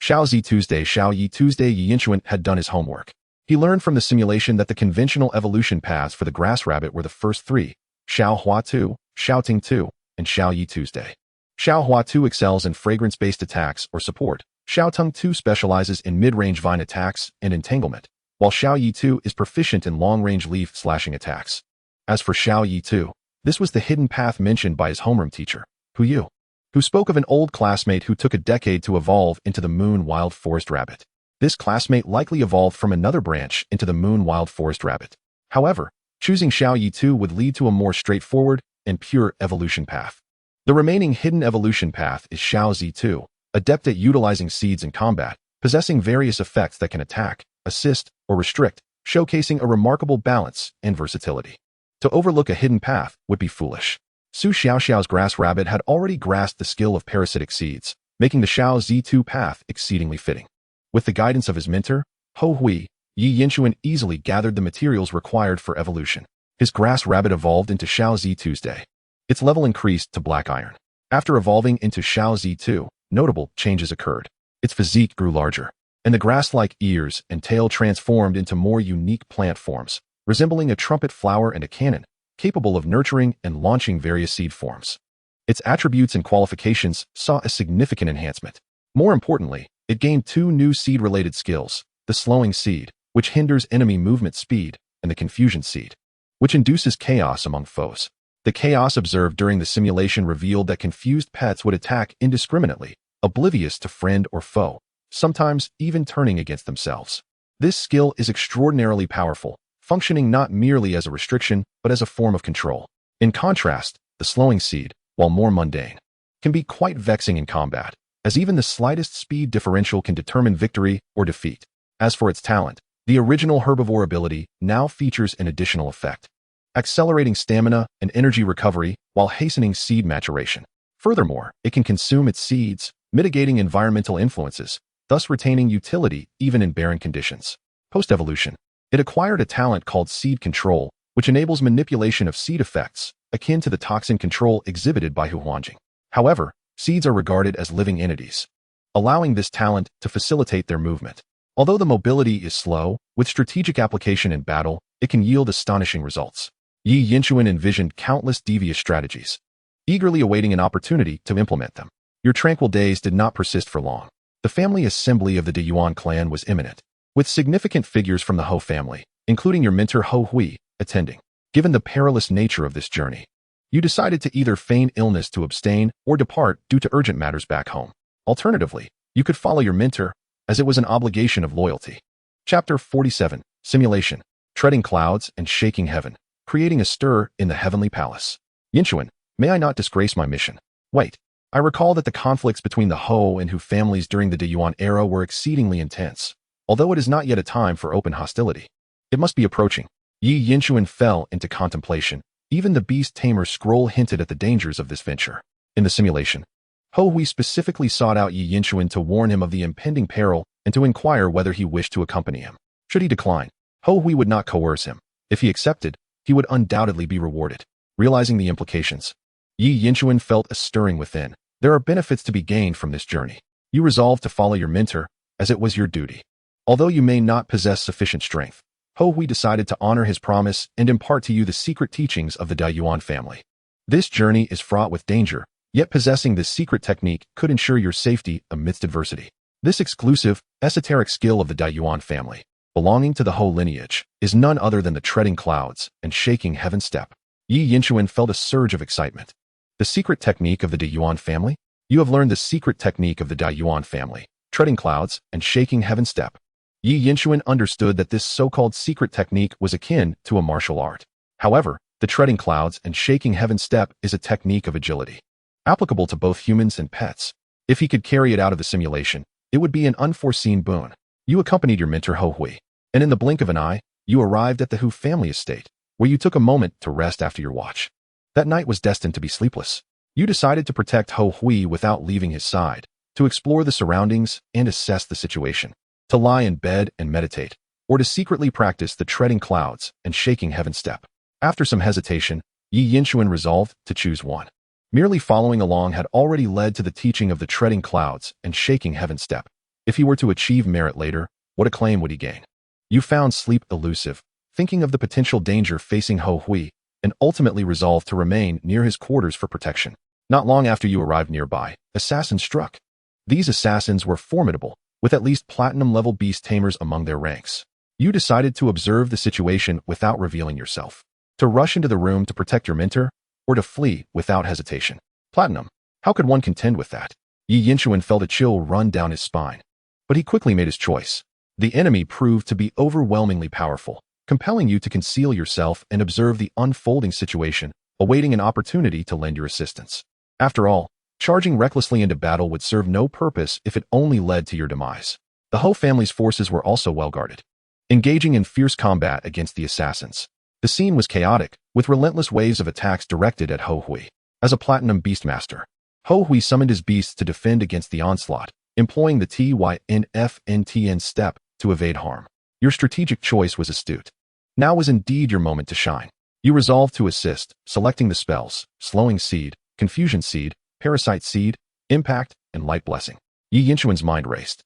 Xiao Zi Tuesday, Xiao Yi Tuesday. Yi Yinchuan had done his homework. He learned from the simulation that the conventional evolution paths for the grass rabbit were the first 3, Xiaohua 2, Xiao Ting 2, and Xiao Yi Tuesday. Xiaohua 2 excels in fragrance-based attacks or support. Xiao Tung 2 specializes in mid-range vine attacks and entanglement, while Xiao Yi 2 is proficient in long-range leaf slashing attacks. As for Xiao Yi 2, this was the hidden path mentioned by his homeroom teacher, Hu Yu, who spoke of an old classmate who took a decade to evolve into the Moon Wild Forest Rabbit. This classmate likely evolved from another branch into the Moon Wild Forest Rabbit. However, choosing Xiao Yi 2 would lead to a more straightforward and pure evolution path. The remaining hidden evolution path is Xiao Zi 2, adept at utilizing seeds in combat, possessing various effects that can attack, assist, or restrict, showcasing a remarkable balance and versatility. To overlook a hidden path would be foolish. Su Xiaoxiao's grass rabbit had already grasped the skill of parasitic seeds, making the Xiao Z2 path exceedingly fitting. With the guidance of his mentor, Ho Hui, Yi Yinchuan easily gathered the materials required for evolution. His grass rabbit evolved into Xiao Z Tuesday. Its level increased to black iron. After evolving into Xiao Z2, notable changes occurred. Its physique grew larger, and the grass-like ears and tail transformed into more unique plant forms, resembling a trumpet flower and a cannon, capable of nurturing and launching various seed forms. Its attributes and qualifications saw a significant enhancement. More importantly, it gained 2 new seed-related skills, the slowing seed, which hinders enemy movement speed, and the confusion seed, which induces chaos among foes. The chaos observed during the simulation revealed that confused pets would attack indiscriminately, oblivious to friend or foe, sometimes even turning against themselves. This skill is extraordinarily powerful, functioning not merely as a restriction, but as a form of control. In contrast, the slowing seed, while more mundane, can be quite vexing in combat, as even the slightest speed differential can determine victory or defeat. As for its talent, the original herbivore ability now features an additional effect, accelerating stamina and energy recovery while hastening seed maturation. Furthermore, it can consume its seeds, mitigating environmental influences, thus retaining utility even in barren conditions. Post-evolution, it acquired a talent called seed control, which enables manipulation of seed effects, akin to the toxin control exhibited by Hu Huanjing. However, seeds are regarded as living entities, allowing this talent to facilitate their movement. Although the mobility is slow, with strategic application in battle, it can yield astonishing results. Yi Yinchuan envisioned countless devious strategies, eagerly awaiting an opportunity to implement them. Your tranquil days did not persist for long. The family assembly of the De Yuan clan was imminent, with significant figures from the Ho family, including your mentor Ho Hui, attending. Given the perilous nature of this journey, you decided to either feign illness to abstain or depart due to urgent matters back home. Alternatively, you could follow your mentor, as it was an obligation of loyalty. Chapter 47, Simulation, Treading Clouds and Shaking Heaven, Creating a Stir in the Heavenly Palace. Yinchuan, may I not disgrace my mission? Wait, I recall that the conflicts between the Ho and Hu families during the De Yuan era were exceedingly intense, although it is not yet a time for open hostility. It must be approaching. Yi Yinchuan fell into contemplation. Even the beast tamer scroll hinted at the dangers of this venture. In the simulation, Ho Hui specifically sought out Yi Yinchuan to warn him of the impending peril and to inquire whether he wished to accompany him. Should he decline, Ho Hui would not coerce him. If he accepted, he would undoubtedly be rewarded. Realizing the implications, Yi Yinchuan felt a stirring within. There are benefits to be gained from this journey. You resolved to follow your mentor, as it was your duty. Although you may not possess sufficient strength, Ho Hui decided to honor his promise and impart to you the secret teachings of the De Yuan family. This journey is fraught with danger, yet possessing this secret technique could ensure your safety amidst adversity. This exclusive, esoteric skill of the De Yuan family, belonging to the Ho lineage, is none other than the treading clouds and shaking heaven step. Yi Yinchuan felt a surge of excitement. The secret technique of the De Yuan family? You have learned the secret technique of the De Yuan family, treading clouds and shaking heaven step. Yi Yinchuan understood that this so-called secret technique was akin to a martial art. However, the treading clouds and shaking heaven step is a technique of agility, applicable to both humans and pets. If he could carry it out of the simulation, it would be an unforeseen boon. You accompanied your mentor Ho Hui, and in the blink of an eye, you arrived at the Hu family estate, where you took a moment to rest after your watch. That night was destined to be sleepless. You decided to protect Ho Hui without leaving his side, to explore the surroundings and assess the situation, to lie in bed and meditate, or to secretly practice the treading clouds and shaking heaven step. After some hesitation, Yi Yinshuan resolved to choose one. Merely following along had already led to the teaching of the treading clouds and shaking heaven step. If he were to achieve merit later, what acclaim would he gain? You found sleep elusive, thinking of the potential danger facing Ho Hui, and ultimately resolved to remain near his quarters for protection. Not long after you arrived nearby, assassins struck. These assassins were formidable, with at least platinum-level beast tamers among their ranks. You decided to observe the situation without revealing yourself, to rush into the room to protect your mentor, or to flee without hesitation. Platinum. How could one contend with that? Yi Yinshuan felt a chill run down his spine. But he quickly made his choice. The enemy proved to be overwhelmingly powerful, compelling you to conceal yourself and observe the unfolding situation, awaiting an opportunity to lend your assistance. After all, charging recklessly into battle would serve no purpose if it only led to your demise. The Ho family's forces were also well guarded, engaging in fierce combat against the assassins. The scene was chaotic, with relentless waves of attacks directed at Ho Hui. As a platinum beastmaster, Ho Hui summoned his beasts to defend against the onslaught, employing the TYNFNTN step to evade harm. Your strategic choice was astute. Now was indeed your moment to shine. You resolved to assist, selecting the spells, Slowing Seed, Confusion Seed, Parasite Seed, Impact, and Light Blessing. Yi Yinshuan's mind raced.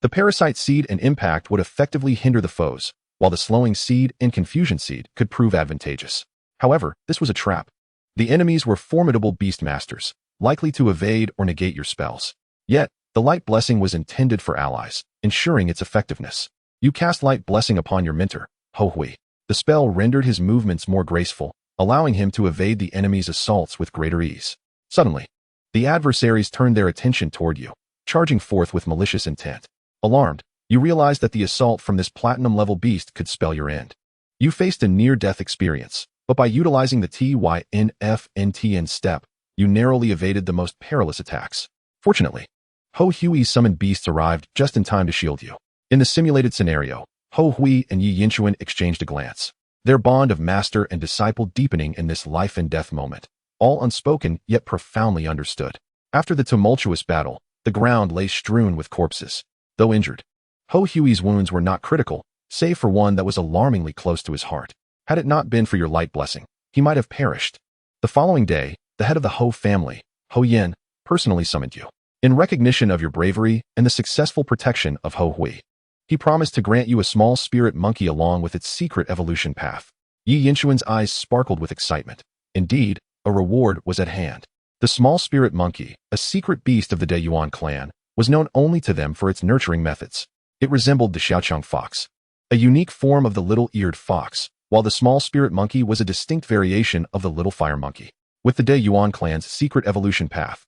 The Parasite Seed and Impact would effectively hinder the foes, while the Slowing Seed and Confusion Seed could prove advantageous. However, this was a trap. The enemies were formidable beastmasters, likely to evade or negate your spells. Yet, the Light Blessing was intended for allies, ensuring its effectiveness. You cast Light Blessing upon your mentor, Ho Hui. The spell rendered his movements more graceful, allowing him to evade the enemy's assaults with greater ease. Suddenly, the adversaries turned their attention toward you, charging forth with malicious intent. Alarmed, you realized that the assault from this platinum-level beast could spell your end. You faced a near-death experience, but by utilizing the TYNFNTN step, you narrowly evaded the most perilous attacks. Fortunately, Ho Hui's summoned beasts arrived just in time to shield you. In the simulated scenario, Ho Hui and Yi Yinshuan exchanged a glance, their bond of master and disciple deepening in this life-and-death moment, all unspoken yet profoundly understood. After the tumultuous battle, the ground lay strewn with corpses. Though injured, Ho Hui's wounds were not critical, save for one that was alarmingly close to his heart. Had it not been for your light blessing, he might have perished. The following day, the head of the Ho family, Ho Yin, personally summoned you. In recognition of your bravery and the successful protection of Ho Hui, he promised to grant you a small spirit monkey along with its secret evolution path. Yi Yinshuan's eyes sparkled with excitement. Indeed, a reward was at hand. The small spirit monkey, a secret beast of the De Yuan clan, was known only to them for its nurturing methods. It resembled the Xiaoqiang fox, a unique form of the little-eared fox, while the small spirit monkey was a distinct variation of the little fire monkey. With the De Yuan clan's secret evolution path,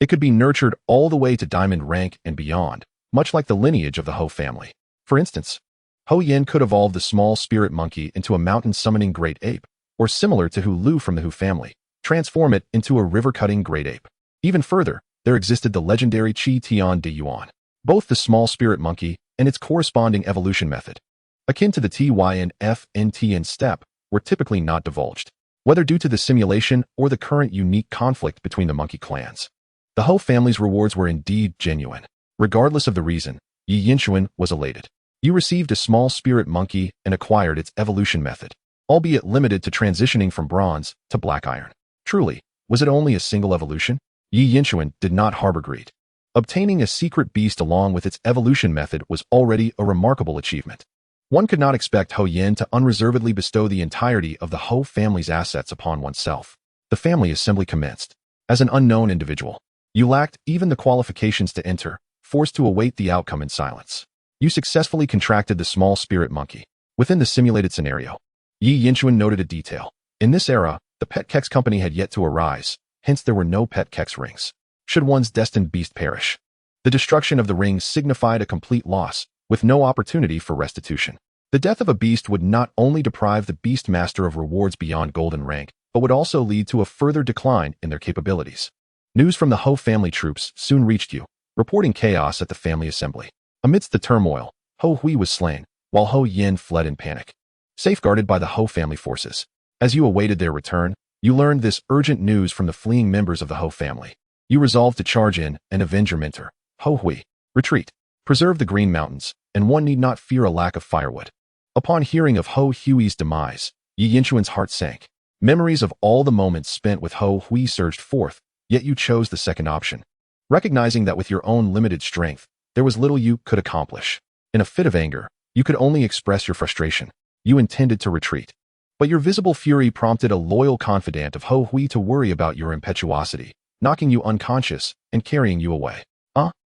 it could be nurtured all the way to diamond rank and beyond, much like the lineage of the Ho family. For instance, Ho Yin could evolve the small spirit monkey into a mountain-summoning great ape, or similar to Hu Lu from the Hu family, transform it into a river-cutting great ape. Even further, there existed the legendary Qi Tian De Yuan, both the small spirit monkey and its corresponding evolution method, akin to the TYNFNTN step, were typically not divulged, whether due to the simulation or the current unique conflict between the monkey clans. The Ho family's rewards were indeed genuine. Regardless of the reason, Yi Yinshuan was elated. You received a small spirit monkey and acquired its evolution method, albeit limited to transitioning from bronze to black iron. Truly, was it only a single evolution? Yi Yinshuan did not harbor greed. Obtaining a secret beast along with its evolution method was already a remarkable achievement. One could not expect Ho Yin to unreservedly bestow the entirety of the Ho family's assets upon oneself. The family assembly commenced. As an unknown individual, you lacked even the qualifications to enter, forced to await the outcome in silence. You successfully contracted the small spirit monkey. Within the simulated scenario, Yi Yinshuan noted a detail. In this era, the pet Kex company had yet to arise, hence there were no pet Kex rings. Should one's destined beast perish, the destruction of the rings signified a complete loss, with no opportunity for restitution. The death of a beast would not only deprive the beast master of rewards beyond golden rank, but would also lead to a further decline in their capabilities. News from the Ho family troops soon reached you, reporting chaos at the family assembly. Amidst the turmoil, Ho Hui was slain, while Ho Yin fled in panic, safeguarded by the Ho family forces. As you awaited their return, you learned this urgent news from the fleeing members of the Ho family. You resolved to charge in and avenge your mentor. Ho Hui, retreat. Preserve the Green Mountains, and one need not fear a lack of firewood. Upon hearing of Ho Hui's demise, Yi Yinchuan's heart sank. Memories of all the moments spent with Ho Hui surged forth, yet you chose the second option. Recognizing that with your own limited strength, there was little you could accomplish. In a fit of anger, you could only express your frustration. You intended to retreat. But your visible fury prompted a loyal confidant of Ho Hui to worry about your impetuosity, knocking you unconscious and carrying you away.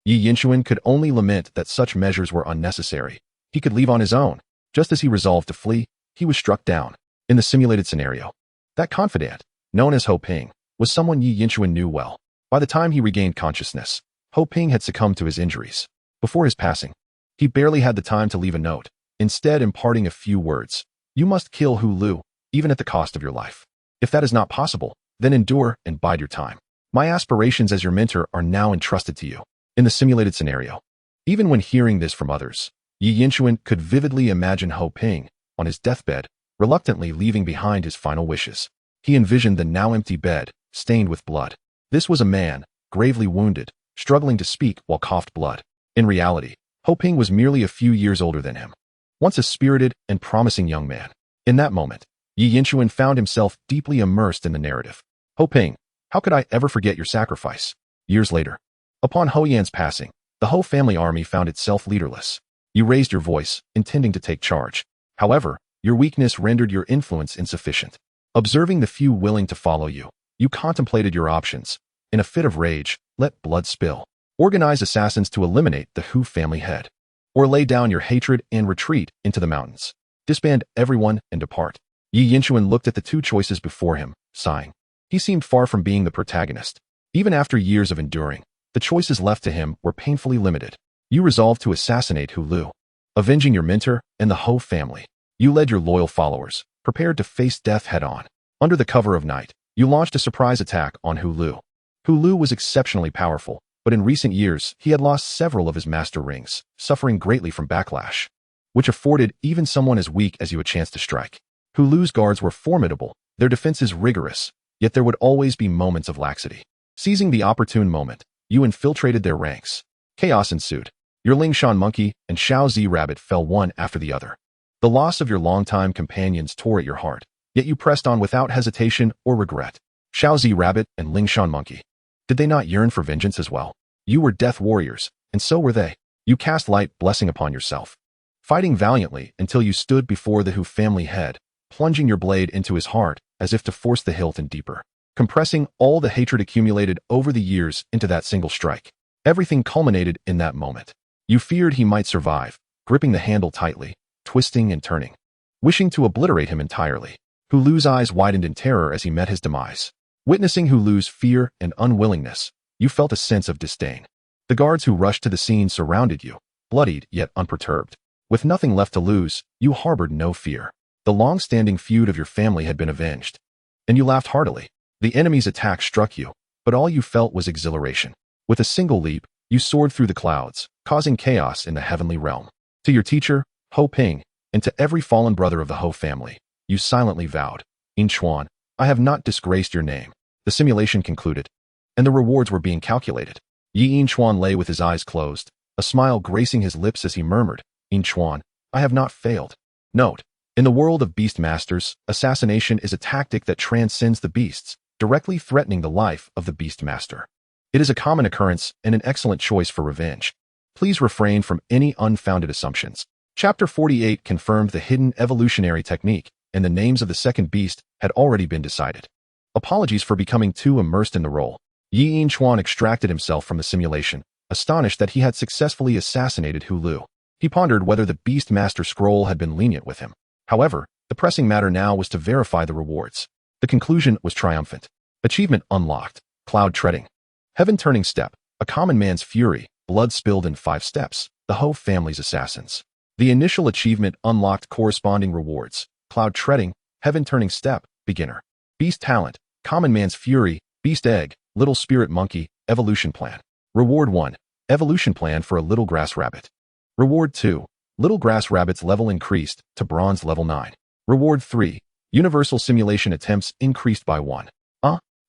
Yi Yinchuan could only lament that such measures were unnecessary. He could leave on his own. Just as he resolved to flee, he was struck down. In the simulated scenario, that confidant, known as Ho Ping, was someone Yi Yinchuan knew well. By the time he regained consciousness, Ho Ping had succumbed to his injuries. Before his passing, he barely had the time to leave a note, instead imparting a few words. You must kill Hu Lu, even at the cost of your life. If that is not possible, then endure and bide your time. My aspirations as your mentor are now entrusted to you. In the simulated scenario, even when hearing this from others, Yi Yinchuan could vividly imagine Ho Ping, on his deathbed, reluctantly leaving behind his final wishes. He envisioned the now empty bed, stained with blood. This was a man, gravely wounded, struggling to speak while coughed blood. In reality, Ho Ping was merely a few years older than him. Once a spirited and promising young man. In that moment, Yi Yinchuan found himself deeply immersed in the narrative. Ho Ping, how could I ever forget your sacrifice? Years later, upon Ho Yan's passing, the Ho family army found itself leaderless. You raised your voice, intending to take charge. However, your weakness rendered your influence insufficient. Observing the few willing to follow you, you contemplated your options. In a fit of rage, let blood spill. Organize assassins to eliminate the Hu family head. Or lay down your hatred and retreat into the mountains. Disband everyone and depart. Yi Yinchuan looked at the two choices before him, sighing. He seemed far from being the protagonist. Even after years of enduring, the choices left to him were painfully limited. You resolved to assassinate Hu Lu, avenging your mentor and the Ho family. You led your loyal followers, prepared to face death head-on. Under the cover of night, you launched a surprise attack on Hu Lu. Hu Lu was exceptionally powerful, but in recent years, he had lost several of his master rings, suffering greatly from backlash, which afforded even someone as weak as you a chance to strike. Hu Lu's guards were formidable, their defenses rigorous, yet there would always be moments of laxity. Seizing the opportune moment, you infiltrated their ranks. Chaos ensued. Your Lingshan monkey and Xiaozi rabbit fell one after the other. The loss of your longtime companions tore at your heart, yet you pressed on without hesitation or regret. Xiaozi rabbit and Lingshan monkey. Did they not yearn for vengeance as well? You were death warriors, and so were they. You cast light blessing upon yourself, fighting valiantly until you stood before the Hu family head, plunging your blade into his heart as if to force the hilt in deeper, compressing all the hatred accumulated over the years into that single strike. Everything culminated in that moment. You feared he might survive, gripping the handle tightly, twisting and turning, wishing to obliterate him entirely. Hu Lu's eyes widened in terror as he met his demise. Witnessing Hu Lu's fear and unwillingness, you felt a sense of disdain. The guards who rushed to the scene surrounded you, bloodied yet unperturbed. With nothing left to lose, you harbored no fear. The long-standing feud of your family had been avenged, and you laughed heartily. The enemy's attack struck you, but all you felt was exhilaration. With a single leap, you soared through the clouds, causing chaos in the heavenly realm. To your teacher, Ho Ping, and to every fallen brother of the Ho family, you silently vowed, "In Chuan, I have not disgraced your name." The simulation concluded, and the rewards were being calculated. Yi In Chuan lay with his eyes closed, a smile gracing his lips as he murmured, "In Chuan, I have not failed." Note: in the world of beast masters, assassination is a tactic that transcends the beasts, directly threatening the life of the beast master. It is a common occurrence and an excellent choice for revenge. Please refrain from any unfounded assumptions. Chapter 48 confirmed the hidden evolutionary technique, and the names of the second beast had already been decided. Apologies for becoming too immersed in the role. Yi In Chuan extracted himself from the simulation, astonished that he had successfully assassinated Hu Lu. He pondered whether the Beast Master scroll had been lenient with him. However, the pressing matter now was to verify the rewards. The conclusion was triumphant. Achievement unlocked. Cloud treading. Heaven turning step. A common man's fury. Blood spilled in 5 steps. The Ho family's assassins. The initial achievement unlocked corresponding rewards. Cloud treading. Heaven turning step. Beginner. Beast talent. Common man's fury. Beast egg. Little spirit monkey. Evolution plan. Reward 1. Evolution plan for a little grass rabbit. Reward 2. Little Grass Rabbit's level increased to Bronze level 9. Reward 3. Universal Simulation Attempts increased by 1.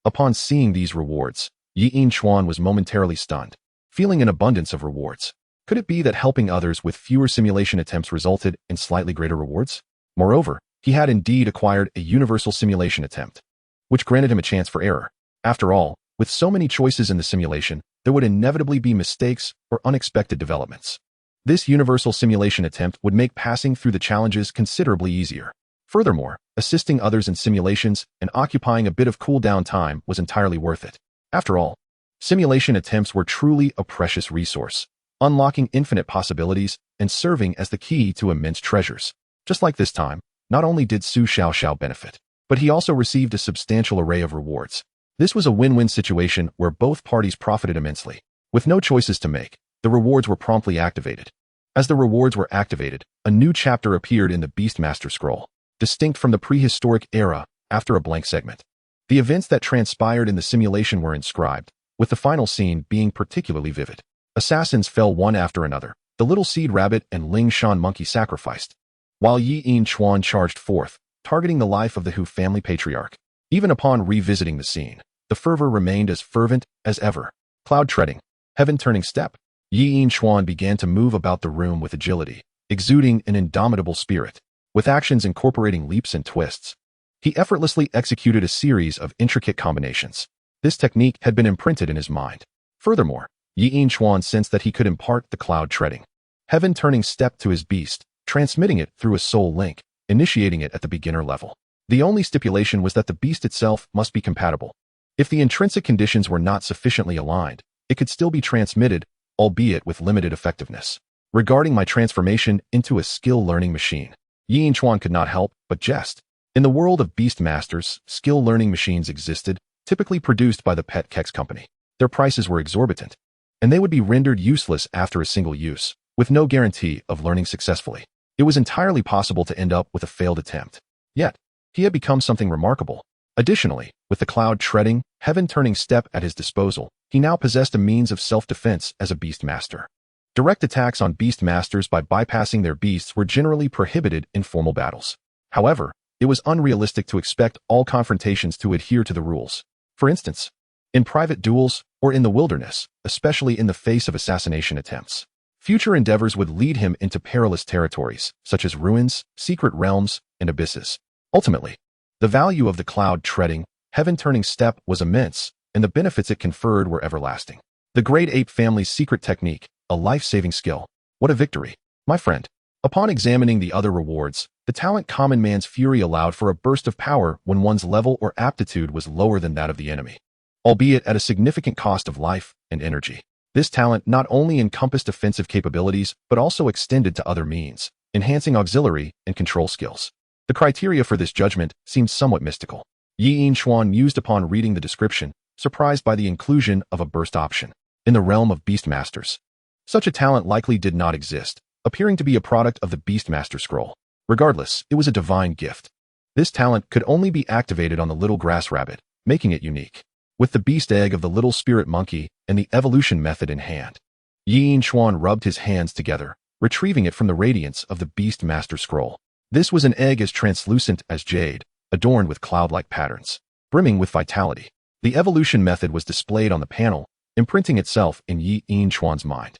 Upon seeing these rewards, Yi Chuan was momentarily stunned, feeling an abundance of rewards. Could it be that helping others with fewer simulation attempts resulted in slightly greater rewards? Moreover, he had indeed acquired a universal simulation attempt, which granted him a chance for error. After all, with so many choices in the simulation, there would inevitably be mistakes or unexpected developments. This universal simulation attempt would make passing through the challenges considerably easier. Furthermore, assisting others in simulations and occupying a bit of cool-down time was entirely worth it. After all, simulation attempts were truly a precious resource, unlocking infinite possibilities and serving as the key to immense treasures. Just like this time, not only did Su Xiaoxiao benefit, but he also received a substantial array of rewards. This was a win-win situation where both parties profited immensely. With no choices to make, the rewards were promptly activated. As the rewards were activated, a new chapter appeared in the Beastmaster scroll, distinct from the prehistoric era after a blank segment. The events that transpired in the simulation were inscribed, with the final scene being particularly vivid. Assassins fell one after another. The little seed rabbit and Ling Shan monkey sacrificed, while Yi Chuan charged forth, targeting the life of the Hu family patriarch. Even upon revisiting the scene, the fervor remained as fervent as ever. Cloud treading, heaven-turning step. Yi Chuan began to move about the room with agility, exuding an indomitable spirit. With actions incorporating leaps and twists, he effortlessly executed a series of intricate combinations. This technique had been imprinted in his mind. Furthermore, Yi Chuan sensed that he could impart the cloud treading, heaven-turning step to his beast, transmitting it through a soul link, initiating it at the beginner level. The only stipulation was that the beast itself must be compatible. If the intrinsic conditions were not sufficiently aligned, it could still be transmitted, albeit with limited effectiveness. Regarding my transformation into a skill-learning machine, Yi Chuan could not help but jest. In the world of beast masters, skill-learning machines existed, typically produced by the Pet Kex company. Their prices were exorbitant, and they would be rendered useless after a single use, with no guarantee of learning successfully. It was entirely possible to end up with a failed attempt. Yet, he had become something remarkable. Additionally, with the cloud treading, heaven-turning step at his disposal, he now possessed a means of self-defense as a beast master. Direct attacks on beast masters by bypassing their beasts were generally prohibited in formal battles. However, it was unrealistic to expect all confrontations to adhere to the rules. For instance, in private duels or in the wilderness, especially in the face of assassination attempts, future endeavors would lead him into perilous territories, such as ruins, secret realms, and abysses. Ultimately, the value of the cloud treading, heaven-turning step was immense, and the benefits it conferred were everlasting. The great ape family's secret technique, a life-saving skill. What a victory, my friend. Upon examining the other rewards, the talent Common Man's Fury allowed for a burst of power when one's level or aptitude was lower than that of the enemy, albeit at a significant cost of life and energy. This talent not only encompassed offensive capabilities, but also extended to other means, enhancing auxiliary and control skills. The criteria for this judgment seemed somewhat mystical. Yi Chuan mused upon reading the description, surprised by the inclusion of a burst option. In the realm of Beastmasters, such a talent likely did not exist, appearing to be a product of the Beastmaster scroll. Regardless, it was a divine gift. This talent could only be activated on the little grass rabbit, making it unique. With the beast egg of the little spirit monkey and the evolution method in hand, Yi Chuan rubbed his hands together, retrieving it from the radiance of the Beastmaster scroll. This was an egg as translucent as jade, adorned with cloud-like patterns, brimming with vitality. The evolution method was displayed on the panel, imprinting itself in Yi Chuan's mind.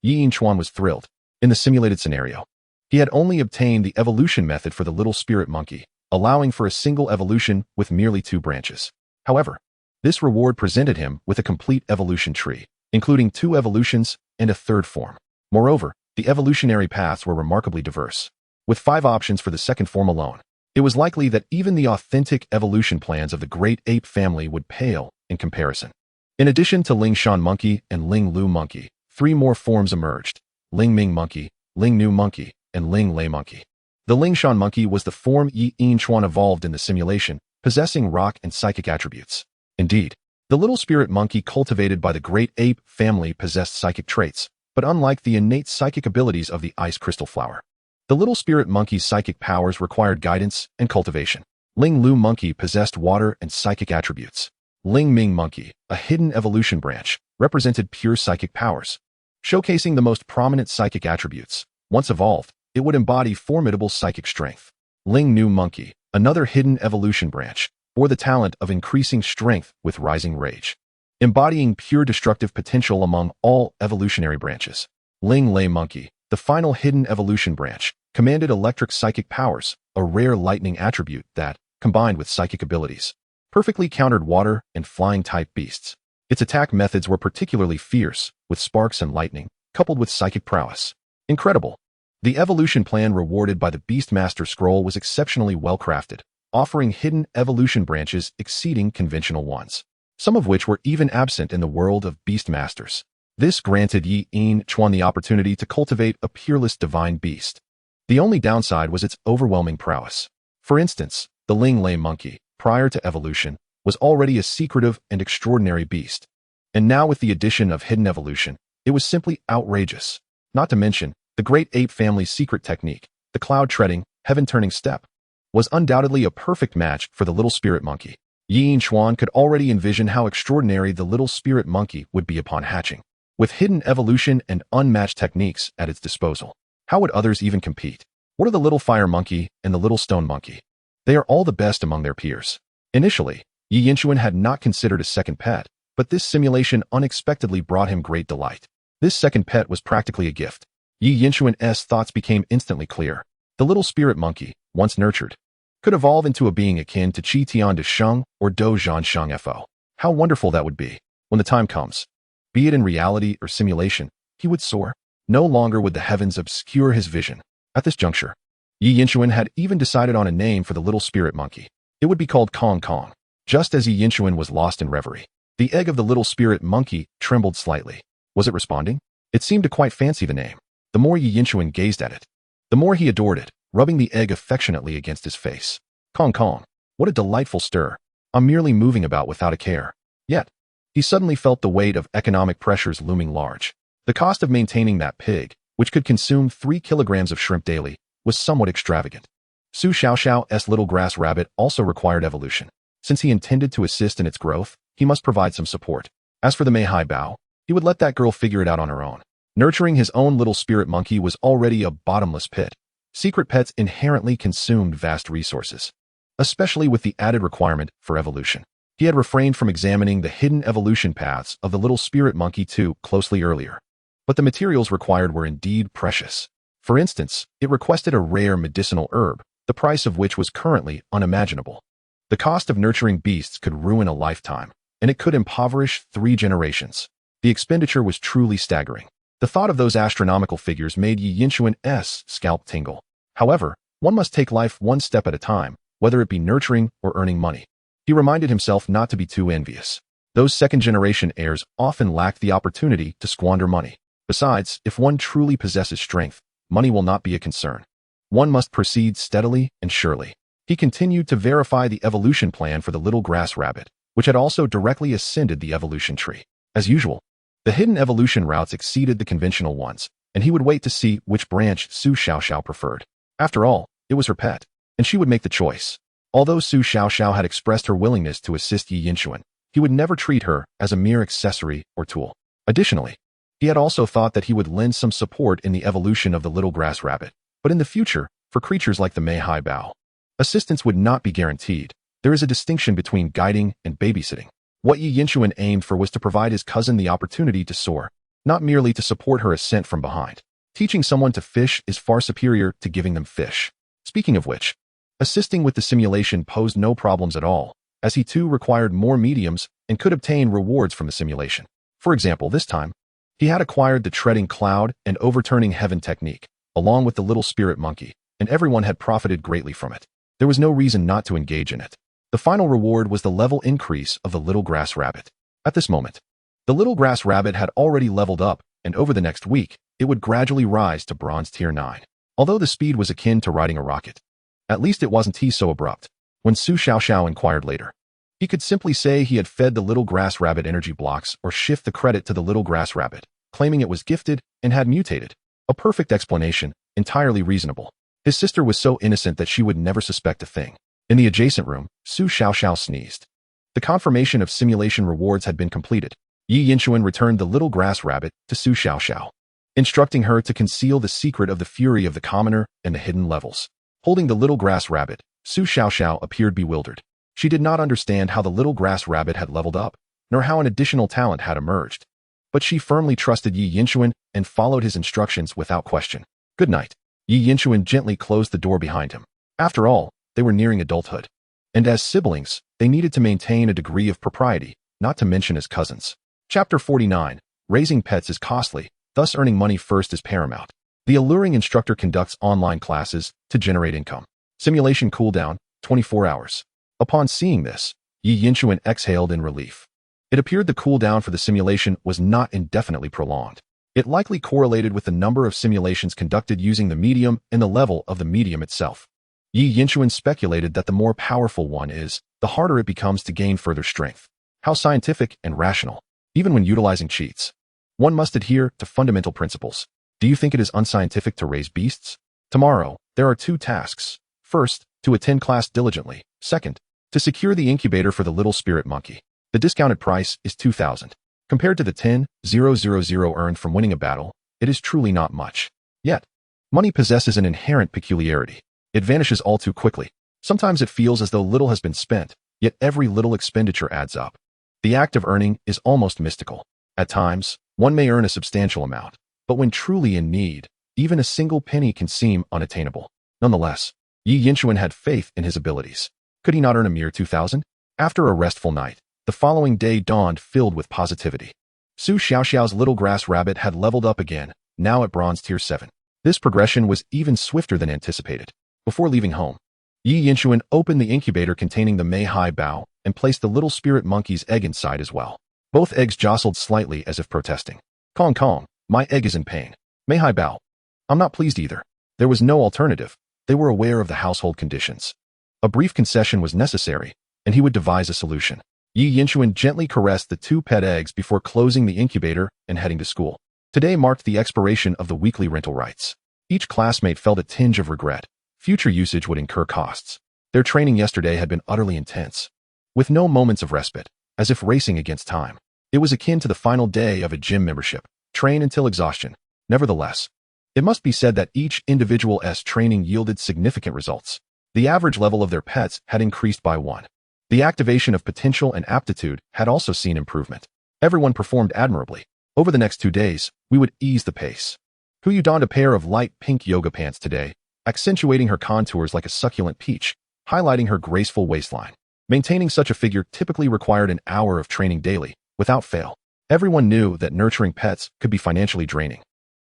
Yi Chuan was thrilled. In the simulated scenario, he had only obtained the evolution method for the little spirit monkey, allowing for a single evolution with merely 2 branches. However, this reward presented him with a complete evolution tree, including 2 evolutions and a 3rd form. Moreover, the evolutionary paths were remarkably diverse, with 5 options for the 2nd form alone. It was likely that even the authentic evolution plans of the great ape family would pale in comparison. In addition to Ling Shan monkey and Ling Lu monkey, 3 more forms emerged: Ling Ming monkey, Ling Nu monkey, and Ling Lei monkey. The Ling Shan monkey was the form Yi Chuan evolved in the simulation, possessing rock and psychic attributes. Indeed, the little spirit monkey cultivated by the great ape family possessed psychic traits, but unlike the innate psychic abilities of the ice crystal flower, the little spirit monkey's psychic powers required guidance and cultivation. Ling Lu monkey possessed water and psychic attributes. Ling Ming monkey, a hidden evolution branch, represented pure psychic powers, showcasing the most prominent psychic attributes, Once evolved, it would embody formidable psychic strength. Ling Nu Monkey, another hidden evolution branch, bore the talent of increasing strength with rising rage, embodying pure destructive potential among all evolutionary branches. Ling Lei Monkey, the final hidden evolution branch, commanded electric psychic powers, a rare lightning attribute that, combined with psychic abilities, perfectly countered water and flying-type beasts. Its attack methods were particularly fierce, with sparks and lightning, coupled with psychic prowess. Incredible. The evolution plan rewarded by the Beastmaster Scroll was exceptionally well-crafted, offering hidden evolution branches exceeding conventional ones, some of which were even absent in the world of Beastmasters. This granted Yi Yin Chuan the opportunity to cultivate a peerless divine beast. The only downside was its overwhelming prowess. For instance, the Ling Lei Monkey, prior to evolution, was already a secretive and extraordinary beast. And now with the addition of hidden evolution, it was simply outrageous. Not to mention, the great ape family's secret technique, the cloud-treading, heaven-turning step, was undoubtedly a perfect match for the little spirit monkey. Yi Yin Chuan could already envision how extraordinary the little spirit monkey would be upon hatching. With hidden evolution and unmatched techniques at its disposal, how would others even compete? What are the little fire monkey and the little stone monkey? They are all the best among their peers. Initially, Yi Yinchuan had not considered a second pet, but this simulation unexpectedly brought him great delight. This second pet was practically a gift. Yi Yinchuan's thoughts became instantly clear. The little spirit monkey, once nurtured, could evolve into a being akin to Qi Tian de Sheng or Do Zhan Sheng Fo. How wonderful that would be. When the time comes, be it in reality or simulation, he would soar. No longer would the heavens obscure his vision. At this juncture, Yi Yinchuan had even decided on a name for the little spirit monkey. It would be called Kong Kong. Just as Yi Yinchuan was lost in reverie, the egg of the little spirit monkey trembled slightly. Was it responding? It seemed to quite fancy the name. The more Yi Yinchuan gazed at it, the more he adored it, rubbing the egg affectionately against his face. Kong Kong, what a delightful stir. I'm merely moving about without a care. Yet, he suddenly felt the weight of economic pressures looming large. The cost of maintaining that pig, which could consume 3 kilograms of shrimp daily, was somewhat extravagant. Su Xiaoxiao's little grass rabbit also required evolution. Since he intended to assist in its growth, he must provide some support. As for the Mei Hai Bao, he would let that girl figure it out on her own. Nurturing his own little spirit monkey was already a bottomless pit. Secret pets inherently consumed vast resources, especially with the added requirement for evolution. He had refrained from examining the hidden evolution paths of the little spirit monkey too closely earlier. But the materials required were indeed precious. For instance, it requested a rare medicinal herb, the price of which was currently unimaginable. The cost of nurturing beasts could ruin a lifetime, and it could impoverish 3 generations. The expenditure was truly staggering. The thought of those astronomical figures made Yi Yinchuan's scalp tingle. However, one must take life one step at a time, whether it be nurturing or earning money. He reminded himself not to be too envious. Those second-generation heirs often lack the opportunity to squander money. Besides, if one truly possesses strength, money will not be a concern. One must proceed steadily and surely. He continued to verify the evolution plan for the little grass rabbit, which had also directly ascended the evolution tree. As usual, the hidden evolution routes exceeded the conventional ones, and he would wait to see which branch Su Xiaoxiao preferred. After all, it was her pet, and she would make the choice. Although Su Xiaoxiao had expressed her willingness to assist Yi Yinchuan, he would never treat her as a mere accessory or tool. Additionally, he had also thought that he would lend some support in the evolution of the little grass rabbit, but in the future, for creatures like the Mei Hai Bao, assistance would not be guaranteed. There is a distinction between guiding and babysitting. What Yi Yinchuan aimed for was to provide his cousin the opportunity to soar, not merely to support her ascent from behind. Teaching someone to fish is far superior to giving them fish. Speaking of which, assisting with the simulation posed no problems at all, as he too required more mediums and could obtain rewards from the simulation. For example, this time, he had acquired the treading cloud and overturning heaven technique, along with the little spirit monkey, and everyone had profited greatly from it. There was no reason not to engage in it. The final reward was the level increase of the little grass rabbit. At this moment, the little grass rabbit had already leveled up, and over the next week, it would gradually rise to bronze tier 9. Although the speed was akin to riding a rocket, at least it wasn't so abrupt. When Su Xiaoxiao inquired later, he could simply say he had fed the little grass rabbit energy blocks or shift the credit to the little grass rabbit, claiming it was gifted and had mutated. A perfect explanation, entirely reasonable. His sister was so innocent that she would never suspect a thing. In the adjacent room, Su Xiaoxiao sneezed. The confirmation of simulation rewards had been completed. Yi Yinchuan returned the little grass rabbit to Su Xiaoxiao. instructing her to conceal the secret of the fury of the commoner and the hidden levels. Holding the little grass rabbit, Su Xiaoxiao appeared bewildered. She did not understand how the little grass rabbit had leveled up, nor how an additional talent had emerged. But she firmly trusted Yi Yinchuan and followed his instructions without question. Good night. Yi Yinchuan gently closed the door behind him. After all, they were nearing adulthood. And as siblings, they needed to maintain a degree of propriety, not to mention as cousins. Chapter 49. Raising pets is costly, thus earning money first is paramount. The alluring instructor conducts online classes to generate income. Simulation cooldown, 24 hours. Upon seeing this, Yi Yinchuan exhaled in relief. It appeared the cooldown for the simulation was not indefinitely prolonged. It likely correlated with the number of simulations conducted using the medium and the level of the medium itself. Yi Yinchuan speculated that the more powerful one is, the harder it becomes to gain further strength. How scientific and rational. Even when utilizing cheats, one must adhere to fundamental principles. Do you think it is unscientific to raise beasts? Tomorrow, there are 2 tasks. First, to attend class diligently. Second, to secure the incubator for the little spirit monkey. The discounted price is 2,000. Compared to the 10,000 earned from winning a battle, it is truly not much. Yet, money possesses an inherent peculiarity. It vanishes all too quickly. Sometimes it feels as though little has been spent, yet every little expenditure adds up. The act of earning is almost mystical. At times, one may earn a substantial amount, but when truly in need, even a single penny can seem unattainable. Nonetheless, Yi Yinchuan had faith in his abilities. Could he not earn a mere 2,000? After a restful night, the following day dawned filled with positivity. Su Xiaoxiao's little grass rabbit had leveled up again, now at bronze tier 7. This progression was even swifter than anticipated. Before leaving home, Yi Yinchuan opened the incubator containing the Mei Hai Bao and placed the little spirit monkey's egg inside as well. Both eggs jostled slightly as if protesting. Kong Kong, my egg is in pain. Mei Hai Bao. I'm not pleased either. There was no alternative. They were aware of the household conditions. A brief concession was necessary, and he would devise a solution. Yi Yinchuan gently caressed the 2 pet eggs before closing the incubator and heading to school. Today marked the expiration of the weekly rental rights. Each classmate felt a tinge of regret. Future usage would incur costs. Their training yesterday had been utterly intense, with no moments of respite, as if racing against time. It was akin to the final day of a gym membership, train until exhaustion. Nevertheless, it must be said that each individual's training yielded significant results. The average level of their pets had increased by 1. The activation of potential and aptitude had also seen improvement. Everyone performed admirably. Over the next 2 days, we would ease the pace. Huyu donned a pair of light pink yoga pants today, accentuating her contours like a succulent peach, highlighting her graceful waistline. Maintaining such a figure typically required an hour of training daily, without fail. Everyone knew that nurturing pets could be financially draining.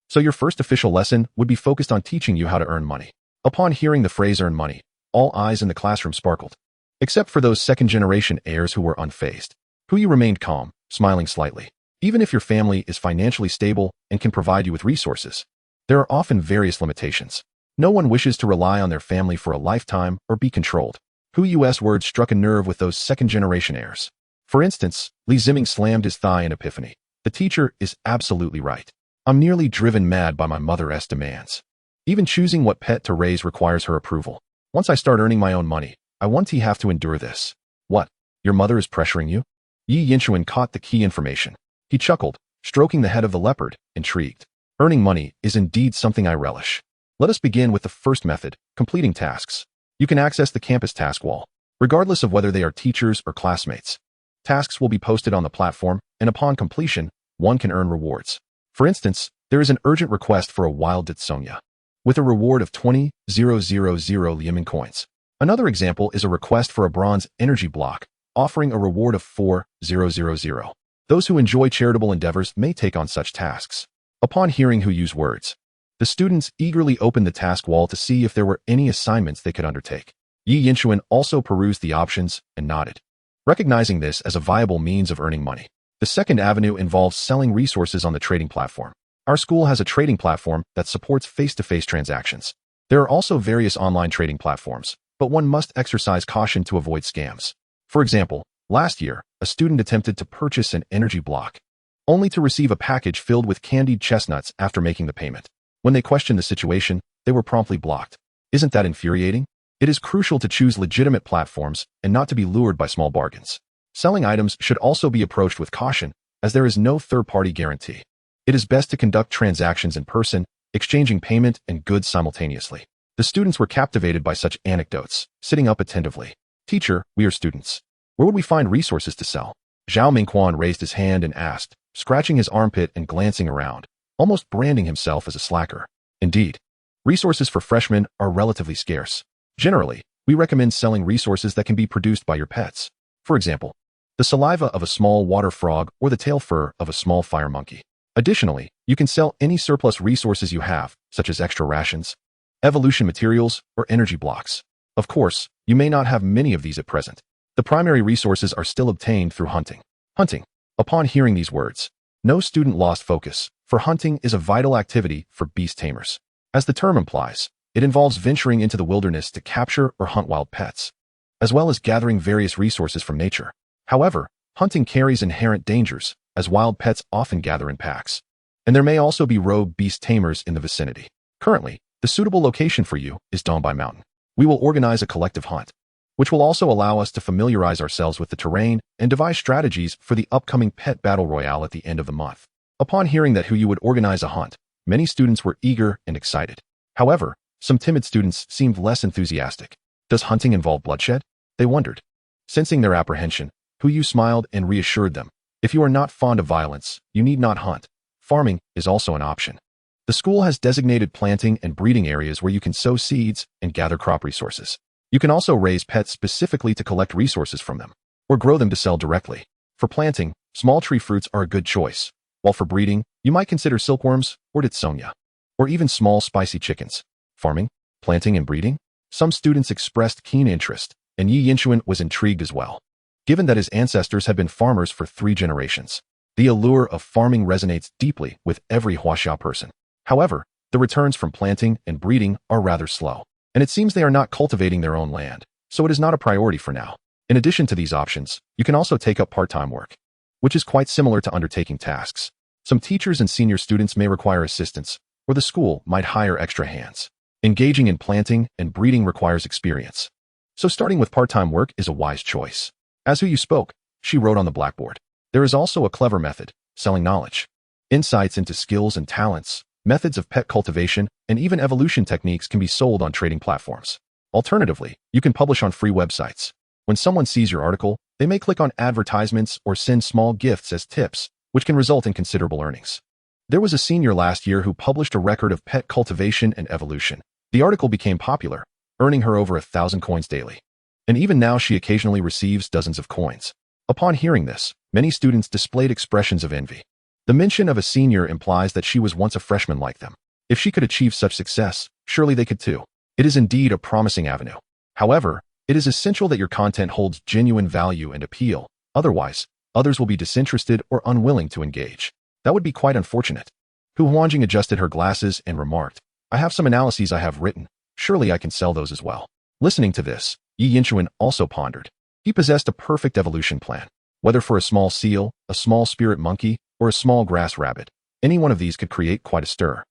So your first official lesson would be focused on teaching you how to earn money. Upon hearing the phrase earn money, all eyes in the classroom sparkled. Except for those second-generation heirs who were unfazed. Huyu remained calm, smiling slightly. Even if your family is financially stable and can provide you with resources, there are often various limitations. No one wishes to rely on their family for a lifetime or be controlled. Huyu's words struck a nerve with those second-generation heirs. For instance, Li Ziming slammed his thigh in epiphany. The teacher is absolutely right. I'm nearly driven mad by my mother's demands. Even choosing what pet to raise requires her approval. Once I start earning my own money, I won't have to endure this. What? Your mother is pressuring you? Yi Yinchuan caught the key information. He chuckled, stroking the head of the leopard, intrigued. Earning money is indeed something I relish. Let us begin with the first method, completing tasks. You can access the campus task wall, regardless of whether they are teachers or classmates. Tasks will be posted on the platform, and upon completion, one can earn rewards. For instance, there is an urgent request for a wild Ditsonia, with a reward of 20,000 Liamen coins. Another example is a request for a bronze energy block, offering a reward of 4,000. Those who enjoy charitable endeavors may take on such tasks. Upon hearing Huyu's words, the students eagerly opened the task wall to see if there were any assignments they could undertake. Yi Yinchuan also perused the options and nodded, recognizing this as a viable means of earning money. The second avenue involves selling resources on the trading platform. Our school has a trading platform that supports face-to-face transactions. There are also various online trading platforms, but one must exercise caution to avoid scams. For example, last year, a student attempted to purchase an energy block, only to receive a package filled with candied chestnuts after making the payment. When they questioned the situation, they were promptly blocked. Isn't that infuriating? It is crucial to choose legitimate platforms and not to be lured by small bargains. Selling items should also be approached with caution, as there is no third-party guarantee. It is best to conduct transactions in person, exchanging payment and goods simultaneously. The students were captivated by such anecdotes, sitting up attentively. Teacher, we are students. Where would we find resources to sell? Zhao Mingquan raised his hand and asked, scratching his armpit and glancing around, almost branding himself as a slacker. Indeed, resources for freshmen are relatively scarce. Generally, we recommend selling resources that can be produced by your pets. For example, the saliva of a small water frog or the tail fur of a small fire monkey. Additionally, you can sell any surplus resources you have, such as extra rations, evolution materials, or energy blocks. Of course, you may not have many of these at present. The primary resources are still obtained through hunting. Hunting. Upon hearing these words, no student lost focus, for hunting is a vital activity for beast tamers. As the term implies, it involves venturing into the wilderness to capture or hunt wild pets, as well as gathering various resources from nature. However, hunting carries inherent dangers, as wild pets often gather in packs, and there may also be rogue beast tamers in the vicinity. Currently, the suitable location for you is Donbai Mountain. We will organize a collective hunt, which will also allow us to familiarize ourselves with the terrain and devise strategies for the upcoming pet battle royale at the end of the month. Upon hearing that you would organize a hunt, many students were eager and excited. However, some timid students seemed less enthusiastic. Does hunting involve bloodshed? They wondered. Sensing their apprehension, Hu smiled and reassured them. If you are not fond of violence, you need not hunt. Farming is also an option. The school has designated planting and breeding areas where you can sow seeds and gather crop resources. You can also raise pets specifically to collect resources from them, or grow them to sell directly. For planting, small tree fruits are a good choice, while for breeding, you might consider silkworms or ditsonia, or even small spicy chickens. Farming, planting, and breeding? Some students expressed keen interest, and Yi Yinshuan was intrigued as well. Given that his ancestors had been farmers for 3 generations, the allure of farming resonates deeply with every Huaxia person. However, the returns from planting and breeding are rather slow, and it seems they are not cultivating their own land, so it is not a priority for now. In addition to these options, you can also take up part-time work, which is quite similar to undertaking tasks. Some teachers and senior students may require assistance, or the school might hire extra hands. Engaging in planting and breeding requires experience, so starting with part-time work is a wise choice. As Hu spoke, she wrote on the blackboard. There is also a clever method, selling knowledge, insights into skills and talents, methods of pet cultivation, and even evolution techniques can be sold on trading platforms. Alternatively, you can publish on free websites. When someone sees your article, they may click on advertisements or send small gifts as tips, which can result in considerable earnings. There was a senior last year who published a record of pet cultivation and evolution. The article became popular, earning her over 1,000 coins daily. And even now she occasionally receives dozens of coins. Upon hearing this, many students displayed expressions of envy. The mention of a senior implies that she was once a freshman like them. If she could achieve such success, surely they could too. It is indeed a promising avenue. However, it is essential that your content holds genuine value and appeal. Otherwise, others will be disinterested or unwilling to engage. That would be quite unfortunate. Hu Huanjing adjusted her glasses and remarked, I have some analyses I have written. Surely I can sell those as well. Listening to this, Yi Yinshuan also pondered. He possessed a perfect evolution plan. Whether for a small seal, a small spirit monkey, or a small grass rabbit, any one of these could create quite a stir.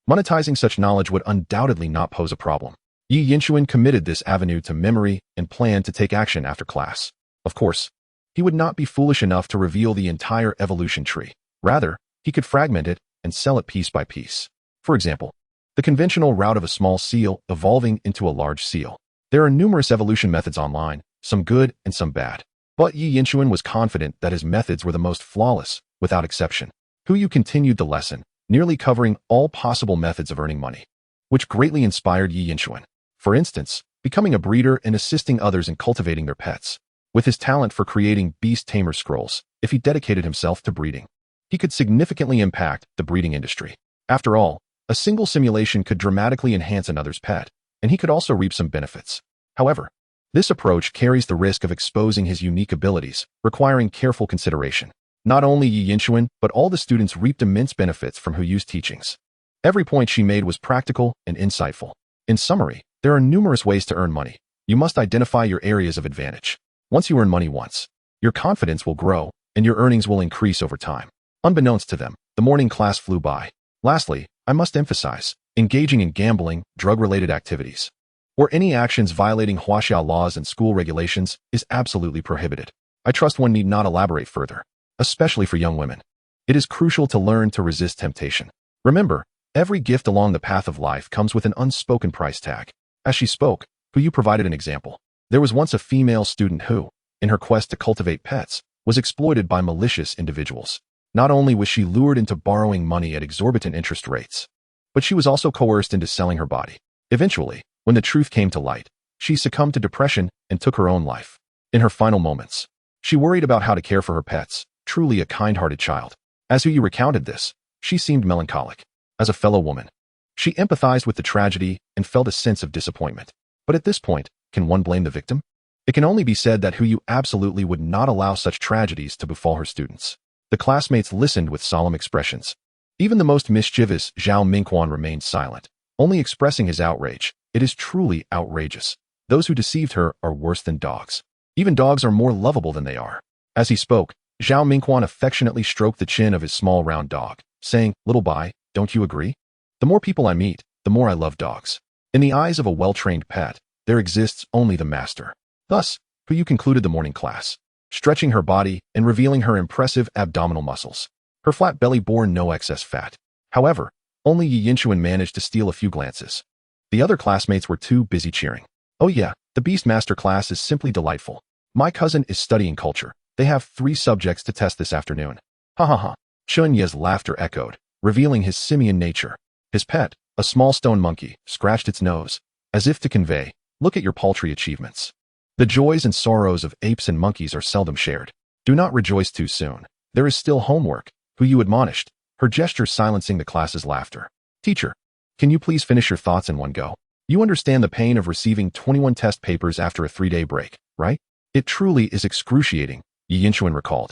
Monetizing such knowledge would undoubtedly not pose a problem. Yi Yinshuan committed this avenue to memory and planned to take action after class. Of course, he would not be foolish enough to reveal the entire evolution tree. Rather, he could fragment it and sell it piece by piece. For example, the conventional route of a small seal evolving into a large seal. There are numerous evolution methods online, some good and some bad. But Yi Yinshuan was confident that his methods were the most flawless, without exception. Hu continued the lesson, nearly covering all possible methods of earning money, which greatly inspired Yi Yinshuan. For instance, becoming a breeder and assisting others in cultivating their pets. With his talent for creating beast tamer scrolls, if he dedicated himself to breeding, he could significantly impact the breeding industry. After all, a single simulation could dramatically enhance another's pet, and he could also reap some benefits. However, this approach carries the risk of exposing his unique abilities, requiring careful consideration. Not only Yi Yinshuan, but all the students reaped immense benefits from Hu's teachings. Every point she made was practical and insightful. In summary, there are numerous ways to earn money. You must identify your areas of advantage. Once you earn money once, your confidence will grow, and your earnings will increase over time. Unbeknownst to them, the morning class flew by. Lastly, I must emphasize, engaging in gambling, drug-related activities, or any actions violating Huaxia laws and school regulations is absolutely prohibited. I trust one need not elaborate further, especially for young women. It is crucial to learn to resist temptation. Remember, every gift along the path of life comes with an unspoken price tag. As she spoke, Puyu provided an example. There was once a female student who, in her quest to cultivate pets, was exploited by malicious individuals. Not only was she lured into borrowing money at exorbitant interest rates, but she was also coerced into selling her body. Eventually, when the truth came to light, she succumbed to depression and took her own life. In her final moments, she worried about how to care for her pets, truly a kind-hearted child. As Puyu recounted this, she seemed melancholic. As a fellow woman, she empathized with the tragedy and felt a sense of disappointment. But at this point, can one blame the victim? It can only be said that Puyu absolutely would not allow such tragedies to befall her students. The classmates listened with solemn expressions. Even the most mischievous Zhao Mingquan remained silent, only expressing his outrage. It is truly outrageous. Those who deceived her are worse than dogs. Even dogs are more lovable than they are. As he spoke, Zhao Mingquan affectionately stroked the chin of his small round dog, saying, "Little Bai, don't you agree? The more people I meet, the more I love dogs. In the eyes of a well-trained pet, there exists only the master." Thus, Puyu concluded the morning class, stretching her body and revealing her impressive abdominal muscles. Her flat belly bore no excess fat. However, only Yi Yinchuan managed to steal a few glances. The other classmates were too busy cheering. "Oh yeah, the Beastmaster class is simply delightful. My cousin is studying culture. They have 3 subjects to test this afternoon." Ha ha ha. Chun Ye's laughter echoed, revealing his simian nature. His pet, a small stone monkey, scratched its nose, as if to convey, "Look at your paltry achievements." The joys and sorrows of apes and monkeys are seldom shared. Do not rejoice too soon. There is still homework, Puyu admonished, her gesture silencing the class's laughter. "Teacher, can you please finish your thoughts in one go? You understand the pain of receiving 21 test papers after a 3-day break, right? It truly is excruciating," Yi Yinchuan recalled,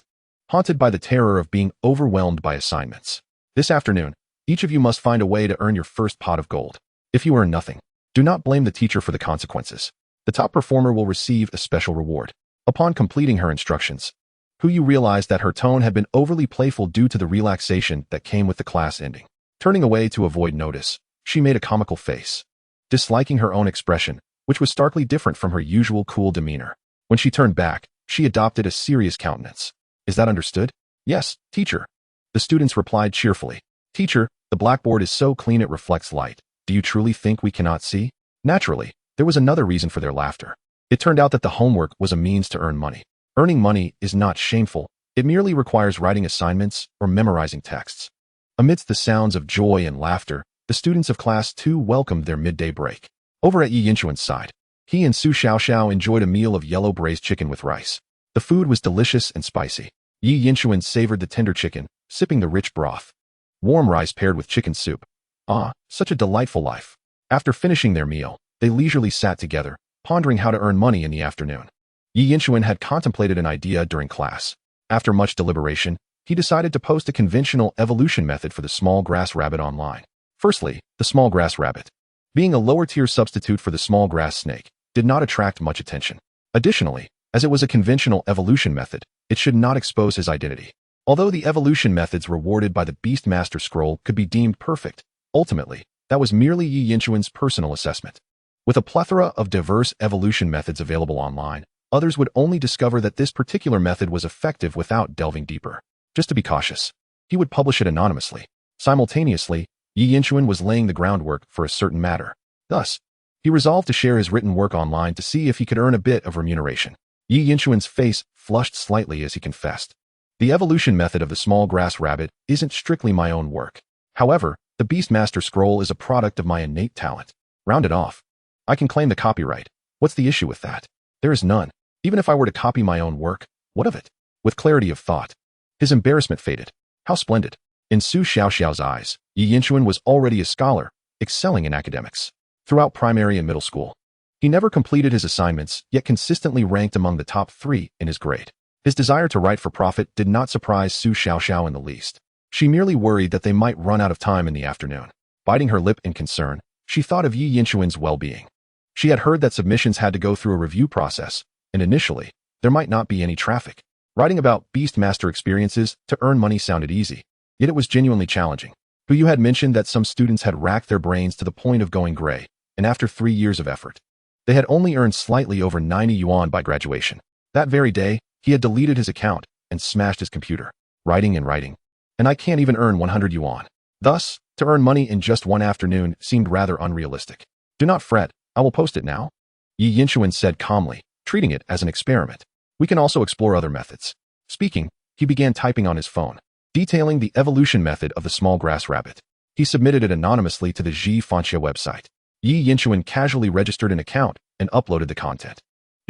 haunted by the terror of being overwhelmed by assignments. "This afternoon, each of you must find a way to earn your first pot of gold. If you earn nothing, do not blame the teacher for the consequences. The top performer will receive a special reward." Upon completing her instructions, Puyu realized that her tone had been overly playful due to the relaxation that came with the class ending. Turning away to avoid notice, she made a comical face, disliking her own expression, which was starkly different from her usual cool demeanor. When she turned back, she adopted a serious countenance. "Is that understood?" "Yes, teacher." The students replied cheerfully. "Teacher, the blackboard is so clean it reflects light. Do you truly think we cannot see?" Naturally, there was another reason for their laughter. It turned out that the homework was a means to earn money. Earning money is not shameful. It merely requires writing assignments or memorizing texts. Amidst the sounds of joy and laughter, the students of Class 2 welcomed their midday break. Over at Yi Yinchuan's side, he and Su Xiaoxiao enjoyed a meal of yellow braised chicken with rice. The food was delicious and spicy. Yi Yinchuan savored the tender chicken, sipping the rich broth. Warm rice paired with chicken soup. Ah, such a delightful life. After finishing their meal, they leisurely sat together, pondering how to earn money in the afternoon. Yi Yinchuan had contemplated an idea during class. After much deliberation, he decided to post a conventional evolution method for the small grass rabbit online. Firstly, the small grass rabbit, being a lower-tier substitute for the small grass snake, did not attract much attention. Additionally, as it was a conventional evolution method, it should not expose his identity. Although the evolution methods rewarded by the Beastmaster scroll could be deemed perfect, ultimately, that was merely Yi Yinchuan's personal assessment. With a plethora of diverse evolution methods available online, others would only discover that this particular method was effective without delving deeper. Just to be cautious, he would publish it anonymously. Simultaneously, Yi Yinchuan was laying the groundwork for a certain matter. Thus, he resolved to share his written work online to see if he could earn a bit of remuneration. Yi Yinchuan's face flushed slightly as he confessed. "The evolution method of the small grass rabbit isn't strictly my own work. However, the Beastmaster scroll is a product of my innate talent. Round it off. I can claim the copyright. What's the issue with that? There is none. Even if I were to copy my own work, what of it?" With clarity of thought, his embarrassment faded. How splendid. In Su Xiaoxiao's eyes, Yi Yinchuan was already a scholar, excelling in academics. Throughout primary and middle school, he never completed his assignments, yet consistently ranked among the top 3 in his grade. His desire to write for profit did not surprise Su Xiaoxiao in the least. She merely worried that they might run out of time in the afternoon. Biting her lip in concern, she thought of Yi Yinchuan's well-being. She had heard that submissions had to go through a review process, and initially, there might not be any traffic. Writing about Beastmaster experiences to earn money sounded easy, yet it was genuinely challenging. Puyu had mentioned that some students had racked their brains to the point of going gray, and after 3 years of effort, they had only earned slightly over 90 yuan by graduation. That very day, he had deleted his account and smashed his computer. Writing and writing. and I can't even earn 100 yuan. Thus, to earn money in just one afternoon seemed rather unrealistic. Do not fret, I will post it now, Yi Yinshuan said calmly, treating it as an experiment. We can also explore other methods. Speaking, he began typing on his phone, detailing the evolution method of the small grass rabbit. He submitted it anonymously to the Zhifanxia website. Yi Yinshuan casually registered an account and uploaded the content.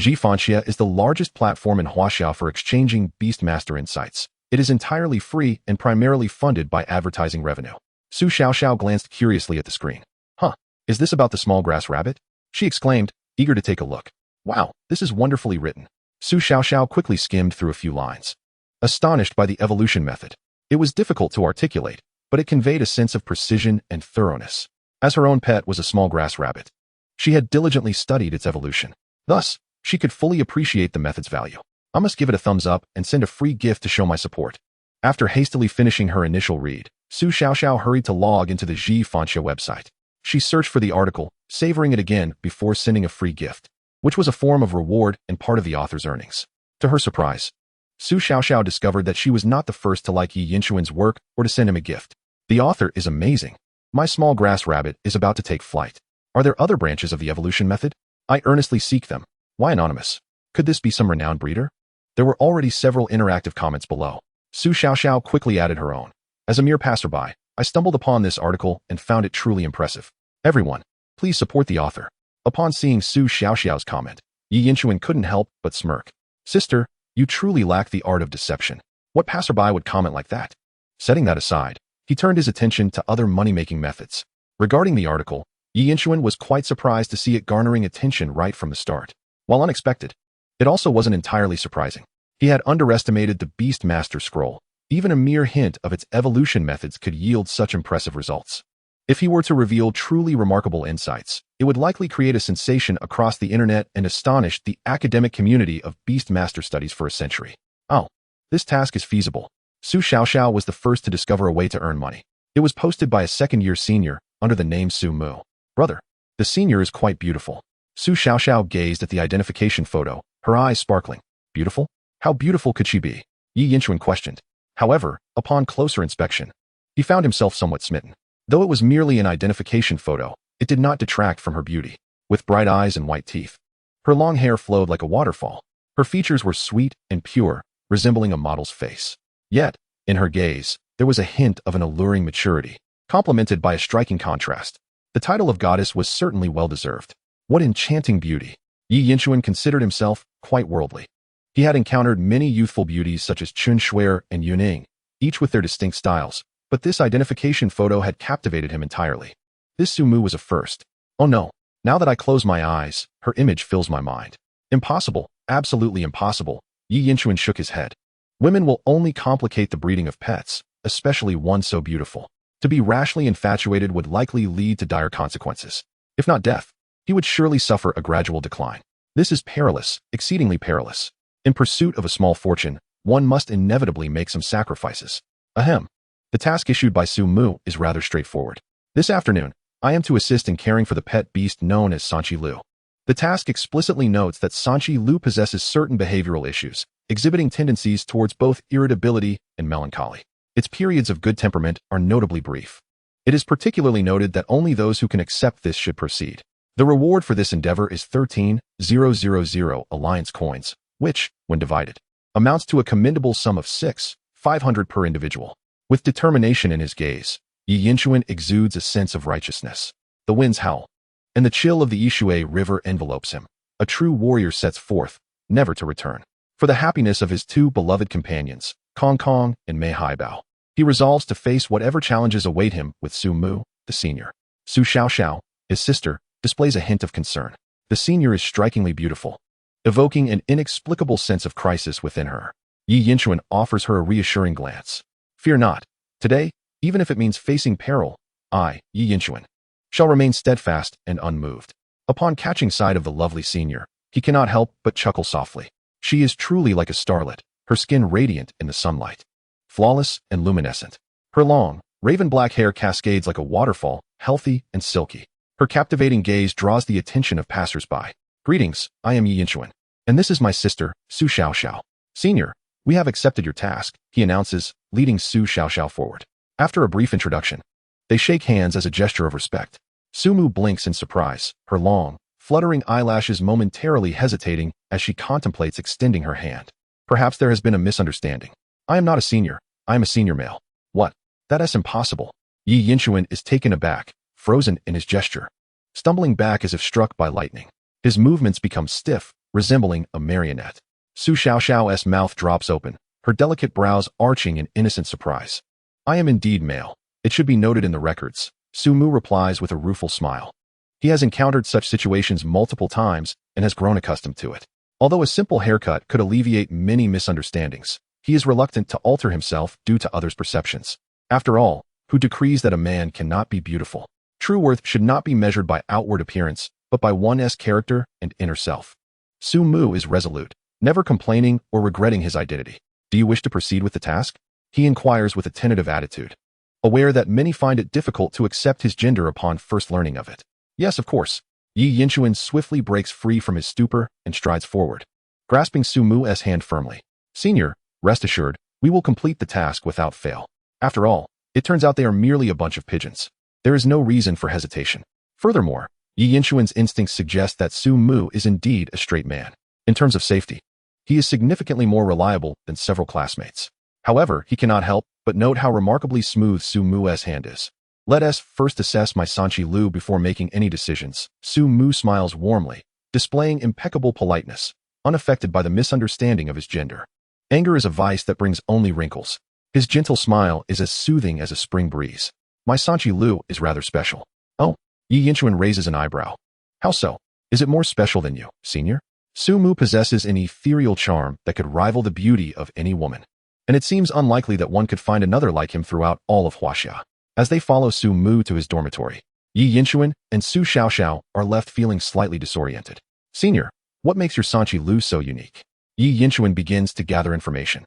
Zhifanxia is the largest platform in Huaxia for exchanging Beastmaster insights. It is entirely free and primarily funded by advertising revenue. Su Xiaoxiao glanced curiously at the screen. Huh, is this about the small grass rabbit? She exclaimed, eager to take a look. Wow, this is wonderfully written. Su Xiaoxiao quickly skimmed through a few lines. Astonished by the evolution method. It was difficult to articulate, but it conveyed a sense of precision and thoroughness. As her own pet was a small grass rabbit, she had diligently studied its evolution. Thus, she could fully appreciate the method's value. I must give it a thumbs up and send a free gift to show my support. After hastily finishing her initial read, Su Xiaoxiao hurried to log into the Zhifanxia website. She searched for the article, savoring it again before sending a free gift, which was a form of reward and part of the author's earnings. To her surprise, Su Xiaoxiao discovered that she was not the first to like Yi Yinshuan's work or to send him a gift. The author is amazing. My small grass rabbit is about to take flight. Are there other branches of the evolution method? I earnestly seek them. Why anonymous? Could this be some renowned breeder? There were already several interactive comments below. Su Xiaoxiao quickly added her own. As a mere passerby, I stumbled upon this article and found it truly impressive. Everyone, please support the author. Upon seeing Su Xiaoxiao's comment, Yi Yinshuan couldn't help but smirk. Sister, you truly lack the art of deception. What passerby would comment like that? Setting that aside, he turned his attention to other money-making methods. Regarding the article, Yi Yinshuan was quite surprised to see it garnering attention right from the start. While unexpected, it also wasn't entirely surprising. He had underestimated the Beastmaster scroll. Even a mere hint of its evolution methods could yield such impressive results. If he were to reveal truly remarkable insights, it would likely create a sensation across the internet and astonish the academic community of Beastmaster studies for a century. Oh, this task is feasible. Su Xiaoxiao was the first to discover a way to earn money. It was posted by a second-year senior under the name Su Mu. Brother, the senior is quite beautiful. Su Xiaoxiao gazed at the identification photo, her eyes sparkling. Beautiful? How beautiful could she be? Yi Yinshuan questioned. However, upon closer inspection, he found himself somewhat smitten. Though it was merely an identification photo, it did not detract from her beauty. With bright eyes and white teeth, her long hair flowed like a waterfall. Her features were sweet and pure, resembling a model's face. Yet, in her gaze, there was a hint of an alluring maturity, complemented by a striking contrast. The title of goddess was certainly well-deserved. What enchanting beauty! Yi Yinshuan considered himself quite worldly. He had encountered many youthful beauties such as Chun Shuer and Yuning, each with their distinct styles, but this identification photo had captivated him entirely. This Su Mu was a first. Oh no, now that I close my eyes, her image fills my mind. Impossible, absolutely impossible, Yi Yinshuan shook his head. Women will only complicate the breeding of pets, especially one so beautiful. To be rashly infatuated would likely lead to dire consequences. If not death, he would surely suffer a gradual decline. This is perilous, exceedingly perilous. In pursuit of a small fortune, one must inevitably make some sacrifices. Ahem. The task issued by Su Mu is rather straightforward. This afternoon, I am to assist in caring for the pet beast known as Sanchi Lu. The task explicitly notes that Sanchi Lu possesses certain behavioral issues, exhibiting tendencies towards both irritability and melancholy. Its periods of good temperament are notably brief. It is particularly noted that only those who can accept this should proceed. The reward for this endeavor is 13,000 alliance coins, which, when divided, amounts to a commendable sum of 6,500 per individual. With determination in his gaze, Yi Yinshuan exudes a sense of righteousness. The winds howl, and the chill of the Yishui River envelopes him. A true warrior sets forth, never to return. For the happiness of his two beloved companions, Kong Kong and Mei Haibao, he resolves to face whatever challenges await him with Su Mu, the senior. Su Xiaoxiao, his sister, displays a hint of concern. The senior is strikingly beautiful, evoking an inexplicable sense of crisis within her. Yi Yinshuan offers her a reassuring glance. Fear not. Today, even if it means facing peril, I, Yi Yinshuan, shall remain steadfast and unmoved. Upon catching sight of the lovely senior, he cannot help but chuckle softly. She is truly like a starlet, her skin radiant in the sunlight, flawless and luminescent. Her long, raven-black hair cascades like a waterfall, healthy and silky. Her captivating gaze draws the attention of passers-by. Greetings, I am Yi Yinshuan, and this is my sister, Su Xiaoxiao. Senior, "We have accepted your task," he announces, leading Su Xiaoxiao forward. After a brief introduction, they shake hands as a gesture of respect. Sumu blinks in surprise, her long, fluttering eyelashes momentarily hesitating as she contemplates extending her hand. "Perhaps there has been a misunderstanding. I am not a senior. I am a senior male." "What? That is impossible." Yi Yinchuan is taken aback, frozen in his gesture, stumbling back as if struck by lightning. His movements become stiff, resembling a marionette. Su Xiaoxiao's mouth drops open, her delicate brows arching in innocent surprise. "I am indeed male. It should be noted in the records," Su Mu replies with a rueful smile. He has encountered such situations multiple times and has grown accustomed to it. Although a simple haircut could alleviate many misunderstandings, he is reluctant to alter himself due to others' perceptions. After all, who decrees that a man cannot be beautiful? True worth should not be measured by outward appearance, but by one's character and inner self. Su Mu is resolute, never complaining or regretting his identity. "Do you wish to proceed with the task?" he inquires with a tentative attitude, aware that many find it difficult to accept his gender upon first learning of it. "Yes, of course." Yi Yinchuan swiftly breaks free from his stupor and strides forward, grasping Su Mu's hand firmly. "Senior, rest assured, we will complete the task without fail. After all, it turns out they are merely a bunch of pigeons. There is no reason for hesitation." Furthermore, Yi Yinchuan's instincts suggest that Su Mu is indeed a straight man. In terms of safety, he is significantly more reliable than several classmates. However, he cannot help but note how remarkably smooth Su Mu's hand is. "Let us first assess my Sanchi Lu before making any decisions." Su Mu smiles warmly, displaying impeccable politeness, unaffected by the misunderstanding of his gender. Anger is a vice that brings only wrinkles. His gentle smile is as soothing as a spring breeze. "My Sanchi Lu is rather special." "Oh," Yi Yinchuan raises an eyebrow. "How so? Is it more special than you, senior?" Su Mu possesses an ethereal charm that could rival the beauty of any woman, and it seems unlikely that one could find another like him throughout all of Huaxia. As they follow Su Mu to his dormitory, Yi Yinchuan and Su Xiaoxiao are left feeling slightly disoriented. "Senior, what makes your Sanchi Lu so unique?" Yi Yinchuan begins to gather information.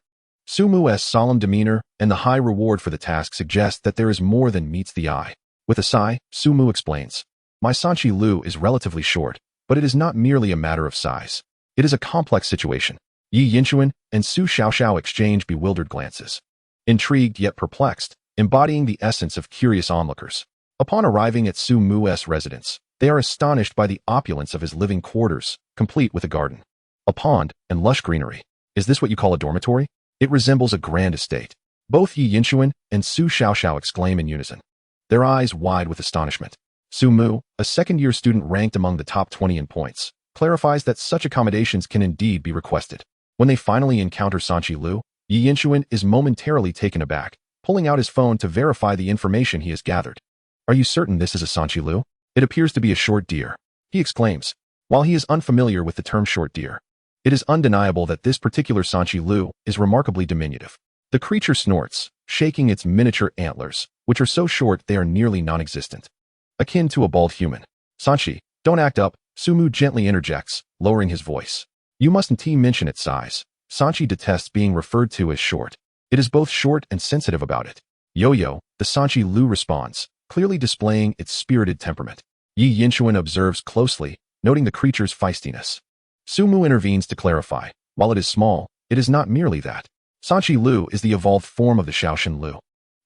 Su Mu's solemn demeanor and the high reward for the task suggest that there is more than meets the eye. With a sigh, Su Mu explains, "My Sanchi Lu is relatively short, but it is not merely a matter of size. It is a complex situation." Yi Yinchuan and Su Xiaoxiao exchange bewildered glances, intrigued yet perplexed, embodying the essence of curious onlookers. Upon arriving at Su Mu's residence, they are astonished by the opulence of his living quarters, complete with a garden, a pond, and lush greenery. "Is this what you call a dormitory?" "It resembles a grand estate." Both Yi Yinchuan and Su Xiaoxiao exclaim in unison, their eyes wide with astonishment. Su Mu, a second-year student ranked among the top 20 in points, clarifies that such accommodations can indeed be requested. When they finally encounter Sanchi Lu, Yi Yinchuan is momentarily taken aback, pulling out his phone to verify the information he has gathered. "Are you certain this is a Sanchi Lu? It appears to be a short deer," he exclaims, while he is unfamiliar with the term short deer. It is undeniable that this particular Sanchi Lu is remarkably diminutive. The creature snorts, shaking its miniature antlers, which are so short they are nearly non-existent, akin to a bald human. "Sanchi, don't act up," Su Mu gently interjects, lowering his voice. "You mustn't mention its size. Sanchi detests being referred to as short. It is both short and sensitive about it." "Yo-yo," the Sanchi Lu responds, clearly displaying its spirited temperament. Yi Yinchuan observes closely, noting the creature's feistiness. Su Mu intervenes to clarify, while it is small, it is not merely that. Sanchi Lu is the evolved form of the Shaoxin Lu,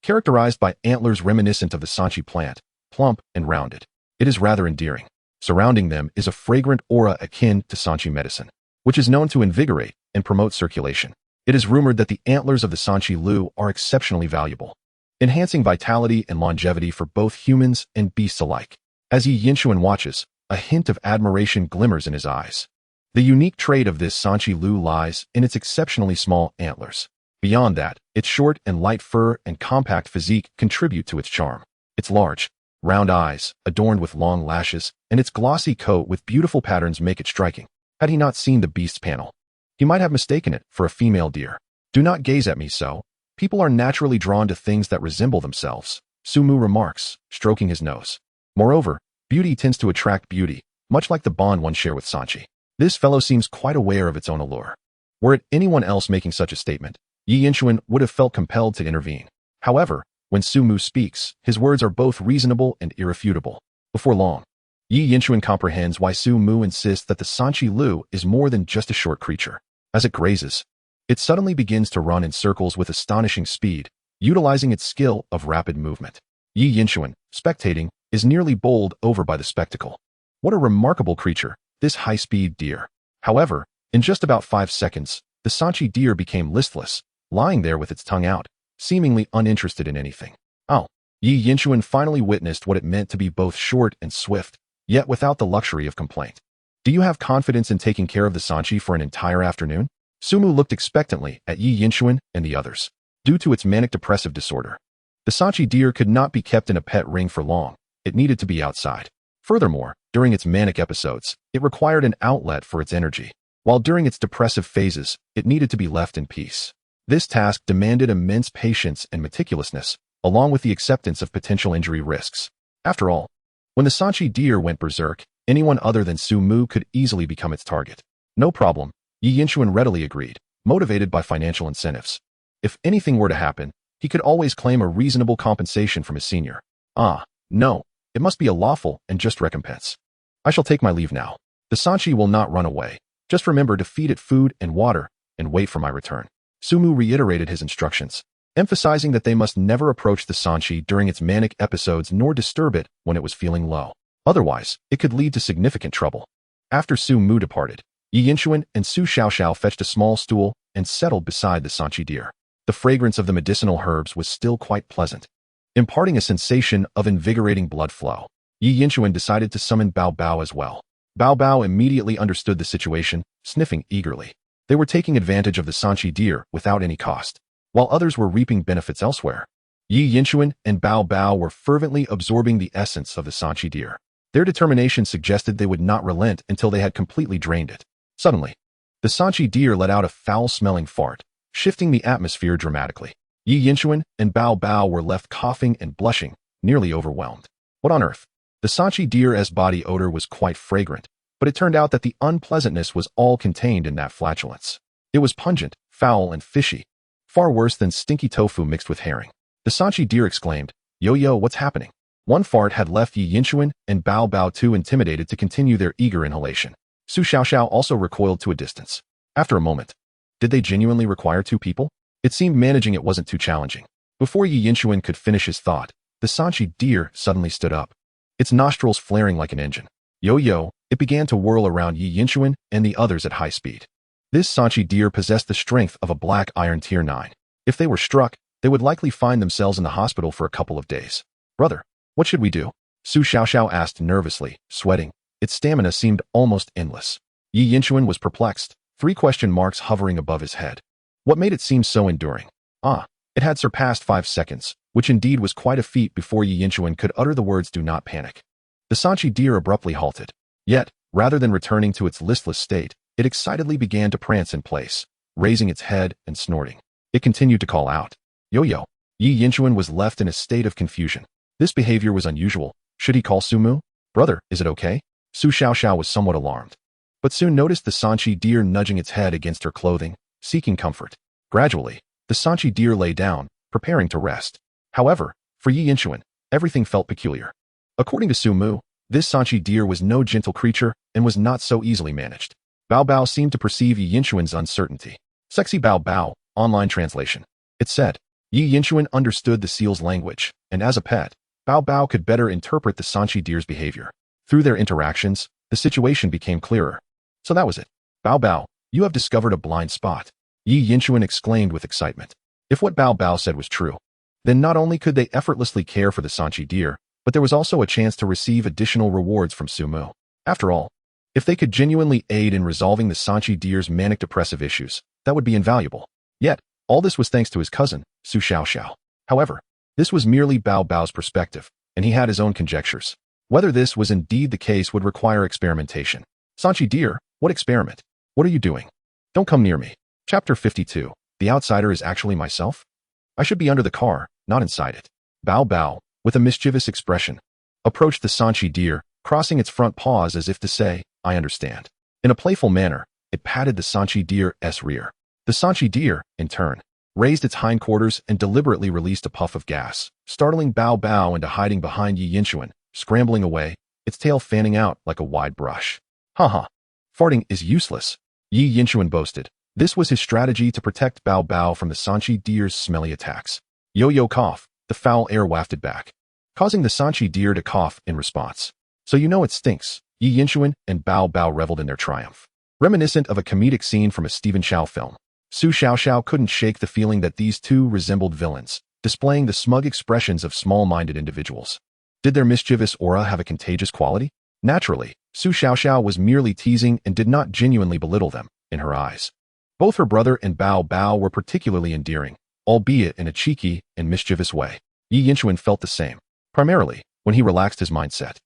characterized by antlers reminiscent of the Sanchi plant, plump and rounded. It is rather endearing. Surrounding them is a fragrant aura akin to Sanchi medicine, which is known to invigorate and promote circulation. It is rumored that the antlers of the Sanchi Lu are exceptionally valuable, enhancing vitality and longevity for both humans and beasts alike. As Yi Yinchuan watches, a hint of admiration glimmers in his eyes. The unique trait of this Sanchi Lu lies in its exceptionally small antlers. Beyond that, its short and light fur and compact physique contribute to its charm. Its large, round eyes, adorned with long lashes, and its glossy coat with beautiful patterns make it striking. Had he not seen the beast's panel, he might have mistaken it for a female deer. "Do not gaze at me so. People are naturally drawn to things that resemble themselves," Su Mu remarks, stroking his nose. "Moreover, beauty tends to attract beauty, much like the bond one share with Sanchi. This fellow seems quite aware of its own allure." Were it anyone else making such a statement, Yi Yinchuan would have felt compelled to intervene. However, when Su Mu speaks, his words are both reasonable and irrefutable. Before long, Yi Yinchuan comprehends why Su Mu insists that the Sanchi Lu is more than just a short creature. As it grazes, It suddenly begins to run in circles with astonishing speed, utilizing its skill of rapid movement. Yi Yinchuan, spectating, is nearly bowled over by the spectacle. What a remarkable creature, this high-speed deer. However, in just about 5 seconds, the Sanchi deer became listless, lying there with its tongue out, seemingly uninterested in anything. Oh, Yi Yinchuan finally witnessed what it meant to be both short and swift, yet without the luxury of complaint. Do you have confidence in taking care of the Sanchi for an entire afternoon? Sumu looked expectantly at Yi Yinchuan and the others. Due to its manic-depressive disorder, the Sanchi deer could not be kept in a pet ring for long. It needed to be outside. Furthermore, during its manic episodes, it required an outlet for its energy, while during its depressive phases, it needed to be left in peace. This task demanded immense patience and meticulousness, along with the acceptance of potential injury risks. After all, when the Sanchi deer went berserk, anyone other than Sumu could easily become its target. No problem, Yi Yinchuan readily agreed, motivated by financial incentives. If anything were to happen, he could always claim a reasonable compensation from his senior. Ah, no, it must be a lawful and just recompense. I shall take my leave now. The Sanchi will not run away. Just remember to feed it food and water, and wait for my return. Sumu reiterated his instructions, emphasizing that they must never approach the Sanchi during its manic episodes nor disturb it when it was feeling low. Otherwise, it could lead to significant trouble. After Sumu departed, Yi Yinchuan and Su Xiaoxiao fetched a small stool and settled beside the Sanchi deer. The fragrance of the medicinal herbs was still quite pleasant, imparting a sensation of invigorating blood flow. Yi Yinchuan decided to summon Bao Bao as well. Bao Bao immediately understood the situation, sniffing eagerly. They were taking advantage of the Sanchi deer without any cost, while others were reaping benefits elsewhere. Yi Yinchuan and Bao Bao were fervently absorbing the essence of the Sanchi deer. Their determination suggested they would not relent until they had completely drained it. Suddenly, the Sanchi deer let out a foul-smelling fart, shifting the atmosphere dramatically. Yi Yinchuan and Bao Bao were left coughing and blushing, nearly overwhelmed. What on earth? The Sanchi deer's body odor was quite fragrant, but it turned out that the unpleasantness was all contained in that flatulence. It was pungent, foul, and fishy, far worse than stinky tofu mixed with herring. The Sanchi deer exclaimed, "Yo, what's happening?" One fart had left Yi Yinchuan and Bao Bao too intimidated to continue their eager inhalation. Su Xiaoxiao also recoiled to a distance. After a moment, did they genuinely require 2 people? It seemed managing it wasn't too challenging. Before Yi Yinchuan could finish his thought, the Sanchi deer suddenly stood up, its nostrils flaring like an engine. Yo, it began to whirl around Yi Yinchuan and the others at high speed. This Sanchi deer possessed the strength of a black iron tier 9. If they were struck, they would likely find themselves in the hospital for a couple of days. Brother, what should we do? Su Xiaoxiao asked nervously, sweating. Its stamina seemed almost endless. Yi Yinchuan was perplexed, 3 question marks hovering above his head. What made it seem so enduring? It had surpassed 5 seconds, which indeed was quite a feat before Yi Yinchuan could utter the words "do not panic." The Sanchi deer abruptly halted. Yet, rather than returning to its listless state, it excitedly began to prance in place, raising its head and snorting. It continued to call out, Yo. Yi Yinchuan was left in a state of confusion. This behavior was unusual. Should he call Sumu? Brother, is it okay? Su Xiaoxiao was somewhat alarmed, but soon noticed the Sanchi deer nudging its head against her clothing, seeking comfort. Gradually, the Sanchi deer lay down, preparing to rest. However, for Yi Yinchuan, everything felt peculiar. According to Sumu, this Sanchi deer was no gentle creature and was not so easily managed. Bao Bao seemed to perceive Yi Yinchuan's uncertainty. Sexy Bao Bao, online translation. It said, Yi Yinchuan understood the seal's language, and as a pet, Bao Bao could better interpret the Sanchi deer's behavior. Through their interactions, the situation became clearer. So that was it. Bao Bao, you have discovered a blind spot. Yi Yinchuan exclaimed with excitement. If what Bao Bao said was true, then not only could they effortlessly care for the Sanchi deer, but there was also a chance to receive additional rewards from Sumu. After all, if they could genuinely aid in resolving the Sanchi deer's manic-depressive issues, that would be invaluable. Yet, all this was thanks to his cousin, Su Xiaoxiao. However, this was merely Bao Bao's perspective, and he had his own conjectures. Whether this was indeed the case would require experimentation. Sanchi deer, what experiment? What are you doing? Don't come near me. Chapter 52. The outsider is actually myself? I should be under the car, not inside it. Bao Bao, with a mischievous expression, approached the Sanchi deer, crossing its front paws as if to say, I understand. In a playful manner, it patted the Sanchi deer's rear. The Sanchi deer, in turn, raised its hindquarters and deliberately released a puff of gas, startling Bao Bao into hiding behind Yi Yinchuan, scrambling away, its tail fanning out like a wide brush. Haha. Farting is useless, Yi Yinchuan boasted. This was his strategy to protect Bao Bao from the Sanchi deer's smelly attacks. Yo-yo cough, the foul air wafted back, causing the Sanchi deer to cough in response. So you know it stinks. Yi Yinchuan and Bao Bao reveled in their triumph. Reminiscent of a comedic scene from a Stephen Chow film, Su Xiaoxiao couldn't shake the feeling that these two resembled villains, displaying the smug expressions of small-minded individuals. Did their mischievous aura have a contagious quality? Naturally, Su Xiaoxiao was merely teasing and did not genuinely belittle them, in her eyes. Both her brother and Bao Bao were particularly endearing, albeit in a cheeky and mischievous way. Yi Yinchuan felt the same, primarily when he relaxed his mindset.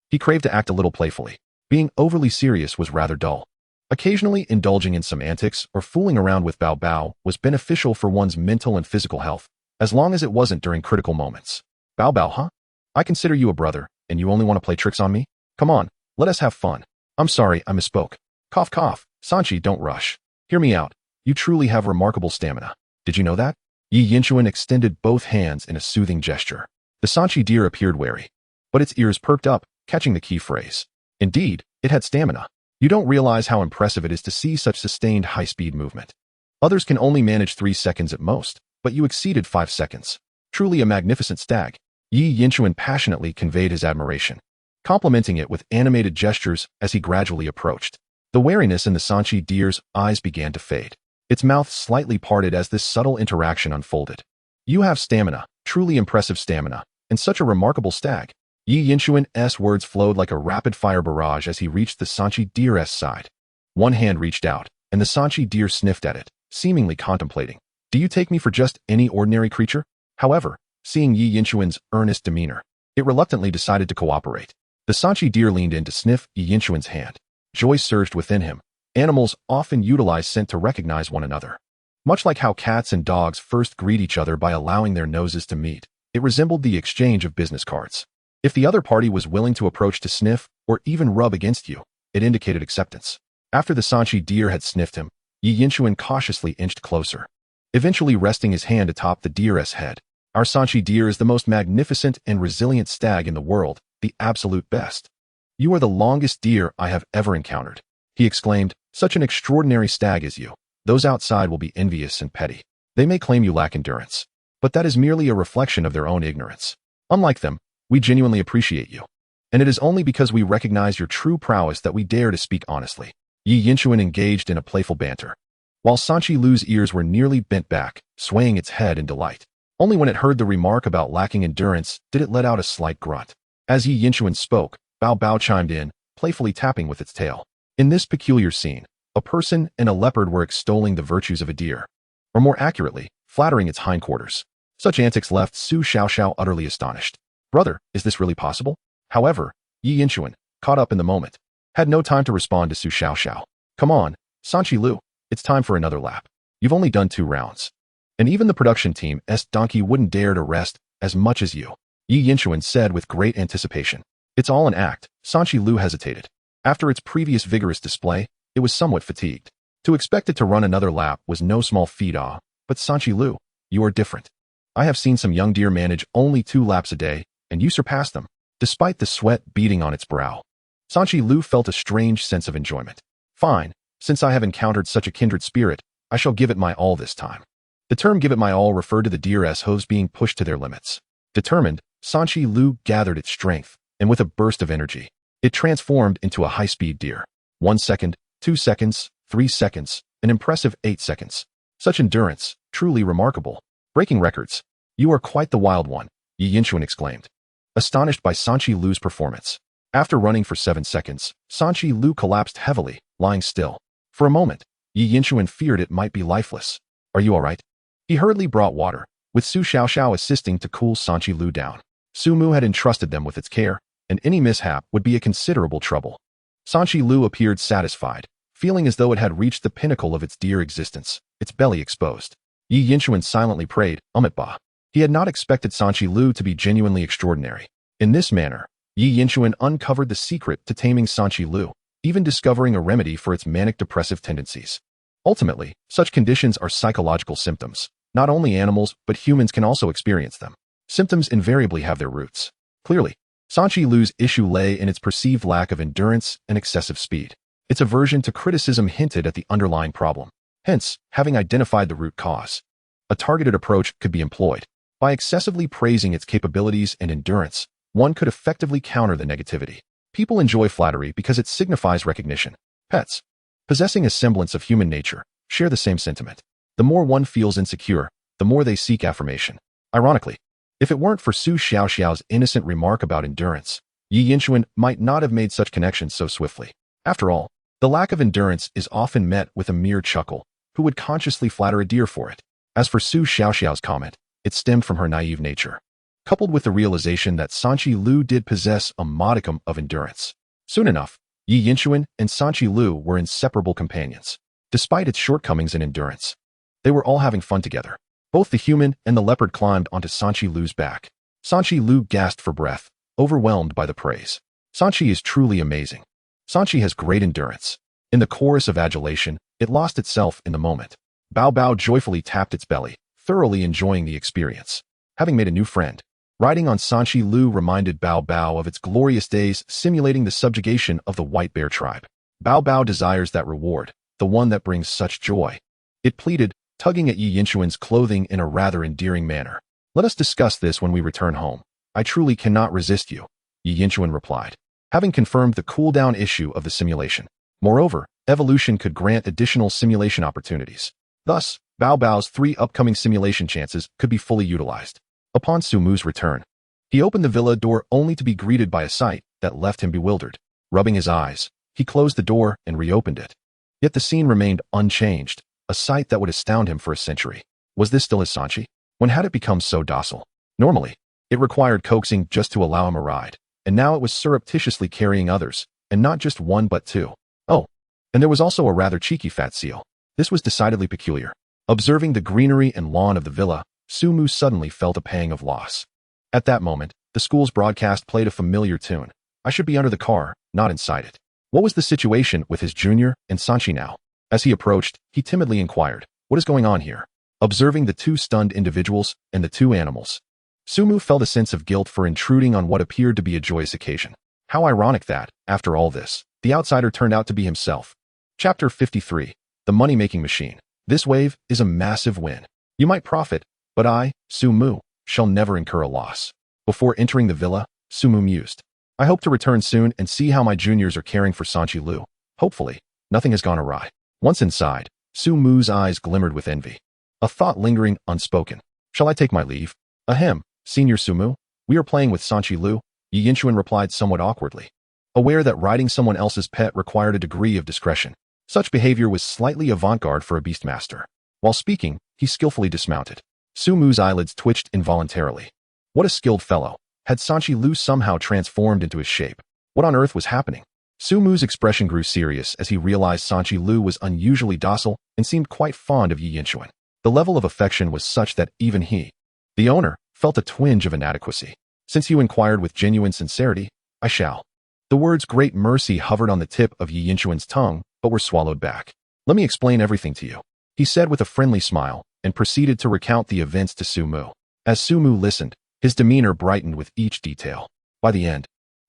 He craved to act a little playfully. Being overly serious was rather dull. Occasionally indulging in some antics or fooling around with Bao Bao was beneficial for one's mental and physical health, as long as it wasn't during critical moments. Bao Bao, huh? I consider you a brother, and you only want to play tricks on me? Come on, let us have fun. I'm sorry, I misspoke. Cough cough, Sanchi, don't rush. Hear me out. You truly have remarkable stamina. Did you know that? Yi Yinchuan extended both hands in a soothing gesture. The Sanchi deer appeared wary, but its ears perked up, catching the key phrase. Indeed, it had stamina. You don't realize how impressive it is to see such sustained high-speed movement. Others can only manage 3 seconds at most, but you exceeded 5 seconds. Truly a magnificent stag. Yi Yinchuan passionately conveyed his admiration, complimenting it with animated gestures as he gradually approached. The wariness in the Sanchi deer's eyes began to fade. Its mouth slightly parted as this subtle interaction unfolded. You have stamina, truly impressive stamina, and such a remarkable stag. Yi Yinchuan's words flowed like a rapid-fire barrage as he reached the Sanchi deer's side. One hand reached out, and the Sanchi deer sniffed at it, seemingly contemplating. Do you take me for just any ordinary creature? However, seeing Yi Yinchuan's earnest demeanor, it reluctantly decided to cooperate. The Sanchi deer leaned in to sniff Yi Yinchuan's hand. Joy surged within him. Animals often utilize scent to recognize one another. Much like how cats and dogs first greet each other by allowing their noses to meet, it resembled the exchange of business cards. If the other party was willing to approach to sniff or even rub against you, it indicated acceptance. After the Sanchi deer had sniffed him, Yi Yinchuan cautiously inched closer, eventually resting his hand atop the deer's head. Our Sanchi deer is the most magnificent and resilient stag in the world, the absolute best. You are the longest deer I have ever encountered, he exclaimed. Such an extraordinary stag as you. Those outside will be envious and petty. They may claim you lack endurance, but that is merely a reflection of their own ignorance. Unlike them, we genuinely appreciate you. And it is only because we recognize your true prowess that we dare to speak honestly. Yi Yinchuan engaged in a playful banter, while Sanchi Lu's ears were nearly bent back, swaying its head in delight. Only when it heard the remark about lacking endurance did it let out a slight grunt. As Yi Yinchuan spoke, Bao Bao chimed in, playfully tapping with its tail. In this peculiar scene, a person and a leopard were extolling the virtues of a deer, or more accurately, flattering its hindquarters. Such antics left Su Xiaoxiao utterly astonished. Brother, is this really possible? However, Yi Yinchuan, caught up in the moment, had no time to respond to Su Xiaoxiao. Come on, Sanchi Lu, it's time for another lap. You've only done 2 rounds. And even the production team's donkey wouldn't dare to rest as much as you. Yi Yinchuan said with great anticipation. It's all an act. Sanchi Lu hesitated. After its previous vigorous display, it was somewhat fatigued. To expect it to run another lap was no small feat. But Sanchi Lu, you are different. I have seen some young deer manage only 2 laps a day, and you surpassed them, despite the sweat beading on its brow. Sanchi Lu felt a strange sense of enjoyment. Fine, since I have encountered such a kindred spirit, I shall give it my all this time. The term give it my all referred to the deer's hooves being pushed to their limits. Determined, Sanchi Lu gathered its strength, and with a burst of energy, it transformed into a high-speed deer. 1 second, 2 seconds, 3 seconds, an impressive 8 seconds. Such endurance, truly remarkable. Breaking records. You are quite the wild one, Yi Yinchuan exclaimed, astonished by Sanchi Lu's performance. After running for 7 seconds, Sanchi Lu collapsed heavily, lying still. For a moment, Yi Yinchuan feared it might be lifeless. Are you all right? He hurriedly brought water, with Su Xiaoxiao assisting to cool Sanchi Lu down. Su Mu had entrusted them with its care, and any mishap would be a considerable trouble. Sanchi Lu appeared satisfied, feeling as though it had reached the pinnacle of its deer existence, its belly exposed. Yi Yinchuan silently prayed, Ba. He had not expected Sanchi Lu to be genuinely extraordinary. In this manner, Yi Yinchuan uncovered the secret to taming Sanchi Lu, even discovering a remedy for its manic-depressive tendencies. Ultimately, such conditions are psychological symptoms. Not only animals, but humans can also experience them. Symptoms invariably have their roots. Clearly, Sanchi Lu's issue lay in its perceived lack of endurance and excessive speed. Its aversion to criticism hinted at the underlying problem. Hence, having identified the root cause, a targeted approach could be employed. By excessively praising its capabilities and endurance, one could effectively counter the negativity. People enjoy flattery because it signifies recognition. Pets, possessing a semblance of human nature, share the same sentiment. The more one feels insecure, the more they seek affirmation. Ironically, if it weren't for Su Xiaoxiao's innocent remark about endurance, Yi Yinchuan might not have made such connections so swiftly. After all, the lack of endurance is often met with a mere chuckle. Who would consciously flatter a deer for it? As for Su Xiaoxiao's comment, it stemmed from her naive nature, coupled with the realization that Sanqi Lu did possess a modicum of endurance. Soon enough, Yi Yinchuan and Sanqi Lu were inseparable companions. Despite its shortcomings in endurance, they were all having fun together. Both the human and the leopard climbed onto Sanqi Lu's back. Sanqi Lu gasped for breath, overwhelmed by the praise. Sanqi is truly amazing. Sanqi has great endurance. In the chorus of adulation, it lost itself in the moment. Bao Bao joyfully tapped its belly, thoroughly enjoying the experience. Having made a new friend, riding on Sanqi Lu reminded Bao Bao of its glorious days simulating the subjugation of the white bear tribe. Bao Bao desires that reward, the one that brings such joy. It pleaded, tugging at Yi Yinchuan's clothing in a rather endearing manner. Let us discuss this when we return home. I truly cannot resist you, Yi Yinchuan replied, having confirmed the cooldown issue of the simulation. Moreover, evolution could grant additional simulation opportunities. Thus, Bao Bao's 3 upcoming simulation chances could be fully utilized. Upon Su Mu's return, he opened the villa door only to be greeted by a sight that left him bewildered. Rubbing his eyes, he closed the door and reopened it. Yet the scene remained unchanged, a sight that would astound him for a century. Was this still his Sanqi? When had it become so docile? Normally, it required coaxing just to allow him a ride, and now it was surreptitiously carrying others, and not just one but 2. Oh, and there was also a rather cheeky fat seal. This was decidedly peculiar. Observing the greenery and lawn of the villa, Su Mu suddenly felt a pang of loss. At that moment, the school's broadcast played a familiar tune. I should be under the car, not inside it. What was the situation with his junior and Sanqi now? As he approached, he timidly inquired, what is going on here? Observing the 2 stunned individuals and the 2 animals, Su Mu felt a sense of guilt for intruding on what appeared to be a joyous occasion. How ironic that, after all this, the outsider turned out to be himself. Chapter 53. The Money-Making Machine. This wave is a massive win. You might profit, but I, Su Mu, shall never incur a loss. Before entering the villa, Su Mu mused. I hope to return soon and see how my juniors are caring for Sanqi Lu. Hopefully, nothing has gone awry. Once inside, Su Mu's eyes glimmered with envy. A thought lingering unspoken. Shall I take my leave? Ahem, Senior Su Mu, we are playing with Sanqi Lu, Yi Yinchuan replied somewhat awkwardly. Aware that riding someone else's pet required a degree of discretion, such behavior was slightly avant-garde for a beastmaster. While speaking, he skillfully dismounted. Su Mu's eyelids twitched involuntarily. What a skilled fellow. Had Sanqi Lu somehow transformed into his shape? What on earth was happening? Su Mu's expression grew serious as he realized Sanqi Lu was unusually docile and seemed quite fond of Yi Yinchuan. The level of affection was such that even he, the owner, felt a twinge of inadequacy. Since you inquired with genuine sincerity, I shall. The words great mercy hovered on the tip of Yi Yinchuan's tongue, but were swallowed back. Let me explain everything to you, he said with a friendly smile, and proceeded to recount the events to Su Mu. As Su Mu listened, his demeanor brightened with each detail. By the end,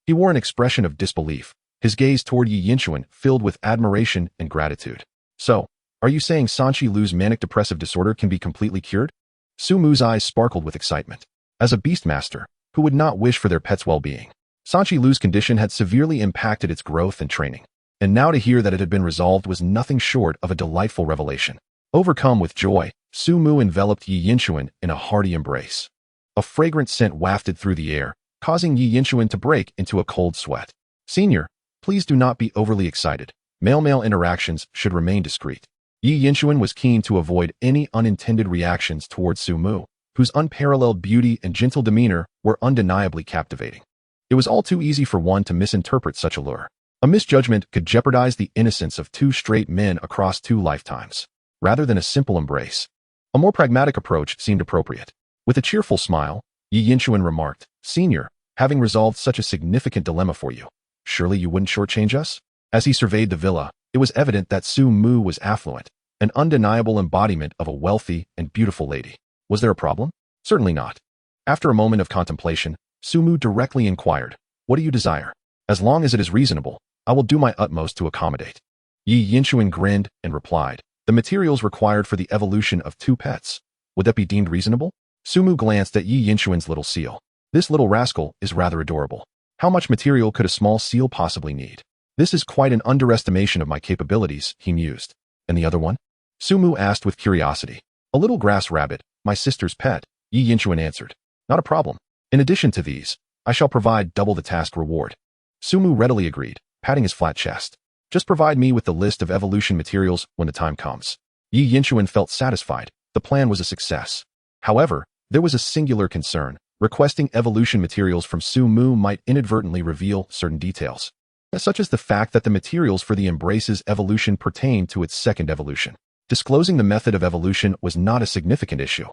he wore an expression of disbelief, his gaze toward Yi Yinchuan filled with admiration and gratitude. So, are you saying Sanqi Lu's manic-depressive disorder can be completely cured? Su Mu's eyes sparkled with excitement. As a beastmaster, who would not wish for their pet's well-being? Sanqi Lu's condition had severely impacted its growth and training, and now to hear that it had been resolved was nothing short of a delightful revelation. Overcome with joy, Su Mu enveloped Yi Yinchuan in a hearty embrace. A fragrant scent wafted through the air, causing Yi Yinchuan to break into a cold sweat. Senior, please do not be overly excited. Male-male interactions should remain discreet. Yi Yinchuan was keen to avoid any unintended reactions towards Su Mu, whose unparalleled beauty and gentle demeanor were undeniably captivating. It was all too easy for one to misinterpret such a lure. A misjudgment could jeopardize the innocence of 2 straight men across 2 lifetimes. Rather than a simple embrace, a more pragmatic approach seemed appropriate. With a cheerful smile, Yi Yinchuan remarked, Senior, having resolved such a significant dilemma for you, surely you wouldn't shortchange us? As he surveyed the villa, it was evident that Su Mu was affluent, an undeniable embodiment of a wealthy and beautiful lady. Was there a problem? Certainly not. After a moment of contemplation, Su Mu directly inquired, what do you desire? As long as it is reasonable, I will do my utmost to accommodate. Yi Yinchuan grinned and replied, The materials required for the evolution of 2 pets. Would that be deemed reasonable? Sumu glanced at Yi Yinchuan's little seal. This little rascal is rather adorable. How much material could a small seal possibly need? This is quite an underestimation of my capabilities, he mused. And the other one? Sumu asked with curiosity. A little grass rabbit, my sister's pet, Yi Yinchuan answered. Not a problem. In addition to these, I shall provide double the task reward. Sumu readily agreed, patting his flat chest. Just provide me with the list of evolution materials when the time comes. Yi Yinchuan felt satisfied. The plan was a success. However, there was a singular concern. Requesting evolution materials from Sumu might inadvertently reveal certain details, such as the fact that the materials for the Embrace's evolution pertain to its second evolution. Disclosing the method of evolution was not a significant issue,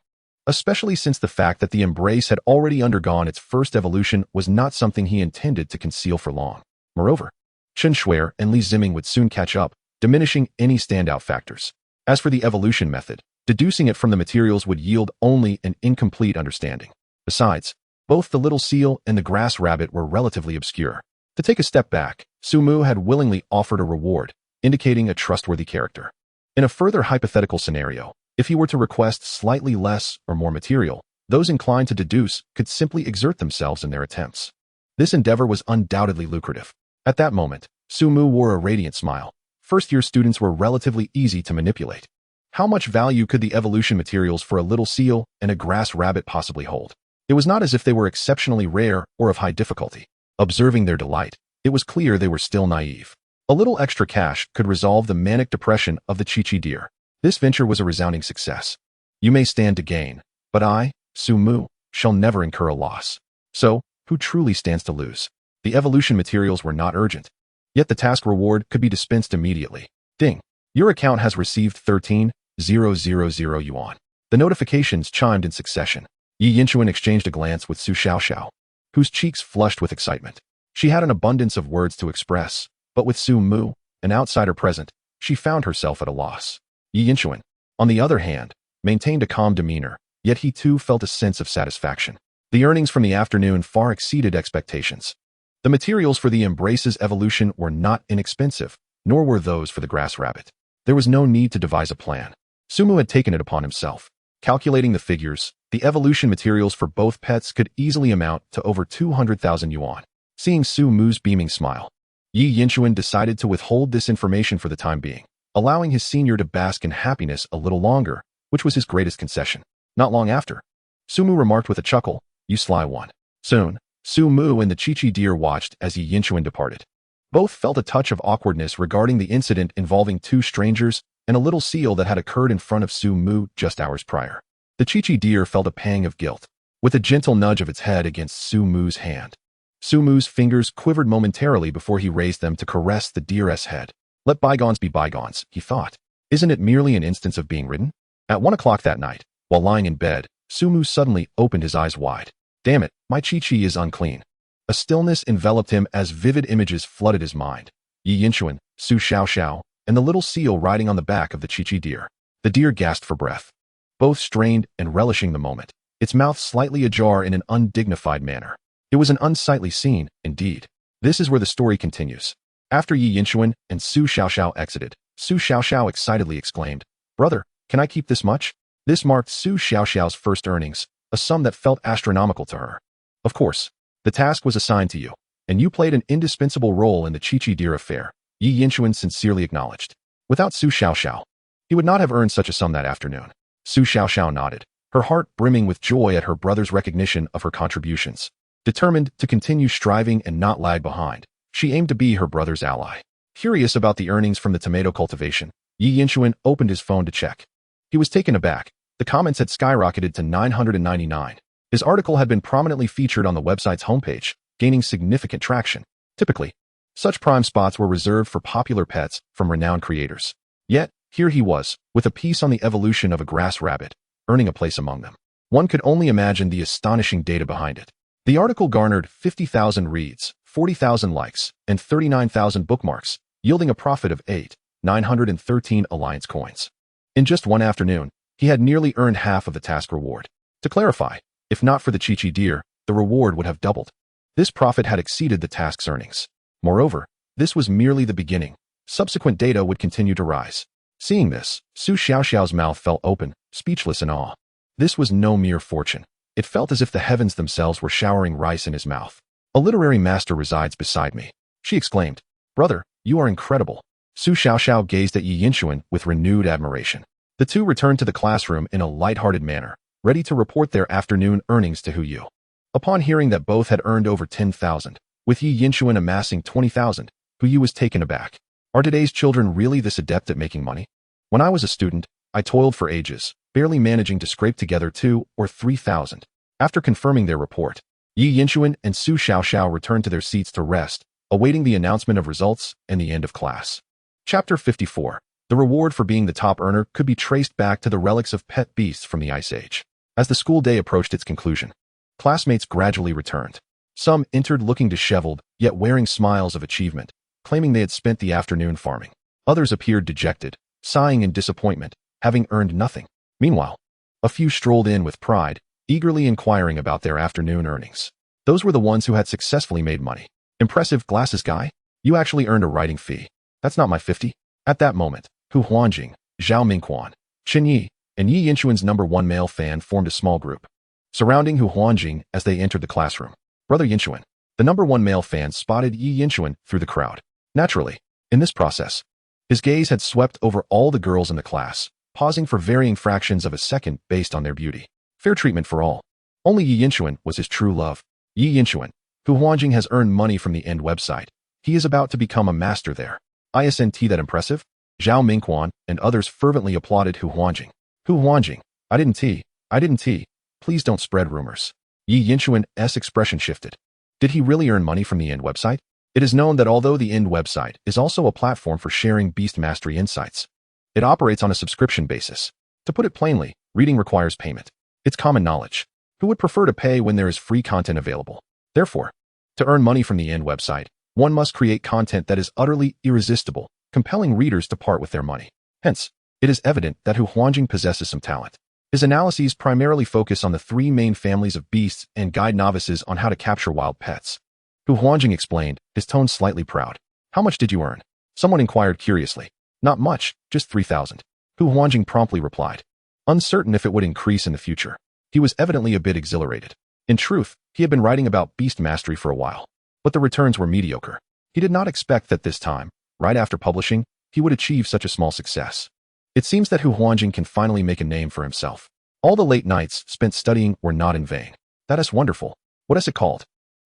especially since the fact that the Embrace had already undergone its first evolution was not something he intended to conceal for long. Moreover, Chen Shuer and Li Ziming would soon catch up, diminishing any standout factors. As for the evolution method, deducing it from the materials would yield only an incomplete understanding. Besides, both the little seal and the grass rabbit were relatively obscure. To take a step back, Sumu had willingly offered a reward, indicating a trustworthy character. In a further hypothetical scenario, if he were to request slightly less or more material, those inclined to deduce could simply exert themselves in their attempts. This endeavor was undoubtedly lucrative. At that moment, Sumu wore a radiant smile. First-year students were relatively easy to manipulate. How much value could the evolution materials for a little seal and a grass rabbit possibly hold? It was not as if they were exceptionally rare or of high difficulty. Observing their delight, it was clear they were still naive. A little extra cash could resolve the manic depression of the Chi-Chi deer. This venture was a resounding success. You may stand to gain, but I, Sumu, shall never incur a loss. So, who truly stands to lose? The evolution materials were not urgent, yet the task reward could be dispensed immediately. Ding! Your account has received 13,000 yuan. The notifications chimed in succession. Yi Yinchuan exchanged a glance with Su Xiaoxiao, whose cheeks flushed with excitement. She had an abundance of words to express, but with Su Mu, an outsider present, she found herself at a loss. Yi Yinchuan, on the other hand, maintained a calm demeanor, yet he too felt a sense of satisfaction. The earnings from the afternoon far exceeded expectations. The materials for the Embrace's evolution were not inexpensive, nor were those for the grass rabbit. There was no need to devise a plan. Sumu had taken it upon himself. Calculating the figures, the evolution materials for both pets could easily amount to over 200,000 yuan. Seeing Su Mu's beaming smile, Yi Yinchuan decided to withhold this information for the time being, allowing his senior to bask in happiness a little longer, which was his greatest concession. Not long after, Sumu remarked with a chuckle, "You sly one." Soon, Su Mu and the Chi-Chi deer watched as Yi Yinchuan departed. Both felt a touch of awkwardness regarding the incident involving 2 strangers and a little seal that had occurred in front of Su Mu just hours prior. The Chi-Chi deer felt a pang of guilt. With a gentle nudge of its head against Su Mu's hand, Su Mu's fingers quivered momentarily before he raised them to caress the deer's head. Let bygones be bygones, he thought. Isn't it merely an instance of being ridden? At 1 o'clock that night, while lying in bed, Su Mu suddenly opened his eyes wide. Damn it, my Chi-Chi is unclean. A stillness enveloped him as vivid images flooded his mind. Yi Yinchuan, Su Xiaoxiao, and the little seal riding on the back of the Chi-Chi deer. The deer gasped for breath, both strained and relishing the moment, its mouth slightly ajar in an undignified manner. It was an unsightly scene, indeed. This is where the story continues. After Yi Yinchuan and Su Xiaoxiao exited, Su Xiaoxiao excitedly exclaimed, "Brother, can I keep this much?" This marked Su Xiaoxiao's first earnings, a sum that felt astronomical to her. Of course, the task was assigned to you, and you played an indispensable role in the Chi-Chi deer affair, Yi Yinchuan sincerely acknowledged. Without Su Xiaoxiao, he would not have earned such a sum that afternoon. Su Xiaoxiao nodded, her heart brimming with joy at her brother's recognition of her contributions. Determined to continue striving and not lag behind, she aimed to be her brother's ally. Curious about the earnings from the tomato cultivation, Yi Yinchuan opened his phone to check. He was taken aback. The comments had skyrocketed to 999. His article had been prominently featured on the website's homepage, gaining significant traction. Typically, such prime spots were reserved for popular pets from renowned creators. Yet, here he was, with a piece on the evolution of a grass rabbit, earning a place among them. One could only imagine the astonishing data behind it. The article garnered 50,000 reads, 40,000 likes, and 39,000 bookmarks, yielding a profit of 8,913 alliance coins. In just one afternoon, he had nearly earned half of the task reward. To clarify, if not for the Chi-Chi deer, the reward would have doubled. This profit had exceeded the task's earnings. Moreover, this was merely the beginning. Subsequent data would continue to rise. Seeing this, Su Xiaoxiao's mouth fell open, speechless in awe. This was no mere fortune. It felt as if the heavens themselves were showering rice in his mouth. A literary master resides beside me, she exclaimed. Brother, you are incredible. Su Xiaoxiao gazed at Yi Yinchuan with renewed admiration. The two returned to the classroom in a light-hearted manner, ready to report their afternoon earnings to Hu Yu. Upon hearing that both had earned over 10,000, with Yi Yinchuan amassing 20,000, Hu Yu was taken aback. Are today's children really this adept at making money? When I was a student, I toiled for ages, barely managing to scrape together 2,000 or 3,000. After confirming their report, Yi Yinchuan and Su Xiaoxiao returned to their seats to rest, awaiting the announcement of results and the end of class. Chapter 54. The reward for being the top earner could be traced back to the relics of pet beasts from the Ice Age. As the school day approached its conclusion, classmates gradually returned. Some entered looking disheveled, yet wearing smiles of achievement, claiming they had spent the afternoon farming. Others appeared dejected, sighing in disappointment, having earned nothing. Meanwhile, a few strolled in with pride, eagerly inquiring about their afternoon earnings. Those were the ones who had successfully made money. Impressive, glasses guy. You actually earned a writing fee. That's not my 50. At that moment, Hu Huanjing, Zhao Mingquan, Chen Yi, and Yi Yinchuan's #1 male fan formed a small group, surrounding Hu Huanjing as they entered the classroom. Brother Yinchuan, the #1 male fan spotted Yi Yinchuan through the crowd. Naturally, in this process, his gaze had swept over all the girls in the class, pausing for varying fractions of a second based on their beauty. Fair treatment for all. Only Yi Yinchuan was his true love. Yi Yinchuan, Hu Huanjing has earned money from the End website. He is about to become a master there. Isn't that impressive? Zhao Mingquan and others fervently applauded Hu Huanjing. Hu Huanjing, I didn't. Please don't spread rumors. Yi Yinchuan's expression shifted. Did he really earn money from the End website? It is known that although the End website is also a platform for sharing beast mastery insights, it operates on a subscription basis. To put it plainly, reading requires payment. It's common knowledge. Who would prefer to pay when there is free content available? Therefore, to earn money from the End website, one must create content that is utterly irresistible, compelling readers to part with their money. Hence, it is evident that Hu Huanjing possesses some talent. His analyses primarily focus on the 3 main families of beasts and guide novices on how to capture wild pets. Hu Huanjing explained, his tone slightly proud. How much did you earn? Someone inquired curiously. Not much, just 3,000. Hu Huanjing promptly replied, uncertain if it would increase in the future. He was evidently a bit exhilarated. In truth, he had been writing about beast mastery for a while, but the returns were mediocre. He did not expect that this time, right after publishing, he would achieve such a small success. It seems that Hu Huanjing can finally make a name for himself. All the late nights spent studying were not in vain. That is wonderful. What is it called?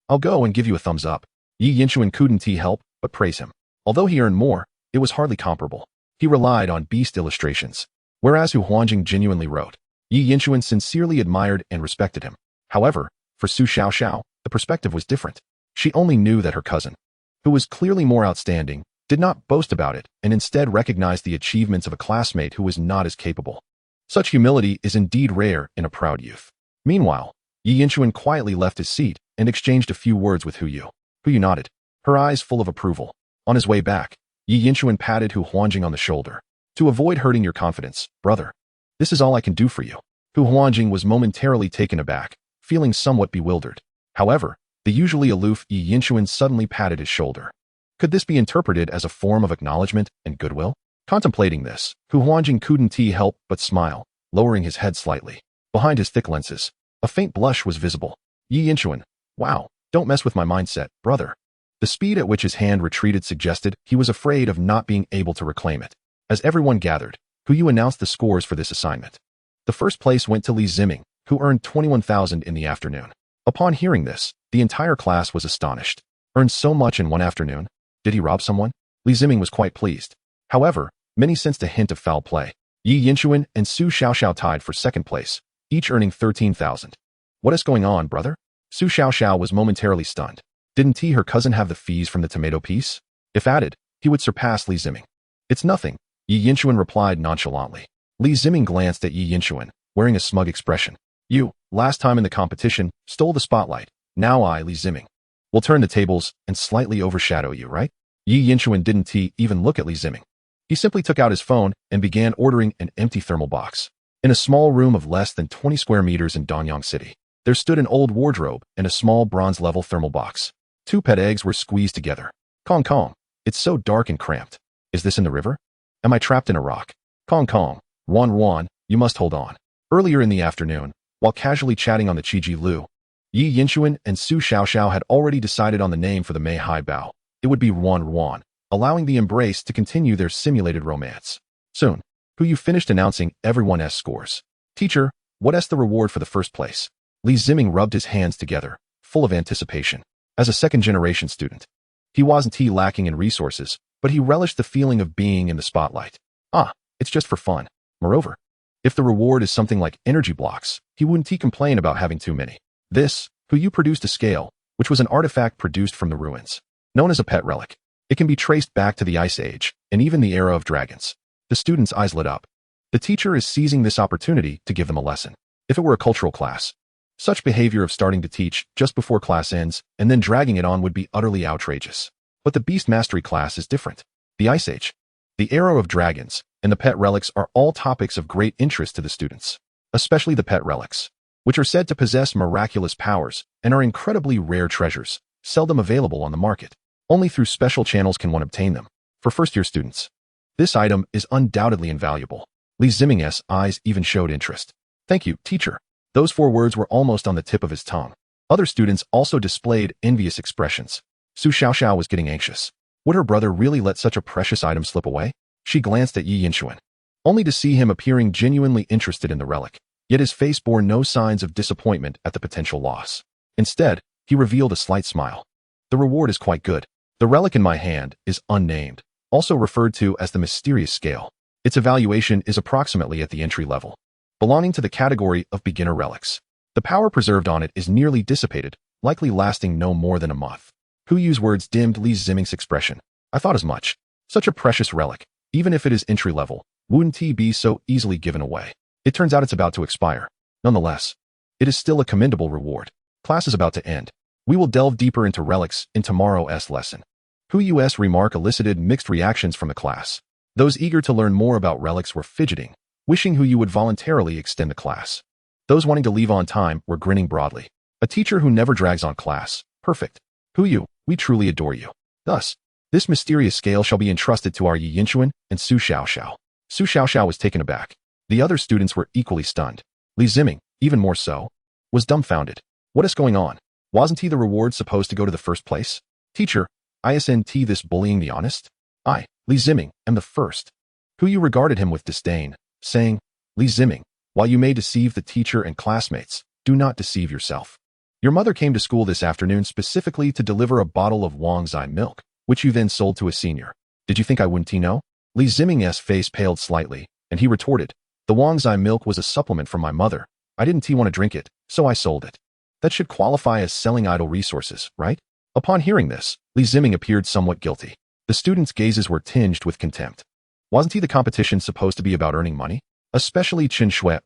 I'll go and give you a thumbs up. Yi Yinchuan couldn't help but praise him. Although he earned more, it was hardly comparable. He relied on beast illustrations, whereas Hu Huanjing genuinely wrote. Yi Yinchuan sincerely admired and respected him. However, for Su Xiaoxiao, the perspective was different. She only knew that her cousin, who was clearly more outstanding, did not boast about it and instead recognized the achievements of a classmate who was not as capable. Such humility is indeed rare in a proud youth. Meanwhile, Yi Yinchuan quietly left his seat and exchanged a few words with Hu Yu. Hu Yu nodded, her eyes full of approval. On his way back, Yi Yinchuan patted Hu Huanjing on the shoulder. To avoid hurting your confidence, brother, this is all I can do for you. Hu Huanjing was momentarily taken aback, feeling somewhat bewildered. However, the usually aloof Yi Yinchuan suddenly patted his shoulder. Could this be interpreted as a form of acknowledgement and goodwill? Contemplating this, Hu Huanjing couldn't help but smile, lowering his head slightly. Behind his thick lenses, a faint blush was visible. Yi Yinchuan, wow, don't mess with my mindset, brother. The speed at which his hand retreated suggested he was afraid of not being able to reclaim it. As everyone gathered, Hu Yu announced the scores for this assignment. The first place went to Li Ziming, who earned 21,000 in the afternoon. Upon hearing this, the entire class was astonished. Earned so much in one afternoon? Did he rob someone? Li Ziming was quite pleased. However, many sensed a hint of foul play. Yi Yinchuan and Su Xiaoxiao tied for second place, each earning 13,000. What is going on, brother? Su Xiaoxiao was momentarily stunned. Didn't her cousin have the fees from the tomato piece? If added, he would surpass Li Ziming. It's nothing, Yi Yinchuan replied nonchalantly. Li Ziming glanced at Yi Yinchuan, wearing a smug expression. You, last time in the competition, stole the spotlight. Now I, Li Ziming, will turn the tables and slightly overshadow you, right? Yi Yinchuan didn't even look at Li Ziming. He simply took out his phone and began ordering an empty thermal box. In a small room of less than 20 square meters in Danyang City, there stood an old wardrobe and a small bronze-level thermal box. 2 pet eggs were squeezed together. Kong Kong, it's so dark and cramped. Is this in the river? Am I trapped in a rock? Kong Kong, Wan, you must hold on. Earlier in the afternoon, while casually chatting on the Qiji Lu, Yi Yinchuan and Su Xiaoxiao had already decided on the name for the Mei Hai Bao. It would be Wan, allowing the embrace to continue their simulated romance. Soon, Hu Yu finished announcing everyone's scores. Teacher, what's the reward for the first place? Li Ziming rubbed his hands together, full of anticipation. As a second-generation student, he wasn't lacking in resources, but he relished the feeling of being in the spotlight. It's just for fun. Moreover, if the reward is something like energy blocks, he wouldn't complain about having too many. This, Hu Yu produced a scale, which was an artifact produced from the ruins. Known as a pet relic, it can be traced back to the Ice Age, and even the era of dragons. The students' eyes lit up. The teacher is seizing this opportunity to give them a lesson. If it were a cultural class, such behavior of starting to teach just before class ends and then dragging it on would be utterly outrageous. But the Beast Mastery class is different. The Ice Age, the era of dragons, and the pet relics are all topics of great interest to the students, especially the pet relics, which are said to possess miraculous powers and are incredibly rare treasures, seldom available on the market. Only through special channels can one obtain them. For first-year students, this item is undoubtedly invaluable. Li Ziming's eyes even showed interest. Thank you, teacher. Those 4 words were almost on the tip of his tongue. Other students also displayed envious expressions. Su Xiaoxiao was getting anxious. Would her brother really let such a precious item slip away? She glanced at Yi Yinchuan, only to see him appearing genuinely interested in the relic. Yet his face bore no signs of disappointment at the potential loss. Instead, he revealed a slight smile. The reward is quite good. The relic in my hand is unnamed, also referred to as the mysterious scale. Its evaluation is approximately at the entry level, belonging to the category of beginner relics. The power preserved on it is nearly dissipated, likely lasting no more than a month. Hu Yu's words dimmed Li Ziming's expression. I thought as much. Such a precious relic, even if it is entry level, wouldn't be so easily given away. It turns out it's about to expire. Nonetheless, it is still a commendable reward. Class is about to end. We will delve deeper into relics in tomorrow's lesson. Hu Yu's remark elicited mixed reactions from the class. Those eager to learn more about relics were fidgeting, wishing Hu Yu would voluntarily extend the class. Those wanting to leave on time were grinning broadly. A teacher who never drags on class. Perfect. Hu Yu, we truly adore you. Thus, this mysterious scale shall be entrusted to our Yi Yinchuan and Su Xiaoxiao. Su Xiaoxiao was taken aback. The other students were equally stunned. Li Ziming, even more so, was dumbfounded. What is going on? Wasn't the reward supposed to go to the first place? Teacher, isn't this bullying the honest? I, Li Ziming, am the first. Hu Yu regarded him with disdain, saying, Li Ziming, while you may deceive the teacher and classmates, do not deceive yourself. Your mother came to school this afternoon specifically to deliver a bottle of Wangzai milk, which you then sold to a senior. Did you think I wouldn't know? Li Ziming's face paled slightly, and he retorted, the Wangzai milk was a supplement from my mother. I didn't want to drink it, so I sold it. That should qualify as selling idle resources, right? Upon hearing this, Li Ziming appeared somewhat guilty. The students' gazes were tinged with contempt. Wasn't the competition supposed to be about earning money? Especially Qin Shui,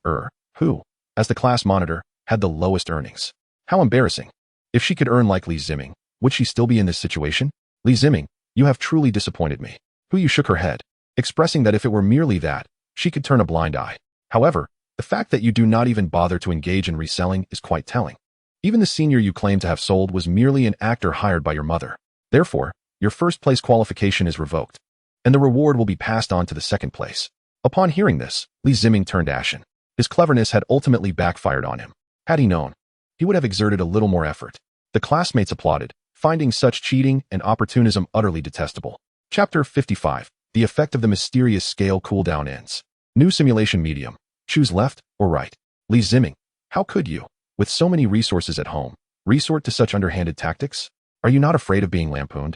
who, as the class monitor, had the lowest earnings. How embarrassing. If she could earn like Li Ziming, would she still be in this situation? Li Ziming, you have truly disappointed me. Hu Yu shook her head, expressing that if it were merely that, she could turn a blind eye. However, the fact that you do not even bother to engage in reselling is quite telling. Even the senior you claim to have sold was merely an actor hired by your mother. Therefore, your first place qualification is revoked, and the reward will be passed on to the second place. Upon hearing this, Li Ziming turned ashen. His cleverness had ultimately backfired on him. Had he known, he would have exerted a little more effort. The classmates applauded, finding such cheating and opportunism utterly detestable. Chapter 55. The effect of the mysterious scale cooldown ends. New simulation medium. Choose left or right. Li Ziming, how could you, with so many resources at home, resort to such underhanded tactics? Are you not afraid of being lampooned?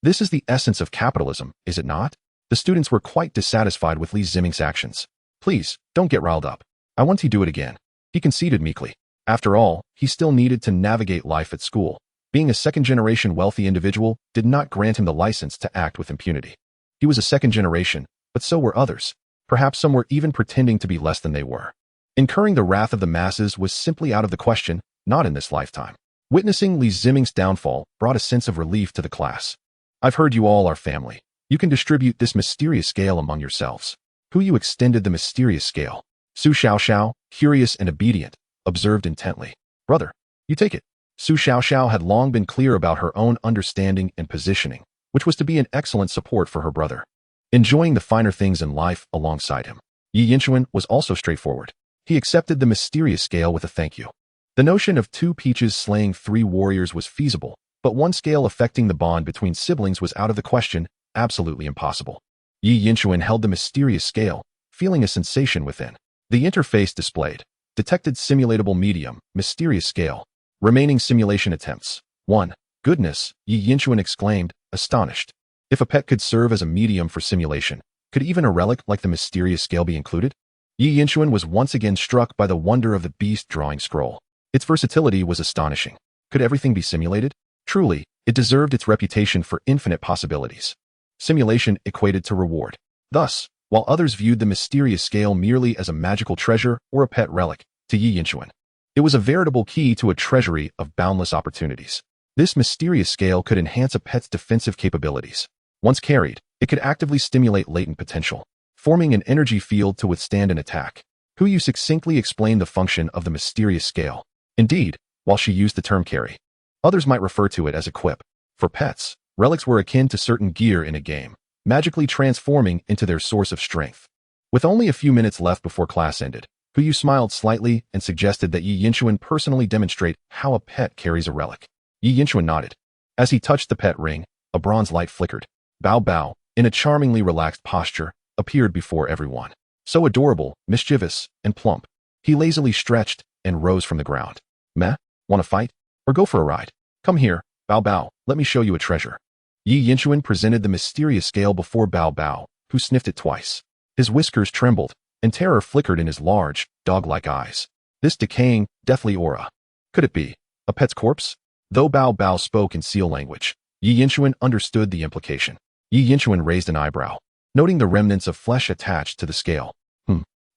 This is the essence of capitalism, is it not? The students were quite dissatisfied with Li Ziming's actions. Please, don't get riled up. I want to do it again. He conceded meekly. After all, he still needed to navigate life at school. Being a second-generation wealthy individual did not grant him the license to act with impunity. He was a second generation, but so were others. Perhaps some were even pretending to be less than they were. Incurring the wrath of the masses was simply out of the question, not in this lifetime. Witnessing Li Ziming's downfall brought a sense of relief to the class. I've heard you all are family. You can distribute this mysterious scale among yourselves. Hu Yu extended the mysterious scale. Su Xiaoxiao, curious and obedient, observed intently. Brother, you take it. Su Xiaoxiao had long been clear about her own understanding and positioning, which was to be an excellent support for her brother, enjoying the finer things in life alongside him. Yi Yinchuan was also straightforward. He accepted the mysterious scale with a thank you. The notion of 2 peaches slaying 3 warriors was feasible, but one scale affecting the bond between siblings was out of the question, absolutely impossible. Yi Yinchuan held the mysterious scale, feeling a sensation within. The interface displayed. Detected simulatable medium, mysterious scale. Remaining simulation attempts. 1. Goodness, Yi Yinchuan exclaimed, astonished. If a pet could serve as a medium for simulation, could even a relic like the mysterious scale be included? Yi Yinchuan was once again struck by the wonder of the beast drawing scroll. Its versatility was astonishing. Could everything be simulated? Truly, it deserved its reputation for infinite possibilities. Simulation equated to reward. Thus, while others viewed the mysterious scale merely as a magical treasure or a pet relic, to Yi Yinchuan, it was a veritable key to a treasury of boundless opportunities. This mysterious scale could enhance a pet's defensive capabilities. Once carried, it could actively stimulate latent potential, forming an energy field to withstand an attack. Huyu succinctly explained the function of the mysterious scale. Indeed, while she used the term carry, others might refer to it as equip. For pets, relics were akin to certain gear in a game, magically transforming into their source of strength. With only a few minutes left before class ended, Huyu smiled slightly and suggested that Yi Yinchuan personally demonstrate how a pet carries a relic. Yi Yinchuan nodded. As he touched the pet ring, a bronze light flickered. Bao Bao, in a charmingly relaxed posture, appeared before everyone. So adorable, mischievous, and plump. He lazily stretched and rose from the ground. Meh? Want to fight? Or go for a ride? Come here, Bao Bao, let me show you a treasure. Yi Yinchuan presented the mysterious scale before Bao Bao, who sniffed it twice. His whiskers trembled, and terror flickered in his large, dog-like eyes. This decaying, deathly aura. Could it be a pet's corpse? Though Bao Bao spoke in seal language, Yi Yinchuan understood the implication. Yi Yinchuan raised an eyebrow, noting the remnants of flesh attached to the scale.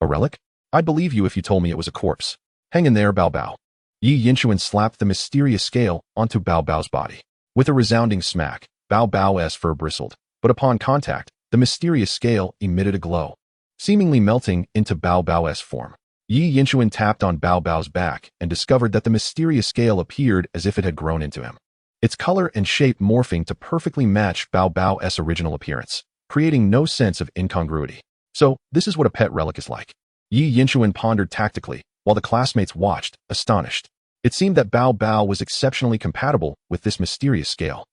A relic? I'd believe you if you told me it was a corpse. Hang in there, Bao Bao. Yi Yinchuan slapped the mysterious scale onto Bao Bao's body. With a resounding smack, Bao Bao's fur bristled, but upon contact, the mysterious scale emitted a glow, seemingly melting into Bao Bao's form. Yi Yinchuan tapped on Bao Bao's back and discovered that the mysterious scale appeared as if it had grown into him. Its color and shape morphing to perfectly match Bao Bao's original appearance, creating no sense of incongruity. So, this is what a pet relic is like. Yi Yinchuan pondered tactically, while the classmates watched, astonished. It seemed that Bao Bao was exceptionally compatible with this mysterious scale.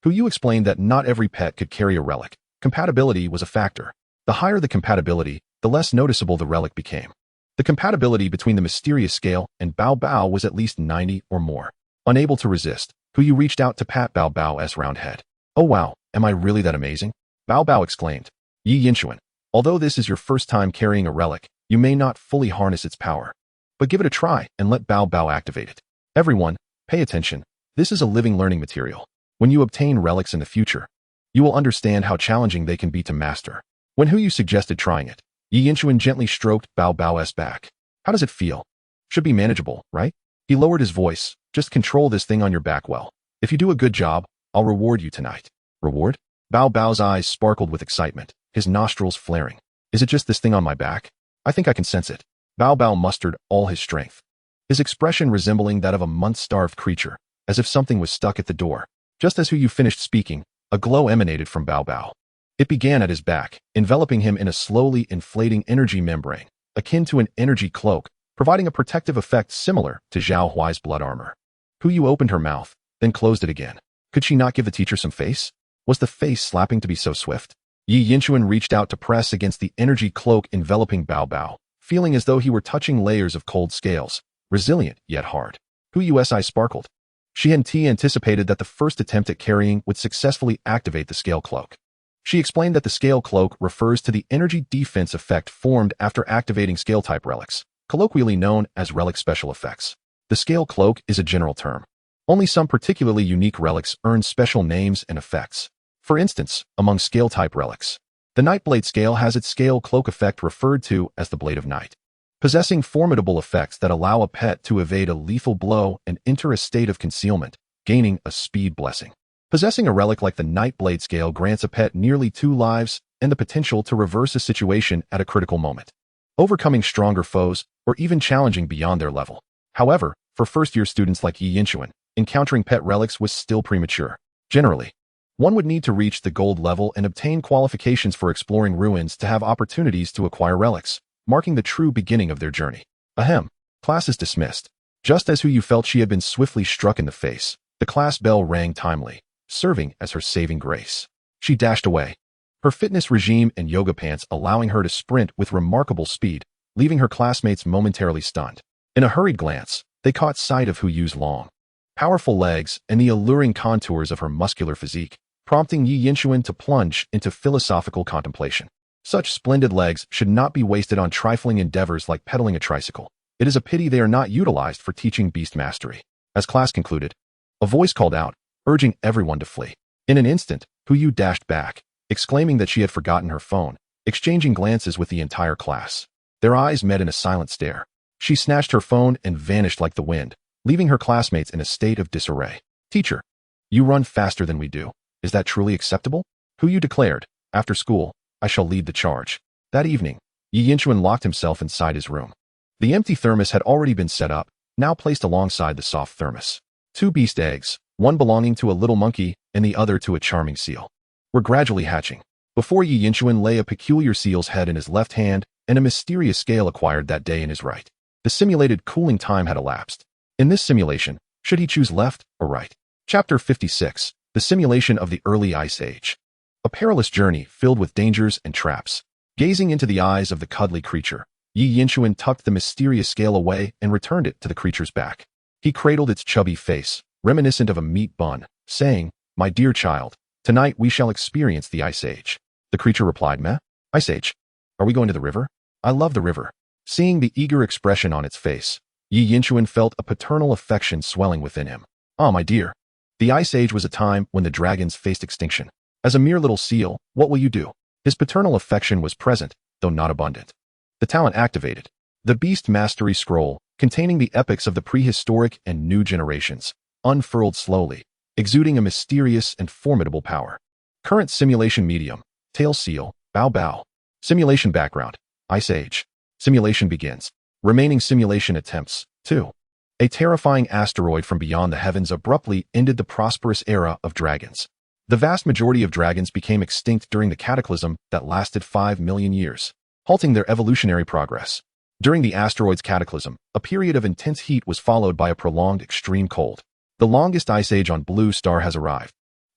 Huyu explained that not every pet could carry a relic. Compatibility was a factor. The higher the compatibility, the less noticeable the relic became. The compatibility between the mysterious scale and Bao Bao was at least 90 or more. Unable to resist, Huyu reached out to pat Bao Bao's round head. Oh wow, am I really that amazing? Bao Bao exclaimed. Yi Yinchuan, although this is your first time carrying a relic, you may not fully harness its power. But give it a try and let Bao Bao activate it. Everyone, pay attention. This is a living learning material. When you obtain relics in the future, you will understand how challenging they can be to master. When Huyu suggested trying it, Yi Yinchuan gently stroked Bao Bao's back. How does it feel? Should be manageable, right? He lowered his voice. Just control this thing on your back well. If you do a good job, I'll reward you tonight. Reward? Bao Bao's eyes sparkled with excitement, his nostrils flaring. Is it just this thing on my back? I think I can sense it. Bao Bao mustered all his strength, his expression resembling that of a month-starved creature, as if something was stuck at the door. Just as Huyu finished speaking, a glow emanated from Bao Bao. It began at his back, enveloping him in a slowly inflating energy membrane, akin to an energy cloak, providing a protective effect similar to Zhao Huai's blood armor. Huyu opened her mouth, then closed it again. Could she not give the teacher some face? Was the face slapping to be so swift? Yi Yinchuan reached out to press against the energy cloak enveloping Bao Bao, feeling as though he were touching layers of cold scales, resilient yet hard. Huyu's eyes sparkled. She had anticipated that the first attempt at carrying would successfully activate the scale cloak. She explained that the scale cloak refers to the energy defense effect formed after activating scale-type relics, colloquially known as relic special effects. The scale cloak is a general term. Only some particularly unique relics earn special names and effects. For instance, among scale-type relics, the Nightblade scale has its scale cloak effect referred to as the Blade of Night, possessing formidable effects that allow a pet to evade a lethal blow and enter a state of concealment, gaining a speed blessing. Possessing a relic like the Nightblade scale grants a pet nearly 2 lives and the potential to reverse a situation at a critical moment, overcoming stronger foes or even challenging beyond their level. However, for first-year students like Yi Yinchuan, encountering pet relics was still premature. Generally, one would need to reach the gold level and obtain qualifications for exploring ruins to have opportunities to acquire relics. marking the true beginning of their journey. Ahem. Class is dismissed. Just as Yu felt she had been swiftly struck in the face, the class bell rang timely, serving as her saving grace. She dashed away, her fitness regime and yoga pants allowing her to sprint with remarkable speed, leaving her classmates momentarily stunned. In a hurried glance, they caught sight of Yu's long, powerful legs and the alluring contours of her muscular physique, prompting Yi Yinchuan to plunge into philosophical contemplation. Such splendid legs should not be wasted on trifling endeavors like pedaling a tricycle. It is a pity they are not utilized for teaching beast mastery. As class concluded, a voice called out, urging everyone to flee. In an instant, Yu dashed back, exclaiming that she had forgotten her phone, exchanging glances with the entire class. Their eyes met in a silent stare. She snatched her phone and vanished like the wind, leaving her classmates in a state of disarray. Teacher, you run faster than we do. Is that truly acceptable? Yu declared, after school, I shall lead the charge. That evening, Yi Yinchuan locked himself inside his room. The empty thermos had already been set up, now placed alongside the soft thermos. 2 beast eggs, one belonging to a little monkey and the other to a charming seal, were gradually hatching. Before Yi Yinchuan lay a peculiar seal's head in his left hand and a mysterious scale acquired that day in his right. The simulated cooling time had elapsed. In this simulation, should he choose left or right? Chapter 56, The Simulation of the Early Ice Age. A perilous journey filled with dangers and traps. Gazing into the eyes of the cuddly creature, Yi Yinchuan tucked the mysterious scale away and returned it to the creature's back. He cradled its chubby face, reminiscent of a meat bun, saying, My dear child, tonight we shall experience the Ice Age. The creature replied, Meh? Ice Age? Are we going to the river? I love the river. Seeing the eager expression on its face, Yi Yinchuan felt a paternal affection swelling within him. Ah, my dear. The Ice Age was a time when the dragons faced extinction. As a mere little seal, what will you do? His paternal affection was present, though not abundant. The talent activated. The Beast Mastery Scroll, containing the epics of the prehistoric and new generations, unfurled slowly, exuding a mysterious and formidable power. Current simulation medium, tail seal, bow bow. Simulation background, Ice Age. Simulation begins. Remaining simulation attempts, 2. A terrifying asteroid from beyond the heavens abruptly ended the prosperous era of dragons. The vast majority of dragons became extinct during the cataclysm that lasted 5 million years, halting their evolutionary progress. During the asteroid's cataclysm, a period of intense heat was followed by a prolonged extreme cold. The longest ice age on Blue Star has arrived.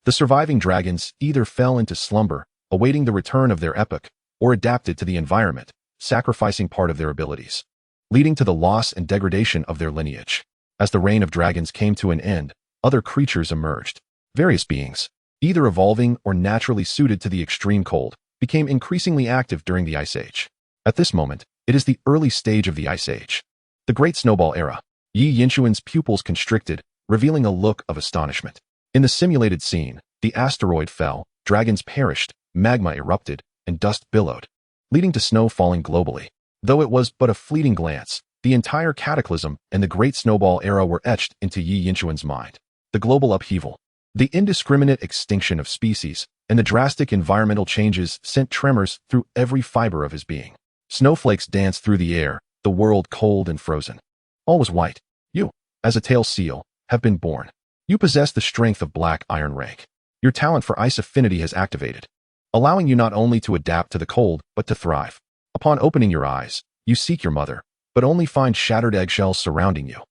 The surviving dragons either fell into slumber, awaiting the return of their epoch, or adapted to the environment, sacrificing part of their abilities, leading to the loss and degradation of their lineage. As the reign of dragons came to an end, other creatures emerged. Various beings, either evolving or naturally suited to the extreme cold, became increasingly active during the Ice Age. At this moment, it is the early stage of the Ice Age. The Great Snowball Era. Yi Yinchuan's pupils constricted, revealing a look of astonishment. In the simulated scene, the asteroid fell, dragons perished, magma erupted, and dust billowed, leading to snow falling globally. Though it was but a fleeting glance, the entire cataclysm and the Great Snowball Era were etched into Yi Yinchuan's mind. The global upheaval, the indiscriminate extinction of species, and the drastic environmental changes sent tremors through every fiber of his being. Snowflakes danced through the air, the world cold and frozen. All was white. You, as a tail seal, have been born. You possess the strength of black iron rank. Your talent for ice affinity has activated, allowing you not only to adapt to the cold, but to thrive. Upon opening your eyes, you seek your mother, but only find shattered eggshells surrounding you.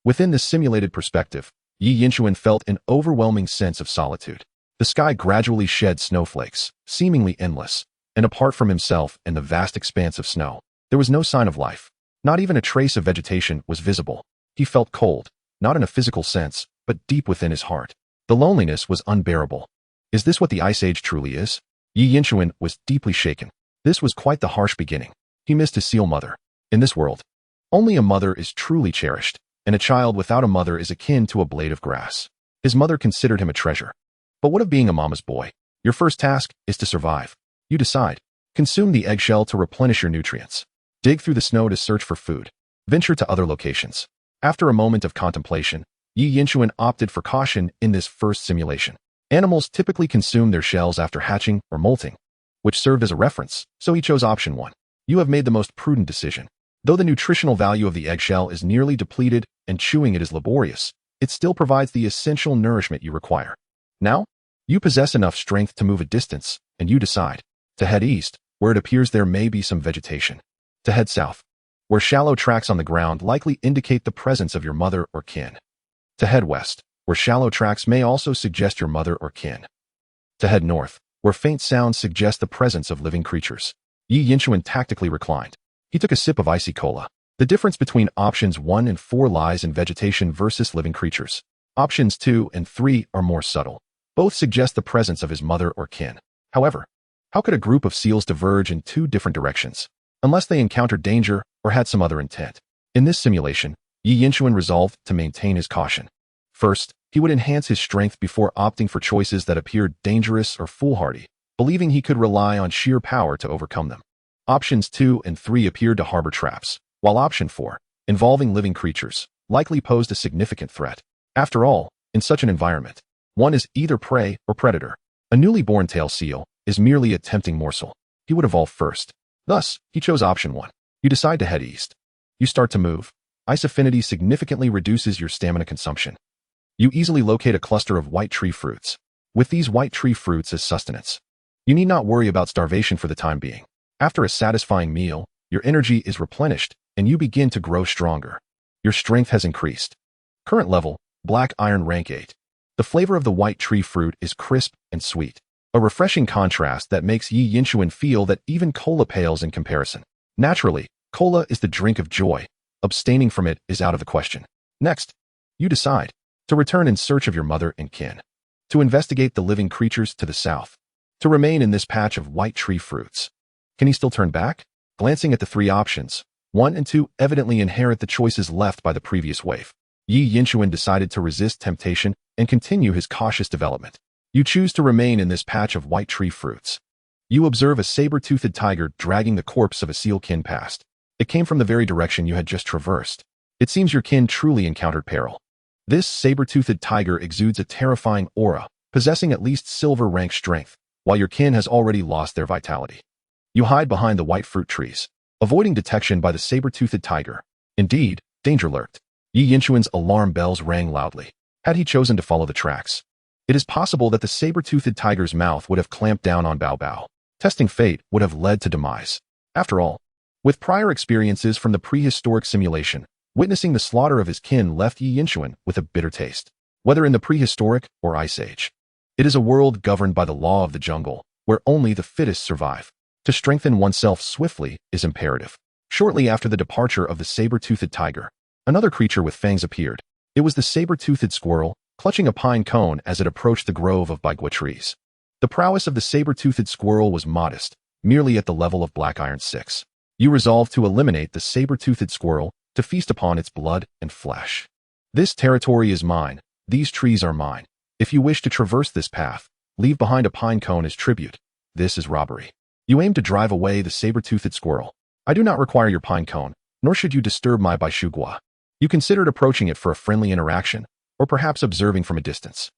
Within this simulated perspective, Yi Yinchuan felt an overwhelming sense of solitude. The sky gradually shed snowflakes, seemingly endless, and apart from himself and the vast expanse of snow, there was no sign of life. Not even a trace of vegetation was visible. He felt cold, not in a physical sense, but deep within his heart. The loneliness was unbearable. Is this what the Ice Age truly is? Yi Yinchuan was deeply shaken. This was quite the harsh beginning. He missed his seal mother. In this world, only a mother is truly cherished, and a child without a mother is akin to a blade of grass. His mother considered him a treasure. But what of being a mama's boy? Your first task is to survive. You decide. Consume the eggshell to replenish your nutrients. Dig through the snow to search for food. Venture to other locations. After a moment of contemplation, Yi Yinchuan opted for caution in this first simulation. Animals typically consume their shells after hatching or molting, which served as a reference, so he chose option 1. You have made the most prudent decision. Though the nutritional value of the eggshell is nearly depleted and chewing it is laborious, it still provides the essential nourishment you require. Now, you possess enough strength to move a distance, and you decide to head east, where it appears there may be some vegetation. To head south, where shallow tracks on the ground likely indicate the presence of your mother or kin. To head west, where shallow tracks may also suggest your mother or kin. To head north, where faint sounds suggest the presence of living creatures. Yi Yinchuan tactically reclined. He took a sip of icy cola. The difference between options 1 and 4 lies in vegetation versus living creatures. Options 2 and 3 are more subtle. Both suggest the presence of his mother or kin. However, how could a group of seals diverge in 2 different directions? Unless they encountered danger or had some other intent. In this simulation, Yi Yinchuan resolved to maintain his caution. First, he would enhance his strength before opting for choices that appeared dangerous or foolhardy, believing he could rely on sheer power to overcome them. Options 2 and 3 appeared to harbor traps, while option 4, involving living creatures, likely posed a significant threat. After all, in such an environment, one is either prey or predator. A newly born tail seal is merely a tempting morsel. He would evolve first. Thus, he chose option 1. You decide to head east. You start to move. Ice affinity significantly reduces your stamina consumption. You easily locate a cluster of white tree fruits. With these white tree fruits as sustenance, you need not worry about starvation for the time being. After a satisfying meal, your energy is replenished and you begin to grow stronger. Your strength has increased. Current level, Black Iron rank 8. The flavor of the white tree fruit is crisp and sweet. A refreshing contrast that makes Yi Yinchuan feel that even cola pales in comparison. Naturally, cola is the drink of joy. Abstaining from it is out of the question. Next, you decide to return in search of your mother and kin, to investigate the living creatures to the south, to remain in this patch of white tree fruits. Can he still turn back? Glancing at the 3 options, 1 and 2 evidently inherit the choices left by the previous wave. Yi Yinchuan decided to resist temptation and continue his cautious development. You choose to remain in this patch of white tree fruits. You observe a saber-toothed tiger dragging the corpse of a seal kin past. It came from the very direction you had just traversed. It seems your kin truly encountered peril. This saber-toothed tiger exudes a terrifying aura, possessing at least silver rank strength, while your kin has already lost their vitality. You hide behind the white fruit trees, avoiding detection by the saber-toothed tiger. Indeed, danger lurked. Yi Yinchuan's alarm bells rang loudly. Had he chosen to follow the tracks, it is possible that the saber-toothed tiger's mouth would have clamped down on Bao Bao. Testing fate would have led to demise. After all, with prior experiences from the prehistoric simulation, witnessing the slaughter of his kin left Yi Yinchuan with a bitter taste. Whether in the prehistoric or ice age, it is a world governed by the law of the jungle, where only the fittest survive. To strengthen oneself swiftly is imperative. Shortly after the departure of the saber-toothed tiger, another creature with fangs appeared. It was the saber-toothed squirrel, clutching a pine cone as it approached the grove of baigua trees. The prowess of the saber-toothed squirrel was modest, merely at the level of Black Iron 6. You resolved to eliminate the saber-toothed squirrel to feast upon its blood and flesh. This territory is mine. These trees are mine. If you wish to traverse this path, leave behind a pine cone as tribute. This is robbery. You aim to drive away the saber-toothed squirrel. I do not require your pine cone, nor should you disturb my baishugua. You considered approaching it for a friendly interaction, or perhaps observing from a distance.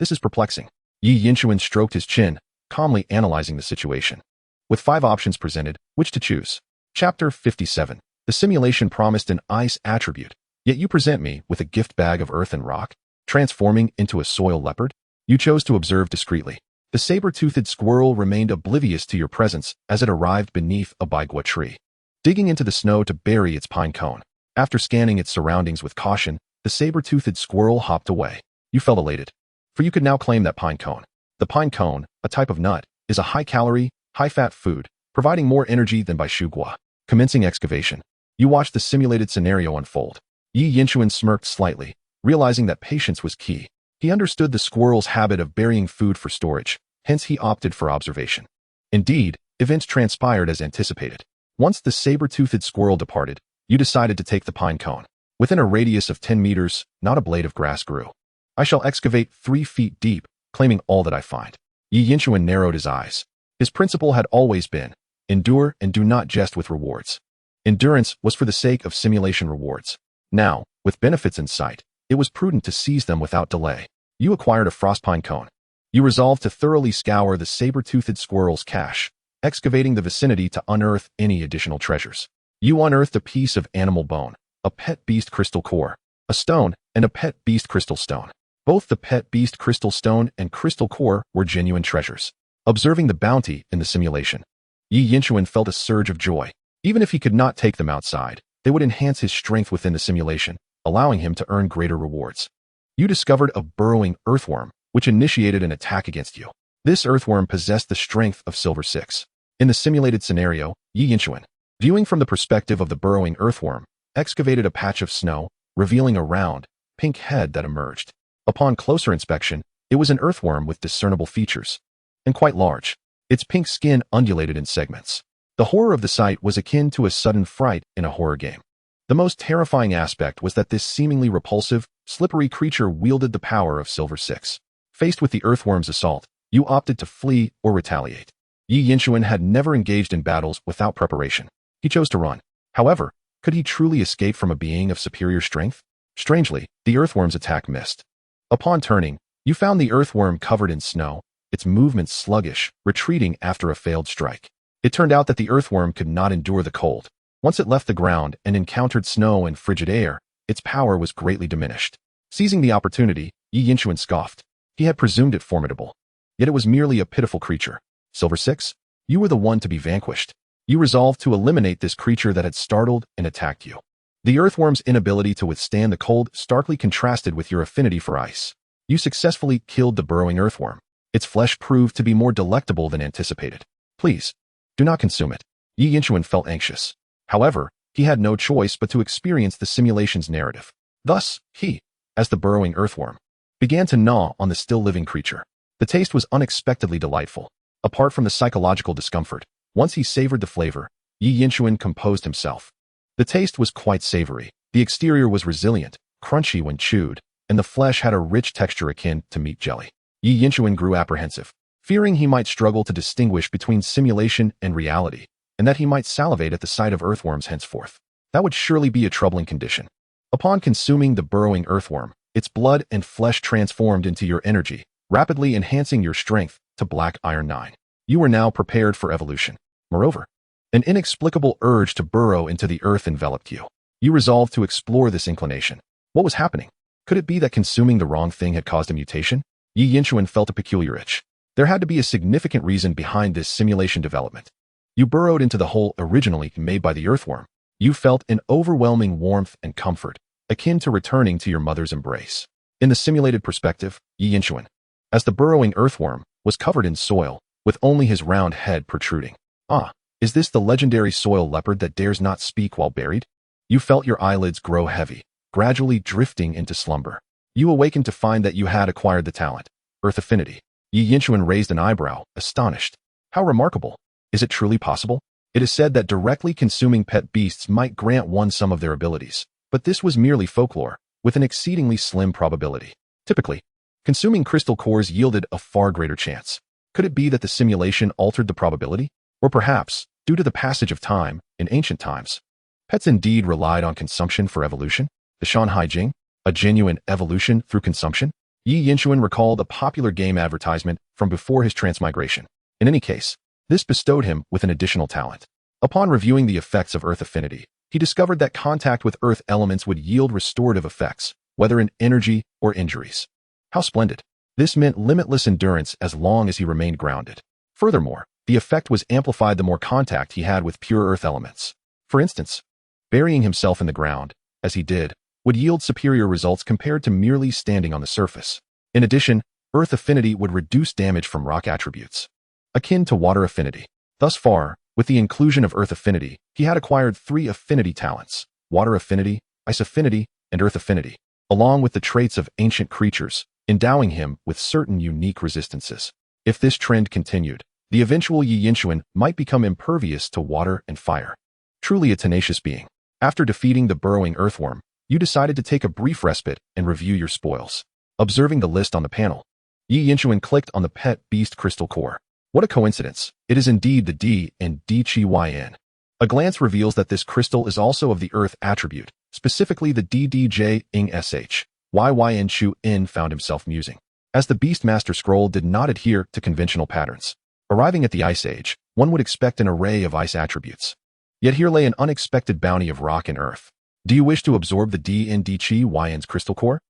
This is perplexing. Yi Yinchuan stroked his chin, calmly analyzing the situation. With 5 options presented, which to choose? Chapter 57. The simulation promised an ice attribute, yet you present me with a gift bag of earth and rock, transforming into a soil leopard? You chose to observe discreetly. The saber-toothed squirrel remained oblivious to your presence as it arrived beneath a baigua tree, digging into the snow to bury its pine cone. After scanning its surroundings with caution, the saber-toothed squirrel hopped away. You felt elated, for you could now claim that pine cone. The pine cone, a type of nut, is a high-calorie, high-fat food, providing more energy than baishugua. Commencing excavation, you watched the simulated scenario unfold. Yi Yinchuan smirked slightly, realizing that patience was key. He understood the squirrel's habit of burying food for storage, hence he opted for observation. Indeed, events transpired as anticipated. Once the saber-toothed squirrel departed, you decided to take the pine cone. Within a radius of 10 meters, not a blade of grass grew. I shall excavate 3 feet deep, claiming all that I find. Yi Yinchuan narrowed his eyes. His principle had always been, endure and do not jest with rewards. Endurance was for the sake of simulation rewards. Now, with benefits in sight, it was prudent to seize them without delay. You acquired a frost pine cone. You resolved to thoroughly scour the saber-toothed squirrel's cache, excavating the vicinity to unearth any additional treasures. You unearthed a piece of animal bone, a pet beast crystal core, a stone, and a pet beast crystal stone. Both the pet beast crystal stone and crystal core were genuine treasures. Observing the bounty in the simulation, Yi Yinchuan felt a surge of joy. Even if he could not take them outside, they would enhance his strength within the simulation, allowing him to earn greater rewards. You discovered a burrowing earthworm, which initiated an attack against you. This earthworm possessed the strength of Silver 6. In the simulated scenario, Yi Yinchuan, viewing from the perspective of the burrowing earthworm, excavated a patch of snow, revealing a round, pink head that emerged. Upon closer inspection, it was an earthworm with discernible features, and quite large. Its pink skin undulated in segments. The horror of the sight was akin to a sudden fright in a horror game. The most terrifying aspect was that this seemingly repulsive, slippery creature wielded the power of Silver 6. Faced with the earthworm's assault, you opted to flee or retaliate. Yi Yinchuan had never engaged in battles without preparation. He chose to run. However, could he truly escape from a being of superior strength? Strangely, the earthworm's attack missed. Upon turning, you found the earthworm covered in snow, its movements sluggish, retreating after a failed strike. It turned out that the earthworm could not endure the cold. Once it left the ground and encountered snow and frigid air, its power was greatly diminished. Seizing the opportunity, Yi Yinchuan scoffed. He had presumed it formidable. Yet it was merely a pitiful creature. Silver 6, you were the one to be vanquished. You resolved to eliminate this creature that had startled and attacked you. The earthworm's inability to withstand the cold starkly contrasted with your affinity for ice. You successfully killed the burrowing earthworm. Its flesh proved to be more delectable than anticipated. Please, do not consume it. Yi Yinchuan felt anxious. However, he had no choice but to experience the simulation's narrative. Thus, he, as the burrowing earthworm, began to gnaw on the still-living creature. The taste was unexpectedly delightful. Apart from the psychological discomfort, once he savored the flavor, Yi Yinchuan composed himself. The taste was quite savory. The exterior was resilient, crunchy when chewed, and the flesh had a rich texture akin to meat jelly. Yi Yinchuan grew apprehensive, fearing he might struggle to distinguish between simulation and reality, and that he might salivate at the sight of earthworms henceforth. That would surely be a troubling condition. Upon consuming the burrowing earthworm, its blood and flesh transformed into your energy, rapidly enhancing your strength to Black Iron 9. You were now prepared for evolution. Moreover, an inexplicable urge to burrow into the earth enveloped you. You resolved to explore this inclination. What was happening? Could it be that consuming the wrong thing had caused a mutation? Yi Yinchuan felt a peculiar itch. There had to be a significant reason behind this simulation development. You burrowed into the hole originally made by the earthworm. You felt an overwhelming warmth and comfort, akin to returning to your mother's embrace. In the simulated perspective, Yi Yinchuan, as the burrowing earthworm, was covered in soil, with only his round head protruding. Ah, is this the legendary soil leopard that dares not speak while buried? You felt your eyelids grow heavy, gradually drifting into slumber. You awakened to find that you had acquired the talent, Earth Affinity. Yi Yinchuan raised an eyebrow, astonished. How remarkable! Is it truly possible? It is said that directly consuming pet beasts might grant one some of their abilities, but this was merely folklore, with an exceedingly slim probability. Typically, consuming crystal cores yielded a far greater chance. Could it be that the simulation altered the probability? Or perhaps, due to the passage of time, in ancient times, pets indeed relied on consumption for evolution? The Shanhai Jing, a genuine evolution through consumption? Yi Yinchuan recalled a popular game advertisement from before his transmigration. In any case, this bestowed him with an additional talent. Upon reviewing the effects of Earth Affinity, he discovered that contact with Earth elements would yield restorative effects, whether in energy or injuries. How splendid! This meant limitless endurance as long as he remained grounded. Furthermore, the effect was amplified the more contact he had with pure Earth elements. For instance, burying himself in the ground, as he did, would yield superior results compared to merely standing on the surface. In addition, Earth Affinity would reduce damage from rock attributes, akin to Water Affinity. Thus far, with the inclusion of Earth Affinity, he had acquired 3 affinity talents: Water Affinity, Ice Affinity, and Earth Affinity, along with the traits of ancient creatures, endowing him with certain unique resistances. If this trend continued, the eventual Yi Yinchuan might become impervious to water and fire. Truly a tenacious being. After defeating the burrowing earthworm, you decided to take a brief respite and review your spoils. Observing the list on the panel, Yi Yinchuan clicked on the pet beast crystal core. What a coincidence. It is indeed the D and DCYN. A glance reveals that this crystal is also of the Earth attribute, specifically the DDJ-ing-SH. YYN Chu In found himself musing, as the Beastmaster scroll did not adhere to conventional patterns. Arriving at the Ice Age, one would expect an array of ice attributes. Yet here lay an unexpected bounty of rock and earth. Do you wish to absorb the DNDCYN's crystal core?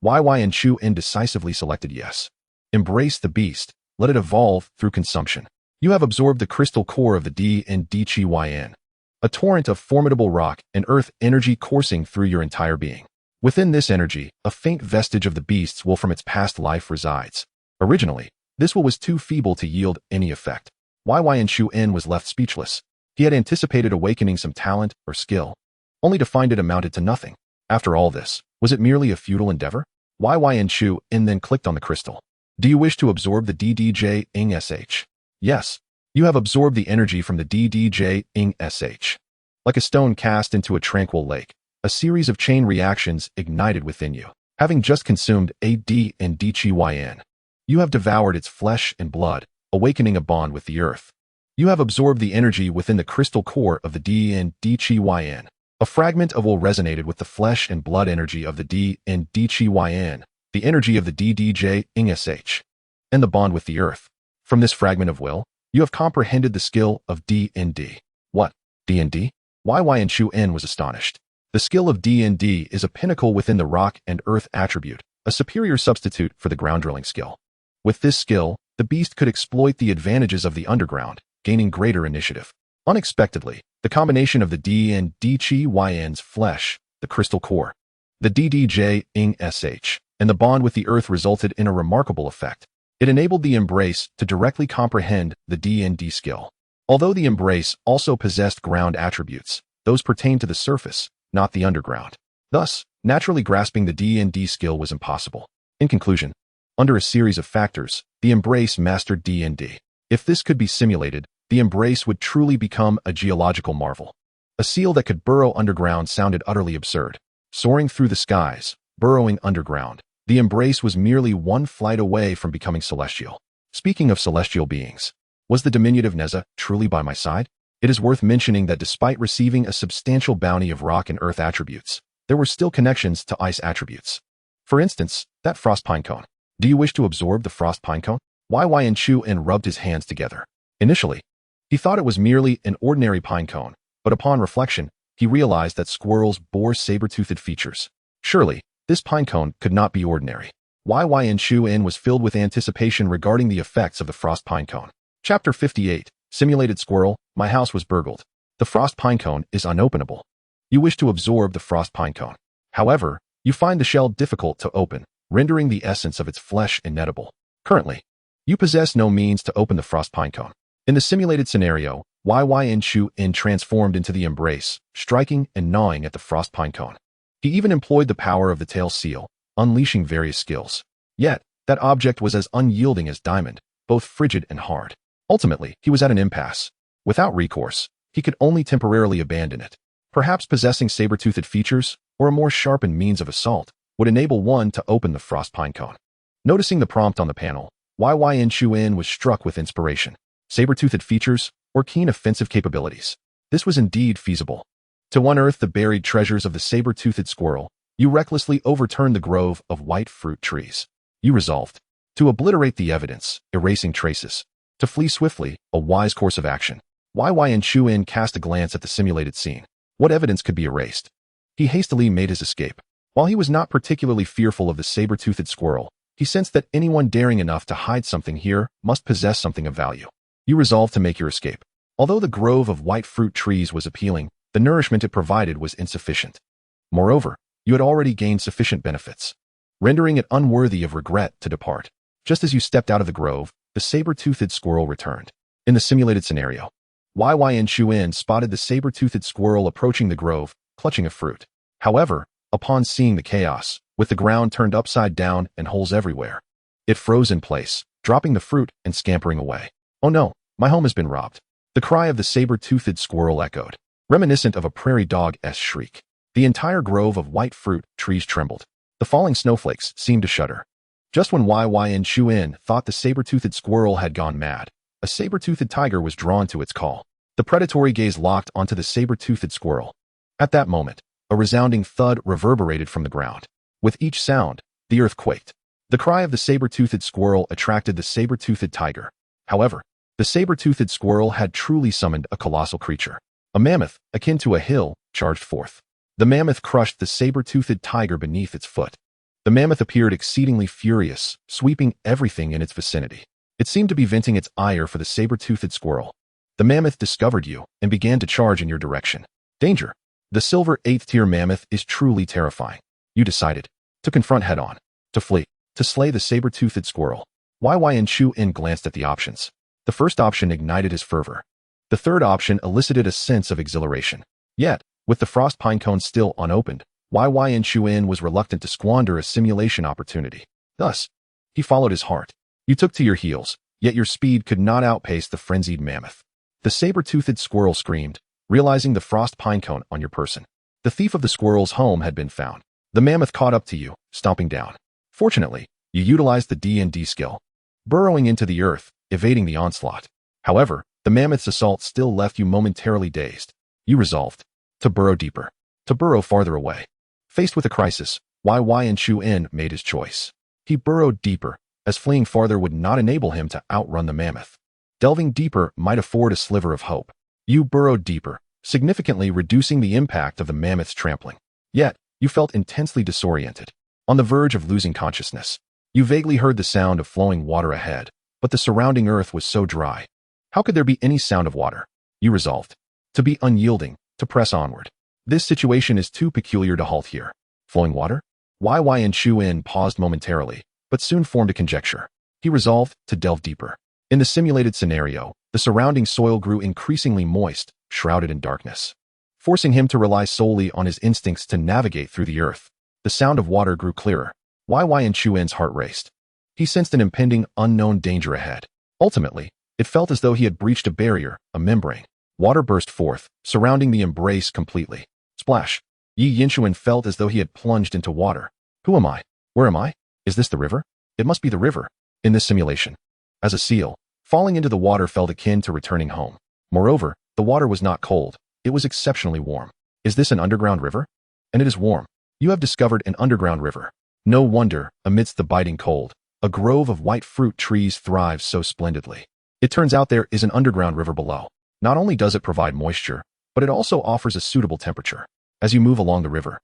YYN Chu In decisively selected yes. Embrace the beast. Let it evolve through consumption. You have absorbed the crystal core of the DNDCYN. a torrent of formidable rock and earth energy coursing through your entire being. Within this energy, a faint vestige of the beast's will from its past life resides. Originally, this will was too feeble to yield any effect. Yn Shu En was left speechless. He had anticipated awakening some talent or skill, only to find it amounted to nothing. After all this, was it merely a futile endeavor? Yn Shu En then clicked on the crystal. Do you wish to absorb the DDJ Ing SH? Yes. You have absorbed the energy from the DDJ Ing SH. Like a stone cast into a tranquil lake, a series of chain reactions ignited within you. Having just consumed AD and DCYN, you have devoured its flesh and blood, awakening a bond with the earth. You have absorbed the energy within the crystal core of the D and DCYN. A fragment of will resonated with the flesh and blood energy of the D and DCYN, the energy of the DDJ Ing SH, and the bond with the earth. From this fragment of will, you have comprehended the skill of D&D. What? D&D? Yn Shu En was astonished. The skill of D&D is a pinnacle within the rock and earth attribute, a superior substitute for the ground drilling skill. With this skill, the beast could exploit the advantages of the underground, gaining greater initiative. Unexpectedly, the combination of the D and DCYN's flesh, the crystal core, the DDJ Ing SH, and the bond with the earth resulted in a remarkable effect. It enabled the embrace to directly comprehend the D&D skill. Although the embrace also possessed ground attributes, those pertained to the surface, not the underground. Thus, naturally grasping the D&D skill was impossible. In conclusion, under a series of factors, the embrace mastered D&D. If this could be simulated, the embrace would truly become a geological marvel. A seal that could burrow underground sounded utterly absurd. Soaring through the skies, burrowing underground, the embrace was merely one flight away from becoming celestial. Speaking of celestial beings, was the diminutive Neza truly by my side? It is worth mentioning that despite receiving a substantial bounty of rock and earth attributes, there were still connections to ice attributes. For instance, that frost pine cone. Do you wish to absorb the frost pine cone? Yn Shu En rubbed his hands together. Initially, he thought it was merely an ordinary pine cone, but upon reflection, he realized that squirrels bore saber-toothed features. Surely, this pine cone could not be ordinary. Yn Shu En was filled with anticipation regarding the effects of the frost pine cone. Chapter 58, Simulated Squirrel, My house was burgled. The frost pine cone is unopenable. You wish to absorb the frost pine cone. However, you find the shell difficult to open, rendering the essence of its flesh inedible. Currently, you possess no means to open the frost pine cone. In the simulated scenario, Yn Shu En transformed into the embrace, striking and gnawing at the frost pine cone. He even employed the power of the tail seal, unleashing various skills. Yet, that object was as unyielding as diamond, both frigid and hard. Ultimately, he was at an impasse. Without recourse, he could only temporarily abandon it. Perhaps possessing saber-toothed features, or a more sharpened means of assault, would enable one to open the frost pine cone. Noticing the prompt on the panel, Yn Shu En was struck with inspiration. Saber-toothed features, or keen offensive capabilities. This was indeed feasible. To unearth the buried treasures of the saber-toothed squirrel, you recklessly overturned the grove of white fruit trees. You resolved to obliterate the evidence, erasing traces. To flee swiftly, a wise course of action. Yn Shu En cast a glance at the simulated scene. What evidence could be erased? He hastily made his escape. While he was not particularly fearful of the saber-toothed squirrel, he sensed that anyone daring enough to hide something here must possess something of value. You resolved to make your escape. Although the grove of white fruit trees was appealing, the nourishment it provided was insufficient. Moreover, you had already gained sufficient benefits, rendering it unworthy of regret to depart. Just as you stepped out of the grove, the saber-toothed squirrel returned. In the simulated scenario, Yn Shu En spotted the saber-toothed squirrel approaching the grove, clutching a fruit. However, upon seeing the chaos, with the ground turned upside down and holes everywhere, it froze in place, dropping the fruit and scampering away. Oh no, my home has been robbed. The cry of the saber-toothed squirrel echoed, reminiscent of a prairie dog's shriek. The entire grove of white fruit trees trembled. The falling snowflakes seemed to shudder. Just when Yn Shu En thought the saber-toothed squirrel had gone mad, a saber-toothed tiger was drawn to its call. The predatory gaze locked onto the saber-toothed squirrel. At that moment, a resounding thud reverberated from the ground. With each sound, the earth quaked. The cry of the saber-toothed squirrel attracted the saber-toothed tiger. However, the saber-toothed squirrel had truly summoned a colossal creature. A mammoth, akin to a hill, charged forth. The mammoth crushed the saber-toothed tiger beneath its foot. The mammoth appeared exceedingly furious, sweeping everything in its vicinity. It seemed to be venting its ire for the saber-toothed squirrel. The mammoth discovered you and began to charge in your direction. Danger. The silver 8th tier mammoth is truly terrifying. You decided to confront head-on, to flee, to slay the saber-toothed squirrel. Yn Chu-in glanced at the options. The first option ignited his fervor. The third option elicited a sense of exhilaration. Yet, with the frost pine cone still unopened, Yn Chu-in was reluctant to squander a simulation opportunity. Thus, he followed his heart. You took to your heels, yet your speed could not outpace the frenzied mammoth. The saber-toothed squirrel screamed, realizing the frost pine cone on your person. The thief of the squirrel's home had been found. The mammoth caught up to you, stomping down. Fortunately, you utilized the D&D skill, burrowing into the earth, evading the onslaught. However, the mammoth's assault still left you momentarily dazed. You resolved to burrow deeper, to burrow farther away. Faced with a crisis, Yn Chu-in made his choice. He burrowed deeper, as fleeing farther would not enable him to outrun the mammoth. Delving deeper might afford a sliver of hope. You burrowed deeper, significantly reducing the impact of the mammoth's trampling. Yet, you felt intensely disoriented, on the verge of losing consciousness. You vaguely heard the sound of flowing water ahead, but the surrounding earth was so dry. How could there be any sound of water? You resolved to be unyielding, to press onward. This situation is too peculiar to halt here. Flowing water? Yn Chu-in paused momentarily, but soon formed a conjecture. He resolved to delve deeper. In the simulated scenario, the surrounding soil grew increasingly moist, shrouded in darkness, forcing him to rely solely on his instincts to navigate through the earth. The sound of water grew clearer. Yn Chu-in's heart raced. He sensed an impending, unknown danger ahead. Ultimately, it felt as though he had breached a barrier, a membrane. Water burst forth, surrounding the embrace completely. Splash. Yn Chu-in felt as though he had plunged into water. Who am I? Where am I? Is this the river? It must be the river. In this simulation, as a seal, falling into the water felt akin to returning home. Moreover, the water was not cold. It was exceptionally warm. Is this an underground river? And it is warm. You have discovered an underground river. No wonder, amidst the biting cold, a grove of white fruit trees thrives so splendidly. It turns out there is an underground river below. Not only does it provide moisture, but it also offers a suitable temperature. As you move along the river,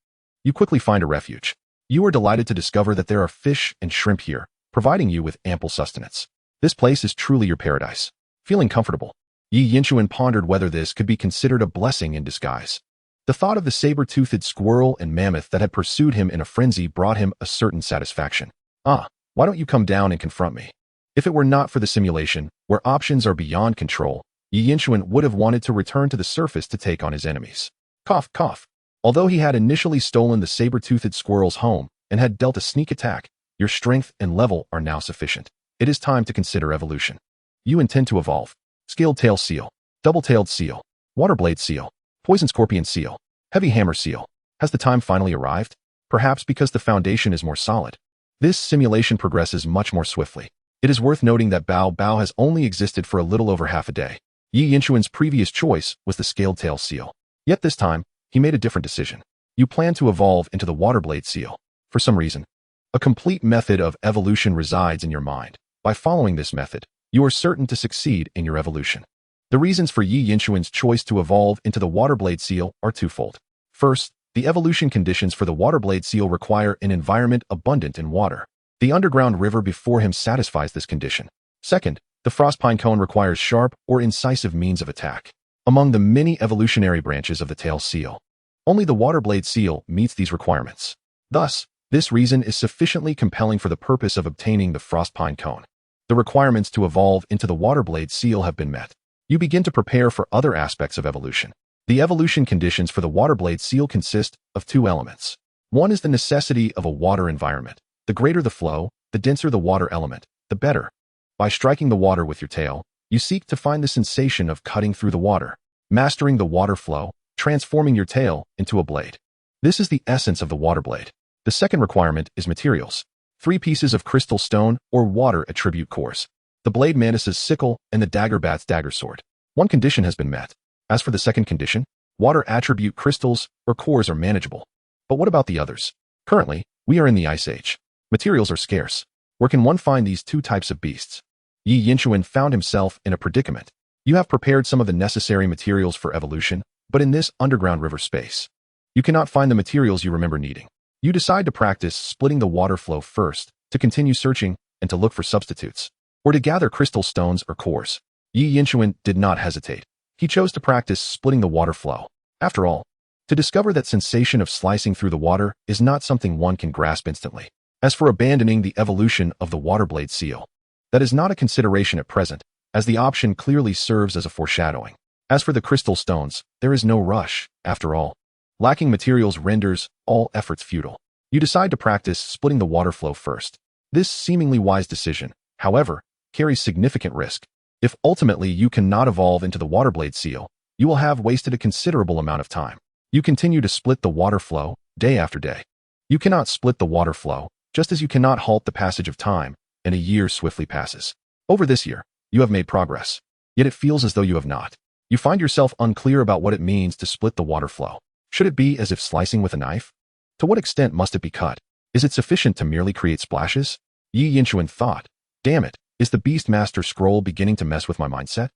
you quickly find a refuge. You are delighted to discover that there are fish and shrimp here, providing you with ample sustenance. This place is truly your paradise. Feeling comfortable, Yn Chu-in pondered whether this could be considered a blessing in disguise. The thought of the saber-toothed squirrel and mammoth that had pursued him in a frenzy brought him a certain satisfaction. Why don't you come down and confront me? If it were not for the simulation, where options are beyond control, Yn Chu-in would have wanted to return to the surface to take on his enemies. Cough, cough. Although he had initially stolen the saber-toothed squirrel's home and had dealt a sneak attack, your strength and level are now sufficient. It is time to consider evolution. You intend to evolve. Scaled-tail seal, double-tailed seal, water-blade seal, poison scorpion seal, heavy hammer seal. Has the time finally arrived? Perhaps because the foundation is more solid. This simulation progresses much more swiftly. It is worth noting that Bao Bao has only existed for a little over half a day. Yn Chu-in's previous choice was the scaled-tail seal. Yet this time, he made a different decision. You plan to evolve into the water-blade seal. For some reason, a complete method of evolution resides in your mind. By following this method, you are certain to succeed in your evolution. The reasons for Yn Chu-in's choice to evolve into the water-blade seal are twofold. First, the evolution conditions for the water-blade seal require an environment abundant in water. The underground river before him satisfies this condition. Second, the frost pine cone requires sharp or incisive means of attack. Among the many evolutionary branches of the tail seal, only the water-blade seal meets these requirements. Thus, this reason is sufficiently compelling for the purpose of obtaining the frost pine cone. The requirements to evolve into the water-blade seal have been met. You begin to prepare for other aspects of evolution. The evolution conditions for the water-blade seal consist of two elements. One is the necessity of a water environment. The greater the flow, the denser the water element, the better. By striking the water with your tail, you seek to find the sensation of cutting through the water, mastering the water flow, transforming your tail into a blade. This is the essence of the water blade. The second requirement is materials. 3 pieces of crystal stone or water attribute cores. The blade mantis's sickle and the dagger bat's dagger sword. One condition has been met. As for the second condition, water attribute crystals or cores are manageable. But what about the others? Currently, we are in the Ice Age. Materials are scarce. Where can one find these two types of beasts? Yn Chu-in found himself in a predicament. You have prepared some of the necessary materials for evolution, but in this underground river space, you cannot find the materials you remember needing. You decide to practice splitting the water flow first, to continue searching and to look for substitutes, or to gather crystal stones or cores. Yi Yinchuan did not hesitate. He chose to practice splitting the water flow. After all, to discover that sensation of slicing through the water is not something one can grasp instantly. As for abandoning the evolution of the waterblade seal, that is not a consideration at present, as the option clearly serves as a foreshadowing. As for the crystal stones, there is no rush, after all. Lacking materials renders all efforts futile. You decide to practice splitting the water flow first. This seemingly wise decision, however, carries significant risk. If ultimately you cannot evolve into the waterblade seal, you will have wasted a considerable amount of time. You continue to split the water flow, day after day. You cannot split the water flow, just as you cannot halt the passage of time, and a year swiftly passes. Over this year, you have made progress, yet it feels as though you have not. You find yourself unclear about what it means to split the water flow. Should it be as if slicing with a knife? To what extent must it be cut? Is it sufficient to merely create splashes? Yi Yinchuan thought, damn it, is the Beastmaster scroll beginning to mess with my mindset?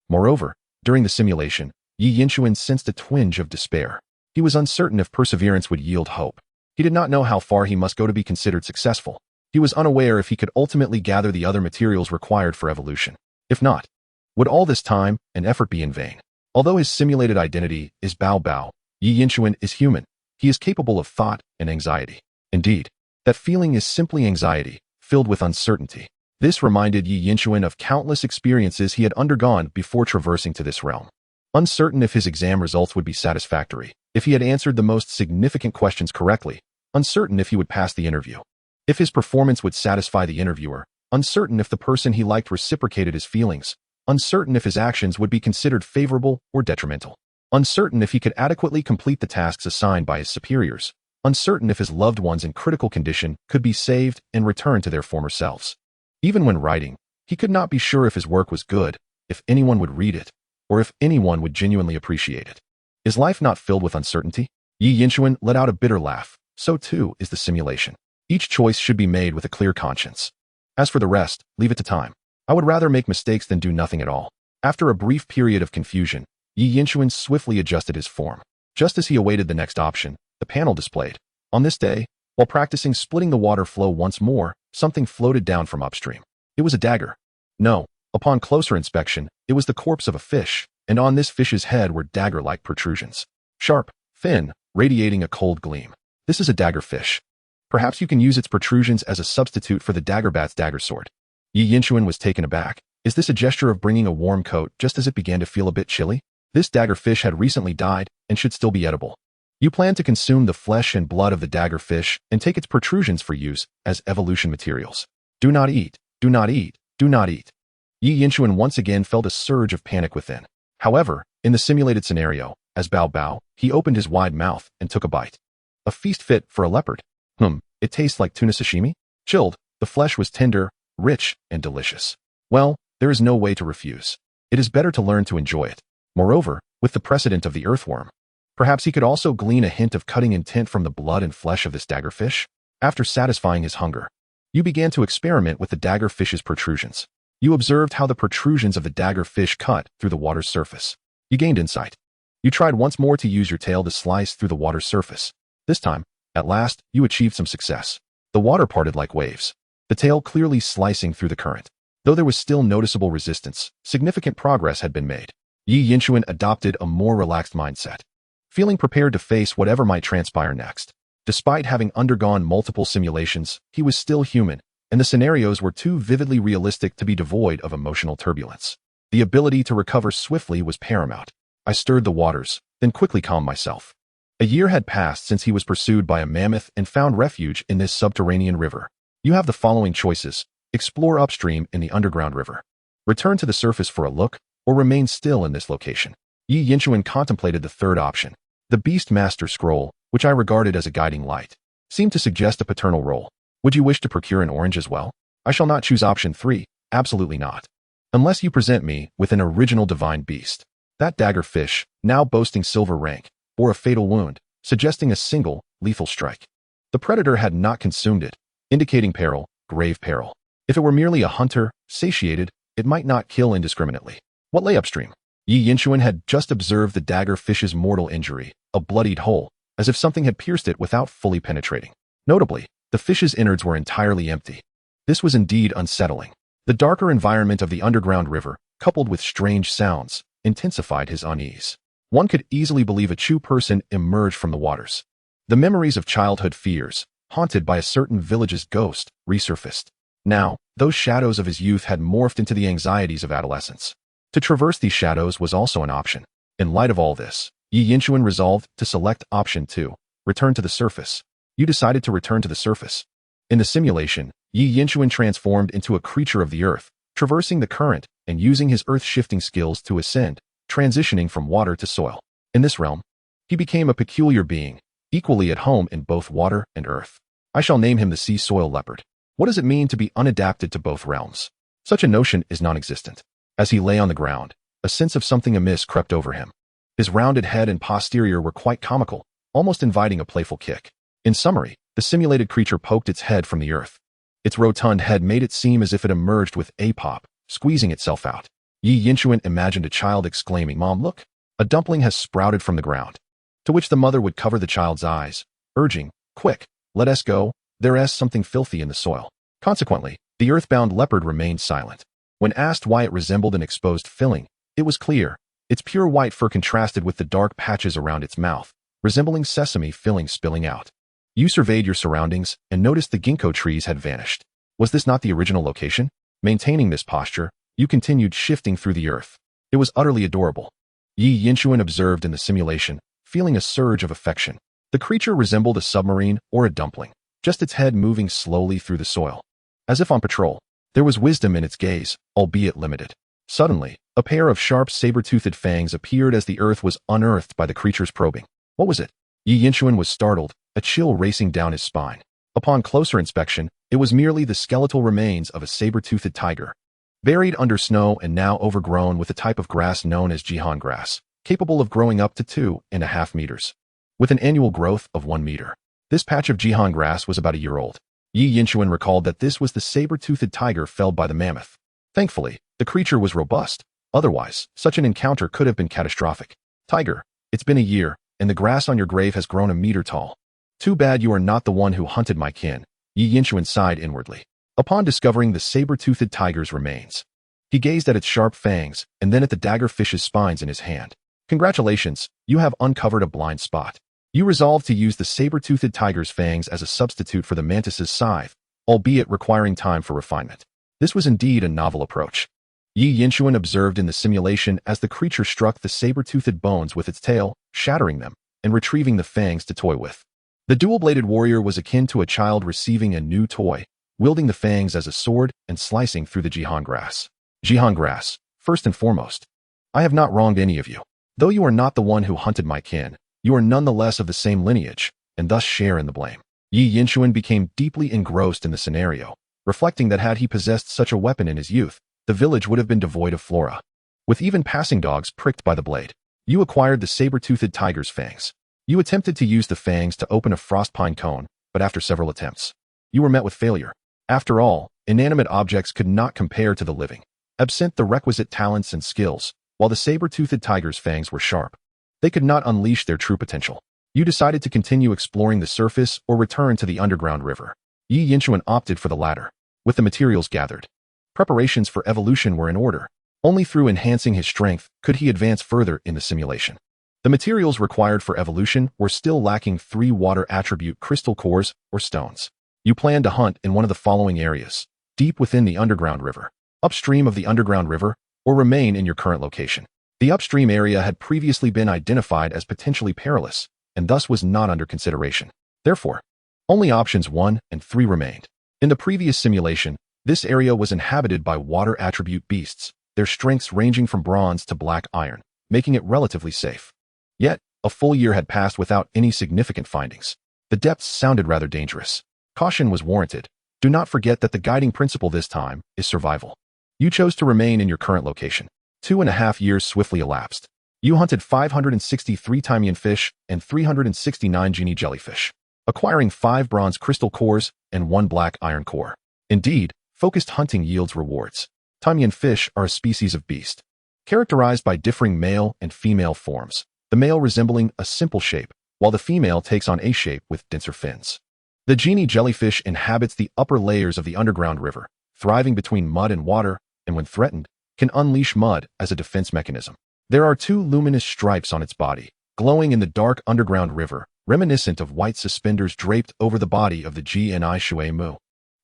Moreover, during the simulation, Yi Yinchuan sensed a twinge of despair. He was uncertain if perseverance would yield hope. He did not know how far he must go to be considered successful. He was unaware if he could ultimately gather the other materials required for evolution. If not, would all this time and effort be in vain? Although his simulated identity is Bao Bao, Yi Yinchuan is human. He is capable of thought and anxiety. Indeed, that feeling is simply anxiety, filled with uncertainty. This reminded Yi Yinchuan of countless experiences he had undergone before traversing to this realm. Uncertain if his exam results would be satisfactory, if he had answered the most significant questions correctly, uncertain if he would pass the interview, if his performance would satisfy the interviewer, uncertain if the person he liked reciprocated his feelings, uncertain if his actions would be considered favorable or detrimental, uncertain if he could adequately complete the tasks assigned by his superiors, uncertain if his loved ones in critical condition could be saved and returned to their former selves. Even when writing, he could not be sure if his work was good, if anyone would read it, or if anyone would genuinely appreciate it. Is life not filled with uncertainty? Yi Yinchuan let out a bitter laugh. So too is the simulation. Each choice should be made with a clear conscience. As for the rest, leave it to time. I would rather make mistakes than do nothing at all. After a brief period of confusion, Yi Yinchuan swiftly adjusted his form. Just as he awaited the next option, the panel displayed. On this day, while practicing splitting the water flow once more, something floated down from upstream. It was a dagger. No, upon closer inspection, it was the corpse of a fish, and on this fish's head were dagger-like protrusions. Sharp, thin, radiating a cold gleam. This is a daggerfish. Perhaps you can use its protrusions as a substitute for the daggerbat's dagger sword. Yi Yinchuan was taken aback. Is this a gesture of bringing a warm coat just as it began to feel a bit chilly? This daggerfish had recently died and should still be edible. You plan to consume the flesh and blood of the daggerfish and take its protrusions for use as evolution materials. Do not eat, do not eat, do not eat. Yi Yinchuan once again felt a surge of panic within. However, in the simulated scenario, as Bao Bao, he opened his wide mouth and took a bite. A feast fit for a leopard. It tastes like tuna sashimi? Chilled, the flesh was tender, rich, and delicious. Well, there is no way to refuse. It is better to learn to enjoy it. Moreover, with the precedent of the earthworm, perhaps he could also glean a hint of cutting intent from the blood and flesh of this daggerfish. After satisfying his hunger, you began to experiment with the daggerfish's protrusions. You observed how the protrusions of the daggerfish cut through the water's surface. You gained insight. You tried once more to use your tail to slice through the water's surface. This time, at last, you achieved some success. The water parted like waves, the tail clearly slicing through the current. Though there was still noticeable resistance, significant progress had been made. Yi Yinchuan adopted a more relaxed mindset, feeling prepared to face whatever might transpire next. Despite having undergone multiple simulations, he was still human, and the scenarios were too vividly realistic to be devoid of emotional turbulence. The ability to recover swiftly was paramount. I stirred the waters, then quickly calmed myself. A year had passed since he was pursued by a mammoth and found refuge in this subterranean river. You have the following choices. Explore upstream in the underground river. Return to the surface for a look, or remain still in this location. Yi Yinchuan contemplated the third option. The Beastmaster scroll, which I regarded as a guiding light, seemed to suggest a paternal role. Would you wish to procure an orange as well? I shall not choose option 3, absolutely not. Unless you present me with an original divine beast. That daggerfish, now boasting silver rank, bore a fatal wound, suggesting a single, lethal strike. The predator had not consumed it, indicating peril, grave peril. If it were merely a hunter, satiated, it might not kill indiscriminately. What lay upstream? Yi Yinchuan had just observed the daggerfish's mortal injury, a bloodied hole, as if something had pierced it without fully penetrating. Notably, the fish's innards were entirely empty. This was indeed unsettling. The darker environment of the underground river, coupled with strange sounds, intensified his unease. One could easily believe a true person emerged from the waters. The memories of childhood fears, haunted by a certain village's ghost, resurfaced. Now, those shadows of his youth had morphed into the anxieties of adolescence. To traverse these shadows was also an option. In light of all this, Yi Yinchuan resolved to select option 2, return to the surface. You decided to return to the surface. In the simulation, Yi Yinchuan transformed into a creature of the earth, traversing the current and using his earth-shifting skills to ascend, transitioning from water to soil. In this realm, he became a peculiar being, equally at home in both water and earth. I shall name him the sea soil leopard. What does it mean to be unadapted to both realms? Such a notion is non-existent. As he lay on the ground, a sense of something amiss crept over him. His rounded head and posterior were quite comical, almost inviting a playful kick. In summary, the simulated creature poked its head from the earth. Its rotund head made it seem as if it emerged with a pop, squeezing itself out. Yi Yinchuan imagined a child exclaiming, "Mom, look! A dumpling has sprouted from the ground." To which the mother would cover the child's eyes, urging, "Quick, let us go, there is something filthy in the soil." Consequently, the earthbound leopard remained silent. When asked why it resembled an exposed filling, it was clear. Its pure white fur contrasted with the dark patches around its mouth, resembling sesame filling spilling out. You surveyed your surroundings and noticed the ginkgo trees had vanished. Was this not the original location? Maintaining this posture, you continued shifting through the earth. It was utterly adorable. Yi Yinchuan observed in the simulation, feeling a surge of affection. The creature resembled a submarine or a dumpling, just its head moving slowly through the soil. As if on patrol, there was wisdom in its gaze, albeit limited. Suddenly, a pair of sharp saber-toothed fangs appeared as the earth was unearthed by the creature's probing. What was it? Yi Yinchuan was startled, a chill racing down his spine. Upon closer inspection, it was merely the skeletal remains of a saber-toothed tiger, buried under snow and now overgrown with a type of grass known as jihan grass, capable of growing up to 2.5 meters, with an annual growth of 1 meter. This patch of jihan grass was about a year old. Yi Yinchuan recalled that this was the saber-toothed tiger felled by the mammoth. Thankfully, the creature was robust. Otherwise, such an encounter could have been catastrophic. "Tiger, it's been a year, and the grass on your grave has grown 1 meter tall. Too bad you are not the one who hunted my kin." Yi Yinchuan sighed inwardly. Upon discovering the saber-toothed tiger's remains, he gazed at its sharp fangs and then at the dagger-fish's spines in his hand. "Congratulations, you have uncovered a blind spot." You resolved to use the saber-toothed tiger's fangs as a substitute for the mantis's scythe, albeit requiring time for refinement. This was indeed a novel approach. Yi Yinchuan observed in the simulation as the creature struck the saber-toothed bones with its tail, shattering them, and retrieving the fangs to toy with. The dual-bladed warrior was akin to a child receiving a new toy, wielding the fangs as a sword and slicing through the jihan grass. Jihan grass, first and foremost. I have not wronged any of you. Though you are not the one who hunted my kin, you are nonetheless of the same lineage, and thus share in the blame. Yi Yinchuan became deeply engrossed in the scenario, reflecting that had he possessed such a weapon in his youth, the village would have been devoid of flora, with even passing dogs pricked by the blade. You acquired the saber-toothed tiger's fangs. You attempted to use the fangs to open a frost pine cone, but after several attempts, you were met with failure. After all, inanimate objects could not compare to the living, absent the requisite talents and skills, while the saber-toothed tiger's fangs were sharp. They could not unleash their true potential. You decided to continue exploring the surface or return to the underground river. Yi Yinchuan opted for the latter. With the materials gathered, preparations for evolution were in order. Only through enhancing his strength could he advance further in the simulation. The materials required for evolution were still lacking 3 water attribute crystal cores or stones. You planned to hunt in one of the following areas: deep within the underground river, upstream of the underground river, or remain in your current location. The upstream area had previously been identified as potentially perilous, and thus was not under consideration. Therefore, only options 1 and 3 remained. In the previous simulation, this area was inhabited by water attribute beasts, their strengths ranging from bronze to black iron, making it relatively safe. Yet, a full year had passed without any significant findings. The depths sounded rather dangerous. Caution was warranted. Do not forget that the guiding principle this time is survival. You chose to remain in your current location. 2.5 years swiftly elapsed. You hunted 563 Taming fish and 369 genie jellyfish, acquiring 5 bronze crystal cores and 1 black iron core. Indeed, focused hunting yields rewards. Taming fish are a species of beast, characterized by differing male and female forms, the male resembling a simple shape, while the female takes on a shape with denser fins. The genie jellyfish inhabits the upper layers of the underground river, thriving between mud and water, and when threatened, can unleash mud as a defense mechanism. There are two luminous stripes on its body, glowing in the dark underground river, reminiscent of white suspenders draped over the body of the GNI Shui Mu.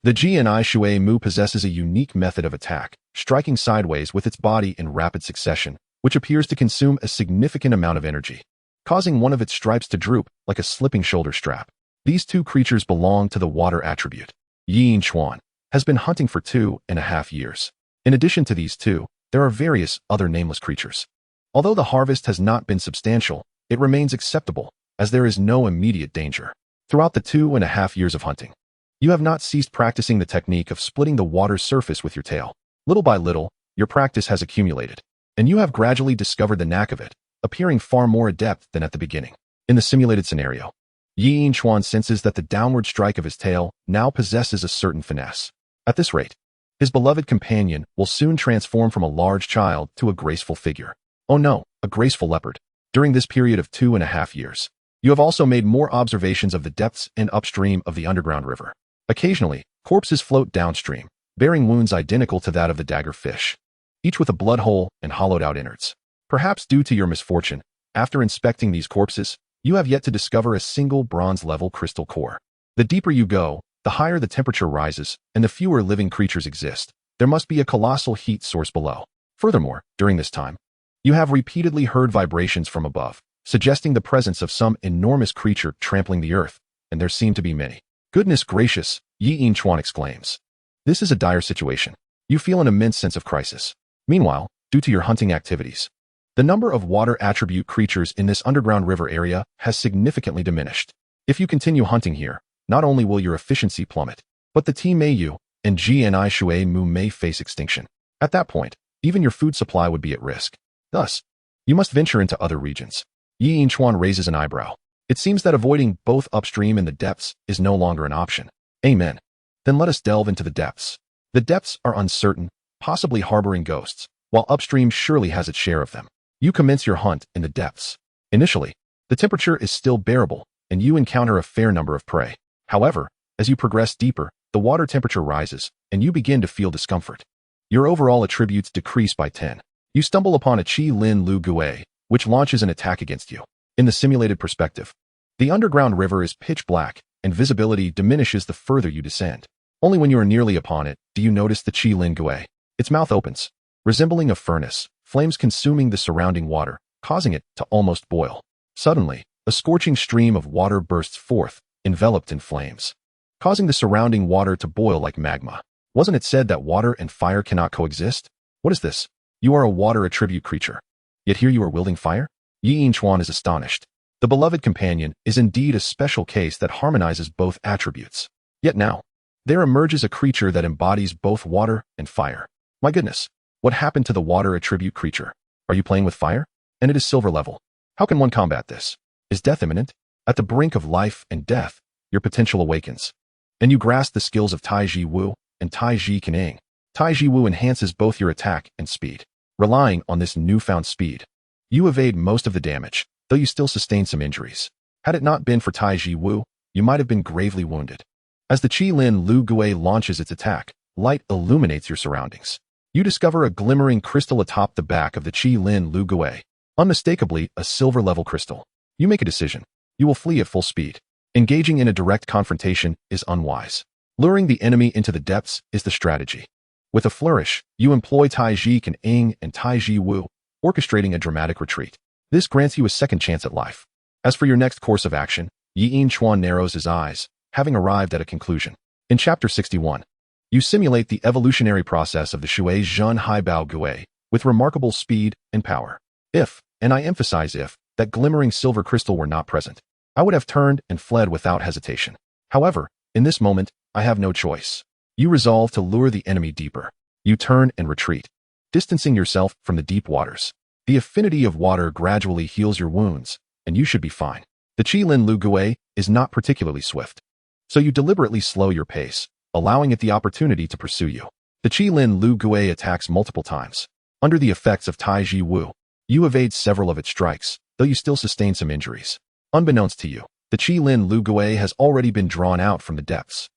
The GNI Shui Mu possesses a unique method of attack, striking sideways with its body in rapid succession, which appears to consume a significant amount of energy, causing one of its stripes to droop like a slipping shoulder strap. These two creatures belong to the water attribute. Yin Chuan has been hunting for 2.5 years. In addition to these two, there are various other nameless creatures. Although the harvest has not been substantial, it remains acceptable, as there is no immediate danger. Throughout the 2.5 years of hunting, you have not ceased practicing the technique of splitting the water's surface with your tail. Little by little, your practice has accumulated, and you have gradually discovered the knack of it, appearing far more adept than at the beginning. In the simulated scenario, Yin Chuan senses that the downward strike of his tail now possesses a certain finesse. At this rate, his beloved companion will soon transform from a large child to a graceful figure. Oh no, a graceful leopard. During this period of 2.5 years, you have also made more observations of the depths and upstream of the underground river. Occasionally, corpses float downstream, bearing wounds identical to that of the dagger fish, each with a blood hole and hollowed-out innards. Perhaps due to your misfortune, after inspecting these corpses, you have yet to discover a single bronze-level crystal core. The deeper you go, the higher the temperature rises, and the fewer living creatures exist. There must be a colossal heat source below. Furthermore, during this time, you have repeatedly heard vibrations from above, suggesting the presence of some enormous creature trampling the earth, and there seem to be many. Goodness gracious, Yin Chuan exclaims. This is a dire situation. You feel an immense sense of crisis. Meanwhile, due to your hunting activities, the number of water attribute creatures in this underground river area has significantly diminished. If you continue hunting here, not only will your efficiency plummet, but the T Mayu and GNI Shui Mu may face extinction. At that point, even your food supply would be at risk. Thus, you must venture into other regions. Yin Chuan raises an eyebrow. It seems that avoiding both upstream and the depths is no longer an option. Amen. Then let us delve into the depths. The depths are uncertain, possibly harboring ghosts, while upstream surely has its share of them. You commence your hunt in the depths. Initially, the temperature is still bearable, and you encounter a fair number of prey. However, as you progress deeper, the water temperature rises, and you begin to feel discomfort. Your overall attributes decrease by 10. You stumble upon a Qi Lin Lu Gui, which launches an attack against you. In the simulated perspective, the underground river is pitch black, and visibility diminishes the further you descend. Only when you are nearly upon it do you notice the Qi Lin Gui. Its mouth opens, resembling a furnace, flames consuming the surrounding water, causing it to almost boil. Suddenly, a scorching stream of water bursts forth, enveloped in flames, causing the surrounding water to boil like magma. Wasn't it said that water and fire cannot coexist? What is this? You are a water attribute creature. Yet here you are wielding fire? Yin Chuan is astonished. The beloved companion is indeed a special case that harmonizes both attributes. Yet now, there emerges a creature that embodies both water and fire. My goodness, what happened to the water attribute creature? Are you playing with fire? And it is silver level. How can one combat this? Is death imminent? At the brink of life and death, your potential awakens. And you grasp the skills of Tai Ji Wu and Tai Ji Kening. Tai Ji Wu enhances both your attack and speed. Relying on this newfound speed, you evade most of the damage, though you still sustain some injuries. Had it not been for Tai Ji Wu, you might have been gravely wounded. As the Qi Lin Lu Gui launches its attack, light illuminates your surroundings. You discover a glimmering crystal atop the back of the Qi Lin Lu Gui, unmistakably a silver-level crystal. You make a decision. You will flee at full speed. Engaging in a direct confrontation is unwise. Luring the enemy into the depths is the strategy. With a flourish, you employ Tai Ji Kening and Tai Ji Wu, orchestrating a dramatic retreat. This grants you a second chance at life. As for your next course of action, Yin Chuan narrows his eyes, having arrived at a conclusion. In Chapter 61, you simulate the evolutionary process of the Shui Zhen Haibao Gui with remarkable speed and power. If, and I emphasize if, that glimmering silver crystal were not present, I would have turned and fled without hesitation. However, in this moment, I have no choice. You resolve to lure the enemy deeper. You turn and retreat, distancing yourself from the deep waters. The affinity of water gradually heals your wounds, and you should be fine. The Qi Lin Lu Gui is not particularly swift, so you deliberately slow your pace, allowing it the opportunity to pursue you. The Qi Lin Lu Gui attacks multiple times. Under the effects of Tai Ji Wu, you evade several of its strikes, though you still sustain some injuries. Unbeknownst to you, the Qi Lin Lu Gui has already been drawn out from the depths.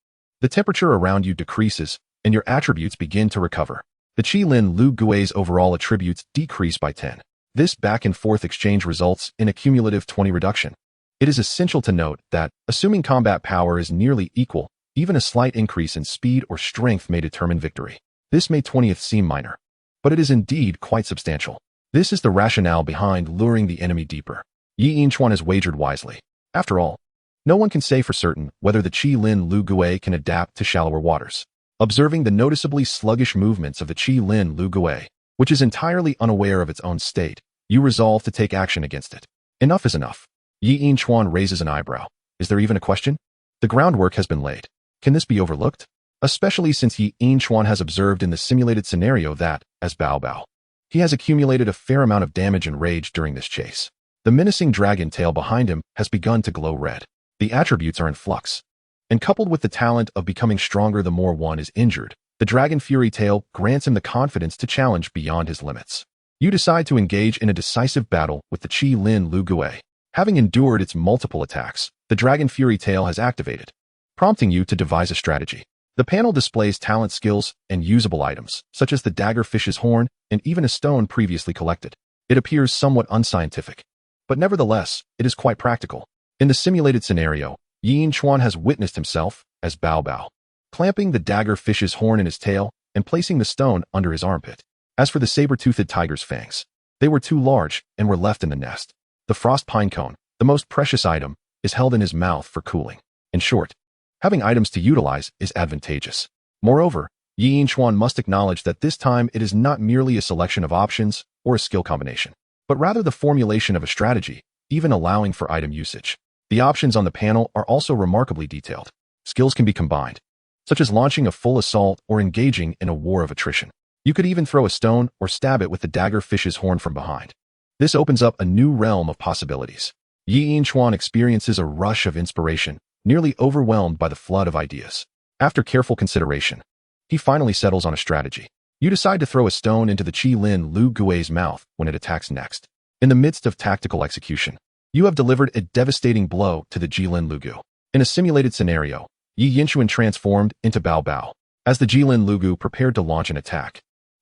The temperature around you decreases, and your attributes begin to recover. the Qilin Lu Gui's overall attributes decrease by 10. This back-and-forth exchange results in a cumulative 20 reduction. It is essential to note that, assuming combat power is nearly equal, even a slight increase in speed or strength may determine victory. This may 20th seem minor, but it is indeed quite substantial. This is the rationale behind luring the enemy deeper. Yi Yinchuan has wagered wisely. After all, no one can say for certain whether the Qilin Lu Gui can adapt to shallower waters. Observing the noticeably sluggish movements of the Qilin Lu Gui, which is entirely unaware of its own state, you resolve to take action against it. Enough is enough. Yi Yinchuan raises an eyebrow. Is there even a question? The groundwork has been laid. Can this be overlooked? Especially since Yi Yinchuan has observed in the simulated scenario that, as Bao Bao, he has accumulated a fair amount of damage and rage during this chase. The menacing dragon tail behind him has begun to glow red. The attributes are in flux. And coupled with the talent of becoming stronger the more one is injured, the dragon fury tail grants him the confidence to challenge beyond his limits. You decide to engage in a decisive battle with the Qilin Lu Gui. Having endured its multiple attacks, the dragon fury tail has activated, prompting you to devise a strategy. The panel displays talent skills and usable items, such as the daggerfish's horn and even a stone previously collected. It appears somewhat unscientific, but nevertheless, it is quite practical. In the simulated scenario, Yi Yinchuan has witnessed himself, as Bao Bao, clamping the daggerfish's horn in his tail and placing the stone under his armpit. As for the saber-toothed tiger's fangs, they were too large and were left in the nest. The frost pine cone, the most precious item, is held in his mouth for cooling. In short, having items to utilize is advantageous. Moreover, Yi Yinchuan must acknowledge that this time it is not merely a selection of options or a skill combination, but rather the formulation of a strategy, even allowing for item usage. The options on the panel are also remarkably detailed. Skills can be combined, such as launching a full assault or engaging in a war of attrition. You could even throw a stone or stab it with the daggerfish's horn from behind. This opens up a new realm of possibilities. Yi Yinchuan experiences a rush of inspiration, nearly overwhelmed by the flood of ideas. After careful consideration, he finally settles on a strategy. You decide to throw a stone into the Qilin Lu Gui's mouth when it attacks next. In the midst of tactical execution, you have delivered a devastating blow to the Qilin Lu Gui. In a simulated scenario, Yi Yinchuan transformed into Bao Bao. As the Qilin Lu Gui prepared to launch an attack,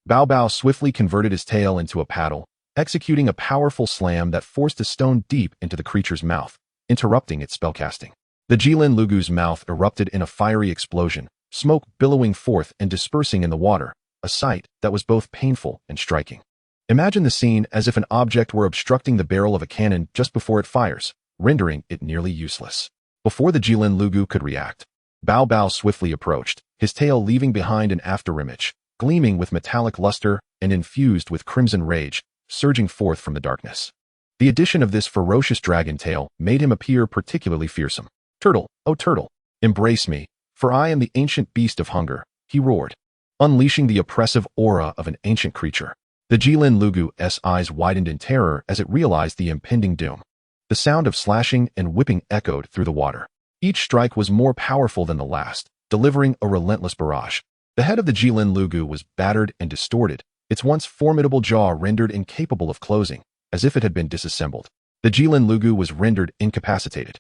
Bao Bao swiftly converted his tail into a paddle, executing a powerful slam that forced a stone deep into the creature's mouth, interrupting its spellcasting. The Qilin Lu Gui's mouth erupted in a fiery explosion, smoke billowing forth and dispersing in the water, a sight that was both painful and striking. Imagine the scene as if an object were obstructing the barrel of a cannon just before it fires, rendering it nearly useless. Before the Qilin Lu Gui could react, Bao Bao swiftly approached, his tail leaving behind an afterimage, gleaming with metallic luster and infused with crimson rage, surging forth from the darkness. The addition of this ferocious dragon tail made him appear particularly fearsome. "Turtle, oh turtle, embrace me, for I am the ancient beast of hunger," he roared, unleashing the oppressive aura of an ancient creature. The Qilin Lu Gui's eyes widened in terror as it realized the impending doom. The sound of slashing and whipping echoed through the water. Each strike was more powerful than the last, delivering a relentless barrage. The head of the Qilin Lu Gui was battered and distorted, its once formidable jaw rendered incapable of closing, as if it had been disassembled. The Qilin Lu Gui was rendered incapacitated.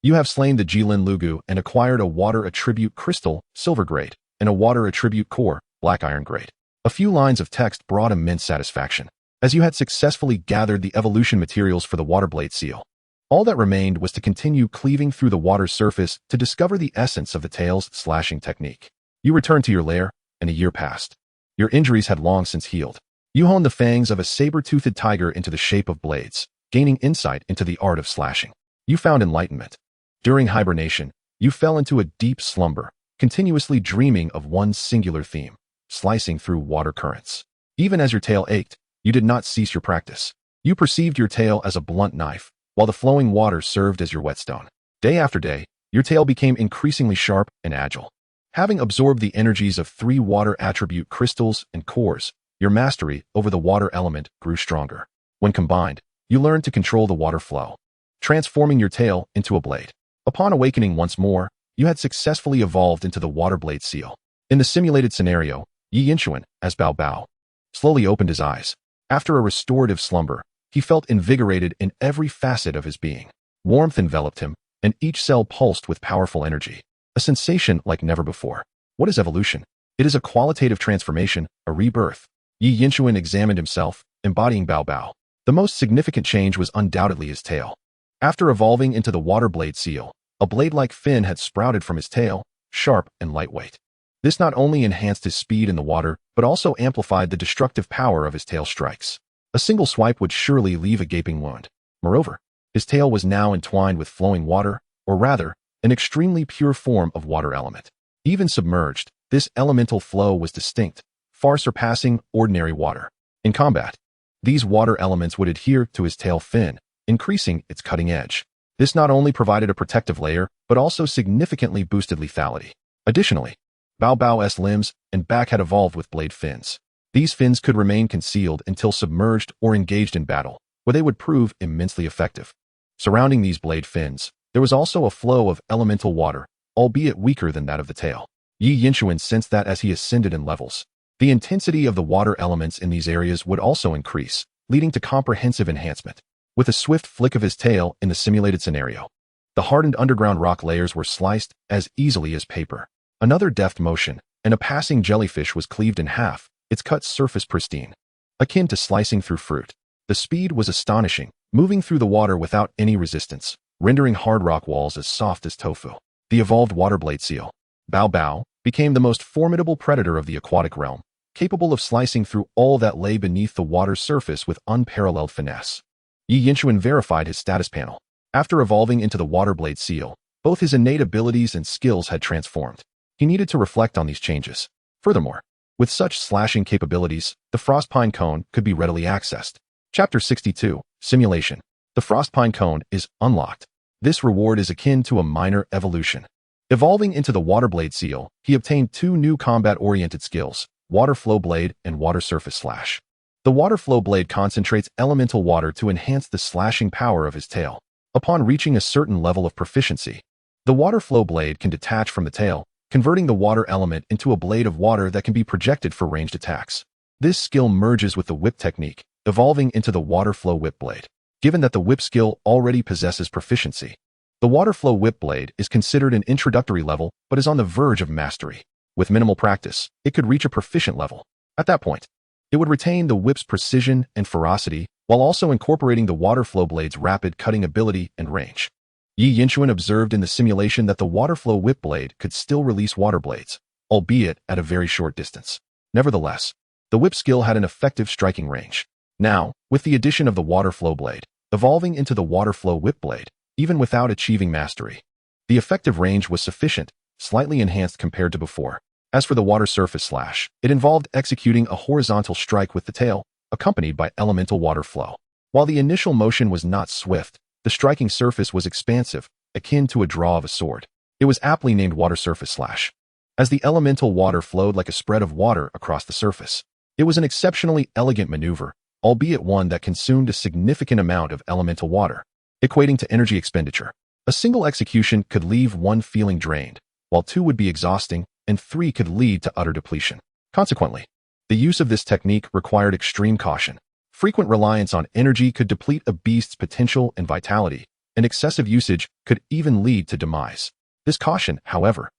You have slain the Qilin Lu Gui and acquired a water attribute crystal, silver grade, and a water attribute core, black iron grade. A few lines of text brought immense satisfaction, as you had successfully gathered the evolution materials for the waterblade seal. All that remained was to continue cleaving through the water's surface to discover the essence of the tail's slashing technique. You returned to your lair, and a year passed. Your injuries had long since healed. You honed the fangs of a saber-toothed tiger into the shape of blades, gaining insight into the art of slashing. You found enlightenment. During hibernation, you fell into a deep slumber, continuously dreaming of one singular theme, slicing through water currents. Even as your tail ached, you did not cease your practice. You perceived your tail as a blunt knife, while the flowing water served as your whetstone. Day after day, your tail became increasingly sharp and agile. Having absorbed the energies of 3 water attribute crystals and cores, your mastery over the water element grew stronger. When combined, you learned to control the water flow, transforming your tail into a blade. Upon awakening once more, you had successfully evolved into the water blade seal. In the simulated scenario, Yi Yinchuan, as Bao Bao, slowly opened his eyes. After a restorative slumber, he felt invigorated in every facet of his being. Warmth enveloped him, and each cell pulsed with powerful energy, a sensation like never before. What is evolution? It is a qualitative transformation, a rebirth. Yi Yinchuan examined himself, embodying Bao Bao. The most significant change was undoubtedly his tail. After evolving into the water blade seal, a blade-like fin had sprouted from his tail, sharp and lightweight. This not only enhanced his speed in the water, but also amplified the destructive power of his tail strikes. A single swipe would surely leave a gaping wound. Moreover, his tail was now entwined with flowing water, or rather, an extremely pure form of water element. Even submerged, this elemental flow was distinct, far surpassing ordinary water. In combat, these water elements would adhere to his tail fin, increasing its cutting edge. This not only provided a protective layer, but also significantly boosted lethality. Additionally, Bao Bao's limbs and back had evolved with blade fins. These fins could remain concealed until submerged or engaged in battle, where they would prove immensely effective. Surrounding these blade fins, there was also a flow of elemental water, albeit weaker than that of the tail. Yi Yinchuan sensed that as he ascended in levels, the intensity of the water elements in these areas would also increase, leading to comprehensive enhancement. With a swift flick of his tail in the simulated scenario, the hardened underground rock layers were sliced as easily as paper. Another deft motion, and a passing jellyfish was cleaved in half, its cut surface pristine, akin to slicing through fruit. The speed was astonishing, moving through the water without any resistance, rendering hard rock walls as soft as tofu. The evolved water blade seal, Bao Bao, became the most formidable predator of the aquatic realm, capable of slicing through all that lay beneath the water's surface with unparalleled finesse. Yi Yinchuan verified his status panel. After evolving into the water blade seal, both his innate abilities and skills had transformed. He needed to reflect on these changes. Furthermore, with such slashing capabilities, the Frostpine Cone could be readily accessed. Chapter 62, Simulation. The Frostpine Cone is unlocked. This reward is akin to a minor evolution. Evolving into the water blade seal, he obtained two new combat-oriented skills, Water Flow Blade and Water Surface Slash. The Water Flow Blade concentrates elemental water to enhance the slashing power of his tail. Upon reaching a certain level of proficiency, the Water Flow Blade can detach from the tail, converting the water element into a blade of water that can be projected for ranged attacks. This skill merges with the whip technique, evolving into the Water Flow Whip Blade. Given that the whip skill already possesses proficiency, the Water Flow Whip Blade is considered an introductory level but is on the verge of mastery. With minimal practice, it could reach a proficient level. At that point, it would retain the whip's precision and ferocity while also incorporating the Water Flow Blade's rapid cutting ability and range. Yi Yinchuan observed in the simulation that the Water Flow Whip Blade could still release water blades, albeit at a very short distance. Nevertheless, the whip skill had an effective striking range. Now, with the addition of the Water Flow Blade, evolving into the Water Flow Whip Blade, even without achieving mastery, the effective range was sufficient, slightly enhanced compared to before. As for the Water Surface Slash, it involved executing a horizontal strike with the tail, accompanied by elemental water flow. While the initial motion was not swift, the striking surface was expansive, akin to a draw of a sword. It was aptly named Water Surface Slash, as the elemental water flowed like a spread of water across the surface. It was an exceptionally elegant maneuver, albeit one that consumed a significant amount of elemental water, equating to energy expenditure. A single execution could leave one feeling drained, while two would be exhausting, and three could lead to utter depletion. Consequently, the use of this technique required extreme caution. Frequent reliance on energy could deplete a beast's potential and vitality, and excessive usage could even lead to demise. This caution, however,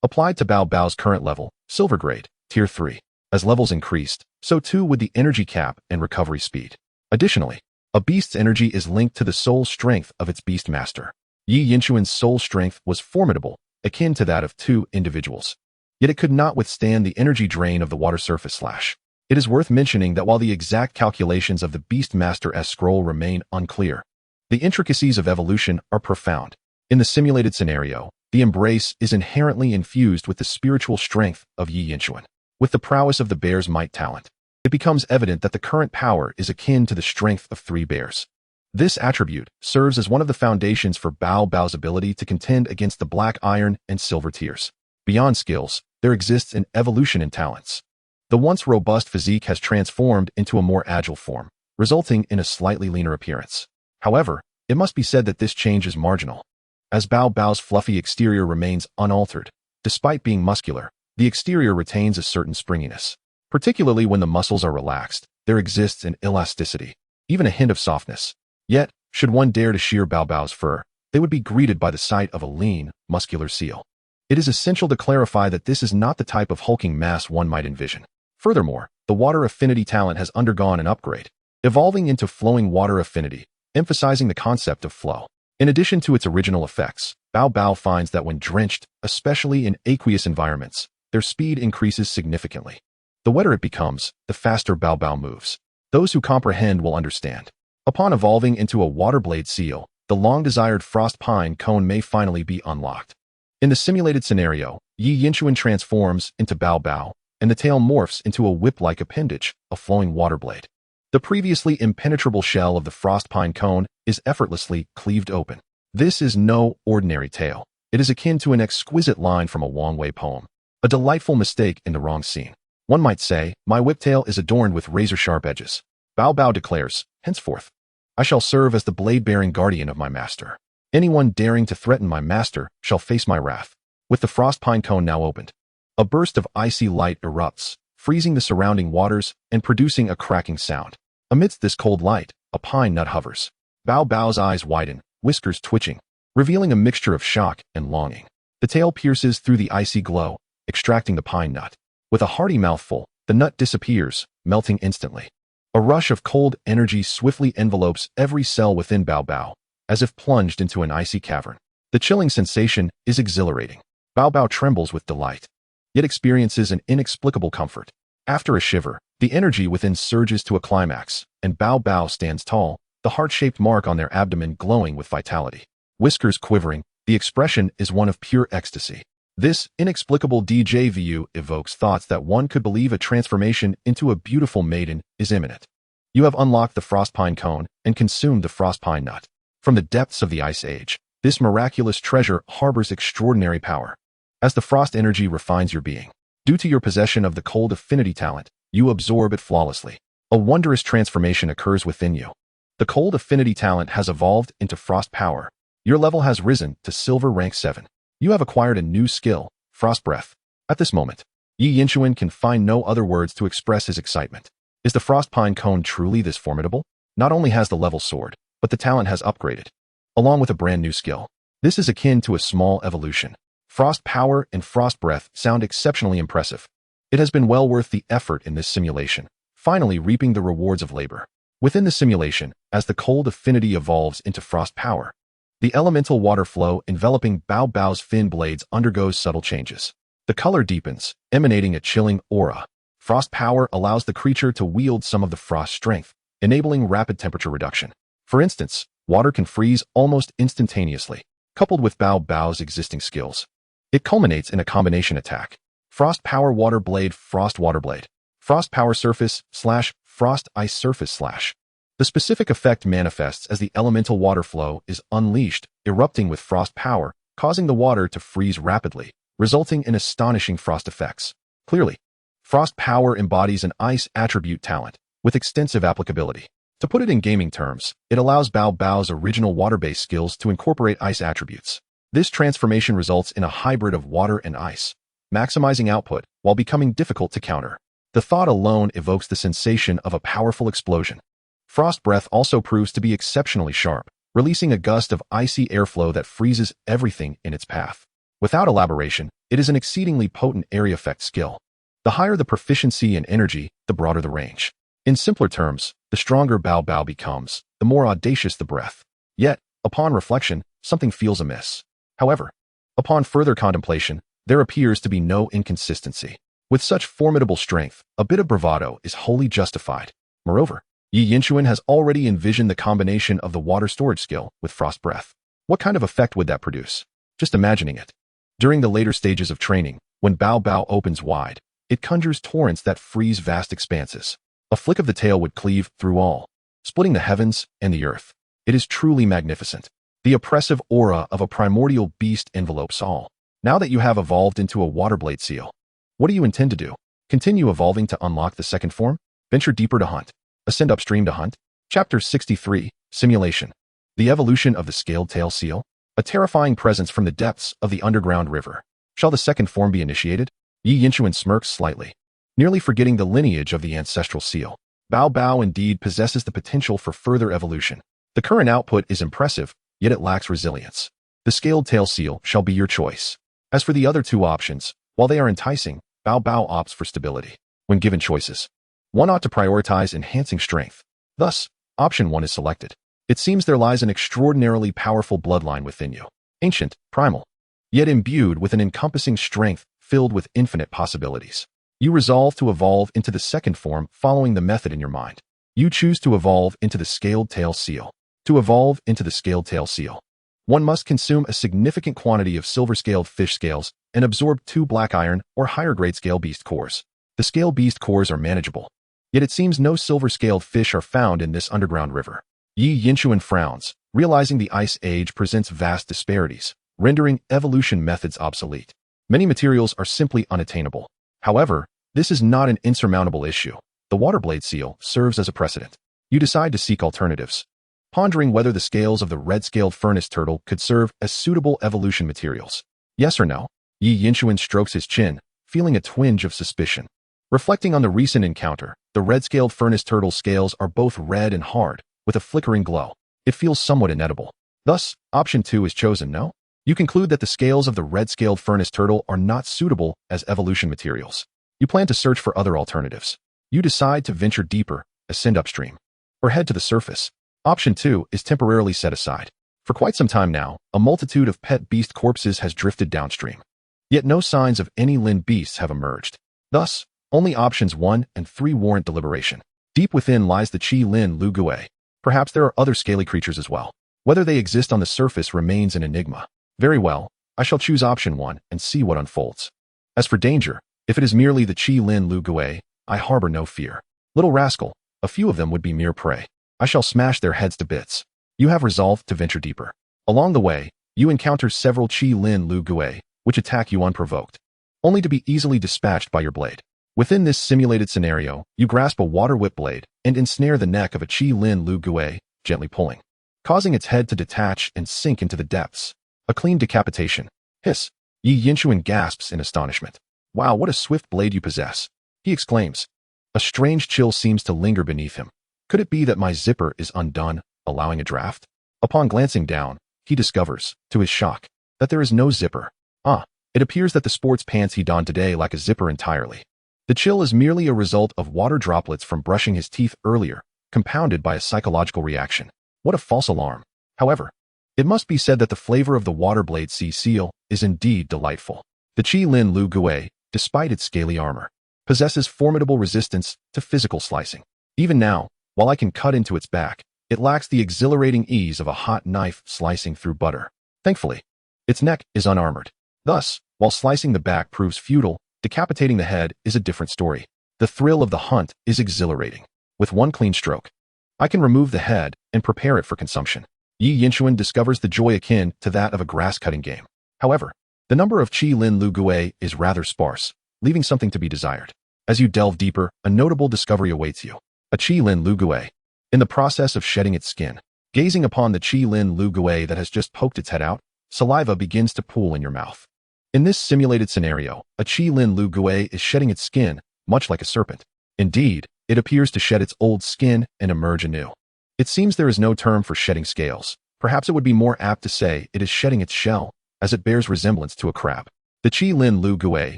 applied to Bao Bao's current level, Silver Grade, Tier 3. As levels increased, so too would the energy cap and recovery speed. Additionally, a beast's energy is linked to the soul strength of its beast master. Yi Yinchuan's soul strength was formidable, akin to that of two individuals. Yet it could not withstand the energy drain of the Water Surface Slash. It is worth mentioning that while the exact calculations of the Beastmaster's scroll remain unclear, the intricacies of evolution are profound. In the simulated scenario, the embrace is inherently infused with the spiritual strength of Yi Yinchuan. With the prowess of the bear's might talent, it becomes evident that the current power is akin to the strength of three bears. This attribute serves as one of the foundations for Bao Bao's ability to contend against the Black Iron and Silver tiers. Beyond skills, there exists an evolution in talents. The once robust physique has transformed into a more agile form, resulting in a slightly leaner appearance. However, it must be said that this change is marginal. As Bao Bao's fluffy exterior remains unaltered, despite being muscular, the exterior retains a certain springiness. Particularly when the muscles are relaxed, there exists an elasticity, even a hint of softness. Yet, should one dare to shear Bao Bao's fur, they would be greeted by the sight of a lean, muscular seal. It is essential to clarify that this is not the type of hulking mass one might envision. Furthermore, the water affinity talent has undergone an upgrade, evolving into flowing water affinity, emphasizing the concept of flow. In addition to its original effects, Bao Bao finds that when drenched, especially in aqueous environments, their speed increases significantly. The wetter it becomes, the faster Bao Bao moves. Those who comprehend will understand. Upon evolving into a waterblade seal, the long-desired frost pine cone may finally be unlocked. In the simulated scenario, Yi Yinchuan transforms into Bao Bao, and the tail morphs into a whip-like appendage, a flowing waterblade. The previously impenetrable shell of the frost pine cone is effortlessly cleaved open. This is no ordinary tail. It is akin to an exquisite line from a Wang Wei poem. A delightful mistake in the wrong scene. One might say, my whiptail is adorned with razor-sharp edges. Bao Bao declares, henceforth, I shall serve as the blade-bearing guardian of my master. Anyone daring to threaten my master shall face my wrath. With the frost pine cone now opened, a burst of icy light erupts, freezing the surrounding waters and producing a cracking sound. Amidst this cold light, a pine nut hovers. Bao Bao's eyes widen, whiskers twitching, revealing a mixture of shock and longing. The tail pierces through the icy glow, extracting the pine nut. With a hearty mouthful, the nut disappears, melting instantly. A rush of cold energy swiftly envelopes every cell within Bao Bao, as if plunged into an icy cavern. The chilling sensation is exhilarating. Bao Bao trembles with delight, yet experiences an inexplicable comfort. After a shiver, the energy within surges to a climax, and Bao Bao stands tall, the heart-shaped mark on their abdomen glowing with vitality. Whiskers quivering, the expression is one of pure ecstasy. This inexplicable DJVU evokes thoughts that one could believe a transformation into a beautiful maiden is imminent. You have unlocked the frost pine cone and consumed the frost pine nut. From the depths of the Ice Age, this miraculous treasure harbors extraordinary power. As the frost energy refines your being, due to your possession of the cold affinity talent, you absorb it flawlessly. A wondrous transformation occurs within you. The cold affinity talent has evolved into frost power. Your level has risen to silver rank 7. You have acquired a new skill, Frost Breath. At this moment, Yi Yinchuan can find no other words to express his excitement. Is the Frost Pine Cone truly this formidable? Not only has the level soared, but the talent has upgraded, along with a brand new skill. This is akin to a small evolution. Frost Power and Frost Breath sound exceptionally impressive. It has been well worth the effort in this simulation, finally reaping the rewards of labor. Within the simulation, as the cold affinity evolves into Frost Power, the elemental water flow enveloping Bao Bao's fin blades undergoes subtle changes. The color deepens, emanating a chilling aura. Frost Power allows the creature to wield some of the frost strength, enabling rapid temperature reduction. For instance, water can freeze almost instantaneously, coupled with Bao Bao's existing skills. It culminates in a combination attack. Frost Power Water Blade Frost Water Blade. Frost Power Surface / Frost Ice Surface / The specific effect manifests as the elemental water flow is unleashed, erupting with frost power, causing the water to freeze rapidly, resulting in astonishing frost effects. Clearly, Frost Power embodies an ice attribute talent, with extensive applicability. To put it in gaming terms, it allows Bao Bao's original water-based skills to incorporate ice attributes. This transformation results in a hybrid of water and ice, maximizing output while becoming difficult to counter. The thought alone evokes the sensation of a powerful explosion. Frost Breath also proves to be exceptionally sharp, releasing a gust of icy airflow that freezes everything in its path. Without elaboration, it is an exceedingly potent area effect skill. The higher the proficiency in energy, the broader the range. In simpler terms, the stronger Bao Bao becomes, the more audacious the breath. Yet, upon reflection, something feels amiss. However, upon further contemplation, there appears to be no inconsistency. With such formidable strength, a bit of bravado is wholly justified. Moreover, Yi Yinchuan has already envisioned the combination of the water storage skill with Frost Breath. What kind of effect would that produce? Just imagining it. During the later stages of training, when Bao Bao opens wide, it conjures torrents that freeze vast expanses. A flick of the tail would cleave through all, splitting the heavens and the earth. It is truly magnificent. The oppressive aura of a primordial beast envelopes all. Now that you have evolved into a waterblade seal, what do you intend to do? Continue evolving to unlock the second form? Venture deeper to hunt? Ascend upstream to hunt? Chapter 63, Simulation. The Evolution of the Scaled Tail Seal. A terrifying presence from the depths of the underground river. Shall the second form be initiated? Yi Yinchuan smirks slightly, nearly forgetting the lineage of the ancestral seal. Bao Bao indeed possesses the potential for further evolution. The current output is impressive, yet it lacks resilience. The Scaled Tail Seal shall be your choice. As for the other two options, while they are enticing, Bao Bao opts for stability. When given choices, one ought to prioritize enhancing strength. Thus, option 1 is selected. It seems there lies an extraordinarily powerful bloodline within you. Ancient, primal, yet imbued with an encompassing strength filled with infinite possibilities. You resolve to evolve into the second form following the method in your mind. You choose to evolve into the scaled tail seal. To evolve into the scaled tail seal, one must consume a significant quantity of silver-scaled fish scales and absorb 2 black iron or higher-grade scale beast cores. The scale beast cores are manageable, yet it seems no silver-scaled fish are found in this underground river. Yi Yinchuan frowns, realizing the Ice Age presents vast disparities, rendering evolution methods obsolete. Many materials are simply unattainable. However, this is not an insurmountable issue. The waterblade seal serves as a precedent. You decide to seek alternatives, pondering whether the scales of the red-scaled furnace turtle could serve as suitable evolution materials. Yes or no? Yi Yinchuan strokes his chin, feeling a twinge of suspicion. Reflecting on the recent encounter, the red-scaled furnace turtle's scales are both red and hard, with a flickering glow. It feels somewhat inedible. Thus, option 2 is chosen, no? You conclude that the scales of the red-scaled furnace turtle are not suitable as evolution materials. You plan to search for other alternatives. You decide to venture deeper, ascend upstream, or head to the surface. Option 2 is temporarily set aside. For quite some time now, a multitude of pet beast corpses has drifted downstream. Yet no signs of any Lin beasts have emerged. Thus, only options 1 and 3 warrant deliberation. Deep within lies the Qi Lin Lu Gui. Perhaps there are other scaly creatures as well. Whether they exist on the surface remains an enigma. Very well, I shall choose option 1 and see what unfolds. As for danger, if it is merely the Qi Lin Lu Gui, I harbor no fear. Little rascal, a few of them would be mere prey. I shall smash their heads to bits. You have resolved to venture deeper. Along the way, you encounter several Qi Lin Lu Gui, which attack you unprovoked, only to be easily dispatched by your blade. Within this simulated scenario, you grasp a water whip blade and ensnare the neck of a Qi Lin Lu Gui, gently pulling, causing its head to detach and sink into the depths. A clean decapitation. Hiss. Yi Yinchuan gasps in astonishment. Wow, what a swift blade you possess, he exclaims. A strange chill seems to linger beneath him. Could it be that my zipper is undone, allowing a draft? Upon glancing down, he discovers, to his shock, that there is no zipper. It appears that the sports pants he donned today lack a zipper entirely. The chill is merely a result of water droplets from brushing his teeth earlier, compounded by a psychological reaction. What a false alarm. However, it must be said that the flavor of the waterblade sea seal is indeed delightful. The Qi Lin Lu Gui, despite its scaly armor, possesses formidable resistance to physical slicing. Even now, while I can cut into its back, it lacks the exhilarating ease of a hot knife slicing through butter. Thankfully, its neck is unarmored. Thus, while slicing the back proves futile, decapitating the head is a different story. The thrill of the hunt is exhilarating. With one clean stroke, I can remove the head and prepare it for consumption. Yi Yinchuan discovers the joy akin to that of a grass-cutting game. However, the number of Qi Lin Lu Gui is rather sparse, leaving something to be desired. As you delve deeper, a notable discovery awaits you. A Qi Lin Lu Gui. In the process of shedding its skin, gazing upon the Qi Lin Lu Gui that has just poked its head out, saliva begins to pool in your mouth. In this simulated scenario, a Qi Lin Lu Gui is shedding its skin, much like a serpent. Indeed, it appears to shed its old skin and emerge anew. It seems there is no term for shedding scales. Perhaps it would be more apt to say it is shedding its shell, as it bears resemblance to a crab. The Qi Lin Lu Gui,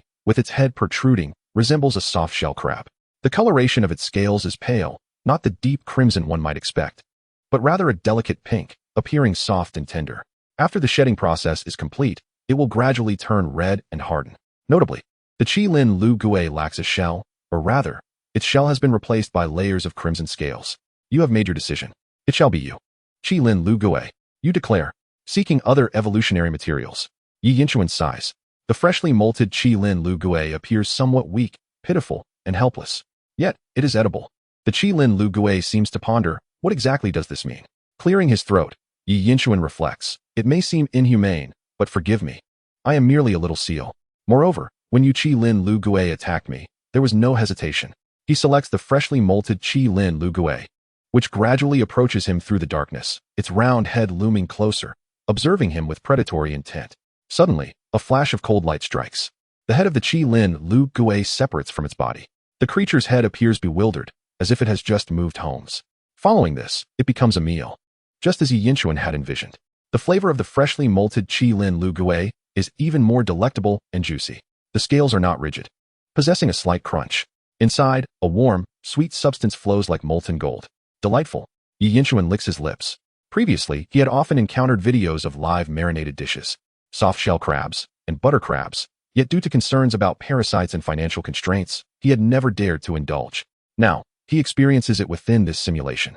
with its head protruding, resembles a soft-shell crab. The coloration of its scales is pale, not the deep crimson one might expect, but rather a delicate pink, appearing soft and tender. After the shedding process is complete, it will gradually turn red and harden. Notably, the Qi Lin Lu Gui lacks a shell, or rather, its shell has been replaced by layers of crimson scales. You have made your decision. It shall be you. Qi Lin Lu Gui, you declare, seeking other evolutionary materials. Yi Yinchuan sighs. The freshly molted Qi Lin Lu Gui appears somewhat weak, pitiful, and helpless. Yet, it is edible. The Qi Lin Lu Gui seems to ponder, what exactly does this mean? Clearing his throat, Yi Yinchuan reflects, it may seem inhumane, but forgive me. I am merely a little seal. Moreover, when you Qi Lin Lu Gui attacked me, there was no hesitation. He selects the freshly molted Qi Lin Lu Gui, which gradually approaches him through the darkness, its round head looming closer, observing him with predatory intent. Suddenly, a flash of cold light strikes. The head of the Qi Lin Lu Gui separates from its body. The creature's head appears bewildered, as if it has just moved homes. Following this, it becomes a meal, just as Yi Yinchuan had envisioned. The flavor of the freshly molted Qi Lin Lu Gui is even more delectable and juicy. The scales are not rigid, possessing a slight crunch. Inside, a warm, sweet substance flows like molten gold. Delightful. Yi Yinshuan licks his lips. Previously, he had often encountered videos of live marinated dishes, soft-shell crabs, and butter crabs, yet due to concerns about parasites and financial constraints, he had never dared to indulge. Now, he experiences it within this simulation.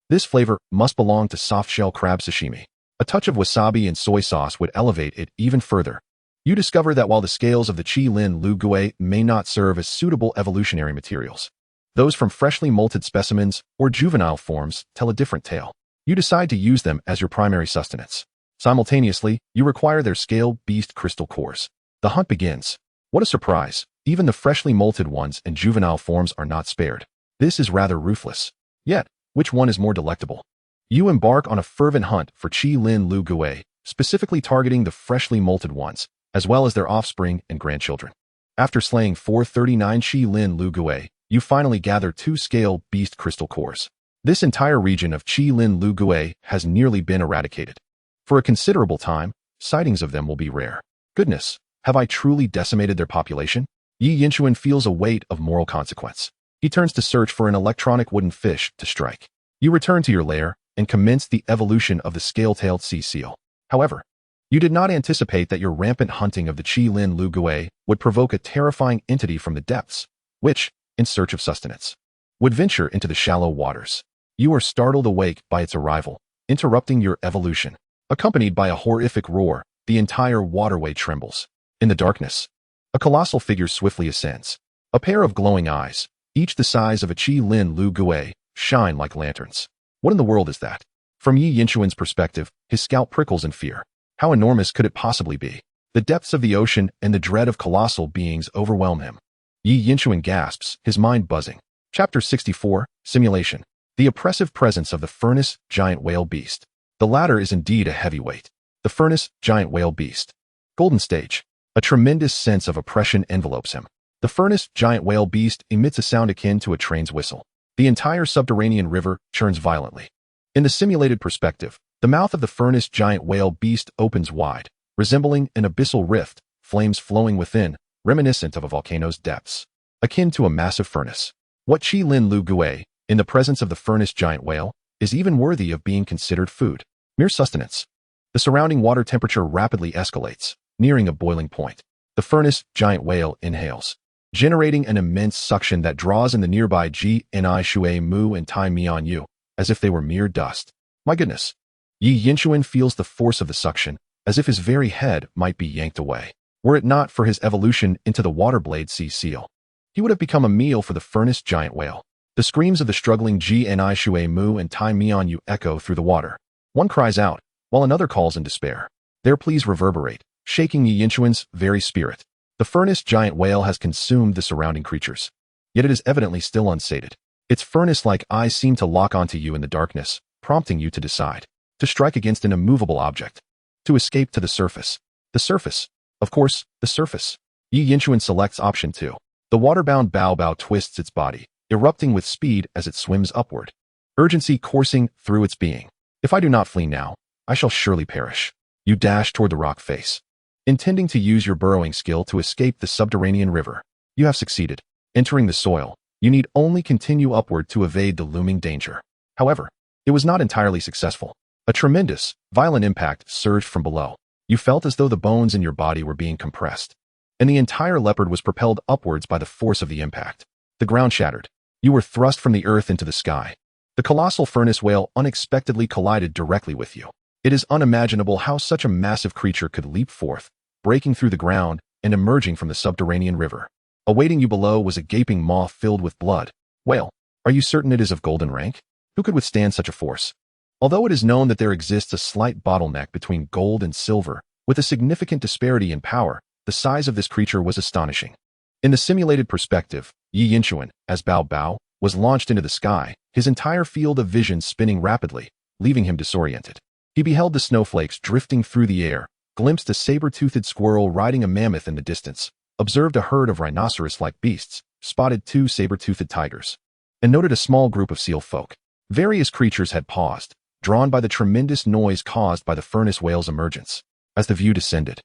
This flavor must belong to soft-shell crab sashimi. A touch of wasabi and soy sauce would elevate it even further. You discover that while the scales of the Qilin Lu Gui may not serve as suitable evolutionary materials, those from freshly molted specimens or juvenile forms tell a different tale. You decide to use them as your primary sustenance. Simultaneously, you require their scale beast crystal cores. The hunt begins. What a surprise! Even the freshly molted ones and juvenile forms are not spared. This is rather ruthless. Yet, which one is more delectable? You embark on a fervent hunt for Qilin Lu Gui, specifically targeting the freshly molted ones, as well as their offspring and grandchildren. After slaying 439 Qilin Lu Gui, you finally gather 2 scale beast crystal cores. This entire region of Qilin Lu Gui has nearly been eradicated. For a considerable time, sightings of them will be rare. Goodness, have I truly decimated their population? Yi Yinshuan feels a weight of moral consequence. He turns to search for an electronic wooden fish to strike. You return to your lair and commence the evolution of the scale-tailed sea seal. However, you did not anticipate that your rampant hunting of the Qilin Lu Gui would provoke a terrifying entity from the depths, which, in search of sustenance, would venture into the shallow waters. You are startled awake by its arrival, interrupting your evolution. Accompanied by a horrific roar, the entire waterway trembles. In the darkness, a colossal figure swiftly ascends. A pair of glowing eyes, each the size of a Qilin Lu Gui, shine like lanterns. What in the world is that? From Yi Yinshuan's perspective, his scalp prickles in fear. How enormous could it possibly be? The depths of the ocean and the dread of colossal beings overwhelm him. Yi Yinshuan gasps, his mind buzzing. Chapter 64, Simulation. The oppressive presence of the furnace giant whale beast. The latter is indeed a heavyweight. The furnace giant whale beast. Golden stage. A tremendous sense of oppression envelopes him. The furnace giant whale beast emits a sound akin to a train's whistle. The entire subterranean river churns violently. In the simulated perspective, the mouth of the furnace giant whale beast opens wide, resembling an abyssal rift, flames flowing within, reminiscent of a volcano's depths. Akin to a massive furnace. What Qilin Lu Gui, in the presence of the furnace giant whale, is even worthy of being considered food. Mere sustenance. The surrounding water temperature rapidly escalates, nearing a boiling point. The furnace giant whale inhales, generating an immense suction that draws in the nearby Gni Shui Mu and Tai Mian Yu, as if they were mere dust. My goodness. Yi Yinshuan feels the force of the suction, as if his very head might be yanked away. Were it not for his evolution into the water-blade sea seal, he would have become a meal for the furnace giant whale. The screams of the struggling Gni Shui Mu and Tai Mian Yu echo through the water. One cries out, while another calls in despair. Their pleas reverberate, shaking Yi Yinshuan's very spirit. The furnace giant whale has consumed the surrounding creatures, yet it is evidently still unsated. Its furnace-like eyes seem to lock onto you in the darkness, prompting you to decide. To strike against an immovable object. To escape to the surface. The surface. Of course, the surface. Yi Yinshuan selects option 2. The water-bound Bao twists its body, erupting with speed as it swims upward. Urgency coursing through its being. If I do not flee now, I shall surely perish. You dash toward the rock face, intending to use your burrowing skill to escape the subterranean river. You have succeeded. Entering the soil, you need only continue upward to evade the looming danger. However, it was not entirely successful. A tremendous, violent impact surged from below. You felt as though the bones in your body were being compressed, and the entire leopard was propelled upwards by the force of the impact. The ground shattered. You were thrust from the earth into the sky. The colossal furnace whale unexpectedly collided directly with you. It is unimaginable how such a massive creature could leap forth, breaking through the ground and emerging from the subterranean river. Awaiting you below was a gaping maw filled with blood. Whale, are you certain it is of golden rank? Who could withstand such a force? Although it is known that there exists a slight bottleneck between gold and silver, with a significant disparity in power, the size of this creature was astonishing. In the simulated perspective, Yi Yinshuan, as Bao, was launched into the sky, his entire field of vision spinning rapidly, leaving him disoriented. He beheld the snowflakes drifting through the air, glimpsed a saber-toothed squirrel riding a mammoth in the distance, observed a herd of rhinoceros-like beasts, spotted 2 saber-toothed tigers, and noted a small group of seal folk. Various creatures had paused, drawn by the tremendous noise caused by the furnace whale's emergence. As the view descended,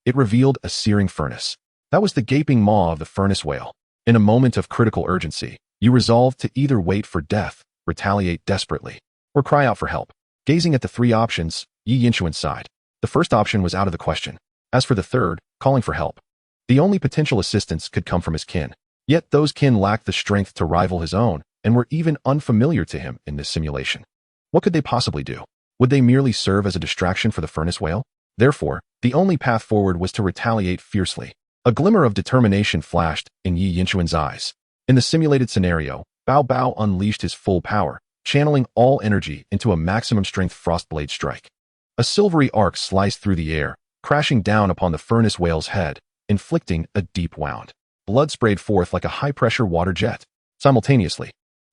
it revealed a searing furnace. That was the gaping maw of the furnace whale. In a moment of critical urgency, you resolved to either wait for death, retaliate desperately, or cry out for help. Gazing at the three options, Yi Yinshuan sighed. The first option was out of the question. As for the third, calling for help, the only potential assistance could come from his kin. Yet those kin lacked the strength to rival his own and were even unfamiliar to him in this simulation. What could they possibly do? Would they merely serve as a distraction for the furnace whale? Therefore, the only path forward was to retaliate fiercely. A glimmer of determination flashed in Yi Yinshuan's eyes. In the simulated scenario, Bao Bao unleashed his full power, channeling all energy into a maximum strength frostblade strike. A silvery arc sliced through the air, crashing down upon the furnace whale's head, inflicting a deep wound. Blood sprayed forth like a high-pressure water jet. Simultaneously,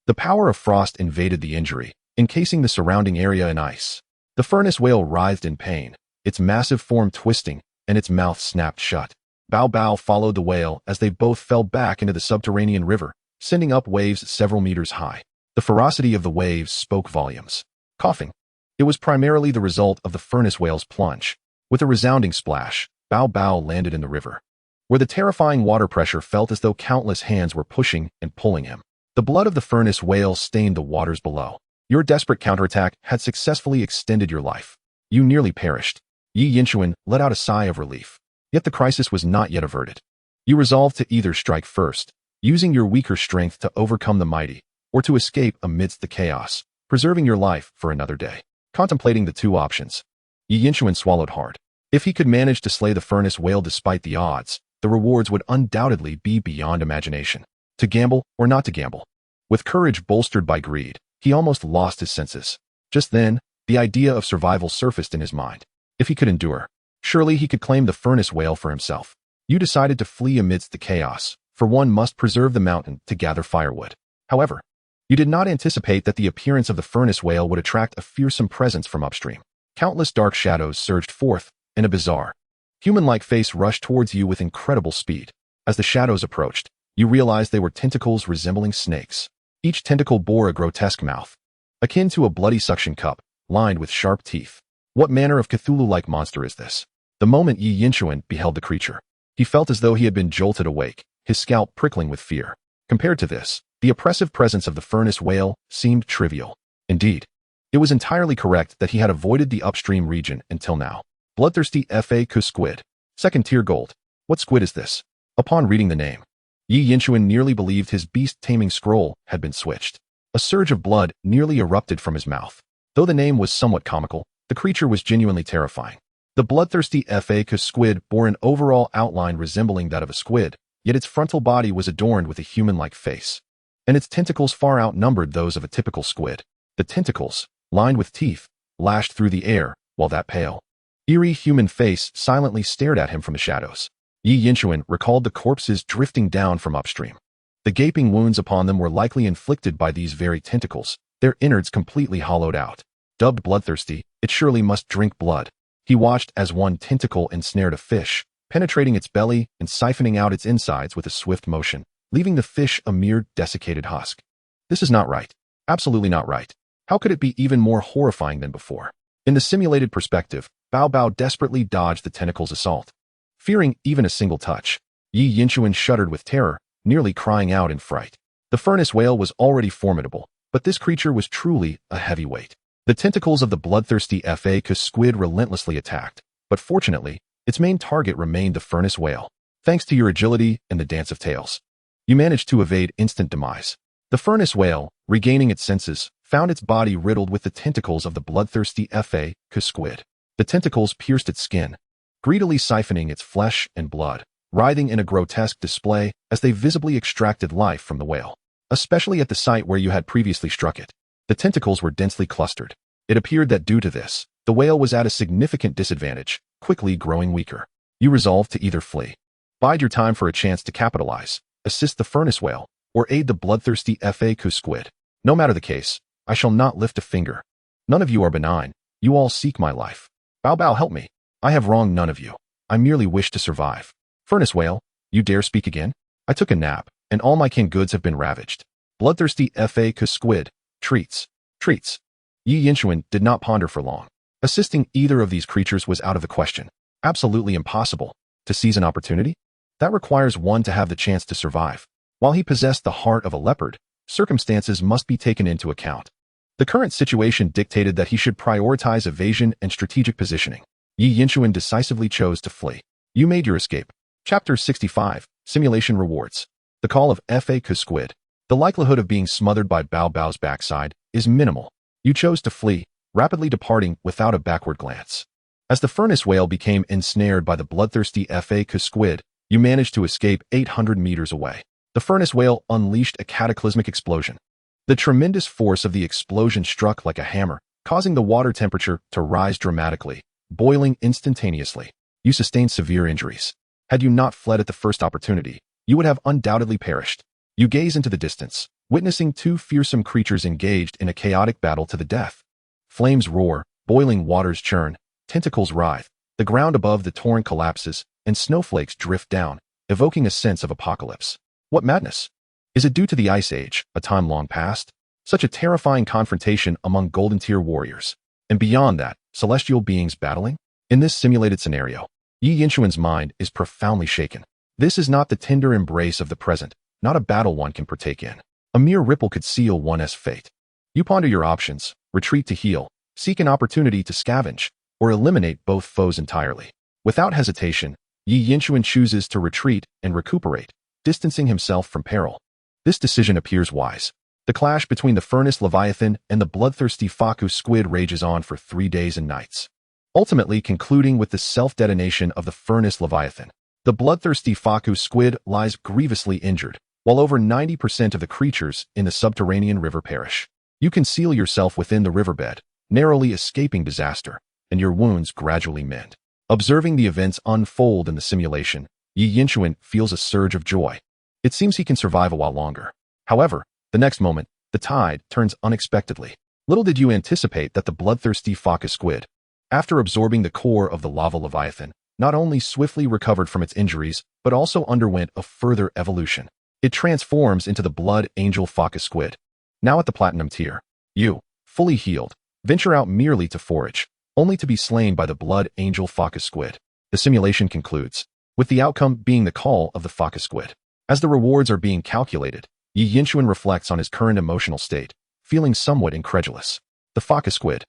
the power of frost invaded the injury, encasing the surrounding area in ice. The furnace whale writhed in pain, its massive form twisting, and its mouth snapped shut. Bao Bao followed the whale as they both fell back into the subterranean river, sending up waves several meters high. The ferocity of the waves spoke volumes. Coughing. It was primarily the result of the furnace whale's plunge. With a resounding splash, Bao Bao landed in the river, where the terrifying water pressure felt as though countless hands were pushing and pulling him. The blood of the furnace whale stained the waters below. Your desperate counterattack had successfully extended your life. You nearly perished. Yi Yinshuan let out a sigh of relief. Yet the crisis was not yet averted. You resolved to either strike first, using your weaker strength to overcome the mighty, or to escape amidst the chaos, preserving your life for another day. Contemplating the two options, Yi Yinshuan swallowed hard. If he could manage to slay the furnace whale despite the odds, the rewards would undoubtedly be beyond imagination. To gamble or not to gamble? With courage bolstered by greed, he almost lost his senses. Just then, the idea of survival surfaced in his mind. If he could endure, surely he could claim the furnace whale for himself. You decided to flee amidst the chaos, for one must preserve the mountain to gather firewood. However, you did not anticipate that the appearance of the furnace whale would attract a fearsome presence from upstream. Countless dark shadows surged forth, and a bizarre, human-like face rushed towards you with incredible speed. As the shadows approached, you realized they were tentacles resembling snakes. Each tentacle bore a grotesque mouth, akin to a bloody suction cup, lined with sharp teeth. What manner of Cthulhu-like monster is this? The moment Yi Yinshuan beheld the creature, he felt as though he had been jolted awake, his scalp prickling with fear. Compared to this, the oppressive presence of the furnace whale seemed trivial. Indeed, it was entirely correct that he had avoided the upstream region until now. Bloodthirsty FAQ squid. Second-tier gold. What squid is this? Upon reading the name, Yi Yinshuan nearly believed his beast taming scroll had been switched. A surge of blood nearly erupted from his mouth. Though the name was somewhat comical, the creature was genuinely terrifying. The bloodthirsty FAQ squid bore an overall outline resembling that of a squid, yet its frontal body was adorned with a human-like face, and its tentacles far outnumbered those of a typical squid. The tentacles, lined with teeth, lashed through the air, while that pale, eerie human face silently stared at him from the shadows. Yi Yinshuan recalled the corpses drifting down from upstream. The gaping wounds upon them were likely inflicted by these very tentacles, their innards completely hollowed out. Dubbed bloodthirsty, it surely must drink blood. He watched as one tentacle ensnared a fish, penetrating its belly and siphoning out its insides with a swift motion, leaving the fish a mere desiccated husk. This is not right. Absolutely not right. How could it be even more horrifying than before? In the simulated perspective, Bao Bao desperately dodged the tentacle's assault. Fearing even a single touch, Yi Yinshuan shuddered with terror, nearly crying out in fright. The furnace whale was already formidable, but this creature was truly a heavyweight. The tentacles of the bloodthirsty FAQ squid relentlessly attacked, but fortunately, its main target remained the furnace whale. Thanks to your agility and the dance of tails, you managed to evade instant demise. The furnace whale, regaining its senses, found its body riddled with the tentacles of the bloodthirsty FAQ squid. The tentacles pierced its skin, greedily siphoning its flesh and blood, writhing in a grotesque display as they visibly extracted life from the whale. Especially at the site where you had previously struck it, the tentacles were densely clustered. It appeared that due to this, the whale was at a significant disadvantage, quickly growing weaker. You resolved to either flee, bide your time for a chance to capitalize, assist the furnace whale, or aid the bloodthirsty FAQ squid. No matter the case, I shall not lift a finger. None of you are benign. You all seek my life. Bao Bao, help me. I have wronged none of you. I merely wish to survive. Furnace whale, you dare speak again? I took a nap, and all my kin goods have been ravaged. Bloodthirsty FAQ squid. Treats. Treats. Yi Yinshuan did not ponder for long. Assisting either of these creatures was out of the question. Absolutely impossible. To seize an opportunity? That requires one to have the chance to survive. While he possessed the heart of a leopard, circumstances must be taken into account. The current situation dictated that he should prioritize evasion and strategic positioning. Yi Yinchuan decisively chose to flee. You made your escape. Chapter 65, Simulation Rewards. The Call of Fa Ku Squid. The likelihood of being smothered by Bao Bao's backside is minimal. You chose to flee, rapidly departing without a backward glance. As the furnace whale became ensnared by the bloodthirsty Fa Ku Squid, you managed to escape 800 meters away. The furnace whale unleashed a cataclysmic explosion. The tremendous force of the explosion struck like a hammer, causing the water temperature to rise dramatically, boiling instantaneously. You sustained severe injuries. Had you not fled at the first opportunity, you would have undoubtedly perished. You gaze into the distance, witnessing two fearsome creatures engaged in a chaotic battle to the death. Flames roar, boiling waters churn, tentacles writhe, the ground above the torrent collapses, and snowflakes drift down, evoking a sense of apocalypse. What madness! Is it due to the Ice Age, a time long past? Such a terrifying confrontation among Golden Tier warriors. And beyond that, celestial beings battling? In this simulated scenario, Yi Yinchuan's mind is profoundly shaken. This is not the tender embrace of the present, not a battle one can partake in. A mere ripple could seal one's fate. You ponder your options, retreat to heal, seek an opportunity to scavenge, or eliminate both foes entirely. Without hesitation, Yi Yinchuan chooses to retreat and recuperate, distancing himself from peril. This decision appears wise. The clash between the furnace leviathan and the bloodthirsty Fa Ku Squid rages on for 3 days and nights, ultimately concluding with the self-detonation of the furnace leviathan. The bloodthirsty Fa Ku Squid lies grievously injured, while over 90% of the creatures in the subterranean river perish. You conceal yourself within the riverbed, narrowly escaping disaster, and your wounds gradually mend. Observing the events unfold in the simulation, Yi Yinchuan feels a surge of joy. It seems he can survive a while longer. However, the next moment, the tide turns unexpectedly. Little did you anticipate that the bloodthirsty Fa Ku Squid, after absorbing the core of the lava leviathan, not only swiftly recovered from its injuries, but also underwent a further evolution. It transforms into the blood angel Fa Ku Squid. Now at the platinum tier, you, fully healed, venture out merely to forage, only to be slain by the blood angel Fa Ku Squid. The simulation concludes, with the outcome being the call of the Fa Ku Squid. As the rewards are being calculated, Yi Yinchuan reflects on his current emotional state, feeling somewhat incredulous. The Fa Ku Squid.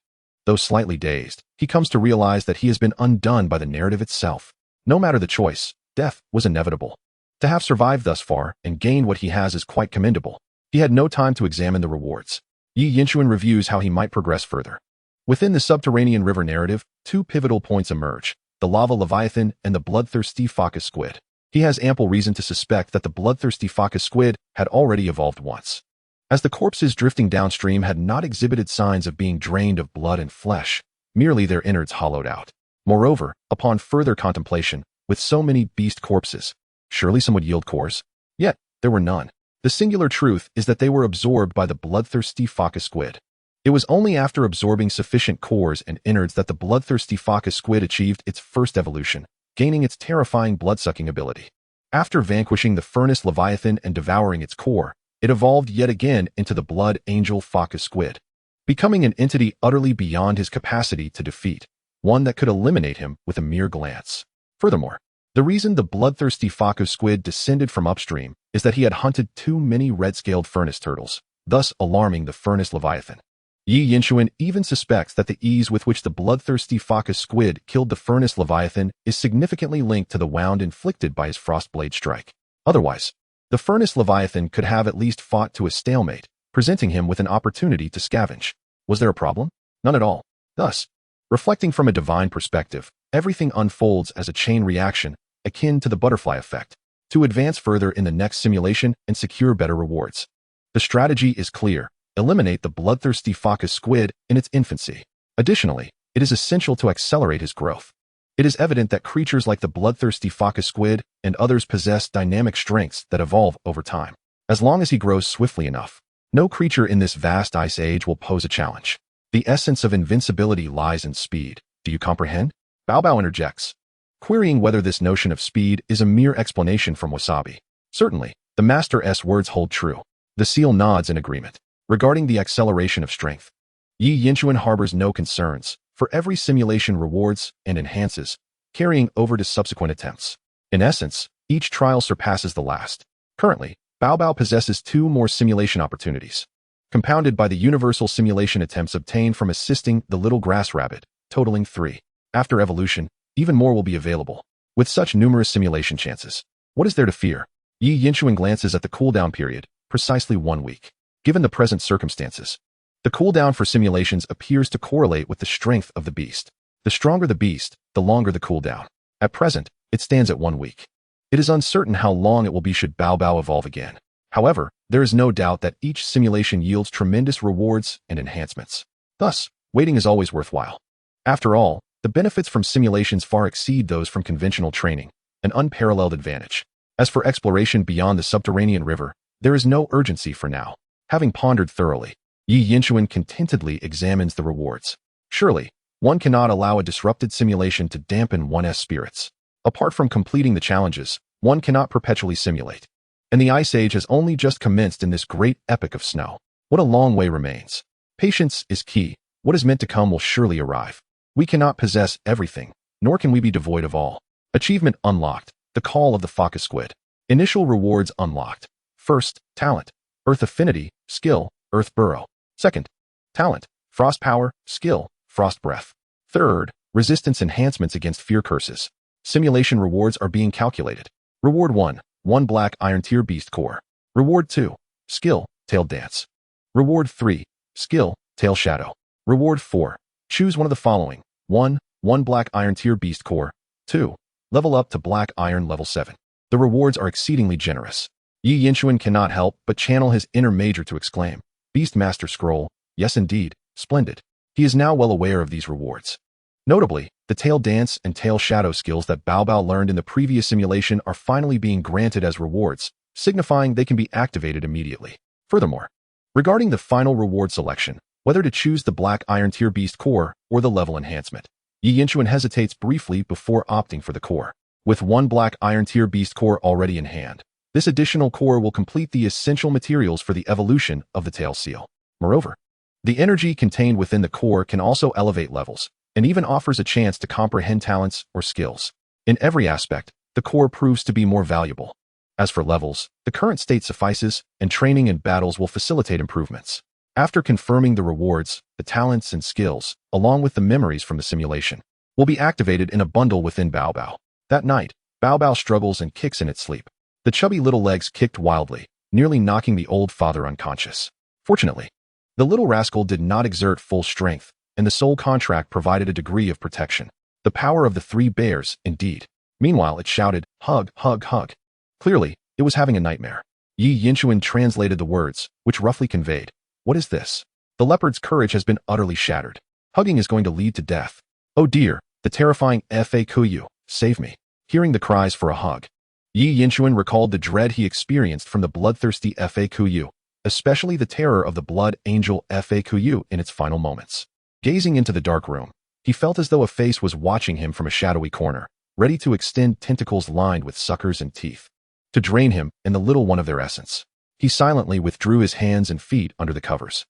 Though slightly dazed, he comes to realize that he has been undone by the narrative itself. No matter the choice, death was inevitable. To have survived thus far and gained what he has is quite commendable. He had no time to examine the rewards. Yi Yinchuan reviews how he might progress further. Within the subterranean river narrative, 2 pivotal points emerge, the lava leviathan and the bloodthirsty Fa Ku Squid. He has ample reason to suspect that the bloodthirsty Fa Ku Squid had already evolved once, as the corpses drifting downstream had not exhibited signs of being drained of blood and flesh, merely their innards hollowed out. Moreover, upon further contemplation, with so many beast corpses, surely some would yield cores. Yet, there were none. The singular truth is that they were absorbed by the bloodthirsty Fa Ku Squid. It was only after absorbing sufficient cores and innards that the bloodthirsty Fa Ku Squid achieved its first evolution, gaining its terrifying blood-sucking ability. After vanquishing the furnace leviathan and devouring its core, it evolved yet again into the blood angel Fa Ku Squid, becoming an entity utterly beyond his capacity to defeat, one that could eliminate him with a mere glance. Furthermore, the reason the bloodthirsty Fa Ku Squid descended from upstream is that he had hunted too many red-scaled furnace turtles, thus alarming the furnace leviathan. Yi Yinchuan even suspects that the ease with which the bloodthirsty Fa Ku Squid killed the furnace leviathan is significantly linked to the wound inflicted by his frostblade strike. Otherwise, the furnace leviathan could have at least fought to a stalemate, presenting him with an opportunity to scavenge. Was there a problem? None at all. Thus, reflecting from a divine perspective, everything unfolds as a chain reaction, akin to the butterfly effect, to advance further in the next simulation and secure better rewards. The strategy is clear. Eliminate the bloodthirsty Fa Ku Squid in its infancy. Additionally, it is essential to accelerate his growth. It is evident that creatures like the bloodthirsty Fa Ku Squid and others possess dynamic strengths that evolve over time. As long as he grows swiftly enough, no creature in this vast ice age will pose a challenge. The essence of invincibility lies in speed. Do you comprehend? Bao Bao interjects, querying whether this notion of speed is a mere explanation from Wasabi. Certainly, the Master's words hold true. The seal nods in agreement. Regarding the acceleration of strength, Yi Yinchuan harbors no concerns, for every simulation rewards and enhances, carrying over to subsequent attempts. In essence, each trial surpasses the last. Currently, Bao Bao possesses 2 more simulation opportunities, compounded by the universal simulation attempts obtained from assisting the little grass rabbit, totaling 3. After evolution, even more will be available. With such numerous simulation chances, what is there to fear? Yi Yinchuan glances at the cooldown period, precisely 1 week. Given the present circumstances, the cooldown for simulations appears to correlate with the strength of the beast. The stronger the beast, the longer the cooldown. At present, it stands at 1 week. It is uncertain how long it will be should Bao Bao evolve again. However, there is no doubt that each simulation yields tremendous rewards and enhancements. Thus, waiting is always worthwhile. After all, the benefits from simulations far exceed those from conventional training, an unparalleled advantage. As for exploration beyond the subterranean river, there is no urgency for now. Having pondered thoroughly, Yi Yinchuan contentedly examines the rewards. Surely, one cannot allow a disrupted simulation to dampen one's spirits. Apart from completing the challenges, one cannot perpetually simulate. And the Ice Age has only just commenced in this great epic of snow. What a long way remains. Patience is key. What is meant to come will surely arrive. We cannot possess everything, nor can we be devoid of all. Achievement unlocked. The Call of the Focus Squid. Initial rewards unlocked. First, talent. Earth affinity, skill, earth burrow. Second, talent. Frost power, skill, frost breath. Third, resistance enhancements against fear curses. Simulation rewards are being calculated. Reward 1, 1 black iron tier beast core. Reward 2, skill, tail dance. Reward 3, skill, tail shadow. Reward 4, choose one of the following. 1, 1 black iron tier beast core. 2, level up to black iron level 7. The rewards are exceedingly generous. Yi Yinchuan cannot help but channel his inner major to exclaim, Beastmaster Scroll, yes indeed, splendid. He is now well aware of these rewards. Notably, the tail dance and tail shadow skills that Bao Bao learned in the previous simulation are finally being granted as rewards, signifying they can be activated immediately. Furthermore, regarding the final reward selection, whether to choose the black iron tier beast core or the level enhancement, Yi Yinchuan hesitates briefly before opting for the core. With 1 black iron tier beast core already in hand, this additional core will complete the essential materials for the evolution of the tail seal. Moreover, the energy contained within the core can also elevate levels, and even offers a chance to comprehend talents or skills. In every aspect, the core proves to be more valuable. As for levels, the current state suffices, and training and battles will facilitate improvements. After confirming the rewards, the talents and skills, along with the memories from the simulation, will be activated in a bundle within Bao Bao. That night, Bao Bao struggles and kicks in its sleep. The chubby little legs kicked wildly, nearly knocking the old father unconscious. Fortunately, the little rascal did not exert full strength, and the soul contract provided a degree of protection. The power of the 3 bears, indeed. Meanwhile, it shouted, hug, hug, hug. Clearly, it was having a nightmare. Yi Yinchuan translated the words, which roughly conveyed, what is this? The leopard's courage has been utterly shattered. Hugging is going to lead to death. Oh dear, the terrifying FAQ, save me. Hearing the cries for a hug, Yi Yinchuan recalled the dread he experienced from the bloodthirsty FAQ, especially the terror of the blood angel FAQ in its final moments. Gazing into the dark room, he felt as though a face was watching him from a shadowy corner, ready to extend tentacles lined with suckers and teeth, to drain him and the little one of their essence. He silently withdrew his hands and feet under the covers.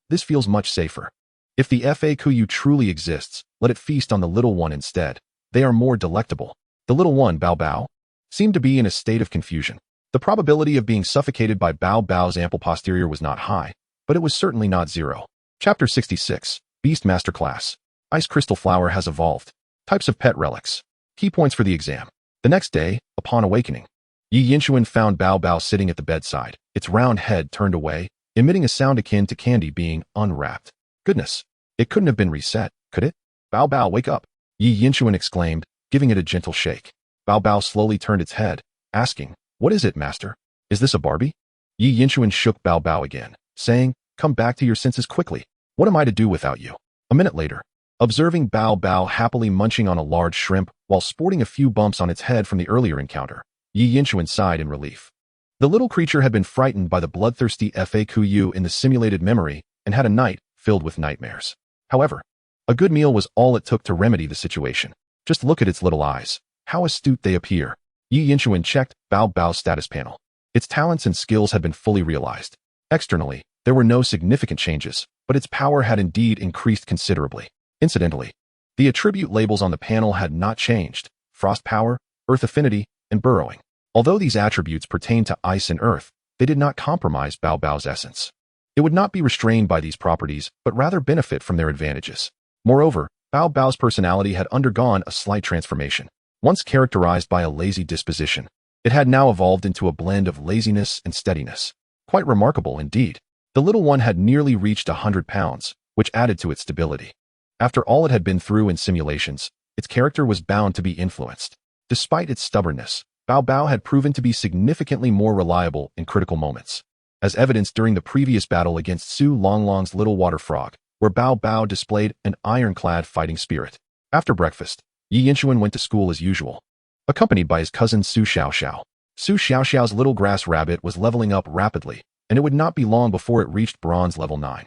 This feels much safer. If the FAQ truly exists, let it feast on the little one instead. They are more delectable. The little one, Bao Bao, seemed to be in a state of confusion. The probability of being suffocated by Bao Bao's ample posterior was not high, but it was certainly not 0. Chapter 66, Beast Masterclass. Ice Crystal Flower has evolved. Types of pet relics. Key points for the exam. The next day, upon awakening, Yi Yinchuan found Bao Bao sitting at the bedside, its round head turned away, emitting a sound akin to candy being unwrapped. Goodness, it couldn't have been reset, could it? Bao Bao, wake up, Yi Yinchuan exclaimed, giving it a gentle shake. Bao Bao slowly turned its head, asking, what is it, master? Is this a Barbie? Yi Yinchuan shook Bao Bao again, saying, come back to your senses quickly. What am I to do without you? A minute later, observing Bao Bao happily munching on a large shrimp while sporting a few bumps on its head from the earlier encounter, Yi Yinchuan sighed in relief. The little creature had been frightened by the bloodthirsty FAQ in the simulated memory and had a night filled with nightmares. However, a good meal was all it took to remedy the situation. Just look at its little eyes. How astute they appear. Yi Yinchuan checked Bao Bao's status panel. Its talents and skills had been fully realized. Externally, there were no significant changes, but its power had indeed increased considerably. Incidentally, the attribute labels on the panel had not changed. Frost power, earth affinity, and burrowing. Although these attributes pertain to ice and earth, they did not compromise Bao Bao's essence. It would not be restrained by these properties, but rather benefit from their advantages. Moreover, Bao Bao's personality had undergone a slight transformation. Once characterized by a lazy disposition, it had now evolved into a blend of laziness and steadiness. Quite remarkable indeed. The little one had nearly reached 100 pounds, which added to its stability. After all it had been through in simulations, its character was bound to be influenced. Despite its stubbornness, Bao Bao had proven to be significantly more reliable in critical moments, as evidenced during the previous battle against Su Longlong's little water frog, where Bao Bao displayed an ironclad fighting spirit. After breakfast, Yi Yinchuan went to school as usual, accompanied by his cousin Su Xiaoxiao. Su Xiaoxiao's little grass rabbit was leveling up rapidly, and it would not be long before it reached bronze level 9.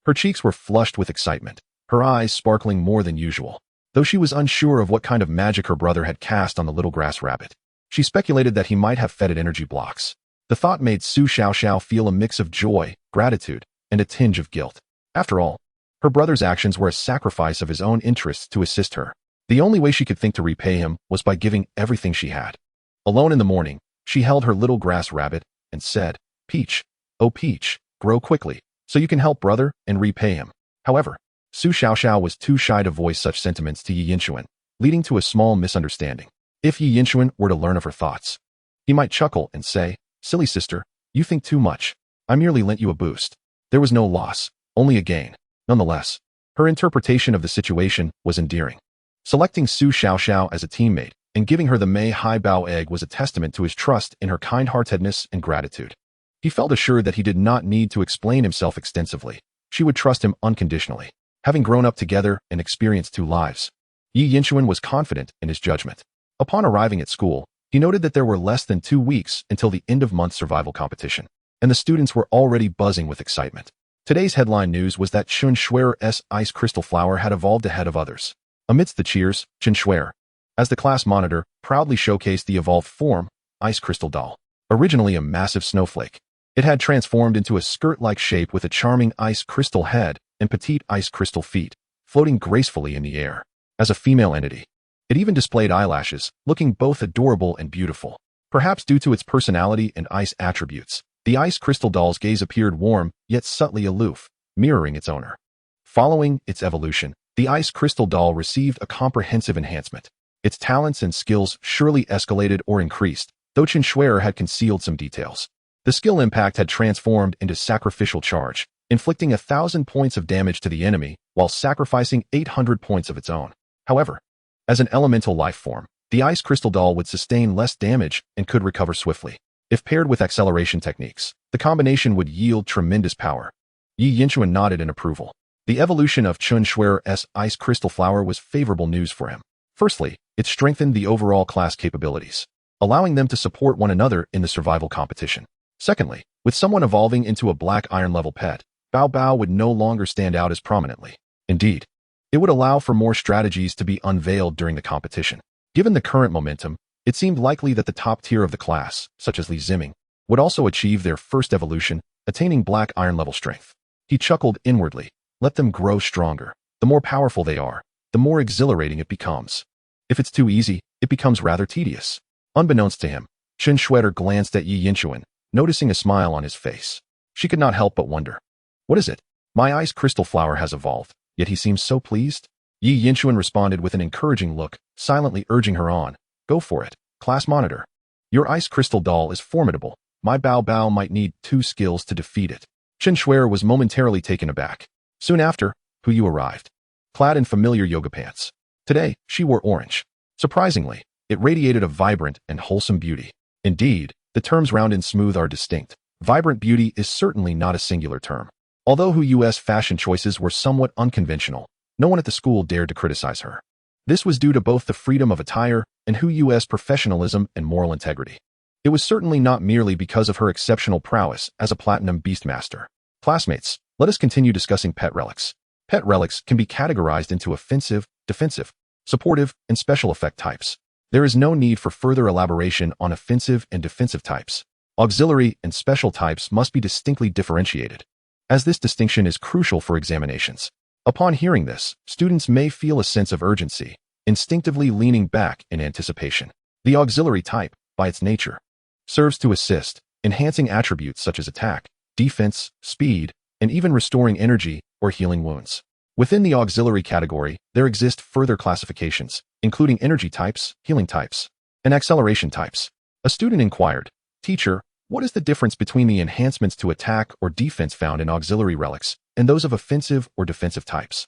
Her cheeks were flushed with excitement, her eyes sparkling more than usual. Though she was unsure of what kind of magic her brother had cast on the little grass rabbit, she speculated that he might have fed it energy blocks. The thought made Su Xiaoxiao feel a mix of joy, gratitude, and a tinge of guilt. After all, her brother's actions were a sacrifice of his own interests to assist her. The only way she could think to repay him was by giving everything she had. Alone in the morning, she held her little grass rabbit and said, "Peach, oh Peach, grow quickly, so you can help brother and repay him." However, Su Xiaoxiao was too shy to voice such sentiments to Yi Yinchuan, leading to a small misunderstanding. If Yi Yinchuan were to learn of her thoughts, he might chuckle and say, "Silly sister, you think too much. I merely lent you a boost." There was no loss, only a gain. Nonetheless, her interpretation of the situation was endearing. Selecting Su Xiaoxiao as a teammate and giving her the Mei Hai Bao egg was a testament to his trust in her kind-heartedness and gratitude. He felt assured that he did not need to explain himself extensively. She would trust him unconditionally. Having grown up together and experienced 2 lives, Yi Yinchuan was confident in his judgment. Upon arriving at school, he noted that there were less than 2 weeks until the end-of-month survival competition, and the students were already buzzing with excitement. Today's headline news was that Chen Shuer's ice crystal flower had evolved ahead of others. Amidst the cheers, Chen Shuer, as the class monitor, proudly showcased the evolved form, Ice Crystal Doll. Originally a massive snowflake, it had transformed into a skirt-like shape with a charming ice crystal head and petite ice crystal feet, floating gracefully in the air. As a female entity, it even displayed eyelashes, looking both adorable and beautiful. Perhaps due to its personality and ice attributes, the ice crystal doll's gaze appeared warm, yet subtly aloof, mirroring its owner. Following its evolution, the ice crystal doll received a comprehensive enhancement. Its talents and skills surely escalated or increased, though Chen Shuer had concealed some details. The skill impact had transformed into sacrificial charge, inflicting 1,000 points of damage to the enemy while sacrificing 800 points of its own. However, as an elemental life form, the ice crystal doll would sustain less damage and could recover swiftly. If paired with acceleration techniques, the combination would yield tremendous power. Yi Yinchuan nodded in approval. The evolution of Chen Shuer's ice crystal flower was favorable news for him. Firstly, it strengthened the overall class capabilities, allowing them to support one another in the survival competition. Secondly, with someone evolving into a black iron-level pet, Bao Bao would no longer stand out as prominently. Indeed, it would allow for more strategies to be unveiled during the competition. Given the current momentum, it seemed likely that the top tier of the class, such as Li Ziming, would also achieve their first evolution, attaining black iron-level strength. He chuckled inwardly. Let them grow stronger. The more powerful they are, the more exhilarating it becomes. If it's too easy, it becomes rather tedious. Unbeknownst to him, Chen Shuer glanced at Yi Yinchuan, noticing a smile on his face. She could not help but wonder. What is it? My ice crystal flower has evolved, yet he seems so pleased. Yi Yinchuan responded with an encouraging look, silently urging her on. Go for it, class monitor. Your ice crystal doll is formidable. My Bao Bao might need 2 skills to defeat it. Chen Shuer was momentarily taken aback. Soon after, Yu arrived, clad in familiar yoga pants. Today, she wore orange. Surprisingly, it radiated a vibrant and wholesome beauty. Indeed, the terms round and smooth are distinct. Vibrant beauty is certainly not a singular term. Although Yu's fashion choices were somewhat unconventional, no one at the school dared to criticize her. This was due to both the freedom of attire and Yu's professionalism and moral integrity. It was certainly not merely because of her exceptional prowess as a platinum beastmaster. Classmates, let us continue discussing pet relics. Pet relics can be categorized into offensive, defensive, supportive, and special effect types. There is no need for further elaboration on offensive and defensive types. Auxiliary and special types must be distinctly differentiated, as this distinction is crucial for examinations. Upon hearing this, students may feel a sense of urgency, instinctively leaning back in anticipation. The auxiliary type, by its nature, serves to assist, enhancing attributes such as attack, defense, speed, and even restoring energy or healing wounds. Within the auxiliary category, there exist further classifications, including energy types, healing types, and acceleration types. A student inquired, "Teacher, what is the difference between the enhancements to attack or defense found in auxiliary relics and those of offensive or defensive types?"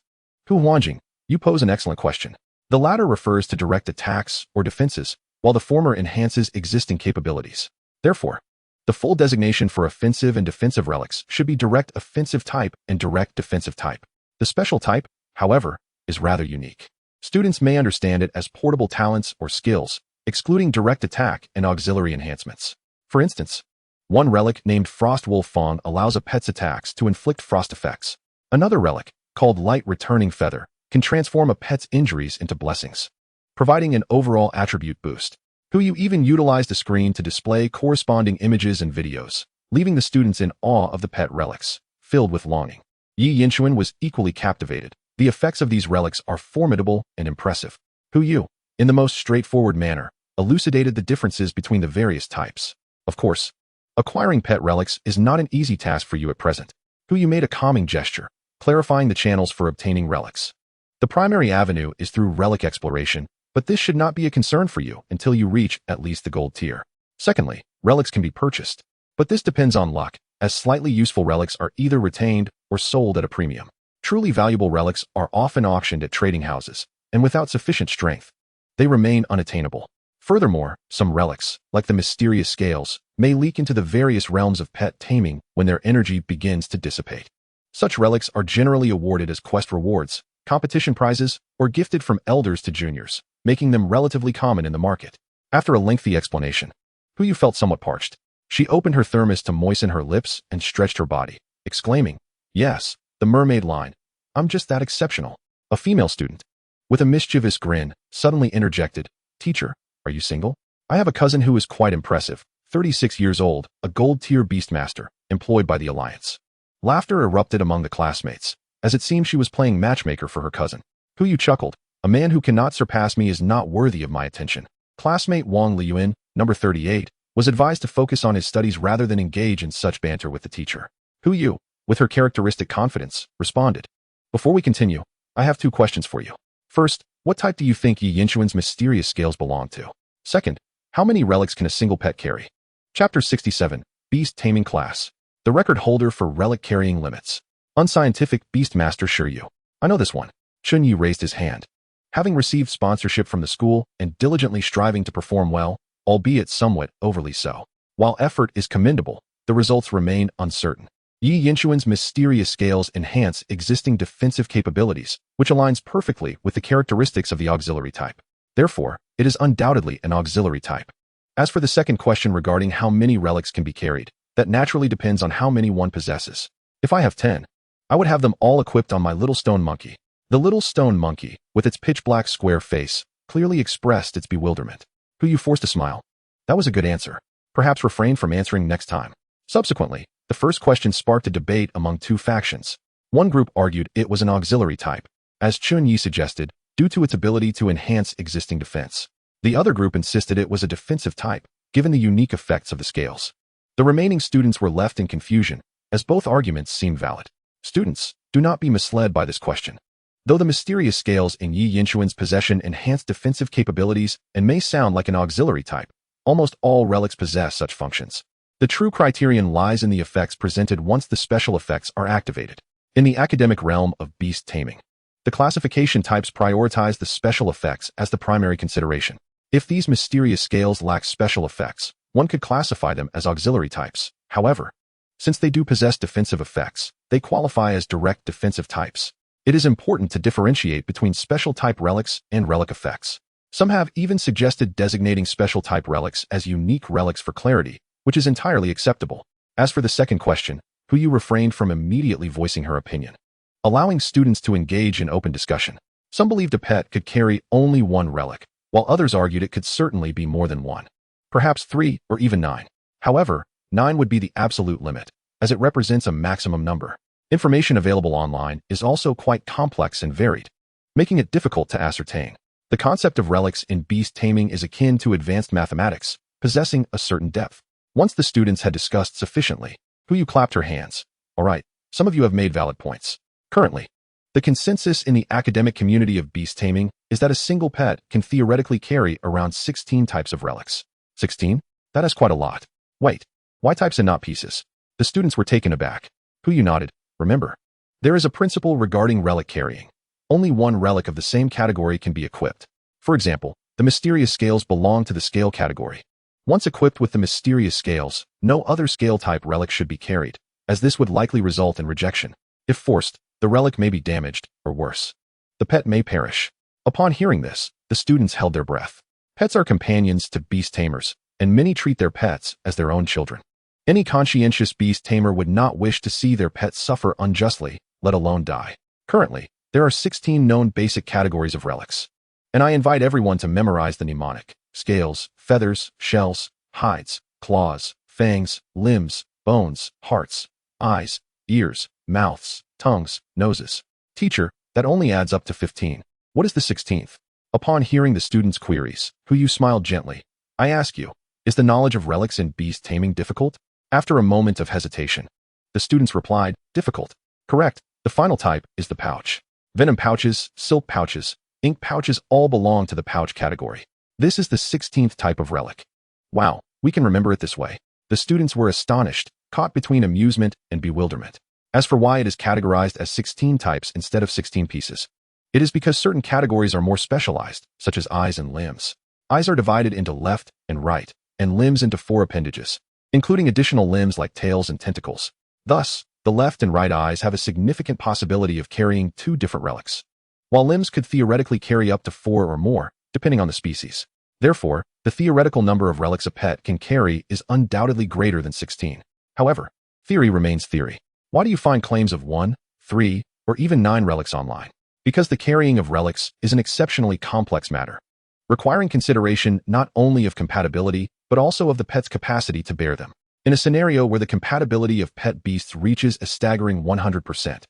Hu Wanjing, you pose an excellent question. The latter refers to direct attacks or defenses, while the former enhances existing capabilities. Therefore, the full designation for offensive and defensive relics should be direct offensive type and direct defensive type. The special type, however, is rather unique. Students may understand it as portable talents or skills, excluding direct attack and auxiliary enhancements. For instance, one relic named Frost Wolf Fong allows a pet's attacks to inflict frost effects. Another relic, called Light Returning Feather, can transform a pet's injuries into blessings, providing an overall attribute boost. You even utilized a screen to display corresponding images and videos, leaving the students in awe of the pet relics, filled with longing. Yi Yinchuan was equally captivated. The effects of these relics are formidable and impressive. Yu, in the most straightforward manner, elucidated the differences between the various types. Of course, acquiring pet relics is not an easy task for you at present. Yu made a calming gesture, clarifying the channels for obtaining relics. The primary avenue is through relic exploration, but this should not be a concern for you until you reach at least the gold tier. Secondly, relics can be purchased, but this depends on luck, as slightly useful relics are either retained or sold at a premium. Truly valuable relics are often auctioned at trading houses, and without sufficient strength, they remain unattainable. Furthermore, some relics, like the mysterious scales, may leak into the various realms of pet taming when their energy begins to dissipate. Such relics are generally awarded as quest rewards, competition prizes, or gifted from elders to juniors, making them relatively common in the market. After a lengthy explanation, Yu felt somewhat parched. She opened her thermos to moisten her lips and stretched her body, exclaiming, "Yes, the mermaid line. I'm just that exceptional." A female student, with a mischievous grin, suddenly interjected, "Teacher, are you single? I have a cousin who is quite impressive, 36 years old, a gold-tier beastmaster, employed by the Alliance." Laughter erupted among the classmates, as it seemed she was playing matchmaker for her cousin. Yu chuckled, "A man who cannot surpass me is not worthy of my attention." Classmate Wang Liyuan, number 38, was advised to focus on his studies rather than engage in such banter with the teacher. Yu, with her characteristic confidence, responded, "Before we continue, I have 2 questions for you. First, what type do you think Yi Yinchuan's mysterious scales belong to? Second, how many relics can a single pet carry?" Chapter 67, Beast Taming Class. The record holder for relic carrying limits. Unscientific Beastmaster Shiryu. I know this one. Chunyi raised his hand. Having received sponsorship from the school and diligently striving to perform well, albeit somewhat overly so. While effort is commendable, the results remain uncertain. Yi Yinchuan's mysterious scales enhance existing defensive capabilities, which aligns perfectly with the characteristics of the auxiliary type. Therefore, it is undoubtedly an auxiliary type. As for the second question regarding how many relics can be carried, that naturally depends on how many one possesses. If I have 10, I would have them all equipped on my little stone monkey. The little stone monkey, with its pitch-black square face, clearly expressed its bewilderment. Yu forced a smile. That was a good answer. Perhaps refrain from answering next time. Subsequently, the first question sparked a debate among 2 factions. One group argued it was an auxiliary type, as Chun Yi suggested, due to its ability to enhance existing defense. The other group insisted it was a defensive type, given the unique effects of the scales. The remaining students were left in confusion, as both arguments seemed valid. Students, do not be misled by this question. Though the mysterious scales in Yi Yinchuan's possession enhance defensive capabilities and may sound like an auxiliary type, almost all relics possess such functions. The true criterion lies in the effects presented once the special effects are activated. In the academic realm of beast taming, the classification types prioritize the special effects as the primary consideration. If these mysterious scales lack special effects, one could classify them as auxiliary types. However, since they do possess defensive effects, they qualify as direct defensive types. It is important to differentiate between special type relics and relic effects. Some have even suggested designating special type relics as unique relics for clarity, which is entirely acceptable. As for the second question, Yu refrained from immediately voicing her opinion, allowing students to engage in open discussion. Some believed a pet could carry only 1 relic, while others argued it could certainly be more than 1. Perhaps 3 or even 9. However, 9 would be the absolute limit, as it represents a maximum number. Information available online is also quite complex and varied, making it difficult to ascertain. The concept of relics in beast taming is akin to advanced mathematics, possessing a certain depth. Once the students had discussed sufficiently, Huyu clapped her hands. All right, some of you have made valid points. Currently, the consensus in the academic community of beast taming is that a single pet can theoretically carry around 16 types of relics. 16? That is quite a lot. Wait, why types and not pieces? The students were taken aback. Huyu nodded. Remember, there is a principle regarding relic carrying. Only one relic of the same category can be equipped. For example, the mysterious scales belong to the scale category. Once equipped with the mysterious scales, no other scale type relic should be carried, as this would likely result in rejection. If forced, the relic may be damaged, or worse, the pet may perish. Upon hearing this, the students held their breath. Pets are companions to beast tamers, and many treat their pets as their own children. Any conscientious beast tamer would not wish to see their pet suffer unjustly, let alone die. Currently, there are 16 known basic categories of relics, and I invite everyone to memorize the mnemonic: scales, feathers, shells, hides, claws, fangs, limbs, bones, hearts, eyes, ears, mouths, tongues, noses. Teacher, that only adds up to 15. What is the 16th? Upon hearing the students' queries, Huyu smiled gently. I ask you, is the knowledge of relics in beast taming difficult? After a moment of hesitation, the students replied, difficult. Correct. The final type is the pouch. Venom pouches, silk pouches, ink pouches all belong to the pouch category. This is the 16th type of relic. Wow, we can remember it this way. The students were astonished, caught between amusement and bewilderment. As for why it is categorized as 16 types instead of 16 pieces, it is because certain categories are more specialized, such as eyes and limbs. Eyes are divided into left and right, and limbs into 4 appendages, including additional limbs like tails and tentacles. Thus, the left and right eyes have a significant possibility of carrying 2 different relics, while limbs could theoretically carry up to 4 or more, depending on the species. Therefore, the theoretical number of relics a pet can carry is undoubtedly greater than 16. However, theory remains theory. Why do you find claims of 1, 3, or even 9 relics online? Because the carrying of relics is an exceptionally complex matter, requiring consideration not only of compatibility, but also of the pet's capacity to bear them. In a scenario where the compatibility of pet beasts reaches a staggering 100%,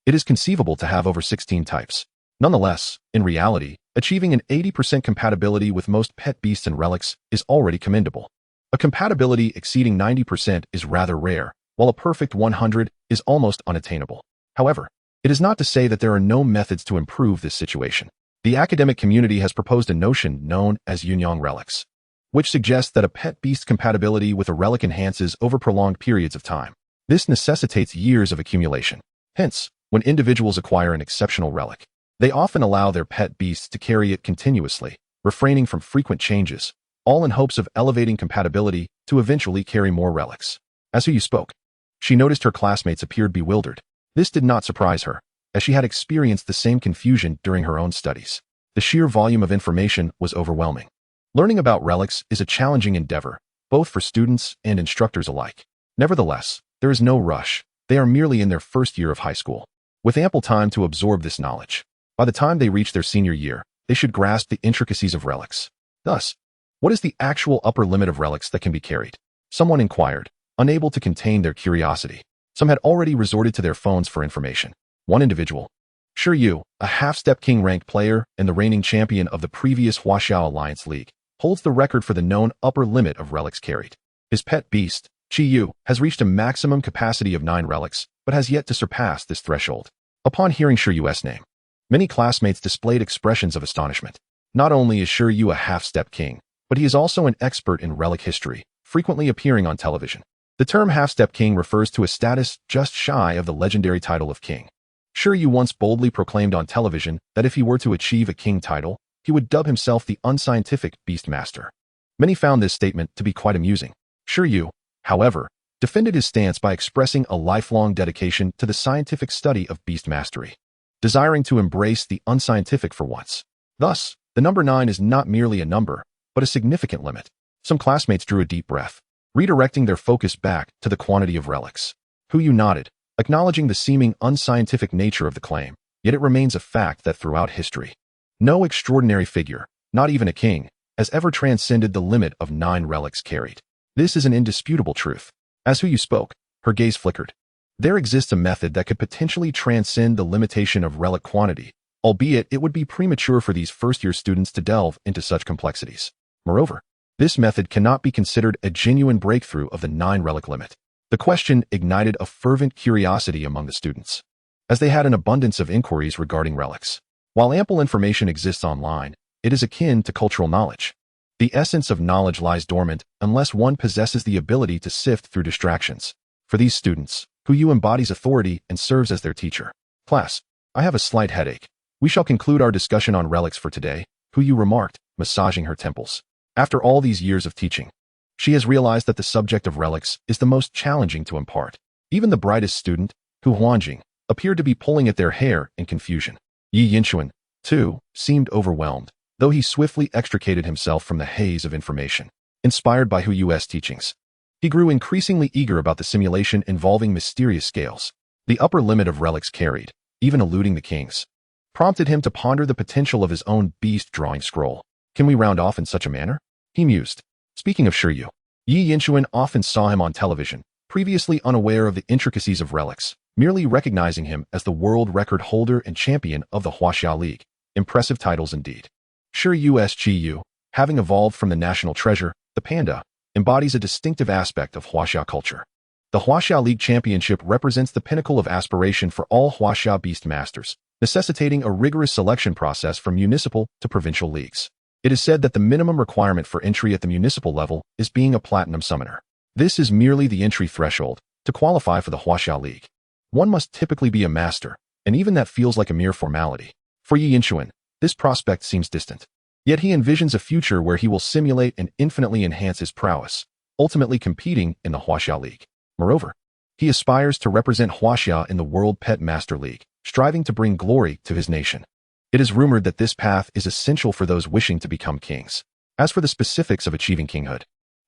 it is conceivable to have over 16 types. Nonetheless, in reality, achieving an 80% compatibility with most pet beasts and relics is already commendable. A compatibility exceeding 90% is rather rare, while a perfect 100 is almost unattainable. However, it is not to say that there are no methods to improve this situation. The academic community has proposed a notion known as Yunyang relics, which suggests that a pet-beast compatibility with a relic enhances over prolonged periods of time. This necessitates years of accumulation. Hence, when individuals acquire an exceptional relic, they often allow their pet beasts to carry it continuously, refraining from frequent changes, all in hopes of elevating compatibility to eventually carry more relics. As Huyu spoke, she noticed her classmates appeared bewildered. This did not surprise her, as she had experienced the same confusion during her own studies. The sheer volume of information was overwhelming. Learning about relics is a challenging endeavor, both for students and instructors alike. Nevertheless, there is no rush. They are merely in their first year of high school, with ample time to absorb this knowledge. By the time they reach their senior year, they should grasp the intricacies of relics. Thus, what is the actual upper limit of relics that can be carried? Someone inquired, unable to contain their curiosity. Some had already resorted to their phones for information. One individual, Sure Yu, a half-step king ranked player and the reigning champion of the previous Huaxiao Alliance League, holds the record for the known upper limit of relics carried. His pet beast, Chi Yu, has reached a maximum capacity of 9 relics, but has yet to surpass this threshold. Upon hearing Shi Yu's name, many classmates displayed expressions of astonishment. Not only is Shi Yu a half-step king, but he is also an expert in relic history, frequently appearing on television. The term half-step king refers to a status just shy of the legendary title of king. Shi Yu once boldly proclaimed on television that if he were to achieve a king title, he would dub himself the unscientific beast master. Many found this statement to be quite amusing. Shi Yu, however, defended his stance by expressing a lifelong dedication to the scientific study of beast mastery, desiring to embrace the unscientific for once. Thus, the number 9 is not merely a number, but a significant limit. Some classmates drew a deep breath, redirecting their focus back to the quantity of relics. Huyu nodded, acknowledging the seeming unscientific nature of the claim, yet it remains a fact that throughout history, no extraordinary figure, not even a king, has ever transcended the limit of 9 relics carried. This is an indisputable truth. As Huyu spoke, her gaze flickered. There exists a method that could potentially transcend the limitation of relic quantity, albeit it would be premature for these first-year students to delve into such complexities. Moreover, This method cannot be considered a genuine breakthrough of the 9-relic limit. The question ignited a fervent curiosity among the students, as they had an abundance of inquiries regarding relics. While ample information exists online, it is akin to cultural knowledge. The essence of knowledge lies dormant unless one possesses the ability to sift through distractions. For these students, Hu Yu embodies authority and serves as their teacher. Class, I have a slight headache. We shall conclude our discussion on relics for today, Hu Yu remarked, massaging her temples. After all these years of teaching, she has realized that the subject of relics is the most challenging to impart. Even the brightest student, Hu Huanjing, appeared to be pulling at their hair in confusion. Yi Yinchuan, too, seemed overwhelmed, though he swiftly extricated himself from the haze of information. Inspired by Hu Yu's teachings, he grew increasingly eager about the simulation involving mysterious scales. The upper limit of relics carried, even eluding the kings, prompted him to ponder the potential of his own beast-drawing scroll. Can we round off in such a manner? He mused. Speaking of Shiyu, Yi Yinchuan often saw him on television, previously unaware of the intricacies of relics, merely recognizing him as the world record holder and champion of the Huaxia League. Impressive titles indeed. Shiryu's Qiyu, having evolved from the national treasure, the panda, embodies a distinctive aspect of Huaxia culture. The Huaxia League Championship represents the pinnacle of aspiration for all Huaxia beast masters, necessitating a rigorous selection process from municipal to provincial leagues. It is said that the minimum requirement for entry at the municipal level is being a platinum summoner. This is merely the entry threshold to qualify for the Huaxia League. One must typically be a master, and even that feels like a mere formality. For Yi Yinchuan, this prospect seems distant. Yet he envisions a future where he will simulate and infinitely enhance his prowess, ultimately competing in the Huaxia League. Moreover, he aspires to represent Huaxia in the World Pet Master League, striving to bring glory to his nation. It is rumored that this path is essential for those wishing to become kings. As for the specifics of achieving kinghood,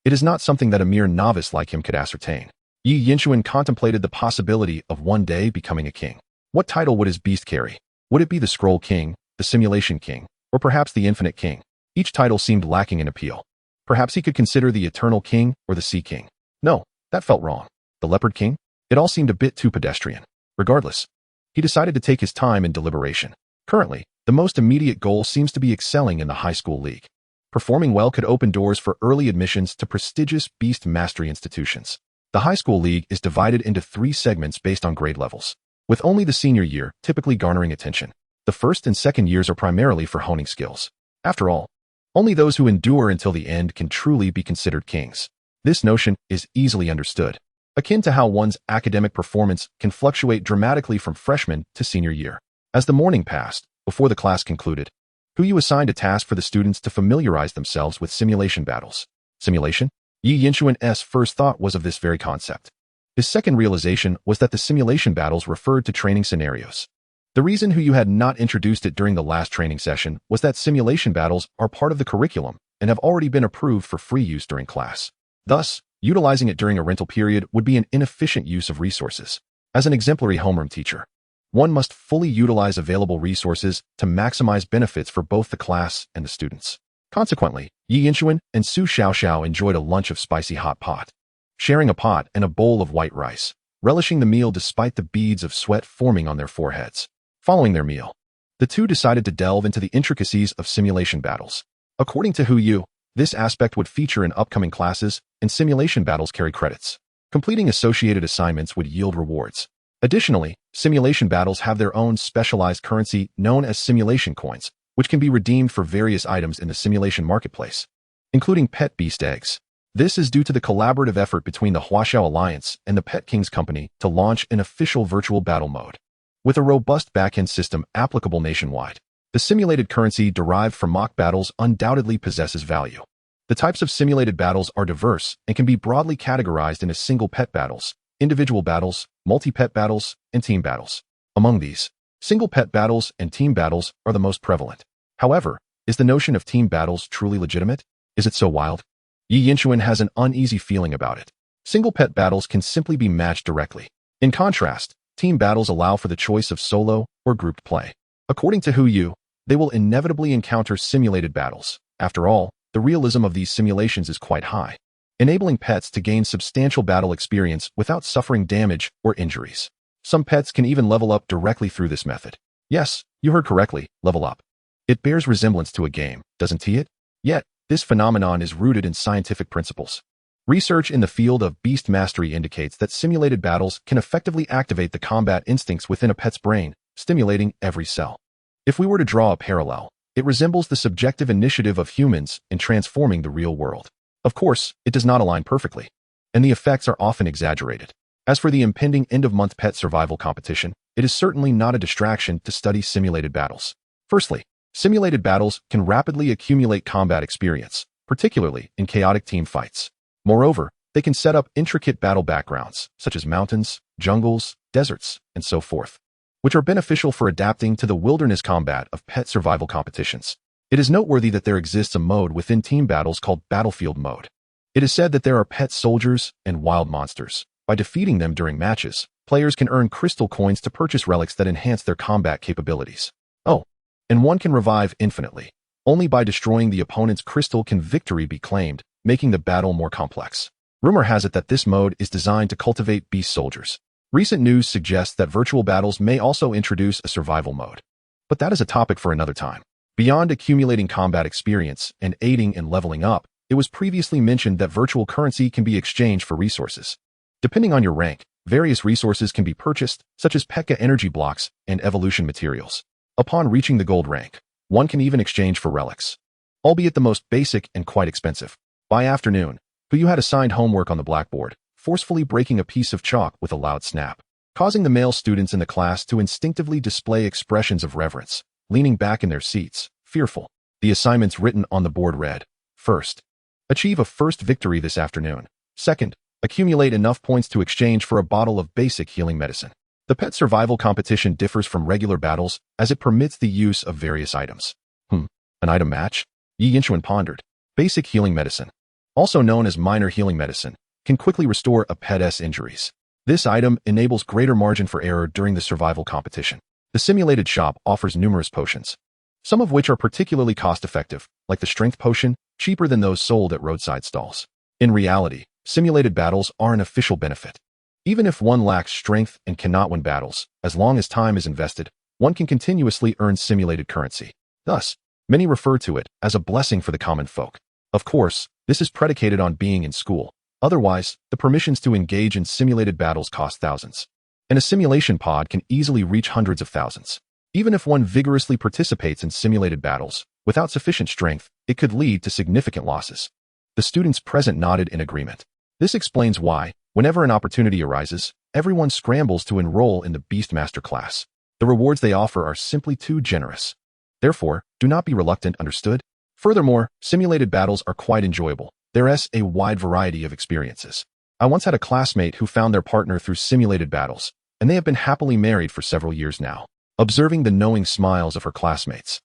it is not something that a mere novice like him could ascertain. Yi Yinchuan contemplated the possibility of one day becoming a king. What title would his beast carry? Would it be the Scroll King, the Simulation King, or perhaps the Infinite King? Each title seemed lacking in appeal. Perhaps he could consider the Eternal King or the Sea King. No, that felt wrong. The Leopard King? It all seemed a bit too pedestrian. Regardless, he decided to take his time in deliberation. Currently, the most immediate goal seems to be excelling in the high school league. Performing well could open doors for early admissions to prestigious beast mastery institutions. The high school league is divided into 3 segments based on grade levels, with only the senior year typically garnering attention. The first and second years are primarily for honing skills. After all, only those who endure until the end can truly be considered kings. This notion is easily understood, akin to how one's academic performance can fluctuate dramatically from freshman to senior year. As the morning passed, before the class concluded, Hu Yu assigned a task for the students to familiarize themselves with simulation battles. Simulation? Yi Yinchuan's first thought was of this very concept. His second realization was that the simulation battles referred to training scenarios. The reason Hu Yu had not introduced it during the last training session was that simulation battles are part of the curriculum and have already been approved for free use during class. Thus, utilizing it during a rental period would be an inefficient use of resources. As an exemplary homeroom teacher, one must fully utilize available resources to maximize benefits for both the class and the students. Consequently, Yi Yinchuan and Su Xiaoxiao enjoyed a lunch of spicy hot pot, sharing a pot and a bowl of white rice, relishing the meal despite the beads of sweat forming on their foreheads. Following their meal, the two decided to delve into the intricacies of simulation battles. According to Hu Yu, this aspect would feature in upcoming classes, and simulation battles carry credits. Completing associated assignments would yield rewards. Additionally, simulation battles have their own specialized currency known as simulation coins, which can be redeemed for various items in the simulation marketplace, including pet beast eggs. This is due to the collaborative effort between the Huaxiao Alliance and the Pet Kings Company to launch an official virtual battle mode. With a robust backend system applicable nationwide, the simulated currency derived from mock battles undoubtedly possesses value. The types of simulated battles are diverse and can be broadly categorized into single pet battles, individual battles, multi-pet battles, and team battles. Among these, single pet battles and team battles are the most prevalent. However, is the notion of team battles truly legitimate? Is it so wild? Yi Yinchuan has an uneasy feeling about it. Single pet battles can simply be matched directly. In contrast, team battles allow for the choice of solo or grouped play. According to Hu Yu, they will inevitably encounter simulated battles. After all, the realism of these simulations is quite high, enabling pets to gain substantial battle experience without suffering damage or injuries. Some pets can even level up directly through this method. Yes, you heard correctly, level up. It bears resemblance to a game, doesn't it? Yet, This phenomenon is rooted in scientific principles. Research in the field of beast mastery indicates that simulated battles can effectively activate the combat instincts within a pet's brain, stimulating every cell. If we were to draw a parallel, it resembles the subjective initiative of humans in transforming the real world. Of course, it does not align perfectly, and the effects are often exaggerated. As for the impending end-of-month pet survival competition, it is certainly not a distraction to study simulated battles. Firstly, simulated battles can rapidly accumulate combat experience, particularly in chaotic team fights. Moreover, they can set up intricate battle backgrounds, such as mountains, jungles, deserts, and so forth, which are beneficial for adapting to the wilderness combat of pet survival competitions. It is noteworthy that there exists a mode within team battles called Battlefield Mode. It is said that there are pet soldiers and wild monsters. By defeating them during matches, players can earn crystal coins to purchase relics that enhance their combat capabilities. Oh, and one can revive infinitely. Only by destroying the opponent's crystal can victory be claimed, making the battle more complex. Rumor has it that this mode is designed to cultivate beast soldiers. Recent news suggests that virtual battles may also introduce a survival mode. But that is a topic for another time. Beyond accumulating combat experience and aiding in leveling up, it was previously mentioned that virtual currency can be exchanged for resources. Depending on your rank, various resources can be purchased, such as P.E.K.K.A energy blocks and evolution materials. Upon reaching the gold rank, one can even exchange for relics, albeit the most basic and quite expensive. By afternoon, you had assigned homework on the blackboard, forcefully breaking a piece of chalk with a loud snap, causing the male students in the class to instinctively display expressions of reverence, leaning back in their seats, fearful. The assignments written on the board read: First, achieve a first victory this afternoon. Second, accumulate enough points to exchange for a bottle of basic healing medicine. The pet survival competition differs from regular battles as it permits the use of various items. An item match? Yi Yinchuan pondered. Basic healing medicine, also known as minor healing medicine, can quickly restore a pet's injuries. This item enables greater margin for error during the survival competition. The simulated shop offers numerous potions, some of which are particularly cost-effective, like the strength potion, cheaper than those sold at roadside stalls. In reality, simulated battles are an official benefit. Even if one lacks strength and cannot win battles, as long as time is invested, one can continuously earn simulated currency. Thus, many refer to it as a blessing for the common folk. Of course, this is predicated on being in school. Otherwise, the permissions to engage in simulated battles cost thousands, and a simulation pod can easily reach hundreds of thousands. Even if one vigorously participates in simulated battles, without sufficient strength, it could lead to significant losses. The students present nodded in agreement. This explains why, whenever an opportunity arises, everyone scrambles to enroll in the Beastmaster class. The rewards they offer are simply too generous. Therefore, do not be reluctant, understood? Furthermore, simulated battles are quite enjoyable. There's a wide variety of experiences. I once had a classmate who found their partner through simulated battles, and they have been happily married for several years now. Observing the knowing smiles of her classmates,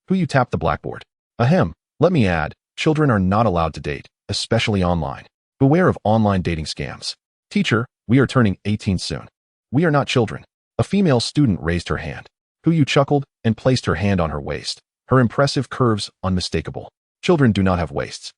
you tapped the blackboard. Ahem, let me add, children are not allowed to date, especially online. Beware of online dating scams. Teacher, we are turning 18 soon. We are not children. A female student raised her hand. You chuckled and placed her hand on her waist, her impressive curves unmistakable. Children do not have waists.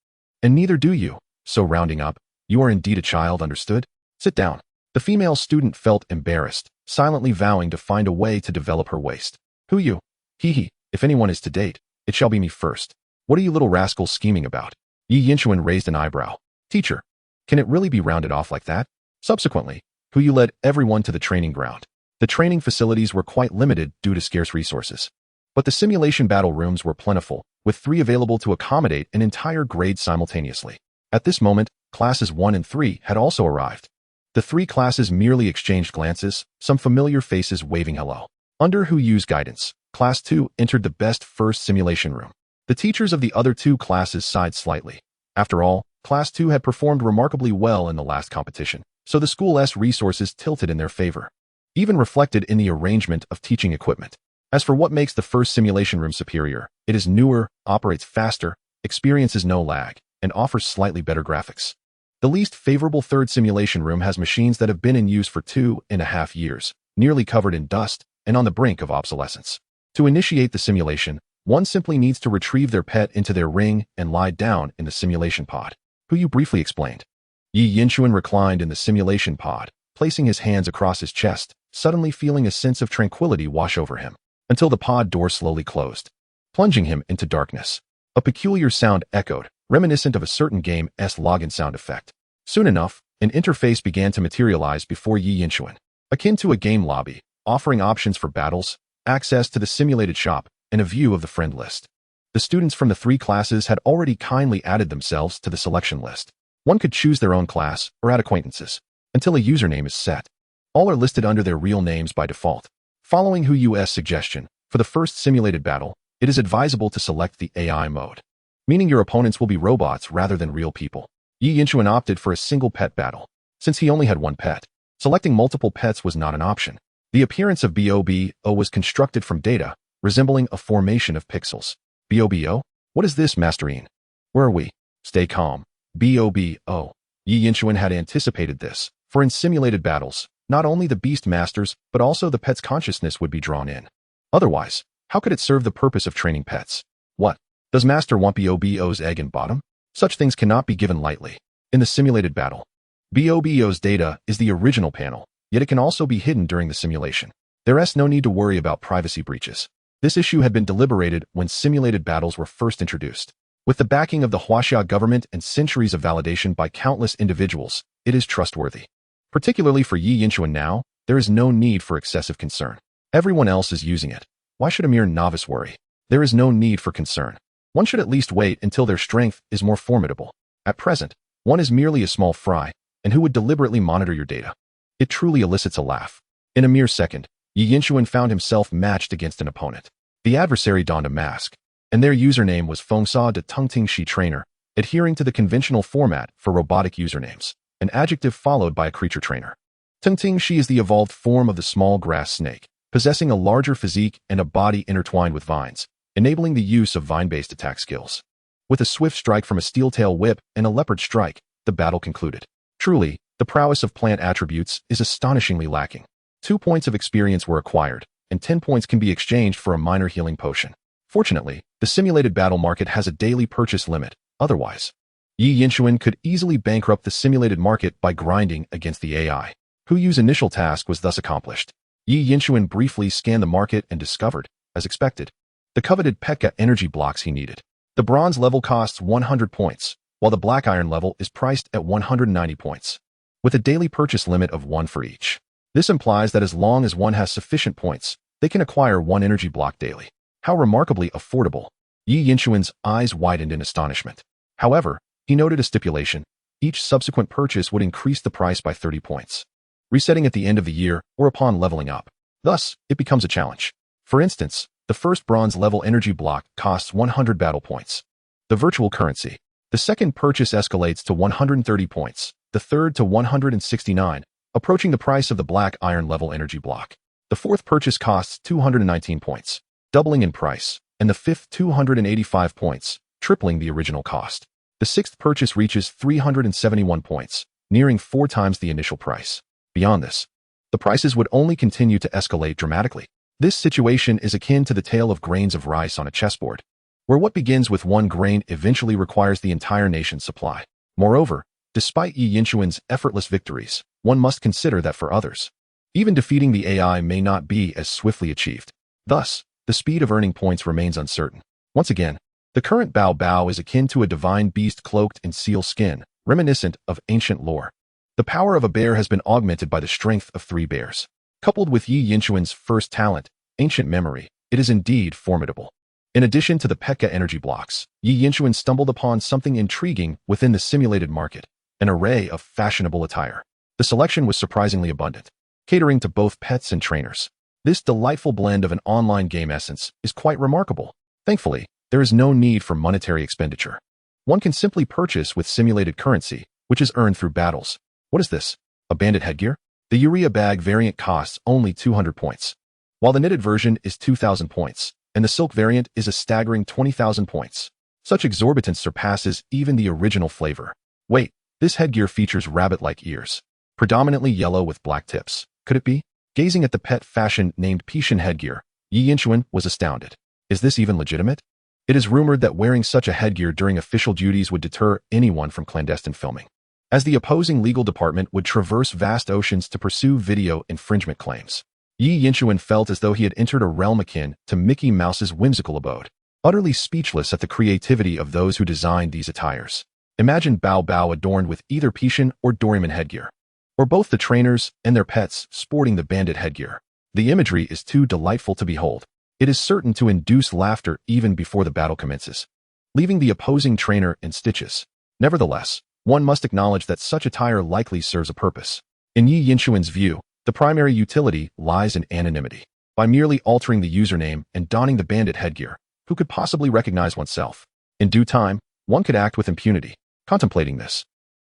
And neither do you. So rounding up, you are indeed a child, understood? Sit down. The female student felt embarrassed, silently vowing to find a way to develop her waist. You? Hee. If anyone is to date, it shall be me first. What are you little rascals scheming about? Yi Yinchuan raised an eyebrow. Teacher, can it really be rounded off like that? Subsequently, you led everyone to the training ground. The training facilities were quite limited due to scarce resources. But the simulation battle rooms were plentiful, with 3 available to accommodate an entire grade simultaneously. At this moment, classes 1 and 3 had also arrived. The 3 classes merely exchanged glances, some familiar faces waving hello. Under Yu's guidance, Class 2 entered the best first simulation room. The teachers of the other 2 classes sighed slightly. After all, Class 2 had performed remarkably well in the last competition, so the school's resources tilted in their favor, even reflected in the arrangement of teaching equipment. As for what makes the first simulation room superior, it is newer, operates faster, experiences no lag, and offers slightly better graphics. The least favorable third simulation room has machines that have been in use for 2.5 years, nearly covered in dust, and on the brink of obsolescence. To initiate the simulation, one simply needs to retrieve their pet into their ring and lie down in the simulation pod. You briefly explained. Yi Yinchuan reclined in the simulation pod, placing his hands across his chest, suddenly feeling a sense of tranquility wash over him, until the pod door slowly closed, plunging him into darkness. A peculiar sound echoed, reminiscent of a certain game's login sound effect. Soon enough, an interface began to materialize before Yi Yinchuan, akin to a game lobby, offering options for battles, access to the simulated shop, and a view of the friend list. The students from the 3 classes had already kindly added themselves to the selection list. One could choose their own class or add acquaintances, until a username is set. All are listed under their real names by default. Following Hu Yu's suggestion, for the first simulated battle, it is advisable to select the AI mode, meaning your opponents will be robots rather than real people. Yi Yinchuan opted for a single pet battle, since he only had one pet. Selecting multiple pets was not an option. The appearance of Bobo was constructed from data, resembling a formation of pixels. Bobo? What is this, Masterine? Where are we? Stay calm. Bobo. Yi Yinchuan had anticipated this, for in simulated battles, not only the beast masters, but also the pet's consciousness would be drawn in. Otherwise, how could it serve the purpose of training pets? What? Does Master want Bobo's egg and bottom? Such things cannot be given lightly. In the simulated battle, Bobo's data is the original panel, yet it can also be hidden during the simulation. There's no need to worry about privacy breaches. This issue had been deliberated when simulated battles were first introduced. With the backing of the Huaxia government and centuries of validation by countless individuals, it is trustworthy. Particularly for Yi Yinchuan now, there is no need for excessive concern. Everyone else is using it. Why should a mere novice worry? There is no need for concern. One should at least wait until their strength is more formidable. At present, one is merely a small fry, and who would deliberately monitor your data? It truly elicits a laugh. In a mere second, Yi Yinchuan found himself matched against an opponent. The adversary donned a mask, and their username was Fengsa de Tungting Shi Trainer, adhering to the conventional format for robotic usernames, an adjective followed by a creature trainer. Tungting Shi is the evolved form of the small grass snake, possessing a larger physique and a body intertwined with vines, enabling the use of vine-based attack skills. With a swift strike from a steel-tail whip and a leopard strike, the battle concluded. Truly, the prowess of plant attributes is astonishingly lacking. 2 points of experience were acquired, and 10 points can be exchanged for a minor healing potion. Fortunately, the simulated battle market has a daily purchase limit. Otherwise, Yi Yinchuan could easily bankrupt the simulated market by grinding against the AI. Hu Yu's initial task was thus accomplished. Yi Yinchuan briefly scanned the market and discovered, as expected, the coveted P.E.K.K.A energy blocks he needed. The bronze level costs 100 points, while the black iron level is priced at 190 points, with a daily purchase limit of 1 for each. This implies that as long as one has sufficient points, they can acquire 1 energy block daily. How remarkably affordable. Yi Yinchuan's eyes widened in astonishment. However, he noted a stipulation. Each subsequent purchase would increase the price by 30 points, resetting at the end of the year or upon leveling up. Thus, it becomes a challenge. For instance, the first bronze level energy block costs 100 battle points. The virtual currency. The second purchase escalates to 130 points, the third to 169, approaching the price of the black iron level energy block. The fourth purchase costs 219 points, doubling in price, and the fifth 285 points, tripling the original cost. The sixth purchase reaches 371 points, nearing 4 times the initial price. Beyond this, the prices would only continue to escalate dramatically. This situation is akin to the tale of grains of rice on a chessboard, where what begins with 1 grain eventually requires the entire nation's supply. Moreover, despite Yi Yinchuan's effortless victories, one must consider that for others, even defeating the AI may not be as swiftly achieved. Thus, the speed of earning points remains uncertain. Once again, the current Bao Bao is akin to a divine beast cloaked in seal skin, reminiscent of ancient lore. The power of a bear has been augmented by the strength of 3 bears. Coupled with Yi Yinchuan's first talent, ancient memory, it is indeed formidable. In addition to the P.E.K.K.A energy blocks, Yi Yinchuan stumbled upon something intriguing within the simulated market, an array of fashionable attire. The selection was surprisingly abundant, catering to both pets and trainers. This delightful blend of an online game essence is quite remarkable. Thankfully, there is no need for monetary expenditure. One can simply purchase with simulated currency, which is earned through battles. What is this? A bandit headgear? The urea bag variant costs only 200 points, while the knitted version is 2,000 points, and the silk variant is a staggering 20,000 points. Such exorbitance surpasses even the original flavor. Wait, this headgear features rabbit-like ears, predominantly yellow with black tips. Could it be? Gazing at the pet fashion named Pigeon headgear, Yi Yinchuan was astounded. Is this even legitimate? It is rumored that wearing such a headgear during official duties would deter anyone from clandestine filming, as the opposing legal department would traverse vast oceans to pursue video infringement claims. Yi Yinchuan felt as though he had entered a realm akin to Mickey Mouse's whimsical abode. utterly speechless at the creativity of those who designed these attires. Imagine Bao Bao adorned with either Pigeon or Doryman headgear, or both the trainers and their pets sporting the bandit headgear. The imagery is too delightful to behold. It is certain to induce laughter even before the battle commences, leaving the opposing trainer in stitches. Nevertheless, one must acknowledge that such attire likely serves a purpose. In Yi Yinchuan's view, the primary utility lies in anonymity. By merely altering the username and donning the bandit headgear, who could possibly recognize oneself? In due time, one could act with impunity. Contemplating this,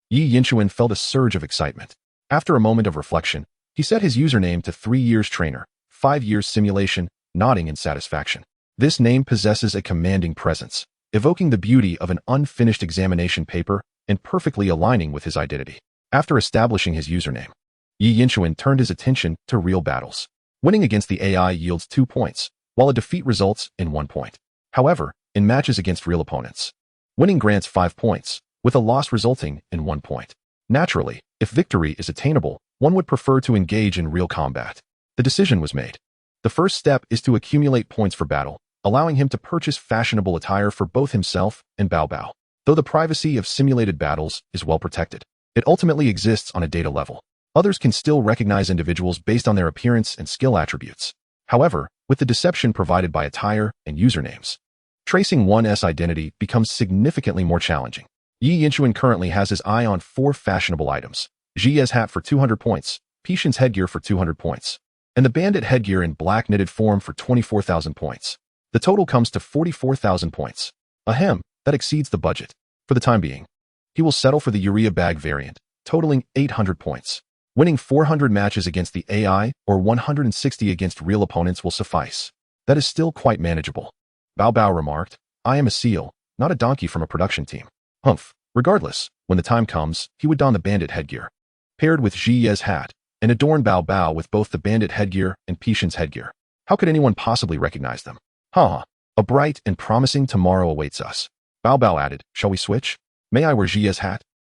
Yi Yinchuan felt a surge of excitement. After a moment of reflection, he set his username to 3 years trainer, 5 years simulation, nodding in satisfaction. This name possesses a commanding presence, evoking the beauty of an unfinished examination paper and perfectly aligning with his identity. After establishing his username, Yi Yinchuan turned his attention to real battles. Winning against the AI yields 2 points, while a defeat results in 1 point. However, in matches against real opponents, winning grants 5 points, with a loss resulting in 1 point. Naturally, if victory is attainable, one would prefer to engage in real combat. The decision was made. The first step is to accumulate points for battle, allowing him to purchase fashionable attire for both himself and Bao Bao. Though the privacy of simulated battles is well protected, it ultimately exists on a data level. Others can still recognize individuals based on their appearance and skill attributes. However, with the deception provided by attire and usernames, tracing one's identity becomes significantly more challenging. Yi Yinchuan currently has his eye on 4 fashionable items: Zhi's hat for 200 points, Pigeon's headgear for 200 points, and the bandit headgear in black knitted form for 24,000 points. The total comes to 44,000 points. Ahem, that exceeds the budget. For the time being, he will settle for the urea bag variant, totaling 800 points. Winning 400 matches against the AI or 160 against real opponents will suffice. That is still quite manageable. Bao Bao remarked, I am a seal, not a donkey from a production team. Humph. Regardless, when the time comes, he would don the bandit headgear, paired with Zhi's hat, and adorn Bao Bao with both the bandit headgear and Pigeon's headgear. How could anyone possibly recognize them? Ha! A bright and promising tomorrow awaits us. Bao Bao added, shall we switch? May I wear Zhi's hat?